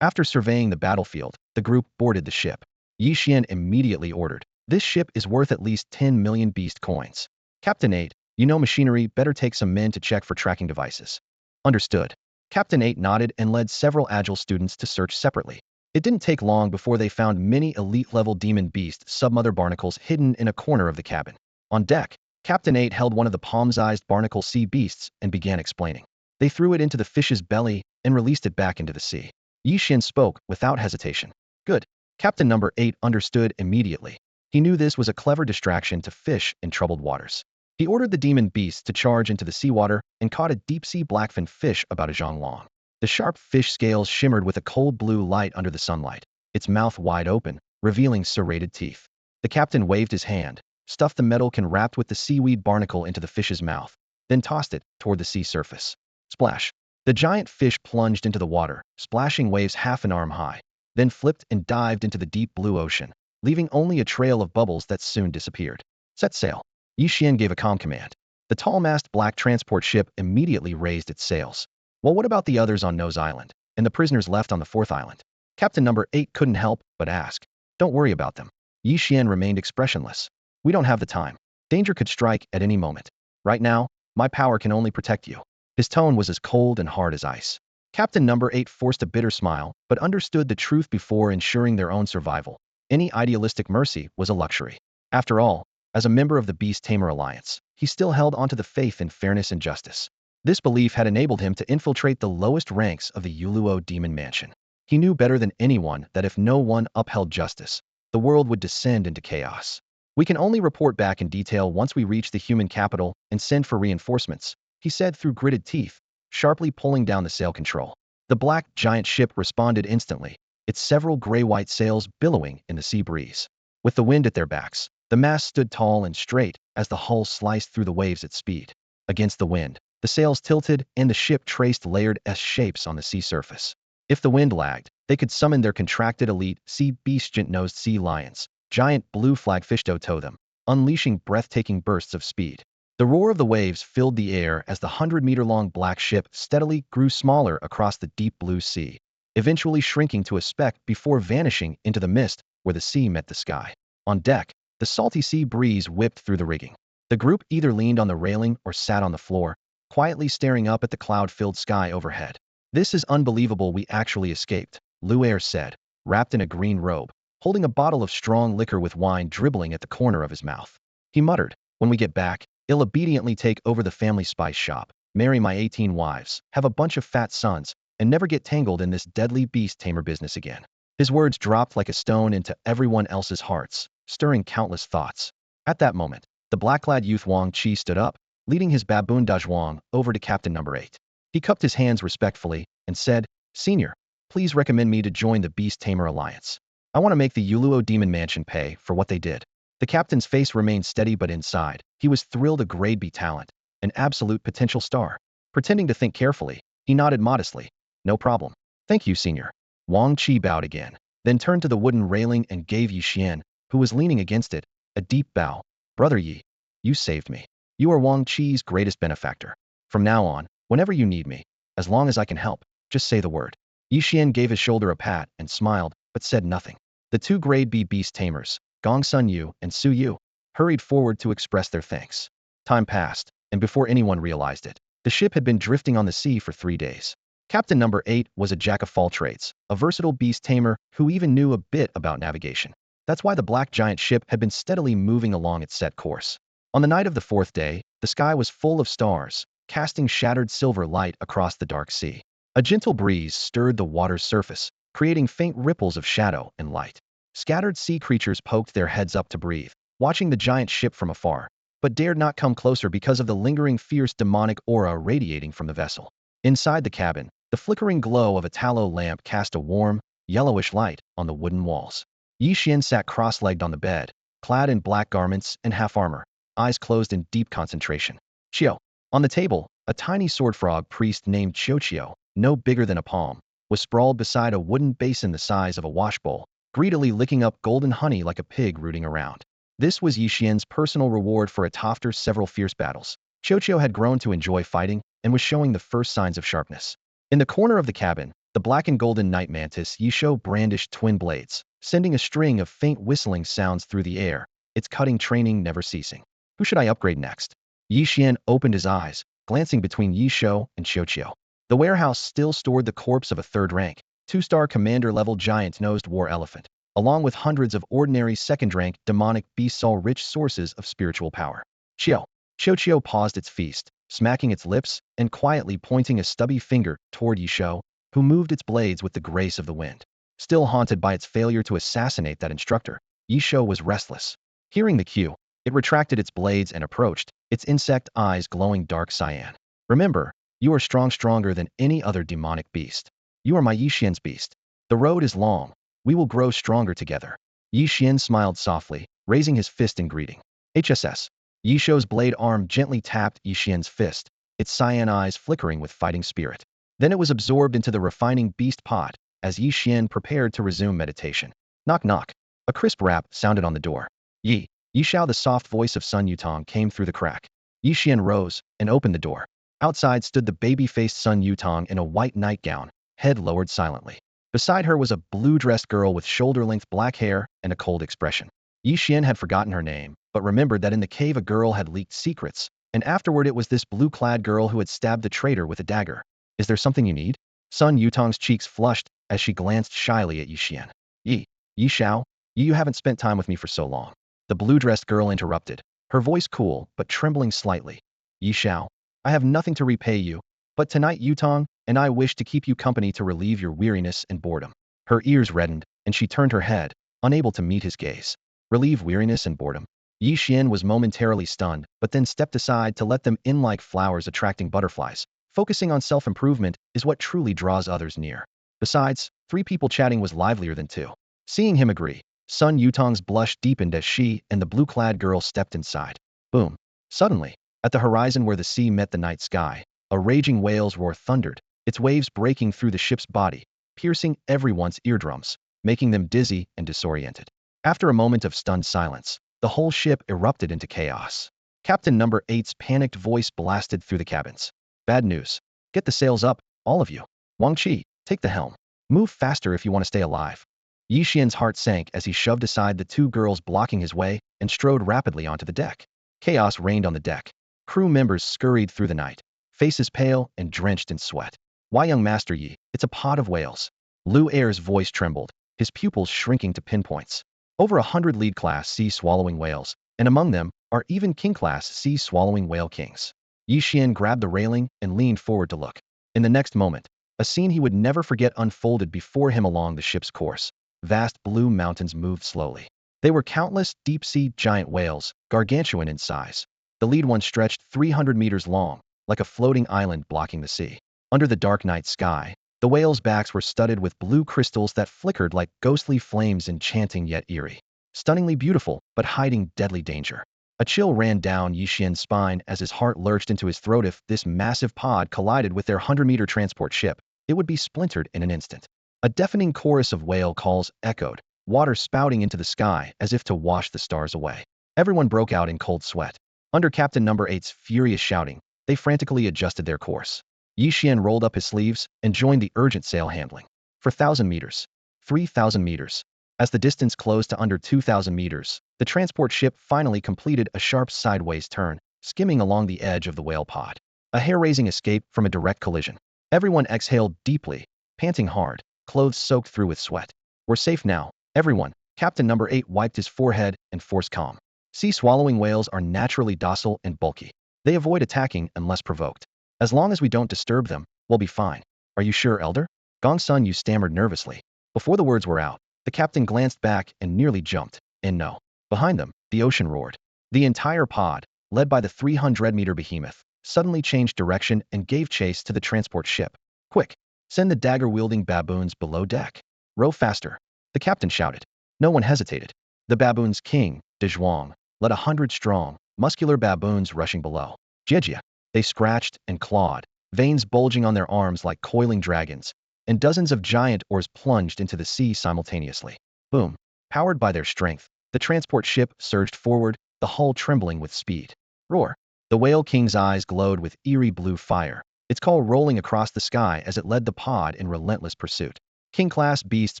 After surveying the battlefield, the group boarded the ship. Ye Xuan immediately ordered, "This ship is worth at least 10 million beast coins. Captain 8, you know machinery, better take some men to check for tracking devices." Understood. Captain 8 nodded and led several agile students to search separately. It didn't take long before they found many elite-level demon beast submother barnacles hidden in a corner of the cabin. On deck, Captain 8 held one of the palm-sized barnacle sea beasts and began explaining. They threw it into the fish's belly and released it back into the sea. Ye Xuan spoke without hesitation. Good. Captain number 8 understood immediately. He knew this was a clever distraction to fish in troubled waters. He ordered the demon beasts to charge into the seawater and caught a deep-sea blackfin fish about a zhang long. The sharp fish scales shimmered with a cold blue light under the sunlight, its mouth wide open, revealing serrated teeth. The captain waved his hand, stuffed the metal can wrapped with the seaweed barnacle into the fish's mouth, then tossed it toward the sea surface. Splash! The giant fish plunged into the water, splashing waves half an arm high, then flipped and dived into the deep blue ocean, leaving only a trail of bubbles that soon disappeared. Set sail. Ye Xuan gave a calm command. The tall-mast black transport ship immediately raised its sails. Well, what about the others on Nose Island, and the prisoners left on the 4th island? Captain number 8 couldn't help but ask. Don't worry about them. Ye Xuan remained expressionless. We don't have the time. Danger could strike at any moment. Right now, my power can only protect you. His tone was as cold and hard as ice. Captain number 8 forced a bitter smile, but understood the truth before ensuring their own survival. Any idealistic mercy was a luxury. After all, as a member of the Beast-Tamer Alliance, he still held onto the faith in fairness and justice. This belief had enabled him to infiltrate the lowest ranks of the Yuluo Demon Mansion. He knew better than anyone that if no one upheld justice, the world would descend into chaos. We can only report back in detail once we reach the human capital and send for reinforcements, he said through gritted teeth, sharply pulling down the sail control. The black giant ship responded instantly, its several gray-white sails billowing in the sea breeze. With the wind at their backs, the mast stood tall and straight as the hull sliced through the waves at speed. Against the wind, the sails tilted and the ship traced layered S-shapes on the sea surface. If the wind lagged, they could summon their contracted elite sea beast giant-nosed sea lions, giant blue flagfish to tow them, unleashing breathtaking bursts of speed. The roar of the waves filled the air as the 100-meter-long black ship steadily grew smaller across the deep blue sea, eventually shrinking to a speck before vanishing into the mist where the sea met the sky. On deck, the salty sea breeze whipped through the rigging. The group either leaned on the railing or sat on the floor, quietly staring up at the cloud-filled sky overhead. "This is unbelievable, we actually escaped," Luer said, wrapped in a green robe, holding a bottle of strong liquor with wine dribbling at the corner of his mouth. He muttered, "When we get back, I'll obediently take over the family spice shop, marry my 18 wives, have a bunch of fat sons, and never get tangled in this deadly beast-tamer business again." His words dropped like a stone into everyone else's hearts, stirring countless thoughts. At that moment, the black-clad youth Wang Qi stood up, leading his baboon Dazhuang over to Captain number 8. He cupped his hands respectfully and said, Senior, please recommend me to join the Beast Tamer Alliance. I want to make the Yuluo Demon Mansion pay for what they did. The captain's face remained steady, but inside, he was thrilled. A grade B talent, an absolute potential star. Pretending to think carefully, he nodded modestly. No problem. Thank you, Senior. Wang Qi bowed again, then turned to the wooden railing and gave Ye Xuan, who was leaning against it, a deep bow. Brother Yi, you saved me. You are Wang Qi's greatest benefactor. From now on, whenever you need me, as long as I can help, just say the word. Ye Xuan gave his shoulder a pat and smiled, but said nothing. The two grade B beast tamers, Gong Sun Yu and Su Yu, hurried forward to express their thanks. Time passed, and before anyone realized it, the ship had been drifting on the sea for 3 days. Captain number 8 was a jack of all trades, a versatile beast tamer who even knew a bit about navigation. That's why the black giant ship had been steadily moving along its set course. On the night of the 4th day, the sky was full of stars, casting shattered silver light across the dark sea. A gentle breeze stirred the water's surface, creating faint ripples of shadow and light. Scattered sea creatures poked their heads up to breathe, watching the giant ship from afar, but dared not come closer because of the lingering fierce demonic aura radiating from the vessel. Inside the cabin, the flickering glow of a tallow lamp cast a warm, yellowish light on the wooden walls. Ye Xuan sat cross-legged on the bed, clad in black garments and half-armor, eyes closed in deep concentration. Qiu. On the table, a tiny sword frog priest named Qiu, no bigger than a palm, was sprawled beside a wooden basin the size of a washbowl, greedily licking up golden honey like a pig rooting around. This was Ye Xuan's personal reward for after several fierce battles. Qiu had grown to enjoy fighting and was showing the first signs of sharpness. In the corner of the cabin, the black and golden night mantis Ye Xuan brandished twin blades, sending a string of faint whistling sounds through the air, its cutting training never ceasing. Who should I upgrade next? Ye Xuan opened his eyes, glancing between Ye Xuan and Qiu. The warehouse still stored the corpse of a third-rank, 2-star commander-level giant-nosed war elephant, along with hundreds of ordinary second-rank demonic beasts, all rich sources of spiritual power. Qiu paused its feast, smacking its lips and quietly pointing a stubby finger toward Ye Xuan, who moved its blades with the grace of the wind. Still haunted by its failure to assassinate that instructor, Ye Xuan was restless. Hearing the cue, it retracted its blades and approached, its insect eyes glowing dark cyan. Remember, you are stronger than any other demonic beast. You are my Ye Xuan's beast. The road is long. We will grow stronger together. Ye Xuan smiled softly, raising his fist in greeting. HSS. Ye Xuan's blade arm gently tapped Ye Xuan's fist, its cyan eyes flickering with fighting spirit. Then it was absorbed into the refining beast pot, as Ye Xuan prepared to resume meditation. Knock knock. A crisp rap sounded on the door. Ye Xuan, the soft voice of Sun Yutong came through the crack. Ye Xuan rose and opened the door. Outside stood the baby-faced Sun Yutong in a white nightgown, head lowered silently. Beside her was a blue-dressed girl with shoulder-length black hair and a cold expression. Ye Xuan had forgotten her name, but remembered that in the cave a girl had leaked secrets, and afterward it was this blue-clad girl who had stabbed the traitor with a dagger. Is there something you need? Sun Yutong's cheeks flushed as she glanced shyly at Ye Xuan. Ye Xuan, you haven't spent time with me for so long. The blue-dressed girl interrupted, her voice cool but trembling slightly. Ye Xuan, I have nothing to repay you, but tonight Yutong and I wish to keep you company to relieve your weariness and boredom. Her ears reddened, and she turned her head, unable to meet his gaze. Relieve weariness and boredom? Ye Xuan was momentarily stunned, but then stepped aside to let them in like flowers attracting butterflies. Focusing on self-improvement is what truly draws others near. Besides, 3 people chatting was livelier than 2. Seeing him agree, Sun Yutong's blush deepened as she and the blue-clad girl stepped inside. Boom. Suddenly, at the horizon where the sea met the night sky, a raging whale's roar thundered, its waves breaking through the ship's body, piercing everyone's eardrums, making them dizzy and disoriented. After a moment of stunned silence, the whole ship erupted into chaos. Captain number 8's panicked voice blasted through the cabins. Bad news. Get the sails up, all of you. Wang Qi, take the helm. Move faster if you want to stay alive. Ye Xuan's heart sank as he shoved aside the 2 girls blocking his way and strode rapidly onto the deck. Chaos reigned on the deck. Crew members scurried through the night, faces pale and drenched in sweat. Why, young Master Yi, it's a pod of whales. Lu Air's voice trembled, his pupils shrinking to pinpoints. Over 100 lead-class sea-swallowing whales, and among them are even king-class sea-swallowing whale kings. Ye Xuan grabbed the railing and leaned forward to look. In the next moment, a scene he would never forget unfolded before him along the ship's course. Vast blue mountains moved slowly. They were countless deep-sea giant whales, gargantuan in size. The lead one stretched 300 meters long, like a floating island blocking the sea. Under the dark night sky, The whales' backs were studded with blue crystals that flickered like ghostly flames, enchanting yet eerie. Stunningly beautiful, but hiding deadly danger. A chill ran down Ye Xuan's spine as his heart lurched into his throat. If this massive pod collided with their 100-meter transport ship, it would be splintered in an instant. A deafening chorus of whale calls echoed, water spouting into the sky as if to wash the stars away. Everyone broke out in cold sweat. Under Captain Number 8's furious shouting, they frantically adjusted their course. Ye Xuan rolled up his sleeves and joined the urgent sail handling. For 1,000 meters, 3,000 meters. As the distance closed to under 2,000 meters, the transport ship finally completed a sharp sideways turn, skimming along the edge of the whale pod. A hair-raising escape from a direct collision. Everyone exhaled deeply, panting hard, clothes soaked through with sweat. We're safe now, everyone. Captain Number 8 wiped his forehead and forced calm. Sea-swallowing whales are naturally docile and bulky. They avoid attacking unless provoked. As long as we don't disturb them, we'll be fine. Are you sure, Elder? Gongsun Yu stammered nervously. Before the words were out, the captain glanced back and nearly jumped. And no. Behind them, the ocean roared. The entire pod, led by the 300-meter behemoth, suddenly changed direction and gave chase to the transport ship. Quick! Send the dagger-wielding baboons below deck. Row faster. The captain shouted. No one hesitated. The baboons' king, Ye Xuan, led 100-strong, muscular baboons rushing below. Jejia. They scratched and clawed, veins bulging on their arms like coiling dragons, and dozens of giant oars plunged into the sea simultaneously. Boom! Powered by their strength, the transport ship surged forward, the hull trembling with speed. Roar! The Whale King's eyes glowed with eerie blue fire, its call rolling across the sky as it led the pod in relentless pursuit. King-class beasts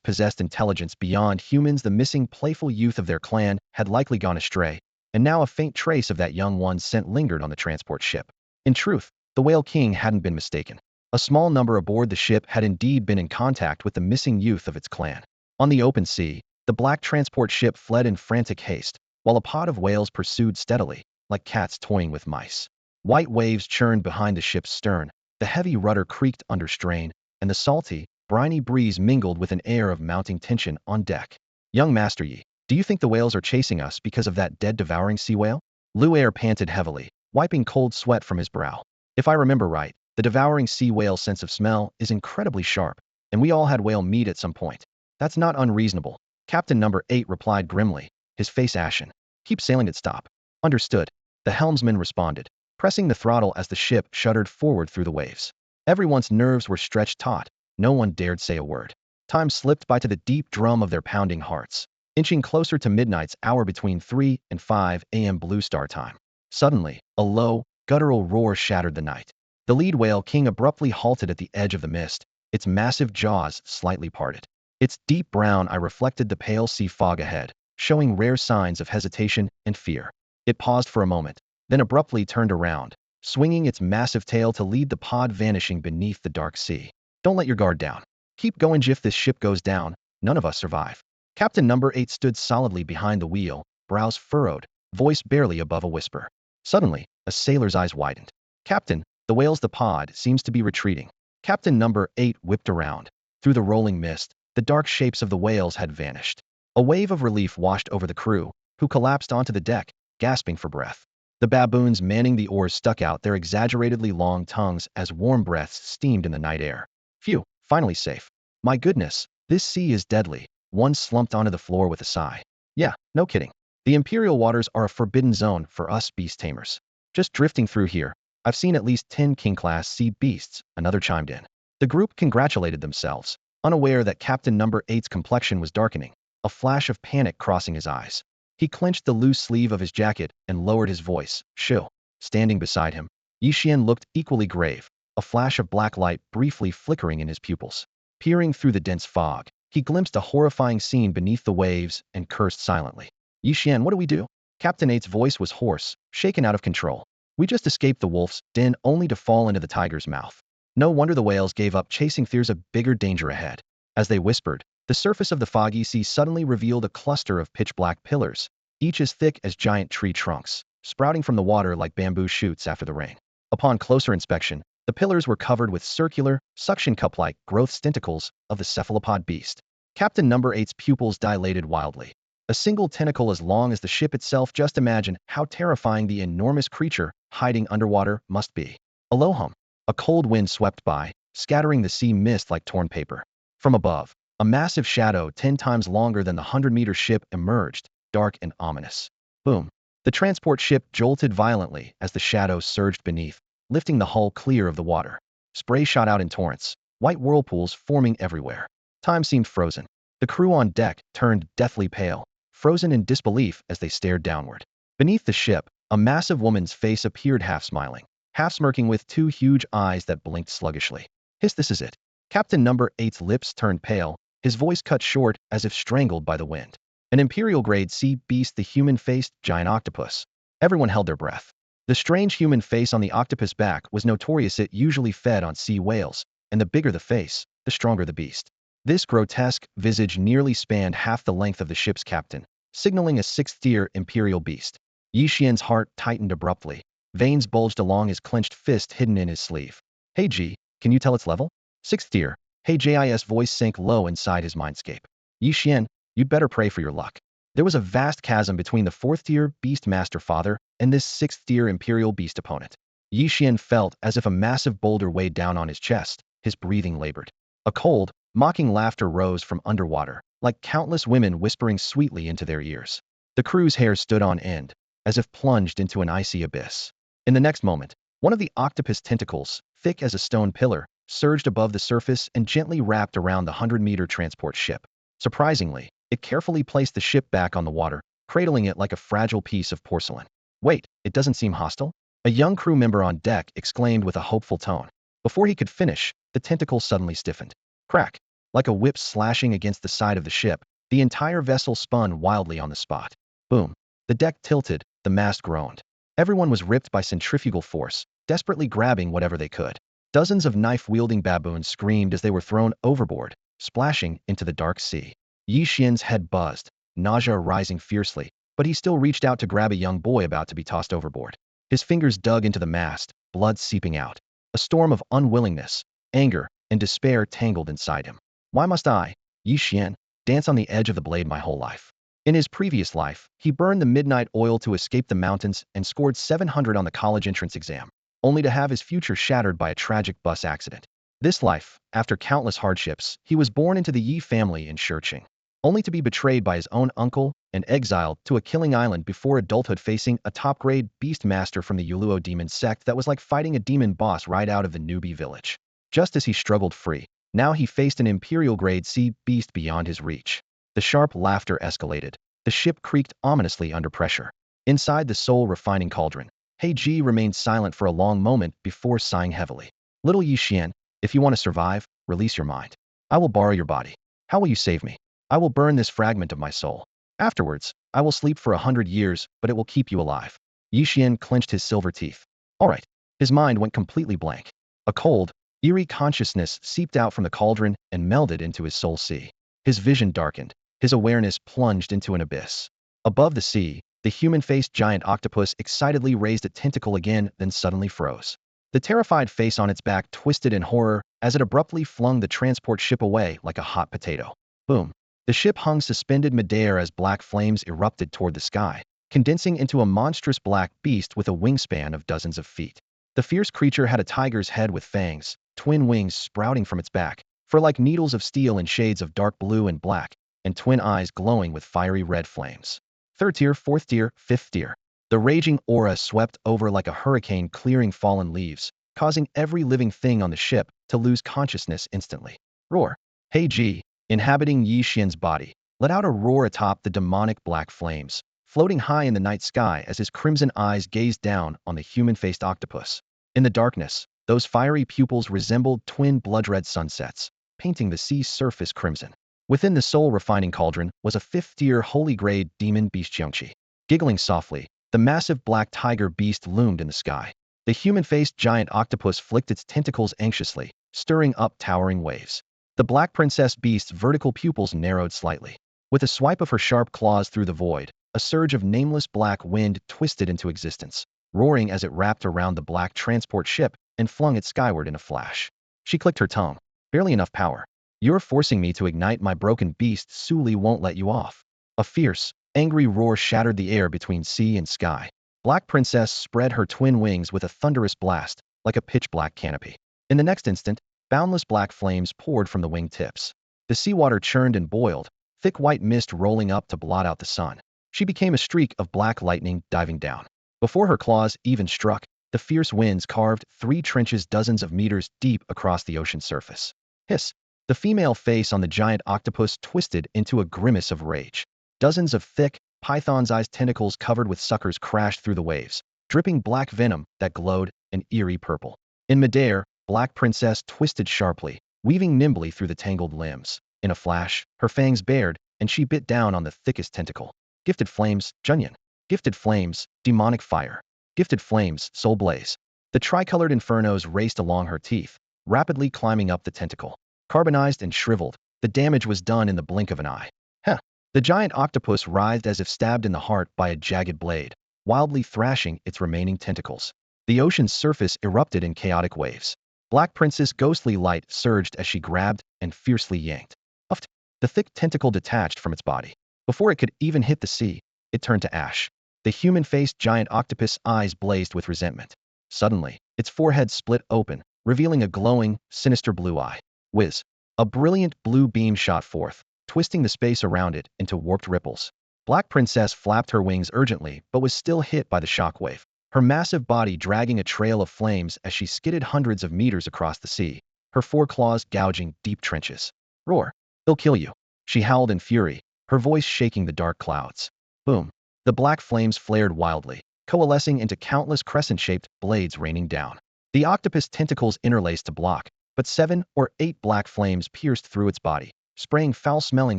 possessed intelligence beyond humans. The missing playful youth of their clan had likely gone astray, and now a faint trace of that young one's scent lingered on the transport ship. In truth, the Whale King hadn't been mistaken. A small number aboard the ship had indeed been in contact with the missing youth of its clan. On the open sea, the black transport ship fled in frantic haste, while a pod of whales pursued steadily, like cats toying with mice. White waves churned behind the ship's stern, the heavy rudder creaked under strain, and the salty, briny breeze mingled with an air of mounting tension on deck. Young Master Yi, do you think the whales are chasing us because of that dead devouring sea whale? Lu Air panted heavily, wiping cold sweat from his brow. If I remember right, the devouring sea whale's sense of smell is incredibly sharp, and we all had whale meat at some point. That's not unreasonable. Captain Number 8 replied grimly, his face ashen. Keep sailing at stop. Understood. The helmsman responded, pressing the throttle as the ship shuddered forward through the waves. Everyone's nerves were stretched taut. No one dared say a word. Time slipped by to the deep drum of their pounding hearts, inching closer to midnight's hour between 3 and 5 a.m. Blue Star time. Suddenly, a low, guttural roar shattered the night. The lead whale king abruptly halted at the edge of the mist, its massive jaws slightly parted. Its deep brown eye reflected the pale sea fog ahead, showing rare signs of hesitation and fear. It paused for a moment, then abruptly turned around, swinging its massive tail to lead the pod vanishing beneath the dark sea. Don't let your guard down. Keep going. If this ship goes down, none of us survive. Captain Number 8 stood solidly behind the wheel, brows furrowed, voice barely above a whisper. Suddenly, a sailor's eyes widened. Captain, the pod seems to be retreating. Captain Number 8 whipped around. Through the rolling mist, the dark shapes of the whales had vanished. A wave of relief washed over the crew, who collapsed onto the deck, gasping for breath. The baboons manning the oars stuck out their exaggeratedly long tongues as warm breaths steamed in the night air. Phew, finally safe. My goodness, this sea is deadly. One slumped onto the floor with a sigh. Yeah, no kidding. The Imperial waters are a forbidden zone for us beast tamers. Just drifting through here, I've seen at least 10 king-class sea beasts, another chimed in. The group congratulated themselves, unaware that Captain Number 8's complexion was darkening, a flash of panic crossing his eyes. He clenched the loose sleeve of his jacket and lowered his voice. Shill. Standing beside him, Ye Xuan looked equally grave, a flash of black light briefly flickering in his pupils. Peering through the dense fog, he glimpsed a horrifying scene beneath the waves and cursed silently. Ye Xuan, what do we do? Captain 8's voice was hoarse, shaken out of control. We just escaped the wolf's den only to fall into the tiger's mouth. No wonder the whales gave up chasing. There's a bigger danger ahead. As they whispered, the surface of the foggy sea suddenly revealed a cluster of pitch-black pillars, each as thick as giant tree trunks, sprouting from the water like bamboo shoots after the rain. Upon closer inspection, the pillars were covered with circular, suction cup-like growth tentacles of the cephalopod beast. Captain Number 8's pupils dilated wildly. A single tentacle as long as the ship itself. Just imagine how terrifying the enormous creature hiding underwater must be. Alohum. A cold wind swept by, scattering the sea mist like torn paper. From above, a massive shadow 10 times longer than the 100-meter ship emerged, dark and ominous. Boom. The transport ship jolted violently as the shadow surged beneath, lifting the hull clear of the water. Spray shot out in torrents, white whirlpools forming everywhere. Time seemed frozen. The crew on deck turned deathly pale, frozen in disbelief as they stared downward. Beneath the ship, a massive woman's face appeared half smiling, half smirking with two huge eyes that blinked sluggishly. Hiss, this is it. Captain Number 8's lips turned pale, his voice cut short as if strangled by the wind. An Imperial-grade sea beast, the human-faced giant octopus. Everyone held their breath. The strange human face on the octopus back was notorious. It usually fed on sea whales, and the bigger the face, the stronger the beast. This grotesque visage nearly spanned half the length of the ship's captain, signaling a sixth-tier Imperial beast. Ye Xuan's heart tightened abruptly. Veins bulged along his clenched fist hidden in his sleeve. Hey G, can you tell its level? Sixth tier. Hey J's voice sank low inside his mindscape. Ye Xuan, you'd better pray for your luck. There was a vast chasm between the fourth-tier Beast Master Father and this sixth-tier Imperial Beast opponent. Ye Xuan felt as if a massive boulder weighed down on his chest, his breathing labored. A cold, mocking laughter rose from underwater, like countless women whispering sweetly into their ears. The crew's hair stood on end, as if plunged into an icy abyss. In the next moment, one of the octopus tentacles, thick as a stone pillar, surged above the surface and gently wrapped around the 100-meter transport ship. Surprisingly, it carefully placed the ship back on the water, cradling it like a fragile piece of porcelain. Wait, it doesn't seem hostile? A young crew member on deck exclaimed with a hopeful tone. Before he could finish, the tentacle suddenly stiffened. Crack! Like a whip slashing against the side of the ship, the entire vessel spun wildly on the spot. Boom! The deck tilted, the mast groaned. Everyone was ripped by centrifugal force, desperately grabbing whatever they could. Dozens of knife-wielding baboons screamed as they were thrown overboard, splashing into the dark sea. Ye Xuan's head buzzed, nausea rising fiercely, but he still reached out to grab a young boy about to be tossed overboard. His fingers dug into the mast, blood seeping out. A storm of unwillingness, anger, and despair tangled inside him. Why must I, Ye Xuan, dance on the edge of the blade my whole life? In his previous life, he burned the midnight oil to escape the mountains and scored 700 on the college entrance exam, only to have his future shattered by a tragic bus accident. This life, after countless hardships, he was born into the Yi family in Shurqing, only to be betrayed by his own uncle and exiled to a killing island before adulthood, facing a top-grade beast master from the Yuluo demon sect that was like fighting a demon boss right out of the newbie village. Just as he struggled free, now he faced an Imperial-grade sea beast beyond his reach. The sharp laughter escalated. The ship creaked ominously under pressure. Inside the soul-refining cauldron, He Ji remained silent for a long moment before sighing heavily. Little Ye Xuan, if you want to survive, release your mind. I will borrow your body. How will you save me? I will burn this fragment of my soul. Afterwards, I will sleep for 100 years, but it will keep you alive. Ye Xuan clenched his silver teeth. All right. His mind went completely blank. A cold, eerie consciousness seeped out from the cauldron and melded into his soul sea. His vision darkened. His awareness plunged into an abyss. Above the sea, the human-faced giant octopus excitedly raised a tentacle again, then suddenly froze. The terrified face on its back twisted in horror as it abruptly flung the transport ship away like a hot potato. Boom! The ship hung suspended midair as black flames erupted toward the sky, condensing into a monstrous black beast with a wingspan of dozens of feet. The fierce creature had a tiger's head with fangs, twin wings sprouting from its back, fur like needles of steel in shades of dark blue and black, and twin eyes glowing with fiery red flames. Third tier, fourth tier, fifth tier. The raging aura swept over like a hurricane, clearing fallen leaves, causing every living thing on the ship to lose consciousness instantly. Roar! He Ji, inhabiting Ye Xuan's body, let out a roar atop the demonic black flames, floating high in the night sky as his crimson eyes gazed down on the human-faced octopus. In the darkness, those fiery pupils resembled twin blood-red sunsets, painting the sea's surface crimson. Within the soul-refining cauldron was a fifth-tier holy-grade demon beast Xiongqi. Giggling softly, the massive black tiger beast loomed in the sky. The human-faced giant octopus flicked its tentacles anxiously, stirring up towering waves. The black princess beast's vertical pupils narrowed slightly. With a swipe of her sharp claws through the void, a surge of nameless black wind twisted into existence, roaring as it wrapped around the black transport ship and flung it skyward in a flash. She clicked her tongue. Barely enough power. You're forcing me to ignite my broken beast. Suli won't let you off. A fierce, angry roar shattered the air between sea and sky. Black Princess spread her twin wings with a thunderous blast, like a pitch-black canopy. In the next instant, Boundless black flames poured from the wing tips. The seawater churned and boiled, thick white mist rolling up to blot out the sun. She became a streak of black lightning diving down. Before her claws even struck, the fierce winds carved 3 trenches dozens of meters deep across the ocean surface. Hiss! The female face on the giant octopus twisted into a grimace of rage. Dozens of thick, python-sized tentacles covered with suckers crashed through the waves, dripping black venom that glowed an eerie purple. In midair, Black Princess twisted sharply, weaving nimbly through the tangled limbs. In a flash, her fangs bared, and she bit down on the thickest tentacle. Gifted flames, Junyan. Gifted flames, demonic fire. Gifted flames, soul blaze. The tricolored infernos raced along her teeth, rapidly climbing up the tentacle. Carbonized and shriveled, the damage was done in the blink of an eye. Heh! The giant octopus writhed as if stabbed in the heart by a jagged blade, wildly thrashing its remaining tentacles. The ocean's surface erupted in chaotic waves. Black Princess' ghostly light surged as she grabbed and fiercely yanked. Uffed! The thick tentacle detached from its body. Before it could even hit the sea, it turned to ash. The human-faced giant octopus' eyes blazed with resentment. Suddenly, its forehead split open, revealing a glowing, sinister blue eye. Whiz! A brilliant blue beam shot forth, twisting the space around it into warped ripples. Black Princess flapped her wings urgently but was still hit by the shockwave, her massive body dragging a trail of flames as she skidded hundreds of meters across the sea, her foreclaws gouging deep trenches. Roar! They'll kill you! She howled in fury, her voice shaking the dark clouds. Boom! The black flames flared wildly, coalescing into countless crescent-shaped blades raining down. The octopus tentacles interlaced to block, but 7 or 8 black flames pierced through its body, spraying foul-smelling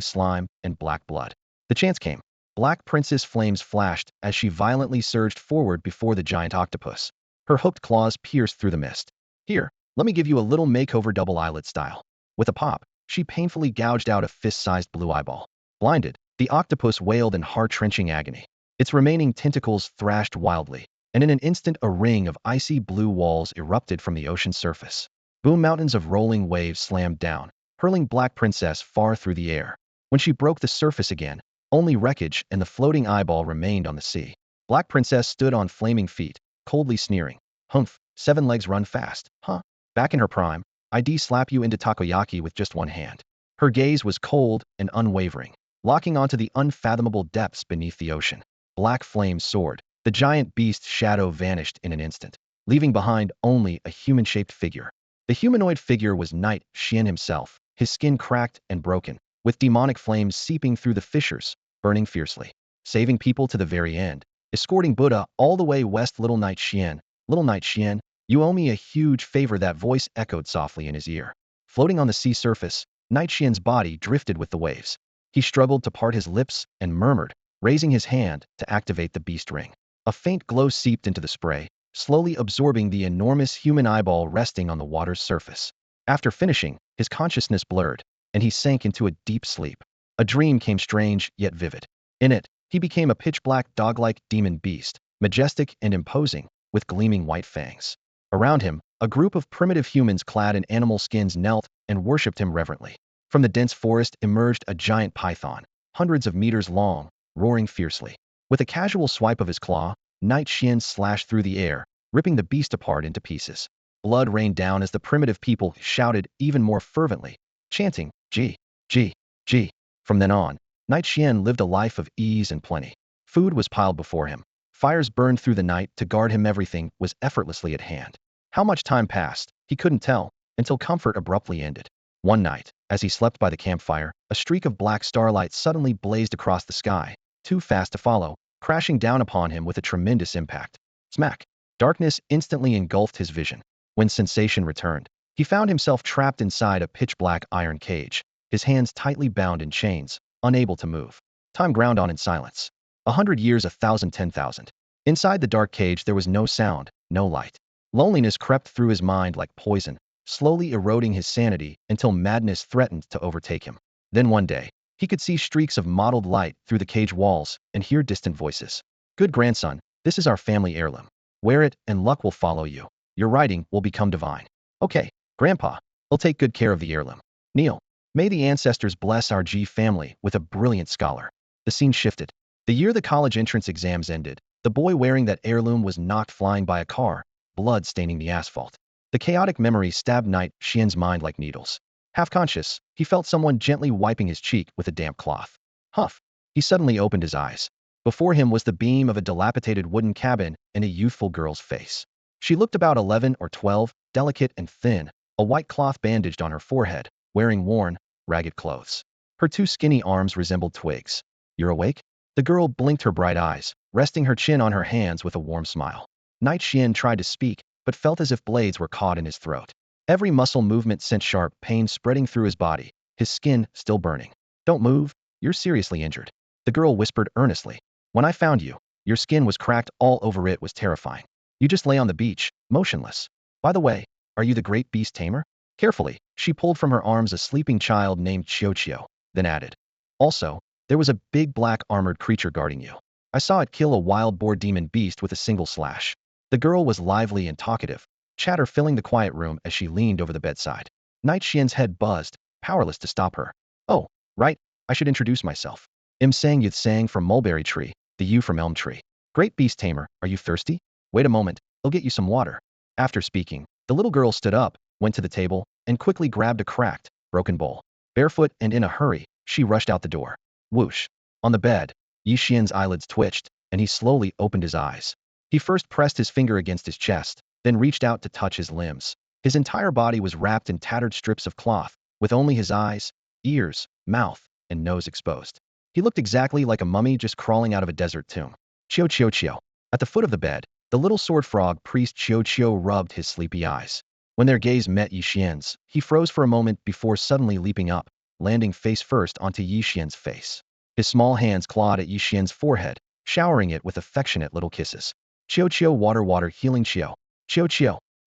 slime and black blood. The chance came. Black Princess flames flashed as she violently surged forward before the giant octopus. Her hooked claws pierced through the mist. Here, let me give you a little makeover double eyelid style. With a pop, she painfully gouged out a fist-sized blue eyeball. Blinded, the octopus wailed in heart-wrenching agony. Its remaining tentacles thrashed wildly, and in an instant a ring of icy blue walls erupted from the ocean surface. Boom! Mountains of rolling waves slammed down, hurling Black Princess far through the air. When she broke the surface again, only wreckage and the floating eyeball remained on the sea. Black Princess stood on flaming feet, coldly sneering. Humph, 7 legs run fast, huh? Back in her prime, I'd slap you into takoyaki with just one hand. Her gaze was cold and unwavering, locking onto the unfathomable depths beneath the ocean. Black flames soared. The giant beast's shadow vanished in an instant, leaving behind only a human-shaped figure. The humanoid figure was Ye Xuan himself, his skin cracked and broken, with demonic flames seeping through the fissures, burning fiercely. Saving people to the very end, escorting Buddha all the way west. Little Ye Xuan, you owe me a huge favor. That voice echoed softly in his ear. Floating on the sea surface, Ye Xuan's body drifted with the waves. He struggled to part his lips and murmured, raising his hand to activate the beast ring. A faint glow seeped into the spray, slowly absorbing the enormous human eyeball resting on the water's surface. After finishing, his consciousness blurred, and he sank into a deep sleep. A dream came, strange yet vivid. In it, he became a pitch-black dog-like demon beast, majestic and imposing, with gleaming white fangs. Around him, a group of primitive humans clad in animal skins knelt and worshipped him reverently. From the dense forest emerged a giant python, hundreds of meters long, roaring fiercely. With a casual swipe of his claw, Ye Xuan slashed through the air, ripping the beast apart into pieces. Blood rained down as the primitive people shouted even more fervently, chanting, G, G, G. From then on, Ye Xuan lived a life of ease and plenty. Food was piled before him. Fires burned through the night to guard him. Everything was effortlessly at hand. How much time passed, he couldn't tell, until comfort abruptly ended. One night, as he slept by the campfire, a streak of black starlight suddenly blazed across the sky, too fast to follow, crashing down upon him with a tremendous impact. Smack! Darkness instantly engulfed his vision. When sensation returned, he found himself trapped inside a pitch-black iron cage, his hands tightly bound in chains, unable to move. Time ground on in silence. 100 years, 1,000, 10,000. Inside the dark cage there was no sound, no light. Loneliness crept through his mind like poison, slowly eroding his sanity until madness threatened to overtake him. Then one day, he could see streaks of mottled light through the cage walls and hear distant voices. Good grandson, this is our family heirloom. Wear it and luck will follow you. Your writing will become divine. Okay, Grandpa, I'll take good care of the heirloom. Kneel. May the ancestors bless our G family with a brilliant scholar. The scene shifted. The year the college entrance exams ended, the boy wearing that heirloom was knocked flying by a car, blood staining the asphalt. The chaotic memory stabbed Night Xian's mind like needles. Half conscious, he felt someone gently wiping his cheek with a damp cloth. Huff! He suddenly opened his eyes. Before him was the beam of a dilapidated wooden cabin and a youthful girl's face. She looked about 11 or 12, delicate and thin, a white cloth bandaged on her forehead, wearing worn, ragged clothes. Her two skinny arms resembled twigs. You're awake? The girl blinked her bright eyes, resting her chin on her hands with a warm smile. Night Xian tried to speak, but felt as if blades were caught in his throat. Every muscle movement sent sharp pain spreading through his body, his skin still burning. Don't move, you're seriously injured. The girl whispered earnestly. When I found you, your skin was cracked all over. It was terrifying. You just lay on the beach, motionless. By the way, are you the great beast tamer? Carefully, she pulled from her arms a sleeping child named Xiao, then added. Also, there was a big black armored creature guarding you. I saw it kill a wild boar demon beast with a single slash. The girl was lively and talkative, chatter filling the quiet room as she leaned over the bedside. Night Xian's head buzzed, powerless to stop her. Oh, right, I should introduce myself. I'm Sang Youth Sang from Mulberry Tree, the Yew from Elm Tree. Great beast tamer, are you thirsty? Wait a moment, I'll get you some water. After speaking, the little girl stood up, went to the table, and quickly grabbed a cracked, broken bowl. Barefoot and in a hurry, she rushed out the door. Whoosh. On the bed, Ye Xuan's eyelids twitched, and he slowly opened his eyes. He first pressed his finger against his chest, then reached out to touch his limbs. His entire body was wrapped in tattered strips of cloth, with only his eyes, ears, mouth, and nose exposed. He looked exactly like a mummy just crawling out of a desert tomb. Chio. At the foot of the bed, the little sword frog priest Chio rubbed his sleepy eyes. When their gaze met Ye Xuan's, he froze for a moment before suddenly leaping up, landing face first onto Ye Xuan's face. His small hands clawed at Ye Xuan's forehead, showering it with affectionate little kisses. Chio, water, healing Chio.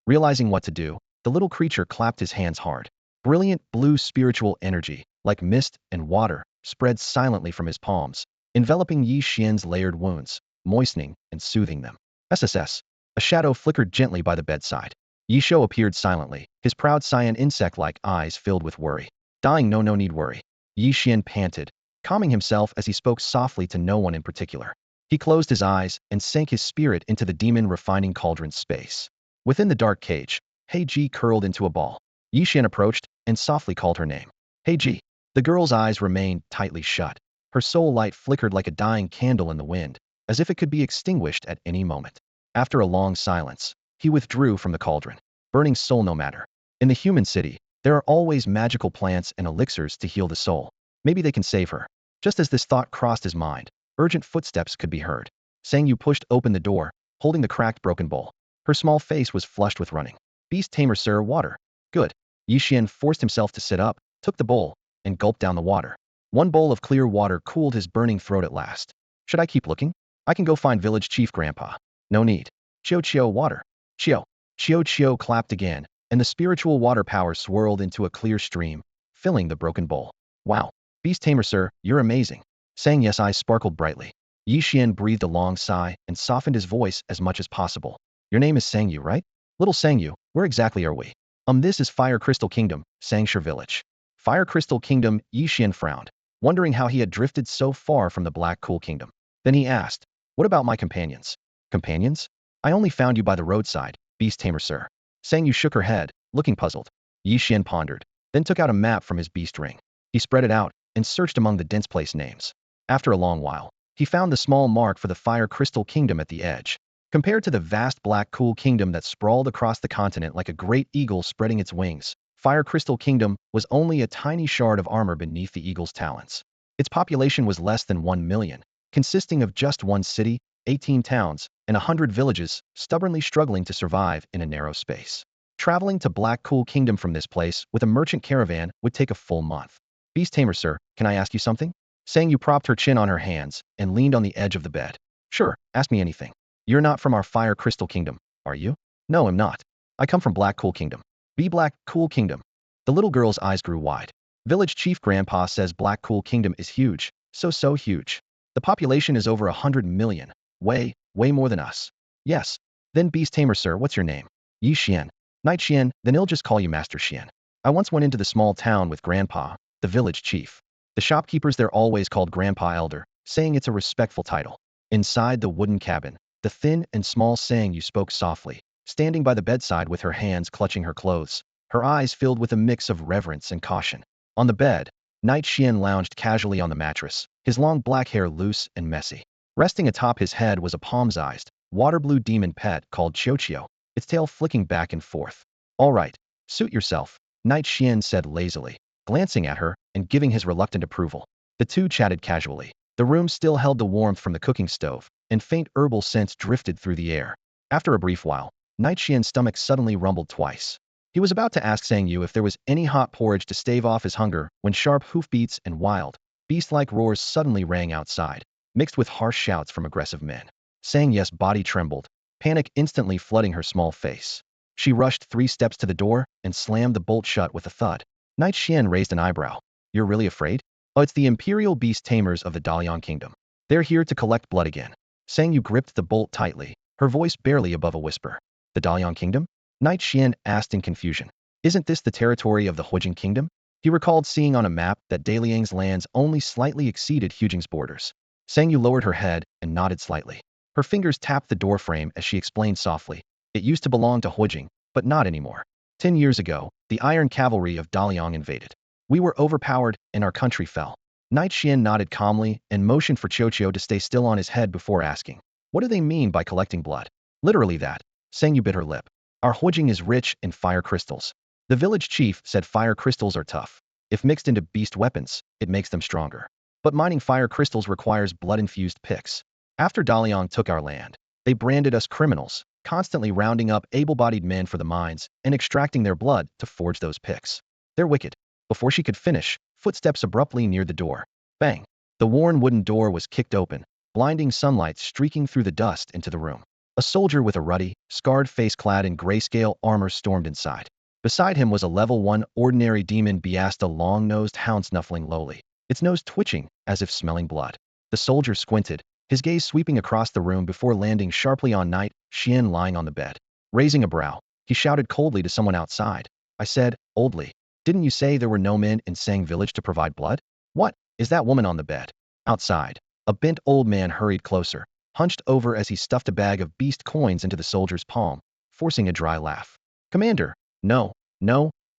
Realizing what to do, the little creature clapped his hands hard. Brilliant blue spiritual energy, like mist and water, spread silently from his palms, enveloping Ye Xuan's layered wounds, moistening and soothing them. SSS. A shadow flickered gently by the bedside. Ye Xuan appeared silently, his proud cyan insect-like eyes filled with worry. Dying, no need worry. Ye Xuan panted, calming himself as he spoke softly to no one in particular. He closed his eyes and sank his spirit into the demon refining cauldron's space. Within the dark cage, Hei Ji curled into a ball. Ye Xuan approached and softly called her name. Hei Ji. The girl's eyes remained tightly shut. Her soul light flickered like a dying candle in the wind, as if it could be extinguished at any moment. After a long silence, he withdrew from the cauldron. Burning soul no matter. In the human city, there are always magical plants and elixirs to heal the soul. Maybe they can save her. Just as this thought crossed his mind, urgent footsteps could be heard. Sang Yu pushed open the door, holding the cracked broken bowl. Her small face was flushed with running. Beast tamer sir, water. Good. Ye Xuan forced himself to sit up, took the bowl, and gulped down the water. One bowl of clear water cooled his burning throat at last. Should I keep looking? I can go find village chief grandpa. No need. Chio, water. Chio clapped again, and the spiritual water power swirled into a clear stream, filling the broken bowl. Wow. Beast tamer sir, you're amazing. Sang Yes eyes sparkled brightly. Ye Xuan breathed a long sigh and softened his voice as much as possible. Your name is Sang Yu, right? Little Sang Yu, where exactly are we? This is Fire Crystal Kingdom, Sangshire Village. Fire Crystal Kingdom, Ye Xuan frowned, wondering how he had drifted so far from the Black Cool Kingdom. Then he asked, what about my companions? Companions? I only found you by the roadside, Beast Tamer sir. Sang Yu shook her head, looking puzzled. Ye Xuan pondered, then took out a map from his beast ring. He spread it out and searched among the dense place names. After a long while, he found the small mark for the Fire Crystal Kingdom at the edge. Compared to the vast Black Cool Kingdom that sprawled across the continent like a great eagle spreading its wings, Fire Crystal Kingdom was only a tiny shard of armor beneath the eagle's talons. Its population was less than 1 million, consisting of just one city, 18 towns, and 100 villages, stubbornly struggling to survive in a narrow space. Traveling to Black Cool Kingdom from this place with a merchant caravan would take a full month. Beast Tamer sir, can I ask you something? Sang Yu propped her chin on her hands and leaned on the edge of the bed. Sure, ask me anything. You're not from our Fire Crystal Kingdom, are you? No, I'm not. I come from Black Cool Kingdom. Black Cool Kingdom. The little girl's eyes grew wide. Village Chief Grandpa says Black Cool Kingdom is huge, so huge. The population is over 100 million. Way more than us. Yes. Then Beast Tamer sir, what's your name? Ye Xuan. Night Xian, then I'll just call you Master Xian. I once went into the small town with Grandpa, the village chief. The shopkeepers there always called Grandpa Elder, saying it's a respectful title. Inside the wooden cabin, the thin and small Sang Yu spoke softly. standing by the bedside with her hands clutching her clothes, her eyes filled with a mix of reverence and caution. On the bed, Ye Xuan lounged casually on the mattress, his long black hair loose and messy. Resting atop his head was a palm-sized, water-blue demon pet called Qiu, its tail flicking back and forth. "All right, suit yourself," Ye Xuan said lazily, glancing at her and giving his reluctant approval. The two chatted casually. The room still held the warmth from the cooking stove, and faint herbal scents drifted through the air. After a brief while, Ye Xuan's stomach suddenly rumbled twice. He was about to ask Sang Yu if there was any hot porridge to stave off his hunger when sharp hoofbeats and wild, beast-like roars suddenly rang outside, mixed with harsh shouts from aggressive men. Sang Yu's body trembled, panic instantly flooding her small face. She rushed 3 steps to the door and slammed the bolt shut with a thud. Ye Xuan raised an eyebrow. "You're really afraid?" "Oh, it's the Imperial Beast Tamers of the Dalian Kingdom. They're here to collect blood again." Sang Yu gripped the bolt tightly, her voice barely above a whisper. "The Dalian Kingdom?" Ye Xuan asked in confusion. "Isn't this the territory of the Huijing Kingdom?" He recalled seeing on a map that Daliang's lands only slightly exceeded Huijing's borders. Sang Yu lowered her head and nodded slightly. Her fingers tapped the doorframe as she explained softly. "It used to belong to Huijing, but not anymore. 10 years ago, the Iron Cavalry of Daliang invaded. We were overpowered and our country fell." Ye Xuan nodded calmly and motioned for Qiu to stay still on his head before asking, "What do they mean by collecting blood?" "Literally that." Sang Yu bit her lip. "Our Huijing is rich in fire crystals. The village chief said fire crystals are tough. If mixed into beast weapons, it makes them stronger. But mining fire crystals requires blood-infused picks. After Daliang took our land, they branded us criminals, constantly rounding up able-bodied men for the mines and extracting their blood to forge those picks. They're wicked." Before she could finish, footsteps abruptly neared the door. Bang! The worn wooden door was kicked open, blinding sunlight streaking through the dust into the room. A soldier with a ruddy, scarred face clad in grayscale armor stormed inside. Beside him was a level 1 ordinary demon beast, a long-nosed hound snuffling lowly, its nose twitching as if smelling blood. The soldier squinted, his gaze sweeping across the room before landing sharply on Ye Xuan lying on the bed. Raising a brow, he shouted coldly to someone outside. "I said, oldly, didn't you say there were no men in Sang village to provide blood? What is that woman on the bed?" Outside, a bent old man hurried closer, hunched over as he stuffed a bag of beast coins into the soldier's palm, forcing a dry laugh. "Commander, no,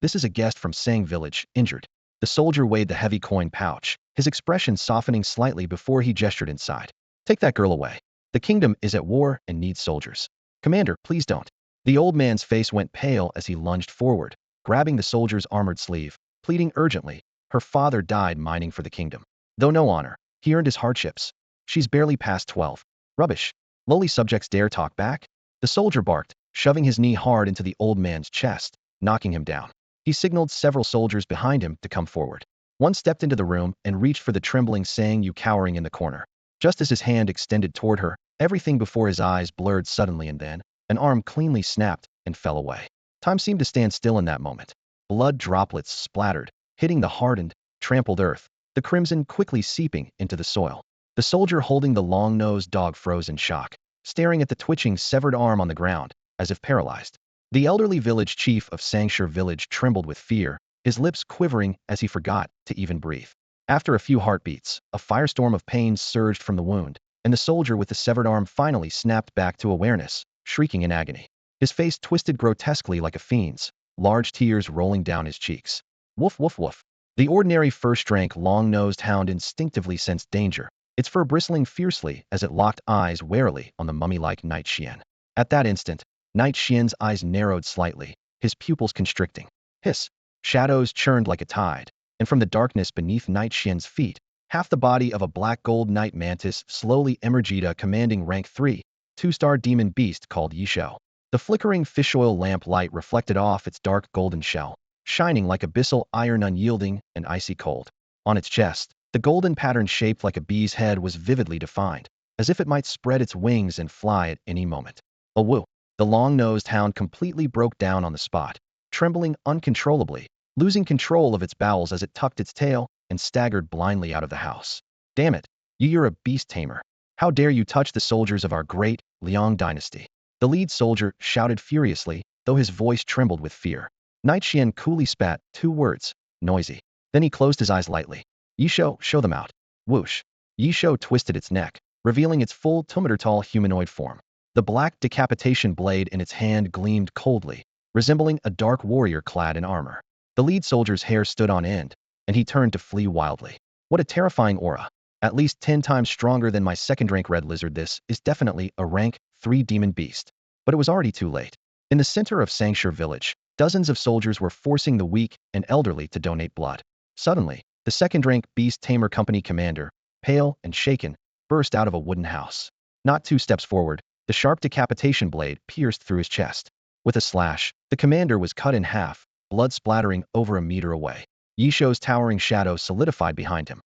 this is a guest from Sang village, injured." The soldier weighed the heavy coin pouch, his expression softening slightly before he gestured inside. "Take that girl away. The kingdom is at war and needs soldiers." "Commander, please don't." The old man's face went pale as he lunged forward, grabbing the soldier's armored sleeve, pleading urgently. "Her father died mining for the kingdom. Though no honor, he earned his hardships. She's barely past 12. Rubbish. Lowly subjects dare talk back?" The soldier barked, shoving his knee hard into the old man's chest, knocking him down. He signaled several soldiers behind him to come forward. One stepped into the room and reached for the trembling Sang Yu cowering in the corner. Just as his hand extended toward her, everything before his eyes blurred suddenly, and then an arm cleanly snapped and fell away. Time seemed to stand still in that moment. Blood droplets splattered, hitting the hardened, trampled earth, the crimson quickly seeping into the soil. The soldier holding the long-nosed dog froze in shock, staring at the twitching severed arm on the ground, as if paralyzed. The elderly village chief of Sangshur village trembled with fear, his lips quivering as he forgot to even breathe. After a few heartbeats, a firestorm of pain surged from the wound, and the soldier with the severed arm finally snapped back to awareness, shrieking in agony. His face twisted grotesquely like a fiend's, large tears rolling down his cheeks. Woof woof woof. The ordinary first-rank long-nosed hound instinctively sensed danger, its fur bristling fiercely as it locked eyes warily on the mummy-like Ye Xuan. At that instant, Ye Xuan's eyes narrowed slightly, his pupils constricting. Hiss! Shadows churned like a tide, and from the darkness beneath Ye Xuan's feet, half the body of a black gold night mantis slowly emerged, a commanding rank 3, 2-star demon beast called Ye Xuan. The flickering fish oil lamp light reflected off its dark golden shell, shining like abyssal iron, unyielding and icy cold. On its chest, the golden pattern shaped like a bee's head was vividly defined, as if it might spread its wings and fly at any moment. A woo! The long-nosed hound completely broke down on the spot, trembling uncontrollably, losing control of its bowels as it tucked its tail and staggered blindly out of the house. "Damn it! You're a beast tamer. How dare you touch the soldiers of our great Liang dynasty?" The lead soldier shouted furiously, though his voice trembled with fear. Ye Xuan coolly spat 2 words, "Noisy." Then he closed his eyes lightly. "Ye Xuan, show them out." Whoosh! Ye Xuan twisted its neck, revealing its full 2-meter-tall humanoid form. The black decapitation blade in its hand gleamed coldly, resembling a dark warrior clad in armor. The lead soldier's hair stood on end, and he turned to flee wildly. What a terrifying aura. At least 10 times stronger than my second-rank red lizard. This is definitely a rank 3 demon beast. But it was already too late. In the center of Sangshur village, dozens of soldiers were forcing the weak and elderly to donate blood. Suddenly, the second-rank beast tamer company commander, pale and shaken, burst out of a wooden house. Not 2 steps forward, the sharp decapitation blade pierced through his chest. With a slash, the commander was cut in half, blood splattering over a meter away. Ye Xuan's towering shadow solidified behind him.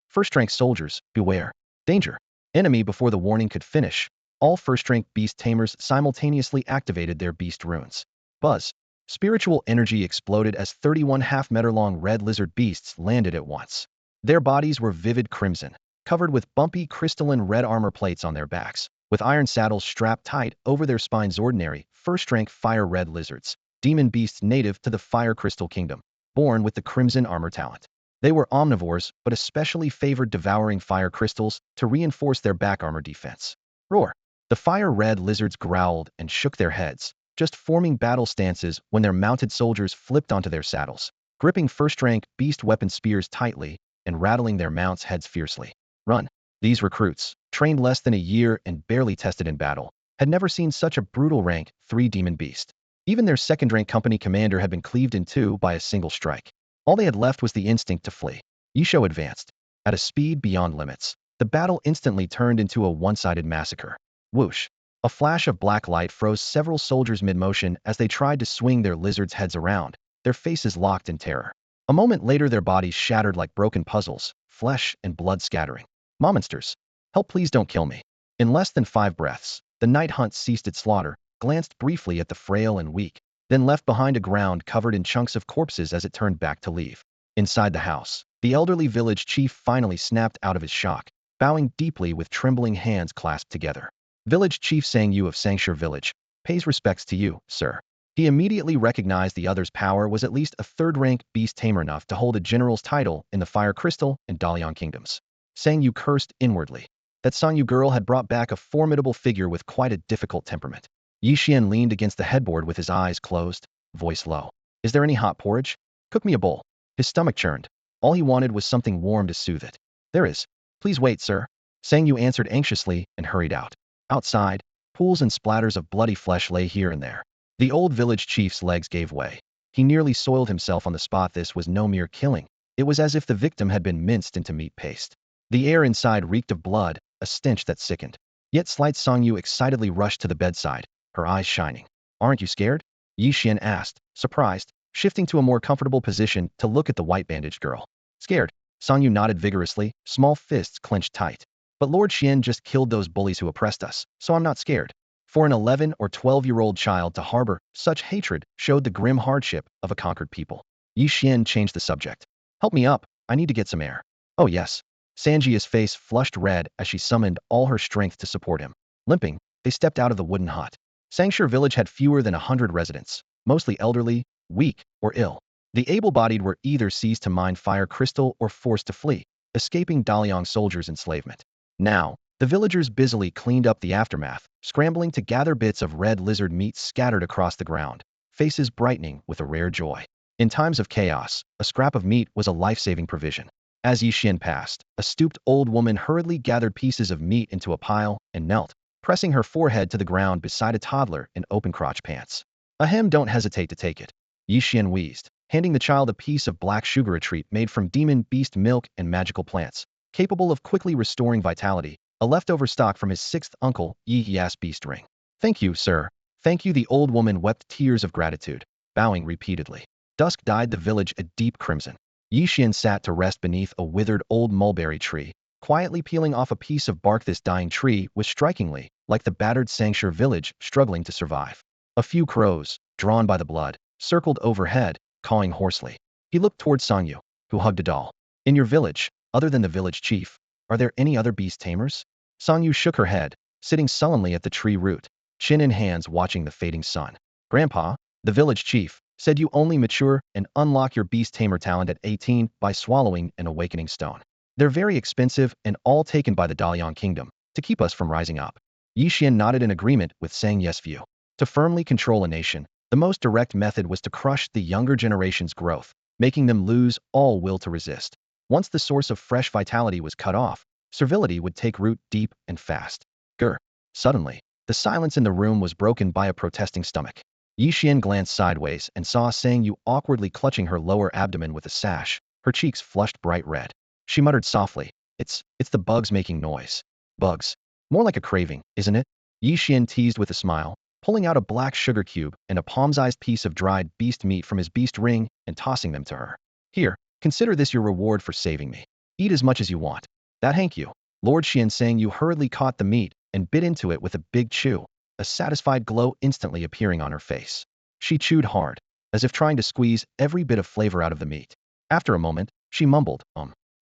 First-rank soldiers, beware. Danger. Enemy. Before the warning could finish, all first-rank beast tamers simultaneously activated their beast runes. Buzz. Spiritual energy exploded as 31 half-meter-long red lizard beasts landed at once. Their bodies were vivid crimson, covered with bumpy crystalline red armor plates on their backs, with iron saddles strapped tight over their spines. Ordinary, first-rank fire red lizards, demon beasts native to the Fire Crystal Kingdom, born with the crimson armor talent. They were omnivores, but especially favored devouring fire crystals to reinforce their back armor defense. Roar! The fire red lizards growled and shook their heads, just forming battle stances when their mounted soldiers flipped onto their saddles, gripping first-rank beast weapon spears tightly and rattling their mounts' heads fiercely. Run! These recruits, trained less than a year and barely tested in battle, had never seen such a brutal rank 3 demon beast. Even their second-rank company commander had been cleaved in two by a single strike. All they had left was the instinct to flee. Ye Xuan advanced. At a speed beyond limits, the battle instantly turned into a one-sided massacre. Whoosh! A flash of black light froze several soldiers mid-motion as they tried to swing their lizards' heads around, their faces locked in terror. A moment later their bodies shattered like broken puzzles, flesh and blood scattering. Monsters! Help, please don't kill me. In less than 5 breaths, the night hunt ceased its slaughter, glanced briefly at the frail and weak, then left behind a ground covered in chunks of corpses as it turned back to leave. Inside the house, the elderly village chief finally snapped out of his shock, bowing deeply with trembling hands clasped together. Village Chief Sang Yu of Sangshur Village pays respects to you, sir. He immediately recognized the other's power was at least a third-rank beast tamer enough to hold a general's title in the Fire Crystal and Dalian kingdoms. Sang Yu cursed inwardly. That Sang Yu girl had brought back a formidable figure with quite a difficult temperament. Ye Xuan leaned against the headboard with his eyes closed, voice low. Is there any hot porridge? Cook me a bowl. His stomach churned. All he wanted was something warm to soothe it. There is. Please wait, sir. Sang Yu answered anxiously and hurried out. Outside, pools and splatters of bloody flesh lay here and there. The old village chief's legs gave way. He nearly soiled himself on the spot. This was no mere killing. It was as if the victim had been minced into meat paste. The air inside reeked of blood, a stench that sickened. Yet slight Sang Yu excitedly rushed to the bedside, her eyes shining. Aren't you scared? Ye Xuan asked, surprised, shifting to a more comfortable position to look at the white-bandaged girl. Scared? Sang Yu nodded vigorously, small fists clenched tight. But Lord Xian just killed those bullies who oppressed us, so I'm not scared. For an 11 or 12-year-old child to harbor such hatred showed the grim hardship of a conquered people. Ye Xuan changed the subject. Help me up, I need to get some air. Oh yes. Sanjia's face flushed red as she summoned all her strength to support him. Limping, they stepped out of the wooden hut. Sangshur village had fewer than 100 residents, mostly elderly, weak, or ill. The able-bodied were either seized to mine fire crystal or forced to flee, escaping Dalian soldiers' enslavement. Now, the villagers busily cleaned up the aftermath, scrambling to gather bits of red lizard meat scattered across the ground, faces brightening with a rare joy. In times of chaos, a scrap of meat was a life-saving provision. As Ye Xuan passed, a stooped old woman hurriedly gathered pieces of meat into a pile and knelt, pressing her forehead to the ground beside a toddler in open-crotch pants. Ahem, don't hesitate to take it. Ye Xuan wheezed, handing the child a piece of black sugar, a treat made from demon beast milk and magical plants, capable of quickly restoring vitality, a leftover stock from his 6th uncle, Ye Xuan's beast ring. Thank you, sir. Thank you. The old woman wept tears of gratitude, bowing repeatedly. Dusk dyed the village a deep crimson. Ye Xuan sat to rest beneath a withered old mulberry tree, quietly peeling off a piece of bark. This dying tree was strikingly like the battered Sangshur village struggling to survive. A few crows, drawn by the blood, circled overhead, cawing hoarsely. He looked toward Sang Yu, who hugged a doll. In your village, other than the village chief, are there any other beast tamers? Sang Yu shook her head, sitting sullenly at the tree root, chin in hands watching the fading sun. Grandpa, the village chief, said you only mature and unlock your beast tamer talent at 18 by swallowing an awakening stone. They're very expensive and all taken by the Dalian kingdom to keep us from rising up. Ye Xuan nodded in agreement with Sang Ye's view. To firmly control a nation, the most direct method was to crush the younger generation's growth, making them lose all will to resist. Once the source of fresh vitality was cut off, servility would take root deep and fast. Grr. Suddenly, the silence in the room was broken by a protesting stomach. Ye Xuan glanced sideways and saw Sang Yu awkwardly clutching her lower abdomen with a sash, her cheeks flushed bright red. She muttered softly, It's the bugs making noise. Bugs. More like a craving, isn't it? Ye Xuan teased with a smile, pulling out a black sugar cube and a palm-sized piece of dried beast meat from his beast ring and tossing them to her. Here, consider this your reward for saving me. Eat as much as you want. That hank you. Lord Xian Sang Yu hurriedly caught the meat and bit into it with a big chew, a satisfied glow instantly appearing on her face. She chewed hard, as if trying to squeeze every bit of flavor out of the meat. After a moment, she mumbled,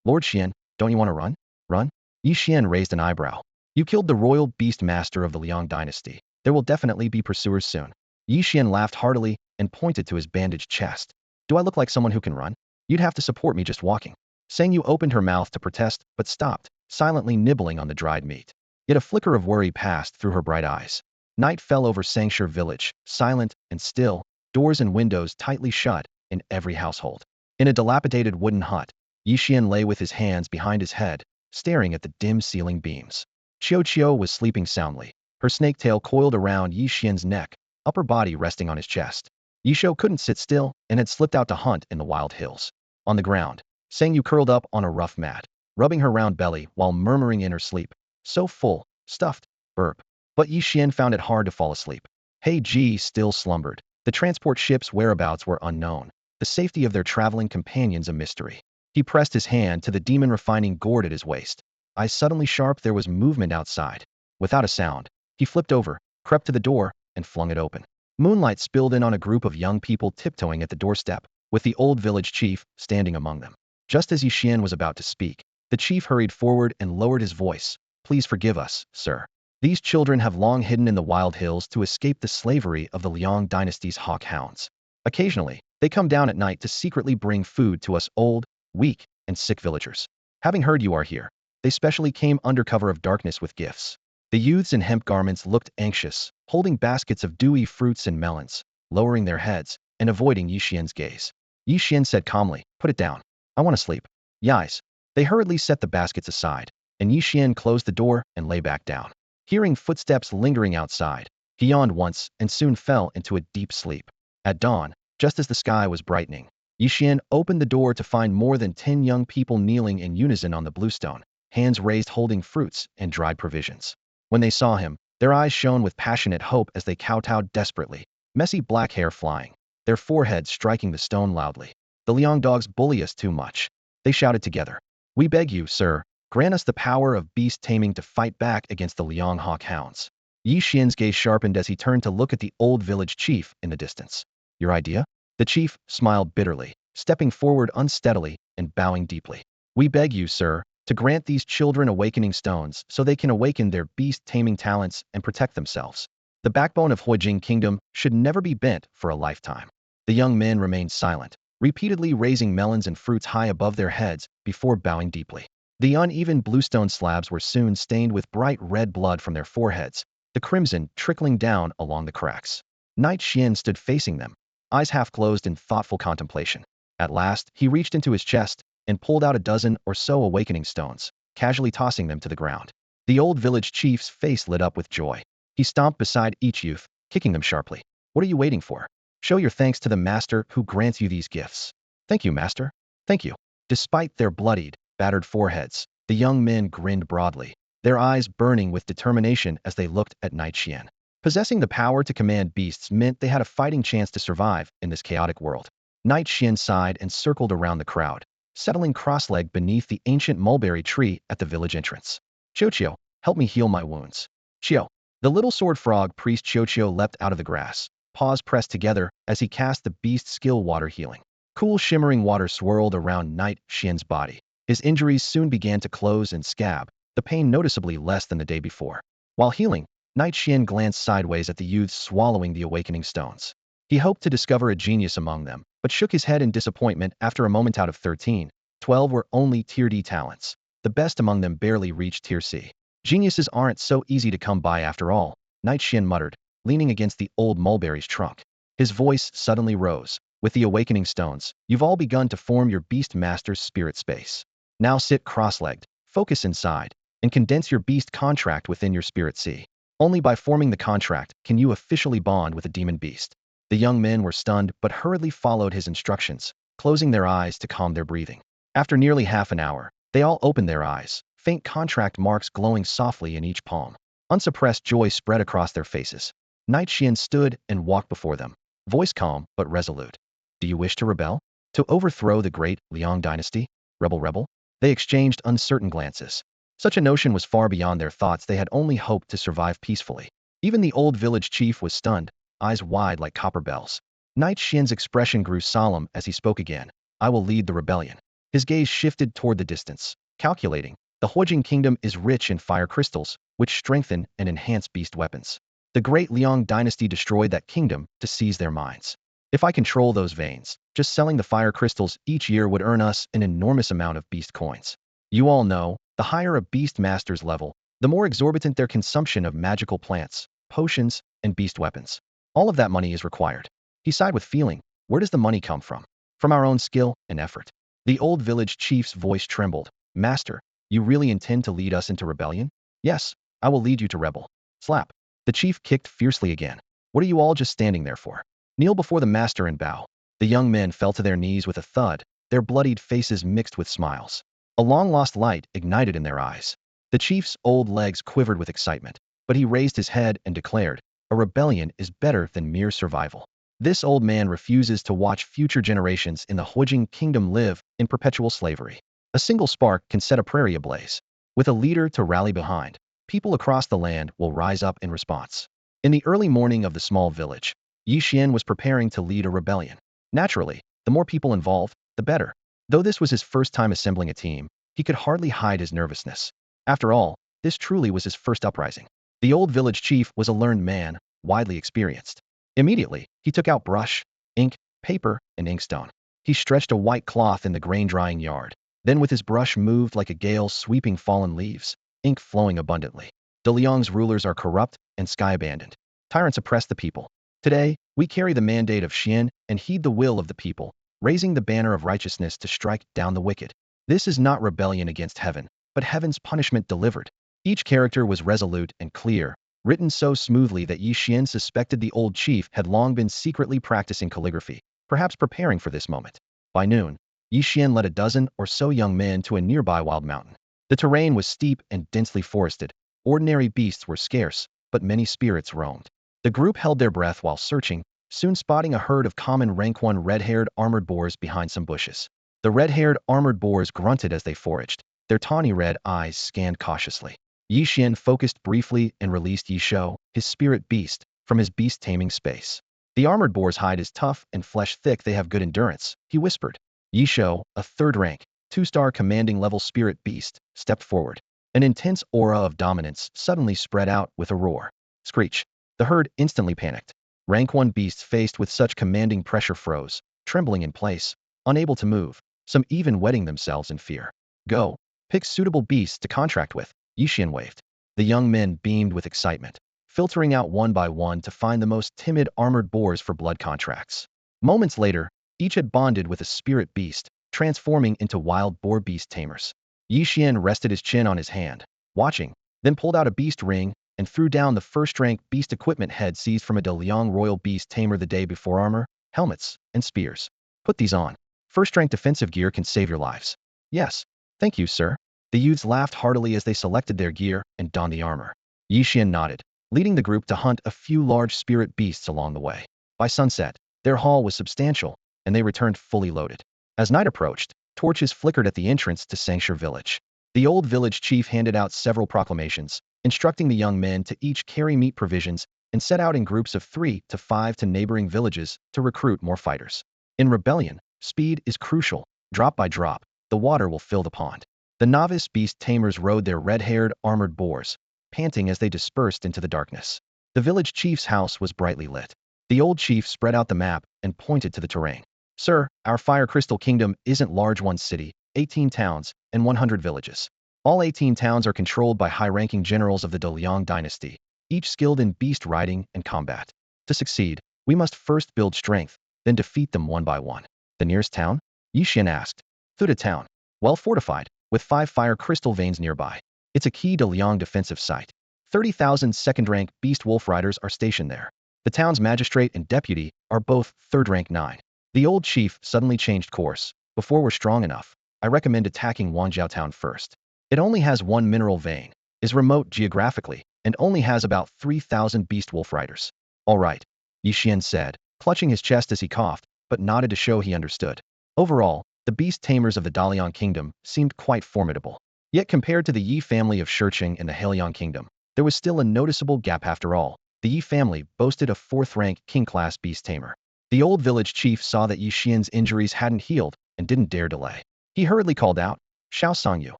Lord Xian, don't you want to run? Run? Ye Xuan raised an eyebrow. You killed the royal beast master of the Liang dynasty. There will definitely be pursuers soon. Ye Xuan laughed heartily and pointed to his bandaged chest. Do I look like someone who can run? You'd have to support me just walking. Sang Yu opened her mouth to protest, but stopped, silently nibbling on the dried meat. Yet a flicker of worry passed through her bright eyes. Night fell over Sangshur village, silent and still, doors and windows tightly shut in every household. In a dilapidated wooden hut, Ye Xuan lay with his hands behind his head, staring at the dim ceiling beams. Chiu was sleeping soundly, her snake tail coiled around Ye Xuan's neck, upper body resting on his chest. Ye Xuan couldn't sit still and had slipped out to hunt in the wild hills. On the ground, Sang Yu curled up on a rough mat, rubbing her round belly while murmuring in her sleep, so full, stuffed, burp. But Ye Xuan found it hard to fall asleep. He Ji still slumbered. The transport ship's whereabouts were unknown, the safety of their traveling companions a mystery. He pressed his hand to the demon refining gourd at his waist. Eyes suddenly sharp, there was movement outside. Without a sound, he flipped over, crept to the door, and flung it open. Moonlight spilled in on a group of young people tiptoeing at the doorstep, with the old village chief standing among them. Just as Ye Xuan was about to speak, the chief hurried forward and lowered his voice. Please forgive us, sir. These children have long hidden in the wild hills to escape the slavery of the Liang dynasty's hawk hounds. Occasionally, they come down at night to secretly bring food to us old, weak, and sick villagers. Having heard you are here, they specially came under cover of darkness with gifts. The youths in hemp garments looked anxious, holding baskets of dewy fruits and melons, lowering their heads and avoiding Ye Xuan's gaze. Ye Xuan said calmly, Put it down. I want to sleep. Yais. They hurriedly set the baskets aside, and Ye Xuan closed the door and lay back down. Hearing footsteps lingering outside, he yawned once and soon fell into a deep sleep. At dawn, just as the sky was brightening, Ye Xuan opened the door to find more than 10 young people kneeling in unison on the bluestone, hands raised holding fruits and dried provisions. When they saw him, their eyes shone with passionate hope as they kowtowed desperately, messy black hair flying, their foreheads striking the stone loudly. The Liang dogs bully us too much. They shouted together. We beg you, sir, grant us the power of beast taming to fight back against the Liang hawk hounds. Ye Xuan's gaze sharpened as he turned to look at the old village chief in the distance. Your idea? The chief smiled bitterly, stepping forward unsteadily and bowing deeply. We beg you, sir, to grant these children awakening stones so they can awaken their beast-taming talents and protect themselves. The backbone of Huijing Kingdom should never be bent for a lifetime. The young men remained silent, repeatedly raising melons and fruits high above their heads before bowing deeply. The uneven bluestone slabs were soon stained with bright red blood from their foreheads, the crimson trickling down along the cracks. Night Xian stood facing them, eyes half closed in thoughtful contemplation. At last, he reached into his chest and pulled out a dozen or so awakening stones, casually tossing them to the ground. The old village chief's face lit up with joy. He stomped beside each youth, kicking them sharply. What are you waiting for? Show your thanks to the master who grants you these gifts. Thank you, master. Thank you. Despite their bloodied, battered foreheads, the young men grinned broadly, their eyes burning with determination as they looked at Night Xian. Possessing the power to command beasts meant they had a fighting chance to survive in this chaotic world. Night Xian sighed and circled around the crowd, settling cross-legged beneath the ancient mulberry tree at the village entrance. Chiu, help me heal my wounds. Chiu. The little sword frog priest Chiu leapt out of the grass, paws pressed together as he cast the beast skill water healing. Cool shimmering water swirled around Night Xian's body. His injuries soon began to close and scab, the pain noticeably less than the day before. While healing, Night Xian glanced sideways at the youths swallowing the awakening stones. He hoped to discover a genius among them, but shook his head in disappointment after a moment. Out of 13, 12 were only Tier D talents. The best among them barely reached Tier C. Geniuses aren't so easy to come by after all, Ye Xuan muttered, leaning against the old mulberry's trunk. His voice suddenly rose. With the awakening stones, you've all begun to form your beast master's spirit space. Now sit cross-legged, focus inside, and condense your beast contract within your spirit sea. Only by forming the contract can you officially bond with a demon beast. The young men were stunned but hurriedly followed his instructions, closing their eyes to calm their breathing. After nearly half an hour, they all opened their eyes, faint contract marks glowing softly in each palm. Unsuppressed joy spread across their faces. Ye Xuan stood and walked before them, voice calm but resolute. Do you wish to rebel? To overthrow the great Liang dynasty? Rebel? They exchanged uncertain glances. Such a notion was far beyond their thoughts. They had only hoped to survive peacefully. Even the old village chief was stunned, eyes wide like copper bells. Ye Xuan's expression grew solemn as he spoke again. I will lead the rebellion. His gaze shifted toward the distance, calculating. The Huojing kingdom is rich in fire crystals, which strengthen and enhance beast weapons. The great Liang dynasty destroyed that kingdom to seize their minds. If I control those veins, just selling the fire crystals each year would earn us an enormous amount of beast coins. You all know, the higher a beast master's level, the more exorbitant their consumption of magical plants, potions, and beast weapons. All of that money is required. He sighed with feeling. Where does the money come from? From our own skill and effort. The old village chief's voice trembled. Master, you really intend to lead us into rebellion? Yes, I will lead you to rebel. Slap. The chief kicked fiercely again. What are you all just standing there for? Kneel before the master and bow. The young men fell to their knees with a thud, their bloodied faces mixed with smiles. A long-lost light ignited in their eyes. The chief's old legs quivered with excitement, but he raised his head and declared, a rebellion is better than mere survival. This old man refuses to watch future generations in the Huojing kingdom live in perpetual slavery. A single spark can set a prairie ablaze. With a leader to rally behind, people across the land will rise up in response. In the early morning of the small village, Ye Xuan was preparing to lead a rebellion. Naturally, the more people involved, the better. Though this was his first time assembling a team, he could hardly hide his nervousness. After all, this truly was his first uprising. The old village chief was a learned man, widely experienced. Immediately, he took out brush, ink, paper, and inkstone. He stretched a white cloth in the grain-drying yard. Then with his brush moved like a gale sweeping fallen leaves, ink flowing abundantly. De Liang's rulers are corrupt and sky-abandoned. Tyrants oppress the people. Today, we carry the mandate of Xian and heed the will of the people, raising the banner of righteousness to strike down the wicked. This is not rebellion against heaven, but heaven's punishment delivered. Each character was resolute and clear, written so smoothly that Ye Xuan suspected the old chief had long been secretly practicing calligraphy, perhaps preparing for this moment. By noon, Ye Xuan led a dozen or so young men to a nearby wild mountain. The terrain was steep and densely forested. Ordinary beasts were scarce, but many spirits roamed. The group held their breath while searching, soon spotting a herd of common rank 1 red-haired armored boars behind some bushes. The red-haired armored boars grunted as they foraged. Their tawny red eyes scanned cautiously. Ye Xuan focused briefly and released Ye Xuan, his spirit beast, from his beast-taming space. The armored boar's hide is tough and flesh thick. They have good endurance, he whispered. Ye Xuan, a third-rank, 2-star commanding level spirit beast, stepped forward. An intense aura of dominance suddenly spread out with a roar. Screech. The herd instantly panicked. Rank 1 beasts faced with such commanding pressure froze, trembling in place, unable to move, some even wetting themselves in fear. Go. Pick suitable beasts to contract with, Ye Xuan waved. The young men beamed with excitement, filtering out one by one to find the most timid armored boars for blood contracts. Moments later, each had bonded with a spirit beast, transforming into wild boar beast tamers. Ye Xuan rested his chin on his hand, watching, then pulled out a beast ring and threw down the first-rank beast equipment head seized from a De Liang royal beast tamer the day before. Armor, helmets, and spears. Put these on. First-rank defensive gear can save your lives. Yes. Thank you, sir. The youths laughed heartily as they selected their gear and donned the armor. Ye Xuan nodded, leading the group to hunt a few large spirit beasts along the way. By sunset, their haul was substantial, and they returned fully loaded. As night approached, torches flickered at the entrance to Sangshur village. The old village chief handed out several proclamations, instructing the young men to each carry meat provisions and set out in groups of 3 to 5 to neighboring villages to recruit more fighters. In rebellion, speed is crucial. Drop by drop, the water will fill the pond. The novice beast tamers rode their red-haired armored boars, panting as they dispersed into the darkness. The village chief's house was brightly lit. The old chief spread out the map and pointed to the terrain. Sir, our fire crystal kingdom isn't large. 1 city, 18 towns, and 100 villages. All 18 towns are controlled by high-ranking generals of the Deliang dynasty, each skilled in beast riding and combat. To succeed, we must first build strength, then defeat them one by one. The nearest town? Ye Xuan asked. Thuda town. Well fortified, with 5 fire crystal veins nearby. It's a key Deliang defensive site. 30,000 second-rank beast wolf riders are stationed there. The town's magistrate and deputy are both third-rank 9. The old chief suddenly changed course. Before we're strong enough, I recommend attacking Wanjiao town first. It only has 1 mineral vein, is remote geographically, and only has about 3,000 beast wolf riders. All right, Ye Xuan said, clutching his chest as he coughed, but nodded to show he understood. Overall, the beast tamers of the Dalian kingdom seemed quite formidable. Yet compared to the Yi family of Shiqing and the Halian kingdom, there was still a noticeable gap after all. The Yi family boasted a 4th-rank king-class beast tamer. The old village chief saw that Ye Xuan's injuries hadn't healed and didn't dare delay. He hurriedly called out, Xiao Songyu,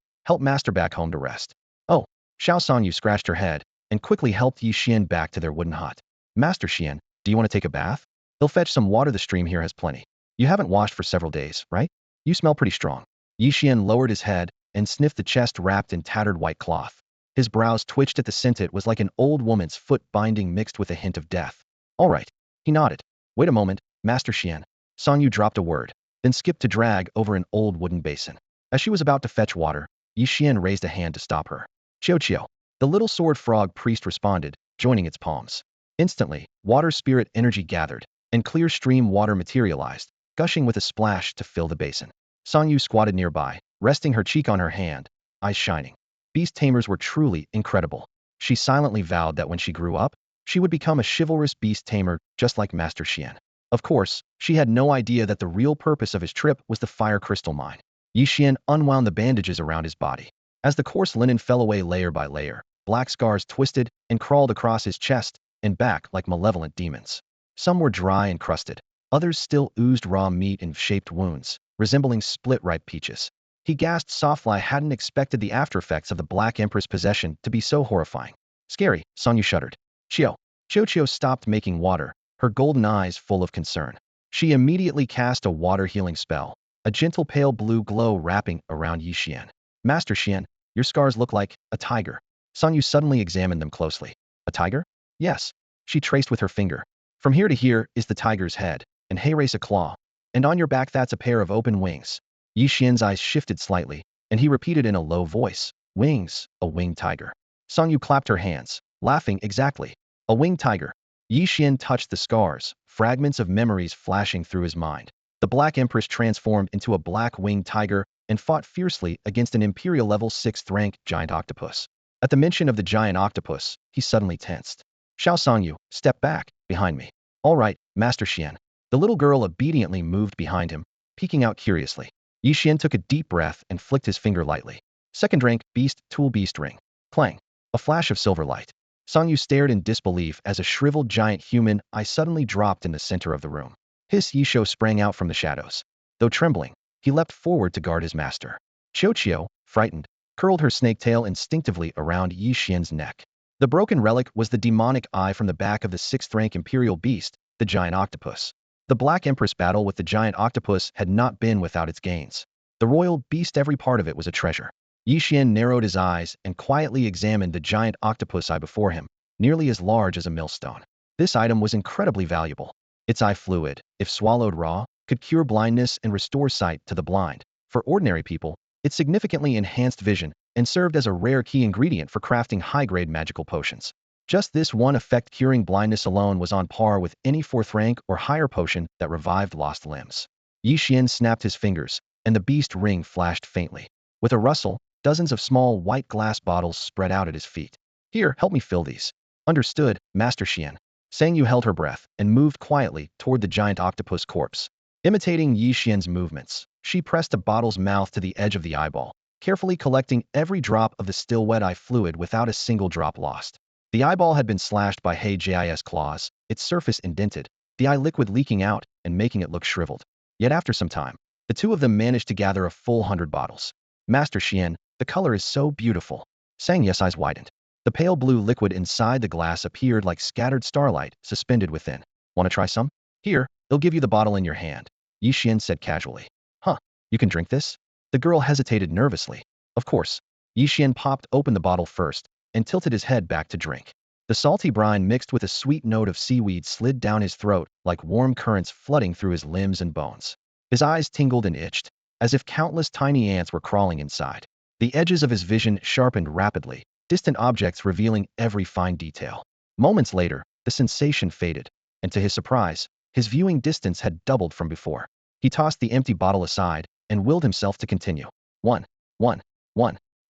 help master back home to rest. Oh, Xiao Songyu scratched her head and quickly helped Ye Xuan back to their wooden hut. Master Xuan, do you want to take a bath? He'll fetch some water, the stream here has plenty. You haven't washed for several days, right? You smell pretty strong. Ye Xuan lowered his head and sniffed the chest wrapped in tattered white cloth. His brows twitched at the scent. It was like an old woman's foot binding mixed with a hint of death. All right. He nodded. Wait a moment, Master Xuan. Songyu dropped a word, then skipped to drag over an old wooden basin. As she was about to fetch water, Ye Xuan raised a hand to stop her. Chio. The little sword frog priest responded, joining its palms. Instantly, water spirit energy gathered, and clear stream water materialized, gushing with a splash to fill the basin. Songyu squatted nearby, resting her cheek on her hand, eyes shining. Beast tamers were truly incredible. She silently vowed that when she grew up, she would become a chivalrous beast tamer just like Master Xuan. Of course, she had no idea that the real purpose of his trip was the fire crystal mine. Ye Xuan unwound the bandages around his body. As the coarse linen fell away layer by layer, black scars twisted and crawled across his chest and back like malevolent demons. Some were dry and crusted. Others still oozed raw meat and shaped wounds, resembling split ripe peaches. He gasped softly. Hadn't expected the aftereffects of the Black Empress possession to be so horrifying. Scary, Songyu shuddered. Chio stopped making water, her golden eyes full of concern. She immediately cast a water healing spell, a gentle pale blue glow wrapping around Ye Xuan. Master Xuan, your scars look like a tiger. Songyu suddenly examined them closely. A tiger? Yes. She traced with her finger. From here to here is the tiger's head, and Heirace a claw. And on your back that's a pair of open wings. Ye Xuan's eyes shifted slightly, and he repeated in a low voice, wings, a winged tiger. Songyu clapped her hands, laughing. Exactly. A winged tiger. Ye Xuan touched the scars, fragments of memories flashing through his mind. The Black Empress transformed into a black-winged tiger and fought fiercely against an Imperial level 6th-rank giant octopus. At the mention of the giant octopus, he suddenly tensed. Xiao Songyu, step back, behind me. All right, Master Xuan. The little girl obediently moved behind him, peeking out curiously. Ye Xuan took a deep breath and flicked his finger lightly. Second rank, beast, tool beast ring. Clang. A flash of silver light. Songyu stared in disbelief as a shriveled giant human eye suddenly dropped in the center of the room. Ye Xuan sprang out from the shadows. Though trembling, he leapt forward to guard his master. Chio, frightened, curled her snake tail instinctively around Ye Xuan's neck. The broken relic was the demonic eye from the back of the 6th-rank Imperial beast, the giant octopus. The Black Empress battle with the giant octopus had not been without its gains. The royal beast, every part of it was a treasure. Ye Xuan narrowed his eyes and quietly examined the giant octopus eye before him, nearly as large as a millstone. This item was incredibly valuable. Its eye fluid, if swallowed raw, could cure blindness and restore sight to the blind. For ordinary people, it significantly enhanced vision and served as a rare key ingredient for crafting high-grade magical potions. Just this one effect, curing blindness alone, was on par with any 4th-rank or higher potion that revived lost limbs. Ye Xuan snapped his fingers, and the beast ring flashed faintly. With a rustle, dozens of small white glass bottles spread out at his feet. Here, help me fill these. Understood, Master Xuan. Sangyu held her breath and moved quietly toward the giant octopus corpse. Imitating Ye Xuan's movements, she pressed a bottle's mouth to the edge of the eyeball, carefully collecting every drop of the still wet eye fluid without a single drop lost. The eyeball had been slashed by Heijai's claws, its surface indented, the eye liquid leaking out and making it look shriveled. Yet after some time, the two of them managed to gather a full 100 bottles. Master Xuan, the color is so beautiful. Sangya's eyes widened. The pale blue liquid inside the glass appeared like scattered starlight suspended within. Want to try some? Here, they'll give you the bottle in your hand. Ye Xuan said casually. Huh, you can drink this? The girl hesitated nervously. Of course. Ye Xuan popped open the bottle first and tilted his head back to drink. The salty brine mixed with a sweet note of seaweed slid down his throat like warm currents flooding through his limbs and bones. His eyes tingled and itched, as if countless tiny ants were crawling inside. The edges of his vision sharpened rapidly, distant objects revealing every fine detail. Moments later, the sensation faded, and to his surprise, his viewing distance had doubled from before. He tossed the empty bottle aside and willed himself to continue. One, one,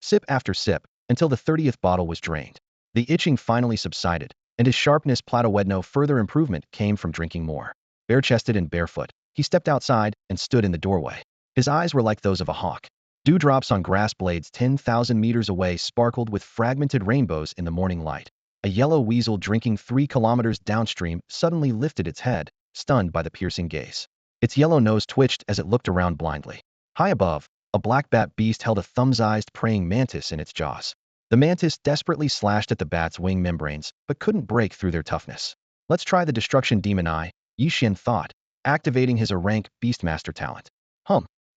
sip after sip, until the 30th bottle was drained. The itching finally subsided, and his sharpness plateaued. No further improvement came from drinking more. Bare-chested and barefoot, he stepped outside and stood in the doorway. His eyes were like those of a hawk. Dewdrops on grass blades 10,000 meters away sparkled with fragmented rainbows in the morning light. A yellow weasel drinking 3 kilometers downstream suddenly lifted its head, stunned by the piercing gaze. Its yellow nose twitched as it looked around blindly. High above, a black bat beast held a thumb-sized praying mantis in its jaws. The mantis desperately slashed at the bat's wing membranes, but couldn't break through their toughness. Let's try the destruction demon eye, Ye Xuan thought, activating his rank beastmaster talent.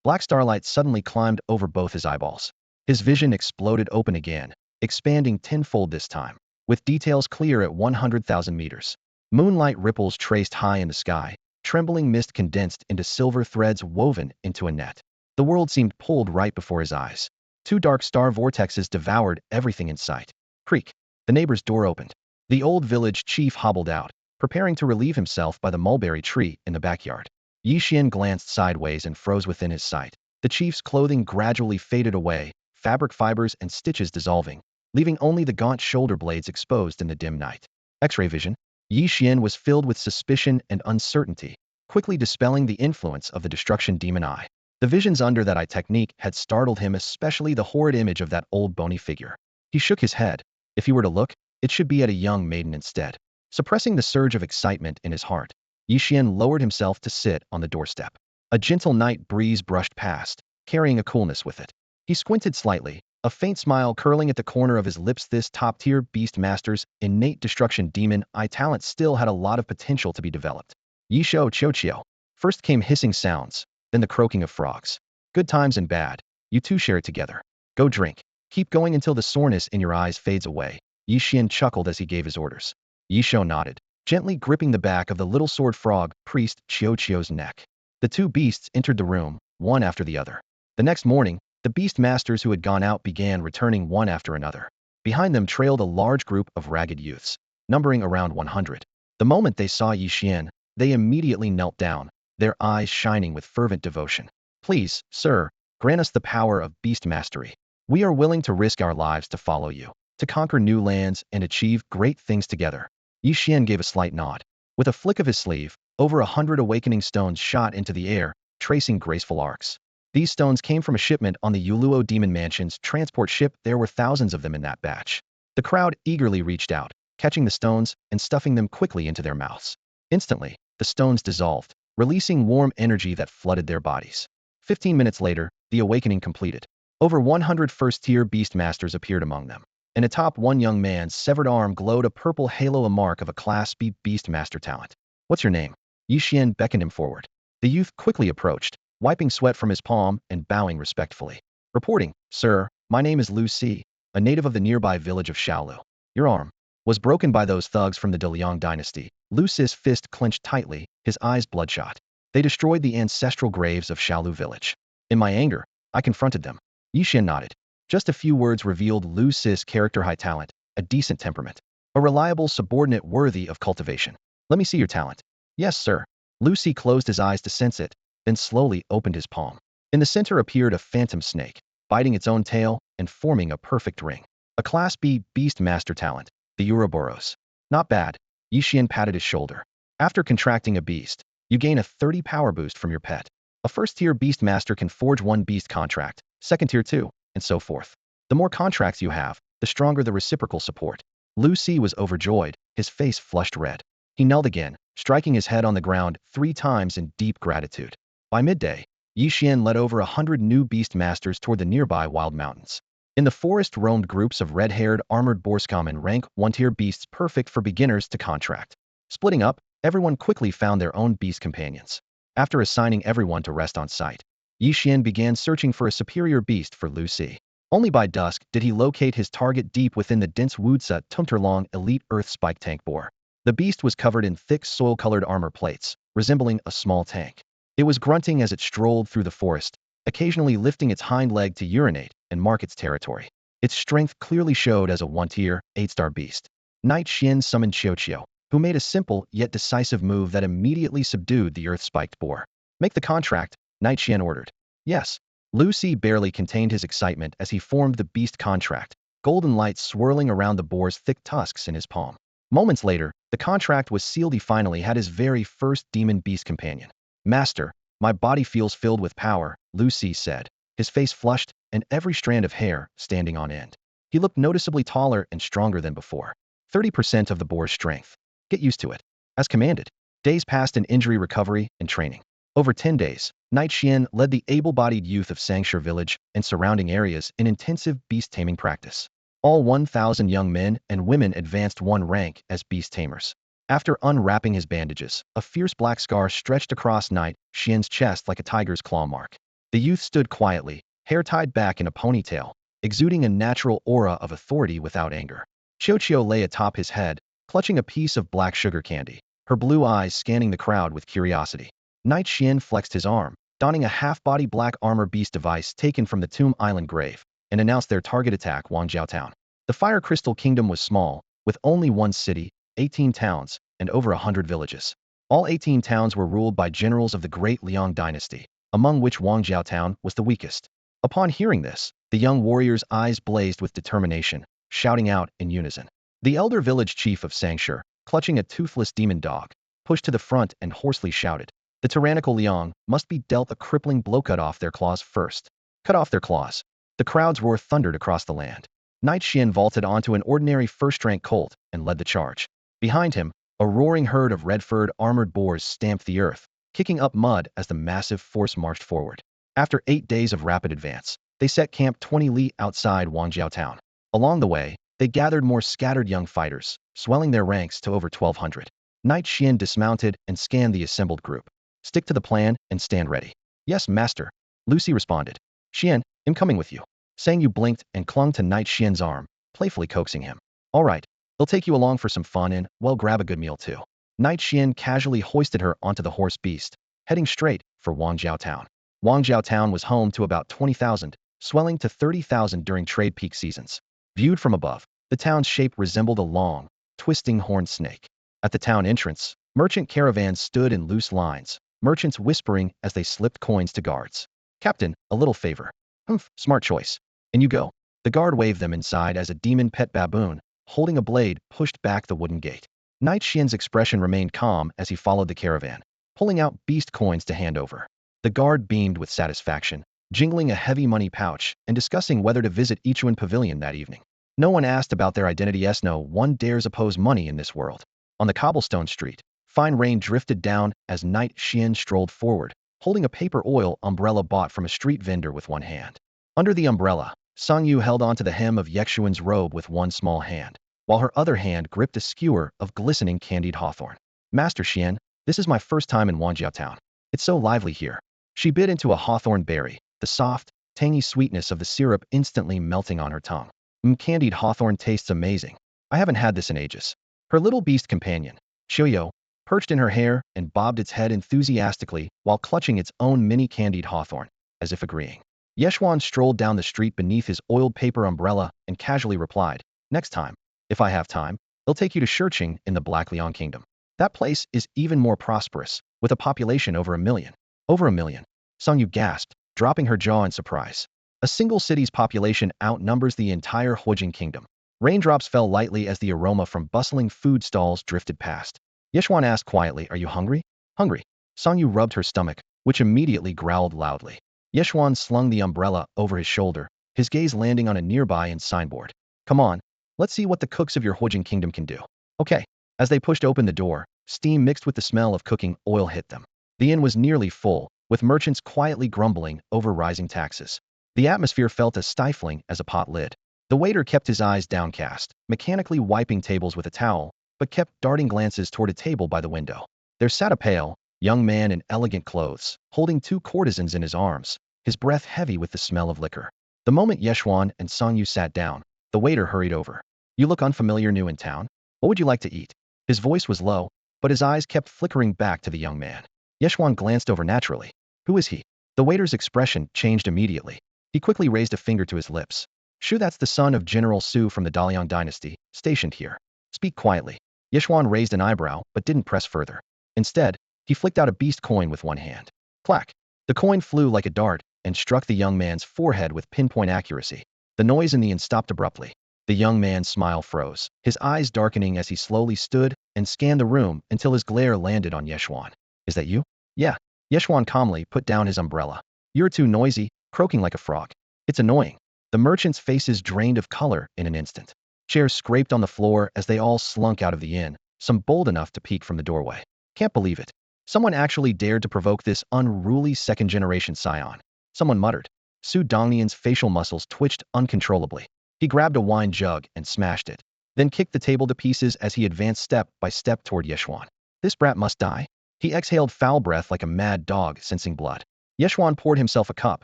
Black starlight suddenly climbed over both his eyeballs. His vision exploded open again, expanding tenfold this time, with details clear at 100,000 meters. Moonlight ripples traced high in the sky, trembling mist condensed into silver threads woven into a net. The world seemed pulled right before his eyes. 2 dark star vortexes devoured everything in sight. Creak. The neighbor's door opened. The old village chief hobbled out, preparing to relieve himself by the mulberry tree in the backyard. Ye Xuan glanced sideways and froze within his sight. The chief's clothing gradually faded away, fabric fibers and stitches dissolving, leaving only the gaunt shoulder blades exposed in the dim night. X-ray vision. Ye Xuan was filled with suspicion and uncertainty, quickly dispelling the influence of the destruction demon eye. The visions under that eye technique had startled him, especially the horrid image of that old bony figure. He shook his head. If he were to look, it should be at a young maiden instead. Suppressing the surge of excitement in his heart, Ye Xuan lowered himself to sit on the doorstep. A gentle night breeze brushed past, carrying a coolness with it. He squinted slightly, a faint smile curling at the corner of his lips. This top-tier beastmaster's innate destruction demon eye talent still had a lot of potential to be developed. Ye Xuan. First came hissing sounds, then the croaking of frogs. Good times and bad, you two share it together. Go drink. Keep going until the soreness in your eyes fades away. Ye Xuan chuckled as he gave his orders. Ye Xuan nodded, gently gripping the back of the little sword frog priest Qiu's neck. The 2 beasts entered the room, one after the other. The next morning, the beast masters who had gone out began returning one after another. Behind them trailed a large group of ragged youths, numbering around 100. The moment they saw Ye Xuan, they immediately knelt down, their eyes shining with fervent devotion. Please, sir, grant us the power of beast mastery. We are willing to risk our lives to follow you, to conquer new lands and achieve great things together. Ye Xuan gave a slight nod. With a flick of his sleeve, over 100 awakening stones shot into the air, tracing graceful arcs. These stones came from a shipment on the Yuluo Demon Mansion's transport ship. There were thousands of them in that batch. The crowd eagerly reached out, catching the stones and stuffing them quickly into their mouths. Instantly, the stones dissolved, releasing warm energy that flooded their bodies. 15 minutes later, the awakening completed. Over 100 first-tier beastmasters appeared among them. And atop one young man's severed arm glowed a purple halo, a mark of a Class B beastmaster talent. What's your name? Ye Xuan beckoned him forward. The youth quickly approached, wiping sweat from his palm and bowing respectfully. Reporting, sir, my name is Lu Si, a native of the nearby village of Xiaolu. Your arm was broken by those thugs from the De Liang dynasty. Lu Si's fist clenched tightly, his eyes bloodshot. They destroyed the ancestral graves of Xiaolu village. In my anger, I confronted them. Ye Xuan nodded. Just a few words revealed Lu Si's character: high talent, a decent temperament, a reliable subordinate worthy of cultivation. Let me see your talent. Yes, sir. Lu Si closed his eyes to sense it, then slowly opened his palm. In the center appeared a phantom snake, biting its own tail and forming a perfect ring. A Class B beast master talent, the Ouroboros. Not bad. Ye Xuan patted his shoulder. After contracting a beast, you gain a 30 power boost from your pet. A first-tier beast master can forge 1 beast contract, second-tier 2, and so forth. The more contracts you have, the stronger the reciprocal support. Lu Si was overjoyed, his face flushed red. He knelt again, striking his head on the ground 3 times in deep gratitude. By midday, Ye Xuan led over 100 new beast masters toward the nearby wild mountains. In the forest roamed groups of red-haired armored Borscomen rank 1-tier beasts, perfect for beginners to contract. Splitting up, everyone quickly found their own beast companions. After assigning everyone to rest on site, Ye Xuan began searching for a superior beast for Lu Si. Only by dusk did he locate his target deep within the dense Wudsa Tumterlong elite earth spike tank boar. The beast was covered in thick soil-colored armor plates, resembling a small tank. It was grunting as it strolled through the forest, occasionally lifting its hind leg to urinate and mark its territory. Its strength clearly showed as a 1-tier, 8-star beast. Knight Xian summoned Xiao, who made a simple yet decisive move that immediately subdued the earth-spiked boar. "Make the contract," Knight Xian ordered. "Yes." Lucy barely contained his excitement as he formed the beast contract, golden light swirling around the boar's thick tusks in his palm. Moments later, the contract was sealed. He finally had his very first demon beast companion. "Master, my body feels filled with power," Lucy said, his face flushed and every strand of hair standing on end. He looked noticeably taller and stronger than before. 30% of the boar's strength. Get used to it. As commanded. Days passed in injury recovery and training. Over 10 days, Knight Xian led the able-bodied youth of Sangshur village and surrounding areas in intensive beast-taming practice. All 1,000 young men and women advanced one rank as beast tamers. After unwrapping his bandages, a fierce black scar stretched across Knight Xian's chest like a tiger's claw mark. The youth stood quietly, hair tied back in a ponytail, exuding a natural aura of authority without anger. Xiao lay atop his head, clutching a piece of black sugar candy, her blue eyes scanning the crowd with curiosity. Knight Xian flexed his arm, donning a half-body black armor beast device taken from the Tomb Island grave, and announced their target attack, Wangjiao Town. The Fire Crystal Kingdom was small, with only one city, 18 towns, and over 100 villages. All 18 towns were ruled by generals of the Great Liang dynasty, among which Wangjiao Town was the weakest. Upon hearing this, the young warrior's eyes blazed with determination, shouting out in unison. The elder village chief of Sangshur, clutching a toothless demon dog, pushed to the front and hoarsely shouted, "The tyrannical Liang must be dealt a crippling blow. Cut off their claws first. Cut off their claws." The crowd's roar thundered across the land. Knight Xian vaulted onto an ordinary first-rank colt and led the charge. Behind him, a roaring herd of red-furred armored boars stamped the earth, kicking up mud as the massive force marched forward. After 8 days of rapid advance, they set camp 20 li outside Wangjiao Town. Along the way, they gathered more scattered young fighters, swelling their ranks to over 1,200. Knight Xian dismounted and scanned the assembled group. "Stick to the plan and stand ready." "Yes, master," Lucy responded. "Xian, I'm coming with you." Sang Yu blinked and clung to Knight Xian's arm, playfully coaxing him. "All right, they'll take you along for some fun and, well, grab a good meal too." Knight Xian casually hoisted her onto the horse beast, heading straight for Wangjiao Town. Wangjiao Town was home to about 20,000, swelling to 30,000 during trade peak seasons. Viewed from above, the town's shape resembled a long, twisting horned snake. At the town entrance, merchant caravans stood in loose lines, merchants whispering as they slipped coins to guards. "Captain, a little favor." "Humph, smart choice." "In you go." The guard waved them inside as a demon pet baboon, holding a blade, pushed back the wooden gate. Knight Xian's expression remained calm as he followed the caravan, pulling out beast coins to hand over. The guard beamed with satisfaction, jingling a heavy money pouch and discussing whether to visit Ye Xuan Pavilion that evening. No one asked about their identity. No one dares oppose money in this world. On the cobblestone street, fine rain drifted down as Knight Xian strolled forward, holding a paper oil umbrella bought from a street vendor with one hand. Under the umbrella, Song Yu held onto the hem of Ye Xuan's robe with one small hand, while her other hand gripped a skewer of glistening candied hawthorn. "Master Xian, this is my first time in Wangjiao Town. It's so lively here." She bit into a hawthorn berry, the soft, tangy sweetness of the syrup instantly melting on her tongue. Candied hawthorn tastes amazing. I haven't had this in ages." Her little beast companion, Xiao, perched in her hair and bobbed its head enthusiastically while clutching its own mini candied hawthorn, as if agreeing. Ye Xuan strolled down the street beneath his oiled paper umbrella and casually replied, "Next time, if I have time, they'll take you to Shurqing in the Black Liang Kingdom. That place is even more prosperous, with a population over 1 million. Over 1 million. Song Yu gasped, dropping her jaw in surprise. A single city's population outnumbers the entire Huijing Kingdom. Raindrops fell lightly as the aroma from bustling food stalls drifted past. Ye Xuan asked quietly, "Are you hungry?" "Hungry." Song Yu rubbed her stomach, which immediately growled loudly. Ye Xuan slung the umbrella over his shoulder, his gaze landing on a nearby signboard. "Come on, let's see what the cooks of your Huijing Kingdom can do." "Okay." As they pushed open the door, steam mixed with the smell of cooking oil hit them. The inn was nearly full, with merchants quietly grumbling over rising taxes. The atmosphere felt as stifling as a pot lid. The waiter kept his eyes downcast, mechanically wiping tables with a towel, but kept darting glances toward a table by the window. There sat a pale, young man in elegant clothes, holding 2 courtesans in his arms, his breath heavy with the smell of liquor. The moment Ye Xuan and Song Yu sat down, the waiter hurried over. You look unfamiliar, new in town. What would you like to eat? His voice was low, but his eyes kept flickering back to the young man. Ye Xuan glanced over naturally. Who is he? The waiter's expression changed immediately. He quickly raised a finger to his lips. Sure, that's the son of General Su from the Daliang dynasty, stationed here. Speak quietly. Ye Xuan raised an eyebrow, but didn't press further. Instead, he flicked out a beast coin with one hand. Clack! The coin flew like a dart and struck the young man's forehead with pinpoint accuracy. The noise in the inn stopped abruptly. The young man's smile froze, his eyes darkening as he slowly stood and scanned the room until his glare landed on Ye Xuan. Is that you? Yeah. Ye Xuan calmly put down his umbrella. You're too noisy, croaking like a frog. It's annoying. The merchants' faces drained of color in an instant. Chairs scraped on the floor as they all slunk out of the inn, some bold enough to peek from the doorway. Can't believe it. Someone actually dared to provoke this unruly second-generation scion. Someone muttered. Su Dongnian's facial muscles twitched uncontrollably. He grabbed a wine jug and smashed it, then kicked the table to pieces as he advanced step by step toward Ye Xuan. This brat must die. He exhaled foul breath like a mad dog sensing blood. Ye Xuan poured himself a cup.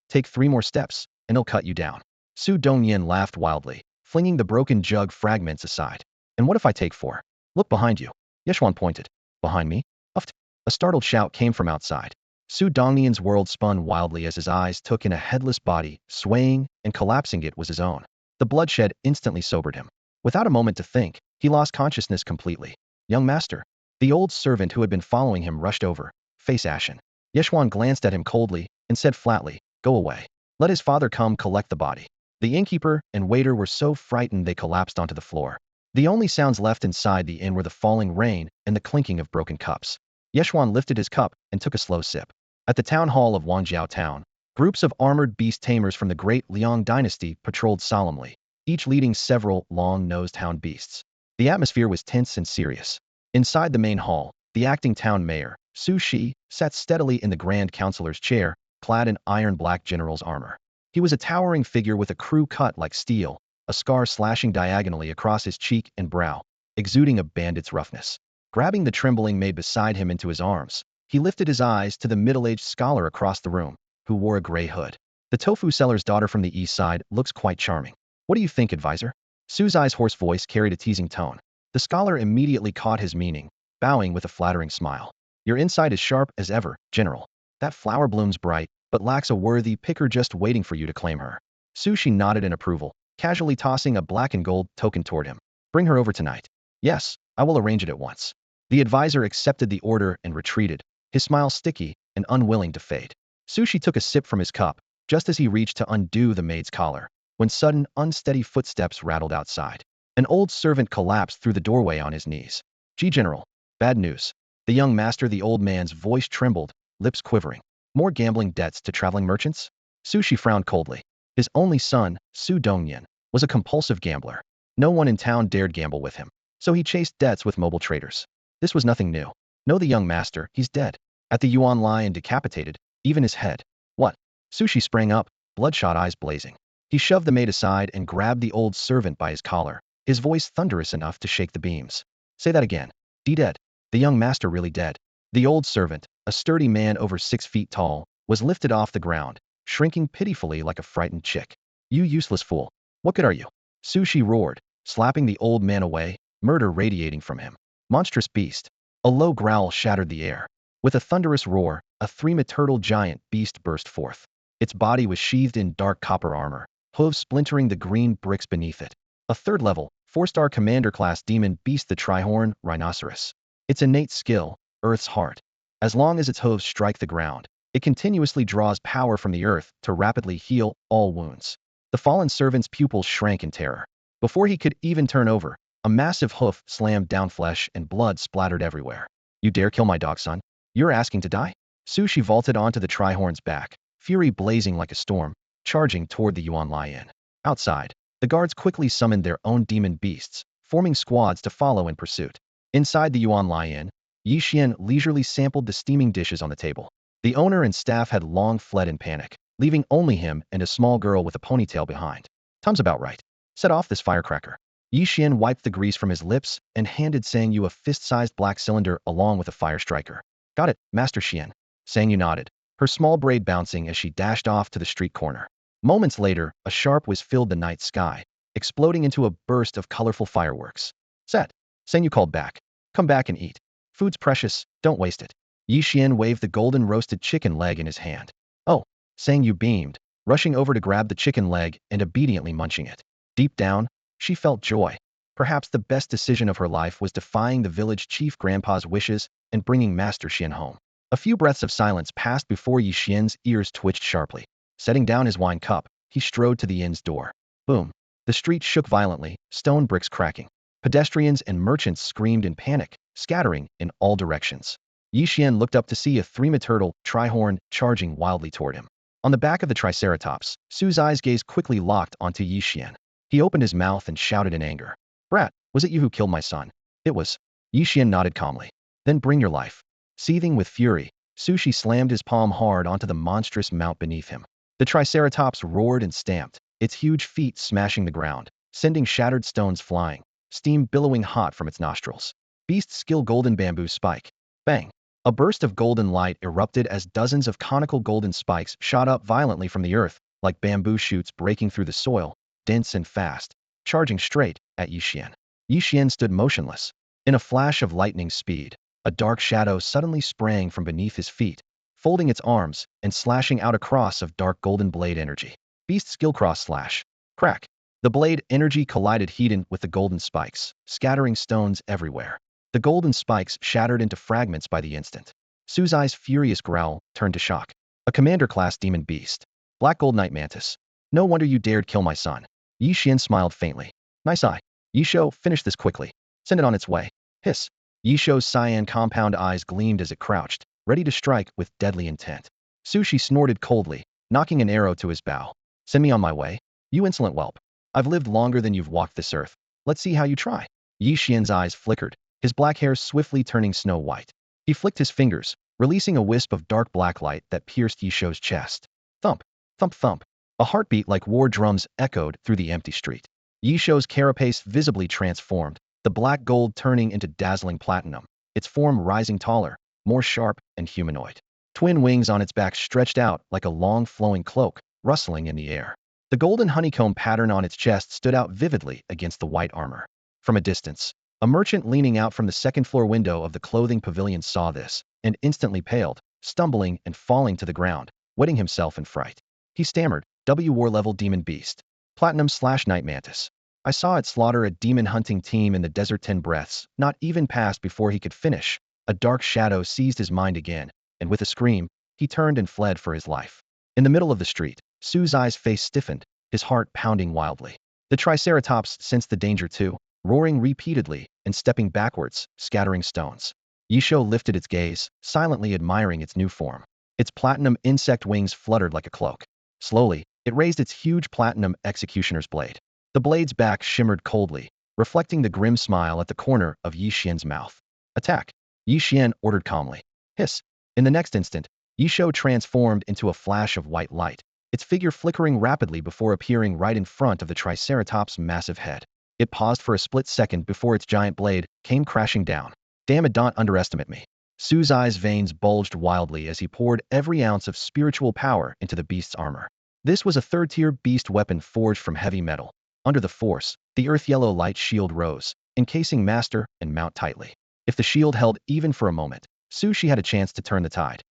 Take 3 more steps, and he'll cut you down. Su Dongnian laughed wildly, flinging the broken jug fragments aside. And what if I take 4? Look behind you. Ye Xuan pointed. Behind me? Uft. A startled shout came from outside. Su Dongnian's world spun wildly as his eyes took in a headless body, swaying and collapsing. It was his own. The bloodshed instantly sobered him. Without a moment to think, he lost consciousness completely. Young master. The old servant who had been following him rushed over, face ashen. Ye Xuan glanced at him coldly and said flatly, Go away. Let his father come collect the body. The innkeeper and waiter were so frightened they collapsed onto the floor. The only sounds left inside the inn were the falling rain and the clinking of broken cups. Ye Xuan lifted his cup and took a slow sip. At the town hall of Wangjiao Town, groups of armored beast tamers from the great Liang dynasty patrolled solemnly, each leading several long-nosed hound beasts. The atmosphere was tense and serious. Inside the main hall, the acting town mayor, Su Shi, sat steadily in the grand counselor's chair, clad in iron-black general's armor. He was a towering figure with a crew cut like steel, a scar slashing diagonally across his cheek and brow, exuding a bandit's roughness. Grabbing the trembling maid beside him into his arms, he lifted his eyes to the middle-aged scholar across the room, who wore a gray hood. The tofu seller's daughter from the east side looks quite charming. What do you think, advisor? Su's hoarse voice carried a teasing tone. The scholar immediately caught his meaning, bowing with a flattering smile. Your insight is sharp as ever, General. That flower blooms bright, but lacks a worthy picker just waiting for you to claim her. Su Shi nodded in approval, casually tossing a black and gold token toward him. Bring her over tonight. Yes, I will arrange it at once. The advisor accepted the order and retreated, his smile sticky and unwilling to fade. Su Shi took a sip from his cup, just as he reached to undo the maid's collar, when sudden, unsteady footsteps rattled outside. An old servant collapsed through the doorway on his knees. Gee, General. Bad news. The young master, the old man's voice trembled, lips quivering. More gambling debts to traveling merchants? Su Shi frowned coldly. His only son, Su Dongnian, was a compulsive gambler. No one in town dared gamble with him, so he chased debts with mobile traders. This was nothing new. No, the young master, he's dead. At the Yuan lion decapitated, even his head. What? Su Shi sprang up, bloodshot eyes blazing. He shoved the maid aside and grabbed the old servant by his collar, his voice thunderous enough to shake the beams. Say that again. Dead. The young master really dead. The old servant, a sturdy man over 6 feet tall, was lifted off the ground, shrinking pitifully like a frightened chick. You useless fool. What good are you? Su Shi roared, slapping the old man away, murder radiating from him. Monstrous beast. A low growl shattered the air. With a thunderous roar, a 3-meter giant beast burst forth. Its body was sheathed in dark copper armor, hooves splintering the green bricks beneath it. A 3rd-level, 4-star commander-class demon beast, the Trihorn Rhinoceros. Its innate skill, Earth's heart. As long as its hooves strike the ground, it continuously draws power from the earth to rapidly heal all wounds. The fallen servant's pupils shrank in terror. Before he could even turn over, a massive hoof slammed down, flesh and blood splattered everywhere. You dare kill my dog, son? You're asking to die? Su Shi vaulted onto the Trihorn's back, fury blazing like a storm, charging toward the Yuan lion. Outside, the guards quickly summoned their own demon beasts, forming squads to follow in pursuit. Inside the Yuan lion, Ye Xuan leisurely sampled the steaming dishes on the table. The owner and staff had long fled in panic, leaving only him and a small girl with a ponytail behind. Tom's about right. Set off this firecracker. Ye Xuan wiped the grease from his lips and handed Sang Yu a fist-sized black cylinder along with a fire striker. Got it, Master Xian. Sang Yu nodded, her small braid bouncing as she dashed off to the street corner. Moments later, a sharp whiz filled the night sky, exploding into a burst of colorful fireworks. Set. Sang Yu called back. Come back and eat. Food's precious, don't waste it. Ye Xuan waved the golden roasted chicken leg in his hand. Oh, Sang Yu beamed, rushing over to grab the chicken leg and obediently munching it. Deep down, she felt joy. Perhaps the best decision of her life was defying the village chief grandpa's wishes and bringing Master Xian home. A few breaths of silence passed before Ye Xian's ears twitched sharply. Setting down his wine cup, he strode to the inn's door. Boom. The street shook violently, stone bricks cracking. Pedestrians and merchants screamed in panic, scattering in all directions. Ye Xuan looked up to see a three-meter trihorn charging wildly toward him. On the back of the Triceratops, Su's eyes gazed quickly locked onto Ye Xuan. He opened his mouth and shouted in anger. Brat, was it you who killed my son? It was. Ye Xuan nodded calmly. Then bring your life. Seething with fury, Sushi slammed his palm hard onto the monstrous mount beneath him. The Triceratops roared and stamped, its huge feet smashing the ground, sending shattered stones flying, steam billowing hot from its nostrils. Beast skill golden bamboo spike. Bang. A burst of golden light erupted as dozens of conical golden spikes shot up violently from the earth, like bamboo shoots breaking through the soil, dense and fast, charging straight at Ye Xuan. Ye Xuan stood motionless. In a flash of lightning speed, a dark shadow suddenly sprang from beneath his feet, folding its arms and slashing out a cross of dark golden blade energy. Beast skill cross slash. Crack. The blade energy collided heat-in with the golden spikes, scattering stones everywhere. The golden spikes shattered into fragments by the instant. Suzai's furious growl turned to shock. A commander-class demon beast. Black gold night mantis. No wonder you dared kill my son. Ye Xuan smiled faintly. Nice eye. Ye Shou, finish this quickly. Send it on its way. Hiss. Ye Shou's cyan compound eyes gleamed as it crouched, ready to strike with deadly intent. Sushi snorted coldly, knocking an arrow to his bow. Send me on my way. You insolent whelp. I've lived longer than you've walked this earth. Let's see how you try. Ye Xian's eyes flickered, his black hair swiftly turning snow white. He flicked his fingers, releasing a wisp of dark black light that pierced Ye Shou's chest. Thump, thump, thump. A heartbeat like war drums echoed through the empty street. Ye Shou's carapace visibly transformed, the black gold turning into dazzling platinum, its form rising taller, more sharp and humanoid. Twin wings on its back stretched out like a long flowing cloak, rustling in the air. The golden honeycomb pattern on its chest stood out vividly against the white armor. From a distance, a merchant leaning out from the second-floor window of the clothing pavilion saw this, and instantly paled, stumbling and falling to the ground, wetting himself in fright. He stammered, War level demon beast. Platinum/night mantis. I saw it slaughter a demon hunting team in the desert 10 breaths, not even passed before he could finish. A dark shadow seized his mind again, and with a scream, he turned and fled for his life. In the middle of the street, Suzai's face stiffened, his heart pounding wildly. The Triceratops sensed the danger too, roaring repeatedly and stepping backwards, scattering stones. Ye Shou lifted its gaze, silently admiring its new form. Its platinum insect wings fluttered like a cloak. Slowly, it raised its huge platinum executioner's blade. The blade's back shimmered coldly, reflecting the grim smile at the corner of Ye Xian's mouth. Attack! Ye Xuan ordered calmly. Hiss! In the next instant, Ye Shou transformed into a flash of white light, its figure flickering rapidly before appearing right in front of the Triceratops' massive head. It paused for a split second before its giant blade came crashing down. Damn it, don't underestimate me. Suzai's veins bulged wildly as he poured every ounce of spiritual power into the beast's armor. This was a third-tier beast weapon forged from heavy metal. Under the force, the earth-yellow light shield rose, encasing master and mount tightly. If the shield held even for a moment, Sushi had a chance to turn the tide.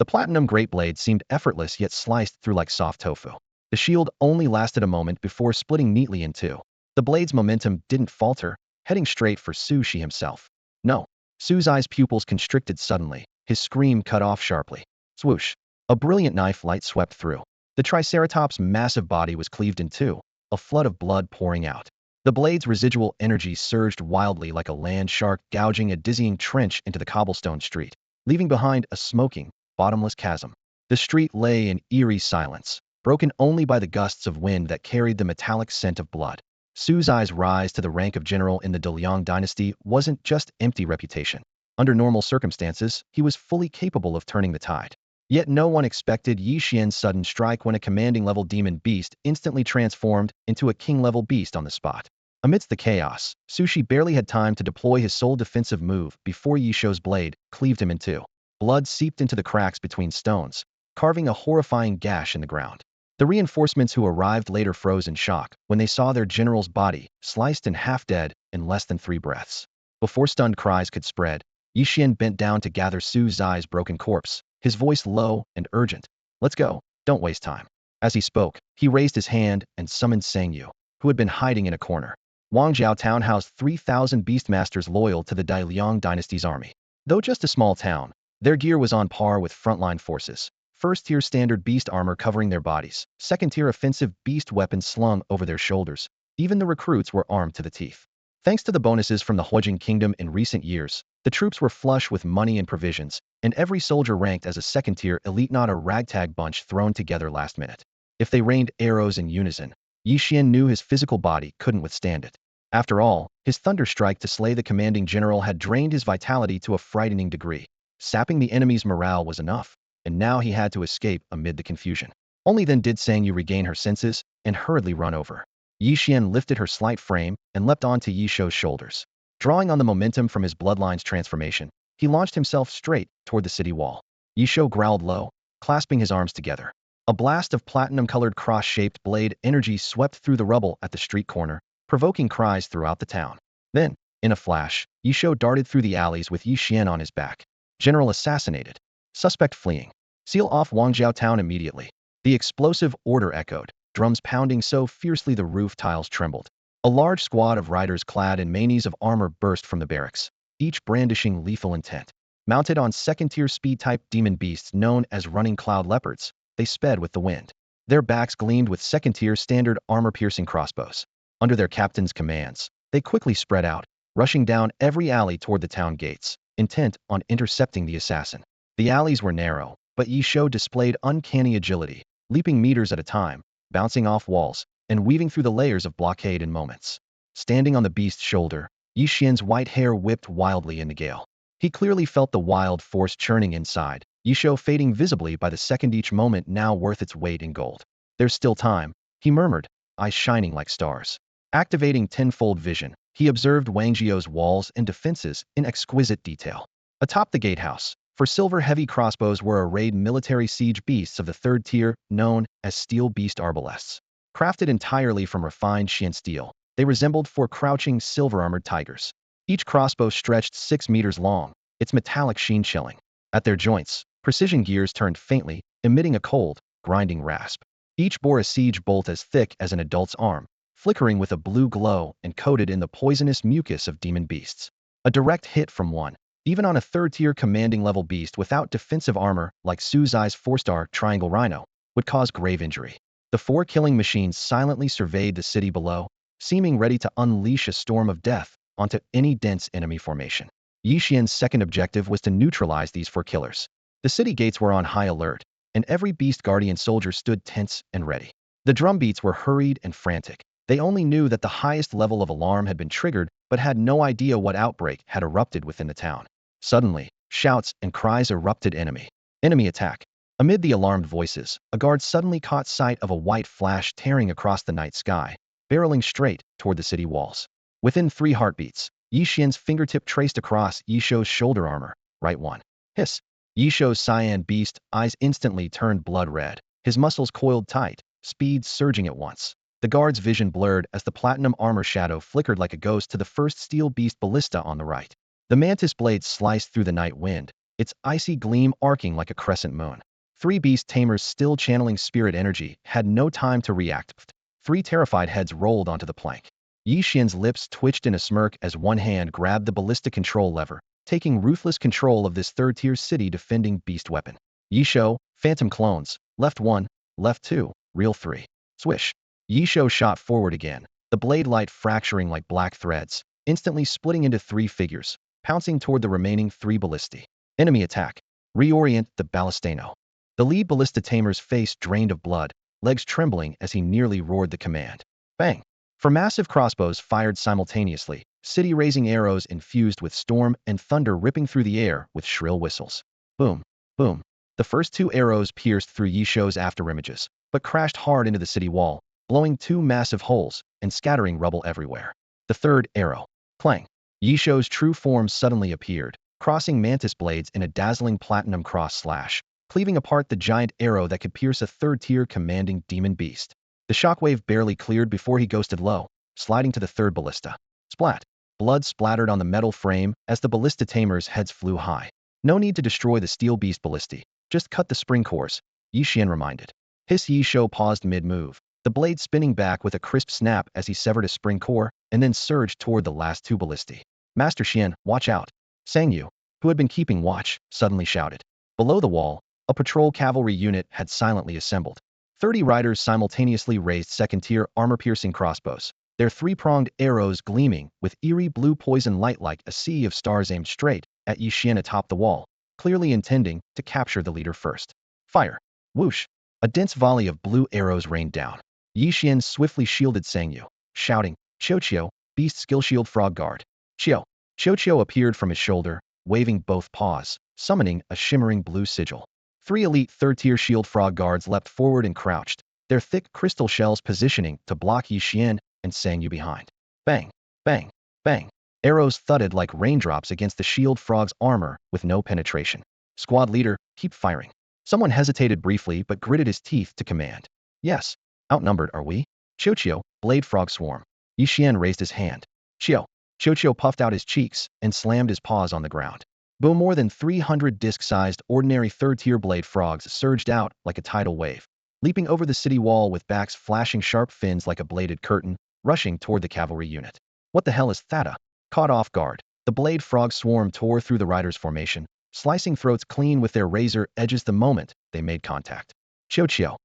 The platinum great blade seemed effortless yet sliced through like soft tofu. The shield only lasted a moment before splitting neatly in two. The blade's momentum didn't falter, heading straight for Sushi himself. No. Suzai's pupils constricted suddenly, his scream cut off sharply. Swoosh. A brilliant knife light swept through. The Triceratops' massive body was cleaved in two, a flood of blood pouring out. The blade's residual energy surged wildly like a land shark gouging a dizzying trench into the cobblestone street, leaving behind a smoking, bottomless chasm. The street lay in eerie silence, broken only by the gusts of wind that carried the metallic scent of blood. Suzai's rise to the rank of general in the Deliang dynasty wasn't just empty reputation. Under normal circumstances, he was fully capable of turning the tide. Yet no one expected Ye Xian's sudden strike when a commanding-level demon beast instantly transformed into a king-level beast on the spot. Amidst the chaos, Sushi barely had time to deploy his sole defensive move before Ye Shou's blade cleaved him in two. Blood seeped into the cracks between stones, carving a horrifying gash in the ground. The reinforcements who arrived later froze in shock when they saw their general's body, sliced and half dead, in less than 3 breaths. Before stunned cries could spread, Ye Xuan bent down to gather Su Zai's broken corpse, his voice low and urgent. Let's go, don't waste time. As he spoke, he raised his hand and summoned Sang Yu, who had been hiding in a corner. Wangjiao Town housed 3,000 beastmasters loyal to the Dailiang dynasty's army. Though just a small town, their gear was on par with frontline forces. First-tier standard beast armor covering their bodies, second-tier offensive beast weapons slung over their shoulders. Even the recruits were armed to the teeth. Thanks to the bonuses from the Huijing Kingdom in recent years, the troops were flush with money and provisions, and every soldier ranked as a second-tier elite, not a ragtag bunch thrown together last minute. If they rained arrows in unison, Ye Xuan knew his physical body couldn't withstand it. After all, his thunder strike to slay the commanding general had drained his vitality to a frightening degree. Sapping the enemy's morale was enough, and now he had to escape amid the confusion. Only then did Sang Yu regain her senses and hurriedly run over. Ye Xuan lifted her slight frame and leapt onto Ye Shou's shoulders. Drawing on the momentum from his bloodline's transformation, he launched himself straight toward the city wall. Ye Shou growled low, clasping his arms together. A blast of platinum-colored cross-shaped blade energy swept through the rubble at the street corner, provoking cries throughout the town. Then, in a flash, Ye Shou darted through the alleys with Ye Xuan on his back. General assassinated. Suspect fleeing. Seal off Wangjiao Town immediately. The explosive order echoed, drums pounding so fiercely the roof tiles trembled. A large squad of riders clad in manes of armor burst from the barracks, each brandishing lethal intent. Mounted on second-tier speed-type demon beasts known as running cloud leopards, they sped with the wind. Their backs gleamed with second-tier standard armor-piercing crossbows. Under their captain's commands, they quickly spread out, rushing down every alley toward the town gates, intent on intercepting the assassin. The alleys were narrow, but Ye Shou displayed uncanny agility, leaping meters at a time, bouncing off walls, and weaving through the layers of blockade in moments. Standing on the beast's shoulder, Ye Xuan's white hair whipped wildly in the gale. He clearly felt the wild force churning inside, Ye Shou fading visibly by the second, each moment now worth its weight in gold. There's still time, he murmured, eyes shining like stars. Activating tenfold vision, he observed Wangjiao's walls and defenses in exquisite detail. Atop the gatehouse, for silver heavy crossbows were arrayed military siege beasts of the third tier, known as steel beast arbalests. Crafted entirely from refined Xian steel, they resembled 4 crouching silver-armored tigers. Each crossbow stretched 6 meters long, its metallic sheen chilling. At their joints, precision gears turned faintly, emitting a cold, grinding rasp. Each bore a siege bolt as thick as an adult's arm, flickering with a blue glow and coated in the poisonous mucus of demon beasts. A direct hit from one, even on a third-tier commanding-level beast without defensive armor like Su Zai's 4-star Triangle Rhino, would cause grave injury. The 4 killing machines silently surveyed the city below, seeming ready to unleash a storm of death onto any dense enemy formation. Ye Xuan's second objective was to neutralize these 4 killers. The city gates were on high alert, and every beast guardian soldier stood tense and ready. The drumbeats were hurried and frantic. They only knew that the highest level of alarm had been triggered, but had no idea what outbreak had erupted within the town. Suddenly, shouts and cries erupted. Enemy attack. Amid the alarmed voices, a guard suddenly caught sight of a white flash tearing across the night sky, barreling straight toward the city walls. Within 3 heartbeats, Ye Xuan's fingertip traced across Ye Shou's shoulder armor, right one. Hiss. Ye Shou's cyan beast eyes instantly turned blood red, his muscles coiled tight, speed surging at once. The guard's vision blurred as the platinum armor shadow flickered like a ghost to the first steel beast ballista on the right. The mantis blade sliced through the night wind, its icy gleam arcing like a crescent moon. 3 beast tamers still channeling spirit energy had no time to react. 3 terrified heads rolled onto the plank. Ye Xuan's lips twitched in a smirk as one hand grabbed the ballistic control lever, taking ruthless control of this third-tier city defending beast weapon. Ye Shou, phantom clones, left 1, left 2, real 3. Swish. Ye Shou shot forward again, the blade light fracturing like black threads, instantly splitting into 3 figures, pouncing toward the remaining 3 ballistae. Enemy attack. Reorient the ballistano. The lead ballista tamer's face drained of blood, legs trembling as he nearly roared the command. Bang! For massive crossbows fired simultaneously, city-raising arrows infused with storm and thunder ripping through the air with shrill whistles. Boom! Boom! The first 2 arrows pierced through Ye Shou's afterimages, but crashed hard into the city wall, blowing 2 massive holes and scattering rubble everywhere. The third arrow. Clang! Ye Shou's true form suddenly appeared, crossing mantis blades in a dazzling platinum cross slash, cleaving apart the giant arrow that could pierce a third-tier commanding demon beast. The shockwave barely cleared before he ghosted low, sliding to the third ballista. Splat! Blood splattered on the metal frame as the ballista tamer's heads flew high. No need to destroy the steel beast ballistae, just cut the spring cores, Ye Xuan reminded. His Ye Xuan paused mid-move, the blade spinning back with a crisp snap as he severed a spring core and then surged toward the last two ballistae. Master Xuan, watch out! Sang Yu, who had been keeping watch, suddenly shouted. Below the wall, a patrol cavalry unit had silently assembled. 30 riders simultaneously raised second-tier armor-piercing crossbows, their three-pronged arrows gleaming with eerie blue poison light like a sea of stars aimed straight at Ye Xuan atop the wall, clearly intending to capture the leader first. Fire! Whoosh! A dense volley of blue arrows rained down. Ye Xuan swiftly shielded Sang Yu, shouting, Qiu, beast skill shield frog guard. Qiu appeared from his shoulder, waving both paws, summoning a shimmering blue sigil. 3 elite third-tier shield frog guards leapt forward and crouched, their thick crystal shells positioning to block Ye Xuan and Sang Yu behind. Bang! Bang! Bang! Arrows thudded like raindrops against the shield frog's armor with no penetration. Squad leader, keep firing. Someone hesitated briefly but gritted his teeth to command. Yes. Outnumbered, are we? Qiu, blade frog swarm. Ye Xuan raised his hand. Qiu puffed out his cheeks and slammed his paws on the ground. Boom! More than 300 disc-sized ordinary third-tier blade frogs surged out like a tidal wave, leaping over the city wall with backs flashing sharp fins like a bladed curtain, rushing toward the cavalry unit. What the hell is Theta? Caught off guard, the blade frog swarm tore through the riders' formation, slicing throats clean with their razor edges the moment they made contact. Qiu.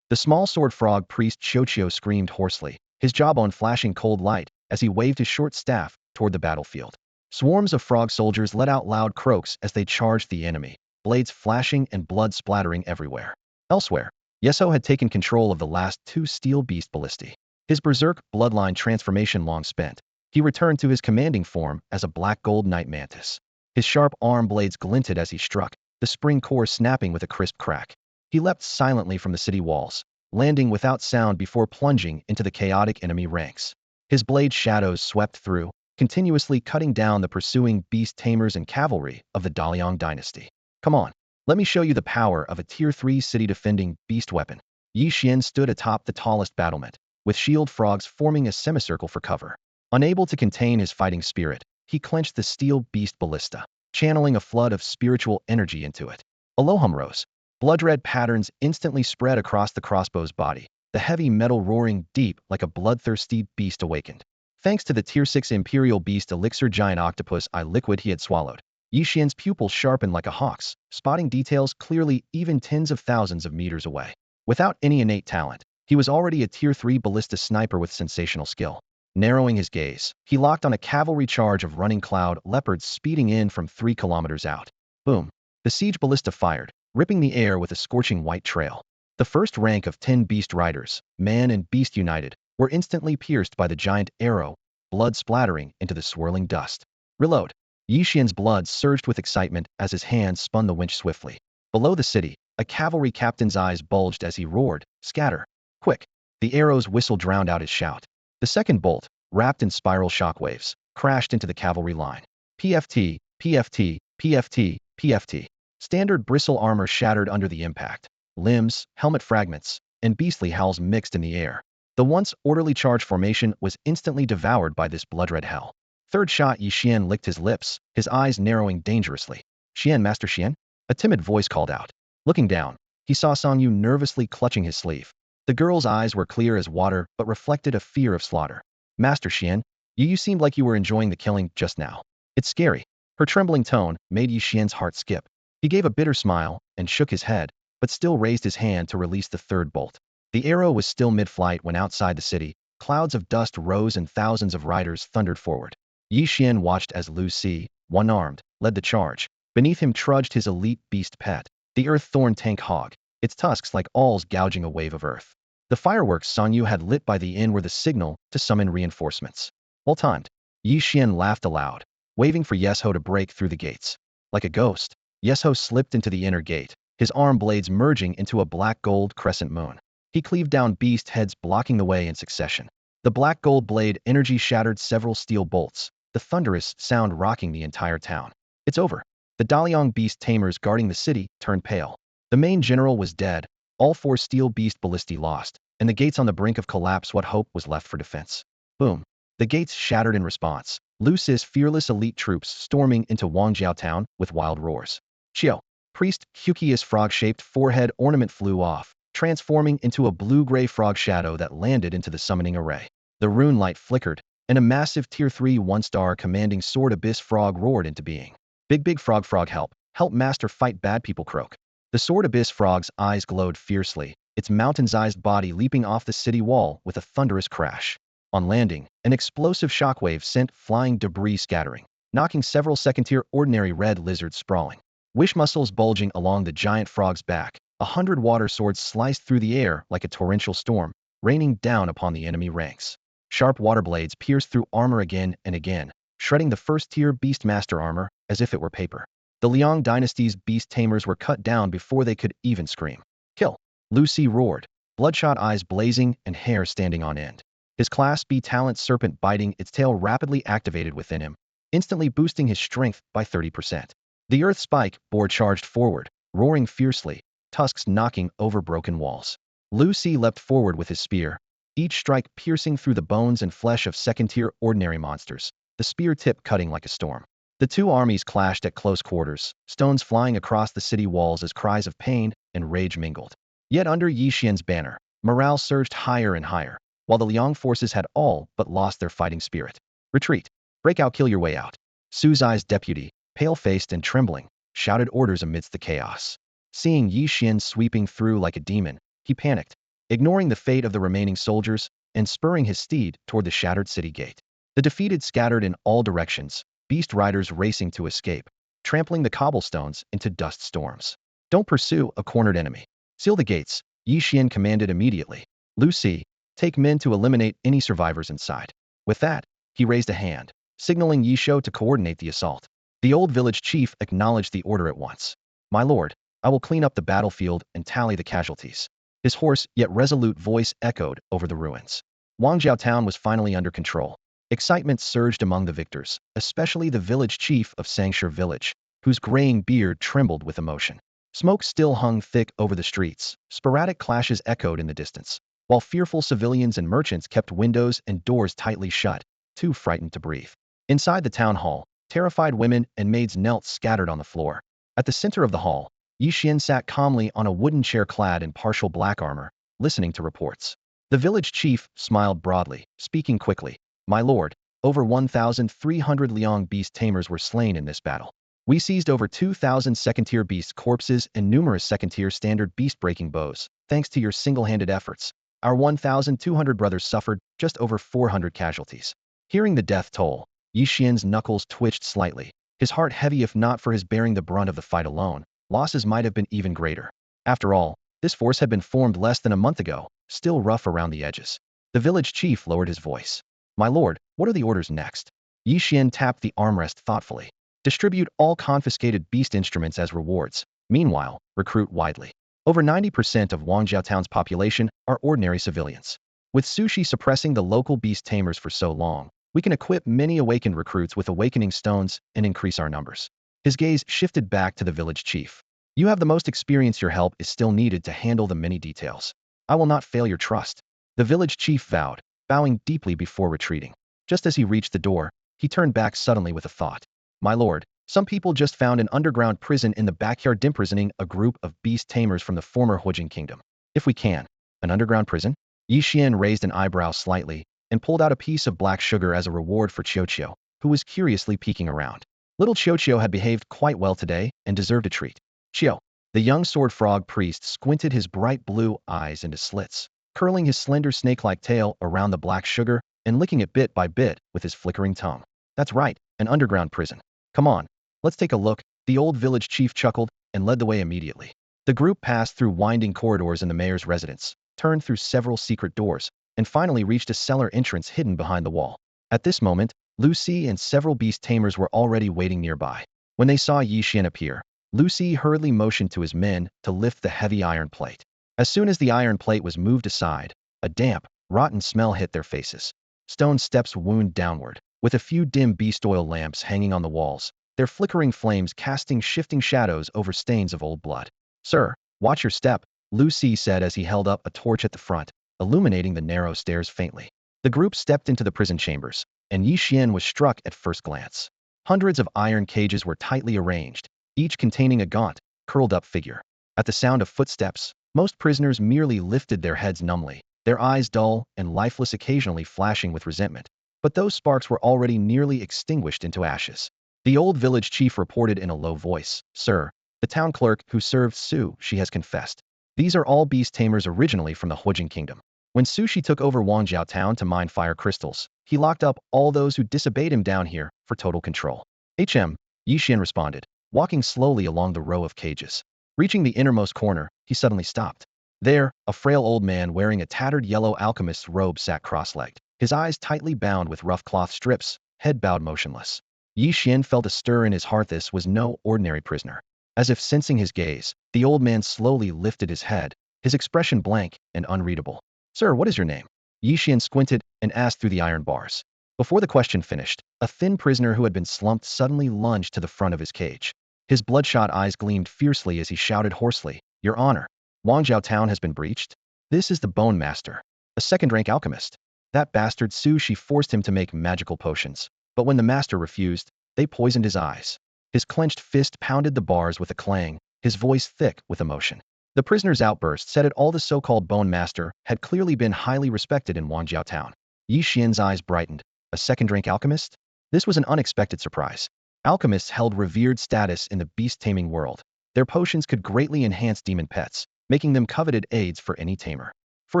The small sword frog priest Qiu screamed hoarsely, his jawbone flashing cold light as he waved his short staff toward the battlefield. Swarms of frog soldiers let out loud croaks as they charged the enemy, blades flashing and blood splattering everywhere. Elsewhere, Ye Xuan had taken control of the last 2 steel beast ballistae. His berserk bloodline transformation long spent, he returned to his commanding form as a black gold night mantis. His sharp arm blades glinted as he struck, the spring core snapping with a crisp crack. He leapt silently from the city walls, landing without sound before plunging into the chaotic enemy ranks. His blade shadows swept through, continuously cutting down the pursuing beast tamers and cavalry of the Daliang dynasty. Come on, let me show you the power of a Tier 3 city-defending beast weapon. Ye Xuan stood atop the tallest battlement, with shield frogs forming a semicircle for cover. Unable to contain his fighting spirit, he clenched the steel beast ballista, channeling a flood of spiritual energy into it. Alohum rose. Blood-red patterns instantly spread across the crossbow's body, the heavy metal roaring deep like a bloodthirsty beast awakened. Thanks to the Tier 6 Imperial Beast Elixir giant octopus eye liquid he had swallowed, Ye Xuan's pupils sharpened like a hawk's, spotting details clearly even tens of thousands of meters away. Without any innate talent, he was already a Tier 3 ballista sniper with sensational skill. Narrowing his gaze, he locked on a cavalry charge of running cloud leopards speeding in from 3 kilometers out. Boom! The siege ballista fired, ripping the air with a scorching white trail. The first rank of 10 beast riders, man and beast united, were instantly pierced by the giant arrow, blood splattering into the swirling dust. Reload! Ye Xuan's blood surged with excitement as his hands spun the winch swiftly. Below the city, a cavalry captain's eyes bulged as he roared, Scatter! Quick! The arrow's whistle drowned out his shout. The second bolt, wrapped in spiral shockwaves, crashed into the cavalry line. PFT, PFT, PFT, PFT. Standard bristle armor shattered under the impact. Limbs, helmet fragments, and beastly howls mixed in the air. The once orderly charge formation was instantly devoured by this blood-red hell. Third shot. Ye Xuan licked his lips, his eyes narrowing dangerously. Master Xuan? A timid voice called out. Looking down, he saw Sang Yu nervously clutching his sleeve. The girl's eyes were clear as water but reflected a fear of slaughter. Master Xuan, you seemed like you were enjoying the killing just now. It's scary. Her trembling tone made Ye Xuan's heart skip. He gave a bitter smile and shook his head, but still raised his hand to release the third bolt. The arrow was still mid-flight when outside the city, clouds of dust rose and thousands of riders thundered forward. Ye Xuan watched as Lu Si, one-armed, led the charge. Beneath him trudged his elite beast pet, the Earth Thorn Tank Hog, its tusks like awls gouging a wave of earth. The fireworks Sang Yu had lit by the inn were the signal to summon reinforcements. Well timed. Ye Xuan laughed aloud, waving for Ye Xuan to break through the gates. Like a ghost, Ye Xuan slipped into the inner gate, his arm blades merging into a black-gold crescent moon. He cleaved down beast heads blocking the way in succession. The black-gold blade energy shattered several steel bolts, the thunderous sound rocking the entire town. It's over. The Daliang beast tamers guarding the city turned pale. The main general was dead, all 4 steel beast ballistae lost, and the gates on the brink of collapse. What hope was left for defense? Boom. The gates shattered in response. Lucis fearless elite troops storming into Wangjiao town with wild roars. Xiao, priest Hukia's frog-shaped forehead ornament flew off, transforming into a blue-gray frog shadow that landed into the summoning array. The rune light flickered, and a massive tier 3 1-star commanding sword abyss frog roared into being. Big frog help master fight bad people croak. The sword abyss frog's eyes glowed fiercely, its mountain-sized body leaping off the city wall with a thunderous crash. On landing, an explosive shockwave sent flying debris scattering, knocking several second-tier ordinary red lizards sprawling. Wish muscles bulging along the giant frog's back, 100 water swords sliced through the air like a torrential storm, raining down upon the enemy ranks. Sharp water blades pierced through armor again and again, shredding the first-tier beastmaster armor as if it were paper. The Liang dynasty's beast tamers were cut down before they could even scream. Kill! Lucy roared, bloodshot eyes blazing and hair standing on end. His Class B talent serpent biting its tail rapidly activated within him, instantly boosting his strength by 30%. The earth spike boar charged forward, roaring fiercely, tusks knocking over broken walls. Lucy leapt forward with his spear, each strike piercing through the bones and flesh of second-tier ordinary monsters, the spear tip cutting like a storm. The 2 armies clashed at close quarters, stones flying across the city walls as cries of pain and rage mingled. Yet under Ye Xuan's banner, morale surged higher and higher, while the Liang forces had all but lost their fighting spirit. Retreat! Break out, kill your way out. Su Zai's deputy, pale-faced and trembling, shouted orders amidst the chaos. Seeing Ye Xuan sweeping through like a demon, he panicked, ignoring the fate of the remaining soldiers and spurring his steed toward the shattered city gate. The defeated scattered in all directions, beast riders racing to escape, trampling the cobblestones into dust storms. Don't pursue a cornered enemy. Seal the gates, Ye Xuan commanded immediately. Lucy, take men to eliminate any survivors inside. With that, he raised a hand, signaling Ye Xuan to coordinate the assault. The old village chief acknowledged the order at once. My lord, I will clean up the battlefield and tally the casualties. His hoarse yet resolute voice echoed over the ruins. Wangjiao town was finally under control. Excitement surged among the victors, especially the village chief of Sangshur village, whose graying beard trembled with emotion. Smoke still hung thick over the streets, sporadic clashes echoed in the distance, while fearful civilians and merchants kept windows and doors tightly shut, too frightened to breathe. Inside the town hall, terrified women and maids knelt scattered on the floor. At the center of the hall, Ye Xuan sat calmly on a wooden chair clad in partial black armor, listening to reports. The village chief smiled broadly, speaking quickly. My lord, over 1,300 Liang beast tamers were slain in this battle. We seized over 2,000 second-tier beast corpses and numerous second-tier standard beast-breaking bows, thanks to your single-handed efforts. Our 1,200 brothers suffered just over 400 casualties. Hearing the death toll, Ye Xuan's knuckles twitched slightly, his heart heavy. If not for his bearing the brunt of the fight alone, losses might have been even greater. After all, this force had been formed less than a month ago, still rough around the edges. The village chief lowered his voice. My lord, what are the orders next? Ye Xuan tapped the armrest thoughtfully. Distribute all confiscated beast instruments as rewards. Meanwhile, recruit widely. Over 90% of Wangjiao town's population are ordinary civilians. With Sushi suppressing the local beast tamers for so long, we can equip many awakened recruits with awakening stones and increase our numbers. His gaze shifted back to the village chief. You have the most experience. Your help is still needed to handle the many details. I will not fail your trust. The village chief vowed, bowing deeply before retreating. Just as he reached the door, he turned back suddenly with a thought. My lord, some people just found an underground prison in the backyard imprisoning a group of beast tamers from the former Huijing kingdom. If we can. An underground prison? Ye Xuan raised an eyebrow slightly and pulled out a piece of black sugar as a reward for Qiuqiu, who was curiously peeking around. Little Qiuqiu had behaved quite well today and deserved a treat. Qiu, the young sword frog priest squinted his bright blue eyes into slits, curling his slender snake-like tail around the black sugar and licking it bit by bit with his flickering tongue. That's right, an underground prison. Come on, let's take a look. The old village chief chuckled and led the way immediately. The group passed through winding corridors in the mayor's residence, turned through several secret doors, and finally reached a cellar entrance hidden behind the wall. At this moment, Lucy and several beast tamers were already waiting nearby. When they saw Ye Xuan appear, Lucy hurriedly motioned to his men to lift the heavy iron plate. As soon as the iron plate was moved aside, a damp, rotten smell hit their faces. Stone steps wound downward, with a few dim beast oil lamps hanging on the walls, their flickering flames casting shifting shadows over stains of old blood. "Sir, watch your step," Lu Si said as he held up a torch at the front, illuminating the narrow stairs faintly. The group stepped into the prison chambers, and Ye Xuan was struck at first glance. Hundreds of iron cages were tightly arranged, each containing a gaunt, curled-up figure. At the sound of footsteps, most prisoners merely lifted their heads numbly, their eyes dull and lifeless, occasionally flashing with resentment. But those sparks were already nearly extinguished into ashes. The old village chief reported in a low voice, "Sir, the town clerk who served Su, she has confessed. These are all beast tamers originally from the Huijing kingdom. When Su Shi took over Wangjiao town to mine fire crystals, he locked up all those who disobeyed him down here for total control." Ye Xuan responded, walking slowly along the row of cages. Reaching the innermost corner, he suddenly stopped. There, a frail old man wearing a tattered yellow alchemist's robe sat cross-legged, his eyes tightly bound with rough cloth strips, head bowed motionless. Ye Xuan felt a stir in his heart. This was no ordinary prisoner. As if sensing his gaze, the old man slowly lifted his head, his expression blank and unreadable. "Sir, what is your name?" Ye Xuan squinted and asked through the iron bars. Before the question finished, a thin prisoner who had been slumped suddenly lunged to the front of his cage. His bloodshot eyes gleamed fiercely as he shouted hoarsely, "Your Honor, Wangjiao town has been breached? This is the Bone Master, a second-rank alchemist. That bastard Su Shi forced him to make magical potions, but when the master refused, they poisoned his eyes." His clenched fist pounded the bars with a clang, his voice thick with emotion. The prisoner's outburst said it all. The so-called Bone Master had clearly been highly respected in Wangjiao town. Ye Xuan's eyes brightened. A second-rank alchemist? This was an unexpected surprise. Alchemists held revered status in the beast-taming world. Their potions could greatly enhance demon pets, making them coveted aids for any tamer. For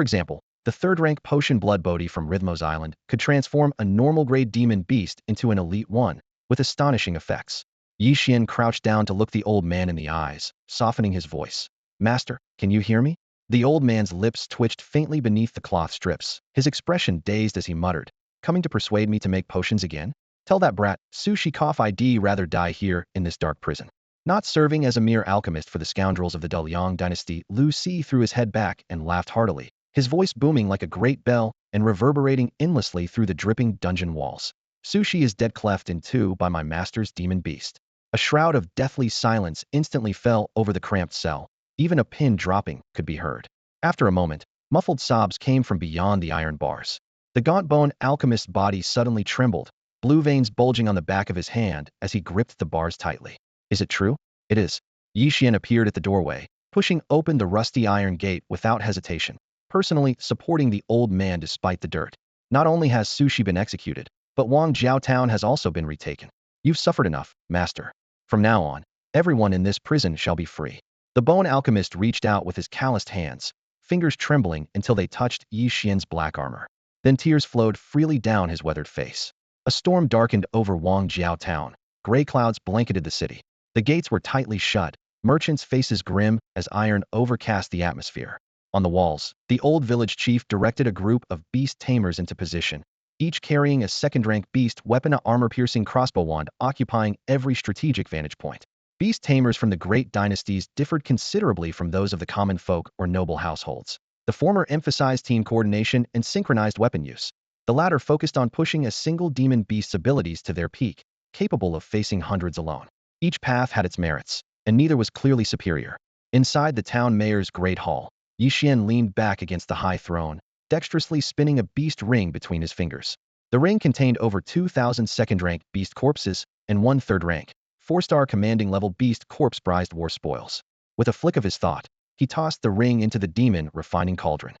example, the third-rank potion Blood Bodhi from Rhythmos Island could transform a normal-grade demon beast into an elite one, with astonishing effects. Ye Xuan crouched down to look the old man in the eyes, softening his voice. "Master, can you hear me?" The old man's lips twitched faintly beneath the cloth strips, his expression dazed as he muttered, "Coming to persuade me to make potions again? Tell that brat, Su Shi I'd rather die here in this dark prison. Not serving as a mere alchemist for the scoundrels of the Daliang dynasty." Lu Si threw his head back and laughed heartily, his voice booming like a great bell and reverberating endlessly through the dripping dungeon walls. "Su Shi is dead, cleft in two by my master's demon beast." A shroud of deathly silence instantly fell over the cramped cell. Even a pin dropping could be heard. After a moment, muffled sobs came from beyond the iron bars. The gaunt bone alchemist's body suddenly trembled, blue veins bulging on the back of his hand as he gripped the bars tightly. "Is it true?" "It is." Ye Xuan appeared at the doorway, pushing open the rusty iron gate without hesitation, personally supporting the old man despite the dirt. "Not only has Su Shi been executed, but Wangjiao town has also been retaken. You've suffered enough, master. From now on, everyone in this prison shall be free." The bone alchemist reached out with his calloused hands, fingers trembling until they touched Ye Xuan's black armor. Then tears flowed freely down his weathered face. A storm darkened over Wangjiao town. Gray clouds blanketed the city. The gates were tightly shut, merchants' faces grim as iron overcast the atmosphere. On the walls, the old village chief directed a group of beast tamers into position, each carrying a second-rank beast weapon, a armor-piercing crossbow wand occupying every strategic vantage point. Beast tamers from the great dynasties differed considerably from those of the common folk or noble households. The former emphasized team coordination and synchronized weapon use. The latter focused on pushing a single demon beast's abilities to their peak, capable of facing hundreds alone. Each path had its merits, and neither was clearly superior. Inside the town mayor's great hall, Ye Xuan leaned back against the high throne, dexterously spinning a beast ring between his fingers. The ring contained over 2,000 second-rank beast corpses and one third-rank, 4-star commanding-level beast corpse-prized war spoils. With a flick of his thought, he tossed the ring into the demon refining cauldron.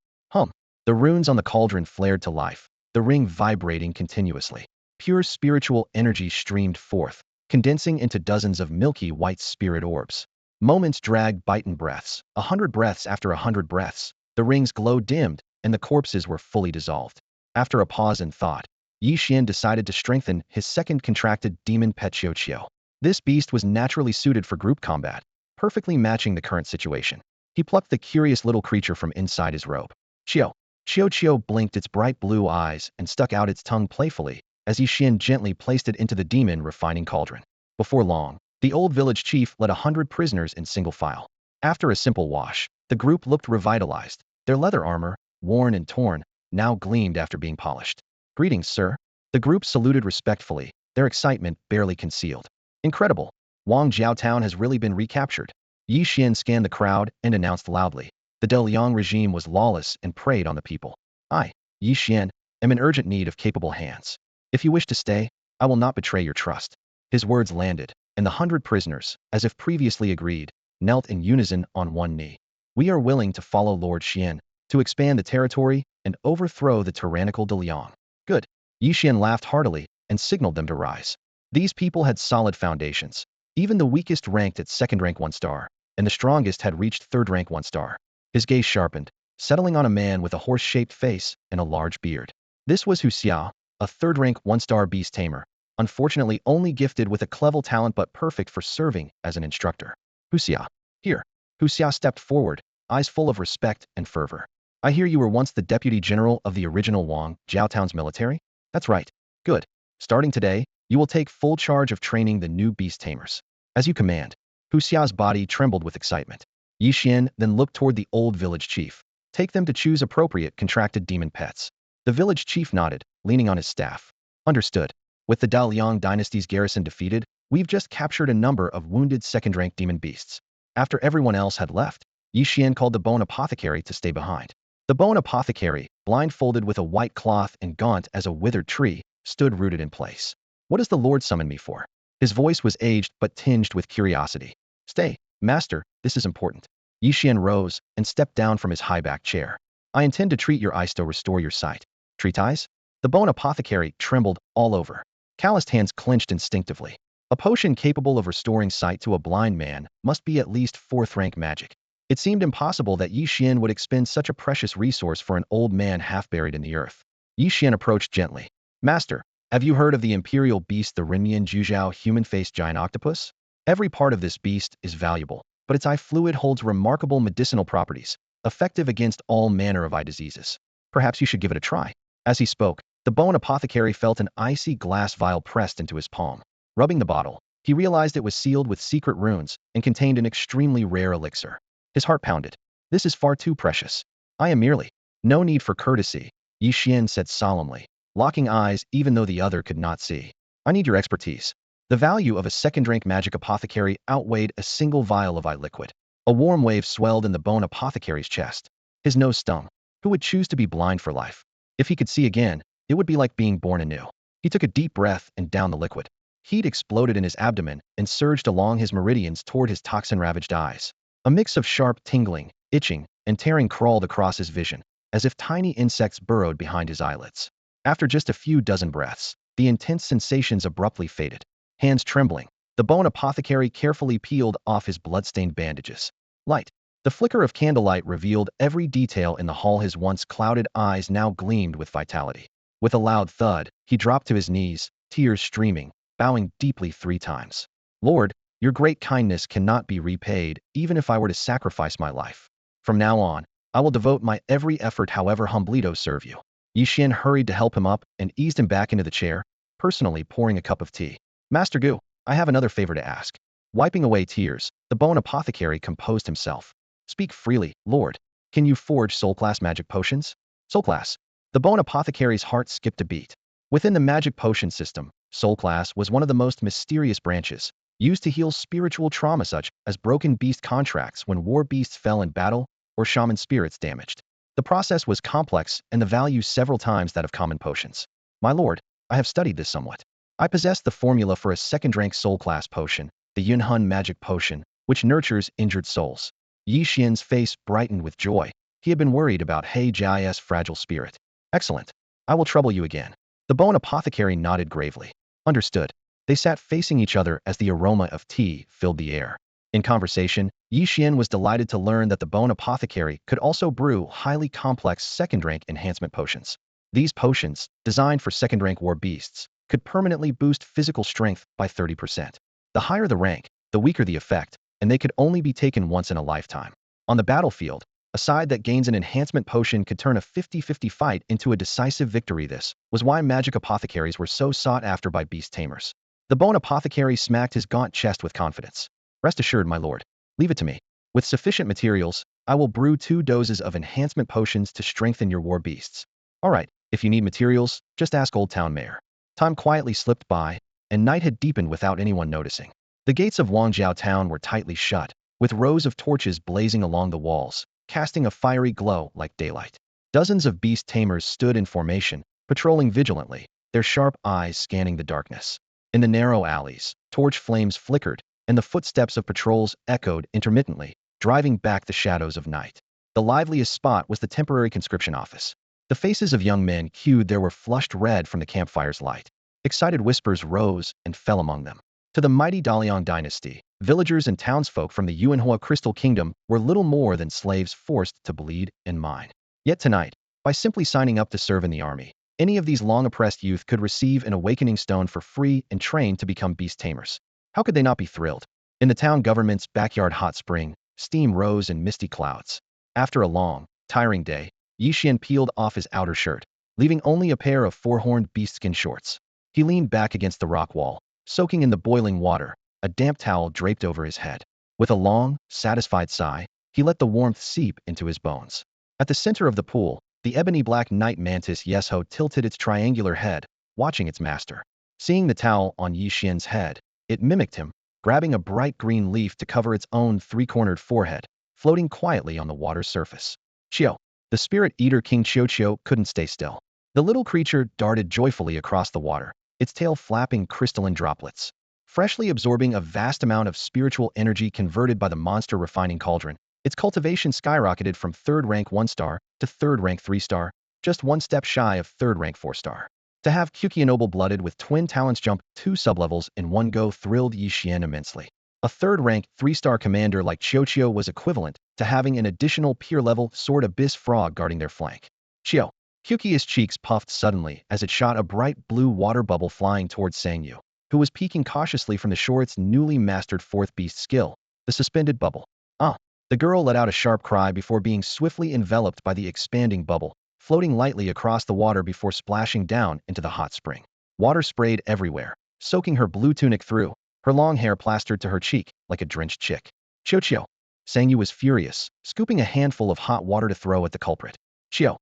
The runes on the cauldron flared to life, the ring vibrating continuously. Pure spiritual energy streamed forth, condensing into dozens of milky white spirit orbs. Moments dragged biting breaths, 100 breaths after 100 breaths. The ring's glow dimmed, and the corpses were fully dissolved. After a pause in thought, Ye Xuan decided to strengthen his second contracted demon pet Xiao. This beast was naturally suited for group combat, perfectly matching the current situation. He plucked the curious little creature from inside his robe. Xiao blinked its bright blue eyes and stuck out its tongue playfully as Ye Xuan gently placed it into the demon refining cauldron. Before long, the old village chief led 100 prisoners in single file. After a simple wash, the group looked revitalized. Their leather armor, worn and torn, now gleamed after being polished. "Greetings, sir." The group saluted respectfully, their excitement barely concealed. Incredible. Wang Jiao Town has really been recaptured. Ye Xuan scanned the crowd and announced loudly. The De Liang regime was lawless and preyed on the people. I, Ye Xuan, am in urgent need of capable hands. If you wish to stay, I will not betray your trust. His words landed, and the 100 prisoners, as if previously agreed, knelt in unison on one knee. We are willing to follow Lord Xian, to expand the territory and overthrow the tyrannical De Liang. Good. Ye Xuan laughed heartily and signaled them to rise. These people had solid foundations. Even the weakest ranked at second rank 1 star, and the strongest had reached third rank 1 star. His gaze sharpened, settling on a man with a horse-shaped face and a large beard. This was Hu Xia, a third rank 1 star beast tamer, unfortunately only gifted with a clever talent but perfect for serving as an instructor. Hu Xia. Here. Hu Xia stepped forward, eyes full of respect and fervor. I hear you were once the deputy general of the original Wang Jiao Town's military? That's right. Good. Starting today, you will take full charge of training the new beast tamers. As you command. Hu Xia's body trembled with excitement. Ye Xuan then looked toward the old village chief. Take them to choose appropriate contracted demon pets. The village chief nodded, leaning on his staff. Understood. With the Da Liang dynasty's garrison defeated, we've just captured a number of wounded second-rank demon beasts. After everyone else had left, Ye Xuan called the bone apothecary to stay behind. The bone apothecary, blindfolded with a white cloth and gaunt as a withered tree, stood rooted in place. What does the Lord summon me for? His voice was aged but tinged with curiosity. Stay, master, this is important. Ye Xuan rose and stepped down from his high-backed chair. I intend to treat your eyes to restore your sight. Treat eyes? The bone apothecary trembled all over. Calloused hands clenched instinctively. A potion capable of restoring sight to a blind man must be at least 4th rank magic. It seemed impossible that Ye Xuan would expend such a precious resource for an old man half buried in the earth. Ye Xuan approached gently. Master, have you heard of the imperial beast the Rinyan Juzhao human-faced giant octopus? Every part of this beast is valuable, but its eye fluid holds remarkable medicinal properties, effective against all manner of eye diseases. Perhaps you should give it a try. As he spoke, the bone apothecary felt an icy glass vial pressed into his palm. Rubbing the bottle, he realized it was sealed with secret runes and contained an extremely rare elixir. His heart pounded. This is far too precious. I am merely. No need for courtesy, Ye Xuan said solemnly, locking eyes even though the other could not see. I need your expertise. The value of a second-rank magic apothecary outweighed a single vial of eye liquid. A warm wave swelled in the bone apothecary's chest. His nose stung. Who would choose to be blind for life? If he could see again, it would be like being born anew. He took a deep breath and downed the liquid. Heat exploded in his abdomen and surged along his meridians toward his toxin-ravaged eyes. A mix of sharp tingling, itching, and tearing crawled across his vision, as if tiny insects burrowed behind his eyelids. After just a few dozen breaths, the intense sensations abruptly faded. Hands trembling, the bone apothecary carefully peeled off his blood-stained bandages. Light. The flicker of candlelight revealed every detail in the hall. His once clouded eyes now gleamed with vitality. With a loud thud, he dropped to his knees, tears streaming, bowing deeply 3 times. Lord, your great kindness cannot be repaid, even if I were to sacrifice my life. From now on, I will devote my every effort, however humbly, to serve you. Ye Xuan hurried to help him up and eased him back into the chair, personally pouring a cup of tea. Master Gu, I have another favor to ask. Wiping away tears, the bone apothecary composed himself. Speak freely, Lord. Can you forge soul-class magic potions? Soul-class. The bone apothecary's heart skipped a beat. Within the magic potion system, soul-class was one of the most mysterious branches, used to heal spiritual trauma such as broken beast contracts when war beasts fell in battle or shaman spirits damaged. The process was complex and the value several times that of common potions. My lord, I have studied this somewhat. I possess the formula for a second-rank soul-class potion, the Yunhun magic potion, which nurtures injured souls. Ye Xuan's face brightened with joy. He had been worried about He Jia's fragile spirit. Excellent. I will trouble you again. The bone apothecary nodded gravely. Understood. They sat facing each other as the aroma of tea filled the air. In conversation, Ye Xuan was delighted to learn that the bone apothecary could also brew highly complex second-rank enhancement potions. These potions, designed for second-rank war beasts, could permanently boost physical strength by 30%. The higher the rank, the weaker the effect, and they could only be taken once in a lifetime. On the battlefield, a side that gains an enhancement potion could turn a 50-50 fight into a decisive victory. This was why magic apothecaries were so sought after by beast tamers. The bone apothecary smacked his gaunt chest with confidence. Rest assured, my lord. Leave it to me. With sufficient materials, I will brew 2 doses of enhancement potions to strengthen your war beasts. All right, if you need materials, just ask Old Town Mayor. Time quietly slipped by, and night had deepened without anyone noticing. The gates of Wangjiao town were tightly shut, with rows of torches blazing along the walls, casting a fiery glow like daylight. Dozens of beast tamers stood in formation, patrolling vigilantly, their sharp eyes scanning the darkness. In the narrow alleys, torch flames flickered, and the footsteps of patrols echoed intermittently, driving back the shadows of night. The liveliest spot was the temporary conscription office. The faces of young men queued there were flushed red from the campfire's light. Excited whispers rose and fell among them. To the mighty Daliang dynasty, villagers and townsfolk from the Yuanhua Crystal Kingdom were little more than slaves forced to bleed and mine. Yet tonight, by simply signing up to serve in the army, any of these long-oppressed youth could receive an awakening stone for free and train to become beast tamers. How could they not be thrilled? In the town government's backyard hot spring, steam rose in misty clouds. After a long, tiring day, Ye Xuan peeled off his outer shirt, leaving only a pair of four-horned beastskin shorts. He leaned back against the rock wall, soaking in the boiling water, a damp towel draped over his head. With a long, satisfied sigh, he let the warmth seep into his bones. At the center of the pool, the ebony-black night mantis Ye Xuan tilted its triangular head, watching its master. Seeing the towel on Ye Xuan's head, it mimicked him, grabbing a bright green leaf to cover its own three-cornered forehead, floating quietly on the water's surface. Qiao, the spirit eater King Qiao couldn't stay still. The little creature darted joyfully across the water, its tail flapping crystalline droplets. Freshly absorbing a vast amount of spiritual energy converted by the monster refining cauldron, its cultivation skyrocketed from 3rd rank 1-star to 3rd rank 3-star, just one step shy of 3rd rank 4-star. To have Qiao noble-blooded with twin talents jump 2 sublevels in one go thrilled Ye Xuan immensely. A 3rd rank 3-star commander like Qiao was equivalent to having an additional peer-level sword abyss frog guarding their flank. Qiao's cheeks puffed suddenly as it shot a bright blue water bubble flying towards Sangyu, who was peeking cautiously from the shore its newly mastered 4th beast skill, the suspended bubble. Ah! The girl let out a sharp cry before being swiftly enveloped by the expanding bubble, floating lightly across the water before splashing down into the hot spring. Water sprayed everywhere, soaking her blue tunic through, her long hair plastered to her cheek like a drenched chick. Qiao. Sangyu was furious, scooping a handful of hot water to throw at the culprit. Qiao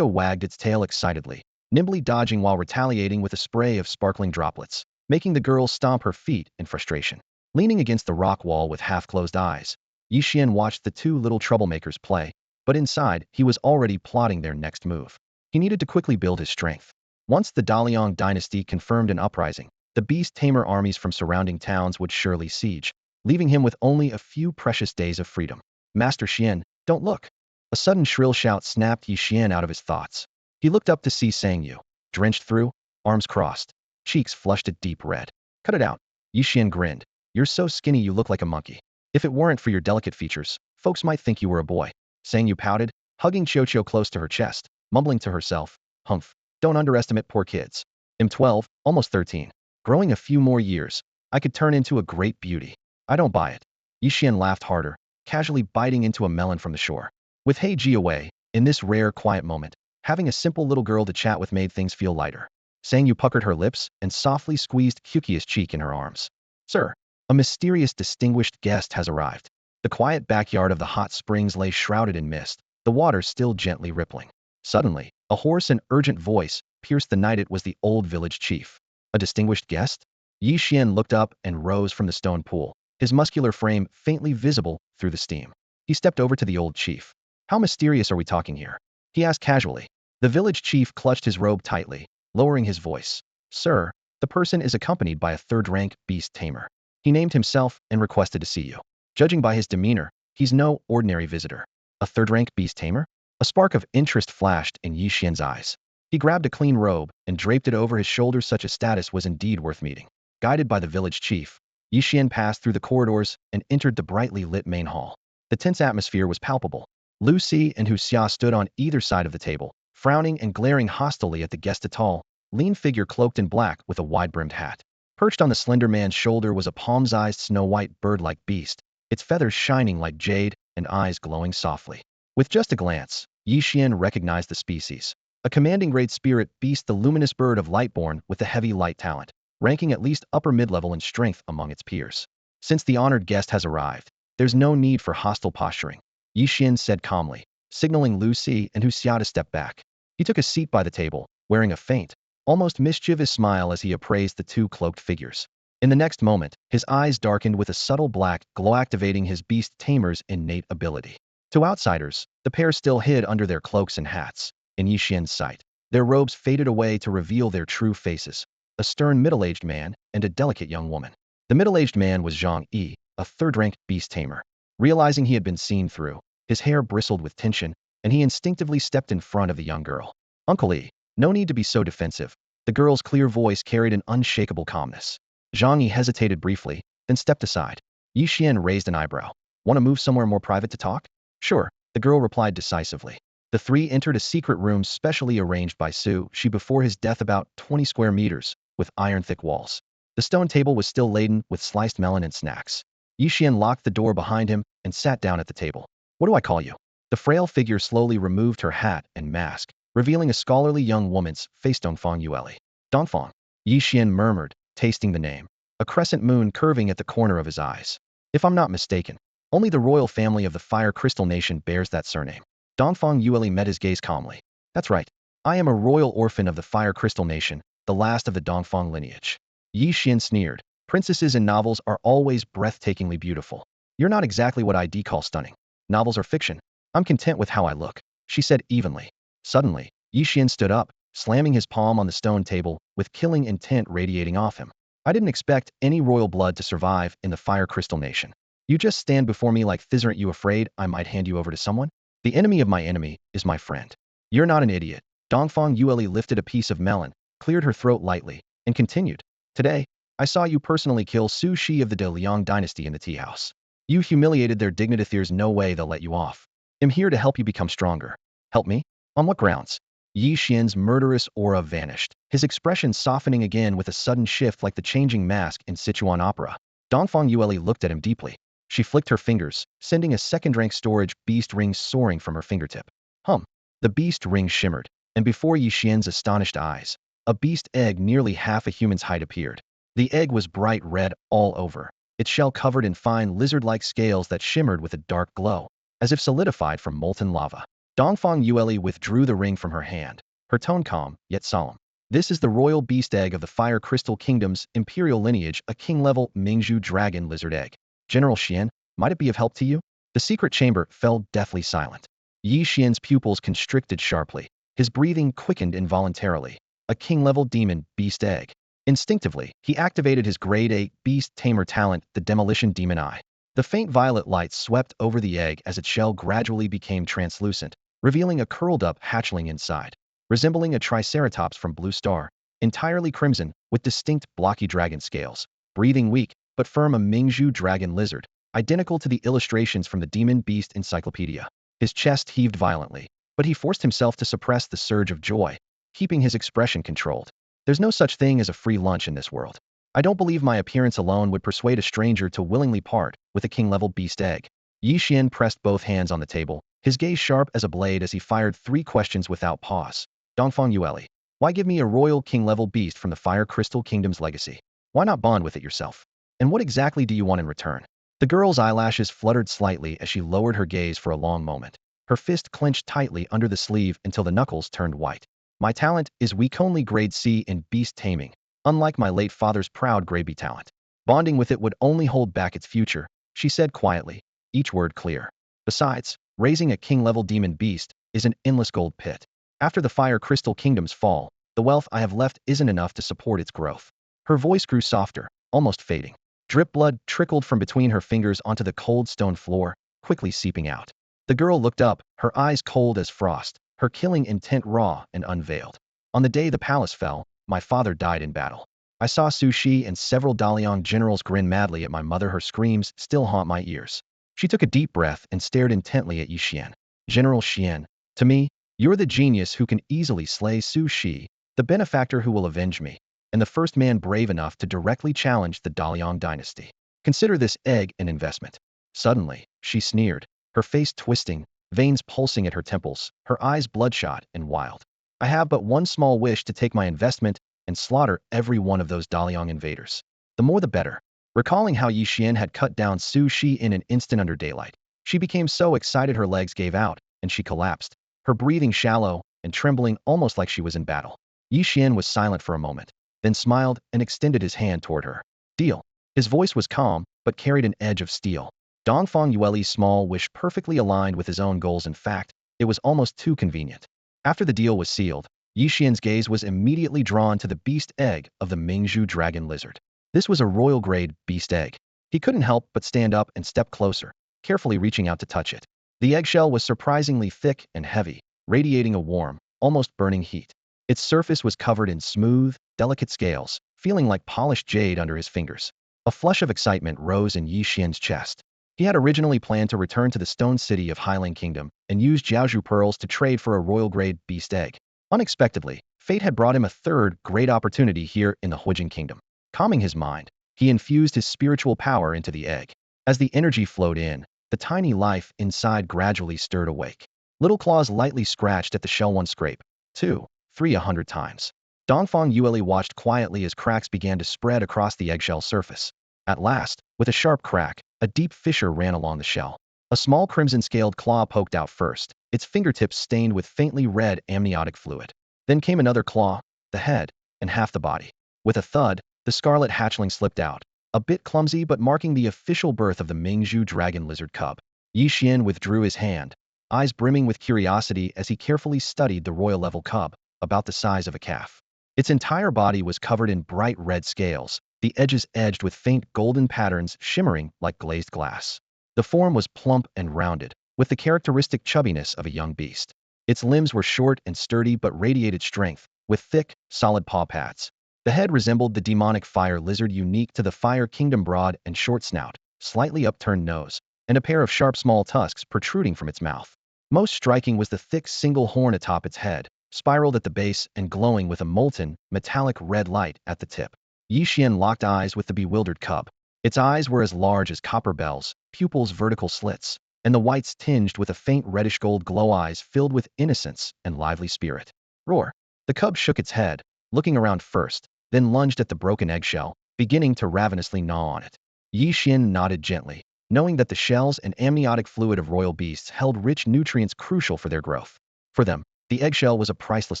wagged its tail excitedly, nimbly dodging while retaliating with a spray of sparkling droplets, making the girl stomp her feet in frustration. Leaning against the rock wall with half-closed eyes, Ye Xuan watched the two little troublemakers play, but inside, he was already plotting their next move. He needed to quickly build his strength. Once the Daliang dynasty confirmed an uprising, the beast-tamer armies from surrounding towns would surely siege, leaving him with only a few precious days of freedom. Master Xian, don't look! A sudden shrill shout snapped Ye Xuan out of his thoughts. He looked up to see Sangyu, drenched through, arms crossed, cheeks flushed a deep red. Cut it out. Ye Xuan grinned. You're so skinny you look like a monkey. If it weren't for your delicate features, folks might think you were a boy. Sangyu pouted, hugging Qiao close to her chest, mumbling to herself, humph, don't underestimate poor kids. I'm 12, almost 13. Growing a few more years, I could turn into a great beauty. I don't buy it. Ye Xuan laughed harder, casually biting into a melon from the shore. With He Ji away, in this rare quiet moment, having a simple little girl to chat with made things feel lighter. Sangyu puckered her lips and softly squeezed Qiao's cheek in her arms. Sir, a mysterious distinguished guest has arrived. The quiet backyard of the hot springs lay shrouded in mist, the water still gently rippling. Suddenly, a hoarse and urgent voice pierced the night. It was the old village chief. A distinguished guest? Ye Xuan looked up and rose from the stone pool, his muscular frame faintly visible through the steam. He stepped over to the old chief. How mysterious are we talking here? He asked casually. The village chief clutched his robe tightly, lowering his voice. Sir, the person is accompanied by a 3rd-rank beast tamer. He named himself and requested to see you. Judging by his demeanor, he's no ordinary visitor. A 3rd-rank beast tamer? A spark of interest flashed in Ye Xuan's eyes. He grabbed a clean robe and draped it over his shoulders. Such a status was indeed worth meeting. Guided by the village chief, Ye Xuan passed through the corridors and entered the brightly lit main hall. The tense atmosphere was palpable. Lu Si and Hu Xia stood on either side of the table, frowning and glaring hostilely at the guest. A tall, lean figure cloaked in black with a wide-brimmed hat. Perched on the slender man's shoulder was a palm-sized snow-white bird-like beast, its feathers shining like jade and eyes glowing softly. With just a glance, Ye Xuan recognized the species. A commanding great spirit beast, the luminous bird of Lightborn with a heavy light talent, ranking at least upper mid-level in strength among its peers. Since the honored guest has arrived, there's no need for hostile posturing, Ye Xuan said calmly, signaling Lu Si and Hu Xia to step back. He took a seat by the table, wearing a faint, almost mischievous smile as he appraised the two cloaked figures. In the next moment, his eyes darkened with a subtle black glow activating his beast tamer's innate ability. To outsiders, the pair still hid under their cloaks and hats. In Ye Xuan's sight, their robes faded away to reveal their true faces, a stern middle-aged man and a delicate young woman. The middle-aged man was Zhang Yi, a third-rank beast tamer. Realizing he had been seen through, his hair bristled with tension, and he instinctively stepped in front of the young girl. Uncle Yi, no need to be so defensive. The girl's clear voice carried an unshakable calmness. Zhang Yi hesitated briefly, then stepped aside. Ye Xuan raised an eyebrow. Want to move somewhere more private to talk? Sure, the girl replied decisively. The three entered a secret room specially arranged by Su Shi before his death, about 20 square meters, with iron-thick walls. The stone table was still laden with sliced melon and snacks. Ye Xuan locked the door behind him and sat down at the table. What do I call you? The frail figure slowly removed her hat and mask, revealing a scholarly young woman's face. Dongfang Yueli. Dongfang. Ye Xuan murmured, tasting the name, a crescent moon curving at the corner of his eyes. If I'm not mistaken, only the royal family of the Fire Crystal Nation bears that surname. Dongfang Yueli met his gaze calmly. That's right. I am a royal orphan of the Fire Crystal Nation, the last of the Dongfang lineage. Ye Xuan sneered. Princesses in novels are always breathtakingly beautiful. You're not exactly what I'd call stunning. Novels are fiction. I'm content with how I look, she said evenly. Suddenly, Ye Xuan stood up, slamming his palm on the stone table, with killing intent radiating off him. I didn't expect any royal blood to survive in the Fire Crystal Nation. You just stand before me like this. Aren't you afraid I might hand you over to someone? The enemy of my enemy is my friend. You're not an idiot. Dongfang Yueli lifted a piece of melon, cleared her throat lightly, and continued. Today, I saw you personally kill Su Shi of the De Liang dynasty in the tea house. You humiliated their dignity. There's no way they'll let you off. I'm here to help you become stronger. Help me? On what grounds? Ye Xuan's murderous aura vanished, his expression softening again with a sudden shift like the changing mask in Sichuan opera. Dongfang Yueli looked at him deeply. She flicked her fingers, sending a second-rank storage beast ring soaring from her fingertip. The beast ring shimmered, and before Ye Xuan's astonished eyes, a beast egg nearly half a human's height appeared. The egg was bright red all over, its shell covered in fine lizard-like scales that shimmered with a dark glow, as if solidified from molten lava. Dongfang Yueli withdrew the ring from her hand, her tone calm, yet solemn. This is the royal beast egg of the Fire Crystal Kingdom's imperial lineage, a king-level Mingzhu dragon lizard egg. General Xian, might it be of help to you? The secret chamber fell deathly silent. Ye Xuan's pupils constricted sharply. His breathing quickened involuntarily. A king-level demon beast egg. Instinctively, he activated his grade 8 beast tamer talent, the demolition demon eye. The faint violet light swept over the egg as its shell gradually became translucent, revealing a curled-up hatchling inside, resembling a triceratops from Blue Star, entirely crimson, with distinct blocky dragon scales. Breathing weak, but firm, a Mingzhu dragon lizard, identical to the illustrations from the Demon Beast Encyclopedia. His chest heaved violently, but he forced himself to suppress the surge of joy, keeping his expression controlled. There's no such thing as a free lunch in this world. I don't believe my appearance alone would persuade a stranger to willingly part with a king-level beast egg. Ye Xuan pressed both hands on the table, his gaze sharp as a blade as he fired 3 questions without pause. Dongfang Yueli, why give me a royal king-level beast from the Fire Crystal Kingdom's legacy? Why not bond with it yourself? And what exactly do you want in return? The girl's eyelashes fluttered slightly as she lowered her gaze for a long moment. Her fist clenched tightly under the sleeve until the knuckles turned white. My talent is weak, only grade C in beast taming, unlike my late father's proud grade B talent. Bonding with it would only hold back its future, she said quietly, each word clear. Besides, raising a king-level demon beast is an endless gold pit. After the Fire Crystal Kingdom's fall, the wealth I have left isn't enough to support its growth. Her voice grew softer, almost fading. Drip blood trickled from between her fingers onto the cold stone floor, quickly seeping out. The girl looked up, her eyes cold as frost, her killing intent raw and unveiled. On the day the palace fell, my father died in battle. I saw Su Shi and several Daliang generals grin madly at my mother. Her screams still haunt my ears. She took a deep breath and stared intently at Ye Xuan. General Xian, to me, you're the genius who can easily slay Su Shi, the benefactor who will avenge me, and the first man brave enough to directly challenge the Daliang dynasty. Consider this egg an investment. Suddenly, she sneered, her face twisting, veins pulsing at her temples, her eyes bloodshot and wild. I have but one small wish: to take my investment and slaughter every one of those Daliang invaders. The more the better. Recalling how Ye Xuan had cut down Su Shi in an instant under daylight, she became so excited her legs gave out, and she collapsed, her breathing shallow and trembling almost like she was in battle. Ye Xuan was silent for a moment, then smiled and extended his hand toward her. Deal. His voice was calm, but carried an edge of steel. Dongfang Yueli's small wish perfectly aligned with his own goals. In fact, it was almost too convenient. After the deal was sealed, Ye Xuan's gaze was immediately drawn to the beast egg of the Mingzhu dragon lizard. This was a royal-grade beast egg. He couldn't help but stand up and step closer, carefully reaching out to touch it. The eggshell was surprisingly thick and heavy, radiating a warm, almost burning heat. Its surface was covered in smooth, delicate scales, feeling like polished jade under his fingers. A flush of excitement rose in Ye Xuan's chest. He had originally planned to return to the stone city of Highland Kingdom and use Jiaozhu pearls to trade for a royal-grade beast egg. Unexpectedly, fate had brought him a third great opportunity here in the Huijin Kingdom. Calming his mind, he infused his spiritual power into the egg. As the energy flowed in, the tiny life inside gradually stirred awake. Little claws lightly scratched at the shell. One scrape, 2, 3, 100 times. Dongfang Yueli watched quietly as cracks began to spread across the eggshell surface. At last, with a sharp crack, a deep fissure ran along the shell. A small crimson-scaled claw poked out first, its fingertips stained with faintly red amniotic fluid. Then came another claw, the head, and half the body. With a thud, the scarlet hatchling slipped out, a bit clumsy but marking the official birth of the Mingzhu dragon lizard cub. Ye Xuan withdrew his hand, eyes brimming with curiosity as he carefully studied the royal-level cub, about the size of a calf. Its entire body was covered in bright red scales, the edges edged with faint golden patterns shimmering like glazed glass. The form was plump and rounded, with the characteristic chubbiness of a young beast. Its limbs were short and sturdy but radiated strength, with thick, solid paw pads. The head resembled the demonic fire lizard unique to the Fire Kingdom, broad and short snout, slightly upturned nose, and a pair of sharp small tusks protruding from its mouth. Most striking was the thick single horn atop its head, spiraled at the base and glowing with a molten, metallic red light at the tip. Ye Xuan locked eyes with the bewildered cub. Its eyes were as large as copper bells, pupils vertical slits, and the whites tinged with a faint reddish-gold glow, eyes filled with innocence and lively spirit. Roar! The cub shook its head, looking around first, then lunged at the broken eggshell, beginning to ravenously gnaw on it. Ye Xuan nodded gently, knowing that the shells and amniotic fluid of royal beasts held rich nutrients crucial for their growth. For them, the eggshell was a priceless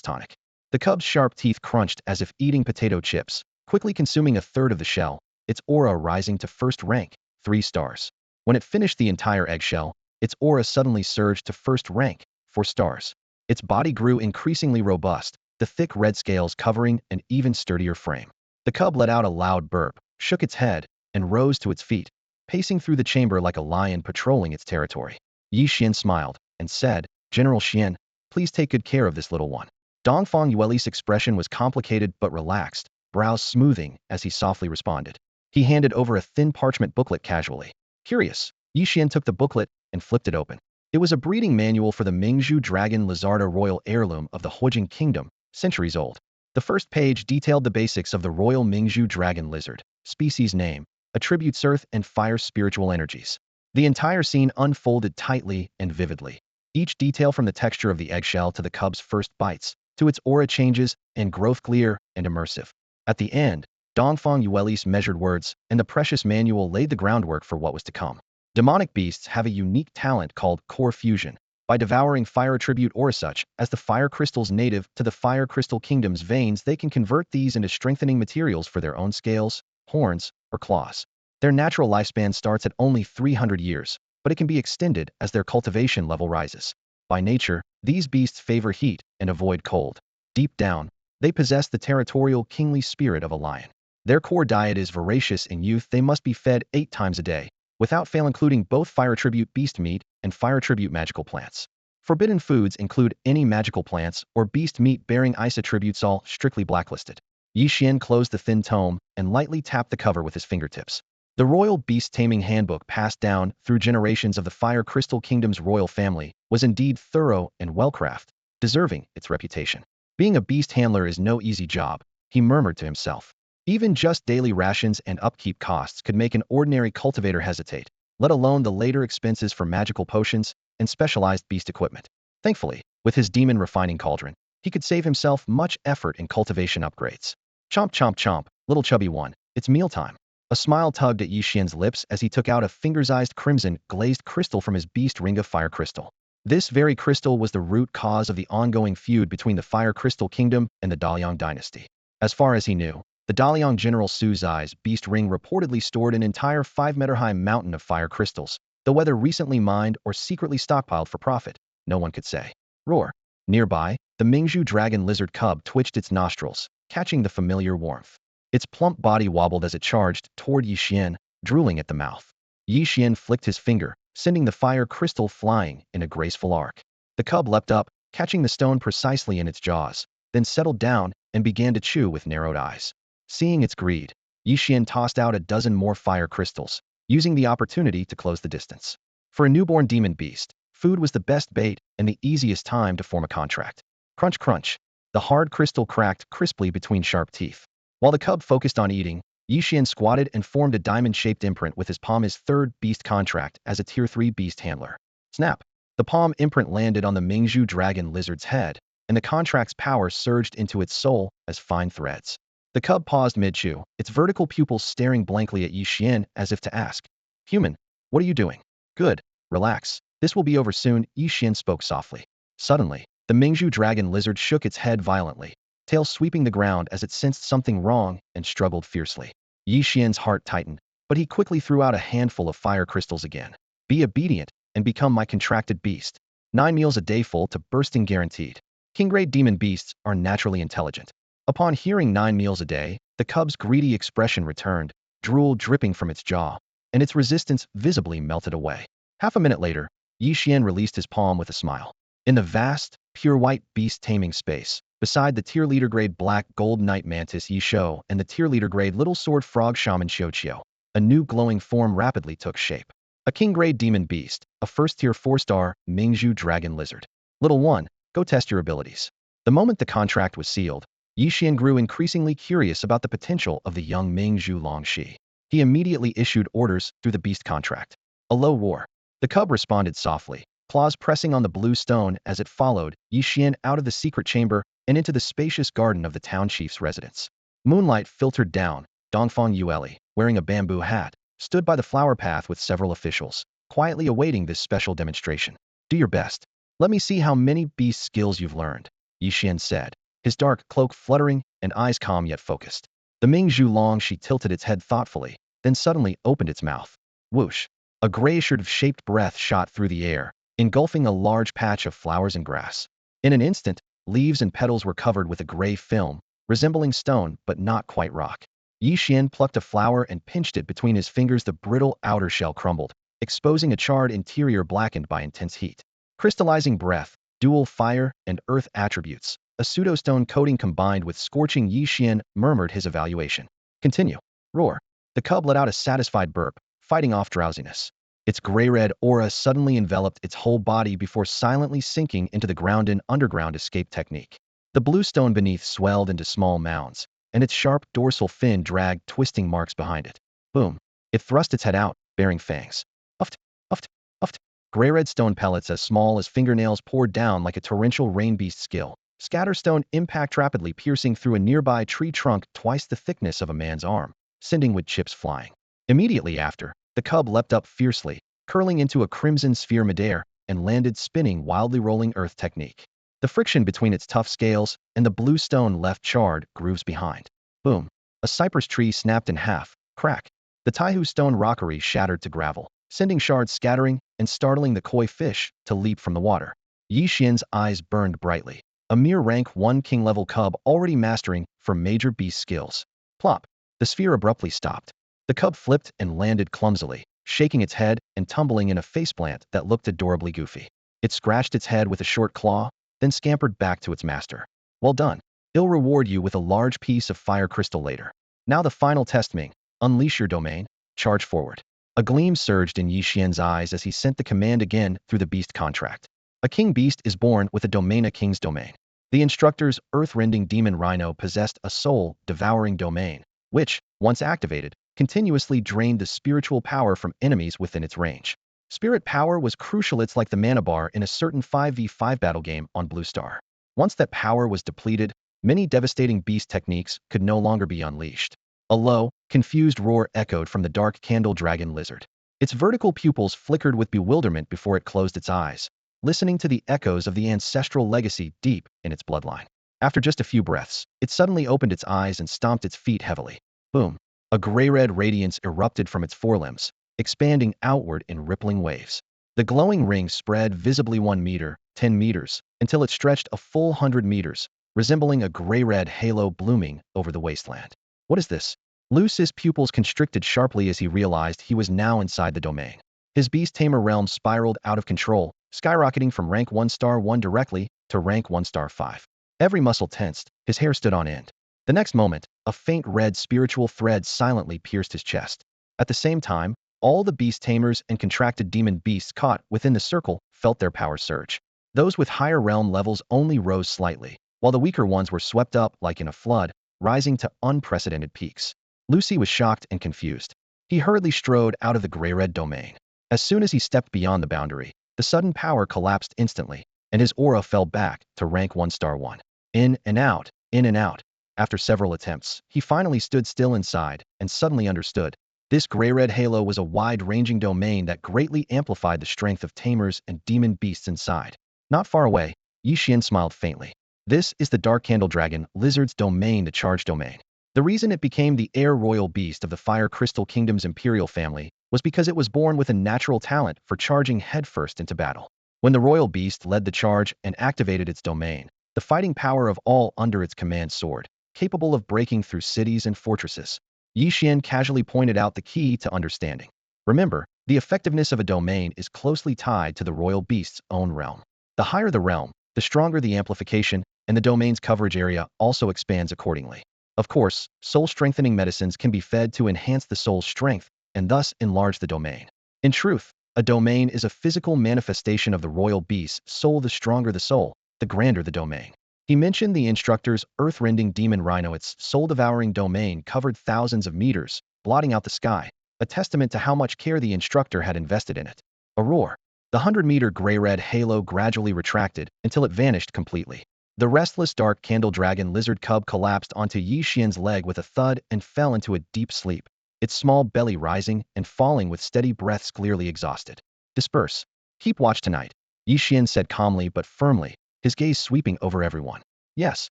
tonic. The cub's sharp teeth crunched as if eating potato chips, quickly consuming a third of the shell, its aura rising to first rank, 3 stars. When it finished the entire eggshell, its aura suddenly surged to first rank, 4 stars. Its body grew increasingly robust, the thick red scales covering an even sturdier frame. The cub let out a loud burp, shook its head, and rose to its feet, pacing through the chamber like a lion patrolling its territory. Ye Xuan smiled and said, "General Xuan, please take good care of this little one." Dongfang Yueli's expression was complicated but relaxed, brows smoothing as he softly responded. He handed over a thin parchment booklet casually. Curious, Ye Xuan took the booklet and flipped it open. It was a breeding manual for the Mingzhu dragon lizard, a royal heirloom of the Huijin Kingdom, centuries old. The first page detailed the basics of the royal Mingzhu dragon lizard, species name, attributes earth and fire, spiritual energies. The entire scene unfolded tightly and vividly. Each detail, from the texture of the eggshell to the cub's first bites, to its aura changes and growth, clear and immersive. At the end, Dongfang Yueli's measured words and the precious manual laid the groundwork for what was to come. Demonic beasts have a unique talent called core fusion. By devouring fire attribute aura such as the fire crystals native to the Fire Crystal Kingdom's veins, they can convert these into strengthening materials for their own scales, horns, or claws. Their natural lifespan starts at only 300 years, but it can be extended as their cultivation level rises. By nature, these beasts favor heat and avoid cold. Deep down, they possess the territorial, kingly spirit of a lion. Their core diet is voracious. In youth, they must be fed 8 times a day, without fail, including both fire attribute beast meat and fire attribute magical plants. Forbidden foods include any magical plants or beast meat bearing ice attributes, all strictly blacklisted. Ye Xuan closed the thin tome and lightly tapped the cover with his fingertips. The Royal Beast-Taming Handbook, passed down through generations of the Fire Crystal Kingdom's royal family, was indeed thorough and well-crafted, deserving its reputation. Being a beast handler is no easy job, he murmured to himself. Even just daily rations and upkeep costs could make an ordinary cultivator hesitate, let alone the later expenses for magical potions and specialized beast equipment. Thankfully, with his demon refining cauldron, he could save himself much effort in cultivation upgrades. Chomp chomp chomp, little chubby one, it's mealtime. A smile tugged at Ye Xuan's lips as he took out a finger-sized crimson glazed crystal from his beast ring of fire crystal. This very crystal was the root cause of the ongoing feud between the Fire Crystal Kingdom and the Daliang dynasty. As far as he knew, the Daliang General Su Zai's beast ring reportedly stored an entire 5-meter-high mountain of fire crystals, though whether recently mined or secretly stockpiled for profit, no one could say. Roar. Nearby, the Mingzhu dragon lizard cub twitched its nostrils, catching the familiar warmth. Its plump body wobbled as it charged toward Ye Xuan, drooling at the mouth. Ye Xuan flicked his finger, sending the fire crystal flying in a graceful arc. The cub leapt up, catching the stone precisely in its jaws, then settled down and began to chew with narrowed eyes. Seeing its greed, Ye Xuan tossed out a dozen more fire crystals, using the opportunity to close the distance. For a newborn demon beast, food was the best bait and the easiest time to form a contract. Crunch crunch. The hard crystal cracked crisply between sharp teeth. While the cub focused on eating, Ye Xuan squatted and formed a diamond-shaped imprint with his palm, his third beast contract as a Tier 3 beast handler. Snap! The palm imprint landed on the Mingzhu dragon lizard's head, and the contract's power surged into its soul as fine threads. The cub paused mid-chew, its vertical pupils staring blankly at Ye Xuan as if to ask, "Human, what are you doing?" "Good. Relax. This will be over soon," Ye Xuan spoke softly. Suddenly, the Mingzhu dragon lizard shook its head violently, tail sweeping the ground as it sensed something wrong and struggled fiercely. Ye Xuan's heart tightened, but he quickly threw out a handful of fire crystals again. "Be obedient and become my contracted beast. 9 meals a day full to bursting guaranteed." King-grade demon beasts are naturally intelligent. Upon hearing 9 meals a day, the cub's greedy expression returned, drool dripping from its jaw, and its resistance visibly melted away. Half a minute later, Ye Xuan released his palm with a smile. In the vast, pure white beast-taming space, beside the tier leader grade black gold night mantis Ye Xuan and the tier leader grade little sword frog shaman Xiao Qiao, a new glowing form rapidly took shape. A king-grade demon beast, a first-tier 4-star Mingzhu dragon lizard. Little one, go test your abilities. The moment the contract was sealed, Ye Xuan grew increasingly curious about the potential of the young Mingzhu Longxi. He immediately issued orders through the beast contract. A low roar. The cub responded softly, claws pressing on the blue stone as it followed Ye Xuan out of the secret chamber and into the spacious garden of the town chief's residence. Moonlight filtered down. Dongfang Yueli, wearing a bamboo hat, stood by the flower path with several officials, quietly awaiting this special demonstration. "Do your best. Let me see how many beast skills you've learned," Ye Xuan said, his dark cloak fluttering and eyes calm yet focused. The Mingzhu Longxi tilted its head thoughtfully, then suddenly opened its mouth. Whoosh! A grayish-shaped breath shot through the air, engulfing a large patch of flowers and grass. In an instant, leaves and petals were covered with a gray film, resembling stone but not quite rock. Ye Xuan plucked a flower and pinched it between his fingers. The brittle outer shell crumbled, exposing a charred interior blackened by intense heat. Crystallizing breath, dual fire and earth attributes, a pseudo-stone coating combined with scorching. Ye Xuan murmured his evaluation. "Continue." Roar. The cub let out a satisfied burp, fighting off drowsiness. Its gray-red aura suddenly enveloped its whole body before silently sinking into the ground in underground escape technique. The blue stone beneath swelled into small mounds, and its sharp dorsal fin dragged twisting marks behind it. Boom. It thrust its head out, bearing fangs. Uft, uft, uft. Gray-red stone pellets as small as fingernails poured down like a torrential rain beast skill. Scatterstone impact rapidly piercing through a nearby tree trunk twice the thickness of a man's arm, sending wood chips flying. Immediately after, the cub leapt up fiercely, curling into a crimson sphere midair, and landed spinning wildly rolling earth technique. The friction between its tough scales and the blue stone left charred grooves behind. Boom. A cypress tree snapped in half. Crack. The Taihu stone rockery shattered to gravel, sending shards scattering and startling the koi fish to leap from the water. Ye Xuan's eyes burned brightly. A mere rank 1 king-level cub already mastering for major beast skills. Plop. The sphere abruptly stopped. The cub flipped and landed clumsily, shaking its head and tumbling in a faceplant that looked adorably goofy. It scratched its head with a short claw, then scampered back to its master. "Well done. I'll reward you with a large piece of fire crystal later. Now the final test, Ming. Unleash your domain. Charge forward." A gleam surged in Ye Xuan's eyes as he sent the command again through the beast contract. A king beast is born with a domain, a king's domain. The instructor's earth-rending demon rhino possessed a soul devouring domain, which, once activated, continuously drained the spiritual power from enemies within its range. Spirit power was crucial. It's like the mana bar in a certain 5v5 battle game on Blue Star. Once that power was depleted, many devastating beast techniques could no longer be unleashed. A low, confused roar echoed from the dark candle dragon lizard. Its vertical pupils flickered with bewilderment before it closed its eyes, listening to the echoes of the ancestral legacy deep in its bloodline. After just a few breaths, it suddenly opened its eyes and stomped its feet heavily. Boom! A gray-red radiance erupted from its forelimbs, expanding outward in rippling waves. The glowing ring spread visibly 1 meter, 10 meters, until it stretched a full 100 meters, resembling a gray-red halo blooming over the wasteland. What is this? Luce's pupils constricted sharply as he realized he was now inside the domain. His beast tamer realm spiraled out of control, skyrocketing from rank 1 star 1 directly to rank 1 star 5. Every muscle tensed, his hair stood on end. The next moment, a faint red spiritual thread silently pierced his chest. At the same time, all the beast tamers and contracted demon beasts caught within the circle felt their power surge. Those with higher realm levels only rose slightly, while the weaker ones were swept up like in a flood, rising to unprecedented peaks. Lucy was shocked and confused. He hurriedly strode out of the gray-red domain. As soon as he stepped beyond the boundary, the sudden power collapsed instantly, and his aura fell back to rank 1 star 1. In and out, in and out. After several attempts, he finally stood still inside and suddenly understood. This gray-red halo was a wide-ranging domain that greatly amplified the strength of tamers and demon beasts inside. Not far away, Ye Xuan smiled faintly. This is the Dark Candle Dragon Lizard's domain, the Charge Domain. The reason it became the heir royal beast of the Fire Crystal Kingdom's imperial family was because it was born with a natural talent for charging headfirst into battle. When the royal beast led the charge and activated its domain, the fighting power of all under its command soared, capable of breaking through cities and fortresses. Ye Xuan casually pointed out the key to understanding. Remember, the effectiveness of a domain is closely tied to the royal beast's own realm. The higher the realm, the stronger the amplification, and the domain's coverage area also expands accordingly. Of course, soul-strengthening medicines can be fed to enhance the soul's strength and thus enlarge the domain. In truth, a domain is a physical manifestation of the royal beast's soul. The stronger the soul, the grander the domain. He mentioned the instructor's earth-rending demon rhino. Its soul-devouring domain covered thousands of meters, blotting out the sky, a testament to how much care the instructor had invested in it. A roar. The 100-meter gray-red halo gradually retracted until it vanished completely. The restless dark candle dragon lizard cub collapsed onto Ye Xuan's leg with a thud and fell into a deep sleep, its small belly rising and falling with steady breaths, clearly exhausted. Disperse. Keep watch tonight, Ye Xuan said calmly but firmly, his gaze sweeping over everyone. Yes.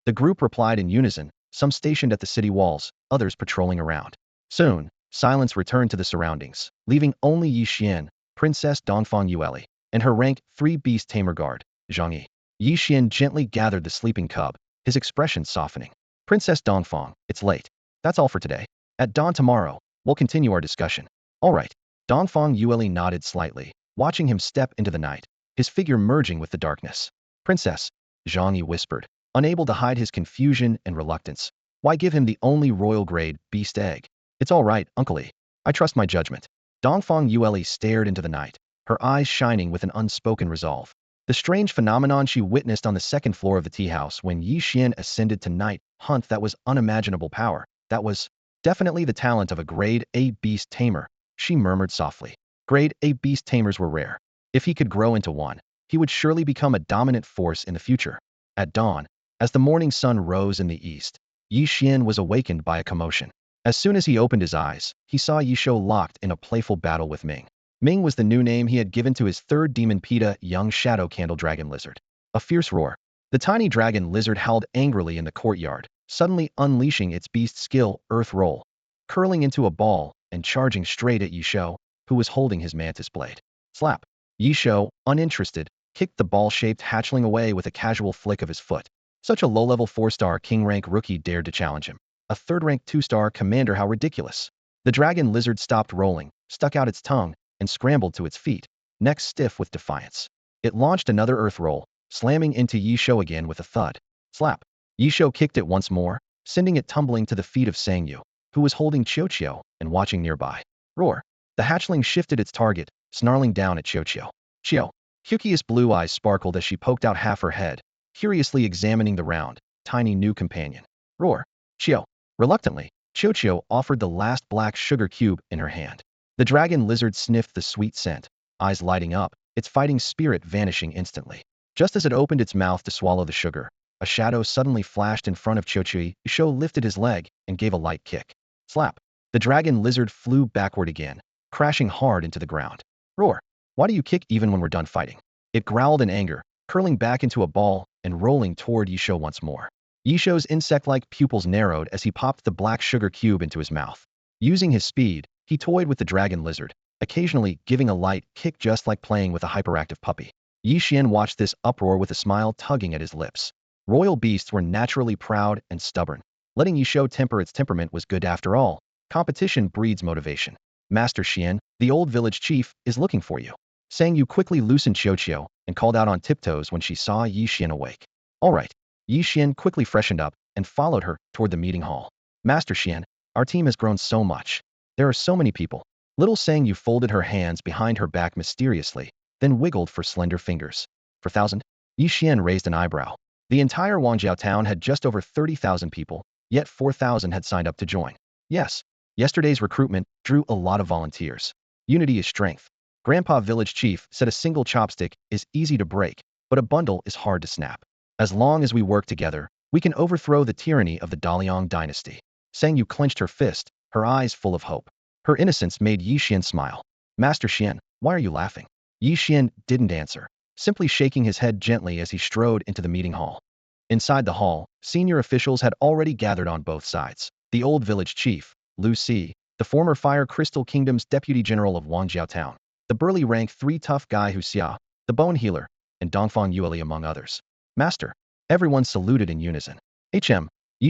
The group replied in unison, some stationed at the city walls, others patrolling around. Soon, silence returned to the surroundings, leaving only Ye Xuan, Princess Dongfang Yueli, and her rank 3 beast tamer guard, Zhang Yi. Ye Xuan gently gathered the sleeping cub, his expression softening. Princess Dongfang, it's late. That's all for today. At dawn tomorrow, we'll continue our discussion. All right. Dongfang Yueli nodded slightly, watching him step into the night, his figure merging with the darkness. Princess, Zhang Yi whispered, unable to hide his confusion and reluctance. Why give him the only royal-grade beast egg? It's all right, Uncle Yi. I trust my judgment. Dongfang Yueli stared into the night, her eyes shining with an unspoken resolve. The strange phenomenon she witnessed on the second floor of the tea house when Ye Xuan ascended to night hunt, that was unimaginable power. That was definitely the talent of a grade A beast tamer, she murmured softly. Grade A beast tamers were rare. If he could grow into one, he would surely become a dominant force in the future. At dawn, as the morning sun rose in the east, Ye Xuan was awakened by a commotion. As soon as he opened his eyes, he saw Ye Xuan locked in a playful battle with Ming. Ming was the new name he had given to his third demon PETA, young shadow candle dragon lizard. A fierce roar. The tiny dragon lizard howled angrily in the courtyard, suddenly unleashing its beast skill, Earth Roll, curling into a ball and charging straight at Ye Xuan, who was holding his mantis blade. Slap. Ye Xuan, uninterested, kicked the ball-shaped hatchling away with a casual flick of his foot. Such a low-level 4-star king-rank rookie dared to challenge him. A third-rank 2-star commander, how ridiculous. The dragon lizard stopped rolling, stuck out its tongue, and scrambled to its feet, neck stiff with defiance. It launched another earth roll, slamming into Ye Xuan again with a thud. Slap. Ye Xuan kicked it once more, sending it tumbling to the feet of Sang Yu, who was holding Qiu and watching nearby. Roar. The hatchling shifted its target, snarling down at Qiu. Qiu. Huki's blue eyes sparkled as she poked out half her head, curiously examining the round, tiny new companion. Roar. Qiu. Reluctantly, Qiu offered the last black sugar cube in her hand. The dragon lizard sniffed the sweet scent, eyes lighting up, its fighting spirit vanishing instantly. Just as it opened its mouth to swallow the sugar, a shadow suddenly flashed in front of Qiu. Qiu lifted his leg and gave a light kick. Slap. The dragon lizard flew backward again, crashing hard into the ground. Roar. Why do you kick even when we're done fighting? It growled in anger, curling back into a ball and rolling toward Ye Xuan once more. Ye Xuan's insect-like pupils narrowed as he popped the black sugar cube into his mouth. Using his speed, he toyed with the dragon lizard, occasionally giving a light kick just like playing with a hyperactive puppy. Ye Xuan watched this uproar with a smile tugging at his lips. Royal beasts were naturally proud and stubborn. Letting Ye Xuan temper its temperament was good after all. Competition breeds motivation. Master Xian, the old village chief, is looking for you. Sang Yu quickly loosened Xiao and called out on tiptoes when she saw Ye Xuan awake. All right. Ye Xuan quickly freshened up and followed her toward the meeting hall. Master Xian, our team has grown so much. There are so many people. Little Sang Yu folded her hands behind her back mysteriously, then wiggled for slender fingers. 4,000? Ye Xuan raised an eyebrow. The entire Wangjiao town had just over 30,000 people, yet 4,000 had signed up to join. Yes, yesterday's recruitment drew a lot of volunteers. Unity is strength. Grandpa Village Chief said a single chopstick is easy to break, but a bundle is hard to snap. As long as we work together, we can overthrow the tyranny of the Daliang dynasty. Sang Yu clenched her fist, her eyes full of hope. Her innocence made Ye Xuan smile. Master Xian, why are you laughing? Ye Xuan didn't answer, simply shaking his head gently as he strode into the meeting hall. Inside the hall, senior officials had already gathered on both sides. The old village chief, Lu Si, the former Fire Crystal Kingdom's deputy general of Wangjiao Town, the burly rank 3 tough guy Hu Xia, the bone healer, and Dongfang Yueli among others. Master. Everyone saluted in unison. Ye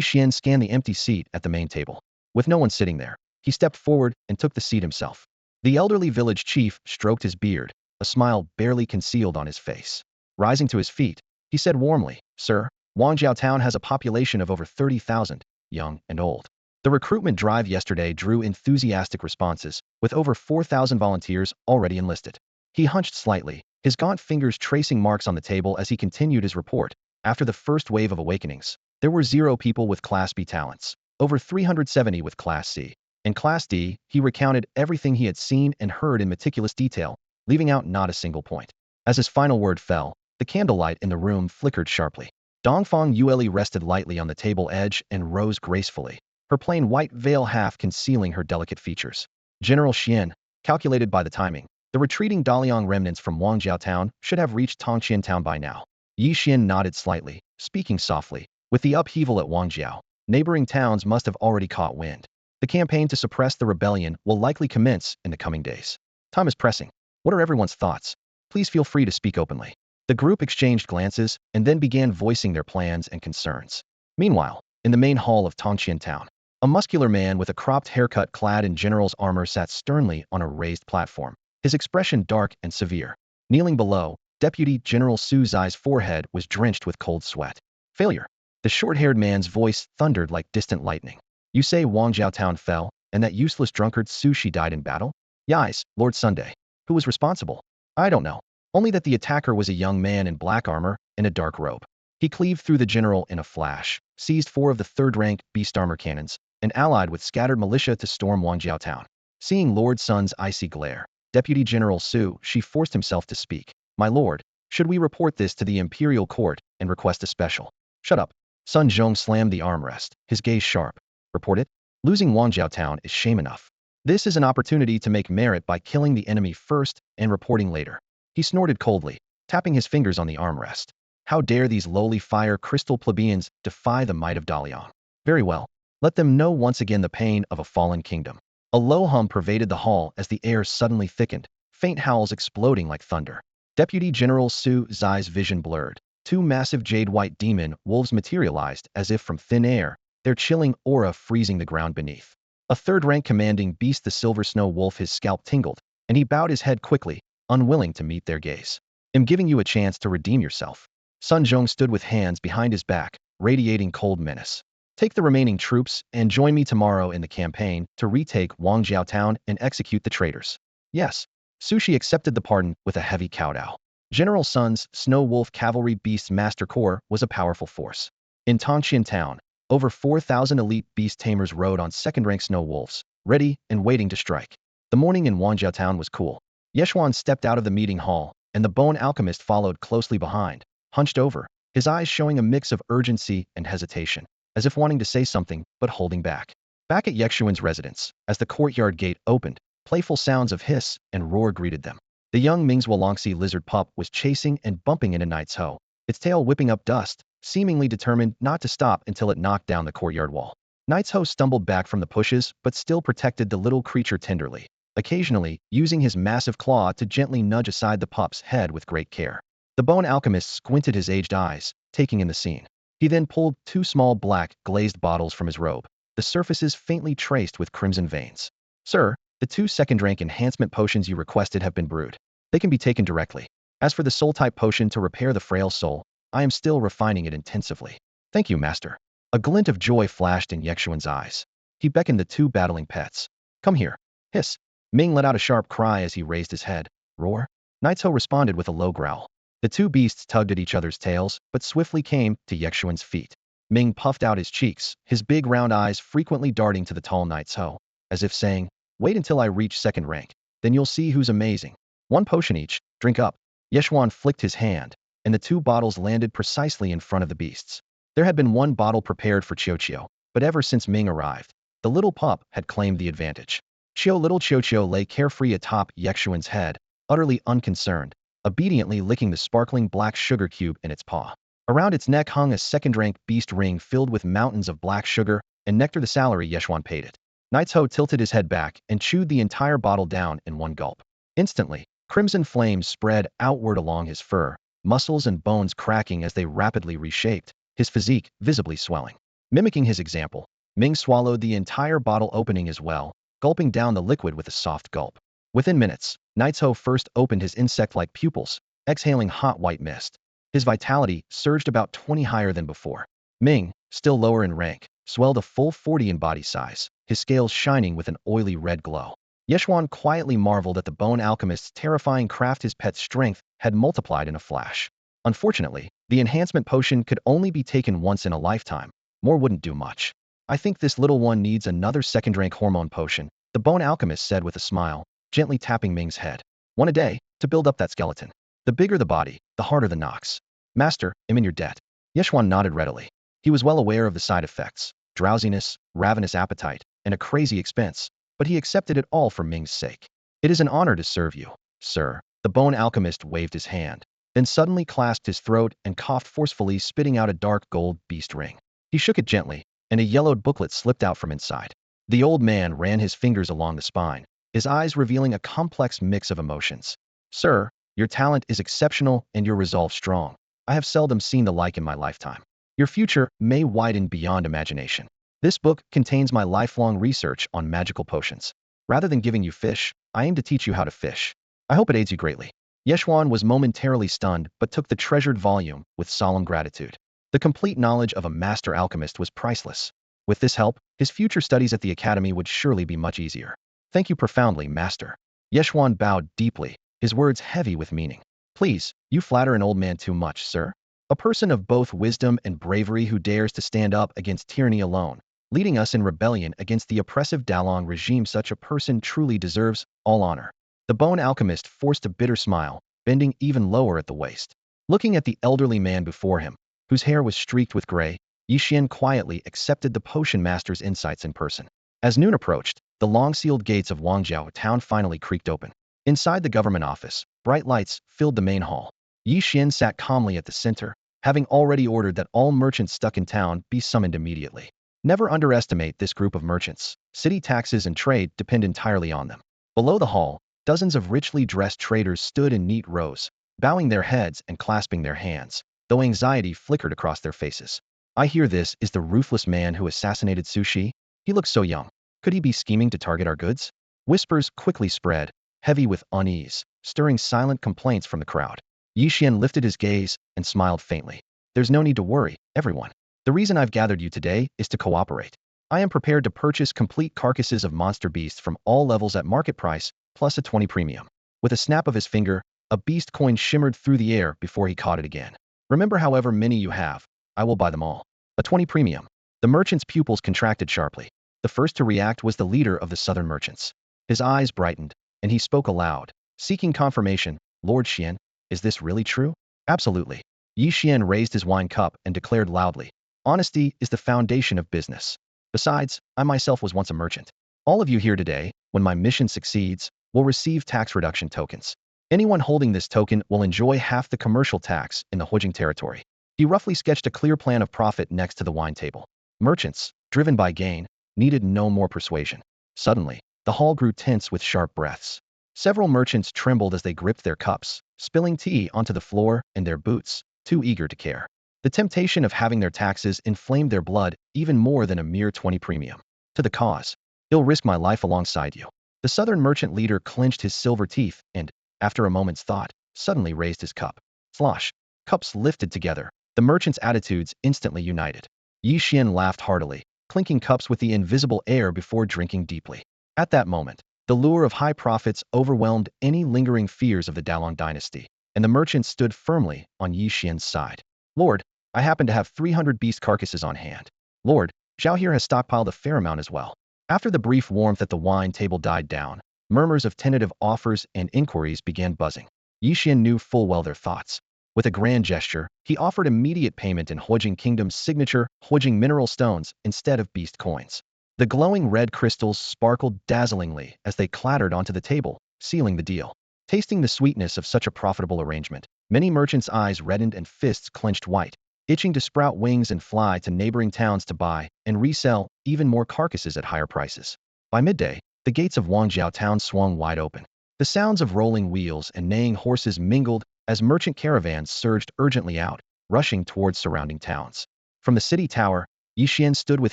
Xuan scanned the empty seat at the main table. With no one sitting there, he stepped forward and took the seat himself. The elderly village chief stroked his beard, a smile barely concealed on his face. Rising to his feet, he said warmly, Sir, Wangjiao Town has a population of over 30,000, young and old. The recruitment drive yesterday drew enthusiastic responses, with over 4,000 volunteers already enlisted. He hunched slightly, his gaunt fingers tracing marks on the table as he continued his report. After the first wave of awakenings, there were 0 people with Class B talents, over 370 with Class C. In Class D, he recounted everything he had seen and heard in meticulous detail, leaving out not a single point. As his final word fell, the candlelight in the room flickered sharply. Dongfang Yueli rested lightly on the table edge and rose gracefully, her plain white veil half concealing her delicate features. General Xian, calculated by the timing, the retreating Daliang remnants from Wangjiao Town should have reached Tongqian Town by now. Ye Xuan nodded slightly, speaking softly. With the upheaval at Wangjiao, neighboring towns must have already caught wind. The campaign to suppress the rebellion will likely commence in the coming days. Time is pressing. What are everyone's thoughts? Please feel free to speak openly. The group exchanged glances and then began voicing their plans and concerns. Meanwhile, in the main hall of Tongqian Town, a muscular man with a cropped haircut clad in general's armor sat sternly on a raised platform, his expression dark and severe. Kneeling below, Deputy General Su Zai's forehead was drenched with cold sweat. Failure. The short-haired man's voice thundered like distant lightning. You say Wangjiao Town fell, and that useless drunkard Su Shi died in battle? Yes, Lord Sunday. Who was responsible? I don't know. Only that the attacker was a young man in black armor and a dark robe. He cleaved through the general in a flash, seized 4 of the 3rd-rank beast armor cannons, and allied with scattered militia to storm Wangjiao Town. Seeing Lord Sun's icy glare, Deputy General Su Shi forced himself to speak. My lord, should we report this to the imperial court and request a special? Shut up. Sun Zhong slammed the armrest, his gaze sharp. Report it? Losing Wangjiao Town is shame enough. This is an opportunity to make merit by killing the enemy first and reporting later. He snorted coldly, tapping his fingers on the armrest. How dare these lowly fire crystal plebeians defy the might of Daliang? Very well. Let them know once again the pain of a fallen kingdom. A low hum pervaded the hall as the air suddenly thickened, faint howls exploding like thunder. Deputy General Su Zai's vision blurred. 2 massive jade-white demon wolves materialized as if from thin air, their chilling aura freezing the ground beneath. A 3rd-rank commanding beast, the silver snow wolf, his scalp tingled, and he bowed his head quickly, unwilling to meet their gaze. I'm giving you a chance to redeem yourself. Sun Zhong stood with hands behind his back, radiating cold menace. Take the remaining troops and join me tomorrow in the campaign to retake Wangjiao Town and execute the traitors. Yes. Su Shi accepted the pardon with a heavy kowtow. General Sun's Snow Wolf Cavalry Beast Master Corps was a powerful force. In Tongqian Town, over 4,000 elite beast tamers rode on 2nd-rank snow wolves, ready and waiting to strike. The morning in Wangjiao Town was cool. Ye Xuan stepped out of the meeting hall, and the bone alchemist followed closely behind, hunched over, his eyes showing a mix of urgency and hesitation, as if wanting to say something but holding back. Back at Ye Xuan's residence, as the courtyard gate opened, playful sounds of hiss and roar greeted them. The young Ming's Wolongxi lizard pup was chasing and bumping into Knight's Ho, its tail whipping up dust, seemingly determined not to stop until it knocked down the courtyard wall. Knight's Ho stumbled back from the pushes but still protected the little creature tenderly, occasionally using his massive claw to gently nudge aside the pup's head with great care. The bone alchemist squinted his aged eyes, taking in the scene. He then pulled 2 small black, glazed bottles from his robe, the surfaces faintly traced with crimson veins. Sir, the 2 second-rank enhancement potions you requested have been brewed. They can be taken directly. As for the soul-type potion to repair the frail soul, I am still refining it intensively. Thank you, master. A glint of joy flashed in Ye Xuan's eyes. He beckoned the 2 battling pets. Come here. Hiss. Ming let out a sharp cry as he raised his head. Roar. Knight's Ho responded with a low growl. The 2 beasts tugged at each other's tails, but swiftly came to Ye Xuan's feet. Ming puffed out his cheeks, his big round eyes frequently darting to the tall Knight's Ho, as if saying, wait until I reach second rank, then you'll see who's amazing. 1 potion each, drink up. Ye Xuan flicked his hand, and the 2 bottles landed precisely in front of the beasts. There had been 1 bottle prepared for Qiu, but ever since Ming arrived, the little pup had claimed the advantage. Little Qiu lay carefree atop Ye Xuan's head, utterly unconcerned, obediently licking the sparkling black sugar cube in its paw. Around its neck hung a second-rank beast ring filled with mountains of black sugar and nectar, the salary Ye Xuan paid it. Knight's Ho tilted his head back and chewed the entire bottle down in 1 gulp. Instantly, crimson flames spread outward along his fur, muscles and bones cracking as they rapidly reshaped, his physique visibly swelling. Mimicking his example, Ming swallowed the entire bottle opening as well, gulping down the liquid with a soft gulp. Within minutes, Knight's Ho first opened his insect-like pupils, exhaling hot white mist. His vitality surged about 20 higher than before. Ming, still lower in rank, swelled a full 40 in body size, his scales shining with an oily red glow. Ye Xuan quietly marveled at the bone alchemist's terrifying craft. His pet's strength had multiplied in a flash. Unfortunately, the enhancement potion could only be taken once in a lifetime. More wouldn't do much. I think this little one needs another second-rank hormone potion, the bone alchemist said with a smile, gently tapping Ming's head. 1 a day, to build up that skeleton. The bigger the body, the harder the knocks. Master, I'm in your debt. Ye Xuan nodded readily. He was well aware of the side effects, drowsiness, ravenous appetite, and a crazy expense, but he accepted it all for Ming's sake. It is an honor to serve you, sir. The bone alchemist waved his hand, then suddenly clasped his throat and coughed forcefully, spitting out a dark gold beast ring. He shook it gently, and a yellowed booklet slipped out from inside. The old man ran his fingers along the spine, his eyes revealing a complex mix of emotions. Sir, your talent is exceptional and your resolve strong. I have seldom seen the like in my lifetime. Your future may widen beyond imagination. This book contains my lifelong research on magical potions. Rather than giving you fish, I aim to teach you how to fish. I hope it aids you greatly. Ye Xuan was momentarily stunned but took the treasured volume with solemn gratitude. The complete knowledge of a master alchemist was priceless. With this help, his future studies at the academy would surely be much easier. Thank you profoundly, master. Ye Xuan bowed deeply, his words heavy with meaning. Please, you flatter an old man too much, sir. A person of both wisdom and bravery who dares to stand up against tyranny alone, leading us in rebellion against the oppressive Dalong regime. Such a person truly deserves all honor. The bone alchemist forced a bitter smile, bending even lower at the waist. Looking at the elderly man before him, whose hair was streaked with gray, Ye Xuan quietly accepted the potion master's insights in person. As noon approached, the long-sealed gates of Wangjiao town finally creaked open. Inside the government office, bright lights filled the main hall. Ye Xuan sat calmly at the center, having already ordered that all merchants stuck in town be summoned immediately. Never underestimate this group of merchants. City taxes and trade depend entirely on them. Below the hall, dozens of richly dressed traders stood in neat rows, bowing their heads and clasping their hands, though anxiety flickered across their faces. I hear this is the ruthless man who assassinated Sushi. He looks so young. Could he be scheming to target our goods? Whispers quickly spread, heavy with unease, stirring silent complaints from the crowd. Ye Xuan lifted his gaze and smiled faintly. There's no need to worry, everyone. The reason I've gathered you today is to cooperate. I am prepared to purchase complete carcasses of monster beasts from all levels at market price, plus a 20 premium. With a snap of his finger, a beast coin shimmered through the air before he caught it again. Remember, however many you have, I will buy them all. A 20 premium. The merchant's pupils contracted sharply. The first to react was the leader of the southern merchants. His eyes brightened, and he spoke aloud, seeking confirmation. Lord Xian, is this really true? Absolutely. Ye Xuan raised his wine cup and declared loudly, honesty is the foundation of business. Besides, I myself was once a merchant. All of you here today, when my mission succeeds, will receive tax reduction tokens. Anyone holding this token will enjoy half the commercial tax in the Huijing territory. He roughly sketched a clear plan of profit next to the wine table. Merchants, driven by gain, needed no more persuasion. Suddenly, the hall grew tense with sharp breaths. Several merchants trembled as they gripped their cups, spilling tea onto the floor and their boots, too eager to care. The temptation of having their taxes inflamed their blood even more than a mere 20 premium. To the cause. I'll risk my life alongside you. The southern merchant leader clenched his silver teeth and, after a moment's thought, suddenly raised his cup. Slosh. Cups lifted together. The merchants' attitudes instantly united. Ye Xuan laughed heartily, clinking cups with the invisible air before drinking deeply. At that moment, the lure of high profits overwhelmed any lingering fears of the Dalong dynasty, and the merchants stood firmly on Ye Xuan's side. Lord, I happen to have 300 beast carcasses on hand. Lord, Zhao here has stockpiled a fair amount as well. After the brief warmth at the wine table died down, murmurs of tentative offers and inquiries began buzzing. Ye Xuan knew full well their thoughts. With a grand gesture, he offered immediate payment in Huijing Kingdom's signature Huijing mineral stones instead of beast coins. The glowing red crystals sparkled dazzlingly as they clattered onto the table, sealing the deal. Tasting the sweetness of such a profitable arrangement, many merchants' eyes reddened and fists clenched white, itching to sprout wings and fly to neighboring towns to buy and resell even more carcasses at higher prices. By midday, the gates of Wangjiao town swung wide open. The sounds of rolling wheels and neighing horses mingled as merchant caravans surged urgently out, rushing towards surrounding towns. From the city tower, Ye Xuan stood with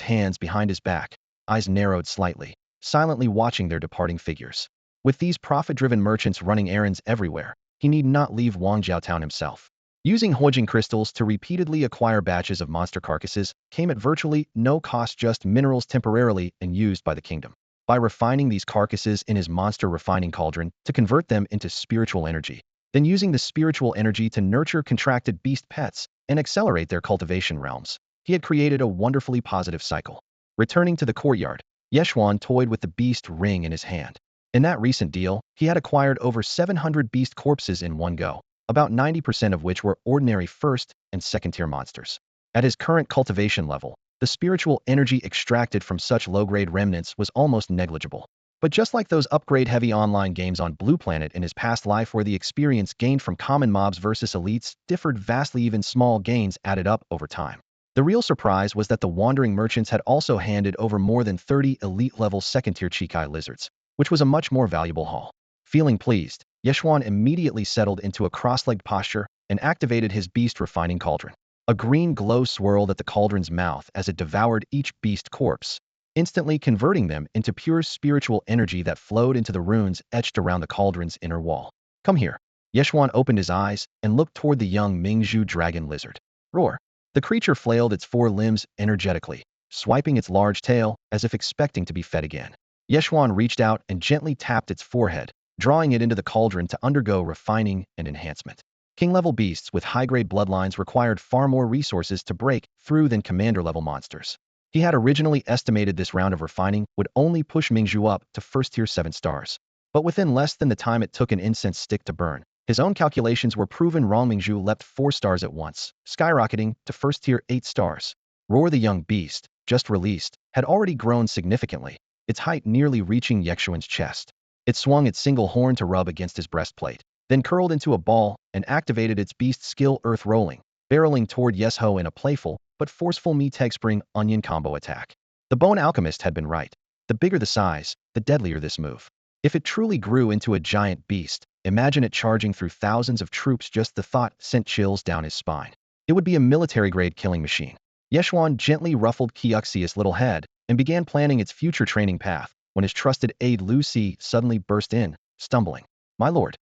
hands behind his back, eyes narrowed slightly, silently watching their departing figures. With these profit-driven merchants running errands everywhere, he need not leave Wangjiao town himself. Using Huijing crystals to repeatedly acquire batches of monster carcasses came at virtually no cost, just minerals temporarily and used by the kingdom. By refining these carcasses in his monster refining cauldron to convert them into spiritual energy, then using the spiritual energy to nurture contracted beast pets and accelerate their cultivation realms, he had created a wonderfully positive cycle. Returning to the courtyard, Ye Xuan toyed with the beast ring in his hand. In that recent deal, he had acquired over 700 beast corpses in one go, about 90% of which were ordinary first and second-tier monsters. At his current cultivation level, the spiritual energy extracted from such low-grade remnants was almost negligible. But just like those upgrade-heavy online games on Blue Planet in his past life where the experience gained from common mobs versus elites differed vastly, even small gains added up over time. The real surprise was that the wandering merchants had also handed over more than 30 elite-level second-tier Chikai lizards, which was a much more valuable haul. Feeling pleased, Ye Xuan immediately settled into a cross-legged posture and activated his beast refining cauldron. A green glow swirled at the cauldron's mouth as it devoured each beast corpse, instantly converting them into pure spiritual energy that flowed into the runes etched around the cauldron's inner wall. Come here. Ye Xuan opened his eyes and looked toward the young Mingzhu dragon lizard. Roar. The creature flailed its four limbs energetically, swiping its large tail as if expecting to be fed again. Ye Xuan reached out and gently tapped its forehead, drawing it into the cauldron to undergo refining and enhancement. King-level beasts with high-grade bloodlines required far more resources to break through than commander-level monsters. He had originally estimated this round of refining would only push Mingzhu up to first-tier 7 stars. But within less than the time it took an incense stick to burn, his own calculations were proven wrong. Mingzhu leapt 4 stars at once, skyrocketing to first-tier 8 stars. Roar, the young beast, just released, had already grown significantly, its height nearly reaching Ye Xuan's chest. It swung its single horn to rub against his breastplate, then curled into a ball and activated its beast skill Earth Rolling, barreling toward Yesho in a playful but forceful Mi-Teg Spring Onion combo attack. The Bone Alchemist had been right. The bigger the size, the deadlier this move. If it truly grew into a giant beast, imagine it charging through thousands of troops. Just the thought sent chills down his spine. It would be a military-grade killing machine. Ye Xuan gently ruffled Qiuxia's little head and began planning its future training path when his trusted aide Lu Si suddenly burst in, stumbling. My lord,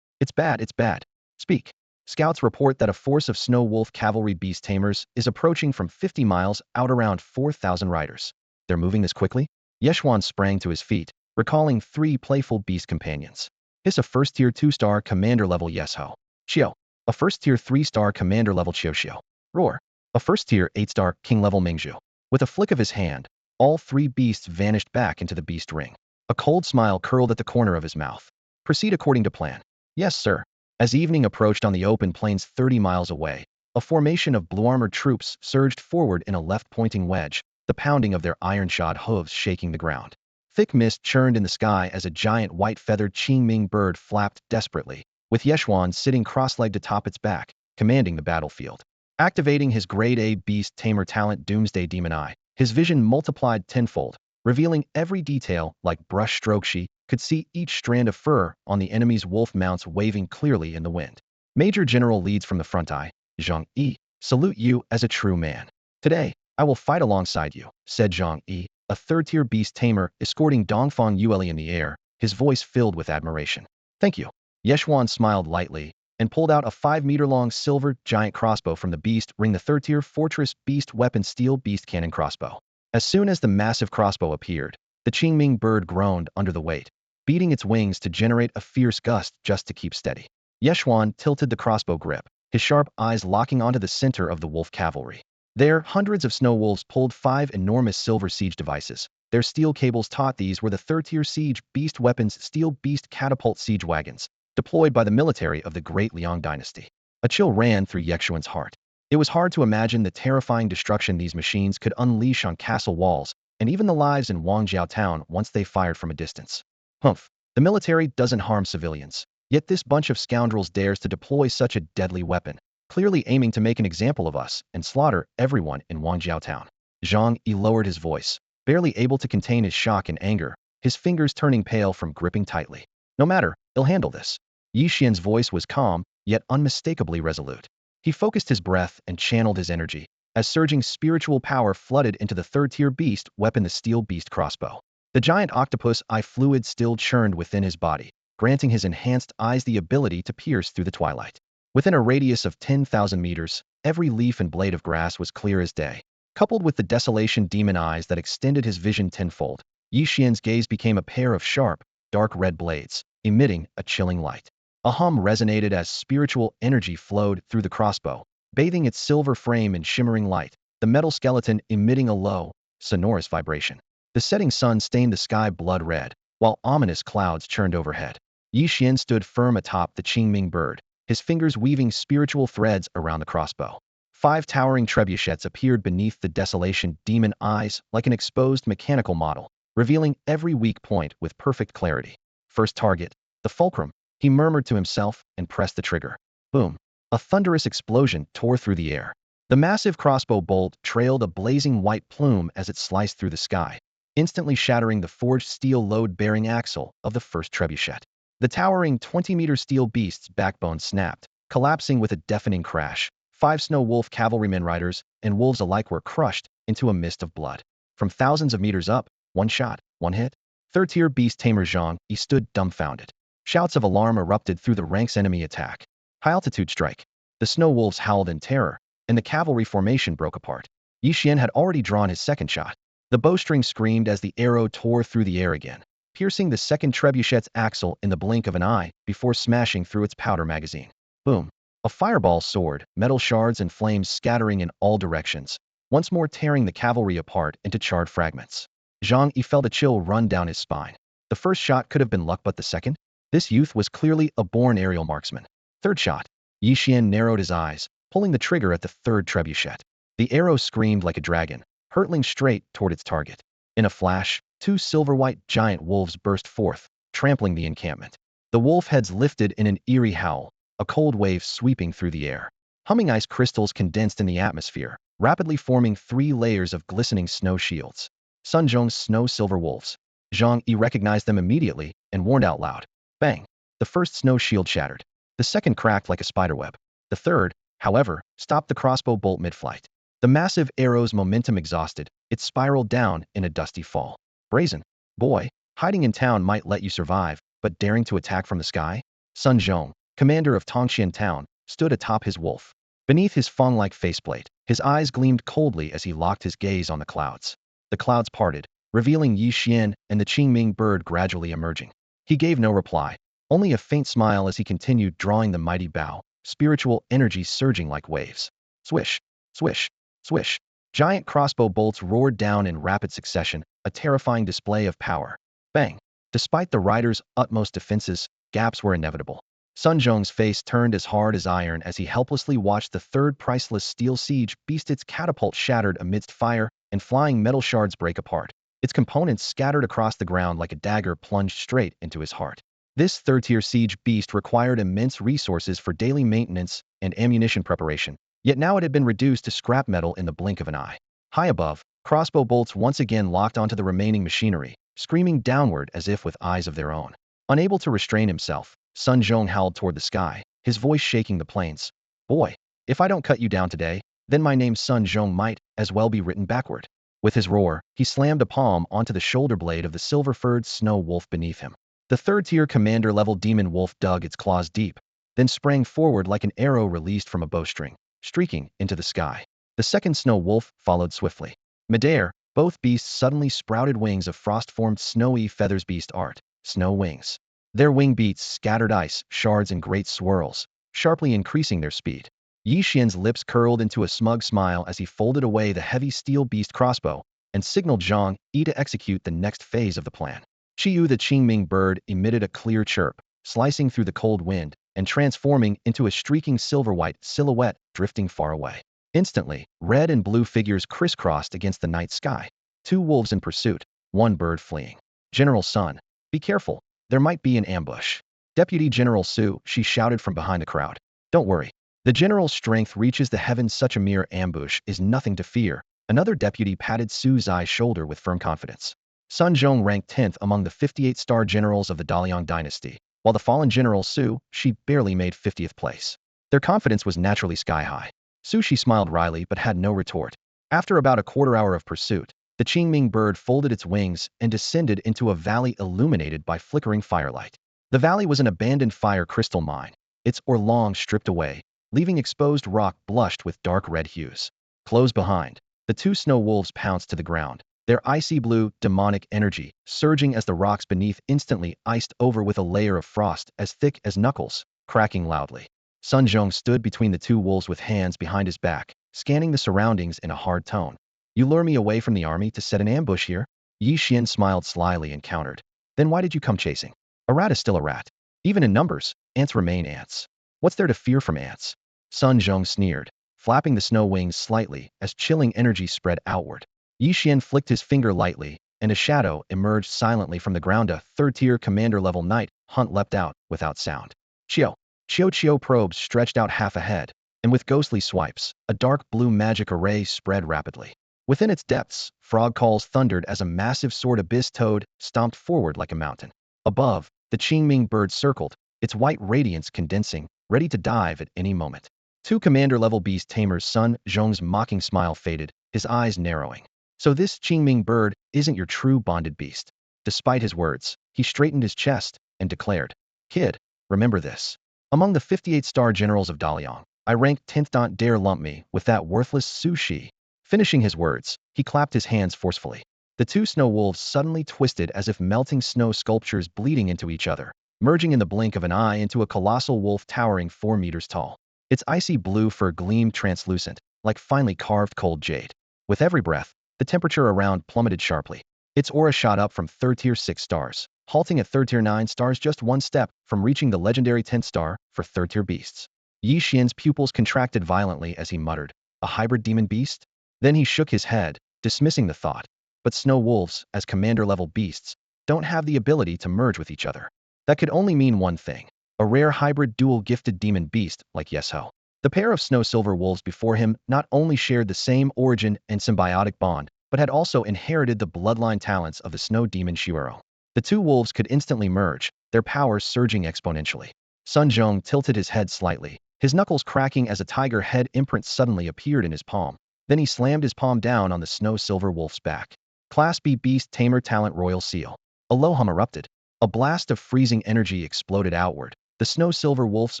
it's bad. Speak. Scouts report that a force of snow wolf cavalry beast tamers is approaching from 50 miles out, around 4,000 riders. They're moving this quickly? Ye Xuan sprang to his feet, recalling 3 playful beast companions. Hiss, a first-tier 2-star commander-level Yesho. Xiao, a first-tier 3-star commander-level Xiao. Roar, a first-tier 8-star king-level Mingzhu. With a flick of his hand, all 3 beasts vanished back into the beast ring. A cold smile curled at the corner of his mouth. Proceed according to plan. Yes, sir. As evening approached on the open plains 30 miles away, a formation of blue-armored troops surged forward in a left-pointing wedge, the pounding of their iron-shod hooves shaking the ground. Thick mist churned in the sky as a giant white-feathered Qingming bird flapped desperately, with Ye Xuan sitting cross-legged atop its back, commanding the battlefield. Activating his Grade A Beast Tamer talent Doomsday Demon Eye, his vision multiplied tenfold, revealing every detail like brush stroke. She could see each strand of fur on the enemy's wolf mounts waving clearly in the wind. Major General leads from the front. I, Zhang Yi, salute you as a true man. Today, I will fight alongside you, said Zhang Yi, a third-tier beast tamer escorting Dongfang Yueli in the air, his voice filled with admiration. Thank you. Ye Xuan smiled lightly and pulled out a 5-meter-long silver giant crossbow from the beast ring, the third-tier fortress beast weapon steel beast cannon crossbow. As soon as the massive crossbow appeared, the Qingming bird groaned under the weight, beating its wings to generate a fierce gust just to keep steady. Ye Xuan tilted the crossbow grip, his sharp eyes locking onto the center of the wolf cavalry. There, hundreds of snow wolves pulled 5 enormous silver siege devices. Their steel cables taught these were the third-tier siege beast weapons steel beast catapult siege wagons, deployed by the military of the Great Liang dynasty. A chill ran through Ye Xuan's heart. It was hard to imagine the terrifying destruction these machines could unleash on castle walls, and even the lives in Wangjiao town once they fired from a distance. Humph, the military doesn't harm civilians. Yet this bunch of scoundrels dares to deploy such a deadly weapon, clearly aiming to make an example of us and slaughter everyone in Wangjiao town. Zhang Yi lowered his voice, barely able to contain his shock and anger, his fingers turning pale from gripping tightly. No matter, he'll handle this. Ye Xian's voice was calm, yet unmistakably resolute. He focused his breath and channeled his energy, as surging spiritual power flooded into the third-tier beast weapon, the steel beast crossbow. The giant octopus eye fluid still churned within his body, granting his enhanced eyes the ability to pierce through the twilight. Within a radius of 10,000 meters, every leaf and blade of grass was clear as day. Coupled with the desolation demon eyes that extended his vision tenfold, Ye Xian's gaze became a pair of sharp, dark red blades, emitting a chilling light. A hum resonated as spiritual energy flowed through the crossbow, bathing its silver frame in shimmering light, the metal skeleton emitting a low, sonorous vibration. The setting sun stained the sky blood red, while ominous clouds churned overhead. Ye Xian stood firm atop the Qingming bird, his fingers weaving spiritual threads around the crossbow. 5 towering trebuchets appeared beneath the desolation demon eyes like an exposed mechanical model, revealing every weak point with perfect clarity. First target, the fulcrum, he murmured to himself and pressed the trigger. Boom! A thunderous explosion tore through the air. The massive crossbow bolt trailed a blazing white plume as it sliced through the sky, instantly shattering the forged steel load-bearing axle of the first trebuchet. The towering 20-meter steel beast's backbone snapped, collapsing with a deafening crash. 5 snow wolf cavalrymen, riders, and wolves alike were crushed into a mist of blood. From thousands of meters up, one shot, one hit. Third-tier beast tamer Zhang Yi stood dumbfounded. Shouts of alarm erupted through the ranks. Enemy attack. High-altitude strike. The snow wolves howled in terror, and the cavalry formation broke apart. Ye Xuan had already drawn his second shot. The bowstring screamed as the arrow tore through the air again, piercing the second trebuchet's axle in the blink of an eye before smashing through its powder magazine. Boom! A fireball soared, metal shards and flames scattering in all directions, once more tearing the cavalry apart into charred fragments. Zhang Yi felt a chill run down his spine. The first shot could have been luck, but the second? This youth was clearly a born aerial marksman. Third shot. Ye Xuan narrowed his eyes, pulling the trigger at the third trebuchet. The arrow screamed like a dragon, hurtling straight toward its target. In a flash, 2 silver-white giant wolves burst forth, trampling the encampment. The wolf heads lifted in an eerie howl, a cold wave sweeping through the air. Humming ice crystals condensed in the atmosphere, rapidly forming 3 layers of glistening snow shields. Sun Zhong's snow-silver wolves. Zhang Yi recognized them immediately and warned out loud. Bang! The first snow shield shattered. The second cracked like a spiderweb. The third, however, stopped the crossbow bolt mid-flight. The massive arrow's momentum exhausted, it spiraled down in a dusty fall. Brazen. Boy, hiding in town might let you survive, but daring to attack from the sky? Sun Zhong, commander of Tongxian town, stood atop his wolf. Beneath his fang-like faceplate, his eyes gleamed coldly as he locked his gaze on the clouds. The clouds parted, revealing Ye Xuan and the Qingming bird gradually emerging. He gave no reply, only a faint smile as he continued drawing the mighty bow, spiritual energy surging like waves. Swish, swish, swish. Giant crossbow bolts roared down in rapid succession, a terrifying display of power. Bang! Despite the riders' utmost defenses, gaps were inevitable. Sun Zhong's face turned as hard as iron as he helplessly watched the third priceless steel siege beast, its catapult shattered amidst fire and flying metal shards break apart. its components scattered across the ground like a dagger plunged straight into his heart. This third-tier siege beast required immense resources for daily maintenance and ammunition preparation, yet now it had been reduced to scrap metal in the blink of an eye. High above, crossbow bolts once again locked onto the remaining machinery, screaming downward as if with eyes of their own. Unable to restrain himself, Sun Zhong howled toward the sky, his voice shaking the plains. Boy, if I don't cut you down today, then my name Sun Zhong might as well be written backward. With his roar, he slammed a palm onto the shoulder blade of the silver-furred snow wolf beneath him. The third-tier commander-level demon wolf dug its claws deep, then sprang forward like an arrow released from a bowstring, streaking into the sky. The second snow wolf followed swiftly. Midair, both beasts suddenly sprouted wings of frost-formed snowy feathers beast art, snow wings. Their wing beats scattered ice, shards in great swirls, sharply increasing their speed. Ye Xuan's lips curled into a smug smile as he folded away the heavy steel beast crossbow and signaled Zhang Yi to execute the next phase of the plan. Qiyu the Qingming bird emitted a clear chirp, slicing through the cold wind and transforming into a streaking silver-white silhouette drifting far away. Instantly, red and blue figures crisscrossed against the night sky. Two wolves in pursuit, one bird fleeing. General Sun, be careful, there might be an ambush. Deputy General Su, she shouted from behind the crowd. Don't worry. The general's strength reaches the heavens, such a mere ambush is nothing to fear. Another deputy patted Su's shoulder with firm confidence. Sun Zhong ranked 10th among the 58-star generals of the Daliang dynasty, while the fallen General Su, she barely made 50th place. Their confidence was naturally sky-high. Su she smiled wryly but had no retort. After about a quarter hour of pursuit, the Qingming bird folded its wings and descended into a valley illuminated by flickering firelight. The valley was an abandoned fire crystal mine, its long stripped away, leaving exposed rock blushed with dark red hues. Close behind, the two snow wolves pounced to the ground, their icy blue, demonic energy surging as the rocks beneath instantly iced over with a layer of frost as thick as knuckles, cracking loudly. Sun Zhong stood between the two wolves with hands behind his back, scanning the surroundings in a hard tone. You lure me away from the army to set an ambush here? Ye Xuan smiled slyly and countered. Then why did you come chasing? A rat is still a rat. Even in numbers, ants remain ants. What's there to fear from ants? Sun Zhong sneered, flapping the snow wings slightly as chilling energy spread outward. Ye Xuan flicked his finger lightly, and a shadow emerged silently from the ground. A third-tier commander-level knight hunt leapt out without sound. Chio probes stretched out half ahead, and with ghostly swipes, a dark blue magic array spread rapidly. Within its depths, frog calls thundered as a massive sword abyss toad stomped forward like a mountain. Above, the Qingming bird circled, its white radiance condensing, ready to dive at any moment. Two commander-level beast tamers. Sun Zhong's mocking smile faded, his eyes narrowing. So this Qingming bird isn't your true bonded beast. Despite his words, he straightened his chest and declared, Kid, remember this. Among the 58-star generals of Daliang, I ranked 10th. Don't dare lump me with that worthless sushi. Finishing his words, he clapped his hands forcefully. The two snow wolves suddenly twisted as if melting snow sculptures bleeding into each other, merging in the blink of an eye into a colossal wolf towering 4 meters tall. Its icy blue fur gleamed translucent, like finely carved cold jade. With every breath, the temperature around plummeted sharply. Its aura shot up from third-tier 6 stars, halting at third-tier 9 stars, just one step from reaching the legendary 10th star for third-tier beasts. Ye Xuan's pupils contracted violently as he muttered, a hybrid demon beast? Then he shook his head, dismissing the thought. But snow wolves, as commander-level beasts, don't have the ability to merge with each other. That could only mean one thing, a rare hybrid dual-gifted demon beast like Ye Xuan. The pair of snow-silver wolves before him not only shared the same origin and symbiotic bond, but had also inherited the bloodline talents of the snow demon Shuero. The two wolves could instantly merge, their powers surging exponentially. Sun Zhong tilted his head slightly, his knuckles cracking as a tiger head imprint suddenly appeared in his palm. Then he slammed his palm down on the snow-silver wolf's back. Class B Beast Tamer Talent Royal Seal. A low hum erupted. A blast of freezing energy exploded outward, the snow-silver wolf's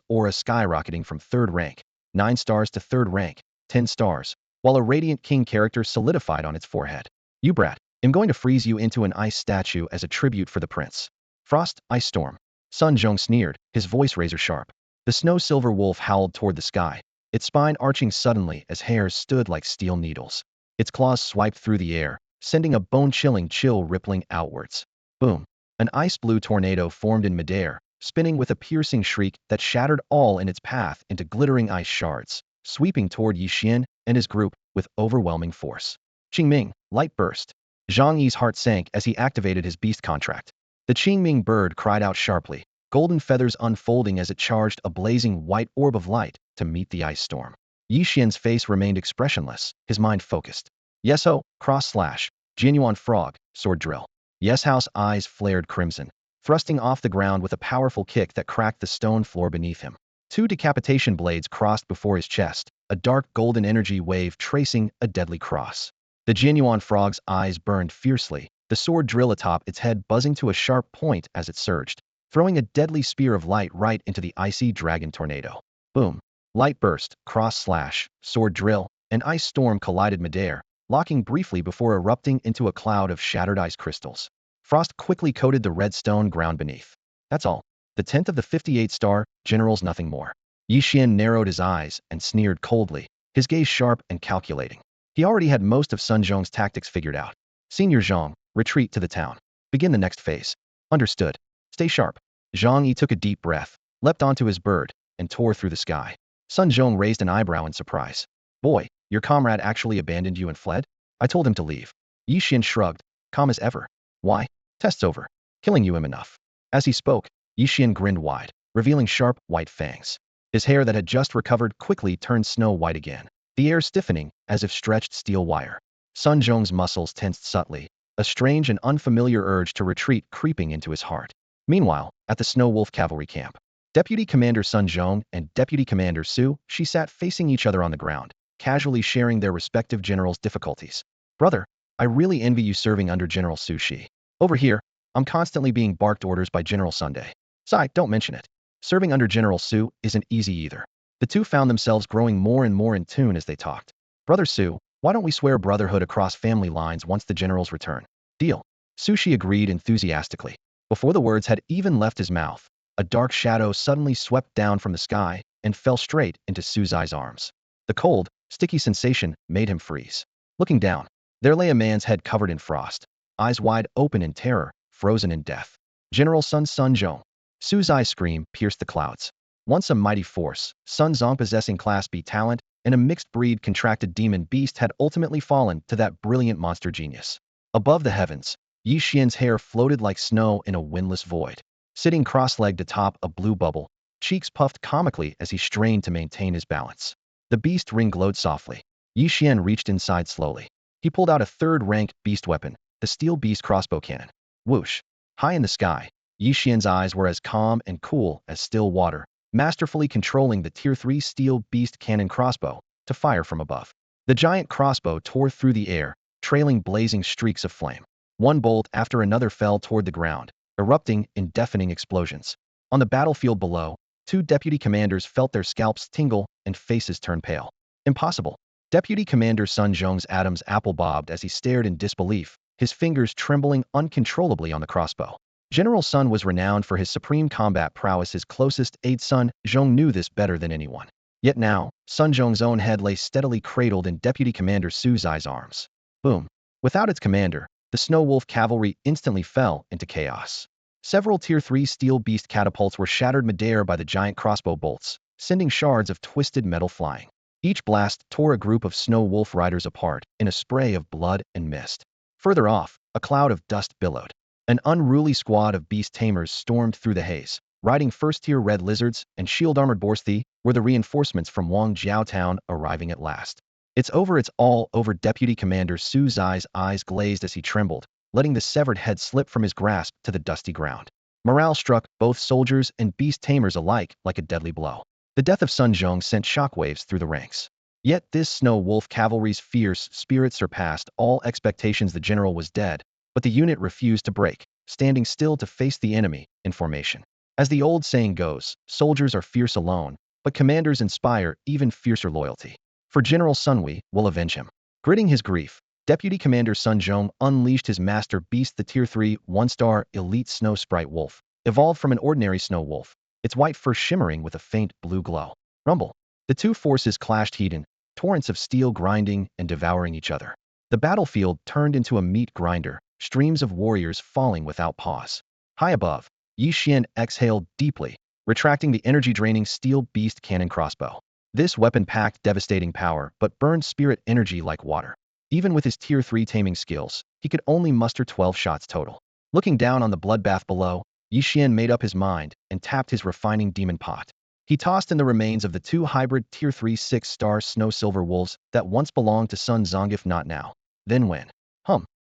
aura skyrocketing from 3rd rank, 9 stars to 3rd rank, 10 stars, while a radiant king character solidified on its forehead. You brat, I'm going to freeze you into an ice statue as a tribute for the prince. Frost, ice storm. Sun Zhong sneered, his voice razor-sharp. The snow-silver wolf howled toward the sky, its spine arching suddenly as hairs stood like steel needles. Its claws swiped through the air, sending a bone-chilling chill rippling outwards. Boom! An ice-blue tornado formed in midair, spinning with a piercing shriek that shattered all in its path into glittering ice shards, sweeping toward Ye Xuan and his group with overwhelming force. Qingming, light burst. Zhang Yi's heart sank as he activated his beast contract. The Qingming bird cried out sharply, golden feathers unfolding as it charged a blazing white orb of light to meet the ice storm. Ye Xuan's face remained expressionless, his mind focused. Yeso, cross slash, genuine frog, sword drill. Yeshao's eyes flared crimson, thrusting off the ground with a powerful kick that cracked the stone floor beneath him. Two decapitation blades crossed before his chest, a dark golden energy wave tracing a deadly cross. The genuine frog's eyes burned fiercely, the sword drill atop its head buzzing to a sharp point as it surged, throwing a deadly spear of light right into the icy dragon tornado. Boom. Light burst, cross slash, sword drill, and ice storm collided midair, locking briefly before erupting into a cloud of shattered ice crystals. Frost quickly coated the red stone ground beneath. That's all. The 10th of the 58-star generals, nothing more. Ye Xuan narrowed his eyes and sneered coldly, his gaze sharp and calculating. He already had most of Sun Zhong's tactics figured out. Senior Zhong, retreat to the town. Begin the next phase. Understood. Stay sharp. Zhang Yi took a deep breath, leapt onto his bird, and tore through the sky. Sun Zhong raised an eyebrow in surprise. Boy, your comrade actually abandoned you and fled? I told him to leave. Ye Xuan shrugged, calm as ever. Why? Test's over. Killing you him enough. As he spoke, Ye Xuan grinned wide, revealing sharp, white fangs. His hair that had just recovered quickly turned snow white again, the air stiffening as if stretched steel wire. Sun Zhong's muscles tensed subtly, a strange and unfamiliar urge to retreat creeping into his heart. Meanwhile, at the Snow Wolf Cavalry camp, Deputy Commander Sun Zhong and Deputy Commander Su Shi sat facing each other on the ground, casually sharing their respective generals' difficulties. Brother, I really envy you serving under General Su Shi. Over here, I'm constantly being barked orders by General Sunday. Sai, don't mention it. Serving under General Su isn't easy either. The two found themselves growing more and more in tune as they talked. Brother Su, why don't we swear brotherhood across family lines once the generals return? Deal. Su Shi agreed enthusiastically. Before the words had even left his mouth, a dark shadow suddenly swept down from the sky and fell straight into Su Zai's arms. The cold, sticky sensation made him freeze. Looking down, there lay a man's head covered in frost, eyes wide open in terror, frozen in death. General Sun Zhong. Su Zai's scream pierced the clouds. Once a mighty force, Sun Zong possessing Class B talent, and a mixed-breed contracted demon beast had ultimately fallen to that brilliant monster genius. Above the heavens, Ye Xuan's hair floated like snow in a windless void. Sitting cross-legged atop a blue bubble, cheeks puffed comically as he strained to maintain his balance. The beast ring glowed softly. Ye Xuan reached inside slowly. He pulled out a third-rank beast weapon, the steel beast crossbow cannon. Whoosh! High in the sky, Ye Xuan's eyes were as calm and cool as still water, masterfully controlling the Tier 3 steel beast cannon crossbow to fire from above. The giant crossbow tore through the air, trailing blazing streaks of flame. One bolt after another fell toward the ground, erupting in deafening explosions. On the battlefield below, two deputy commanders felt their scalps tingle and faces turn pale. Impossible. Deputy Commander Sun Zhong's Adam's apple bobbed as he stared in disbelief, his fingers trembling uncontrollably on the crossbow. General Sun was renowned for his supreme combat prowess. His closest aide Sun Zhong knew this better than anyone. Yet now, Sun Zhong's own head lay steadily cradled in Deputy Commander Su Zai's arms. Boom. Without its commander, the Snow Wolf cavalry instantly fell into chaos. Several Tier 3 steel beast catapults were shattered midair by the giant crossbow bolts, sending shards of twisted metal flying. Each blast tore a group of Snow Wolf riders apart in a spray of blood and mist. Further off, a cloud of dust billowed. An unruly squad of beast tamers stormed through the haze, riding first-tier red lizards and shield-armored borsthi were the reinforcements from Wang Jiao Town arriving at last. It's all over. Deputy Commander Su Zai's eyes glazed as he trembled, letting the severed head slip from his grasp to the dusty ground. Morale struck both soldiers and beast tamers alike like a deadly blow. The death of Sun Zhong sent shockwaves through the ranks. Yet this Snow Wolf cavalry's fierce spirit surpassed all expectations. The general was dead, but the unit refused to break, standing still to face the enemy in formation. As the old saying goes, soldiers are fierce alone, but commanders inspire even fiercer loyalty. For General Sunwei will avenge him. Gritting his grief, Deputy Commander Sun Zhong unleashed his master beast, the Tier 3 1-star elite snow sprite wolf, evolved from an ordinary snow wolf, its white fur shimmering with a faint blue glow. Rumble. The two forces clashed heated, torrents of steel grinding and devouring each other. The battlefield turned into a meat grinder, streams of warriors falling without pause. High above, Ye Xuan exhaled deeply, retracting the energy-draining steel beast cannon crossbow. This weapon packed devastating power but burned spirit energy like water. Even with his Tier 3 taming skills, he could only muster 12 shots total. Looking down on the bloodbath below, Ye Xuan made up his mind and tapped his refining demon pot. He tossed in the remains of the two hybrid Tier 3 6-star snow silver wolves that once belonged to Sun Zongif not now. Then when?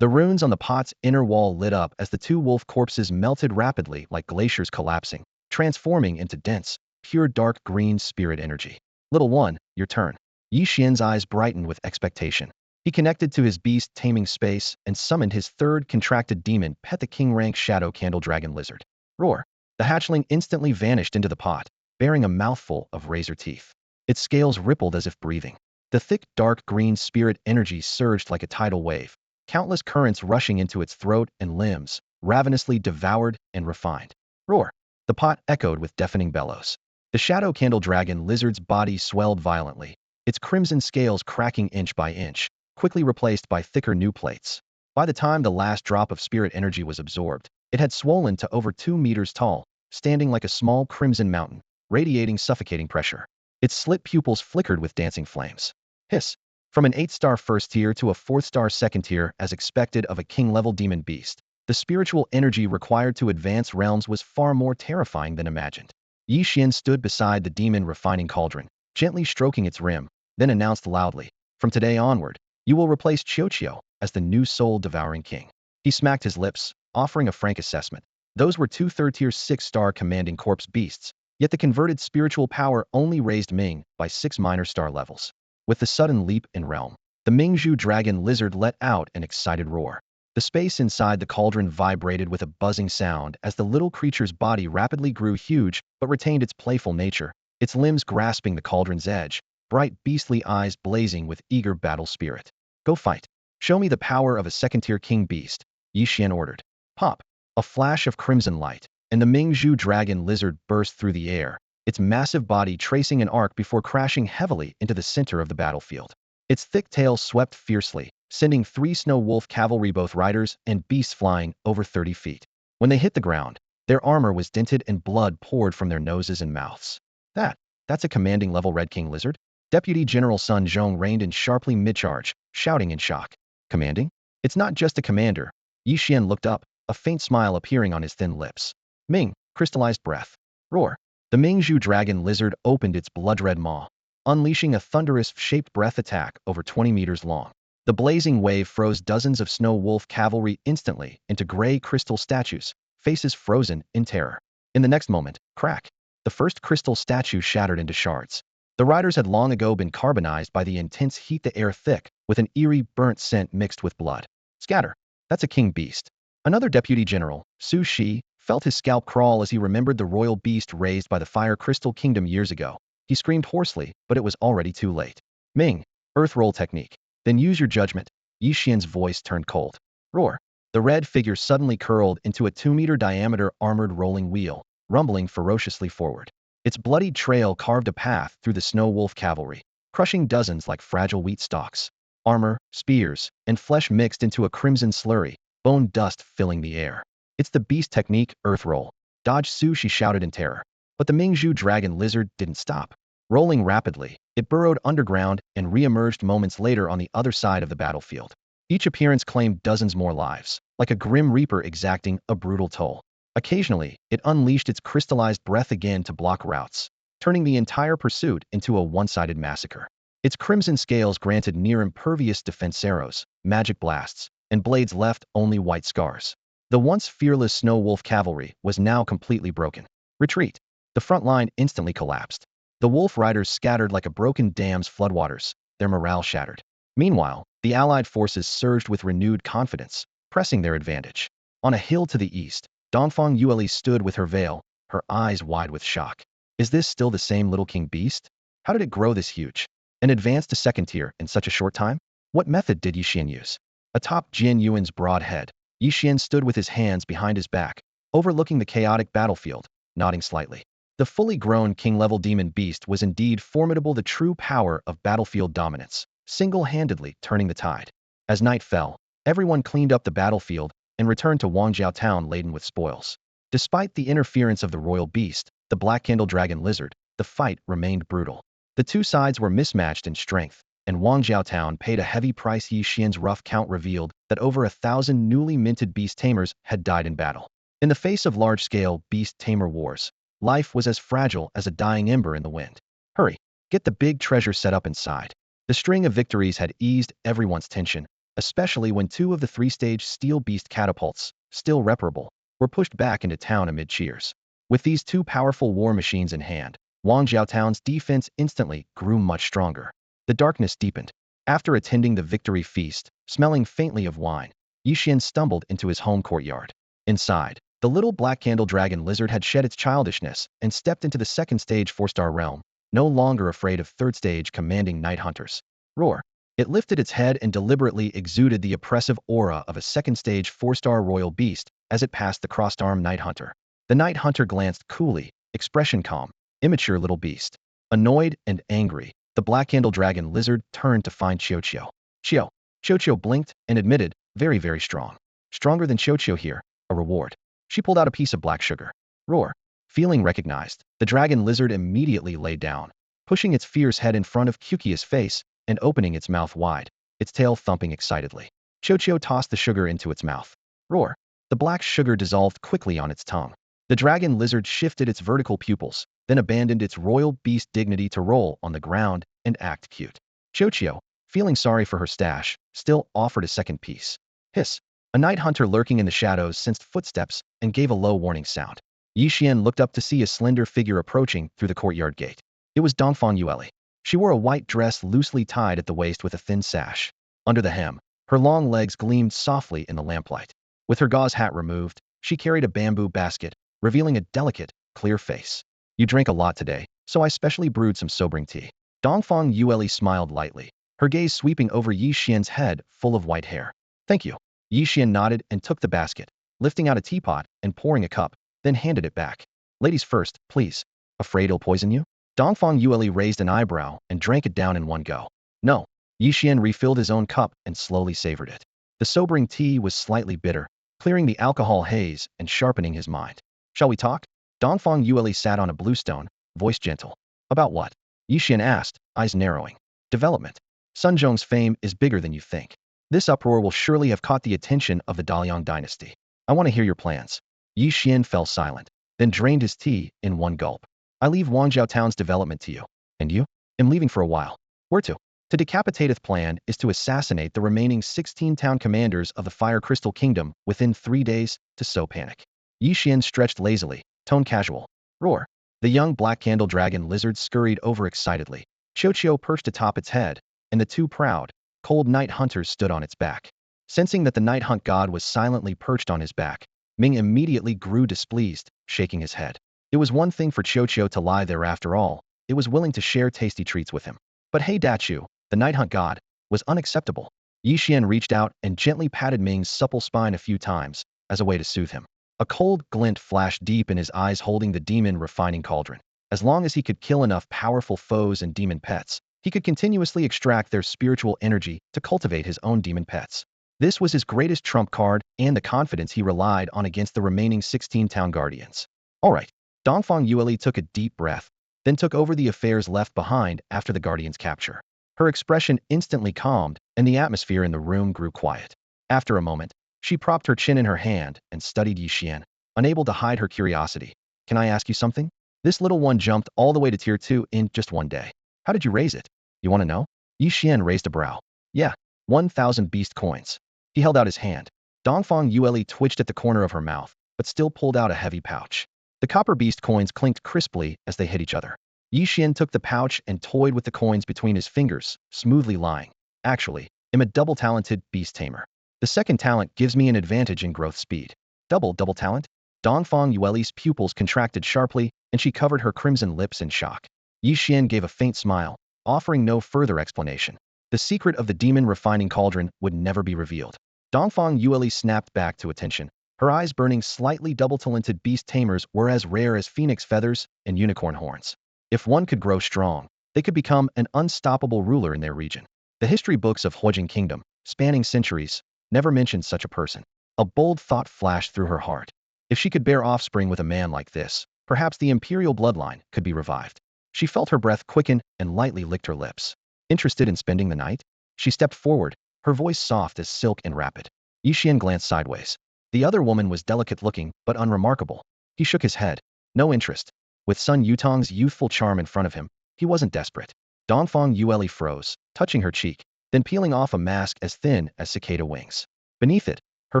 The runes on the pot's inner wall lit up as the two wolf corpses melted rapidly like glaciers collapsing, transforming into dense, pure dark green spirit energy. Little one, your turn. Ye Xuan's eyes brightened with expectation. He connected to his beast-taming space and summoned his third contracted demon, Pet the King-rank Shadow Candle Dragon Lizard. Roar! The hatchling instantly vanished into the pot, bearing a mouthful of razor teeth. Its scales rippled as if breathing. The thick, dark green spirit energy surged like a tidal wave, countless currents rushing into its throat and limbs, ravenously devoured and refined. Roar! The pot echoed with deafening bellows. The Shadow Candle Dragon Lizard's body swelled violently, its crimson scales cracking inch by inch, quickly replaced by thicker new plates. By the time the last drop of spirit energy was absorbed, it had swollen to over 2 meters tall, standing like a small crimson mountain, radiating suffocating pressure. Its slit pupils flickered with dancing flames. Hiss! From an 8-star first tier to a 4th-star second tier as expected of a king-level demon beast, the spiritual energy required to advance realms was far more terrifying than imagined. Ye Xuan stood beside the demon refining cauldron, gently stroking its rim, then announced loudly, "From today onward, you will replace Qiu as the new soul devouring king." He smacked his lips, offering a frank assessment. Those were two third-tier 6-star commanding corpse beasts, yet the converted spiritual power only raised Ming by 6 minor star levels. With the sudden leap in realm, the Mingzhu dragon lizard let out an excited roar. The space inside the cauldron vibrated with a buzzing sound as the little creature's body rapidly grew huge but retained its playful nature, its limbs grasping the cauldron's edge, bright beastly eyes blazing with eager battle spirit. "Go fight. Show me the power of a second-tier king beast," Ye Xuan ordered. Pop! A flash of crimson light, and the Mingzhu dragon lizard burst through the air, its massive body tracing an arc before crashing heavily into the center of the battlefield. Its thick tail swept fiercely, sending 3 snow wolf cavalry, both riders and beasts, flying over 30 feet. When they hit the ground, their armor was dented and blood poured from their noses and mouths. That's a commanding level Red King lizard? Deputy General Sun Zhong reined in sharply mid-charge, shouting in shock. Commanding? It's not just a commander. Ye Xuan looked up, a faint smile appearing on his thin lips. Ming, crystallized breath. Roar. The Mingzhu dragon lizard opened its blood-red maw, unleashing a thunderous-shaped breath attack over 20 meters long. The blazing wave froze dozens of snow wolf cavalry instantly into gray crystal statues, faces frozen in terror. In the next moment, crack! The first crystal statue shattered into shards. The riders had long ago been carbonized by the intense heat, the air thick, with an eerie burnt scent mixed with blood. Scatter! That's a king beast. Another deputy general, Su Shi, felt his scalp crawl as he remembered the royal beast raised by the Fire Crystal Kingdom years ago. He screamed hoarsely, but it was already too late. Ming, earth roll technique. Then use your judgment. Ye Xuan's voice turned cold. Roar. The red figure suddenly curled into a 2-meter diameter armored rolling wheel, rumbling ferociously forward. Its bloodied trail carved a path through the snow wolf cavalry, crushing dozens like fragile wheat stalks. Armor, spears, and flesh mixed into a crimson slurry, bone dust filling the air. It's the beast technique, earth roll. Dodge Su, she shouted in terror. But the Mingzhu dragon lizard didn't stop. Rolling rapidly, it burrowed underground and re-emerged moments later on the other side of the battlefield. Each appearance claimed dozens more lives, like a grim reaper exacting a brutal toll. Occasionally, it unleashed its crystallized breath again to block routes, turning the entire pursuit into a one-sided massacre. Its crimson scales granted near-impervious defense arrows, magic blasts, and blades left only white scars. The once fearless snow wolf cavalry was now completely broken. Retreat! The front line instantly collapsed. The wolf riders scattered like a broken dam's floodwaters, their morale shattered. Meanwhile, the allied forces surged with renewed confidence, pressing their advantage. On a hill to the east, Dongfang Yueli stood with her veil, her eyes wide with shock. Is this still the same little king beast? How did it grow this huge? And advance to second tier in such a short time? What method did Ye Xuan use? Atop Jin Yuan's broad head, Ye Xuan stood with his hands behind his back, overlooking the chaotic battlefield, nodding slightly. The fully grown king-level demon beast was indeed formidable, the true power of battlefield dominance, single-handedly turning the tide. As night fell, everyone cleaned up the battlefield and returned to Wangjiao town laden with spoils. Despite the interference of the royal beast, the Black Candle Dragon Lizard, the fight remained brutal. The two sides were mismatched in strength, and Wang Jiaotown paid a heavy price. Ye Xuan's rough count revealed that over 1,000 newly minted beast tamers had died in battle. In the face of large-scale beast-tamer wars, life was as fragile as a dying ember in the wind. Hurry, get the big treasure set up inside. The string of victories had eased everyone's tension, especially when 2 of the 3-stage steel beast catapults, still reparable, were pushed back into town amid cheers. With these 2 powerful war machines in hand, Wang Jiaotown's defense instantly grew much stronger. The darkness deepened. After attending the victory feast, smelling faintly of wine, Ye Xuan stumbled into his home courtyard. Inside, the little black candle dragon lizard had shed its childishness and stepped into the 2nd stage 4-star realm, no longer afraid of 3rd stage commanding night hunters. Roar! It lifted its head and deliberately exuded the oppressive aura of a 2nd stage 4-star royal beast as it passed the crossed-arm night hunter. The night hunter glanced coolly, expression calm. Immature little beast. Annoyed and angry, the black candle dragon lizard turned to find Qiuqiu. Qiuqiu blinked and admitted, very, very strong. Stronger than Qiuqiu here, a reward. She pulled out a piece of black sugar. Roar. Feeling recognized, the dragon lizard immediately lay down, pushing its fierce head in front of Qiuqiu's face and opening its mouth wide, its tail thumping excitedly. Qiuqiu tossed the sugar into its mouth. Roar. The black sugar dissolved quickly on its tongue. The dragon lizard shifted its vertical pupils, then abandoned its royal beast dignity to roll on the ground and act cute. Qiuqiu, feeling sorry for her stash, still offered a second piece. Hiss. A night hunter lurking in the shadows sensed footsteps and gave a low warning sound. Ye Xuan looked up to see a slender figure approaching through the courtyard gate. It was Dongfang Yueli. She wore a white dress loosely tied at the waist with a thin sash. Under the hem, her long legs gleamed softly in the lamplight. With her gauze hat removed, she carried a bamboo basket, revealing a delicate, clear face. You drank a lot today, so I specially brewed some sobering tea. Dongfang Yueli smiled lightly, her gaze sweeping over Ye Xuan's head full of white hair. Thank you. Ye Xuan nodded and took the basket, lifting out a teapot and pouring a cup, then handed it back. Ladies first, please. Afraid it'll poison you? Dongfang Yueli raised an eyebrow and drank it down in one go. No. Ye Xuan refilled his own cup and slowly savored it. The sobering tea was slightly bitter, clearing the alcohol haze and sharpening his mind. Shall we talk? Dongfang Yueli sat on a bluestone, voice gentle. About what? Ye Xuan asked, eyes narrowing. Development. Sun Zhong's fame is bigger than you think. This uproar will surely have caught the attention of the Daliang dynasty. I want to hear your plans. Ye Xuan fell silent, then drained his tea in one gulp. I leave Wangjiao Town's development to you. And you? I'm leaving for a while. Where to? To decapitateth plan is to assassinate the remaining 16 town commanders of the Fire Crystal Kingdom within 3 days to sow panic. Ye Xuan stretched lazily, tone casual. Roar. The young black candle dragon lizard scurried over excitedly. Qiuqiu perched atop its head, and the 2 proud, cold night hunters stood on its back. Sensing that the night hunt god was silently perched on his back, Ming immediately grew displeased, shaking his head. It was one thing for Qiuqiu to lie there after all, it was willing to share tasty treats with him. But hey Dachu, the night hunt god, was unacceptable. Ye Xuan reached out and gently patted Ming's supple spine a few times, as a way to soothe him. A cold glint flashed deep in his eyes holding the demon refining cauldron. As long as he could kill enough powerful foes and demon pets, he could continuously extract their spiritual energy to cultivate his own demon pets. This was his greatest trump card and the confidence he relied on against the remaining 16 town guardians. Alright, Dongfang Yueli took a deep breath, then took over the affairs left behind after the guardian's capture. Her expression instantly calmed, and the atmosphere in the room grew quiet. After a moment, she propped her chin in her hand and studied Ye Xuan, unable to hide her curiosity. Can I ask you something? This little one jumped all the way to tier 2 in just one day. How did you raise it? You want to know? Ye Xuan raised a brow. Yeah, 1,000 beast coins. He held out his hand. Dongfang Yueli twitched at the corner of her mouth, but still pulled out a heavy pouch. The copper beast coins clinked crisply as they hit each other. Ye Xuan took the pouch and toyed with the coins between his fingers, smoothly lying. Actually, I'm a double-talented beast tamer. The second talent gives me an advantage in growth speed. Double talent? Dongfang Yueli's pupils contracted sharply, and she covered her crimson lips in shock. Ye Xuan gave a faint smile, offering no further explanation. The secret of the demon refining cauldron would never be revealed. Dongfang Yueli snapped back to attention, her eyes burning. Slightly double-talented beast tamers were as rare as phoenix feathers and unicorn horns. If one could grow strong, they could become an unstoppable ruler in their region. The history books of Huojing Kingdom, spanning centuries, never mentioned such a person. A bold thought flashed through her heart. If she could bear offspring with a man like this, perhaps the imperial bloodline could be revived. She felt her breath quicken and lightly licked her lips. Interested in spending the night? She stepped forward, her voice soft as silk and rapid. Ye Xuan glanced sideways. The other woman was delicate-looking, but unremarkable. He shook his head. No interest. With Sun Yutong's youthful charm in front of him, he wasn't desperate. Dongfang Yueli froze, touching her cheek, then peeling off a mask as thin as cicada wings. Beneath it, her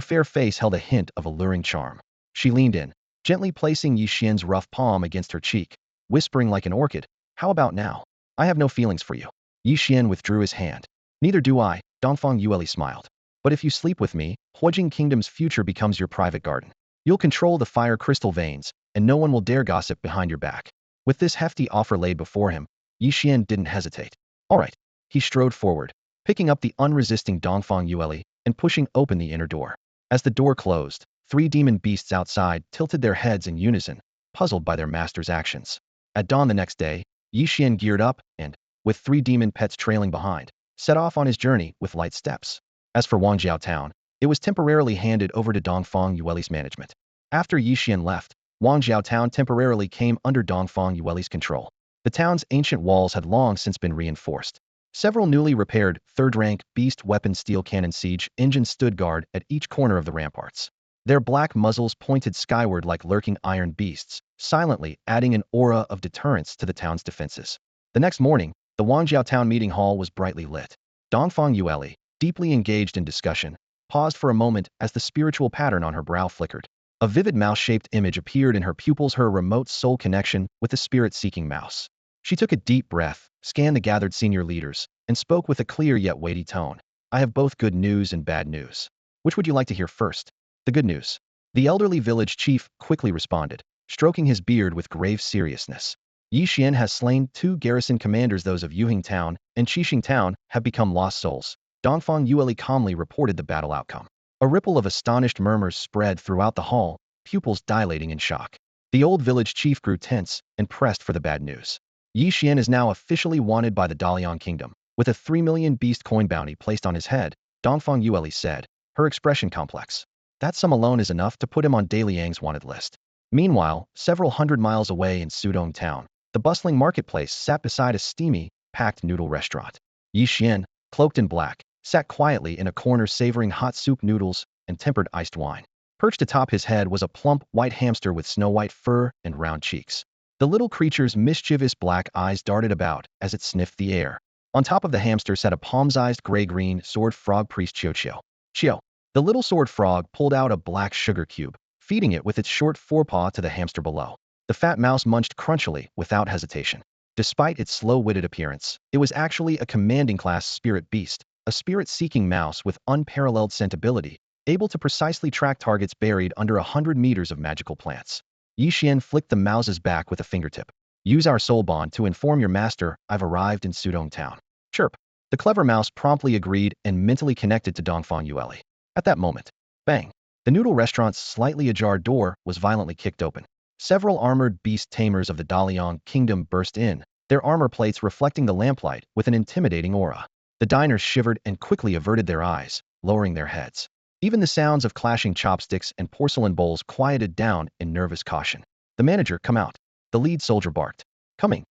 fair face held a hint of alluring charm. She leaned in, gently placing Ye Xuan's rough palm against her cheek, whispering like an orchid, "How about now? I have no feelings for you." Ye Xuan withdrew his hand. "Neither do I," Dongfang Yueli smiled. "But if you sleep with me, Huijing Kingdom's future becomes your private garden. You'll control the fire crystal veins, and no one will dare gossip behind your back." With this hefty offer laid before him, Ye Xuan didn't hesitate. All right. He strode forward, picking up the unresisting Dongfang Yueli and pushing open the inner door. As the door closed, 3 demon beasts outside tilted their heads in unison, puzzled by their master's actions. At dawn the next day, Ye Xuan geared up and, with 3 demon pets trailing behind, set off on his journey with light steps. As for Wangjiao Town, it was temporarily handed over to Dongfang Yueli's management. After Ye Xuan left, Wangjiao Town temporarily came under Dongfang Yueli's control. The town's ancient walls had long since been reinforced. Several newly repaired, third-rank, beast weapon steel cannon siege engines stood guard at each corner of the ramparts. Their black muzzles pointed skyward like lurking iron beasts, silently adding an aura of deterrence to the town's defenses. The next morning, the Wangjiao Town meeting hall was brightly lit. Dongfang Yueli, deeply engaged in discussion, paused for a moment as the spiritual pattern on her brow flickered. A vivid mouse-shaped image appeared in her pupils, her remote soul connection with the spirit-seeking mouse. She took a deep breath, scanned the gathered senior leaders, and spoke with a clear yet weighty tone. "I have both good news and bad news. Which would you like to hear first?" "The good news." The elderly village chief quickly responded, stroking his beard with grave seriousness. "Ye Xuan has slain 2 garrison commanders. Those of Yuhing Town and Qixing Town have become lost souls." Dongfang Yueli calmly reported the battle outcome. A ripple of astonished murmurs spread throughout the hall, pupils dilating in shock. The old village chief grew tense and pressed for the bad news. Ye Xuan is now officially wanted by the Dalian Kingdom, with a 3 million beast coin bounty placed on his head, Dongfang Yueli said, her expression complex. That sum alone is enough to put him on Daliang's wanted list. Meanwhile, several hundred miles away in Sudong Town, the bustling marketplace sat beside a steamy, packed noodle restaurant. Ye Xuan, cloaked in black, sat quietly in a corner savoring hot soup noodles and tempered iced wine. Perched atop his head was a plump, white hamster with snow-white fur and round cheeks. The little creature's mischievous black eyes darted about as it sniffed the air. On top of the hamster sat a palm-sized gray-green sword frog priest Chio. The little sword frog pulled out a black sugar cube, feeding it with its short forepaw to the hamster below. The fat mouse munched crunchily without hesitation. Despite its slow-witted appearance, it was actually a commanding-class spirit beast, a spirit-seeking mouse with unparalleled scent ability, able to precisely track targets buried under 100 meters of magical plants. Ye Xuan flicked the mouse's back with a fingertip. "Use our soul bond to inform your master I've arrived in Sudong Town." Chirp. The clever mouse promptly agreed and mentally connected to Dongfang Yueli. At that moment, bang, the noodle restaurant's slightly ajar door was violently kicked open. Several armored beast tamers of the Dalian Kingdom burst in, their armor plates reflecting the lamplight with an intimidating aura. The diners shivered and quickly averted their eyes, lowering their heads. Even the sounds of clashing chopsticks and porcelain bowls quieted down in nervous caution. "The manager, come out." The lead soldier barked. Coming,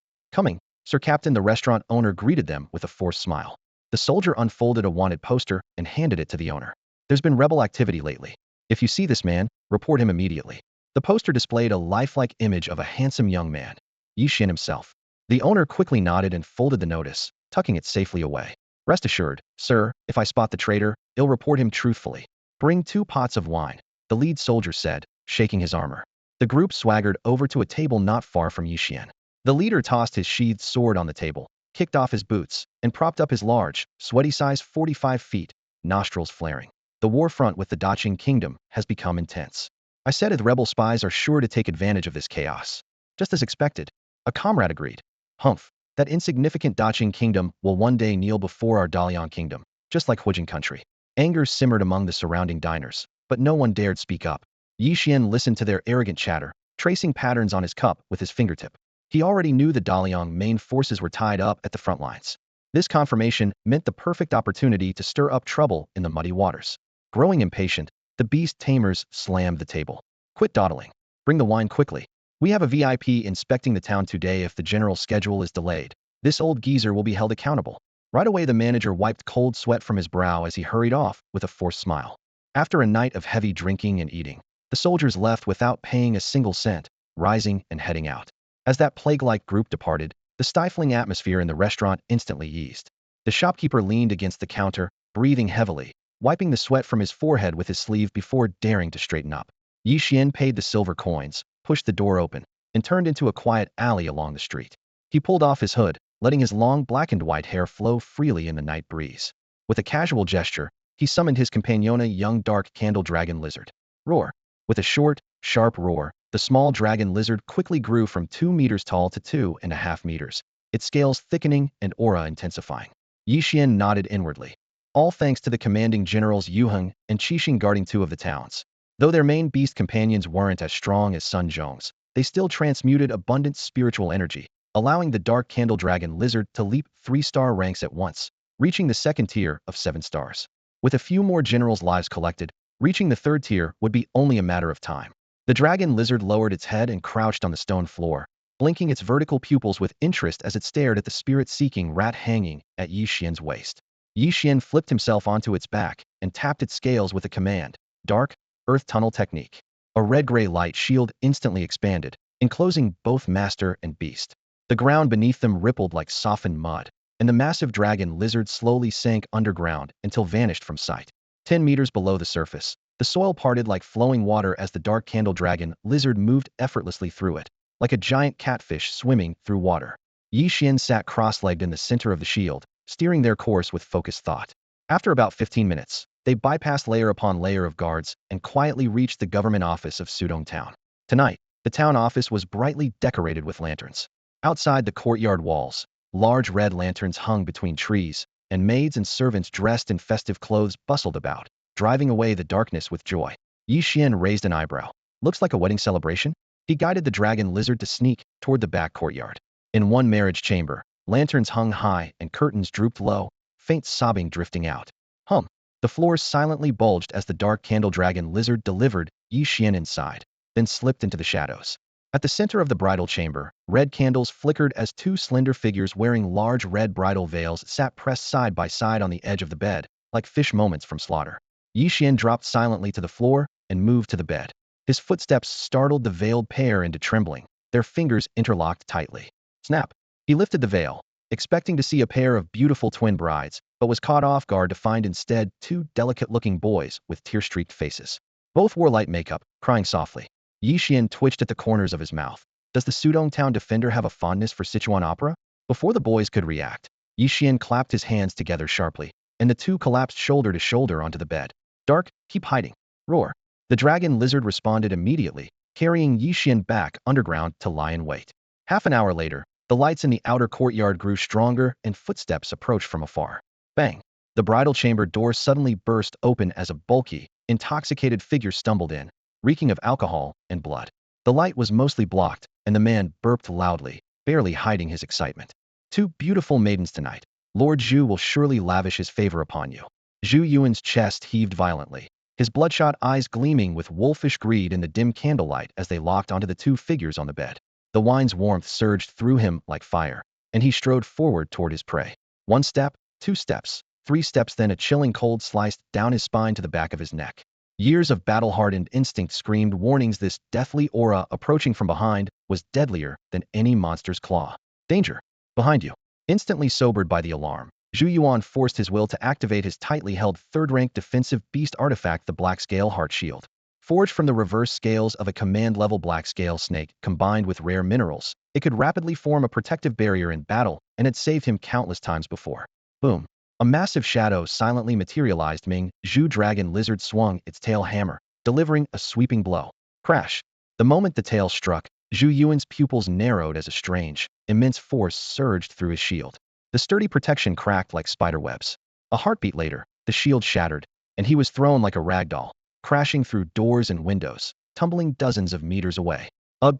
Sir Captain." The restaurant owner greeted them with a forced smile. The soldier unfolded a wanted poster and handed it to the owner. "There's been rebel activity lately. If you see this man, report him immediately." The poster displayed a lifelike image of a handsome young man, Ye Xuan himself. The owner quickly nodded and folded the notice, tucking it safely away. "Rest assured, sir, if I spot the traitor, I'll report him truthfully." "Bring 2 pots of wine," the lead soldier said, shaking his armor. The group swaggered over to a table not far from Ye Xuan. The leader tossed his sheathed sword on the table, kicked off his boots, and propped up his large, sweaty size 45 feet, nostrils flaring. "The war front with the Daqing Kingdom has become intense. I said the rebel spies are sure to take advantage of this chaos." "Just as expected," a comrade agreed. "Humph, that insignificant Daqing Kingdom will one day kneel before our Dalian Kingdom, just like Huijing country." Anger simmered among the surrounding diners, but no one dared speak up. Ye Xuan listened to their arrogant chatter, tracing patterns on his cup with his fingertip. He already knew the Dalian main forces were tied up at the front lines. This confirmation meant the perfect opportunity to stir up trouble in the muddy waters. Growing impatient, the beast tamers slammed the table. "Quit dawdling. Bring the wine quickly. We have a VIP inspecting the town today. If the general schedule is delayed, this old geezer will be held accountable." Right away, the manager wiped cold sweat from his brow as he hurried off with a forced smile. After a night of heavy drinking and eating, the soldiers left without paying a single cent, rising and heading out. As that plague-like group departed, the stifling atmosphere in the restaurant instantly eased. The shopkeeper leaned against the counter, breathing heavily, wiping the sweat from his forehead with his sleeve before daring to straighten up. Ye Xuan paid the silver coins, pushed the door open, and turned into a quiet alley along the street. He pulled off his hood, letting his long black and white hair flow freely in the night breeze. With a casual gesture, he summoned his companion, a young dark candle dragon lizard. Roar! With a short, sharp roar, the small dragon lizard quickly grew from 2 meters tall to 2.5 meters, its scales thickening and aura intensifying. Ye Xuan nodded inwardly. All thanks to the commanding generals Yuheng and Qixing guarding 2 of the towns. Though their main beast companions weren't as strong as Sun Zhong's, they still transmuted abundant spiritual energy, allowing the dark candle dragon lizard to leap 3-star ranks at once, reaching the second tier of 7 stars. With a few more generals' lives collected, reaching the third tier would be only a matter of time. The dragon lizard lowered its head and crouched on the stone floor, blinking its vertical pupils with interest as it stared at the spirit-seeking rat hanging at Ye Xuan's waist. Ye Xuan flipped himself onto its back and tapped its scales with a command, Dark Earth Tunnel Technique. A red-gray light shield instantly expanded, enclosing both master and beast. The ground beneath them rippled like softened mud, and the massive dragon lizard slowly sank underground until vanished from sight. 10 meters below the surface, the soil parted like flowing water as the dark candle dragon lizard moved effortlessly through it, like a giant catfish swimming through water. Ye Xuan sat cross-legged in the center of the shield, steering their course with focused thought. After about 15 minutes, they bypassed layer upon layer of guards and quietly reached the government office of Sudong Town. Tonight, the town office was brightly decorated with lanterns. Outside the courtyard walls, large red lanterns hung between trees, and maids and servants dressed in festive clothes bustled about, driving away the darkness with joy. Ye Xuan raised an eyebrow. Looks like a wedding celebration? He guided the dragon lizard to sneak toward the back courtyard. In one marriage chamber, lanterns hung high and curtains drooped low, faint sobbing drifting out. Hum. The floors silently bulged as the dark candle dragon lizard delivered Ye Xuan inside, then slipped into the shadows. At the center of the bridal chamber, red candles flickered as 2 slender figures wearing large red bridal veils sat pressed side by side on the edge of the bed, like fish moments from slaughter. Ye Xuan dropped silently to the floor and moved to the bed. His footsteps startled the veiled pair into trembling, their fingers interlocked tightly. Snap! He lifted the veil, expecting to see a pair of beautiful twin brides, but was caught off guard to find instead 2 delicate-looking boys with tear-streaked faces. Both wore light makeup, crying softly. Ye Xuan twitched at the corners of his mouth. Does the Sudong Town defender have a fondness for Sichuan opera? Before the boys could react, Ye Xuan clapped his hands together sharply, and the 2 collapsed shoulder to shoulder onto the bed. Dark, keep hiding. Roar. The dragon lizard responded immediately, carrying Ye Xuan back underground to lie in wait. Half an hour later, the lights in the outer courtyard grew stronger and footsteps approached from afar. Bang! The bridal chamber door suddenly burst open as a bulky, intoxicated figure stumbled in, reeking of alcohol and blood. The light was mostly blocked, and the man burped loudly, barely hiding his excitement. 2 beautiful maidens tonight. Lord Zhu will surely lavish his favor upon you. Zhu Yuan's chest heaved violently, his bloodshot eyes gleaming with wolfish greed in the dim candlelight as they locked onto the 2 figures on the bed. The wine's warmth surged through him like fire, and he strode forward toward his prey. 1 step, 2 steps, 3 steps, then a chilling cold sliced down his spine to the back of his neck. Years of battle-hardened instinct screamed warnings. This deathly aura approaching from behind was deadlier than any monster's claw. Danger! Behind you. Instantly sobered by the alarm, Zhu Yuan forced his will to activate his tightly held 3rd-rank defensive beast artifact, the Black Scale Heart Shield. Forged from the reverse scales of a command-level black scale snake combined with rare minerals, it could rapidly form a protective barrier in battle and had saved him countless times before. Boom. A massive shadow silently materialized. Ming Zhu dragon lizard swung its tail hammer, delivering a sweeping blow. Crash! The moment the tail struck, Zhu Yuan's pupils narrowed as a strange, immense force surged through his shield. The sturdy protection cracked like spider webs. A heartbeat later, the shield shattered, and he was thrown like a ragdoll, crashing through doors and windows, tumbling dozens of meters away.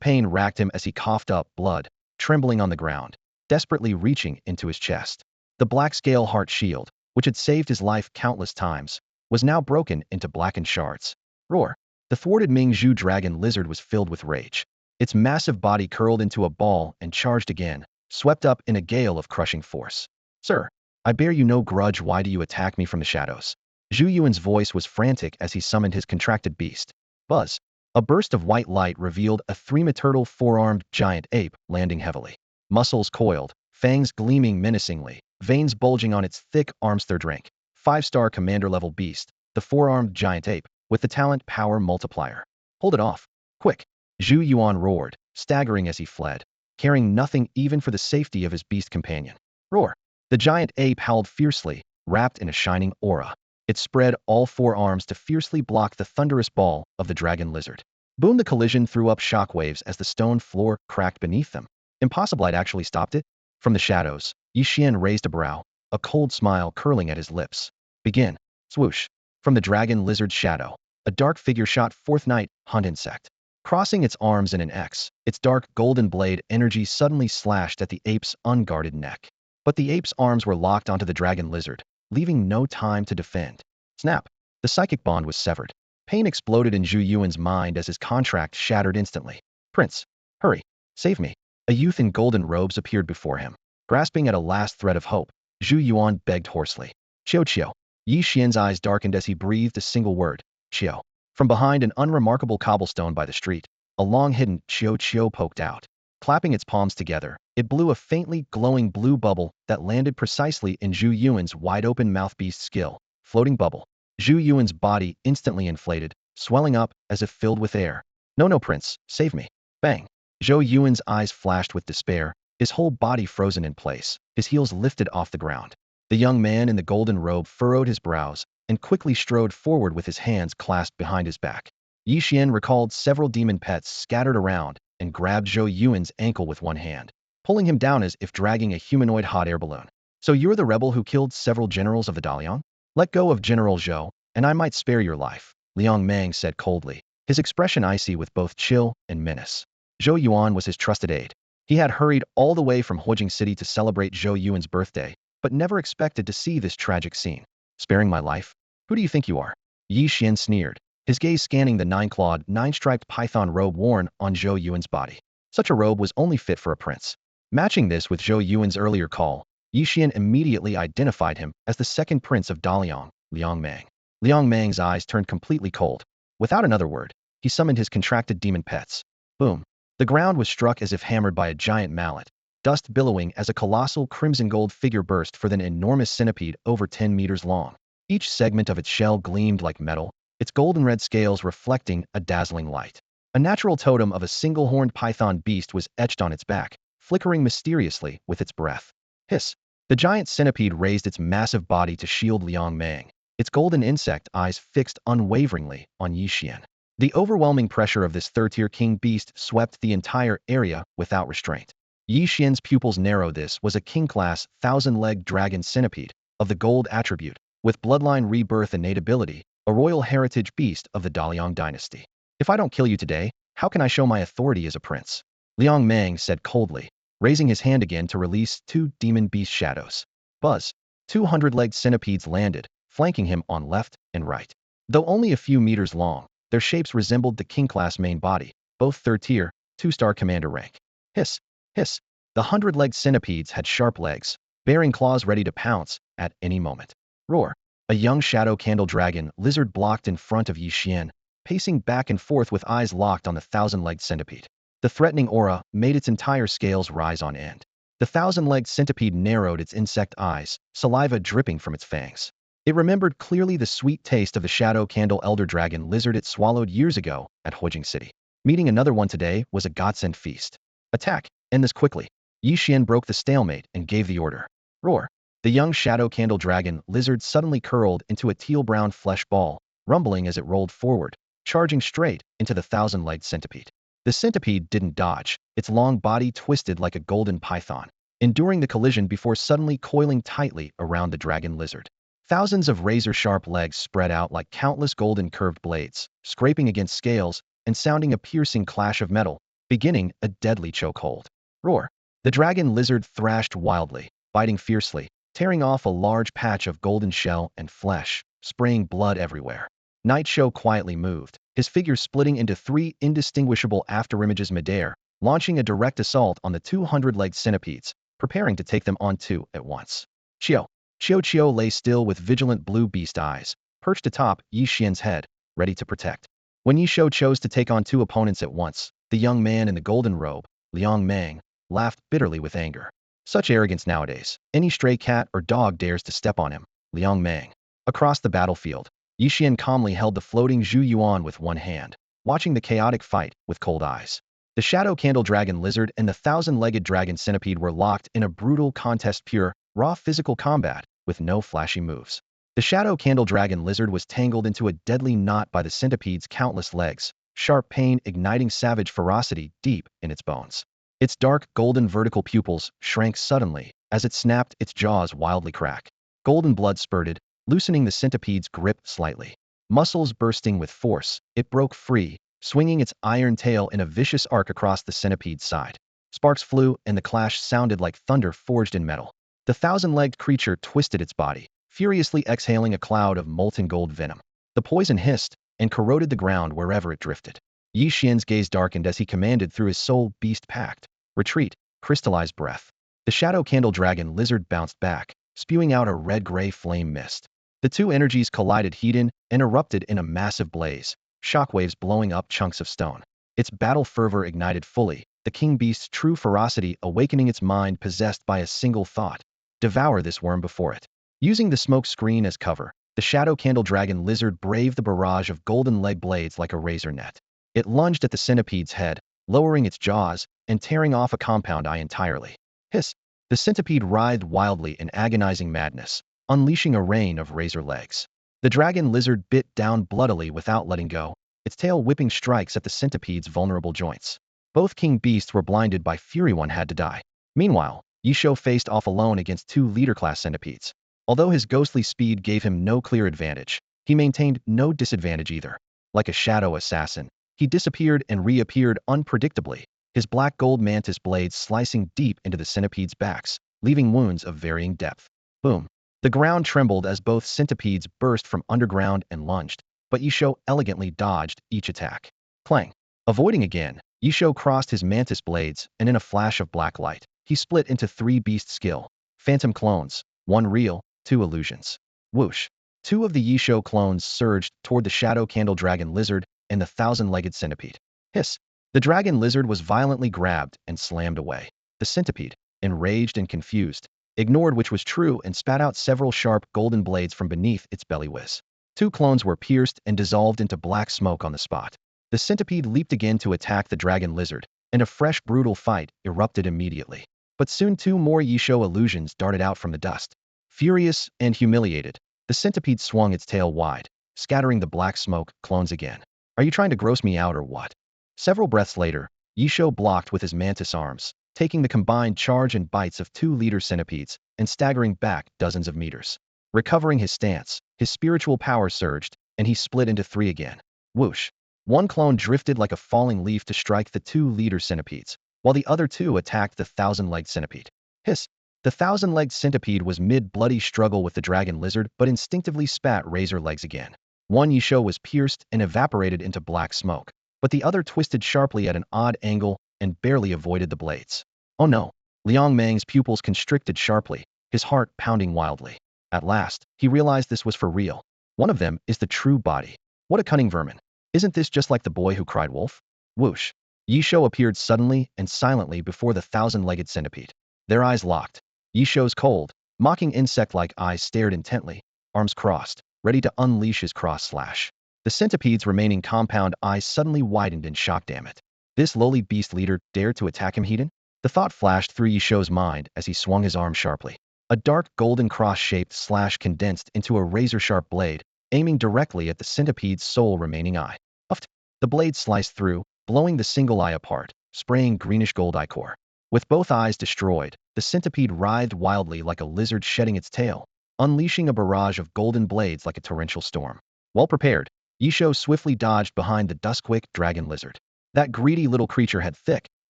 Pain racked him as he coughed up blood, trembling on the ground, desperately reaching into his chest. The black scale heart shield, which had saved his life countless times, was now broken into blackened shards. Roar! The thwarted Ming Zhu dragon lizard was filled with rage. Its massive body curled into a ball and charged again, swept up in a gale of crushing force. Sir! I bear you no grudge. Why do you attack me from the shadows? Zhu Yuan's voice was frantic as he summoned his contracted beast. Buzz. A burst of white light revealed a three-meter four-armed giant ape landing heavily. Muscles coiled, fangs gleaming menacingly, veins bulging on its thick arms. Third rank, 5-star commander-level beast, the four-armed giant ape, with the talent power multiplier. Hold it off. Quick. Zhu Yuan roared, staggering as he fled, caring nothing even for the safety of his beast companion. Roar. The giant ape howled fiercely, wrapped in a shining aura. It spread all four arms to fiercely block the thunderous ball of the dragon lizard. Boom! The collision threw up shockwaves as the stone floor cracked beneath them. Impossible. I'd actually stopped it? From the shadows, Ye Xuan raised a brow, a cold smile curling at his lips. Begin. Swoosh. From the dragon lizard's shadow, a dark figure shot forth. Night hunt insect. Crossing its arms in an X, its dark golden blade energy suddenly slashed at the ape's unguarded neck. But the ape's arms were locked onto the dragon lizard, leaving no time to defend. Snap. The psychic bond was severed. Pain exploded in Zhu Yuan's mind as his contract shattered instantly. Prince, hurry, save me. A youth in golden robes appeared before him. Grasping at a last thread of hope, Zhu Yuan begged hoarsely. Qiu Qiu. Ye Xuan's eyes darkened as he breathed a single word. Qiu. From behind an unremarkable cobblestone by the street, a long-hidden Qiu Qiu poked out. Clapping its palms together, it blew a faintly glowing blue bubble that landed precisely in Zhu Yuan's wide-open mouth. Beast skill. Floating bubble. Zhu Yuan's body instantly inflated, swelling up as if filled with air. No, prince, save me. Bang. Zhou Yuan's eyes flashed with despair, his whole body frozen in place, his heels lifted off the ground. The young man in the golden robe furrowed his brows and quickly strode forward with his hands clasped behind his back. Ye Xuan recalled several demon pets scattered around and grabbed Zhou Yuan's ankle with one hand, pulling him down as if dragging a humanoid hot air balloon. So you're the rebel who killed several generals of the Daliang? Let go of General Zhou, and I might spare your life, Liang Mang said coldly, his expression icy with both chill and menace. Zhou Yuan was his trusted aide. He had hurried all the way from Huijing City to celebrate Zhou Yuan's birthday, but never expected to see this tragic scene. Sparing my life? Who do you think you are? Ye Xuan sneered, his gaze scanning the nine-clawed, nine-striped python robe worn on Zhou Yuan's body. Such a robe was only fit for a prince. Matching this with Zhou Yuan's earlier call, Ye Xuan immediately identified him as the second prince of Daliang, Liang Mang. Liang Mang's eyes turned completely cold. Without another word, he summoned his contracted demon pets. Boom. The ground was struck as if hammered by a giant mallet, dust billowing as a colossal crimson gold figure burst forth, an enormous centipede over 10 meters long. Each segment of its shell gleamed like metal, its golden red scales reflecting a dazzling light. A natural totem of a single-horned python beast was etched on its back, flickering mysteriously with its breath. Hiss. The giant centipede raised its massive body to shield Liang Mang, its golden insect eyes fixed unwaveringly on Ye Xuan. The overwhelming pressure of this third-tier king beast swept the entire area without restraint. Ye Xuan's pupils narrowed. This was a king-class, thousand-legged dragon centipede, of the gold attribute, with bloodline rebirth innate ability, a royal heritage beast of the Daliang dynasty. If I don't kill you today, how can I show my authority as a prince? Liang Mang said coldly, raising his hand again to release 2 demon beast shadows. Buzz. 200-legged centipedes landed, flanking him on left and right. Though only a few meters long, their shapes resembled the king-class main body, both third-tier, 2-star commander rank. Hiss. Hiss. The 100-legged centipedes had sharp legs, bearing claws ready to pounce at any moment. Roar. A young shadow candle dragon lizard blocked in front of Ye Xuan, pacing back and forth with eyes locked on the 1,000-legged centipede. The threatening aura made its entire scales rise on end. The 1,000-legged centipede narrowed its insect eyes, saliva dripping from its fangs. It remembered clearly the sweet taste of the shadow candle elder dragon lizard it swallowed years ago at Huijing City. Meeting another one today was a godsend feast. Attack! End this quickly. Ye Xuan broke the stalemate and gave the order. Roar! The young shadow candle dragon lizard suddenly curled into a teal-brown flesh ball, rumbling as it rolled forward, charging straight into the 1,000-legged centipede. The centipede didn't dodge, its long body twisted like a golden python, enduring the collision before suddenly coiling tightly around the dragon lizard. Thousands of razor-sharp legs spread out like countless golden curved blades, scraping against scales and sounding a piercing clash of metal, beginning a deadly chokehold. Roar! The dragon lizard thrashed wildly, biting fiercely, tearing off a large patch of golden shell and flesh, spraying blood everywhere. Night Show quietly moved, his figure splitting into 3 indistinguishable afterimages midair, launching a direct assault on the 200-legged centipedes, preparing to take them on 2 at once. Qiu. Qiao lay still with vigilant blue beast eyes, perched atop Ye Xuan's head, ready to protect. When Ye Xuan chose to take on two opponents at once, the young man in the golden robe, Liang Meng, laughed bitterly with anger. Such arrogance nowadays. Any stray cat or dog dares to step on him. Liang Meng. Across the battlefield, Ye Xuan calmly held the floating Ye Xuan with one hand, watching the chaotic fight with cold eyes. The shadow candle dragon lizard and the thousand-legged dragon centipede were locked in a brutal contest, pure, raw physical combat, with no flashy moves. The shadow candle dragon lizard was tangled into a deadly knot by the centipede's countless legs, sharp pain igniting savage ferocity deep in its bones. Its dark, golden vertical pupils shrank suddenly as it snapped, its jaws wildly crack. Golden blood spurted, loosening the centipede's grip slightly. Muscles bursting with force, it broke free, swinging its iron tail in a vicious arc across the centipede's side. Sparks flew, and the clash sounded like thunder forged in metal. The thousand-legged creature twisted its body, furiously exhaling a cloud of molten gold venom. The poison hissed and corroded the ground wherever it drifted. Ye Xuan's gaze darkened as he commanded through his soul beast pact. Retreat, crystallized breath. The shadow candle dragon lizard bounced back, spewing out a red-gray flame mist. The two energies collided heat-in and erupted in a massive blaze, shockwaves blowing up chunks of stone. Its battle fervor ignited fully, the king beast's true ferocity awakening its mind possessed by a single thought: devour this worm before it. Using the smoke screen as cover, the shadow candle dragon lizard braved the barrage of golden leg blades like a razor net. It lunged at the centipede's head, lowering its jaws and tearing off a compound eye entirely. Hiss! The centipede writhed wildly in agonizing madness, unleashing a rain of razor legs. The dragon lizard bit down bloodily without letting go, its tail whipping strikes at the centipede's vulnerable joints. Both king beasts were blinded by fury. One had to die. Meanwhile, Ye Xuan faced off alone against two leader-class centipedes. Although his ghostly speed gave him no clear advantage, he maintained no disadvantage either. Like a shadow assassin, he disappeared and reappeared unpredictably, his black gold mantis blades slicing deep into the centipedes' backs, leaving wounds of varying depth. Boom! The ground trembled as both centipedes burst from underground and lunged, but Ye Xuan elegantly dodged each attack. Clang! Avoiding again, Ye Xuan crossed his mantis blades, and in a flash of black light, he split into three beast skill phantom clones, one real, two illusions. Whoosh! Two of the Ye Xuan clones surged toward the shadow candle dragon lizard and the thousand-legged centipede. Hiss! The dragon lizard was violently grabbed and slammed away. The centipede, enraged and confused, ignored which was true and spat out several sharp golden blades from beneath its belly. Whiz! Two clones were pierced and dissolved into black smoke on the spot. The centipede leaped again to attack the dragon lizard, and a fresh brutal fight erupted immediately. But soon two more Ye Xuan illusions darted out from the dust. Furious and humiliated, the centipede swung its tail wide, scattering the black smoke clones again. Are you trying to gross me out or what? Several breaths later, Ye Xuan blocked with his mantis arms, taking the combined charge and bites of two leader centipedes and staggering back dozens of meters. Recovering his stance, his spiritual power surged, and he split into three again. Whoosh! One clone drifted like a falling leaf to strike the two leader centipedes, while the other two attacked the thousand-legged centipede. Hiss! The thousand-legged centipede was mid-bloody struggle with the dragon lizard but instinctively spat razor legs again. One Ye Xuan was pierced and evaporated into black smoke, but the other twisted sharply at an odd angle and barely avoided the blades. Oh no! Liang Meng's pupils constricted sharply, his heart pounding wildly. At last, he realized this was for real. One of them is the true body. What a cunning vermin. Isn't this just like the boy who cried wolf? Whoosh! Ye Xuan appeared suddenly and silently before the thousand-legged centipede. Their eyes locked. Ye Xuan's cold, mocking insect-like eyes stared intently, arms crossed, ready to unleash his cross-slash. The centipede's remaining compound eyes suddenly widened in shock. Damn it. This lowly beast leader dared to attack him, Heaton? The thought flashed through Ye Xuan's mind as he swung his arm sharply. A dark golden cross-shaped slash condensed into a razor-sharp blade, aiming directly at the centipede's sole remaining eye. Uft! The blade sliced through, blowing the single eye apart, spraying greenish-gold ichor. With both eyes destroyed, the centipede writhed wildly like a lizard shedding its tail, unleashing a barrage of golden blades like a torrential storm. Well prepared, Ye Xuan swiftly dodged behind the dusk-quick dragon lizard. That greedy little creature had thick,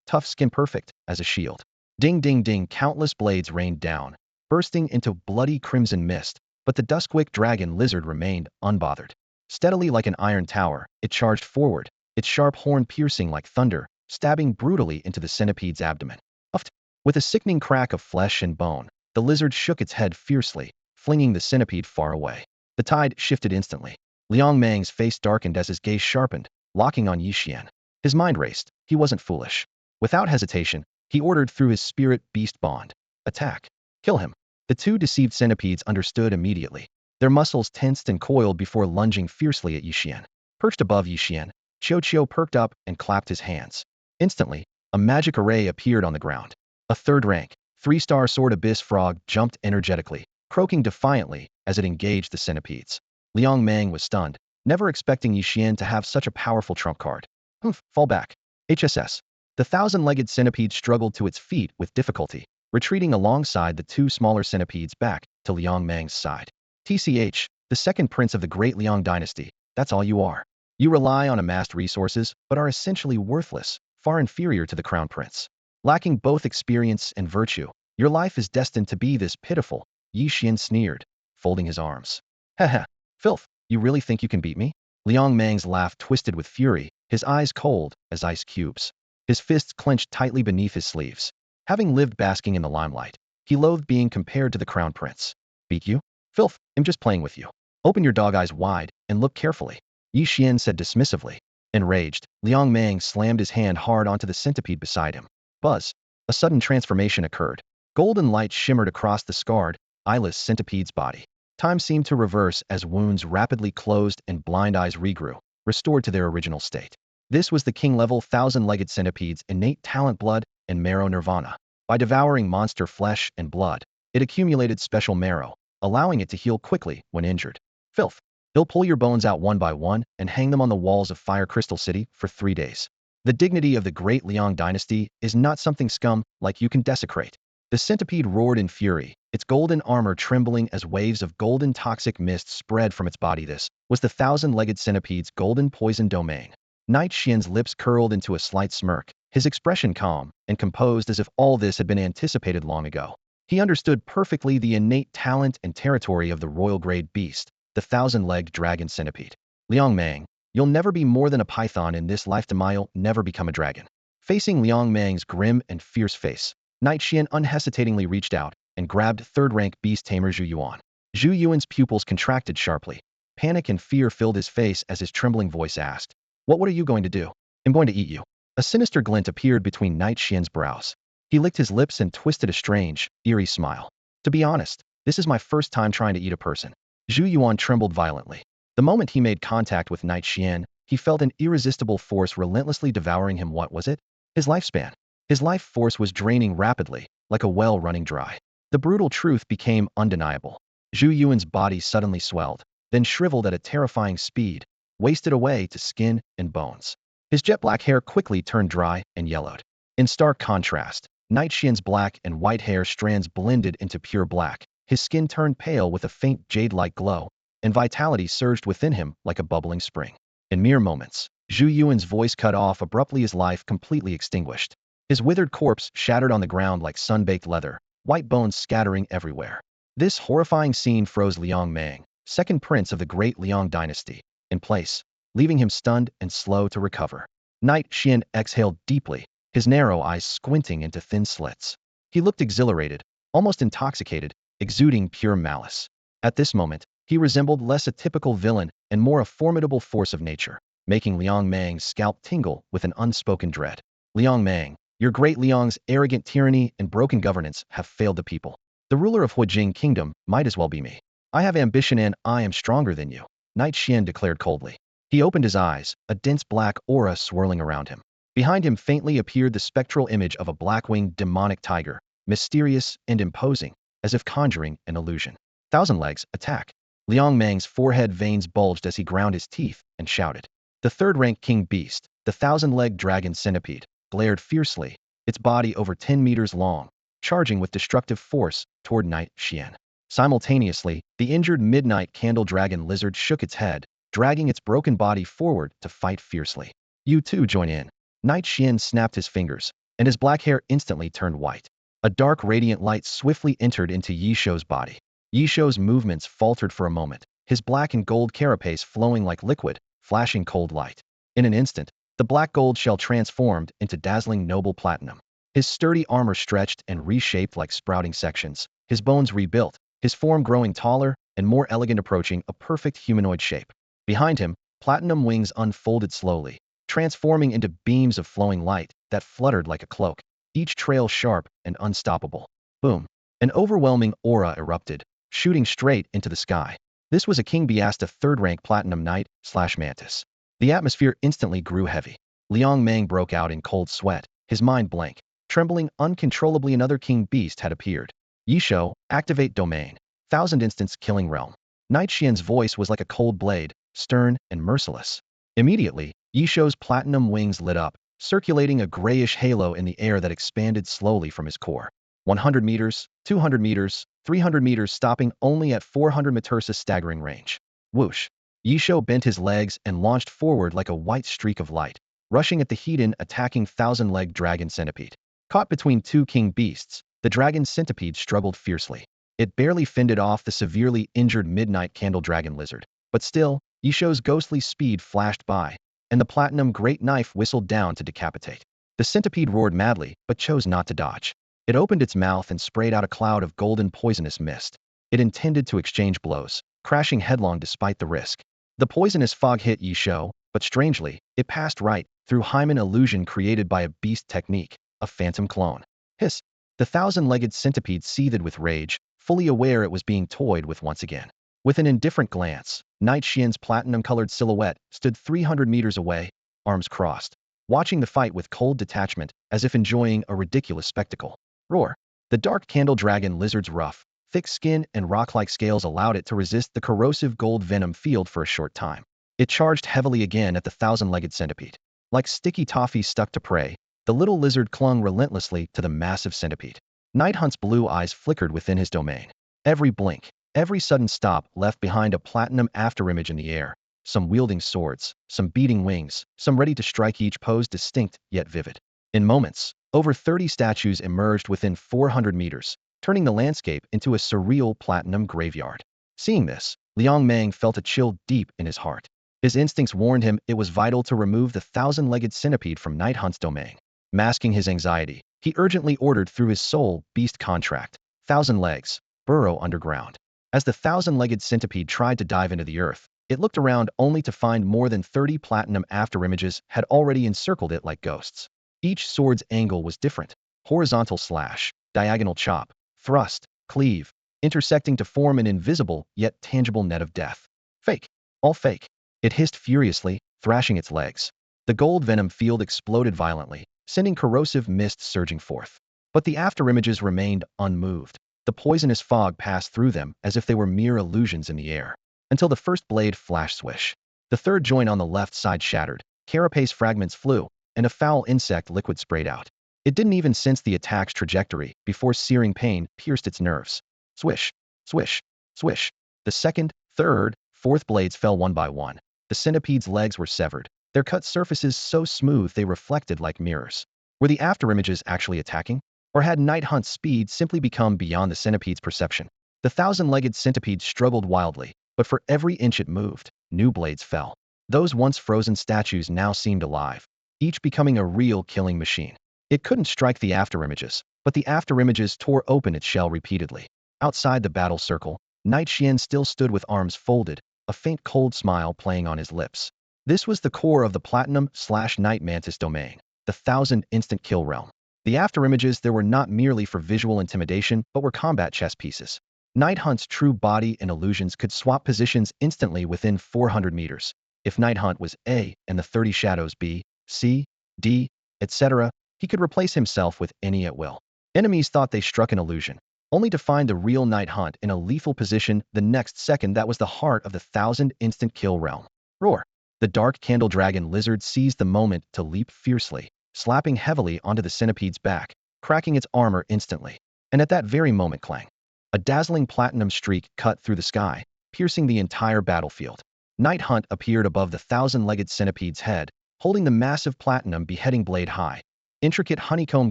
tough skin perfect as a shield. Ding ding ding, countless blades rained down, bursting into bloody crimson mist, but the dusk-quick dragon lizard remained unbothered. Steadily like an iron tower, it charged forward, its sharp horn piercing like thunder, stabbing brutally into the centipede's abdomen. Uft! With a sickening crack of flesh and bone, the lizard shook its head fiercely, flinging the centipede far away. The tide shifted instantly. Liang Mang's face darkened as his gaze sharpened, locking on Ye Xuan. His mind raced. He wasn't foolish. Without hesitation, he ordered through his spirit beast bond. Attack. Kill him. The two deceived centipedes understood immediately. Their muscles tensed and coiled before lunging fiercely at Ye Xuan. Perched above Ye Xuan, Qiu perked up and clapped his hands. Instantly, a magic array appeared on the ground. A third rank, 3-star sword abyss frog jumped energetically, croaking defiantly as it engaged the centipedes. Liang Mang was stunned, never expecting Ye Xuan to have such a powerful trump card. Humph, fall back. HSS. The thousand-legged centipede struggled to its feet with difficulty, retreating alongside the two smaller centipedes back to Liang Mang's side. TCH, the second prince of the great Liang dynasty, that's all you are. You rely on amassed resources, but are essentially worthless, far inferior to the crown prince. Lacking both experience and virtue, your life is destined to be this pitiful, Ye Xuan sneered, folding his arms. Heh, filth, you really think you can beat me? Liang Mang's laugh twisted with fury, his eyes cold as ice cubes. His fists clenched tightly beneath his sleeves. Having lived basking in the limelight, he loathed being compared to the crown prince. Beat you? Filth, I'm just playing with you. Open your dog eyes wide and look carefully, Ye Xuan said dismissively. Enraged, Liang Mang slammed his hand hard onto the centipede beside him. Buzz. A sudden transformation occurred. Golden light shimmered across the scarred, eyeless centipede's body. Time seemed to reverse as wounds rapidly closed and blind eyes regrew, restored to their original state. This was the king-level thousand-legged centipede's innate talent, blood and marrow nirvana. By devouring monster flesh and blood, it accumulated special marrow, allowing it to heal quickly when injured. Filth. He'll pull your bones out one by one and hang them on the walls of Fire Crystal City for 3 days. The dignity of the great Liang dynasty is not something scum like you can desecrate. The centipede roared in fury, its golden armor trembling as waves of golden toxic mist spread from its body. This was the thousand-legged centipede's golden poison domain. Night Xian's lips curled into a slight smirk, his expression calm and composed as if all this had been anticipated long ago. He understood perfectly the innate talent and territory of the royal-grade beast, the thousand-legged dragon centipede. Liang Mang, you'll never be more than a python in this lifetime. I'll never become a dragon. Facing Liang Mang's grim and fierce face, Night Xian unhesitatingly reached out and grabbed third-rank beast tamer Ye Xuan. Ye Xuan's pupils contracted sharply. Panic and fear filled his face as his trembling voice asked, What are you going to do? I'm going to eat you. A sinister glint appeared between Night Xian's brows. He licked his lips and twisted a strange, eerie smile. To be honest, this is my first time trying to eat a person. Ye Xuan trembled violently. The moment he made contact with Night Xian, he felt an irresistible force relentlessly devouring him. What was it? His lifespan. His life force was draining rapidly, like a well running dry. The brutal truth became undeniable. Ye Xuan's body suddenly swelled, then shriveled at a terrifying speed, wasted away to skin and bones. His jet-black hair quickly turned dry and yellowed. In stark contrast, Night Xian's black and white hair strands blended into pure black. His skin turned pale with a faint jade-like glow, and vitality surged within him like a bubbling spring. In mere moments, Ye Xuan's voice cut off abruptly, his life completely extinguished. His withered corpse shattered on the ground like sun-baked leather, white bones scattering everywhere. This horrifying scene froze Liang Mang, second prince of the great Liang dynasty, in place, leaving him stunned and slow to recover. Night Xian exhaled deeply, his narrow eyes squinting into thin slits. He looked exhilarated, almost intoxicated, exuding pure malice. At this moment, he resembled less a typical villain and more a formidable force of nature, making Liang Mang's scalp tingle with an unspoken dread. Liang Mang, your great Liang's arrogant tyranny and broken governance have failed the people. The ruler of Huajing Kingdom might as well be me. I have ambition and I am stronger than you, Night Xian declared coldly. He opened his eyes, a dense black aura swirling around him. Behind him faintly appeared the spectral image of a black-winged demonic tiger, mysterious and imposing, as if conjuring an illusion. Thousand Legs, attack. Liang Mang's forehead veins bulged as he ground his teeth and shouted. The third-rank king beast, the thousand-legged dragon centipede, glared fiercely, its body over 10 meters long, charging with destructive force toward Night Xian. Simultaneously, the injured midnight candle dragon lizard shook its head, dragging its broken body forward to fight fiercely. You too join in. Night Xian snapped his fingers, and his black hair instantly turned white. A dark radiant light swiftly entered into Ye Xuan's body. Ye Xuan's movements faltered for a moment, his black and gold carapace flowing like liquid, flashing cold light. In an instant, the black gold shell transformed into dazzling noble platinum. His sturdy armor stretched and reshaped like sprouting sections, his bones rebuilt, his form growing taller and more elegant, approaching a perfect humanoid shape. Behind him, platinum wings unfolded slowly, transforming into beams of flowing light that fluttered like a cloak, each trail sharp and unstoppable. Boom! An overwhelming aura erupted, shooting straight into the sky. This was a King Beasta third-rank platinum knight/mantis. The atmosphere instantly grew heavy. Liang Meng broke out in cold sweat, his mind blank. Trembling uncontrollably, another king beast had appeared. Ye Xuan, activate domain. 1000 instance killing realm. Night Xian's voice was like a cold blade, stern and merciless. Immediately, Ye Xuan's platinum wings lit up, circulating a grayish halo in the air that expanded slowly from his core. 100 meters, 200 meters, 300 meters, stopping only at 400 meters, a staggering range. Whoosh! Ye Xuan bent his legs and launched forward like a white streak of light, rushing at the heat-in, attacking thousand-legged dragon centipede. Caught between two king beasts, the dragon centipede struggled fiercely. It barely fended off the severely injured midnight candle dragon lizard. But still, Ye Xuan's ghostly speed flashed by, and the platinum great knife whistled down to decapitate. The centipede roared madly, but chose not to dodge. It opened its mouth and sprayed out a cloud of golden poisonous mist. It intended to exchange blows, crashing headlong despite the risk. The poisonous fog hit Ye Xuan, but strangely, it passed right through Hymen illusion created by a beast technique, a phantom clone. Hiss! The thousand-legged centipede seethed with rage, fully aware it was being toyed with once again. With an indifferent glance, Night Xian's platinum-colored silhouette stood 300 meters away, arms crossed, watching the fight with cold detachment, as if enjoying a ridiculous spectacle. Roar! The dark candle dragon lizard's rough, thick skin and rock-like scales allowed it to resist the corrosive gold venom field for a short time. It charged heavily again at the thousand-legged centipede. Like sticky toffee stuck to prey, the little lizard clung relentlessly to the massive centipede. Night Hunt's blue eyes flickered within his domain. Every blink, every sudden stop left behind a platinum afterimage in the air, some wielding swords, some beating wings, some ready to strike, each pose distinct yet vivid. In moments, over 30 statues emerged within 400 meters, turning the landscape into a surreal platinum graveyard. Seeing this, Liang Meng felt a chill deep in his heart. His instincts warned him it was vital to remove the thousand-legged centipede from Night Hunt's domain. Masking his anxiety, he urgently ordered through his soul beast contract, 1000 legs, burrow underground. As the thousand-legged centipede tried to dive into the earth, it looked around only to find more than 30 platinum afterimages had already encircled it like ghosts. Each sword's angle was different: horizontal slash, diagonal chop, thrust, cleave, intersecting to form an invisible yet tangible net of death. Fake. All fake. It hissed furiously, thrashing its legs. The gold venom field exploded violently, sending corrosive mist surging forth. But the afterimages remained unmoved. The poisonous fog passed through them as if they were mere illusions in the air, until the first blade flashed swish. The third joint on the left side shattered, carapace fragments flew, and a foul insect liquid sprayed out. It didn't even sense the attack's trajectory before searing pain pierced its nerves. Swish, swish, swish. The second, third, fourth blades fell one by one. The centipede's legs were severed, their cut surfaces so smooth they reflected like mirrors. Were the afterimages actually attacking? Or had Night Hunt's speed simply become beyond the centipede's perception? The thousand-legged centipede struggled wildly, but for every inch it moved, new blades fell. Those once frozen statues now seemed alive, each becoming a real killing machine. It couldn't strike the afterimages, but the afterimages tore open its shell repeatedly. Outside the battle circle, Night Xian still stood with arms folded, a faint cold smile playing on his lips. This was the core of the platinum/night mantis domain, the 1000 instant kill realm. The afterimages there were not merely for visual intimidation, but were combat chess pieces. Night Hunt's true body and illusions could swap positions instantly within 400 meters. If Night Hunt was A and the 30 shadows B, C, D, etc., he could replace himself with any at will. Enemies thought they struck an illusion, only to find the real Night Hunt in a lethal position the next second. That was the heart of the 1000 instant kill realm. Roar! The dark candle dragon lizard seized the moment to leap fiercely, slapping heavily onto the centipede's back, cracking its armor instantly. And at that very moment, clang! A dazzling platinum streak cut through the sky, piercing the entire battlefield. Night Hunt appeared above the thousand-legged centipede's head, holding the massive platinum beheading blade high. Intricate honeycomb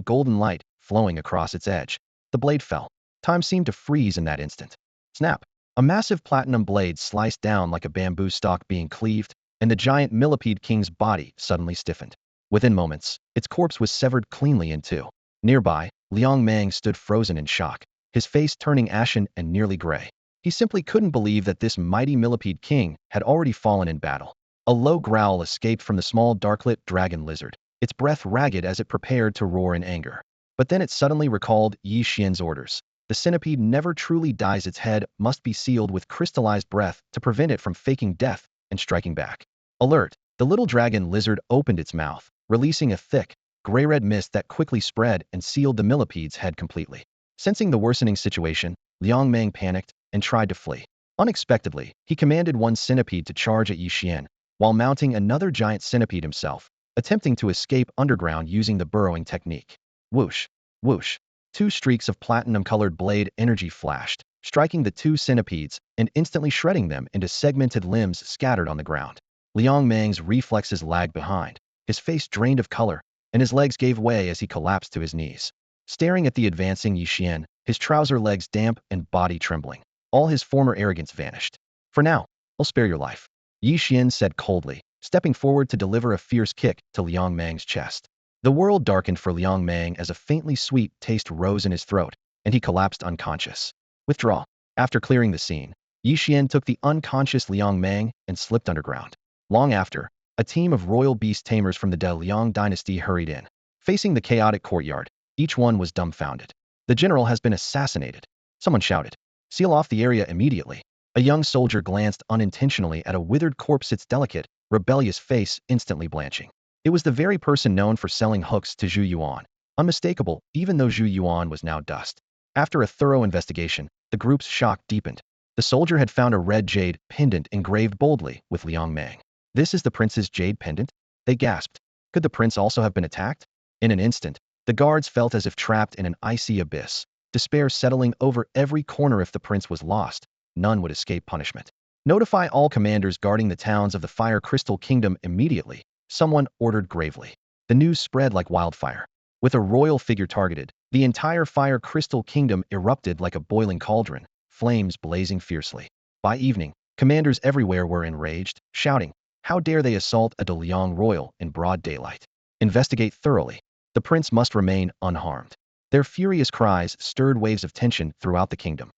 golden light flowing across its edge. The blade fell. Time seemed to freeze in that instant. Snap! A massive platinum blade sliced down like a bamboo stalk being cleaved, and the giant millipede king's body suddenly stiffened. Within moments, its corpse was severed cleanly in two. Nearby, Liang Meng stood frozen in shock. his face turning ashen and nearly gray. He simply couldn't believe that this mighty millipede king had already fallen in battle. A low growl escaped from the small darklit dragon lizard, its breath ragged as it prepared to roar in anger. But then it suddenly recalled Ye Xuan's orders. The centipede never truly dies. Its head must be sealed with crystallized breath to prevent it from faking death and striking back. Alert! The little dragon lizard opened its mouth, releasing a thick, gray-red mist that quickly spread and sealed the millipede's head completely. Sensing the worsening situation, Liang Meng panicked and tried to flee. Unexpectedly, he commanded one centipede to charge at Ye Xuan, while mounting another giant centipede himself, attempting to escape underground using the burrowing technique. Whoosh! Whoosh! Two streaks of platinum-colored blade energy flashed, striking the two centipedes and instantly shredding them into segmented limbs scattered on the ground. Liang Meng's reflexes lagged behind, his face drained of color, and his legs gave way as he collapsed to his knees. Staring at the advancing Ye Xuan, his trouser legs damp and body trembling, all his former arrogance vanished. For now, I'll spare your life, Ye Xuan said coldly, stepping forward to deliver a fierce kick to Liang Meng's chest. The world darkened for Liang Meng as a faintly sweet taste rose in his throat, and he collapsed unconscious. Withdraw. After clearing the scene, Ye Xuan took the unconscious Liang Meng and slipped underground. Long after, a team of royal beast tamers from the De Liang dynasty hurried in. Facing the chaotic courtyard, each one was dumbfounded. The general has been assassinated, someone shouted. Seal off the area immediately. A young soldier glanced unintentionally at a withered corpse, its delicate, rebellious face instantly blanching. It was the very person known for selling hooks to Ye Xuan. Unmistakable, even though Ye Xuan was now dust. After a thorough investigation, the group's shock deepened. The soldier had found a red jade pendant engraved boldly with Liang Meng. This is the prince's jade pendant? They gasped. Could the prince also have been attacked? In an instant, the guards felt as if trapped in an icy abyss, despair settling over every corner. If the prince was lost, none would escape punishment. Notify all commanders guarding the towns of the Fire Crystal Kingdom immediately, someone ordered gravely. The news spread like wildfire. With a royal figure targeted, the entire Fire Crystal Kingdom erupted like a boiling cauldron, flames blazing fiercely. By evening, commanders everywhere were enraged, shouting, "How dare they assault a De Liang royal in broad daylight? Investigate thoroughly. The prince must remain unharmed." Their furious cries stirred waves of tension throughout the kingdom.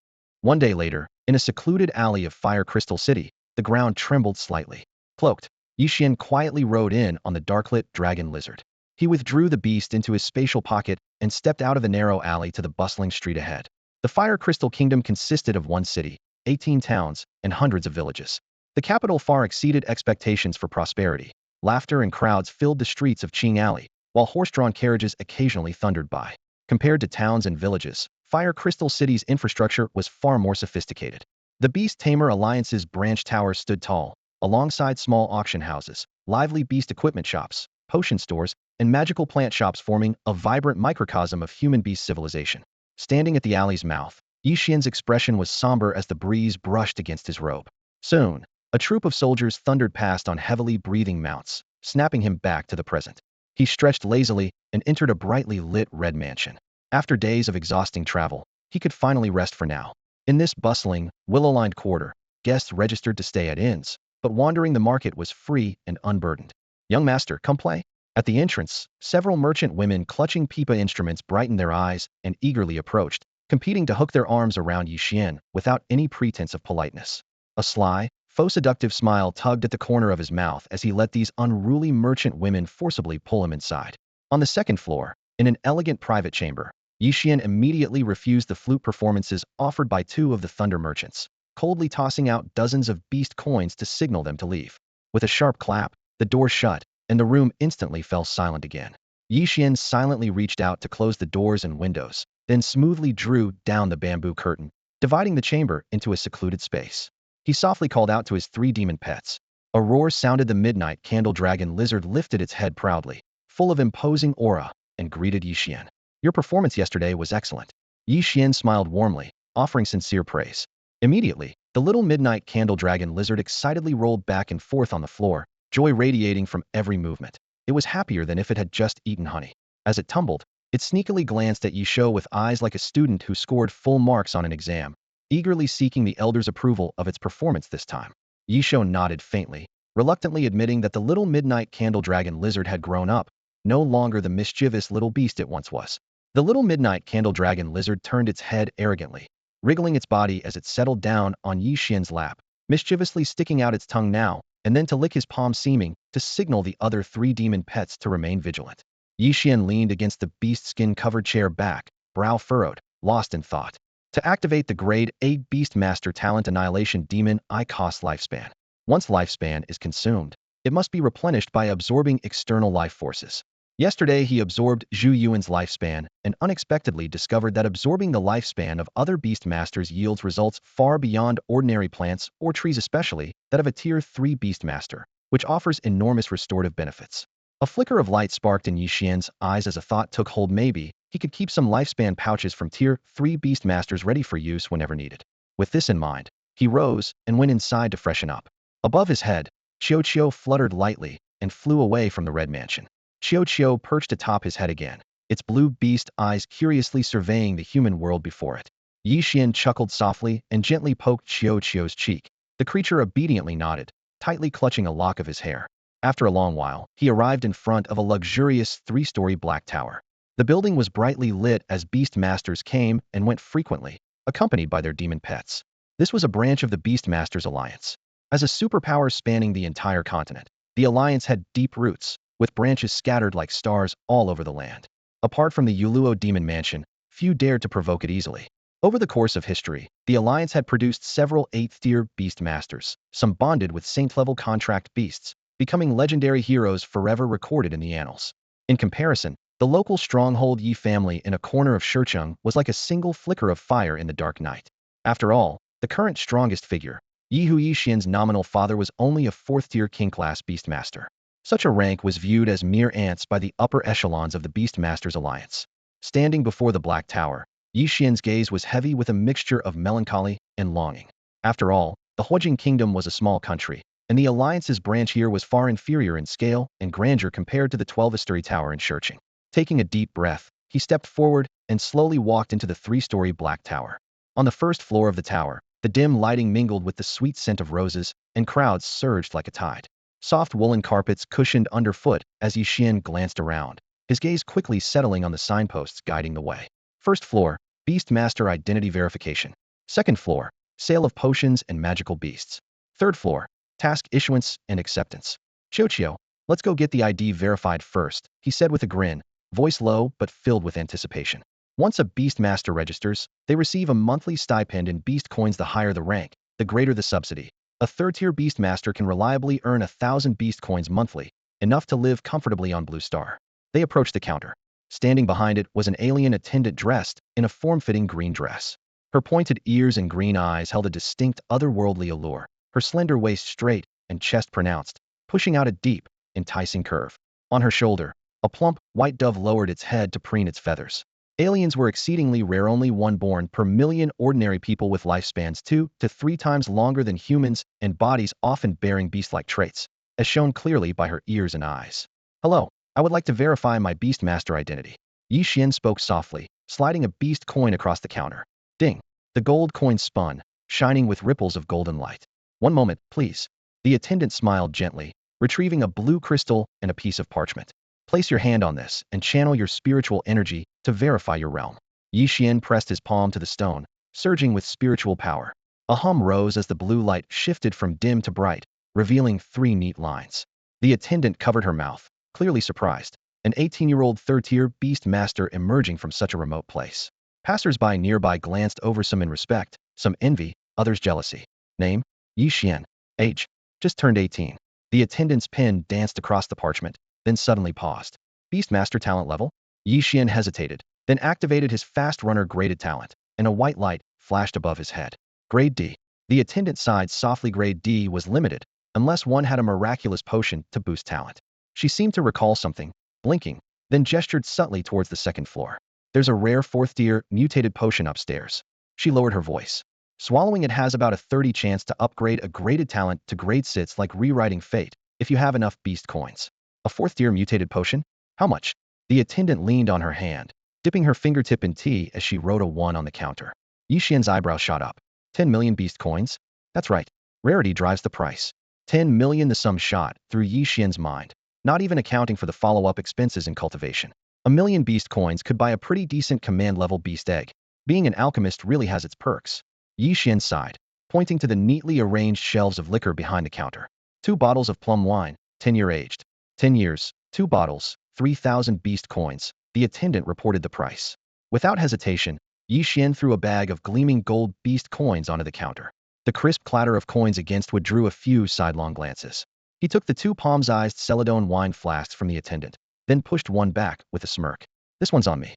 One day later, in a secluded alley of Fire Crystal City, the ground trembled slightly. Cloaked, Ye Xuan quietly rode in on the darklit dragon lizard. He withdrew the beast into his spatial pocket and stepped out of the narrow alley to the bustling street ahead. The Fire Crystal Kingdom consisted of one city, 18 towns, and hundreds of villages. The capital far exceeded expectations for prosperity. Laughter and crowds filled the streets of Qing Alley, while horse-drawn carriages occasionally thundered by. Compared to towns and villages, Fire Crystal City's infrastructure was far more sophisticated. The Beast Tamer Alliance's branch towers stood tall, alongside small auction houses, lively beast equipment shops, potion stores, and magical plant shops forming a vibrant microcosm of human-beast civilization. Standing at the alley's mouth, Ye Xuan's expression was somber as the breeze brushed against his robe. Soon, a troop of soldiers thundered past on heavily breathing mounts, snapping him back to the present. He stretched lazily and entered a brightly lit red mansion. After days of exhausting travel, he could finally rest for now. In this bustling, willow-lined quarter, guests registered to stay at inns, but wandering the market was free and unburdened. "Young master, come play?" At the entrance, several merchant women clutching pipa instruments brightened their eyes and eagerly approached, competing to hook their arms around Ye Xuan without any pretense of politeness. A sly, faux seductive smile tugged at the corner of his mouth as he let these unruly merchant women forcibly pull him inside. On the second floor, in an elegant private chamber, Ye Xuan immediately refused the flute performances offered by two of the thunder merchants, coldly tossing out dozens of beast coins to signal them to leave. With a sharp clap, the door shut, and the room instantly fell silent again. Ye Xuan silently reached out to close the doors and windows, then smoothly drew down the bamboo curtain, dividing the chamber into a secluded space. He softly called out to his three demon pets. A roar sounded. The midnight candle dragon lizard lifted its head proudly, full of imposing aura, and greeted Ye Xuan. "Your performance yesterday was excellent." Ye Xuan smiled warmly, offering sincere praise. Immediately, the little midnight candle dragon lizard excitedly rolled back and forth on the floor, joy radiating from every movement. It was happier than if it had just eaten honey. As it tumbled, it sneakily glanced at Ye Xuan with eyes like a student who scored full marks on an exam, eagerly seeking the elder's approval of its performance this time. Ye Xuan nodded faintly, reluctantly admitting that the little midnight candle dragon lizard had grown up, no longer the mischievous little beast it once was. The little midnight candle dragon lizard turned its head arrogantly, wriggling its body as it settled down on Ye Xuan's lap, mischievously sticking out its tongue now and then to lick his palm, seeming to signal the other three demon pets to remain vigilant. Ye Xuan leaned against the beast skin-covered chair back, brow furrowed, lost in thought. To activate the Grade 8 Beast Master Talent Annihilation Demon I cost lifespan. Once lifespan is consumed, it must be replenished by absorbing external life forces. Yesterday he absorbed Zhu Yuan's lifespan and unexpectedly discovered that absorbing the lifespan of other beast masters yields results far beyond ordinary plants or trees, especially that of a tier 3 beast master, which offers enormous restorative benefits. A flicker of light sparked in Ye Xuan's eyes as a thought took hold. Maybe he could keep some lifespan pouches from tier 3 beast masters ready for use whenever needed. With this in mind, he rose and went inside to freshen up. Above his head, Qiu fluttered lightly and flew away from the red mansion. Qiu perched atop his head again, its blue beast eyes curiously surveying the human world before it. Ye Xuan chuckled softly and gently poked Qiu's cheek. The creature obediently nodded, tightly clutching a lock of his hair. After a long while, he arrived in front of a luxurious 3-story black tower. The building was brightly lit as beast masters came and went frequently, accompanied by their demon pets. This was a branch of the Beast Masters Alliance. As a superpower spanning the entire continent, the alliance had deep roots, with branches scattered like stars all over the land. Apart from the Yuluo Demon Mansion, few dared to provoke it easily. Over the course of history, the alliance had produced several 8th-tier beast masters, some bonded with saint-level contract beasts, becoming legendary heroes forever recorded in the annals. In comparison, the local stronghold Yi family in a corner of Shicheng was like a single flicker of fire in the dark night. After all, the current strongest figure, Ye Xuan's nominal father, was only a 4th-tier king-class beastmaster. Such a rank was viewed as mere ants by the upper echelons of the Beastmasters Alliance. Standing before the Black Tower, Ye Xuan's gaze was heavy with a mixture of melancholy and longing. After all, the Huijing Kingdom was a small country, and the Alliance's branch here was far inferior in scale and grandeur compared to the 12th-story tower in Shicheng. Taking a deep breath, he stepped forward and slowly walked into the 3-story Black Tower. On the first floor of the tower, the dim lighting mingled with the sweet scent of roses, and crowds surged like a tide. Soft woolen carpets cushioned underfoot as Ye Xuan glanced around, his gaze quickly settling on the signposts guiding the way. First floor, Beastmaster Identity Verification. Second floor, Sale of Potions and Magical Beasts. Third floor, Task Issuance and Acceptance. Qiu, let's go get the ID verified first, he said with a grin, voice low but filled with anticipation. Once a Beastmaster registers, they receive a monthly stipend in beast coins. The higher the rank, the greater the subsidy. A 3rd-tier Beastmaster can reliably earn 1,000 beast coins monthly, enough to live comfortably on Blue Star. They approached the counter. Standing behind it was an alien attendant dressed in a form-fitting green dress. Her pointed ears and green eyes held a distinct otherworldly allure, her slender waist straight and chest pronounced, pushing out a deep, enticing curve. On her shoulder, a plump, white dove lowered its head to preen its feathers. Aliens were exceedingly rare, only one born per million. Ordinary people with lifespans 2 to 3 times longer than humans and bodies often bearing beast-like traits, as shown clearly by her ears and eyes. Hello, I would like to verify my Beastmaster identity. Ye Xuan spoke softly, sliding a beast coin across the counter. Ding! The gold coin spun, shining with ripples of golden light. One moment, please. The attendant smiled gently, retrieving a blue crystal and a piece of parchment. Place your hand on this and channel your spiritual energy to verify your realm. Ye Xuan pressed his palm to the stone, surging with spiritual power. A hum rose as the blue light shifted from dim to bright, revealing 3 neat lines. The attendant covered her mouth, clearly surprised. An 18-year-old 3rd-tier beast master emerging from such a remote place. Passers-by nearby glanced over, some in respect, some envy, others jealousy. Name? Ye Xuan. Age? Just turned 18. The attendant's pen danced across the parchment, then suddenly paused. Beastmaster talent level? Ye Xuan hesitated, then activated his fast runner graded talent, and a white light flashed above his head. Grade D. The attendant sighed softly. Grade D was limited, unless one had a miraculous potion to boost talent. She seemed to recall something, blinking, then gestured subtly towards the 2nd floor. There's a rare 4th-tier mutated potion upstairs. She lowered her voice. Swallowing it has about a 30 chance to upgrade a graded talent to grade 6, like rewriting fate, if you have enough beast coins. A 4th-tier mutated potion? How much? The attendant leaned on her hand, dipping her fingertip in tea as she wrote a 1 on the counter. Ye Xuan's eyebrow shot up. 10 million beast coins? That's right. Rarity drives the price. 10 million. The sum shot through Ye Xuan's mind, not even accounting for the follow-up expenses in cultivation. 1,000,000 beast coins could buy a pretty decent command-level beast egg. Being an alchemist really has its perks. Ye Xuan sighed, pointing to the neatly arranged shelves of liquor behind the counter. 2 bottles of plum wine, 10-year aged. 10 years, 2 bottles, 3,000 beast coins. The attendant reported the price. Without hesitation, Ye Xuan threw a bag of gleaming gold beast coins onto the counter. The crisp clatter of coins against wood drew a few sidelong glances. He took the 2 palm-sized Celadon wine flasks from the attendant, then pushed one back with a smirk. This one's on me.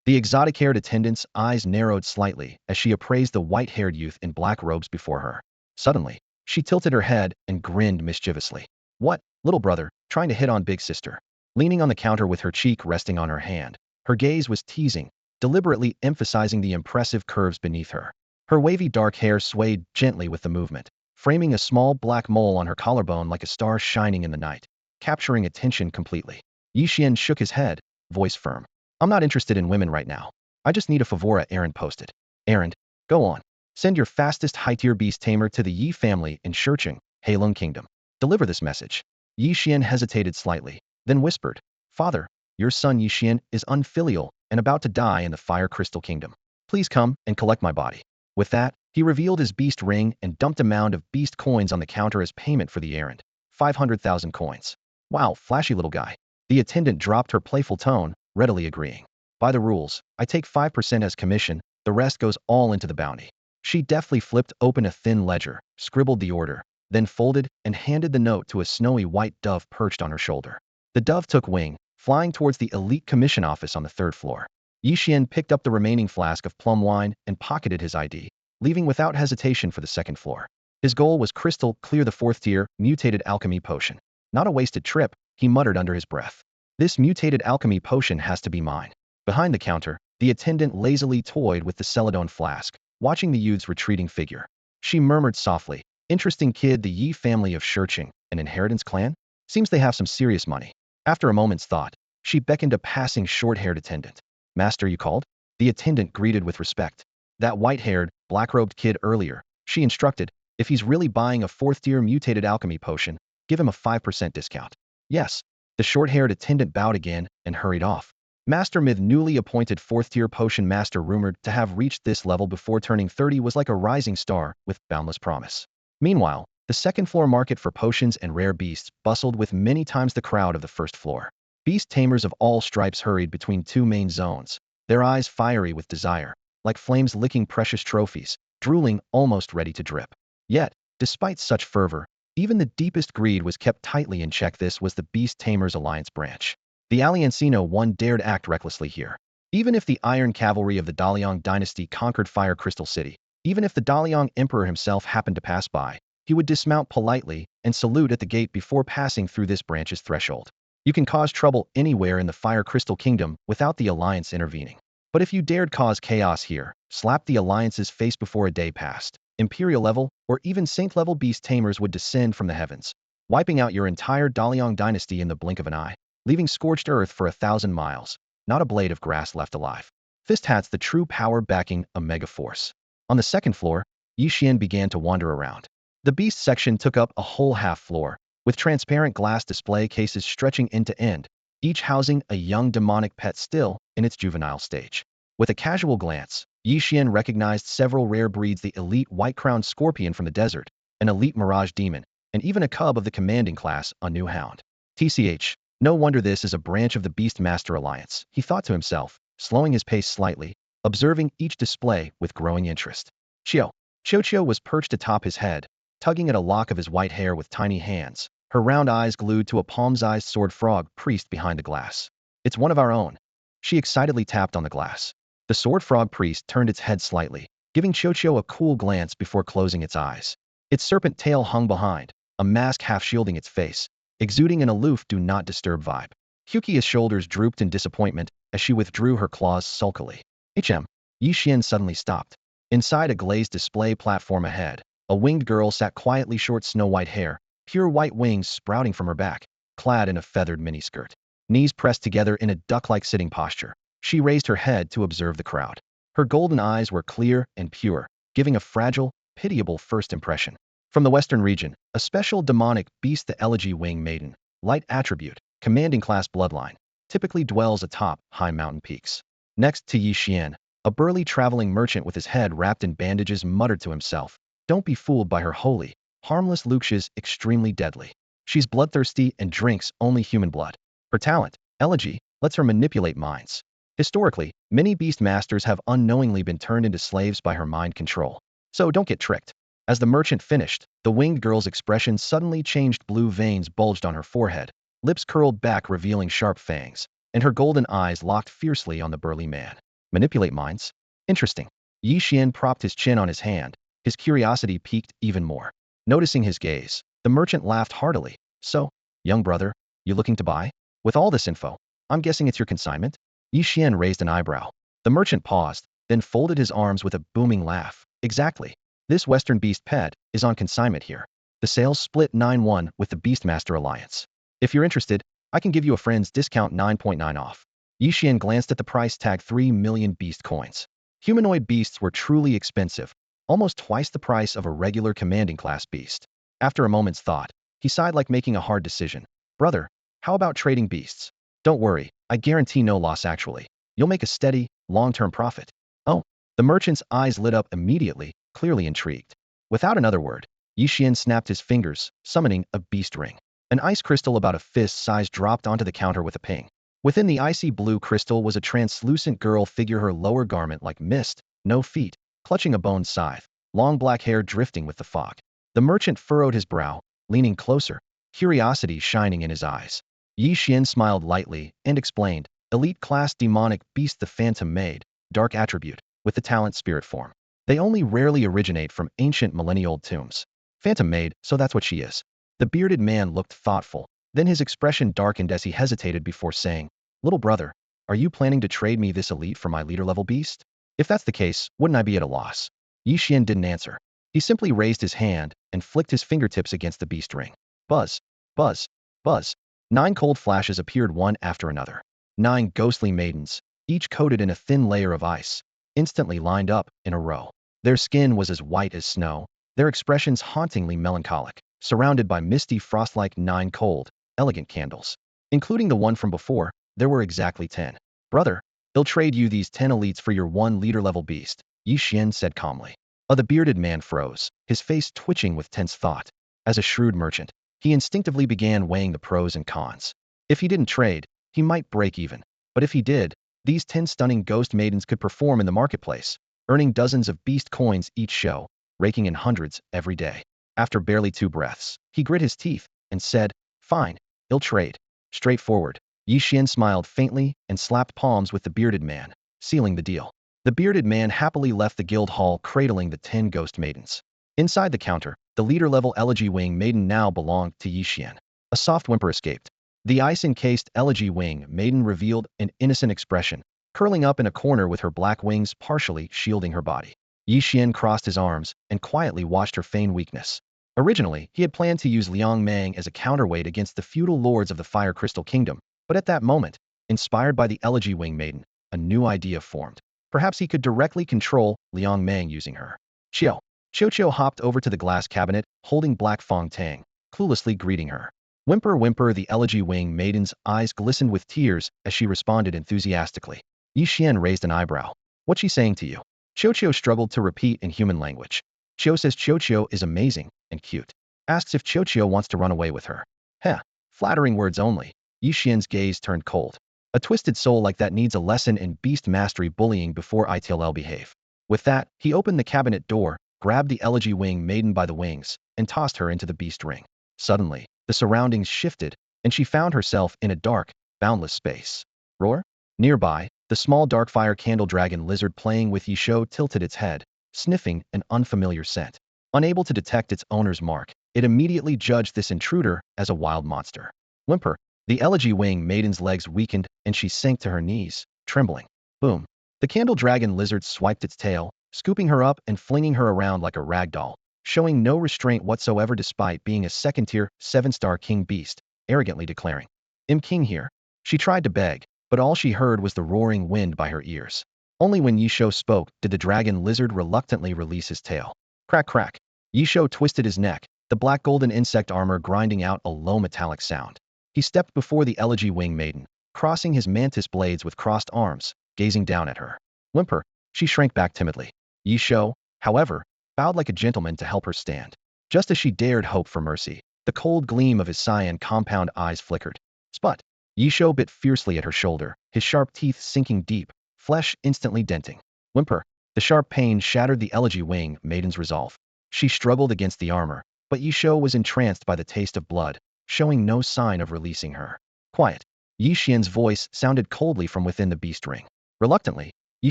The exotic-haired attendant's eyes narrowed slightly as she appraised the white-haired youth in black robes before her. Suddenly, she tilted her head and grinned mischievously. What, little brother, trying to hit on big sister? Leaning on the counter with her cheek resting on her hand, her gaze was teasing, deliberately emphasizing the impressive curves beneath her. Her wavy dark hair swayed gently with the movement, framing a small black mole on her collarbone like a star shining in the night, capturing attention completely. Ye Xuan shook his head, voice firm. I'm not interested in women right now. I just need a favor, errand posted. Errand, go on. Send your fastest high-tier beast tamer to the Ye family in Shurcheng, Heilong Kingdom. Deliver this message. Ye Xuan hesitated slightly, then whispered, Father, your son Ye Xuan is unfilial and about to die in the Fire Crystal Kingdom. Please come and collect my body. With that, he revealed his beast ring and dumped a mound of beast coins on the counter as payment for the errand. 500,000 coins. Wow, flashy little guy. The attendant dropped her playful tone, readily agreeing. By the rules, I take 5% as commission, the rest goes all into the bounty. She deftly flipped open a thin ledger, scribbled the order, then folded and handed the note to a snowy white dove perched on her shoulder. The dove took wing, flying towards the elite commission office on the 3rd floor. Ye Xuan picked up the remaining flask of plum wine and pocketed his ID, leaving without hesitation for the 2nd floor. His goal was crystal clear, the 4th tier mutated alchemy potion. Not a wasted trip, he muttered under his breath. This mutated alchemy potion has to be mine. Behind the counter, the attendant lazily toyed with the Celadon flask, watching the youth's retreating figure. She murmured softly, interesting kid. The Ye family of Shurcheng, an inheritance clan? Seems they have some serious money. After a moment's thought, she beckoned a passing short-haired attendant. Master, you called? The attendant greeted with respect. That white-haired, black-robed kid earlier, she instructed, if he's really buying a 4th-tier mutated alchemy potion, give him a 5% discount. Yes. The short-haired attendant bowed again and hurried off. Master Myth, newly appointed 4th-tier potion master rumored to have reached this level before turning 30, was like a rising star with boundless promise. Meanwhile, the 2nd floor market for potions and rare beasts bustled with many times the crowd of the 1st floor. Beast tamers of all stripes hurried between 2 main zones, their eyes fiery with desire, like flames licking precious trophies, drooling almost ready to drip. Yet, despite such fervor, even the deepest greed was kept tightly in check. This was the Beast Tamers Alliance branch. The Aliancino one dared act recklessly here. Even if the Iron Cavalry of the Daliang dynasty conquered Fire Crystal City, even if the Daliang Emperor himself happened to pass by, he would dismount politely and salute at the gate before passing through this branch's threshold. You can cause trouble anywhere in the Fire Crystal Kingdom without the Alliance intervening. But if you dared cause chaos here, slap the Alliance's face before a day passed, Imperial level, or even Saint level beast tamers would descend from the heavens, wiping out your entire Daliang dynasty in the blink of an eye, leaving scorched earth for 1,000 miles, not a blade of grass left alive. Fist hats, the true power backing a mega force. On the 2nd floor, Ye Xuan began to wander around. The beast section took up a whole half floor, with transparent glass display cases stretching end to end, each housing a young demonic pet still in its juvenile stage. With a casual glance, Ye Xuan recognized several rare breeds: the elite white-crowned scorpion from the desert, an elite mirage demon, and even a cub of the commanding class, a new hound. TCH, no wonder this is a branch of the Beastmaster Alliance, he thought to himself, slowing his pace slightly, observing each display with growing interest. Xiao was perched atop his head, tugging at a lock of his white hair with tiny hands, her round eyes glued to a palm-sized sword frog priest behind the glass. It's one of our own. She excitedly tapped on the glass. The sword frog priest turned its head slightly, giving Xiao a cool glance before closing its eyes. Its serpent tail hung behind, a mask half shielding its face, exuding an aloof do not disturb vibe. Hukia's shoulders drooped in disappointment as she withdrew her claws sulkily. Ye Xuan suddenly stopped. Inside a glazed display platform ahead, a winged girl sat quietly, short snow-white hair, pure white wings sprouting from her back, clad in a feathered miniskirt. Knees pressed together in a duck-like sitting posture, she raised her head to observe the crowd. Her golden eyes were clear and pure, giving a fragile, pitiable first impression. From the western region, a special demonic beast, the Elegy Wing Maiden, light attribute, commanding class bloodline. typically dwells atop high mountain peaks. Next to Ye Xuan, a burly traveling merchant with his head wrapped in bandages muttered to himself, "Don't be fooled by her holy, harmless look. She's extremely deadly. She's bloodthirsty and drinks only human blood. Her talent, elegy, lets her manipulate minds. Historically, many beast masters have unknowingly been turned into slaves by her mind control. So don't get tricked." As the merchant finished, the winged girl's expression suddenly changed. Blue veins bulged on her forehead, lips curled back revealing sharp fangs, and her golden eyes locked fiercely on the burly man. Manipulate minds? Interesting. Ye Xuan propped his chin on his hand, his curiosity piqued even more. Noticing his gaze, the merchant laughed heartily. "So, young brother, you looking to buy? With all this info, I'm guessing it's your consignment?" Ye Xuan raised an eyebrow. The merchant paused, then folded his arms with a booming laugh. "Exactly. This Western beast pet is on consignment here. The sales split 9-1 with the Beastmaster Alliance. If you're interested, I can give you a friend's discount 9.9 off." Ye Xuan glanced at the price tag. 3 million beast coins. Humanoid beasts were truly expensive, almost twice the price of a regular commanding class beast. After a moment's thought, he sighed like making a hard decision. "Brother, how about trading beasts? Don't worry, I guarantee no loss actually. You'll make a steady, long-term profit." "Oh." The merchant's eyes lit up immediately, clearly intrigued. Without another word, Ye Xuan snapped his fingers, summoning a beast ring. An ice crystal about a fist size dropped onto the counter with a ping. Within the icy blue crystal was a translucent girl figure, her lower garment like mist, no feet, clutching a bone scythe, long black hair drifting with the fog. The merchant furrowed his brow, leaning closer, curiosity shining in his eyes. Ye Xuan smiled lightly and explained, "Elite class demonic beast, the Phantom Maid, dark attribute, with the talent spirit form. They only rarely originate from ancient millennial tombs. Phantom Maid, so that's what she is." The bearded man looked thoughtful, then his expression darkened as he hesitated before saying, "Little brother, are you planning to trade me this elite for my leader-level beast? If that's the case, wouldn't I be at a loss?" Ye Xuan didn't answer. He simply raised his hand and flicked his fingertips against the beast ring. Buzz, buzz, buzz. 9 cold flashes appeared one after another. 9 ghostly maidens, each coated in a thin layer of ice, instantly lined up in a row. Their skin was as white as snow, their expressions hauntingly melancholic, surrounded by misty frost-like 9 cold, elegant candles. Including the one from before, there were exactly 10. "Brother, he'll trade you these 10 elites for your 1 leader-level beast," Ye Xuan said calmly. The bearded man froze, his face twitching with tense thought. As a shrewd merchant, he instinctively began weighing the pros and cons. If he didn't trade, he might break even. But if he did, these 10 stunning ghost maidens could perform in the marketplace, earning dozens of beast coins each show, raking in hundreds every day. After barely 2 breaths, he grit his teeth and said, "Fine, he'll trade." Straightforward. Ye Xuan smiled faintly and slapped palms with the bearded man, sealing the deal. The bearded man happily left the guild hall cradling the 10 ghost maidens. Inside the counter, the leader-level elegy wing maiden now belonged to Ye Xuan. A soft whimper escaped. The ice-encased elegy wing maiden revealed an innocent expression, curling up in a corner with her black wings partially shielding her body. Ye Xuan crossed his arms and quietly watched her feign weakness. Originally, he had planned to use Liang Mang as a counterweight against the feudal lords of the Fire Crystal Kingdom, but at that moment, inspired by the elegy wing maiden, a new idea formed. Perhaps he could directly control Liang Mang using her. Xiao. Qiu hopped over to the glass cabinet, holding Black Fong Tang, cluelessly greeting her. Whimper whimper, the elegy wing maiden's eyes glistened with tears as she responded enthusiastically. Ye Xuan raised an eyebrow. "What's she saying to you?" Qiu struggled to repeat in human language. "Qiu says Qiu is amazing and cute. Asks if Qiu wants to run away with her." Heh, flattering words only. Ye Xuan's gaze turned cold. A twisted soul like that needs a lesson in beast mastery bullying before it'll behave. With that, he opened the cabinet door, grabbed the elegy wing maiden by the wings, and tossed her into the beast ring. Suddenly, the surroundings shifted, and she found herself in a dark, boundless space. Roar? Nearby, the small dark-fire candle dragon lizard playing with Ye Xuan tilted its head, sniffing an unfamiliar scent. Unable to detect its owner's mark, it immediately judged this intruder as a wild monster. Whimper. The elegy wing maiden's legs weakened, and she sank to her knees, trembling. Boom. The candle dragon lizard swiped its tail, scooping her up and flinging her around like a rag doll, showing no restraint whatsoever despite being a second-tier, 7-star king beast, arrogantly declaring, "I'm king here." She tried to beg, but all she heard was the roaring wind by her ears. Only when Ye Xuan spoke did the dragon lizard reluctantly release his tail. Crack crack. Ye Xuan twisted his neck, the black golden insect armor grinding out a low metallic sound. He stepped before the elegy wing maiden, crossing his mantis blades with crossed arms, gazing down at her. Whimper, she shrank back timidly. Ye Xuan, however, bowed like a gentleman to help her stand. Just as she dared hope for mercy, the cold gleam of his cyan compound eyes flickered. Sput! Ye Xuan bit fiercely at her shoulder, his sharp teeth sinking deep, flesh instantly denting. Whimper! The sharp pain shattered the elegy wing maiden's resolve. She struggled against the armor, but Ye Xuan was entranced by the taste of blood, showing no sign of releasing her. Quiet. Ye Xian's voice sounded coldly from within the beast ring. Reluctantly, Ye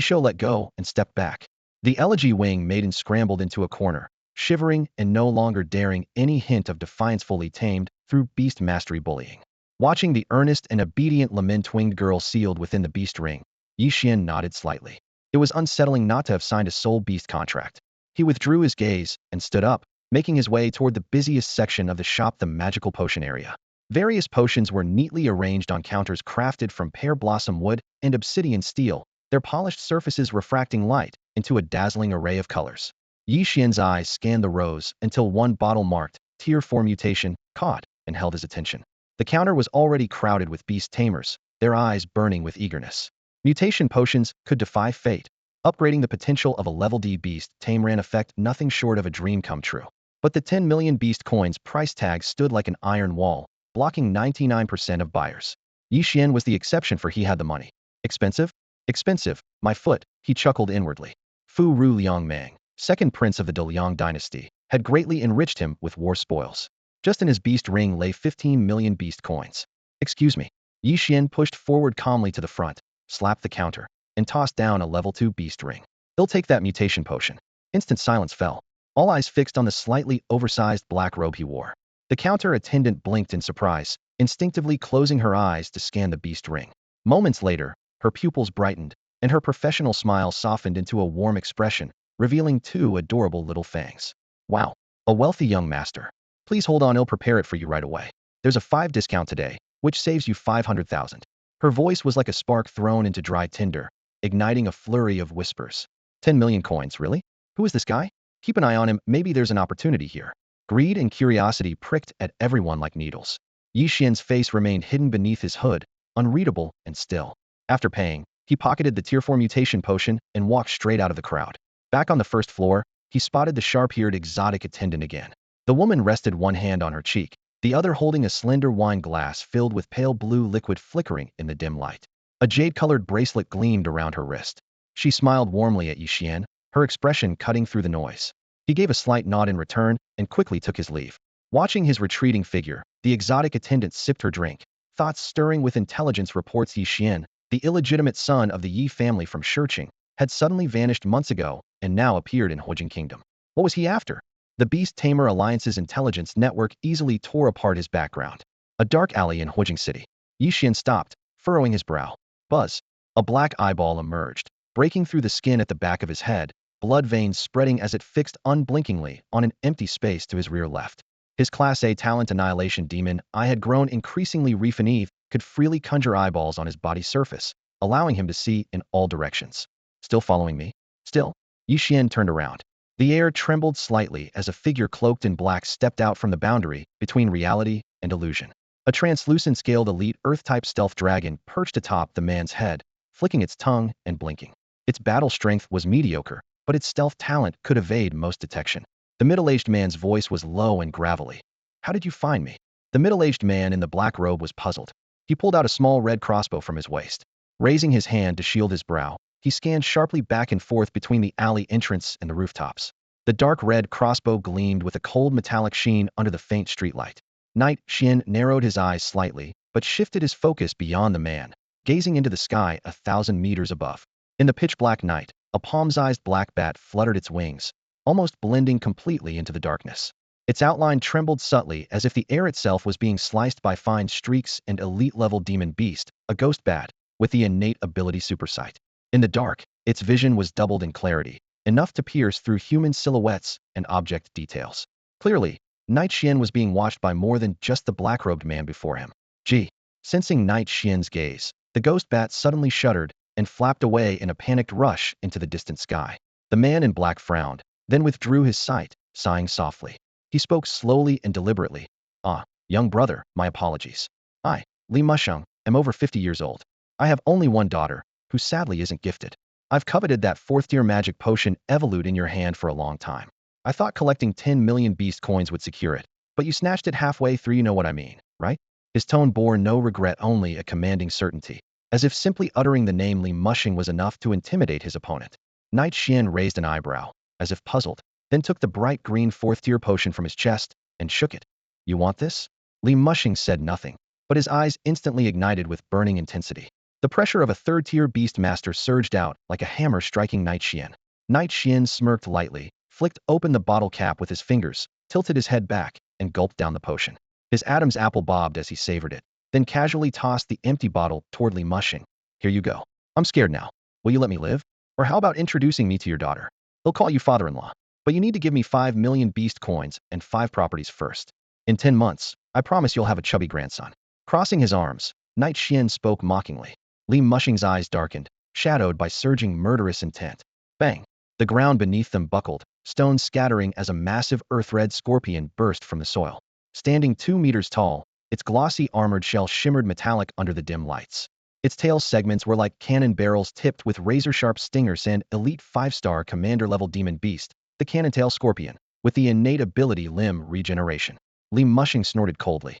Xuan let go and stepped back. The elegy wing maiden scrambled into a corner, shivering and no longer daring any hint of defiance fully tamed through beast mastery bullying. Watching the earnest and obedient lament-winged girl sealed within the beast ring, Ye Xuan nodded slightly. It was unsettling not to have signed a soul beast contract. He withdrew his gaze and stood up, making his way toward the busiest section of the shop, the magical potion area. Various potions were neatly arranged on counters crafted from pear blossom wood and obsidian steel, their polished surfaces refracting light into a dazzling array of colors. Ye Xian's eyes scanned the rows until one bottle marked Tier 4 Mutation caught and held his attention. The counter was already crowded with beast tamers, their eyes burning with eagerness. Mutation potions could defy fate. Upgrading the potential of a level D beast tame ran effect nothing short of a dream come true. But the 10 million beast coins price tag stood like an iron wall, blocking 99% of buyers. Ye Xuan was the exception, for he had the money. Expensive? Expensive, my foot, he chuckled inwardly. Fu Ru Liangmang, second prince of the De Liang dynasty, had greatly enriched him with war spoils. Just in his beast ring lay 15 million beast coins. Excuse me. Ye Xuan pushed forward calmly to the front, slapped the counter, and tossed down a level 2 beast ring. They'll take that mutation potion. Instant silence fell, all eyes fixed on the slightly oversized black robe he wore. The counter attendant blinked in surprise, instinctively closing her eyes to scan the beast ring. Moments later, her pupils brightened, and her professional smile softened into a warm expression, revealing 2 adorable little fangs. Wow, a wealthy young master. Please hold on, I'll prepare it for you right away. There's a 5 discount today, which saves you 500,000. Her voice was like a spark thrown into dry tinder, igniting a flurry of whispers. 10 million coins, really? Who is this guy? Keep an eye on him, maybe there's an opportunity here. Greed and curiosity pricked at everyone like needles. Ye Xian's face remained hidden beneath his hood, unreadable and still. After paying, he pocketed the Tier 4 mutation potion and walked straight out of the crowd. Back on the first floor, he spotted the sharp-eared exotic attendant again. The woman rested one hand on her cheek, the other holding a slender wine glass filled with pale blue liquid flickering in the dim light. A jade-colored bracelet gleamed around her wrist. She smiled warmly at Ye Xuan, her expression cutting through the noise. He gave a slight nod in return and quickly took his leave. Watching his retreating figure, the exotic attendant sipped her drink, thoughts stirring with intelligence. Reports Ye Xuan, the illegitimate son of the Yi family from Shiqing, had suddenly vanished months ago and now appeared in Huijing Kingdom. What was he after? The Beast Tamer Alliance's intelligence network easily tore apart his background. A dark alley in Huijing City. Ye Xuan stopped, furrowing his brow. Buzz. A black eyeball emerged, breaking through the skin at the back of his head, blood veins spreading as it fixed unblinkingly on an empty space to his rear left. His Class A talent Annihilation Demon Eye had grown increasingly refinite, could freely conjure eyeballs on his body surface, allowing him to see in all directions. Still following me? Still? Ye Xuan turned around. The air trembled slightly as a figure cloaked in black stepped out from the boundary between reality and illusion. A translucent scaled elite Earth-type stealth dragon perched atop the man's head, flicking its tongue and blinking. Its battle strength was mediocre, but its stealth talent could evade most detection. The middle-aged man's voice was low and gravelly. How did you find me? The middle-aged man in the black robe was puzzled. He pulled out a small red crossbow from his waist. Raising his hand to shield his brow, he scanned sharply back and forth between the alley entrance and the rooftops. The dark red crossbow gleamed with a cold metallic sheen under the faint streetlight. Knight Xian narrowed his eyes slightly, but shifted his focus beyond the man, gazing into the sky 1,000 meters above. In the pitch-black night, a palm-sized black bat fluttered its wings, almost blending completely into the darkness. Its outline trembled subtly as if the air itself was being sliced by fine streaks. And elite-level demon beast, a ghost bat, with the innate ability supersight. In the dark, its vision was doubled in clarity, enough to pierce through human silhouettes and object details. Clearly, Knight Xian was being watched by more than just the black-robed man before him. Gee. Sensing Knight Xian's gaze, the ghost bat suddenly shuddered and flapped away in a panicked rush into the distant sky. The man in black frowned, then withdrew his sight, sighing softly. He spoke slowly and deliberately. Ah, young brother, my apologies. I, Li Musheng, am am over 50 years old. I have only one daughter, who sadly isn't gifted. I've coveted that 4th-tier magic potion evolute in your hand for a long time. I thought collecting 10 million beast coins would secure it, but you snatched it halfway through, you know what I mean, right? His tone bore no regret, only a commanding certainty, as if simply uttering the name Li Mushing was enough to intimidate his opponent. Ye Xuan raised an eyebrow, as if puzzled, then took the bright green 4th-tier potion from his chest and shook it. You want this? Li Mushing said nothing, but his eyes instantly ignited with burning intensity. The pressure of a 3rd-tier beast master surged out like a hammer striking Ye Xuan. Ye Xuan smirked lightly, flicked open the bottle cap with his fingers, tilted his head back, and gulped down the potion. His Adam's apple bobbed as he savored it, then casually tossed the empty bottle toward Li Mushing. Here you go. I'm scared now. Will you let me live? Or how about introducing me to your daughter? They'll call you father-in-law. But you need to give me 5 million beast coins and 5 properties first. In 10 months, I promise you'll have a chubby grandson. Crossing his arms, Ye Xuan spoke mockingly. Li Mushing's eyes darkened, shadowed by surging murderous intent. Bang! The ground beneath them buckled, stones scattering as a massive earth-red scorpion burst from the soil. Standing 2 meters tall, its glossy armored shell shimmered metallic under the dim lights. Its tail segments were like cannon barrels tipped with razor-sharp stingers, and elite 5-star commander-level demon beast, the Cannontail Scorpion, with the innate ability limb regeneration. Li Mushing snorted coldly.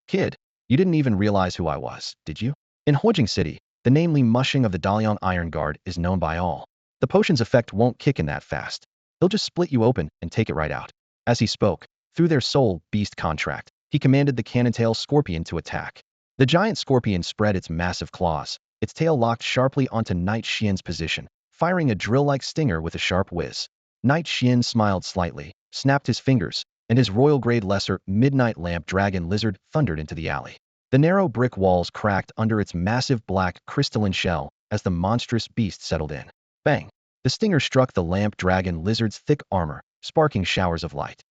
Kid, you didn't even realize who I was, did you? In Huojing City, the name Li Mushing of the Dalian Iron Guard is known by all. The potion's effect won't kick in that fast. They'll just split you open and take it right out. As he spoke, through their soul beast contract, he commanded the Cannontail Scorpion to attack. The giant scorpion spread its massive claws, its tail locked sharply onto Ye Xuan's position, firing a drill-like stinger with a sharp whiz. Ye Xuan smiled slightly, snapped his fingers, and his royal-grade lesser midnight lamp dragon lizard thundered into the alley. The narrow brick walls cracked under its massive black crystalline shell as the monstrous beast settled in. Bang! The stinger struck the lamp dragon lizard's thick armor, sparking showers of light.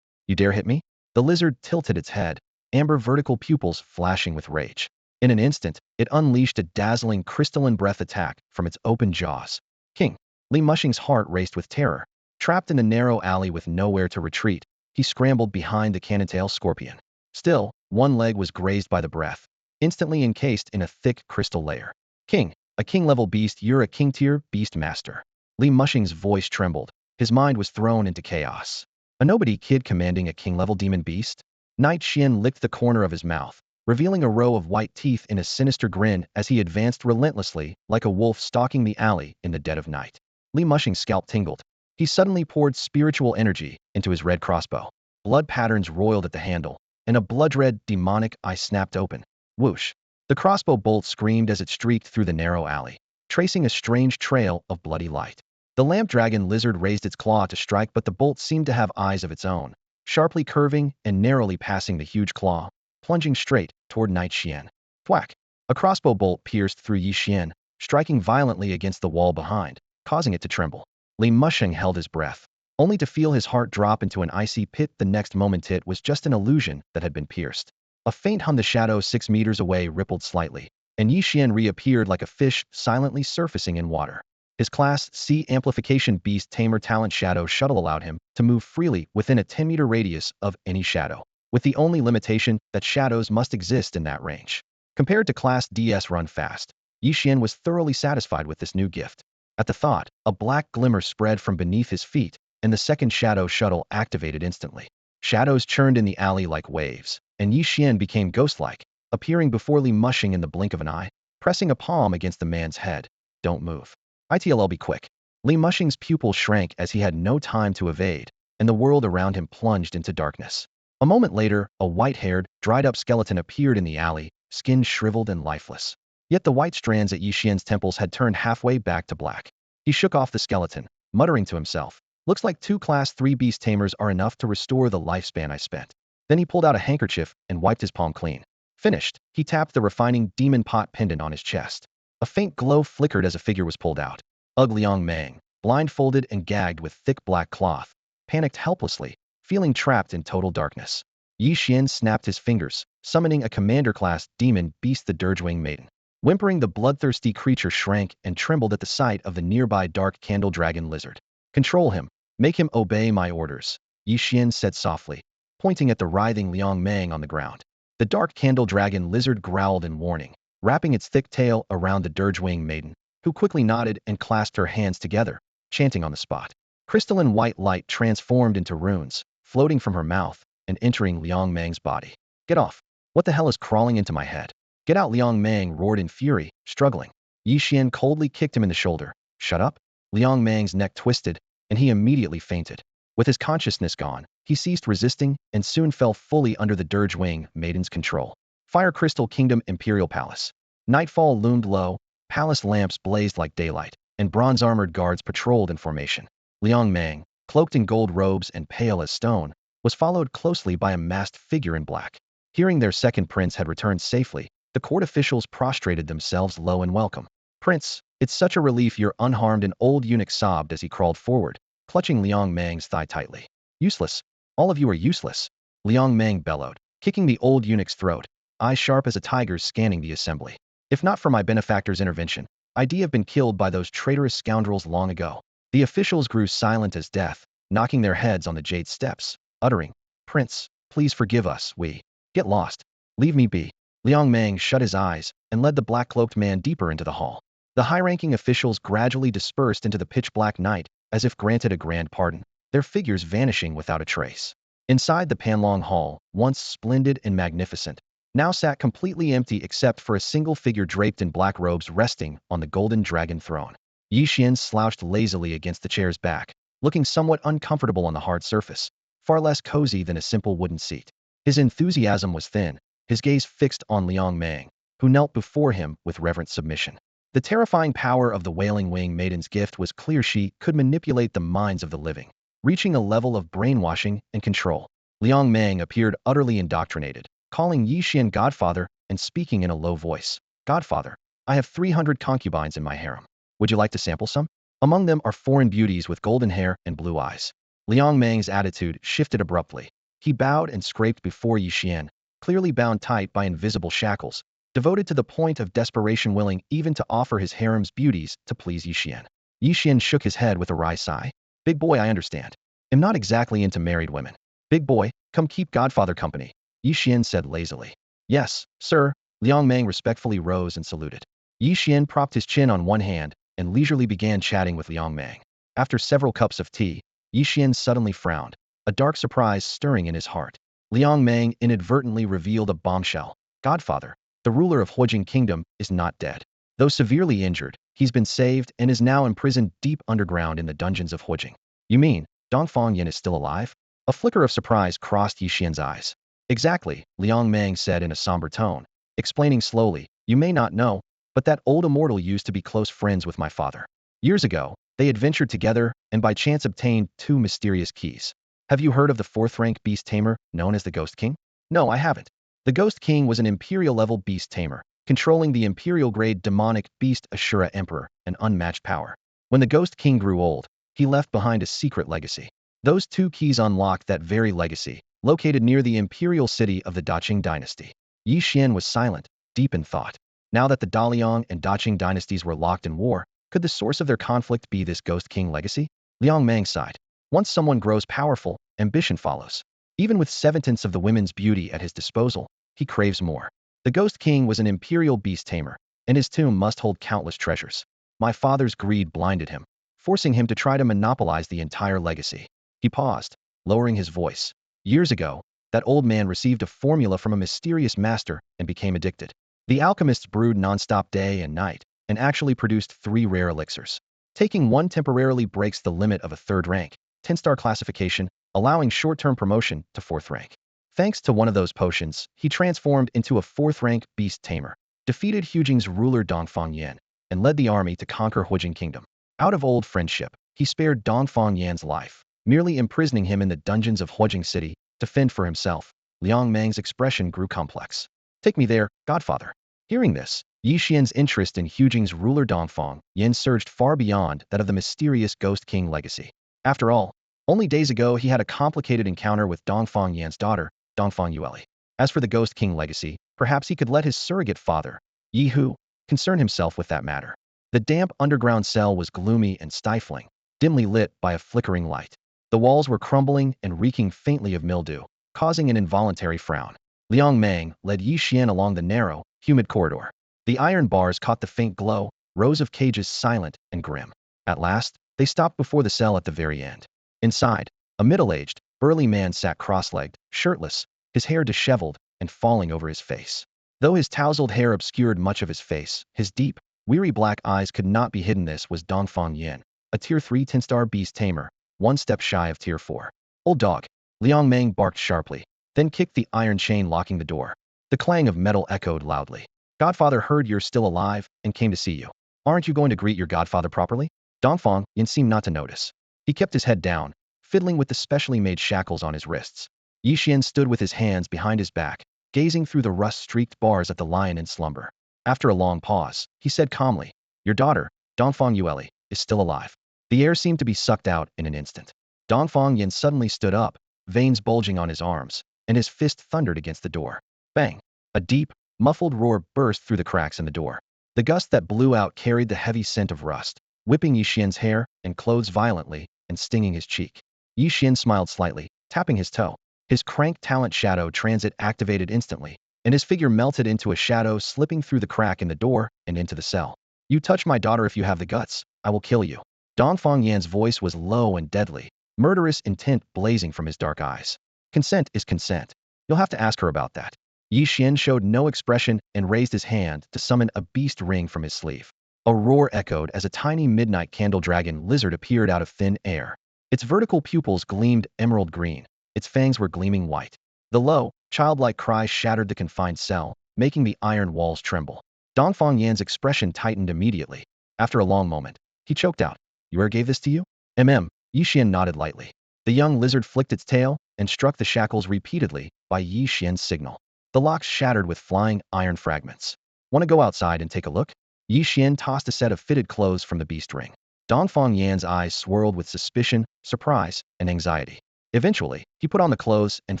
You dare hit me? The lizard tilted its head, amber vertical pupils flashing with rage. In an instant, it unleashed a dazzling crystalline breath attack from its open jaws. King! Li Mushing's heart raced with terror. Trapped in the narrow alley with nowhere to retreat, he scrambled behind the Cannontail Scorpion. Still, one leg was grazed by the breath, instantly encased in a thick crystal layer. King! A king-level beast, you're a king-tier beast master. Li Mushing's voice trembled. His mind was thrown into chaos. A nobody kid commanding a king-level demon beast? Ye Xuan licked the corner of his mouth, revealing a row of white teeth in a sinister grin as he advanced relentlessly, like a wolf stalking the alley in the dead of night. Li Mushing's scalp tingled. He suddenly poured spiritual energy into his red crossbow. Blood patterns roiled at the handle, and a blood-red, demonic eye snapped open. Whoosh! The crossbow bolt screamed as it streaked through the narrow alley, tracing a strange trail of bloody light. The lamp dragon lizard raised its claw to strike, but the bolt seemed to have eyes of its own, sharply curving and narrowly passing the huge claw, plunging straight toward Ye Xuan. Thwack! A crossbow bolt pierced through Ye Xuan, striking violently against the wall behind, causing it to tremble. Li Mushing held his breath, only to feel his heart drop into an icy pit the next moment. It was just an illusion that had been pierced. A faint hum, the shadow 6 meters away rippled slightly, and Ye Xuan reappeared like a fish silently surfacing in water. His Class C amplification beast tamer talent shadow shuttle allowed him to move freely within a 10-meter radius of any shadow, with the only limitation that shadows must exist in that range. Compared to Class DS run fast, Ye Xuan was thoroughly satisfied with this new gift. At the thought, a black glimmer spread from beneath his feet, and the second shadow shuttle activated instantly. Shadows churned in the alley like waves, and Ye Xuan became ghost-like, appearing before Li Mushing in the blink of an eye, pressing a palm against the man's head. Don't move. It'll be quick. Li Mushing's pupil shrank as he had no time to evade, and the world around him plunged into darkness. A moment later, a white-haired, dried-up skeleton appeared in the alley, skin shriveled and lifeless. Yet the white strands at Ye Xuan's temples had turned halfway back to black. He shook off the skeleton, muttering to himself, looks like 2 Class 3 beast tamers are enough to restore the lifespan I spent. Then he pulled out a handkerchief and wiped his palm clean. Finished, he tapped the refining demon pot pendant on his chest. A faint glow flickered as a figure was pulled out. Liang Meng, blindfolded and gagged with thick black cloth, panicked helplessly, feeling trapped in total darkness. Ye Xuan snapped his fingers, summoning a commander-class demon beast, the Dirgewing Maiden. Whimpering, the bloodthirsty creature shrank and trembled at the sight of the nearby dark candle dragon lizard. Control him. Make him obey my orders, Ye Xuan said softly, pointing at the writhing Liang Meng on the ground. The dark candle dragon lizard growled in warning. wrapping its thick tail around the dirge-wing maiden, who quickly nodded and clasped her hands together, chanting on the spot. Crystalline white light transformed into runes, floating from her mouth and entering Liang Mang's body. Get off! What the hell is crawling into my head? Get out! Liang Mang roared in fury, struggling. Ye Xuan coldly kicked him in the shoulder. Shut up! Liang Mang's neck twisted, and he immediately fainted. With his consciousness gone, he ceased resisting and soon fell fully under the dirge wing maiden's control. Fire Crystal Kingdom Imperial Palace. Nightfall loomed low, palace lamps blazed like daylight, and bronze-armored guards patrolled in formation. Liang Mang, cloaked in gold robes and pale as stone, was followed closely by a masked figure in black. Hearing their second prince had returned safely, the court officials prostrated themselves low in welcome. Prince, it's such a relief you're unharmed, an old eunuch sobbed as he crawled forward, clutching Liang Mang's thigh tightly. Useless. All of you are useless. Liang Mang bellowed, kicking the old eunuch's throat, eyes sharp as a tiger's scanning the assembly. If not for my benefactor's intervention, I'd have been killed by those traitorous scoundrels long ago. The officials grew silent as death, knocking their heads on the jade steps, uttering, Prince, please forgive us, we. Get lost. Leave me be. Liang Mang shut his eyes and led the black-cloaked man deeper into the hall. The high-ranking officials gradually dispersed into the pitch-black night, as if granted a grand pardon, their figures vanishing without a trace. Inside the Panlong Hall, once splendid and magnificent, now sat completely empty except for a single figure draped in black robes resting on the golden dragon throne. Ye Xuan slouched lazily against the chair's back, looking somewhat uncomfortable on the hard surface, far less cozy than a simple wooden seat. His enthusiasm was thin, his gaze fixed on Liang Mang, who knelt before him with reverent submission. The terrifying power of the Wailing Wing Maiden's gift was clear. She could manipulate the minds of the living, reaching a level of brainwashing and control. Liang Mang appeared utterly indoctrinated, calling Ye Xuan Godfather and speaking in a low voice. Godfather, I have 300 concubines in my harem. Would you like to sample some? Among them are foreign beauties with golden hair and blue eyes. Liang Mang's attitude shifted abruptly. He bowed and scraped before Ye Xuan, clearly bound tight by invisible shackles, devoted to the point of desperation, willing even to offer his harem's beauties to please Ye Xuan. Ye Xuan shook his head with a wry sigh. Big boy, I understand. I'm not exactly into married women. Big boy, come keep Godfather company, Ye Xuan said lazily. Yes, sir. Liang Mang respectfully rose and saluted. Ye Xuan propped his chin on one hand and leisurely began chatting with Liang Mang. After several cups of tea, Ye Xuan suddenly frowned, a dark surprise stirring in his heart. Liang Mang inadvertently revealed a bombshell. Godfather, the ruler of Huijing Kingdom, is not dead. Though severely injured, he's been saved and is now imprisoned deep underground in the dungeons of Huijing. You mean, Dongfang Yin is still alive? A flicker of surprise crossed Ye Xuan's eyes. Exactly, Liang Mang said in a somber tone, explaining slowly, you may not know, but that old immortal used to be close friends with my father. Years ago, they adventured together and by chance obtained 2 mysterious keys. Have you heard of the 4th-rank beast tamer, known as the Ghost King? No, I haven't. The Ghost King was an imperial-level beast tamer, controlling the imperial-grade demonic beast Ashura Emperor, an unmatched power. When the Ghost King grew old, he left behind a secret legacy. Those 2 keys unlocked that very legacy, located near the imperial city of the Daqing dynasty. Ye Xuan was silent, deep in thought. Now that the Daliang and Daqing dynasties were locked in war, could the source of their conflict be this Ghost King legacy? Liang Mang sighed. Once someone grows powerful, ambition follows. Even with 7/10 of the women's beauty at his disposal, he craves more. The Ghost King was an imperial beast tamer, and his tomb must hold countless treasures. My father's greed blinded him, forcing him to try to monopolize the entire legacy. He paused, lowering his voice. Years ago, that old man received a formula from a mysterious master and became addicted. The alchemists brewed nonstop day and night, and actually produced 3 rare elixirs. Taking one temporarily breaks the limit of a 3rd rank, 10-star classification, allowing short-term promotion to 4th rank. Thanks to one of those potions, he transformed into a 4th-rank beast tamer, defeated Huijing's ruler Dongfang Yan, and led the army to conquer Huijing Kingdom. Out of old friendship, he spared Dongfang Yan's life, merely imprisoning him in the dungeons of Huijing City to fend for himself. Liang Mang's expression grew complex. Take me there, Godfather. Hearing this, Ye Xuan's interest in Huijing's ruler Dongfang Yan surged far beyond that of the mysterious Ghost King legacy. After all, only days ago he had a complicated encounter with Dongfang Yan's daughter, Dongfang Yueli. As for the Ghost King legacy, perhaps he could let his surrogate father, Ye Hu, concern himself with that matter. The damp underground cell was gloomy and stifling, dimly lit by a flickering light. The walls were crumbling and reeking faintly of mildew, causing an involuntary frown. Liang Mang led Ye Xuan along the narrow, humid corridor. The iron bars caught the faint glow, rows of cages silent and grim. At last, they stopped before the cell at the very end. Inside, a middle-aged, burly man sat cross-legged, shirtless, his hair disheveled and falling over his face. Though his tousled hair obscured much of his face, his deep, weary black eyes could not be hidden. This was Dongfang Yin, a Tier 3 10-star beast tamer, one step shy of Tier 4. Old dog. Liang Meng barked sharply, then kicked the iron chain locking the door. The clang of metal echoed loudly. Godfather heard you're still alive and came to see you. Aren't you going to greet your godfather properly? Dongfang Yin seemed not to notice. He kept his head down, fiddling with the specially made shackles on his wrists. Ye Xuan stood with his hands behind his back, gazing through the rust-streaked bars at the lion in slumber. After a long pause, he said calmly, "Your daughter, Dongfang Yueli, is still alive." The air seemed to be sucked out in an instant. Dongfang Yin suddenly stood up, veins bulging on his arms, and his fist thundered against the door. Bang! A deep, muffled roar burst through the cracks in the door. The gust that blew out carried the heavy scent of rust, whipping Ye Xuan's hair and clothes violently and stinging his cheek. Ye Xuan smiled slightly, tapping his toe. His crank talent shadow transit activated instantly, and his figure melted into a shadow slipping through the crack in the door and into the cell. "You touch my daughter if you have the guts, I will kill you." Dongfang Yan's voice was low and deadly, murderous intent blazing from his dark eyes. "Consent is consent. You'll have to ask her about that." Ye Xuan showed no expression and raised his hand to summon a beast ring from his sleeve. A roar echoed as a tiny midnight candle dragon lizard appeared out of thin air. Its vertical pupils gleamed emerald green. Its fangs were gleaming white. The low, childlike cry shattered the confined cell, making the iron walls tremble. Dongfang Yan's expression tightened immediately. After a long moment, he choked out, "Yuer gave this to you?" Ye Xuan nodded lightly. The young lizard flicked its tail and struck the shackles repeatedly by Ye Xuan's signal. The locks shattered with flying iron fragments. "Want to go outside and take a look?" Ye Xuan tossed a set of fitted clothes from the beast ring. Dongfang Yan's eyes swirled with suspicion, surprise, and anxiety. Eventually, he put on the clothes and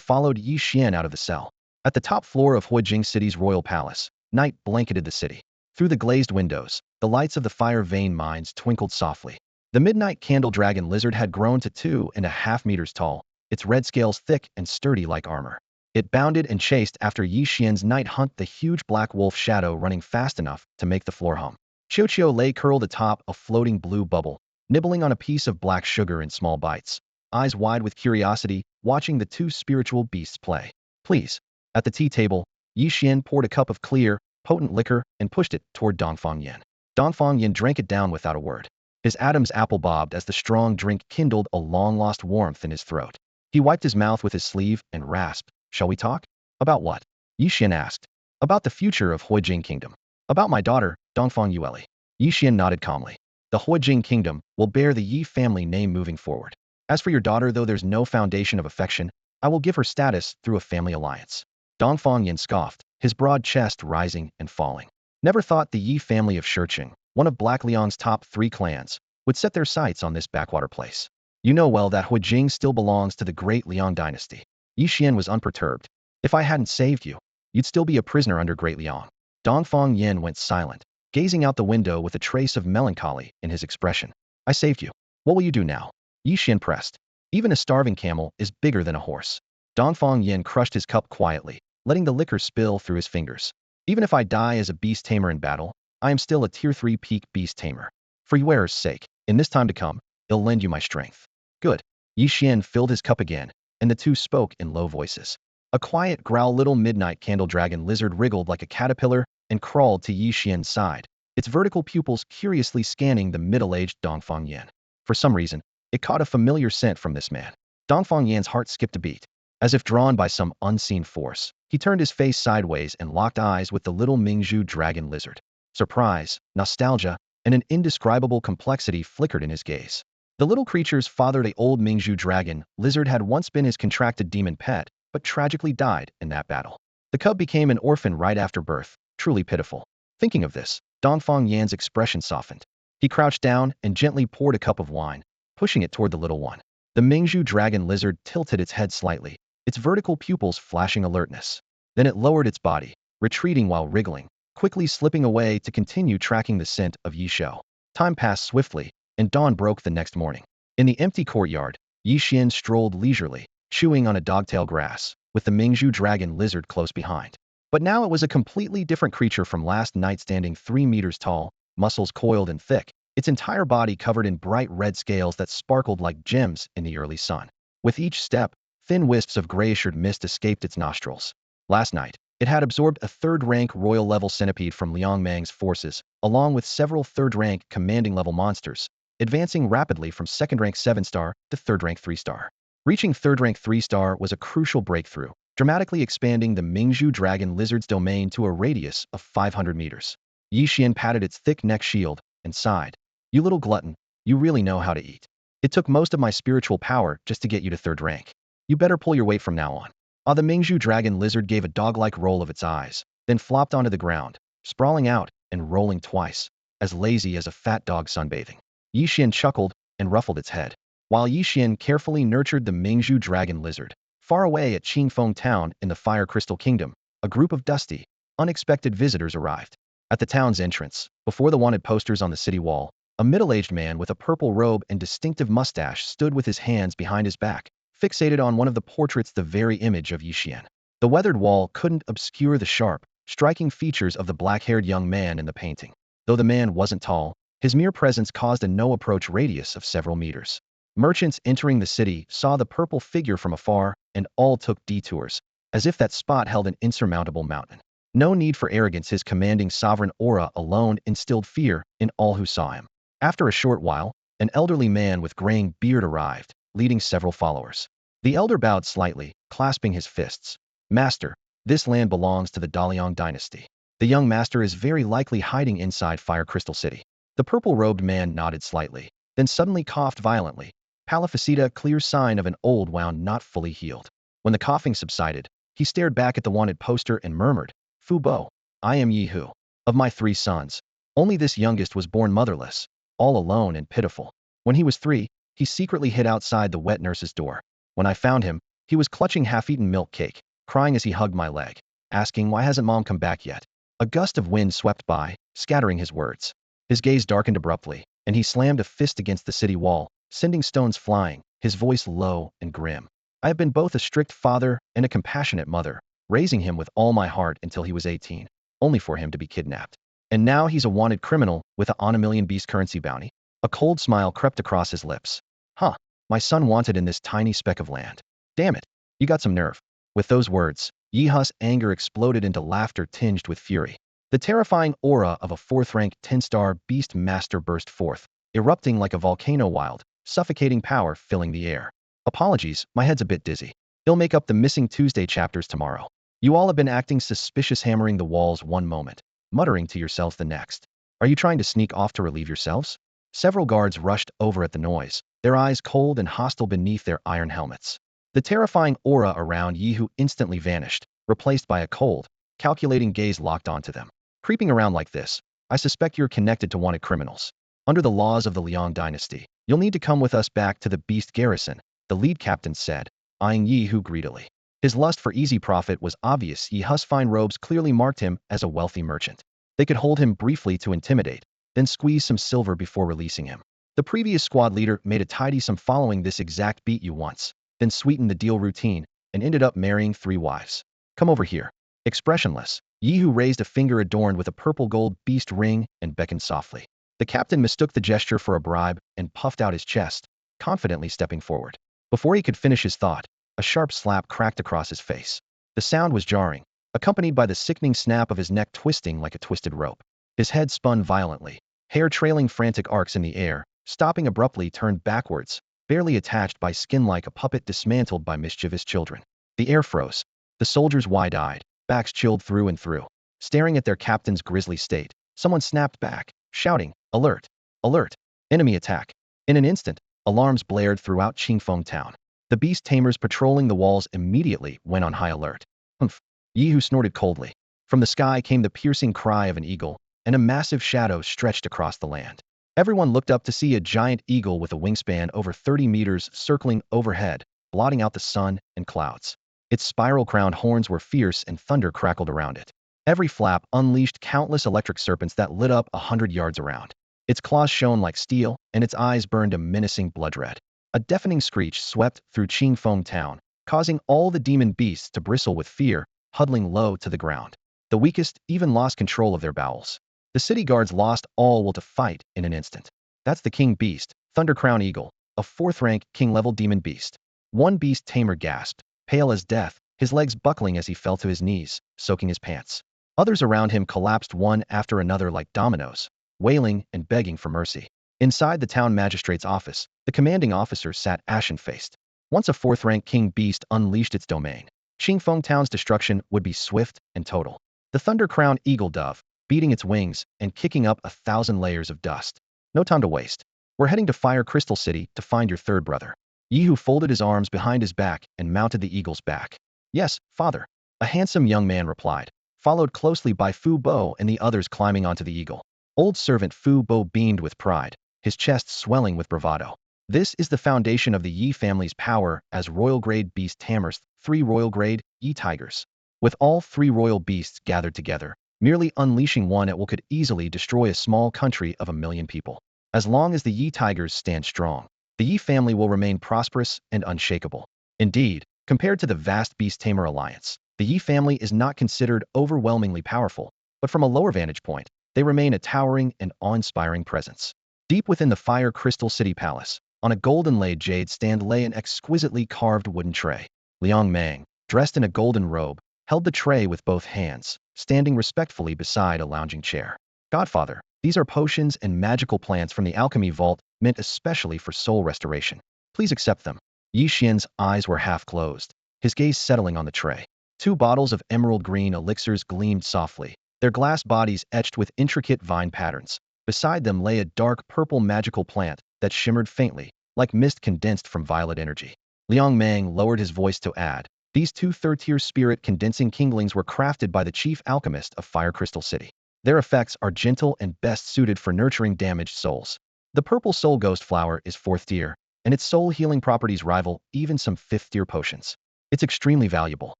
followed Ye Xuan out of the cell. At the top floor of Huijing City's royal palace, night blanketed the city. Through the glazed windows, the lights of the fire vein mines twinkled softly. The midnight candle dragon lizard had grown to 2.5 meters tall, its red scales thick and sturdy like armor. It bounded and chased after Ye Xuan's night hunt, the huge black wolf shadow running fast enough to make the floor hum. Qiuqiu lay curled atop a floating blue bubble, nibbling on a piece of black sugar in small bites, eyes wide with curiosity, watching the two spiritual beasts play. "Please." At the tea table, Ye Xuan poured a cup of clear, potent liquor and pushed it toward Dongfang Yin. Dongfang Yin drank it down without a word. His Adam's apple bobbed as the strong drink kindled a long-lost warmth in his throat. He wiped his mouth with his sleeve and rasped, "Shall we talk?" "About what?" Ye Xuan asked. "About the future of Huijing Kingdom. About my daughter, Dongfang Yueli." Ye Xuan nodded calmly. "The Huijing Kingdom will bear the Yi family name moving forward. As for your daughter, though there's no foundation of affection, I will give her status through a family alliance." Dongfang Yin scoffed, his broad chest rising and falling. "Never thought the Yi family of Shiqing, one of Black Liang's top 3 clans, would set their sights on this backwater place. You know well that Huijing still belongs to the great Liang dynasty." Ye Xuan was unperturbed. "If I hadn't saved you, you'd still be a prisoner under Great Liang." Dongfang Yin went silent, gazing out the window with a trace of melancholy in his expression. "I saved you. What will you do now?" Ye Xuan pressed. "Even a starving camel is bigger than a horse." Dongfang Yin crushed his cup quietly, letting the liquor spill through his fingers. "Even if I die as a beast tamer in battle, I am still a Tier 3 peak beast tamer. For Yuer's sake, in this time to come, I'll lend you my strength." "Good." Ye Xuan filled his cup again, and the two spoke in low voices. A quiet growl little midnight candle dragon lizard wriggled like a caterpillar and crawled to Ye Xuan's side, its vertical pupils curiously scanning the middle-aged Dongfang Yin. For some reason, it caught a familiar scent from this man. Dongfang Yan's heart skipped a beat. As if drawn by some unseen force, he turned his face sideways and locked eyes with the little Mingzhu dragon lizard. Surprise, nostalgia, and an indescribable complexity flickered in his gaze. The little creature's father, the old Mingzhu dragon lizard, had once been his contracted demon pet, but tragically died in that battle. The cub became an orphan right after birth, truly pitiful. Thinking of this, Dongfang Yan's expression softened. He crouched down and gently poured a cup of wine, pushing it toward the little one. The Mingzhu dragon lizard tilted its head slightly, its vertical pupils flashing alertness. Then it lowered its body, retreating while wriggling, quickly slipping away to continue tracking the scent of Ye Xuan. Time passed swiftly, and dawn broke the next morning. In the empty courtyard, Ye Xuan strolled leisurely, chewing on a dogtail grass, with the Mingzhu dragon lizard close behind. But now it was a completely different creature from last night, standing 3 meters tall, muscles coiled and thick, its entire body covered in bright red scales that sparkled like gems in the early sun. With each step, thin wisps of grayish mist escaped its nostrils. Last night, it had absorbed a third-rank royal-level centipede from Liang Mang's forces, along with several third-rank commanding-level monsters, advancing rapidly from second-rank 7-star to third-rank 3-star. Reaching third-rank 3-star was a crucial breakthrough, dramatically expanding the Mingzhu dragon lizard's domain to a radius of 500 meters. Ye Xuan patted its thick neck shield and sighed. You little glutton, you really know how to eat. It took most of my spiritual power just to get you to third rank. You better pull your weight from now on. The Mingzhu dragon lizard gave a dog-like roll of its eyes, then flopped onto the ground, sprawling out and rolling twice, as lazy as a fat dog sunbathing. Ye Xuan chuckled and ruffled its head. While Ye Xuan carefully nurtured the Mingzhu dragon lizard, far away at Qingfeng town in the Fire Crystal Kingdom, a group of dusty, unexpected visitors arrived. At the town's entrance, before the wanted posters on the city wall, a middle-aged man with a purple robe and distinctive mustache stood with his hands behind his back, fixated on one of the portraits, the very image of Ye Xuan. The weathered wall couldn't obscure the sharp, striking features of the black-haired young man in the painting. Though the man wasn't tall, his mere presence caused a no-approach radius of several meters. Merchants entering the city saw the purple figure from afar, and all took detours, as if that spot held an insurmountable mountain. No need for arrogance, his commanding sovereign aura alone instilled fear in all who saw him. After a short while, an elderly man with graying beard arrived, leading several followers. The elder bowed slightly, clasping his fists. Master, this land belongs to the Daliang dynasty. The young master is very likely hiding inside Fire Crystal City. The purple-robed man nodded slightly, then suddenly coughed violently. Palificita, clear sign of an old wound not fully healed. When the coughing subsided, he stared back at the wanted poster and murmured, Fu Bo, I am Ye Hu. Of my 3 sons, only this youngest was born motherless, all alone and pitiful. When he was 3, he secretly hid outside the wet nurse's door. When I found him, he was clutching half-eaten milk cake, crying as he hugged my leg, asking why hasn't mom come back yet. A gust of wind swept by, scattering his words. His gaze darkened abruptly, and he slammed a fist against the city wall, sending stones flying, his voice low and grim. I have been both a strict father and a compassionate mother, raising him with all my heart until he was 18, only for him to be kidnapped. And now he's a wanted criminal with a million beast currency bounty. A cold smile crept across his lips. Huh, my son wanted in this tiny speck of land. Damn it, you got some nerve. With those words, Ye Hu's anger exploded into laughter tinged with fury. The terrifying aura of a 4th-rank 10-star beast master burst forth, erupting like a volcano, wild, suffocating power filling the air. Apologies, my head's a bit dizzy. They'll make up the missing Tuesday chapters tomorrow. You all have been acting suspicious, hammering the walls one moment, muttering to yourselves the next. Are you trying to sneak off to relieve yourselves? Several guards rushed over at the noise, their eyes cold and hostile beneath their iron helmets. The terrifying aura around Ye Hu instantly vanished, replaced by a cold, calculating gaze locked onto them. Creeping around like this, I suspect you're connected to wanted criminals. Under the laws of the Liang dynasty, you'll need to come with us back to the Beast Garrison, the lead captain said, eyeing Ye Hu greedily. His lust for easy profit was obvious. Ye Hu's fine robes clearly marked him as a wealthy merchant. They could hold him briefly to intimidate, then squeeze some silver before releasing him. The previous squad leader made a tidy sum following this exact beat you once, then sweetened the deal routine, and ended up marrying 3 wives. Come over here. Expressionless, Ye Hu raised a finger adorned with a purple gold beast ring and beckoned softly. The captain mistook the gesture for a bribe and puffed out his chest, confidently stepping forward. Before he could finish his thought, a sharp slap cracked across his face. The sound was jarring, accompanied by the sickening snap of his neck twisting like a twisted rope. His head spun violently, hair trailing frantic arcs in the air, stopping abruptly, turned backwards, barely attached by skin like a puppet dismantled by mischievous children. The air froze. The soldiers wide-eyed, backs chilled through and through, staring at their captain's grisly state. Someone snapped back, shouting, Alert! Alert! Enemy attack! In an instant, alarms blared throughout Qingfeng town. The beast tamers patrolling the walls immediately went on high alert. Humph! Ye Hu snorted coldly. From the sky came the piercing cry of an eagle, and a massive shadow stretched across the land. Everyone looked up to see a giant eagle with a wingspan over 30 meters circling overhead, blotting out the sun and clouds. Its spiral-crowned horns were fierce and thunder crackled around it. Every flap unleashed countless electric serpents that lit up 100 yards around. Its claws shone like steel, and its eyes burned a menacing blood red. A deafening screech swept through Qingfeng town, causing all the demon beasts to bristle with fear, huddling low to the ground. The weakest even lost control of their bowels. The city guards lost all will to fight in an instant. That's the king beast, Thunder Crown Eagle, a 4th rank king-level demon beast. One beast tamer gasped, pale as death, his legs buckling as he fell to his knees, soaking his pants. Others around him collapsed one after another like dominoes, wailing and begging for mercy. Inside the town magistrate's office, the commanding officer sat ashen-faced. Once a 4th rank king beast unleashed its domain, Qingfeng Town's destruction would be swift and total. The Thunder Crown Eagle dove, beating its wings and kicking up 1,000 layers of dust. No time to waste. We're heading to Fire Crystal City to find your third brother. Ye Hu folded his arms behind his back and mounted the eagle's back. Yes, father. A handsome young man replied, followed closely by Fu Bo and the others climbing onto the eagle. Old servant Fu Bo beamed with pride, his chest swelling with bravado. This is the foundation of the Yi family's power as royal-grade beast tamers, 3 royal-grade Yi tigers. With all 3 royal beasts gathered together, merely unleashing one it could easily destroy a small country of 1 million people. As long as the Yi tigers stand strong, the Yi family will remain prosperous and unshakable. Indeed, compared to the vast beast tamer alliance, the Yi family is not considered overwhelmingly powerful, but from a lower vantage point, they remain a towering and awe-inspiring presence. Deep within the Fire Crystal City Palace, on a golden-laid jade stand lay an exquisitely carved wooden tray. Liang Mang, dressed in a golden robe, held the tray with both hands, standing respectfully beside a lounging chair. Godfather, these are potions and magical plants from the alchemy vault meant especially for soul restoration. Please accept them. Ye Xuan's eyes were half closed, his gaze settling on the tray. 2 bottles of emerald green elixirs gleamed softly, their glass bodies etched with intricate vine patterns. Beside them lay a dark purple magical plant that shimmered faintly, like mist condensed from violet energy. Liang Mang lowered his voice to add, these 2 third-tier spirit-condensing kindlings were crafted by the chief alchemist of Fire Crystal City. Their effects are gentle and best suited for nurturing damaged souls. The purple soul ghost flower is 4th tier, and its soul-healing properties rival even some 5th-tier potions. It's extremely valuable.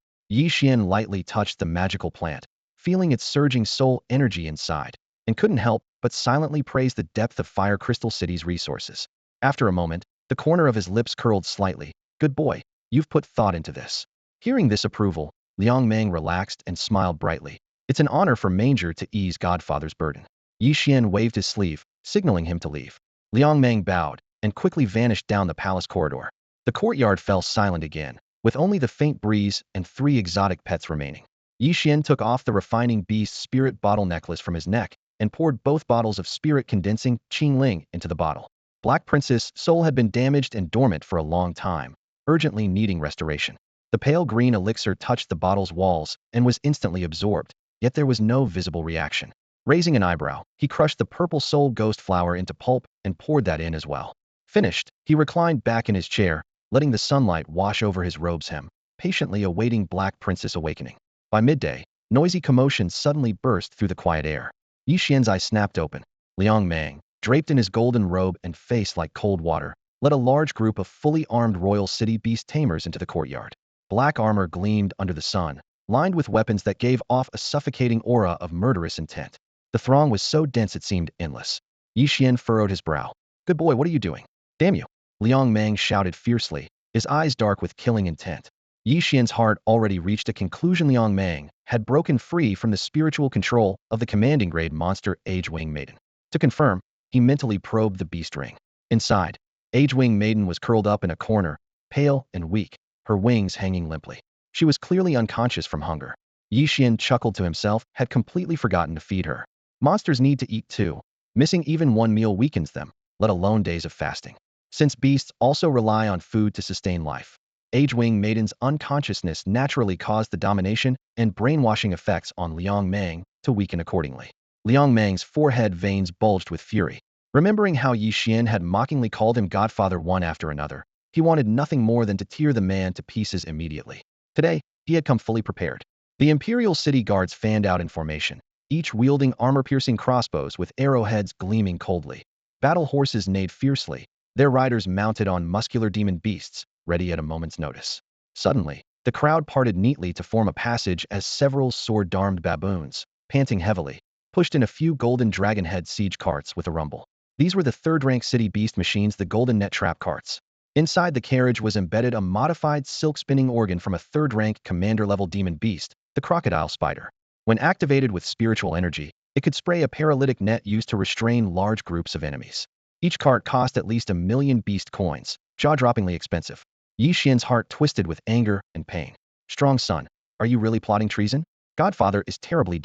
Ye Xuan lightly touched the magical plant, feeling its surging soul energy inside, and couldn't help but silently praise the depth of Fire Crystal City's resources. After a moment, the corner of his lips curled slightly. Good boy, you've put thought into this. Hearing this approval, Liang Mang relaxed and smiled brightly. It's an honor for Manger to ease Godfather's burden. Ye Xuan waved his sleeve, signaling him to leave. Liang Mang bowed and quickly vanished down the palace corridor. The courtyard fell silent again, with only the faint breeze and 3 exotic pets remaining. Ye Xuan took off the refining beast spirit bottle necklace from his neck and poured both bottles of spirit-condensing Qingling into the bottle. Black Princess' soul had been damaged and dormant for a long time, urgently needing restoration. The pale green elixir touched the bottle's walls and was instantly absorbed, yet there was no visible reaction. Raising an eyebrow, he crushed the purple soul ghost flower into pulp and poured that in as well. Finished, he reclined back in his chair, letting the sunlight wash over his robe's hem, patiently awaiting Black Princess' awakening. By midday, noisy commotion suddenly burst through the quiet air. Ye Xuan's eyes snapped open. Liang Mang, draped in his golden robe and face like cold water, led a large group of fully armed royal city beast tamers into the courtyard. Black armor gleamed under the sun, lined with weapons that gave off a suffocating aura of murderous intent. The throng was so dense it seemed endless. Ye Xuan furrowed his brow. Good boy, what are you doing? Damn you! Liang Mang shouted fiercely, his eyes dark with killing intent. Ye Xuan's heart already reached a conclusion. Liang Mang had broken free from the spiritual control of the commanding grade monster Age-Wing Maiden. To confirm, he mentally probed the beast ring. Inside, Age-Wing Maiden was curled up in a corner, pale and weak, her wings hanging limply. She was clearly unconscious from hunger. Ye Xuan chuckled to himself, had completely forgotten to feed her. Monsters need to eat too. Missing even one meal weakens them, let alone days of fasting. Since beasts also rely on food to sustain life, Age-Wing Maiden's unconsciousness naturally caused the domination and brainwashing effects on Liang Mang to weaken accordingly. Liang Mang's forehead veins bulged with fury. Remembering how Ye Xuan had mockingly called him Godfather one after another, he wanted nothing more than to tear the man to pieces immediately. Today, he had come fully prepared. The Imperial City Guards fanned out in formation, each wielding armor-piercing crossbows with arrowheads gleaming coldly. Battle horses neighed fiercely, their riders mounted on muscular demon beasts, ready at a moment's notice. Suddenly, the crowd parted neatly to form a passage as several sword-armed baboons, panting heavily, pushed in a few golden dragon-head siege carts with a rumble. These were the third-rank city beast machines, the golden net trap carts. Inside the carriage was embedded a modified silk-spinning organ from a third-rank commander-level demon beast, the crocodile spider. When activated with spiritual energy, it could spray a paralytic net used to restrain large groups of enemies. Each cart cost at least 1,000,000 beast coins, jaw-droppingly expensive. Ye Xuan's heart twisted with anger and pain. Strong son, are you really plotting treason? Godfather is terribly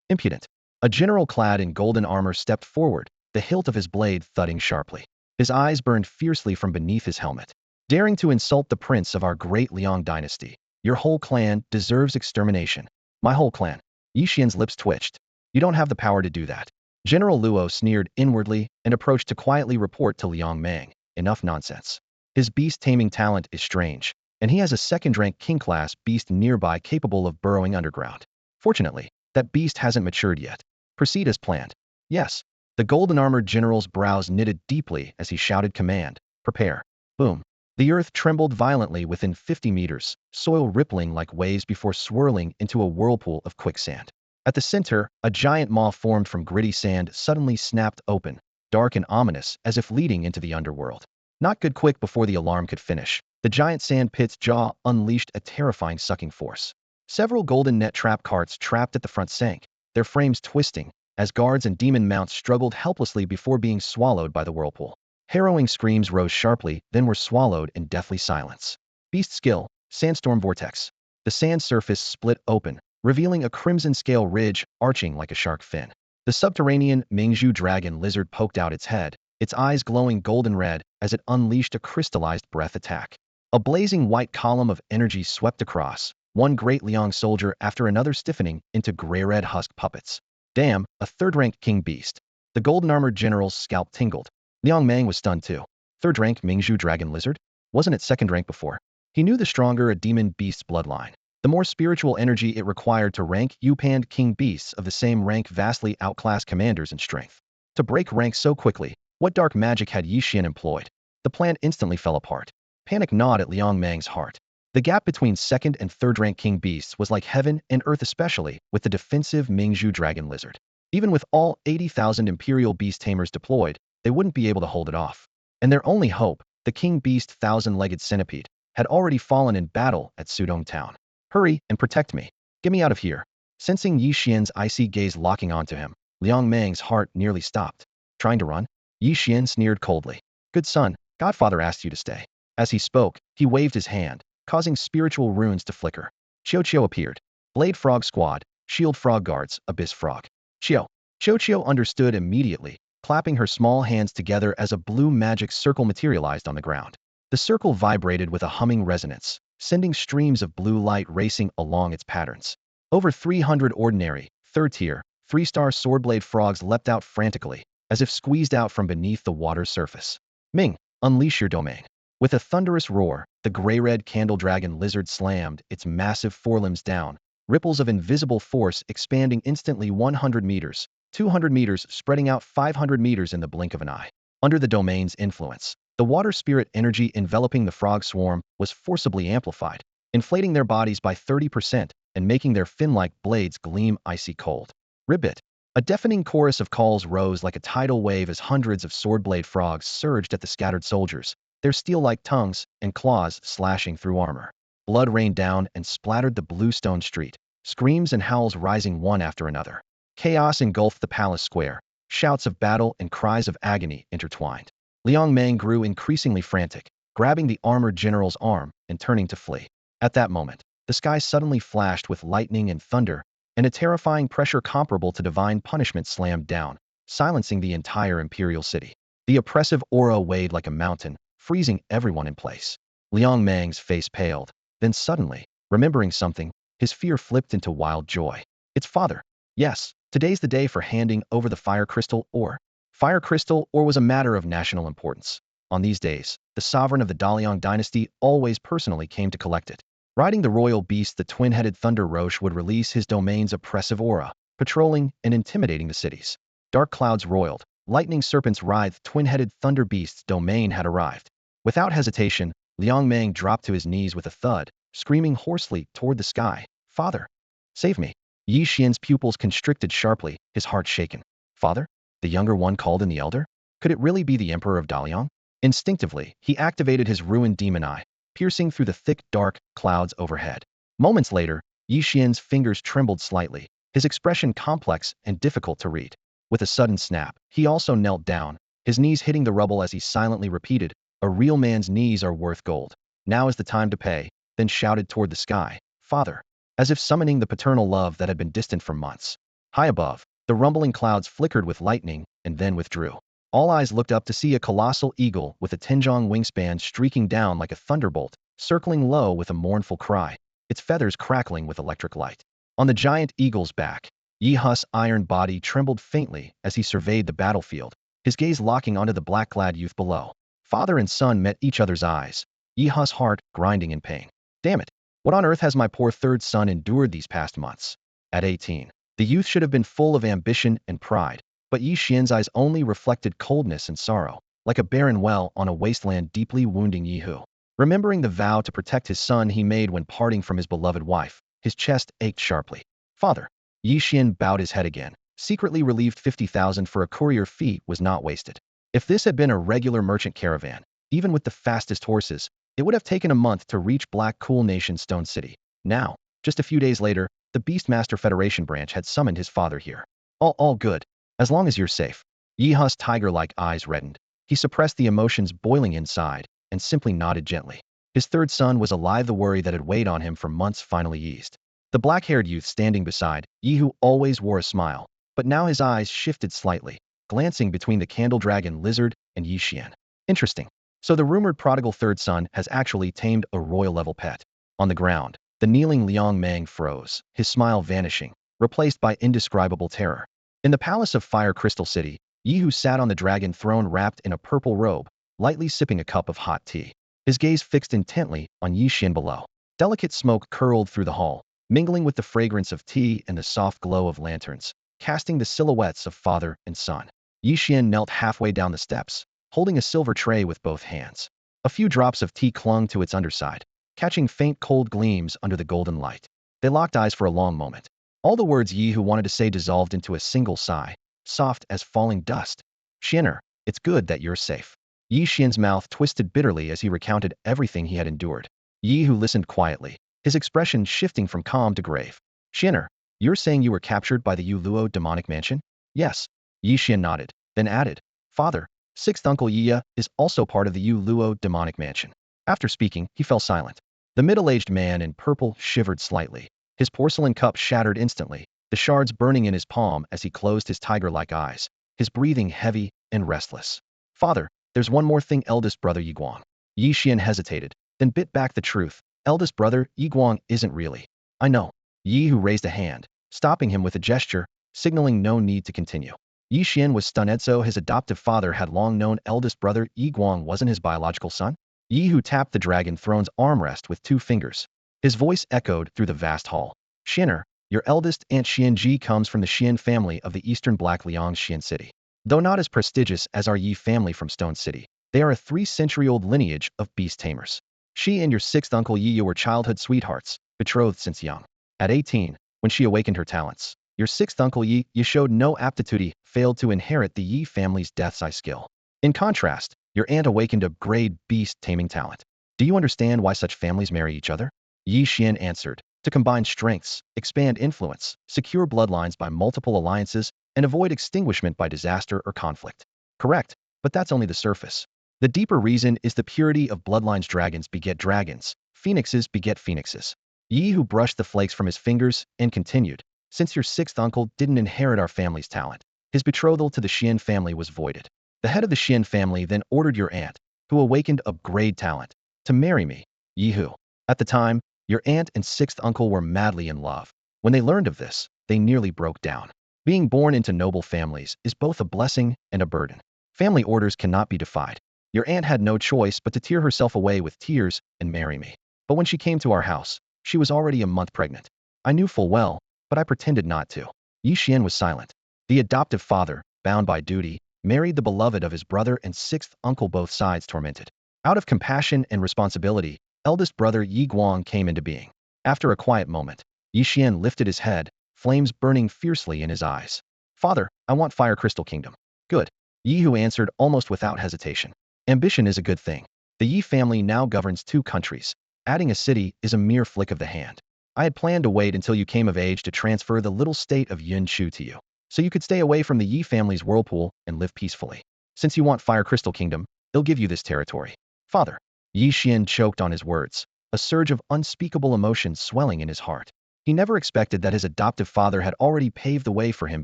impudent. A general clad in golden armor stepped forward, the hilt of his blade thudding sharply. His eyes burned fiercely from beneath his helmet. Daring to insult the prince of our great Liang dynasty, your whole clan deserves extermination. My whole clan. Ye Xuan's lips twitched. You don't have the power to do that. General Luo sneered inwardly and approached to quietly report to Liang Mang. Enough nonsense. His beast-taming talent is strange, and he has a second-rank king-class beast nearby capable of burrowing underground. Fortunately, that beast hasn't matured yet. Proceed as planned. Yes. The golden-armored general's brows knitted deeply as he shouted command. Prepare. Boom. The earth trembled violently within 50 meters, soil rippling like waves before swirling into a whirlpool of quicksand. At the center, a giant maw formed from gritty sand suddenly snapped open, dark and ominous as if leading into the underworld. Not good. Quick before the alarm could finish, the giant sand pit's jaw unleashed a terrifying sucking force. Several golden net trap carts trapped at the front sank, their frames twisting, as guards and demon mounts struggled helplessly before being swallowed by the whirlpool. Harrowing screams rose sharply, then were swallowed in deathly silence. Beast skill, sandstorm vortex. The sand surface split open, revealing a crimson scale ridge arching like a shark fin. The subterranean Mingzhu dragon lizard poked out its head, its eyes glowing golden red as it unleashed a crystallized breath attack. A blazing white column of energy swept across, one great Liang soldier after another stiffening into gray-red husk puppets. Damn, a third-rank king beast. The golden-armored general's scalp tingled. Liang Mang was stunned too. Third-rank Mingzhu dragon lizard? Wasn't it second rank before? He knew the stronger a demon beast's bloodline, the more spiritual energy it required to rank Yupand king beasts of the same rank vastly outclassed commanders in strength. To break rank so quickly, what dark magic had Ye Xuan employed? The plan instantly fell apart. Panic gnawed at Liang Mang's heart. The gap between second and third-rank king beasts was like heaven and earth, especially with the defensive Mingzhu dragon lizard. Even with all 80,000 imperial beast tamers deployed, they wouldn't be able to hold it off. And their only hope, the king beast thousand-legged centipede, had already fallen in battle at Sudong town. Hurry and protect me. Get me out of here. Sensing Ye Xuan's icy gaze locking onto him, Liang Mang's heart nearly stopped. Trying to run? Ye Xuan sneered coldly. Good son, Godfather asked you to stay. As he spoke, he waved his hand, causing spiritual runes to flicker. Qiao appeared. Blade Frog Squad, Shield Frog Guards, Abyss Frog. Qiao understood immediately, clapping her small hands together as a blue magic circle materialized on the ground. The circle vibrated with a humming resonance, sending streams of blue light racing along its patterns. Over 300 ordinary, third-tier, 3-star swordblade frogs leapt out frantically, as if squeezed out from beneath the water's surface. Ming, unleash your domain. With a thunderous roar, the gray-red candle dragon lizard slammed its massive forelimbs down, ripples of invisible force expanding instantly 100 meters, 200 meters spreading out 500 meters in the blink of an eye. Under the domain's influence, the water spirit energy enveloping the frog swarm was forcibly amplified, inflating their bodies by 30% and making their fin-like blades gleam icy cold. Ribbit. A deafening chorus of calls rose like a tidal wave as hundreds of swordblade frogs surged at the scattered soldiers, their steel-like tongues and claws slashing through armor. Blood rained down and splattered the blue stone street, screams and howls rising one after another. Chaos engulfed the palace square, shouts of battle and cries of agony intertwined. Liang Mang grew increasingly frantic, grabbing the armored general's arm and turning to flee. At that moment, the sky suddenly flashed with lightning and thunder, and a terrifying pressure comparable to divine punishment slammed down, silencing the entire imperial city. The oppressive aura weighed like a mountain, freezing everyone in place. Liang Mang's face paled. Then suddenly, remembering something, his fear flipped into wild joy. It's father. Yes, today's the day for handing over the fire crystal ore. Fire crystal ore was a matter of national importance. On these days, the sovereign of the Daliang dynasty always personally came to collect it. Riding the royal beast, the twin-headed Thunder Roche would release his domain's oppressive aura, patrolling and intimidating the cities. Dark clouds roiled, lightning serpents writhed. Twin-headed Thunder Beast's domain had arrived. Without hesitation, Liang Mang dropped to his knees with a thud, screaming hoarsely toward the sky. Father, save me. Ye Xuan's pupils constricted sharply, his heart shaken. Father? The younger one called in the elder? Could it really be the Emperor of Daliang? Instinctively, he activated his ruined demon eye, piercing through the thick, dark clouds overhead. Moments later, Ye Xuan's fingers trembled slightly, his expression complex and difficult to read. With a sudden snap, he also knelt down, his knees hitting the rubble as he silently repeated, "A real man's knees are worth gold. Now is the time to pay," then shouted toward the sky, "Father," as if summoning the paternal love that had been distant for months. High above, the rumbling clouds flickered with lightning and then withdrew. All eyes looked up to see a colossal eagle with a Tinjong wingspan streaking down like a thunderbolt, circling low with a mournful cry, its feathers crackling with electric light. On the giant eagle's back, Ye Xuan's iron body trembled faintly as he surveyed the battlefield, his gaze locking onto the black-clad youth below. Father and son met each other's eyes, Ye Xuan's heart grinding in pain. Damn it! What on earth has my poor third son endured these past months? At 18, the youth should have been full of ambition and pride, but Ye Xuan's eyes only reflected coldness and sorrow, like a barren well on a wasteland deeply wounding Ye Hu. Remembering the vow to protect his son he made when parting from his beloved wife, his chest ached sharply. Father. Ye Xuan bowed his head again, secretly relieved 50,000 for a courier fee was not wasted. If this had been a regular merchant caravan, even with the fastest horses, it would have taken a month to reach Black Cool Nation's Stone City. Now, just a few days later, the Beastmaster Federation branch had summoned his father here. All good, as long as you're safe. Ye Xuan's tiger-like eyes reddened. He suppressed the emotions boiling inside and simply nodded gently. His third son was alive. The worry that had weighed on him for months finally eased. The black-haired youth standing beside Ye Hu always wore a smile, but now his eyes shifted slightly, glancing between the candle dragon lizard and Ye Xuan. Interesting. So the rumored prodigal third son has actually tamed a royal-level pet. On the ground, the kneeling Liang Mang froze, his smile vanishing, replaced by indescribable terror. In the palace of Fire Crystal City, Ye Hu sat on the dragon throne wrapped in a purple robe, lightly sipping a cup of hot tea. His gaze fixed intently on Ye Xuan below. Delicate smoke curled through the hall, mingling with the fragrance of tea and the soft glow of lanterns, casting the silhouettes of father and son. Ye Xuan knelt halfway down the steps, holding a silver tray with both hands. A few drops of tea clung to its underside, catching faint cold gleams under the golden light. They locked eyes for a long moment. All the words Ye Hu wanted to say dissolved into a single sigh, soft as falling dust. "Xuaner, it's good that you're safe." Ye Xuan's mouth twisted bitterly as he recounted everything he had endured. Ye Hu listened quietly, his expression shifting from calm to grave. "Xuaner, you're saying you were captured by the Yu Luo demonic mansion?" "Yes." Ye Xuan nodded, then added, "Father, sixth uncle Ye is also part of the Yu Luo demonic mansion." After speaking, he fell silent. The middle-aged man in purple shivered slightly. His porcelain cup shattered instantly, the shards burning in his palm as he closed his tiger-like eyes, his breathing heavy and restless. "Father, there's one more thing, eldest brother Ye Xuan." Ye Xuan hesitated, then bit back the truth. "Eldest brother Ye Xuan isn't really." "I know." Ye Hu raised a hand, stopping him with a gesture, signaling no need to continue. Ye Xuan was stunned, so his adoptive father had long known eldest brother Ye Xuan wasn't his biological son? Ye Hu tapped the dragon throne's armrest with 2 fingers. His voice echoed through the vast hall. "Xuaner, your eldest aunt Xianji comes from the Xian family of the eastern Black Liang Xian City. Though not as prestigious as our Yi family from Stone City, they are a 3-century-old lineage of beast tamers. She and your sixth uncle Yi were childhood sweethearts, betrothed since young. At 18, when she awakened her talents, your sixth uncle Yi showed no aptitude. He failed to inherit the Yi family's death's eye skill. In contrast, your aunt awakened a grade beast-taming talent. Do you understand why such families marry each other?" Ye Xuan answered, "To combine strengths, expand influence, secure bloodlines by multiple alliances, and avoid extinguishment by disaster or conflict." "Correct, but that's only the surface. The deeper reason is the purity of bloodlines. Dragons beget dragons, phoenixes beget phoenixes." Ye Hu brushed the flakes from his fingers and continued, "Since your sixth uncle didn't inherit our family's talent, his betrothal to the Xian family was voided. The head of the Xian family then ordered your aunt, who awakened a grade talent, to marry me, Ye Hu. At the time, your aunt and sixth uncle were madly in love. When they learned of this, they nearly broke down. Being born into noble families is both a blessing and a burden. Family orders cannot be defied. Your aunt had no choice but to tear herself away with tears and marry me. But when she came to our house, she was already a month pregnant. I knew full well, but I pretended not to." Ye Xuan was silent. The adoptive father, bound by duty, married the beloved of his brother and sixth uncle, both sides tormented. Out of compassion and responsibility, eldest brother Ye Xuan came into being. After a quiet moment, Ye Xuan lifted his head, flames burning fiercely in his eyes. "Father, I want Fire Crystal Kingdom." "Good." Ye Hu answered almost without hesitation. "Ambition is a good thing. The Yi family now governs 2 countries. Adding a city is a mere flick of the hand. I had planned to wait until you came of age to transfer the little state of Yun Chu to you, so you could stay away from the Yi family's whirlpool and live peacefully. Since you want Fire Crystal Kingdom, they'll give you this territory. Father. Ye Xuan choked on his words, a surge of unspeakable emotion swelling in his heart. He never expected that his adoptive father had already paved the way for him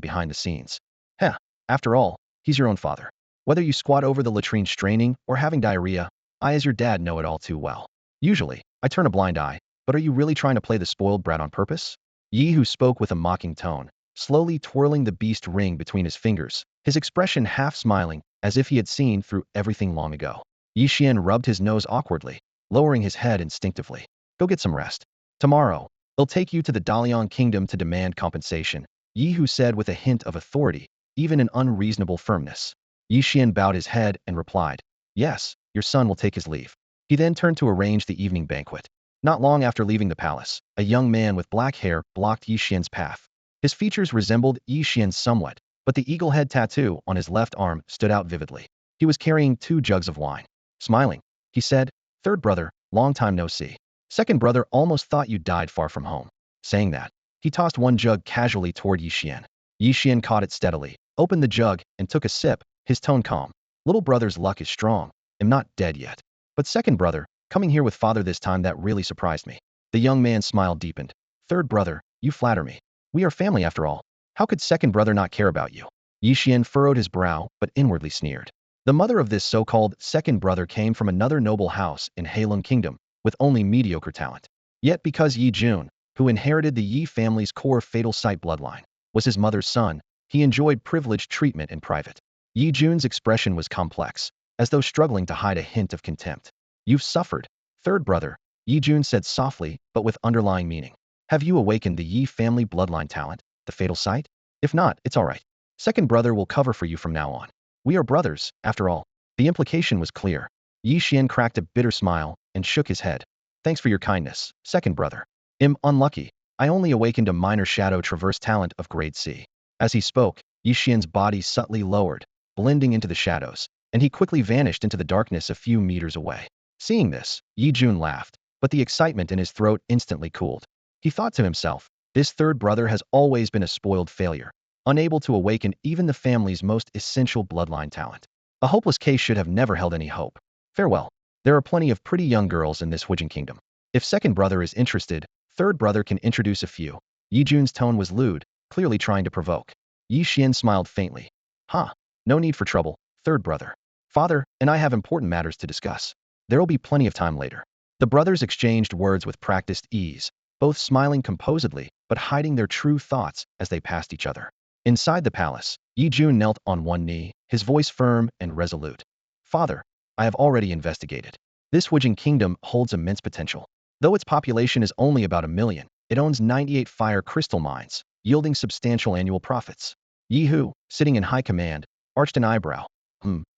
behind the scenes. Heh, after all, he's your own father. Whether you squat over the latrine straining or having diarrhea, I as your dad know it all too well. Usually, I turn a blind eye, but are you really trying to play the spoiled brat on purpose? Yi Hu spoke with a mocking tone, slowly twirling the beast ring between his fingers, his expression half smiling, as if he had seen through everything long ago. Ye Xuan rubbed his nose awkwardly, lowering his head instinctively. Go get some rest. Tomorrow, they'll take you to the Dalian Kingdom to demand compensation, Yi Hu said with a hint of authority, even an unreasonable firmness. Ye Xuan bowed his head and replied, yes, your son will take his leave. He then turned to arrange the evening banquet. Not long after leaving the palace, a young man with black hair blocked Ye Xuan's path. His features resembled Ye Xuan somewhat, but the eagle head tattoo on his left arm stood out vividly. He was carrying 2 jugs of wine. Smiling, he said, third brother, long time no see. Second brother almost thought you died far from home. Saying that, he tossed 1 jug casually toward Ye Xuan. Ye Xuan caught it steadily, opened the jug, and took a sip, his tone calm. Little brother's luck is strong. I'm not dead yet. But second brother, coming here with father this time, that really surprised me. The young man's smile deepened. Third brother, you flatter me. We are family after all. How could second brother not care about you? Ye Xuan furrowed his brow, but inwardly sneered. The mother of this so-called second brother came from another noble house in Heilong Kingdom, with only mediocre talent. Yet because Ye Xuan, who inherited the Yi family's core fatal sight bloodline, was his mother's son, he enjoyed privileged treatment in private. Ye Xuan's expression was complex, as though struggling to hide a hint of contempt. You've suffered, third brother, Ye Xuan said softly, but with underlying meaning. Have you awakened the Yi family bloodline talent, the fatal sight? If not, it's all right. Second brother will cover for you from now on. We are brothers, after all. The implication was clear. Ye Xuan cracked a bitter smile and shook his head. Thanks for your kindness, second brother. I'm unlucky. I only awakened a minor shadow traverse talent of grade C. As he spoke, Ye Xuan's body subtly lowered, blending into the shadows, and he quickly vanished into the darkness a few meters away. Seeing this, Ye Xuan laughed, but the excitement in his throat instantly cooled. He thought to himself, this third brother has always been a spoiled failure, unable to awaken even the family's most essential bloodline talent. A hopeless case should have never held any hope. Farewell. There are plenty of pretty young girls in this Huijin kingdom. If second brother is interested, third brother can introduce a few. Ye Xuan's tone was lewd, clearly trying to provoke. Ye Xuan smiled faintly. No need for trouble, third brother. Father and I have important matters to discuss. There'll be plenty of time later. The brothers exchanged words with practiced ease, both smiling composedly, but hiding their true thoughts as they passed each other. Inside the palace, Ye Xuan knelt on one knee, his voice firm and resolute. Father, I have already investigated. This Huijin kingdom holds immense potential. Though its population is only about 1 million, it owns 98 fire crystal mines, yielding substantial annual profits. Ye Hu, sitting in high command, arched an eyebrow.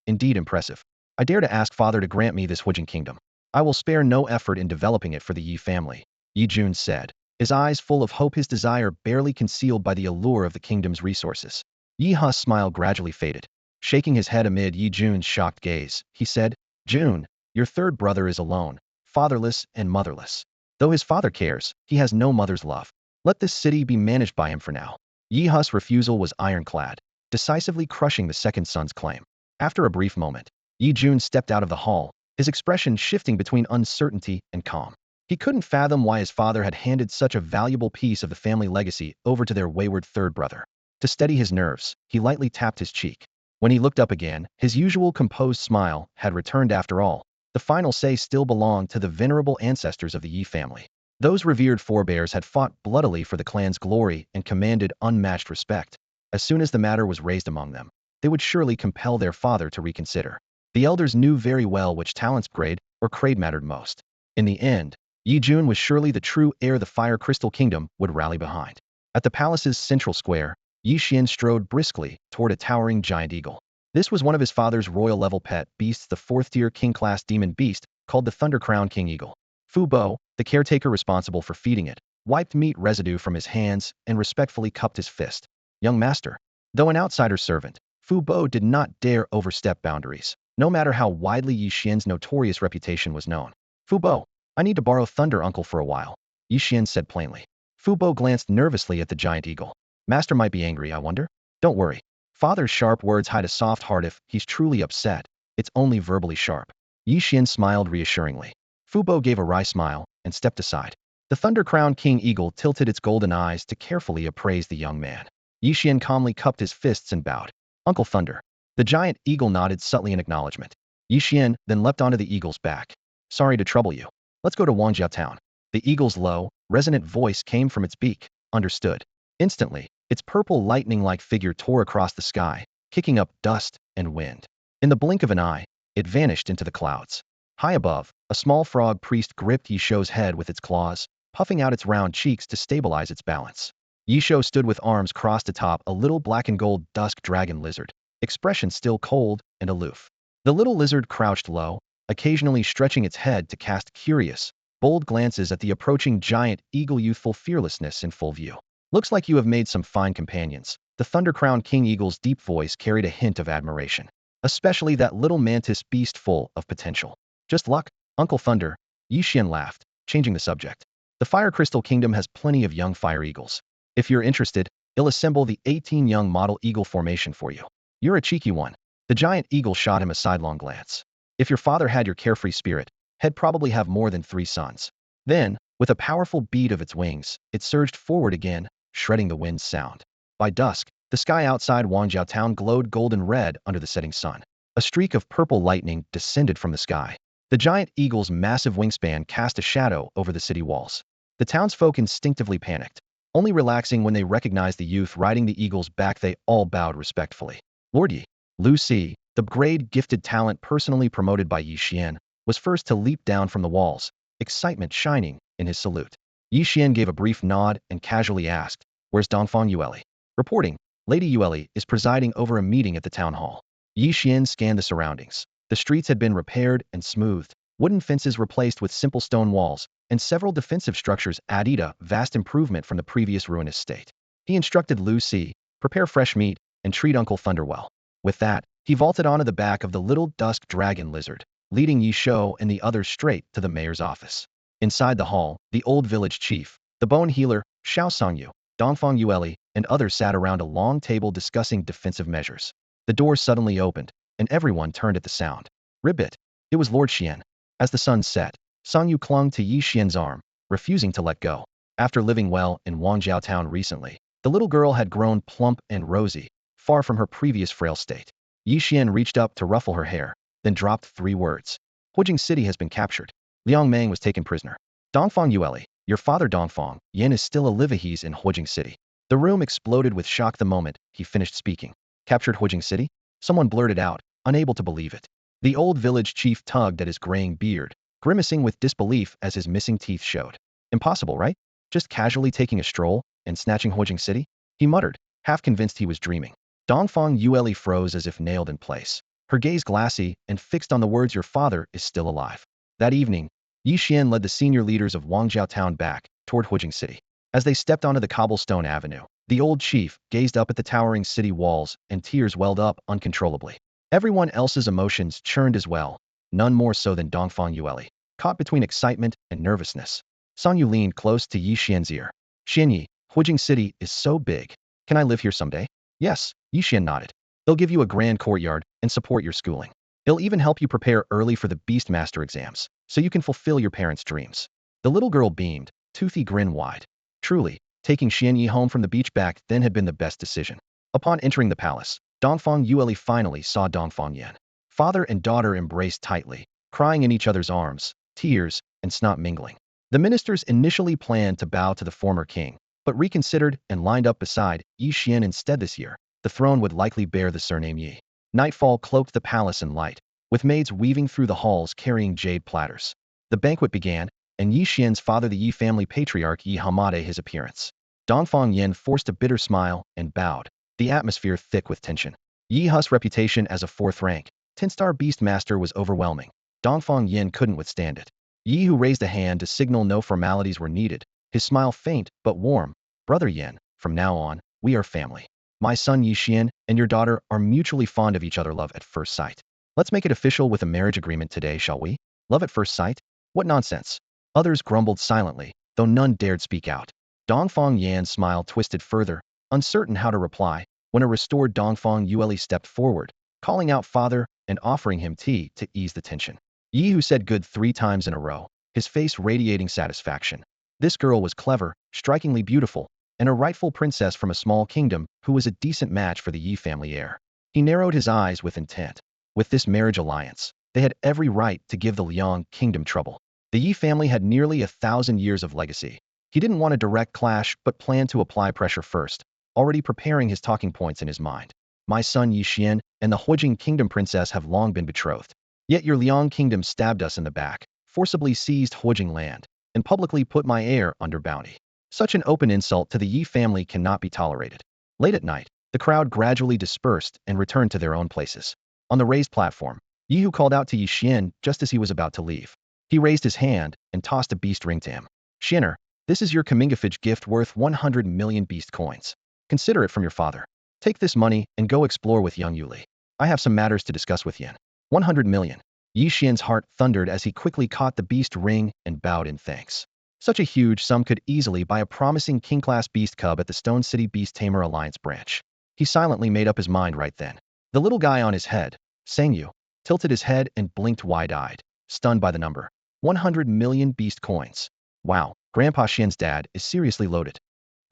Indeed impressive. I dare to ask father to grant me this Huijin kingdom. I will spare no effort in developing it for the Yi family, Ye Xuan said, his eyes full of hope, his desire barely concealed by the allure of the kingdom's resources. Ye Hu's smile gradually faded. Shaking his head amid Ye Xuan's shocked gaze, he said, Xuan, your third brother is alone, fatherless and motherless. Though his father cares, he has no mother's love. Let this city be managed by him for now. Ye Hu's refusal was ironclad, decisively crushing the second son's claim. After a brief moment, Ye Xuan stepped out of the hall, his expression shifting between uncertainty and calm. He couldn't fathom why his father had handed such a valuable piece of the family legacy over to their wayward third brother. To steady his nerves, he lightly tapped his cheek. When he looked up again, his usual composed smile had returned after all. The final say still belonged to the venerable ancestors of the Yi family. Those revered forebears had fought bloodily for the clan's glory and commanded unmatched respect. As soon as the matter was raised among them, they would surely compel their father to reconsider. The elders knew very well which talents grade or crade mattered most. In the end, Ye Xuan was surely the true heir the Fire Crystal Kingdom would rally behind. At the palace's central square, Ye Xuan strode briskly toward a towering giant eagle. This was one of his father's royal-level pet beasts, the 4th-tier king-class demon beast called the Thunder Crown King Eagle. Fu Bo, the caretaker responsible for feeding it, wiped meat residue from his hands and respectfully cupped his fist. Young master. Though an outsider servant, Fu Bo did not dare overstep boundaries, no matter how widely Ye Xuan's notorious reputation was known. Fu Bo, I need to borrow Thunder Uncle for a while. Ye Xuan said plainly. Fu Bo glanced nervously at the giant eagle. Master might be angry, I wonder? Don't worry. Father's sharp words hide a soft heart if he's truly upset. It's only verbally sharp. Ye Xuan smiled reassuringly. Fu Bo gave a wry smile and stepped aside. The thunder-crowned king eagle tilted its golden eyes to carefully appraise the young man. Ye Xuan calmly cupped his fists and bowed. Uncle Thunder. The giant eagle nodded subtly in acknowledgement. Ye Xuan then leapt onto the eagle's back. Sorry to trouble you. Let's go to Wangjiao town. The eagle's low, resonant voice came from its beak. Understood. Instantly, its purple lightning-like figure tore across the sky, kicking up dust and wind. In the blink of an eye, it vanished into the clouds. High above, a small frog priest gripped Ye Xuan's head with its claws, puffing out its round cheeks to stabilize its balance. Ye Xuan stood with arms crossed atop a little black and gold dusk dragon lizard, expression still cold and aloof. The little lizard crouched low, occasionally stretching its head to cast curious, bold glances at the approaching giant eagle, youthful fearlessness in full view. Looks like you have made some fine companions. The thunder-crowned king eagle's deep voice carried a hint of admiration. Especially that little mantis beast full of potential. Just luck, Uncle Thunder. Ye Xuan laughed, changing the subject. The Fire Crystal Kingdom has plenty of young fire eagles. If you're interested, I'll assemble the 18 young model eagle formation for you. You're a cheeky one. The giant eagle shot him a sidelong glance. If your father had your carefree spirit, he'd probably have more than 3 sons. Then, with a powerful beat of its wings, it surged forward again, shredding the wind's sound. By dusk, the sky outside Wangjiao town glowed golden red under the setting sun. A streak of purple lightning descended from the sky. The giant eagle's massive wingspan cast a shadow over the city walls. The townsfolk instinctively panicked. Only relaxing when they recognized the youth riding the eagle's back, they all bowed respectfully. Lord Yi, Lu Si, the grade gifted talent personally promoted by Ye Xuan, was first to leap down from the walls, excitement shining in his salute. Ye Xuan gave a brief nod and casually asked, "Where's Dongfang Yueli?" Reporting, Lady Yueli is presiding over a meeting at the town hall. Ye Xuan scanned the surroundings. The streets had been repaired and smoothed, wooden fences replaced with simple stone walls, and several defensive structures added a vast improvement from the previous ruinous state. He instructed Lu Si, prepare fresh meat, and treat Uncle Thunder well. With that, he vaulted onto the back of the little dusk dragon lizard, leading Ye Xuan and the others straight to the mayor's office. Inside the hall, the old village chief, the bone healer, Xiao Songyu, Dongfang Yueli, and others sat around a long table discussing defensive measures. The door suddenly opened, and everyone turned at the sound. Ribbit! It was Lord Xian. As the sun set, Songyu clung to Ye Xuan's arm, refusing to let go. After living well in Wangjiao town recently, the little girl had grown plump and rosy, far from her previous frail state. Ye Xuan reached up to ruffle her hair, then dropped 3 words. Huijing City has been captured. Liang Meng was taken prisoner. Dongfang Yueli, your father Dongfang Yan is still alive. He's in Huijing City. The room exploded with shock the moment he finished speaking. Captured Huijing City? Someone blurted out, unable to believe it. The old village chief tugged at his graying beard, grimacing with disbelief as his missing teeth showed. Impossible, right? Just casually taking a stroll and snatching Huijing City? He muttered, half convinced he was dreaming. Dongfang Yueli froze as if nailed in place, her gaze glassy and fixed on the words, your father is still alive. That evening, Ye Xuan led the senior leaders of Wangjiao town back toward Huijing City. As they stepped onto the cobblestone avenue, the old chief gazed up at the towering city walls and tears welled up uncontrollably. Everyone else's emotions churned as well, none more so than Dongfang Yueli, caught between excitement and nervousness. Songyu leaned close to Ye Xuan's ear. Xianyi, Huijing City is so big. Can I live here someday? Yes, Ye Xuan nodded. They'll give you a grand courtyard and support your schooling. They'll even help you prepare early for the Beastmaster exams, so you can fulfill your parents' dreams. The little girl beamed, toothy grin wide. Truly, taking Xianyi home from the beach back then had been the best decision. Upon entering the palace, Dongfang Yueli finally saw Dongfang Yan. Father and daughter embraced tightly, crying in each other's arms, tears and snot mingling. The ministers initially planned to bow to the former king, but reconsidered and lined up beside Ye Xuan instead. This year, the throne would likely bear the surname Yi. Nightfall cloaked the palace in light, with maids weaving through the halls carrying jade platters. The banquet began, and Ye Xuan's father, the Yi family patriarch Ye Xuan, made his appearance. Dongfang Yan forced a bitter smile and bowed, the atmosphere thick with tension. Ye Hu's reputation as a 4th rank, 10-star Beastmaster was overwhelming. Dongfang Yan couldn't withstand it. Ye Hu raised a hand to signal no formalities were needed, his smile faint but warm. Brother Yan, from now on, we are family. My son Ye Xuan and your daughter are mutually fond of each other, love at first sight. Let's make it official with a marriage agreement today, shall we? Love at first sight? What nonsense. Others grumbled silently, though none dared speak out. Dongfang Yan's smile twisted further, uncertain how to reply, when a restored Dongfang Yue stepped forward, calling out father and offering him tea to ease the tension. Ye Hu said good 3 times in a row, his face radiating satisfaction. This girl was clever, strikingly beautiful, and a rightful princess from a small kingdom who was a decent match for the Yi family heir. He narrowed his eyes with intent. With this marriage alliance, they had every right to give the Liang kingdom trouble. The Yi family had nearly 1,000 years of legacy. He didn't want a direct clash but planned to apply pressure first, already preparing his talking points in his mind. My son Ye Xuan and the Huijing kingdom princess have long been betrothed. Yet your Liang kingdom stabbed us in the back, forcibly seized Huijing land, and publicly put my heir under bounty. Such an open insult to the Yi family cannot be tolerated. Late at night, the crowd gradually dispersed and returned to their own places. On the raised platform, Ye Hu called out to Ye Xuan just as he was about to leave. He raised his hand and tossed a beast ring to him. Xianer, this is your Kamingafage gift worth 100 million beast coins. Consider it from your father. Take this money and go explore with young Yuli. I have some matters to discuss with Yin. 100 million. Ye Xian's heart thundered as he quickly caught the beast ring and bowed in thanks. Such a huge sum could easily buy a promising king-class beast cub at the Stone City Beast Tamer Alliance branch. He silently made up his mind right then. The little guy on his head, Sang Yu, tilted his head and blinked wide-eyed, stunned by the number. 100 million beast coins. Wow, Grandpa Xian's dad is seriously loaded.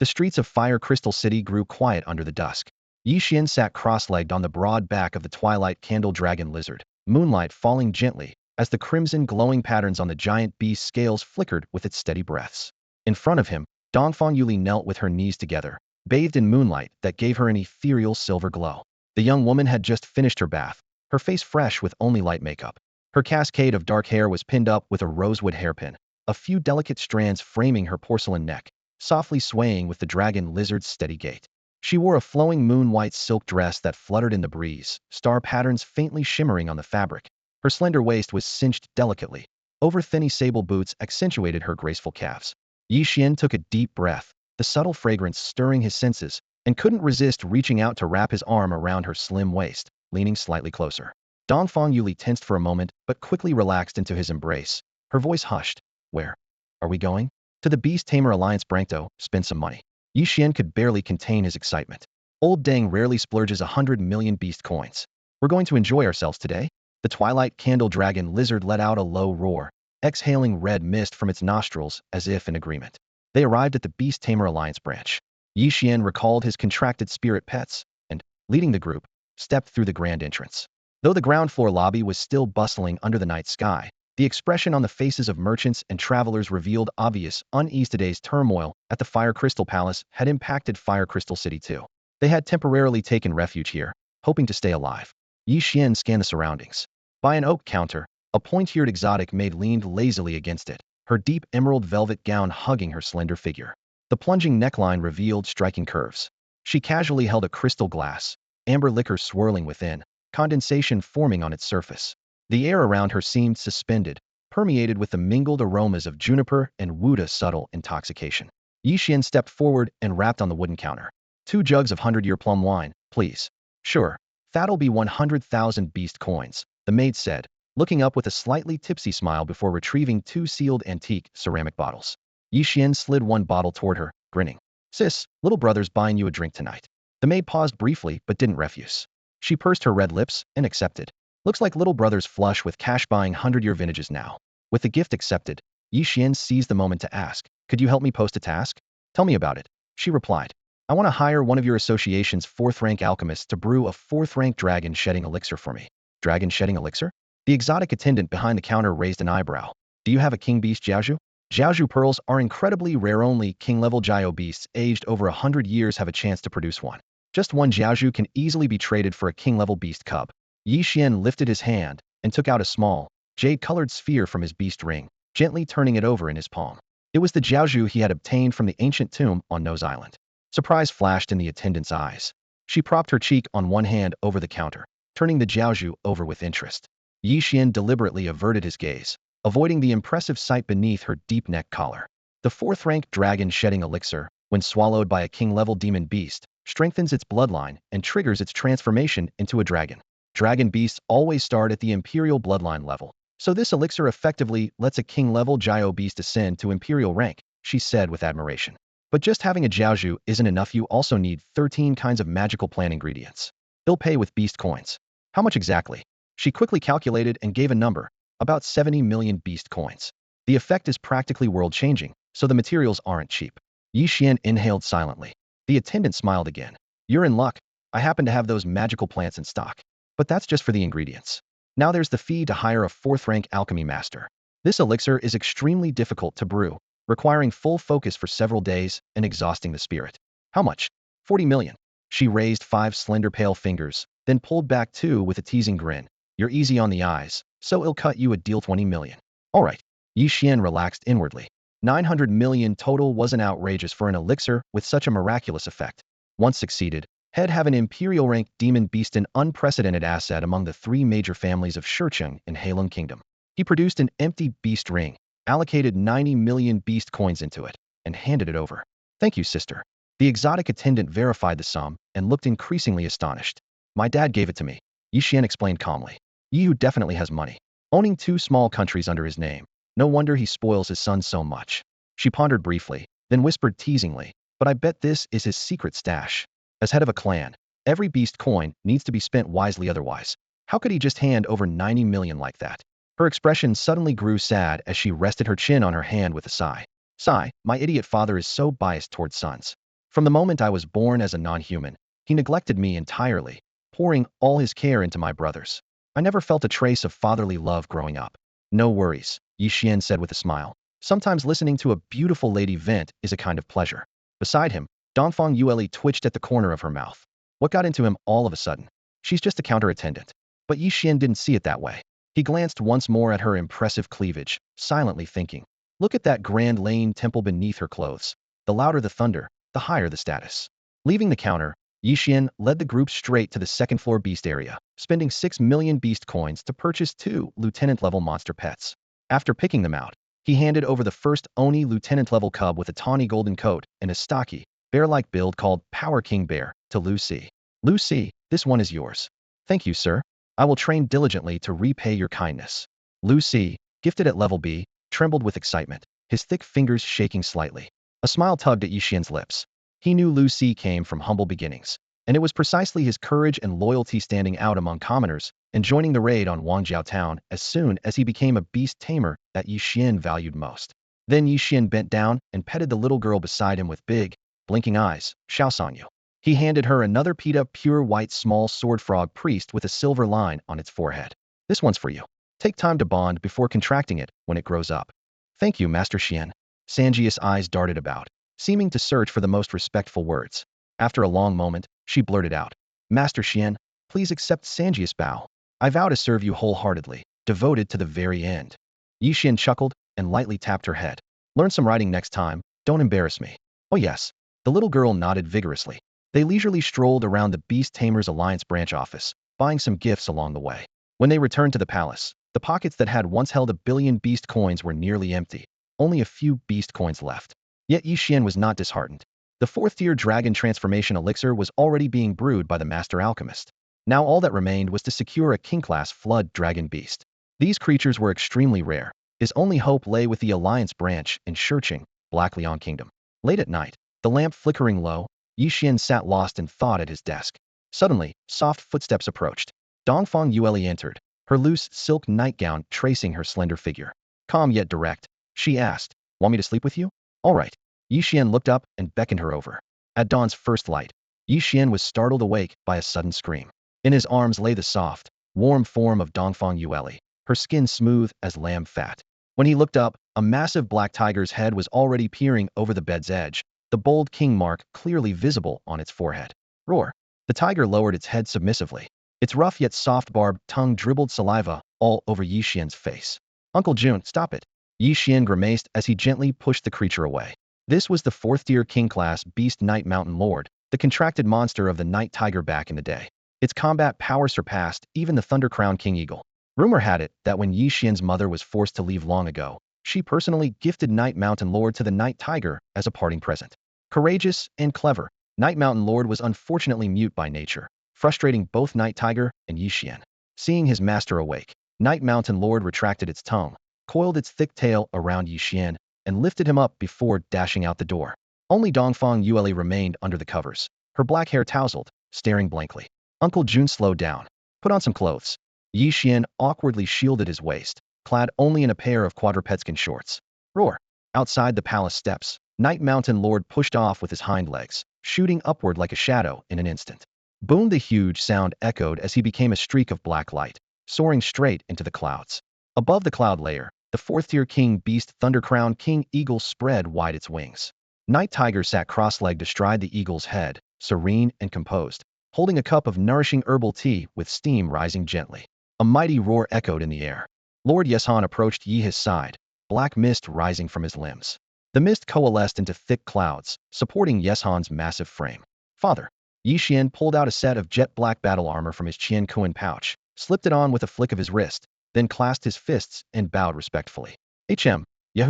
The streets of Fire Crystal City grew quiet under the dusk. Ye Xuan sat cross-legged on the broad back of the twilight candle dragon lizard, moonlight falling gently as the crimson glowing patterns on the giant beast's scales flickered with its steady breaths. In front of him, Dongfang Yuli knelt with her knees together, bathed in moonlight that gave her an ethereal silver glow. The young woman had just finished her bath, her face fresh with only light makeup. Her cascade of dark hair was pinned up with a rosewood hairpin, a few delicate strands framing her porcelain neck, softly swaying with the dragon lizard's steady gait. She wore a flowing moon-white silk dress that fluttered in the breeze, star patterns faintly shimmering on the fabric. Her slender waist was cinched delicately. Over-thinny sable boots accentuated her graceful calves. Ye Xuan took a deep breath, the subtle fragrance stirring his senses, and couldn't resist reaching out to wrap his arm around her slim waist, leaning slightly closer. Dongfang Yuli tensed for a moment but quickly relaxed into his embrace. Her voice hushed. Where are we going? To the Beast Tamer Alliance Brancto, spend some money. Ye Xuan could barely contain his excitement. Old Deng rarely splurges 100 million beast coins. We're going to enjoy ourselves today? The twilight candle dragon lizard let out a low roar, exhaling red mist from its nostrils as if in agreement. They arrived at the Beast Tamer Alliance branch. Ye Xuan recalled his contracted spirit pets, and, leading the group, stepped through the grand entrance. Though the ground floor lobby was still bustling under the night sky, the expression on the faces of merchants and travelers revealed obvious unease. Today's turmoil at the Fire Crystal Palace had impacted Fire Crystal City too. They had temporarily taken refuge here, hoping to stay alive. Ye Xuan scanned the surroundings. By an oak counter, a point-eared exotic maid leaned lazily against it, her deep emerald velvet gown hugging her slender figure. The plunging neckline revealed striking curves. She casually held a crystal glass, amber liquor swirling within, condensation forming on its surface. The air around her seemed suspended, permeated with the mingled aromas of juniper and wuda subtle intoxication. Ye Xuan stepped forward and rapped on the wooden counter. 2 jugs of 100-year plum wine, please. Sure. That'll be 100,000 beast coins, the maid said, looking up with a slightly tipsy smile before retrieving 2 sealed antique ceramic bottles. Ye Xuan slid 1 bottle toward her, grinning. Sis, little brother's buying you a drink tonight. The maid paused briefly but didn't refuse. She pursed her red lips and accepted. Looks like little brother's flush with cash buying 100-year vintages now. With the gift accepted, Ye Xuan seized the moment to ask, could you help me post a task? Tell me about it. She replied. I want to hire one of your association's 4th-rank alchemists to brew a 4th-rank dragon shedding elixir for me. Dragon shedding elixir? The exotic attendant behind the counter raised an eyebrow. Do you have a king beast Jiaozhu? Jiaozhu pearls are incredibly rare. Only king-level Jiao beasts aged over 100 years have a chance to produce one. Just 1 Jiaozhu can easily be traded for a king-level beast cub. Ye Xuan lifted his hand and took out a small, jade-colored sphere from his beast ring, gently turning it over in his palm. It was the Jiaozhu he had obtained from the ancient tomb on Nose Island. Surprise flashed in the attendant's eyes. She propped her cheek on one hand over the counter, turning the Jiaozhu over with interest. Ye Xuan deliberately averted his gaze, avoiding the impressive sight beneath her deep neck collar. The 4th-rank dragon shedding elixir, when swallowed by a king-level demon beast, strengthens its bloodline and triggers its transformation into a dragon. Dragon beasts always start at the imperial bloodline level, so this elixir effectively lets a king-level Jiao beast ascend to imperial rank, she said with admiration. But just having a jiaozhu isn't enough, you also need 13 kinds of magical plant ingredients. They'll pay with beast coins. How much exactly? She quickly calculated and gave a number, about 70 million beast coins. The effect is practically world-changing, so the materials aren't cheap. Ye Xuan inhaled silently. The attendant smiled again. You're in luck. I happen to have those magical plants in stock. But that's just for the ingredients. Now there's the fee to hire a 4th-rank alchemy master. This elixir is extremely difficult to brew, requiring full focus for several days and exhausting the spirit. How much? 40 million. She raised 5 slender pale fingers, then pulled back 2 with a teasing grin. You're easy on the eyes, so I'll cut you a deal 20 million. All right. Ye Xuan relaxed inwardly. 900 million total wasn't outrageous for an elixir with such a miraculous effect. Once succeeded, he'd have an imperial rank demon beast, an unprecedented asset among the 3 major families of Shicheng in Heilong Kingdom. He produced an empty beast ring, allocated 90 million beast coins into it, and handed it over. Thank you, sister. The exotic attendant verified the sum and looked increasingly astonished. My dad gave it to me, Ye Xuan explained calmly. Ye definitely has money, owning 2 small countries under his name. No wonder he spoils his son so much. She pondered briefly, then whispered teasingly, but I bet this is his secret stash. As head of a clan, every beast coin needs to be spent wisely, otherwise how could he just hand over 90 million like that? Her expression suddenly grew sad as she rested her chin on her hand with a sigh. Sigh, my idiot father is so biased towards sons. From the moment I was born as a non-human, he neglected me entirely, pouring all his care into my brothers. I never felt a trace of fatherly love growing up. No worries, Ye Xuan said with a smile. Sometimes listening to a beautiful lady vent is a kind of pleasure. Beside him, Dongfang Yueli twitched at the corner of her mouth. What got into him all of a sudden? She's just a counter attendant. But Ye Xuan didn't see it that way. He glanced once more at her impressive cleavage, silently thinking. Look at that grand laying temple beneath her clothes. The louder the thunder, the higher the status. Leaving the counter, Ye Xuan led the group straight to the second-floor beast area, spending 6 million beast coins to purchase 2 lieutenant-level monster pets. After picking them out, he handed over the first Oni lieutenant-level cub with a tawny golden coat and a stocky, bear-like build called Power King Bear to Lucy. Lucy, this one is yours. Thank you, sir. I will train diligently to repay your kindness. Lucy, gifted at level B, trembled with excitement, his thick fingers shaking slightly. A smile tugged at Ye Xuan's lips. He knew Lucy came from humble beginnings, and it was precisely his courage and loyalty standing out among commoners and joining the raid on Wangjiao Town as soon as he became a beast tamer that Ye Xuan valued most. Then Ye Xuan bent down and petted the little girl beside him with big, blinking eyes. Xiaosanyu. He handed her another PETA pure white small sword frog priest with a silver line on its forehead. This one's for you. Take time to bond before contracting it when it grows up. Thank you, Master Xian. Sanjia's eyes darted about, seeming to search for the most respectful words. After a long moment, she blurted out, Master Xian, please accept Sanjia's bow. I vow to serve you wholeheartedly, devoted to the very end. Ye Xuan chuckled and lightly tapped her head. Learn some writing next time, don't embarrass me. Oh yes. The little girl nodded vigorously. They leisurely strolled around the Beast Tamers Alliance branch office, buying some gifts along the way. When they returned to the palace, the pockets that had once held 1 billion beast coins were nearly empty, only a few beast coins left. Yet Ye Xuan was not disheartened. The 4th-tier dragon transformation elixir was already being brewed by the master alchemist. Now all that remained was to secure a king-class flood dragon beast. These creatures were extremely rare. His only hope lay with the Alliance branch in Shicheng, Black Liang Kingdom. Late at night, the lamp flickering low, Ye Xuan sat lost in thought at his desk. Suddenly, soft footsteps approached. Dongfang Yueli entered, her loose silk nightgown tracing her slender figure. Calm yet direct, she asked, Want me to sleep with you? All right. Ye Xuan looked up and beckoned her over. At dawn's first light, Ye Xuan was startled awake by a sudden scream. In his arms lay the soft, warm form of Dongfang Yueli, her skin smooth as lamb fat. When he looked up, a massive black tiger's head was already peering over the bed's edge, the bold king mark clearly visible on its forehead. Roar! The tiger lowered its head submissively. Its rough yet soft barbed tongue dribbled saliva all over Ye Xuan's face. Uncle Jun, stop it! Ye Xuan grimaced as he gently pushed the creature away. This was the 4th-tier king-class beast Night Mountain Lord, the contracted monster of the Night Tiger back in the day. Its combat power surpassed even the Thunder Crown King Eagle. Rumor had it that when Ye Xuan's mother was forced to leave long ago, she personally gifted Night Mountain Lord to the Night Tiger as a parting present. Courageous and clever, Night Mountain Lord was unfortunately mute by nature, frustrating both Night Tiger and Ye Xuan. Seeing his master awake, Night Mountain Lord retracted its tongue, coiled its thick tail around Ye Xuan, and lifted him up before dashing out the door. Only Dongfang Yueli remained under the covers, her black hair tousled, staring blankly. Uncle Jun slowed down. Put on some clothes. Ye Xuan awkwardly shielded his waist, clad only in a pair of quadruped-skin shorts. Roar! Outside the palace steps, Night Mountain Lord pushed off with his hind legs, shooting upward like a shadow in an instant. Boom! The huge sound echoed as he became a streak of black light, soaring straight into the clouds. Above the cloud layer, the fourth-tier king beast Thundercrown King Eagle spread wide its wings. Night Tiger sat cross-legged astride the eagle's head, serene and composed, holding a cup of nourishing herbal tea with steam rising gently. A mighty roar echoed in the air. Lord Ye Xuan approached Ye's side, black mist rising from his limbs. The mist coalesced into thick clouds, supporting Ye Xuan's massive frame. Father. Ye Xuan pulled out a set of jet-black battle armor from his Qian Kuan pouch, slipped it on with a flick of his wrist, then clasped his fists and bowed respectfully. Yehu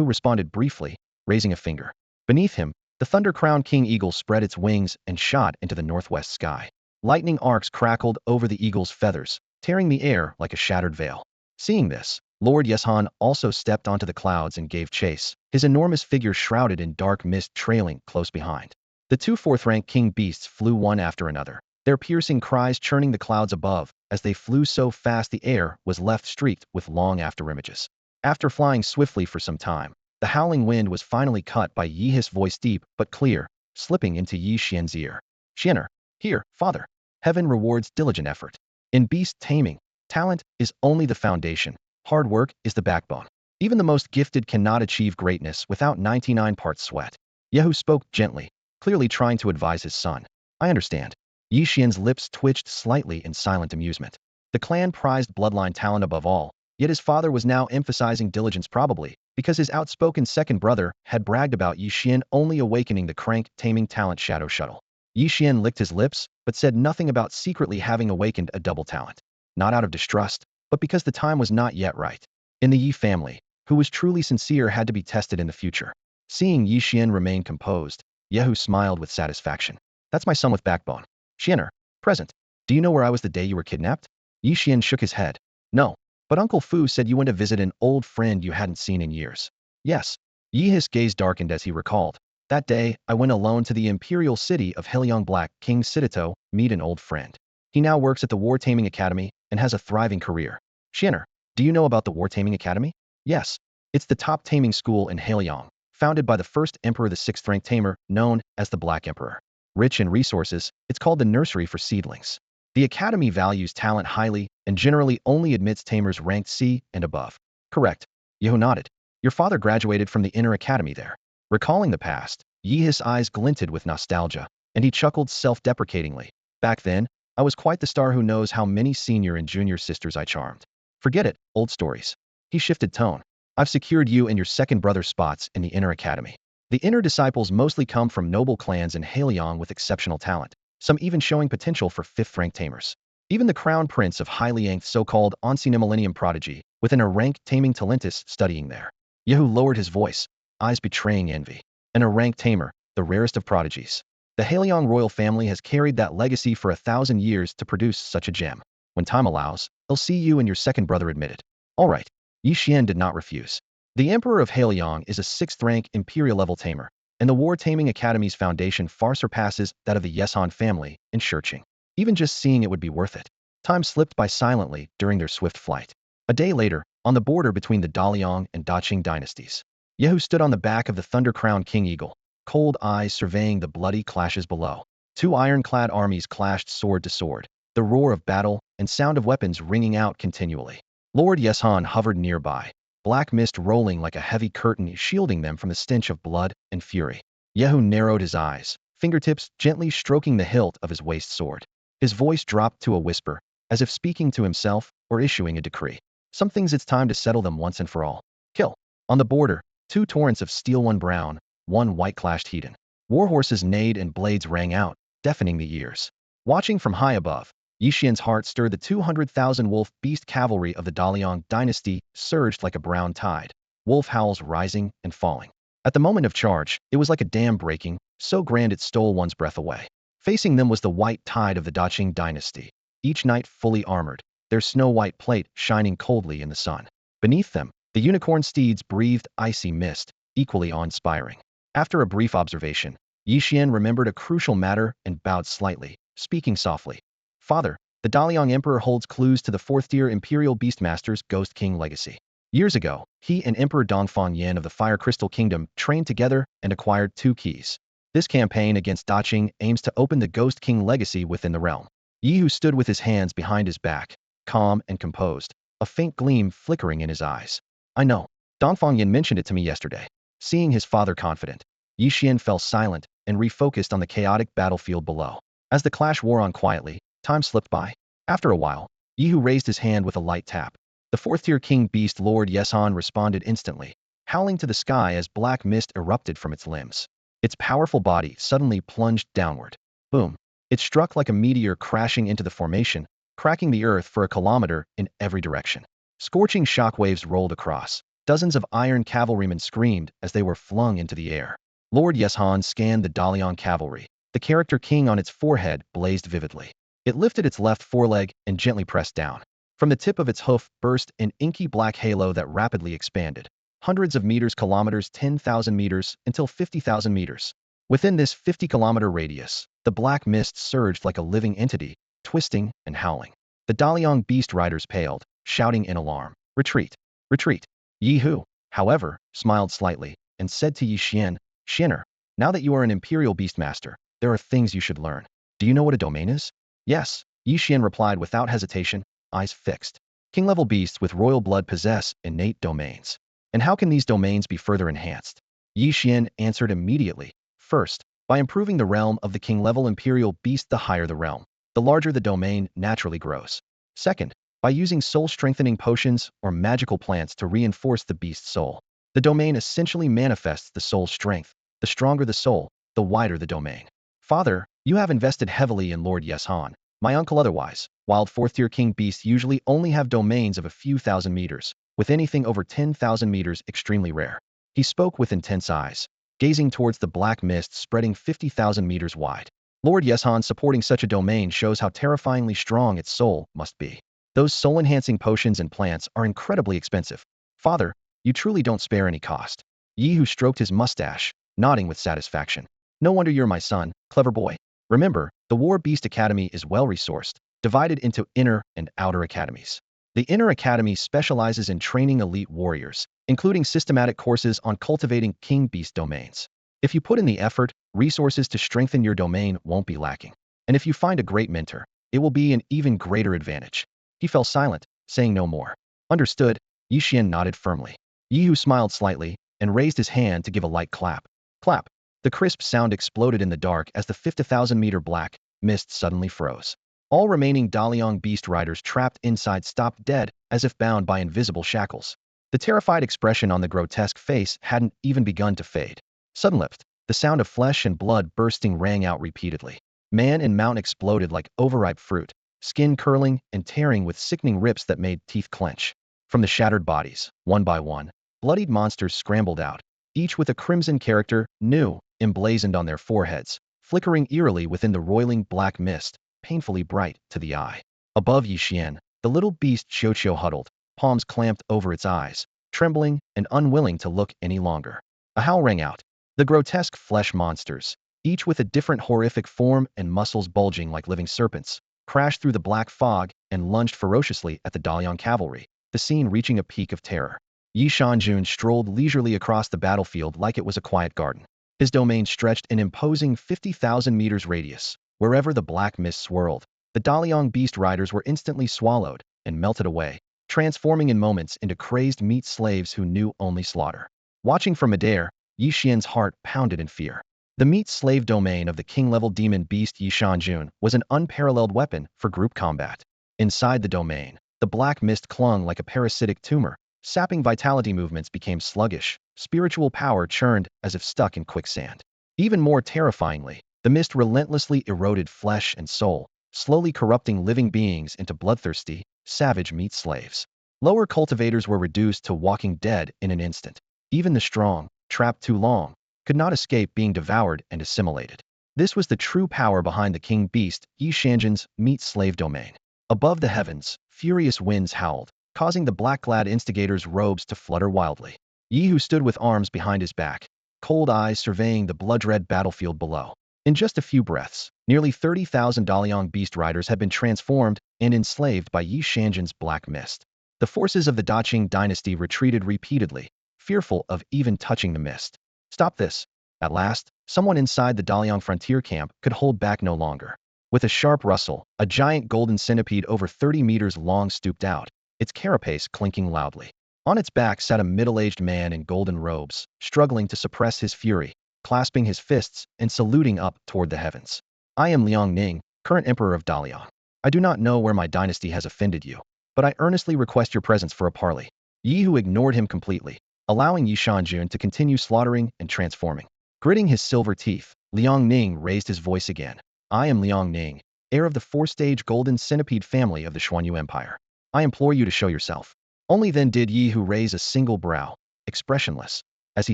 responded briefly, raising a finger. Beneath him, the Thunder-Crowned King Eagle spread its wings and shot into the northwest sky. Lightning arcs crackled over the eagle's feathers, tearing the air like a shattered veil. Seeing this, Lord Ye Xuan also stepped onto the clouds and gave chase, his enormous figure shrouded in dark mist trailing close behind. The two fourth-rank king beasts flew one after another, their piercing cries churning the clouds above. As they flew so fast the air was left streaked with long afterimages. After flying swiftly for some time, the howling wind was finally cut by Ye's voice, deep but clear, slipping into Ye Xuan's ear. Xuaner, here, father. Heaven rewards diligent effort. In beast-taming, talent is only the foundation. Hard work is the backbone. Even the most gifted cannot achieve greatness without 99 parts sweat. Yehu spoke gently, clearly trying to advise his son. I understand. Ye Xuan's lips twitched slightly in silent amusement. The clan prized bloodline talent above all, yet his father was now emphasizing diligence, probably because his outspoken second brother had bragged about Ye Xuan only awakening the crank-taming talent Shadow Shuttle. Ye Xuan licked his lips, but said nothing about secretly having awakened a double talent. Not out of distrust, but because the time was not yet right. In the Ye family, who was truly sincere had to be tested in the future. Seeing Ye Xuan remain composed, Yehu smiled with satisfaction. That's my son with backbone. Xuaner, present. Do you know where I was the day you were kidnapped? Ye Xuan shook his head. No, but Uncle Fu said you went to visit an old friend you hadn't seen in years. Yes. Ye's gaze darkened as he recalled. That day, I went alone to the imperial city of Heliong Black King Sidito, meet an old friend. He now works at the War-Taming Academy and has a thriving career. Xuaner, do you know about the War-Taming Academy? Yes. It's the top taming school in Heliong, founded by the first emperor, the sixth-rank tamer, known as the Black Emperor. Rich in resources, it's called the Nursery for Seedlings. The academy values talent highly and generally only admits tamers ranked C and above. Correct. Yehu nodded. Your father graduated from the inner academy there. Recalling the past, Ye's eyes glinted with nostalgia, and he chuckled self-deprecatingly. Back then, I was quite the star. Who knows how many senior and junior sisters I charmed. Forget it, old stories. He shifted tone. I've secured you and your second brother spots in the inner academy. The inner disciples mostly come from noble clans in Heliong with exceptional talent, some even showing potential for fifth-rank tamers. Even the crown prince of Hyliang's so-called Ancient Millennium prodigy, within a rank taming talentus studying there. Yehu lowered his voice, eyes betraying envy. And a rank tamer, the rarest of prodigies. The Heliong royal family has carried that legacy for 1,000 years to produce such a gem. When time allows, they'll see you and your second brother admitted. All right. Ye Xuan did not refuse. The Emperor of Heliong is a 6th-rank imperial-level tamer, and the War-Taming Academy's foundation far surpasses that of the Ye Xuan family in Shurching. Even just seeing it would be worth it. Time slipped by silently during their swift flight. A day later, on the border between the Daliang and Daqing dynasties, Yehu stood on the back of the Thunder-Crowned King Eagle, cold eyes surveying the bloody clashes below. Two iron-clad armies clashed sword to sword, the roar of battle and sound of weapons ringing out continually. Lord Ye Xuan hovered nearby, black mist rolling like a heavy curtain shielding them from the stench of blood and fury. Yehu narrowed his eyes, fingertips gently stroking the hilt of his waist sword. His voice dropped to a whisper, as if speaking to himself or issuing a decree. Some things it's time to settle them once and for all. Kill. On the border, two torrents of steel, one brown, one white, clashed heated. Warhorses neighed and blades rang out, deafening the ears. Watching from high above, Ye Xuan's heart stirred. The 200,000 wolf beast cavalry of the Daliang dynasty surged like a brown tide, wolf howls rising and falling. At the moment of charge, it was like a dam breaking, so grand it stole one's breath away. Facing them was the white tide of the Daqing dynasty, each knight fully armored, their snow-white plate shining coldly in the sun. Beneath them, the unicorn steeds breathed icy mist, equally awe-inspiring. After a brief observation, Ye Xuan remembered a crucial matter and bowed slightly, speaking softly. Father, the Daliang Emperor holds clues to the fourth-tier Imperial Beastmaster's Ghost King legacy. Years ago, he and Emperor Dongfang Yan of the Fire Crystal Kingdom trained together and acquired 2 keys. This campaign against Daqing aims to open the Ghost King legacy within the realm. Yi Hu stood with his hands behind his back, calm and composed, a faint gleam flickering in his eyes. I know. Dongfang Yan mentioned it to me yesterday. Seeing his father confident, Ye Xuan fell silent and refocused on the chaotic battlefield below. As the clash wore on quietly, time slipped by. After a while, Yi Hu raised his hand with a light tap. The fourth-tier king beast Lord Ye Xuan responded instantly, howling to the sky as black mist erupted from its limbs. Its powerful body suddenly plunged downward. Boom! It struck like a meteor crashing into the formation, cracking the earth for a kilometer in every direction. Scorching shockwaves rolled across. Dozens of iron cavalrymen screamed as they were flung into the air. Lord Ye Xuan scanned the Dalian cavalry. The character king on its forehead blazed vividly. It lifted its left foreleg and gently pressed down. From the tip of its hoof burst an inky black halo that rapidly expanded. Hundreds of meters, kilometers, 10,000 meters, until 50,000 meters. Within this 50-kilometer radius, the black mist surged like a living entity, twisting and howling. The Dalian beast riders paled, shouting in alarm. Retreat! Retreat! Yi Hu, however, smiled slightly and said to Ye Xuan, Xianer, now that you are an Imperial Beastmaster, there are things you should learn. Do you know what a domain is? Yes, Ye Xuan replied without hesitation, eyes fixed. King-level beasts with royal blood possess innate domains. And how can these domains be further enhanced? Ye Xuan answered immediately. First, by improving the realm of the king-level Imperial beast, the higher the realm, the larger the domain naturally grows. Second, by using soul-strengthening potions or magical plants to reinforce the beast's soul. The domain essentially manifests the soul's strength. The stronger the soul, the wider the domain. Father, you have invested heavily in Lord Ye Xuan. My uncle otherwise. Wild fourth-tier king beasts usually only have domains of a few thousand meters, with anything over 10,000 meters extremely rare. He spoke with intense eyes, gazing towards the black mist spreading 50,000 meters wide. Lord Ye Xuan supporting such a domain shows how terrifyingly strong its soul must be. Those soul-enhancing potions and plants are incredibly expensive. Father, you truly don't spare any cost. Yi Hu stroked his mustache, nodding with satisfaction. No wonder you're my son, clever boy. Remember, the War Beast Academy is well-resourced, divided into inner and outer academies. The inner academy specializes in training elite warriors, including systematic courses on cultivating king beast domains. If you put in the effort, resources to strengthen your domain won't be lacking. And if you find a great mentor, it will be an even greater advantage. He fell silent, saying no more. Understood, Ye Xuan nodded firmly. Yi Hu smiled slightly and raised his hand to give a light clap. Clap. The crisp sound exploded in the dark as the 50,000-meter black mist suddenly froze. All remaining Daliang beast riders trapped inside stopped dead, as if bound by invisible shackles. The terrified expression on the grotesque face hadn't even begun to fade. Suddenly, the sound of flesh and blood bursting rang out repeatedly. Man and mount exploded like overripe fruit, skin curling and tearing with sickening rips that made teeth clench. From the shattered bodies, one by one, bloodied monsters scrambled out, each with a crimson character, new, emblazoned on their foreheads, flickering eerily within the roiling black mist, painfully bright to the eye. Above Ye Xuan, the little beast Xiao huddled, palms clamped over its eyes, trembling and unwilling to look any longer. A howl rang out. The grotesque flesh monsters, each with a different horrific form and muscles bulging like living serpents, crashed through the black fog and lunged ferociously at the Dalian cavalry, the scene reaching a peak of terror. Ye Xuan strolled leisurely across the battlefield like it was a quiet garden. His domain stretched an imposing 50,000 meters radius. Wherever the black mist swirled, the Dalian beast riders were instantly swallowed and melted away, transforming in moments into crazed meat slaves who knew only slaughter. Watching from midair, Ye Xuan's heart pounded in fear. The meat slave domain of the king-level demon beast Ye Xuan was an unparalleled weapon for group combat. Inside the domain, the black mist clung like a parasitic tumor. Sapping vitality movements became sluggish, spiritual power churned as if stuck in quicksand. Even more terrifyingly, the mist relentlessly eroded flesh and soul, slowly corrupting living beings into bloodthirsty, savage meat slaves. Lower cultivators were reduced to walking dead in an instant. Even the strong, trapped too long, could not escape being devoured and assimilated. This was the true power behind the king beast Ye Xuan's meat slave domain. Above the heavens, furious winds howled, causing the black-clad instigators' robes to flutter wildly. Ye Hu stood with arms behind his back, cold eyes surveying the blood-red battlefield below. In just a few breaths, nearly 30,000 Daliang beast riders had been transformed and enslaved by Ye Xuan's black mist. The forces of the Daqing dynasty retreated repeatedly, fearful of even touching the mist. Stop this. At last, someone inside the Daliang frontier camp could hold back no longer. With a sharp rustle, a giant golden centipede over 30 meters long stooped out, its carapace clinking loudly. On its back sat a middle-aged man in golden robes, struggling to suppress his fury, clasping his fists and saluting up toward the heavens. I am Liang Ning, current emperor of Daliang. I do not know where my dynasty has offended you, but I earnestly request your presence for a parley. Ye Hu ignored him completely, allowing Ye Xuan to continue slaughtering and transforming. Gritting his silver teeth, Liang Ning raised his voice again. I am Liang Ning, heir of the four-stage golden centipede family of the Xuanyu Empire. I implore you to show yourself. Only then did Ye Hu raise a single brow, expressionless, as he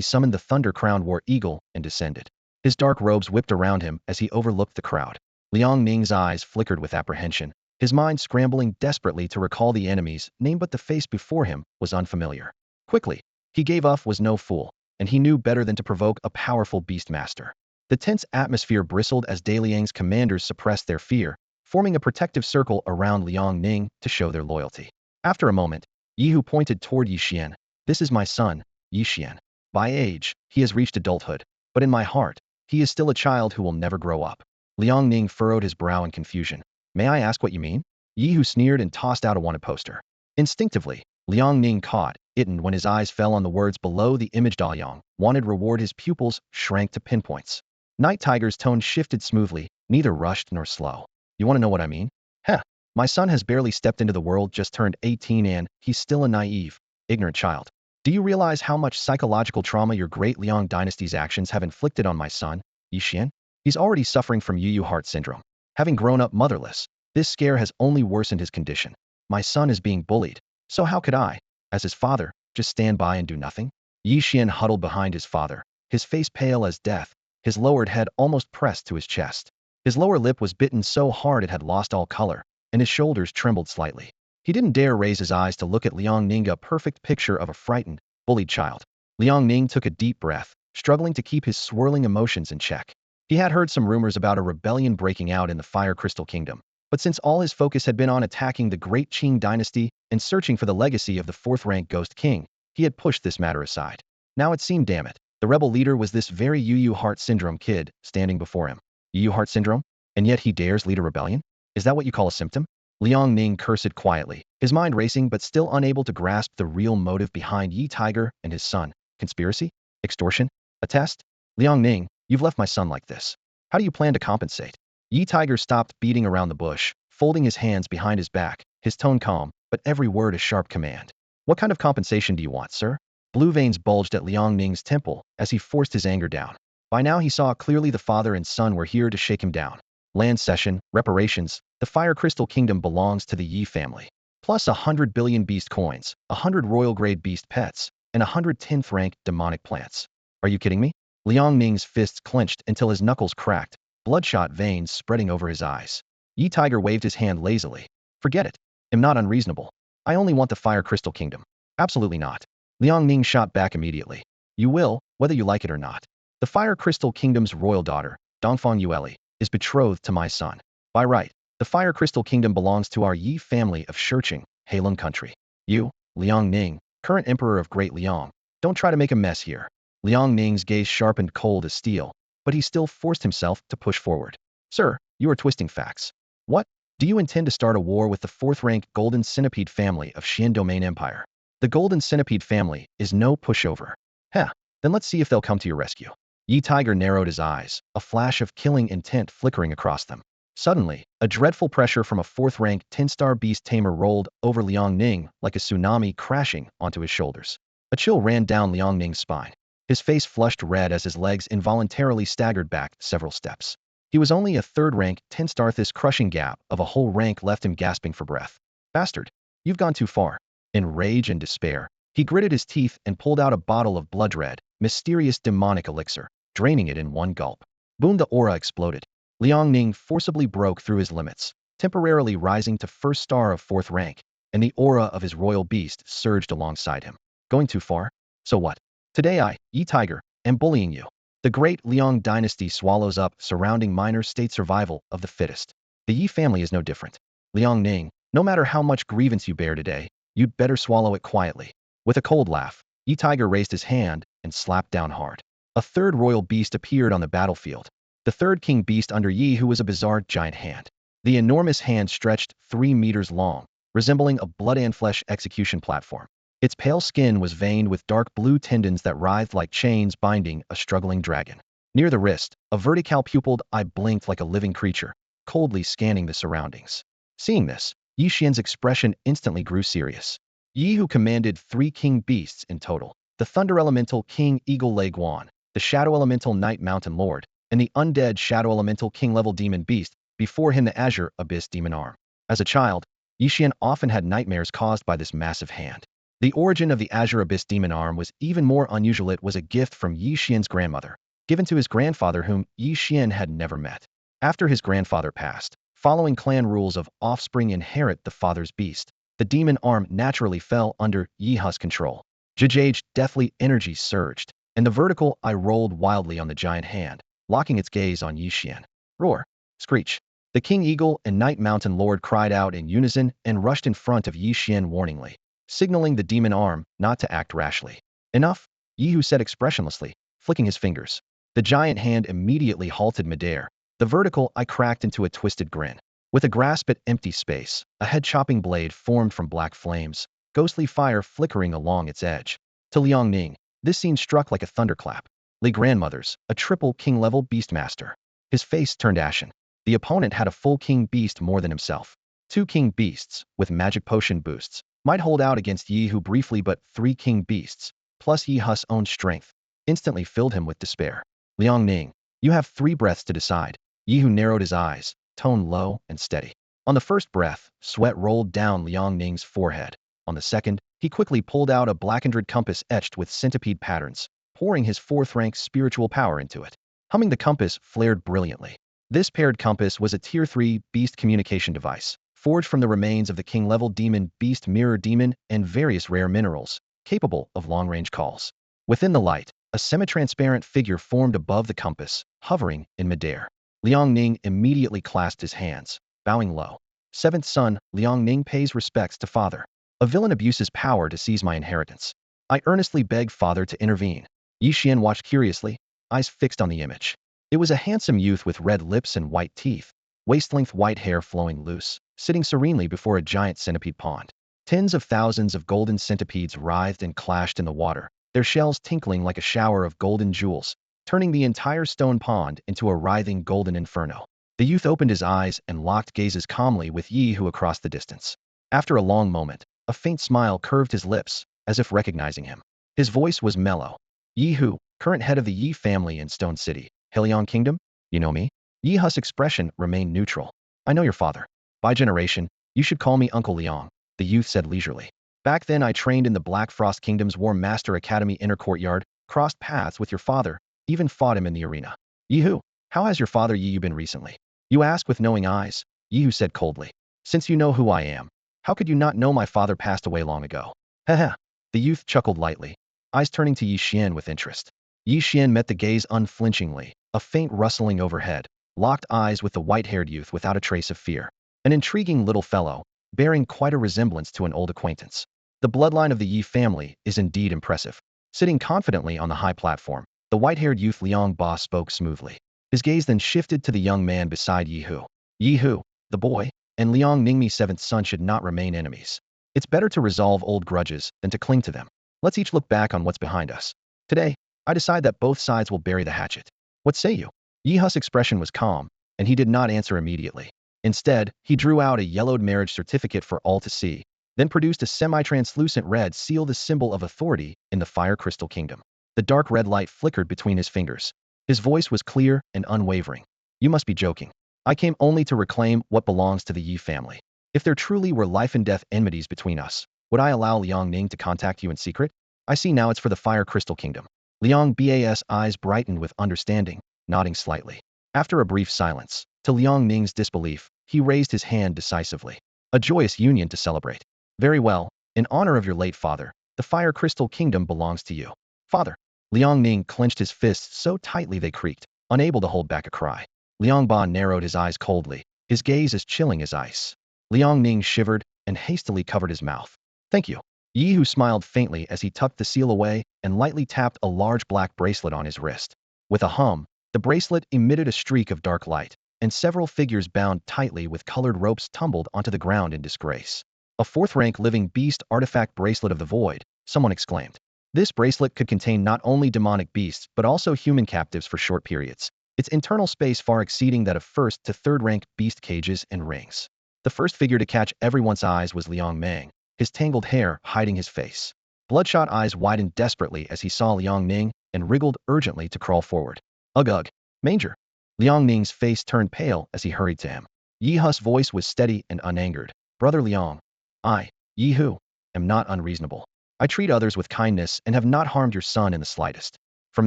summoned the thunder-crowned war eagle and descended. His dark robes whipped around him as he overlooked the crowd. Liang Ning's eyes flickered with apprehension, his mind scrambling desperately to recall the enemy's name, but the face before him was unfamiliar. Quickly, he gave up, was no fool, and he knew better than to provoke a powerful beastmaster. The tense atmosphere bristled as Daliang's commanders suppressed their fear, forming a protective circle around Liang Ning to show their loyalty. After a moment, Ye Hu pointed toward Ye Xuan. This is my son, Ye Xuan. By age, he has reached adulthood, but in my heart, he is still a child who will never grow up. Liang Ning furrowed his brow in confusion. May I ask what you mean? Ye Hu sneered and tossed out a wanted poster. Instinctively, Liang Ning caught it, and when his eyes fell on the words below the image Daliang wanted reward, his pupils shrank to pinpoints. Night Tiger's tone shifted smoothly, neither rushed nor slow. You want to know what I mean? Heh. My son has barely stepped into the world, just turned 18, and he's still a naive, ignorant child. Do you realize how much psychological trauma your great Liang dynasty's actions have inflicted on my son, Ye Xuan? He's already suffering from Yu heart syndrome. Having grown up motherless, this scare has only worsened his condition. My son is being bullied, so how could I, as his father, just stand by and do nothing? Ye Xuan huddled behind his father, his face pale as death, his lowered head almost pressed to his chest. His lower lip was bitten so hard it had lost all color, and his shoulders trembled slightly. He didn't dare raise his eyes to look at Liang Ning, a perfect picture of a frightened, bullied child. Liang Ning took a deep breath, struggling to keep his swirling emotions in check. He had heard some rumors about a rebellion breaking out in the Fire Crystal Kingdom, but since all his focus had been on attacking the great Qing dynasty and searching for the legacy of the fourth-rank Ghost King, he had pushed this matter aside. Now it seemed, damn it, the rebel leader was this very Yu heart syndrome kid standing before him. Yu heart syndrome? And yet he dares lead a rebellion? Is that what you call a symptom? Liang Ning cursed quietly, his mind racing but still unable to grasp the real motive behind Ye Tiger and his son. Conspiracy? Extortion? A test? Liang Ning, you've left my son like this. How do you plan to compensate? Ye Tiger stopped beating around the bush, folding his hands behind his back, his tone calm, but every word a sharp command. What kind of compensation do you want, sir? Blue veins bulged at Liang Ning's temple as he forced his anger down. By now he saw clearly the father and son were here to shake him down. Land cession, reparations, the Fire Crystal Kingdom belongs to the Yi family. Plus 100 billion beast coins, 100 royal-grade beast pets, and 100 10th-rank demonic plants. Are you kidding me? Liang Ning's fists clenched until his knuckles cracked, bloodshot veins spreading over his eyes. Ye Tiger waved his hand lazily. Forget it. I'm not unreasonable. I only want the Fire Crystal Kingdom. Absolutely not. Liang Ning shot back immediately. You will, whether you like it or not. The Fire Crystal Kingdom's royal daughter, Dongfang Yueli, is betrothed to my son. By right, the Fire Crystal Kingdom belongs to our Yi family of Shurcheng, Heilong country. You, Liang Ning, current emperor of Great Liang, don't try to make a mess here. Liang Ning's gaze sharpened cold as steel, but he still forced himself to push forward. Sir, you are twisting facts. What? Do you intend to start a war with the fourth-rank Golden Centipede family of Xian Domain Empire? The Golden Centipede family is no pushover. Heh, then let's see if they'll come to your rescue. Ye Tiger narrowed his eyes, a flash of killing intent flickering across them. Suddenly, a dreadful pressure from a fourth-rank 10-star beast tamer rolled over Liang Ning like a tsunami crashing onto his shoulders. A chill ran down Liang Ning's spine. His face flushed red as his legs involuntarily staggered back several steps. He was only a third-rank 10-star. This crushing gap of a whole rank left him gasping for breath. Bastard, you've gone too far. In rage and despair, he gritted his teeth and pulled out a bottle of blood-red, mysterious demonic elixir, draining it in one gulp. Boom! The aura exploded. Liang Ning forcibly broke through his limits, temporarily rising to first star of fourth rank, and the aura of his royal beast surged alongside him. Going too far? So what? Today I, Yi Tiger, am bullying you. The great Liang dynasty swallows up surrounding minor state survival of the fittest. The Yi family is no different. Liang Ning, no matter how much grievance you bear today, you'd better swallow it quietly. With a cold laugh, Yi Tiger raised his hand and slapped down hard. A third royal beast appeared on the battlefield. The third king beast under Yi, who was a bizarre giant hand. The enormous hand stretched 3 meters long, resembling a blood and flesh execution platform. Its pale skin was veined with dark blue tendons that writhed like chains binding a struggling dragon. Near the wrist, a vertical-pupiled eye blinked like a living creature, coldly scanning the surroundings. Seeing this, Ye Xuan's expression instantly grew serious. Ye, who commanded 3 king beasts in total, the thunder elemental king eagle Ye Xuan, the shadow elemental night mountain lord, and the undead shadow elemental king-level demon beast, before him the azure abyss demon arm. As a child, Ye Xuan often had nightmares caused by this massive hand. The origin of the Azure Abyss demon arm was even more unusual. It was a gift from Ye Xuan's grandmother, given to his grandfather whom Ye Xuan had never met. After his grandfather passed, following clan rules of offspring inherit the father's beast, the demon arm naturally fell under Ye Hu's control. Jajage deathly energy surged, and the vertical eye rolled wildly on the giant hand, locking its gaze on Ye Xuan. Roar! Screech! The King Eagle and Night Mountain Lord cried out in unison and rushed in front of Ye Xuan warningly, signaling the demon arm not to act rashly. Enough, Ye Hu said expressionlessly, flicking his fingers. The giant hand immediately halted midair. The vertical eye cracked into a twisted grin. With a grasp at empty space, a head-chopping blade formed from black flames, ghostly fire flickering along its edge. To Liang Ning, this scene struck like a thunderclap. Li grandmothers, a triple king-level beastmaster. His face turned ashen. The opponent had a full king beast more than himself. 2 king beasts, with magic potion boosts, might hold out against Ye Hu briefly, but 3 king beasts, plus Ye Hu's own strength, instantly filled him with despair. Liang Ning, you have 3 breaths to decide. Ye Hu narrowed his eyes, tone low and steady. On the first breath, sweat rolled down Liang Ning's forehead. On the second, he quickly pulled out a blackened compass etched with centipede patterns, pouring his 4th-rank spiritual power into it. Humming, the compass flared brilliantly. This paired compass was a Tier 3 beast communication device, forged from the remains of the king-level demon beast mirror demon and various rare minerals, capable of long-range calls. Within the light, a semi-transparent figure formed above the compass, hovering in midair. Liang Ning immediately clasped his hands, bowing low. 7th son, Liang Ning pays respects to father. A villain abuses power to seize my inheritance. I earnestly beg father to intervene. Ye Xuan watched curiously, eyes fixed on the image. It was a handsome youth with red lips and white teeth, waist-length white hair flowing loose, sitting serenely before a giant centipede pond. Tens of thousands of golden centipedes writhed and clashed in the water, their shells tinkling like a shower of golden jewels, turning the entire stone pond into a writhing golden inferno. The youth opened his eyes and locked gazes calmly with Ye Hu across the distance. After a long moment, a faint smile curved his lips, as if recognizing him. His voice was mellow. Ye Hu, current head of the Yi family in Stone City, Helion Kingdom? You know me? Ye Hu's expression remained neutral. I know your father. By generation, you should call me Uncle Liang, the youth said leisurely. Back then I trained in the Black Frost Kingdom's War Master Academy inner courtyard, crossed paths with your father, even fought him in the arena. Ye Hu, how has your father Ye Yu been recently? You ask with knowing eyes, Ye Hu said coldly. Since you know who I am, how could you not know my father passed away long ago? Heh. The youth chuckled lightly, eyes turning to Ye Xuan with interest. Ye Xuan met the gaze unflinchingly, a faint rustling overhead, locked eyes with the white-haired youth without a trace of fear. An intriguing little fellow, bearing quite a resemblance to an old acquaintance. The bloodline of the Yi family is indeed impressive. Sitting confidently on the high platform, the white-haired youth Liang Ba spoke smoothly. His gaze then shifted to the young man beside Ye Hu. Ye Hu, the boy, and Liang Ningmi 7th son should not remain enemies. It's better to resolve old grudges than to cling to them. Let's each look back on what's behind us. Today, I decide that both sides will bury the hatchet. What say you? Ye Hu's expression was calm, and he did not answer immediately. Instead, he drew out a yellowed marriage certificate for all to see, then produced a semi-translucent red seal, the symbol of authority in the Fire Crystal Kingdom. The dark red light flickered between his fingers. His voice was clear and unwavering. You must be joking. I came only to reclaim what belongs to the Yi family. If there truly were life and death enmities between us, would I allow Liang Ning to contact you in secret? I see now it's for the Fire Crystal Kingdom. Liang Ba's eyes brightened with understanding, nodding slightly. After a brief silence, to Liang Ning's disbelief, he raised his hand decisively. A joyous union to celebrate. Very well, in honor of your late father, the Fire Crystal Kingdom belongs to you. Father, Liang Ning clenched his fists so tightly they creaked, unable to hold back a cry. Liang Ba narrowed his eyes coldly, his gaze as chilling as ice. Liang Ning shivered and hastily covered his mouth. Thank you. Ye Hu smiled faintly as he tucked the seal away and lightly tapped a large black bracelet on his wrist. With a hum, the bracelet emitted a streak of dark light, and several figures bound tightly with colored ropes tumbled onto the ground in disgrace. A fourth-rank living beast artifact bracelet of the void, someone exclaimed. This bracelet could contain not only demonic beasts but also human captives for short periods, its internal space far exceeding that of first to third-rank beast cages and rings. The first figure to catch everyone's eyes was Liang Meng, his tangled hair hiding his face. Bloodshot eyes widened desperately as he saw Liang Ning and wriggled urgently to crawl forward. Ugh ugh, manger. Liang Ning's face turned pale as he hurried to him. Ye Hu's voice was steady and unangered. Brother Liang, I, Ye Hu, am not unreasonable. I treat others with kindness and have not harmed your son in the slightest. From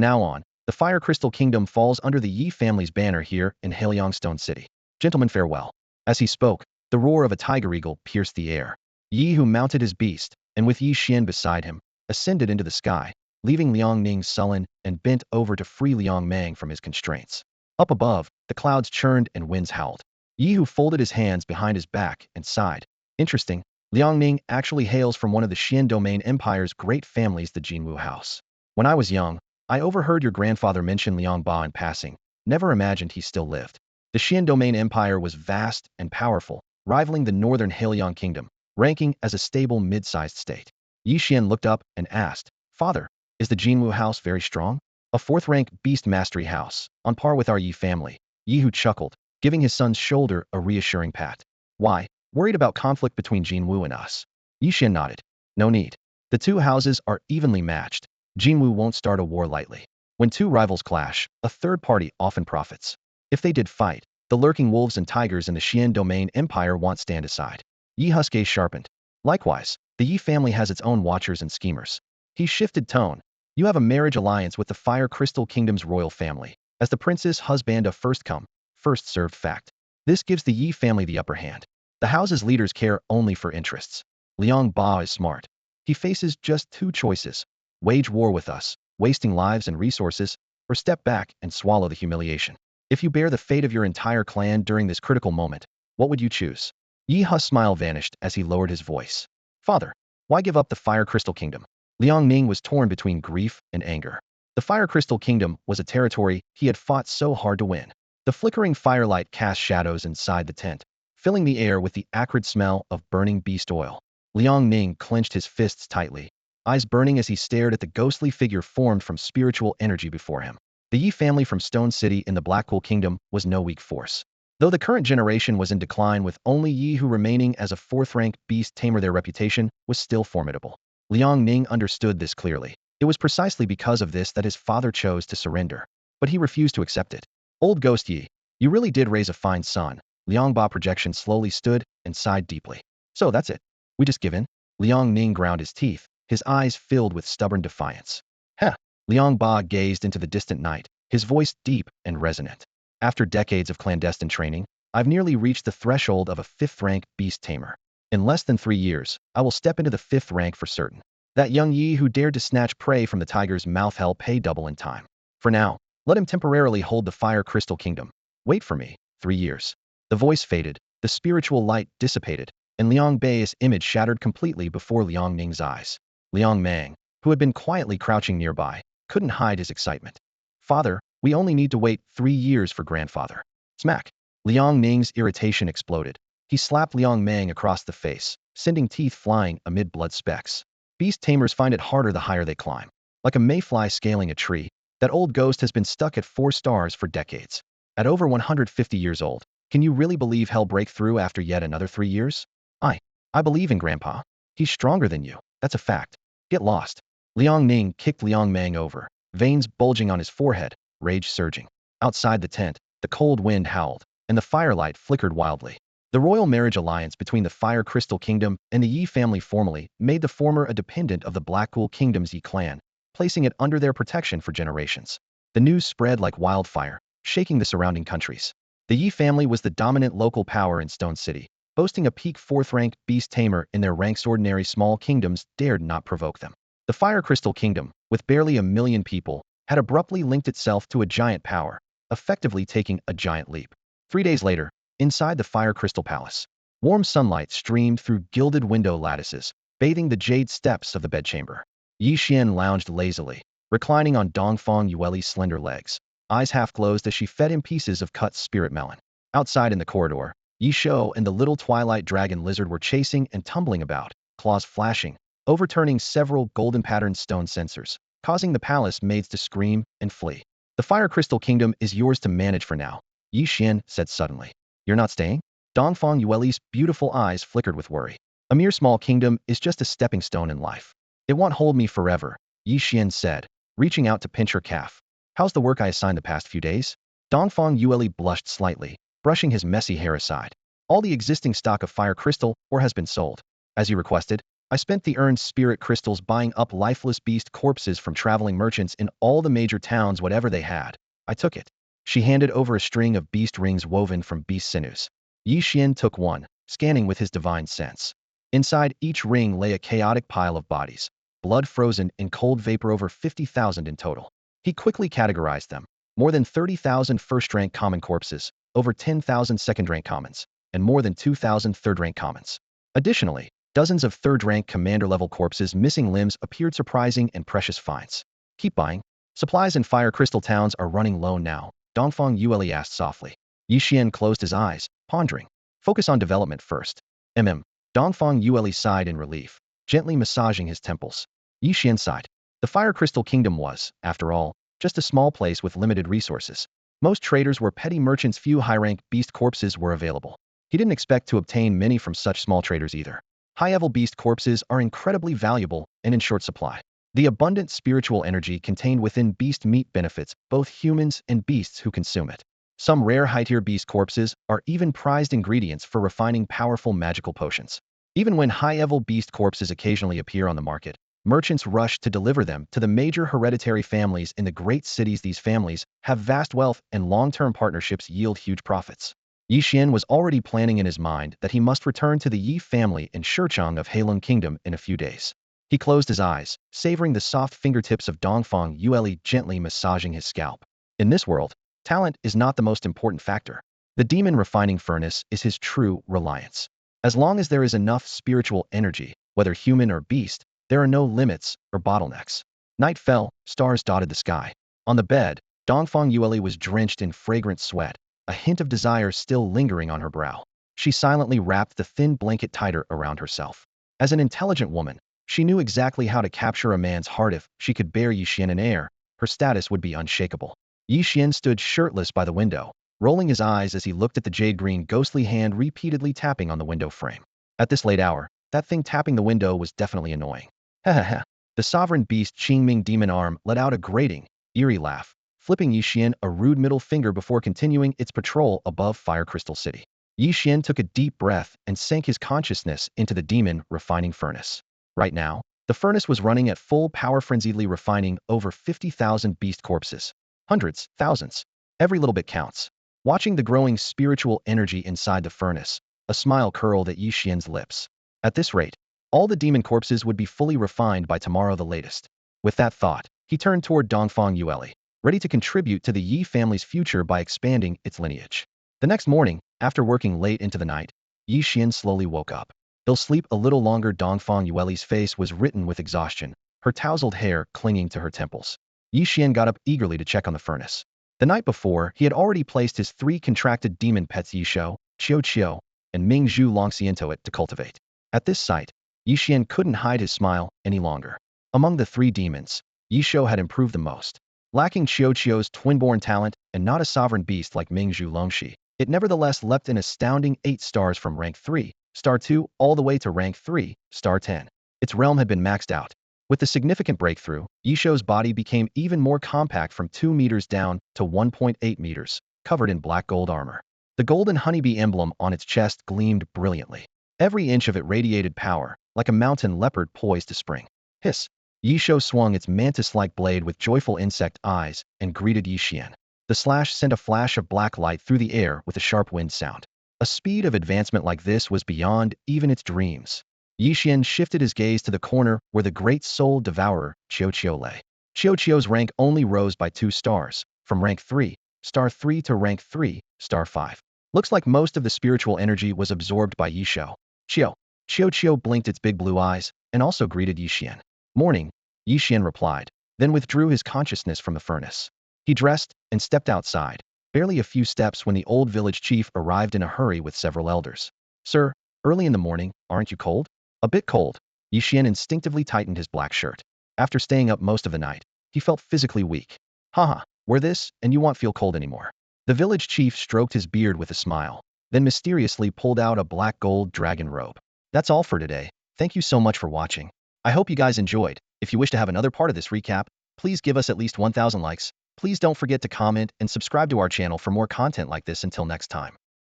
now on, the Fire Crystal Kingdom falls under the Ye family's banner here in Hailiang Stone City. Gentlemen, farewell. As he spoke, the roar of a tiger eagle pierced the air. Ye Hu mounted his beast, and with Ye Xuan beside him, ascended into the sky, leaving Liang Ning sullen and bent over to free Liang Meng from his constraints. Up above, the clouds churned and winds howled. Ye Hu folded his hands behind his back and sighed. Interesting, Liang Ning actually hails from one of the Xian Domain Empire's great families, the Jinwu House. When I was young, I overheard your grandfather mention Liang Ba in passing, never imagined he still lived. The Xian Domain Empire was vast and powerful, rivaling the northern Hailiang Kingdom, ranking as a stable mid-sized state. Ye Xuan looked up and asked, Father, is the Jinwu House very strong? A fourth-rank beast mastery house, on par with our Ye family. Ye Hu chuckled, giving his son's shoulder a reassuring pat. Why? Worried about conflict between Jinwu and us? Ye Xuan nodded. No need. The two houses are evenly matched. Jinwu won't start a war lightly. When two rivals clash, a third party often profits. If they did fight, the lurking wolves and tigers in the Xian Domain Empire won't stand aside. Ye Hu's gaze sharpened. Likewise, the Ye family has its own watchers and schemers. He shifted tone. You have a marriage alliance with the Fire Crystal Kingdom's royal family, as the prince's husband a first come, first served fact. This gives the Ye family the upper hand. The house's leaders care only for interests. Liang Ba is smart. He faces just two choices. Wage war with us, wasting lives and resources, or step back and swallow the humiliation. If you bear the fate of your entire clan during this critical moment, what would you choose? Ye Hu's smile vanished as he lowered his voice. Father, why give up the Fire Crystal Kingdom? Liang Ning was torn between grief and anger. The Fire Crystal Kingdom was a territory he had fought so hard to win. The flickering firelight cast shadows inside the tent, filling the air with the acrid smell of burning beast oil. Liang Ning clenched his fists tightly, eyes burning as he stared at the ghostly figure formed from spiritual energy before him. The Ye family from Stone City in the Blackpool Kingdom was no weak force. Though the current generation was in decline with only Ye Hu remaining as a fourth-rank beast tamer, their reputation was still formidable. Liang Ning understood this clearly. It was precisely because of this that his father chose to surrender. But he refused to accept it. Old Ghost Ye, you really did raise a fine son. Liang Ba projection slowly stood and sighed deeply. So that's it. We just give in? Liang Ning ground his teeth, his eyes filled with stubborn defiance. Heh. Liang Ba gazed into the distant night, his voice deep and resonant. After decades of clandestine training, I've nearly reached the threshold of a fifth-rank beast tamer. In less than 3 years, I will step into the 5th rank for certain. That young Ye who dared to snatch prey from the tiger's mouth will pay double in time. For now, let him temporarily hold the Fire Crystal Kingdom. Wait for me, 3 years. The voice faded, the spiritual light dissipated, and Liang Bei's image shattered completely before Liang Ning's eyes. Liang Meng, who had been quietly crouching nearby, couldn't hide his excitement. Father, we only need to wait 3 years for grandfather. Smack. Liang Ning's irritation exploded. He slapped Liang Meng across the face, sending teeth flying amid blood specks. Beast tamers find it harder the higher they climb. Like a mayfly scaling a tree, that old ghost has been stuck at 4 stars for decades. At over 150 years old, can you really believe he'll break through after yet another 3 years? I believe in Grandpa. He's stronger than you, that's a fact. Get lost. Liang Ning kicked Liang Meng over, veins bulging on his forehead, rage surging. Outside the tent, the cold wind howled, and the firelight flickered wildly. The royal marriage alliance between the Fire Crystal Kingdom and the Ye family formally made the former a dependent of the Blackpool Kingdom's Ye clan, placing it under their protection for generations. The news spread like wildfire, shaking the surrounding countries. The Ye family was the dominant local power in Stone City, boasting a peak 4th-rank beast tamer in their ranks. Ordinary small kingdoms dared not provoke them. The Fire Crystal Kingdom, with barely 1 million people, had abruptly linked itself to a giant power, effectively taking a giant leap. 3 days later, inside the Fire Crystal Palace, warm sunlight streamed through gilded window lattices, bathing the jade steps of the bedchamber. Ye Xuan lounged lazily, reclining on Dongfang Yueli's slender legs, eyes half closed as she fed him pieces of cut spirit melon. Outside in the corridor, Ye Shou and the little twilight dragon lizard were chasing and tumbling about, claws flashing, overturning several golden-patterned stone censers, causing the palace maids to scream and flee. The Fire Crystal Kingdom is yours to manage for now, Ye Xuan said suddenly. You're not staying? Dongfang Yueli's beautiful eyes flickered with worry. A mere small kingdom is just a stepping stone in life. It won't hold me forever, Ye Xuan said, reaching out to pinch her calf. How's the work I assigned the past few days? Dongfang Yueli blushed slightly, brushing his messy hair aside. All the existing stock of fire crystal ore has been sold. As you requested, I spent the earned spirit crystals buying up lifeless beast corpses from traveling merchants in all the major towns. Whatever they had, I took it. She handed over a string of beast rings woven from beast sinews. Ye Xuan took one, scanning with his divine sense. Inside each ring lay a chaotic pile of bodies, blood frozen in cold vapor, over 50,000 in total. He quickly categorized them. More than 30,000 first-rank common corpses, over 10,000 second-rank commons, and more than 2,000 third-rank commons. Additionally, dozens of third-rank commander-level corpses missing limbs appeared surprising and precious finds. Keep buying. Supplies in Fire Crystal towns are running low now, Dongfang Yueli asked softly. Ye Xuan closed his eyes, pondering. Focus on development first. Dongfang Yueli sighed in relief, gently massaging his temples. Ye Xuan sighed. The Fire Crystal Kingdom was, after all, just a small place with limited resources. Most traders were petty merchants, few high-rank beast corpses were available. He didn't expect to obtain many from such small traders either. High-level beast corpses are incredibly valuable and in short supply. The abundant spiritual energy contained within beast meat benefits both humans and beasts who consume it. Some rare high-tier beast corpses are even prized ingredients for refining powerful magical potions. Even when high-level beast corpses occasionally appear on the market, merchants rush to deliver them to the major hereditary families in the great cities. These families have vast wealth and long-term partnerships yield huge profits. Ye Xuan was already planning in his mind that he must return to the Yi family in Shichang of Heilong Kingdom in a few days. He closed his eyes, savoring the soft fingertips of Dongfang Yueli gently massaging his scalp. In this world, talent is not the most important factor. The demon refining furnace is his true reliance. As long as there is enough spiritual energy, whether human or beast, there are no limits or bottlenecks. Night fell, stars dotted the sky. On the bed, Dongfang Yueli was drenched in fragrant sweat, a hint of desire still lingering on her brow. She silently wrapped the thin blanket tighter around herself. As an intelligent woman, she knew exactly how to capture a man's heart. If she could bear Ye Xuan in air, her status would be unshakable. Ye Xuan stood shirtless by the window, rolling his eyes as he looked at the jade-green ghostly hand repeatedly tapping on the window frame. At this late hour, that thing tapping the window was definitely annoying. Ha ha ha. The sovereign beast Qingming demon arm let out a grating, eerie laugh, flipping Ye Xuan a rude middle finger before continuing its patrol above Fire Crystal City. Ye Xuan took a deep breath and sank his consciousness into the demon refining furnace. Right now, the furnace was running at full power, frenziedly refining over 50,000 beast corpses. Hundreds, thousands. Every little bit counts. Watching the growing spiritual energy inside the furnace, a smile curled at Ye Xuan's lips. At this rate, all the demon corpses would be fully refined by tomorrow the latest. With that thought, he turned toward Dongfang Yueli, ready to contribute to the Yi family's future by expanding its lineage. The next morning, after working late into the night, Ye Xuan slowly woke up. He'll sleep a little longer. Dongfang Yueli's face was written with exhaustion, her tousled hair clinging to her temples. Ye Xuan got up eagerly to check on the furnace. The night before, he had already placed his 3 contracted demon pets Ye Shou, Qiu Qiu, and Ming Zhu Longxi into it to cultivate. At this sight, Ye Xuan couldn't hide his smile any longer. Among the 3 demons, Ye Shou had improved the most. Lacking Qiu Qiu's twin-born talent and not a sovereign beast like Ming Zhu Longxi, it nevertheless leapt an astounding 8 stars from rank 3, star 2, all the way to rank 3, star 10. Its realm had been maxed out. With the significant breakthrough, Ye Shou's body became even more compact, from 2 meters down to 1.8 meters, covered in black gold armor. The golden honeybee emblem on its chest gleamed brilliantly. Every inch of it radiated power, like a mountain leopard poised to spring. Hiss! Ye Shou swung its mantis-like blade with joyful insect eyes and greeted Ye Xuan. The slash sent a flash of black light through the air with a sharp wind sound. A speed of advancement like this was beyond even its dreams. Ye Xuan shifted his gaze to the corner where the great soul devourer, Qiu Qiu, lay. Qiu's rank only rose by 2 stars, from rank 3, star 3 to rank 3, star 5. Looks like most of the spiritual energy was absorbed by Ye Xuan. Qiu blinked its big blue eyes, and also greeted Ye Xuan. Morning, Ye Xuan replied, then withdrew his consciousness from the furnace. He dressed and stepped outside, barely a few steps when the old village chief arrived in a hurry with several elders. Sir, early in the morning, aren't you cold? A bit cold. Ye Xuan instinctively tightened his black shirt. After staying up most of the night, he felt physically weak. Haha, wear this, and you won't feel cold anymore. The village chief stroked his beard with a smile, then mysteriously pulled out a black gold dragon robe. That's all for today. Thank you so much for watching. I hope you guys enjoyed. If you wish to have another part of this recap, please give us at least 1,000 likes. Please don't forget to comment and subscribe to our channel for more content like this. Until next time.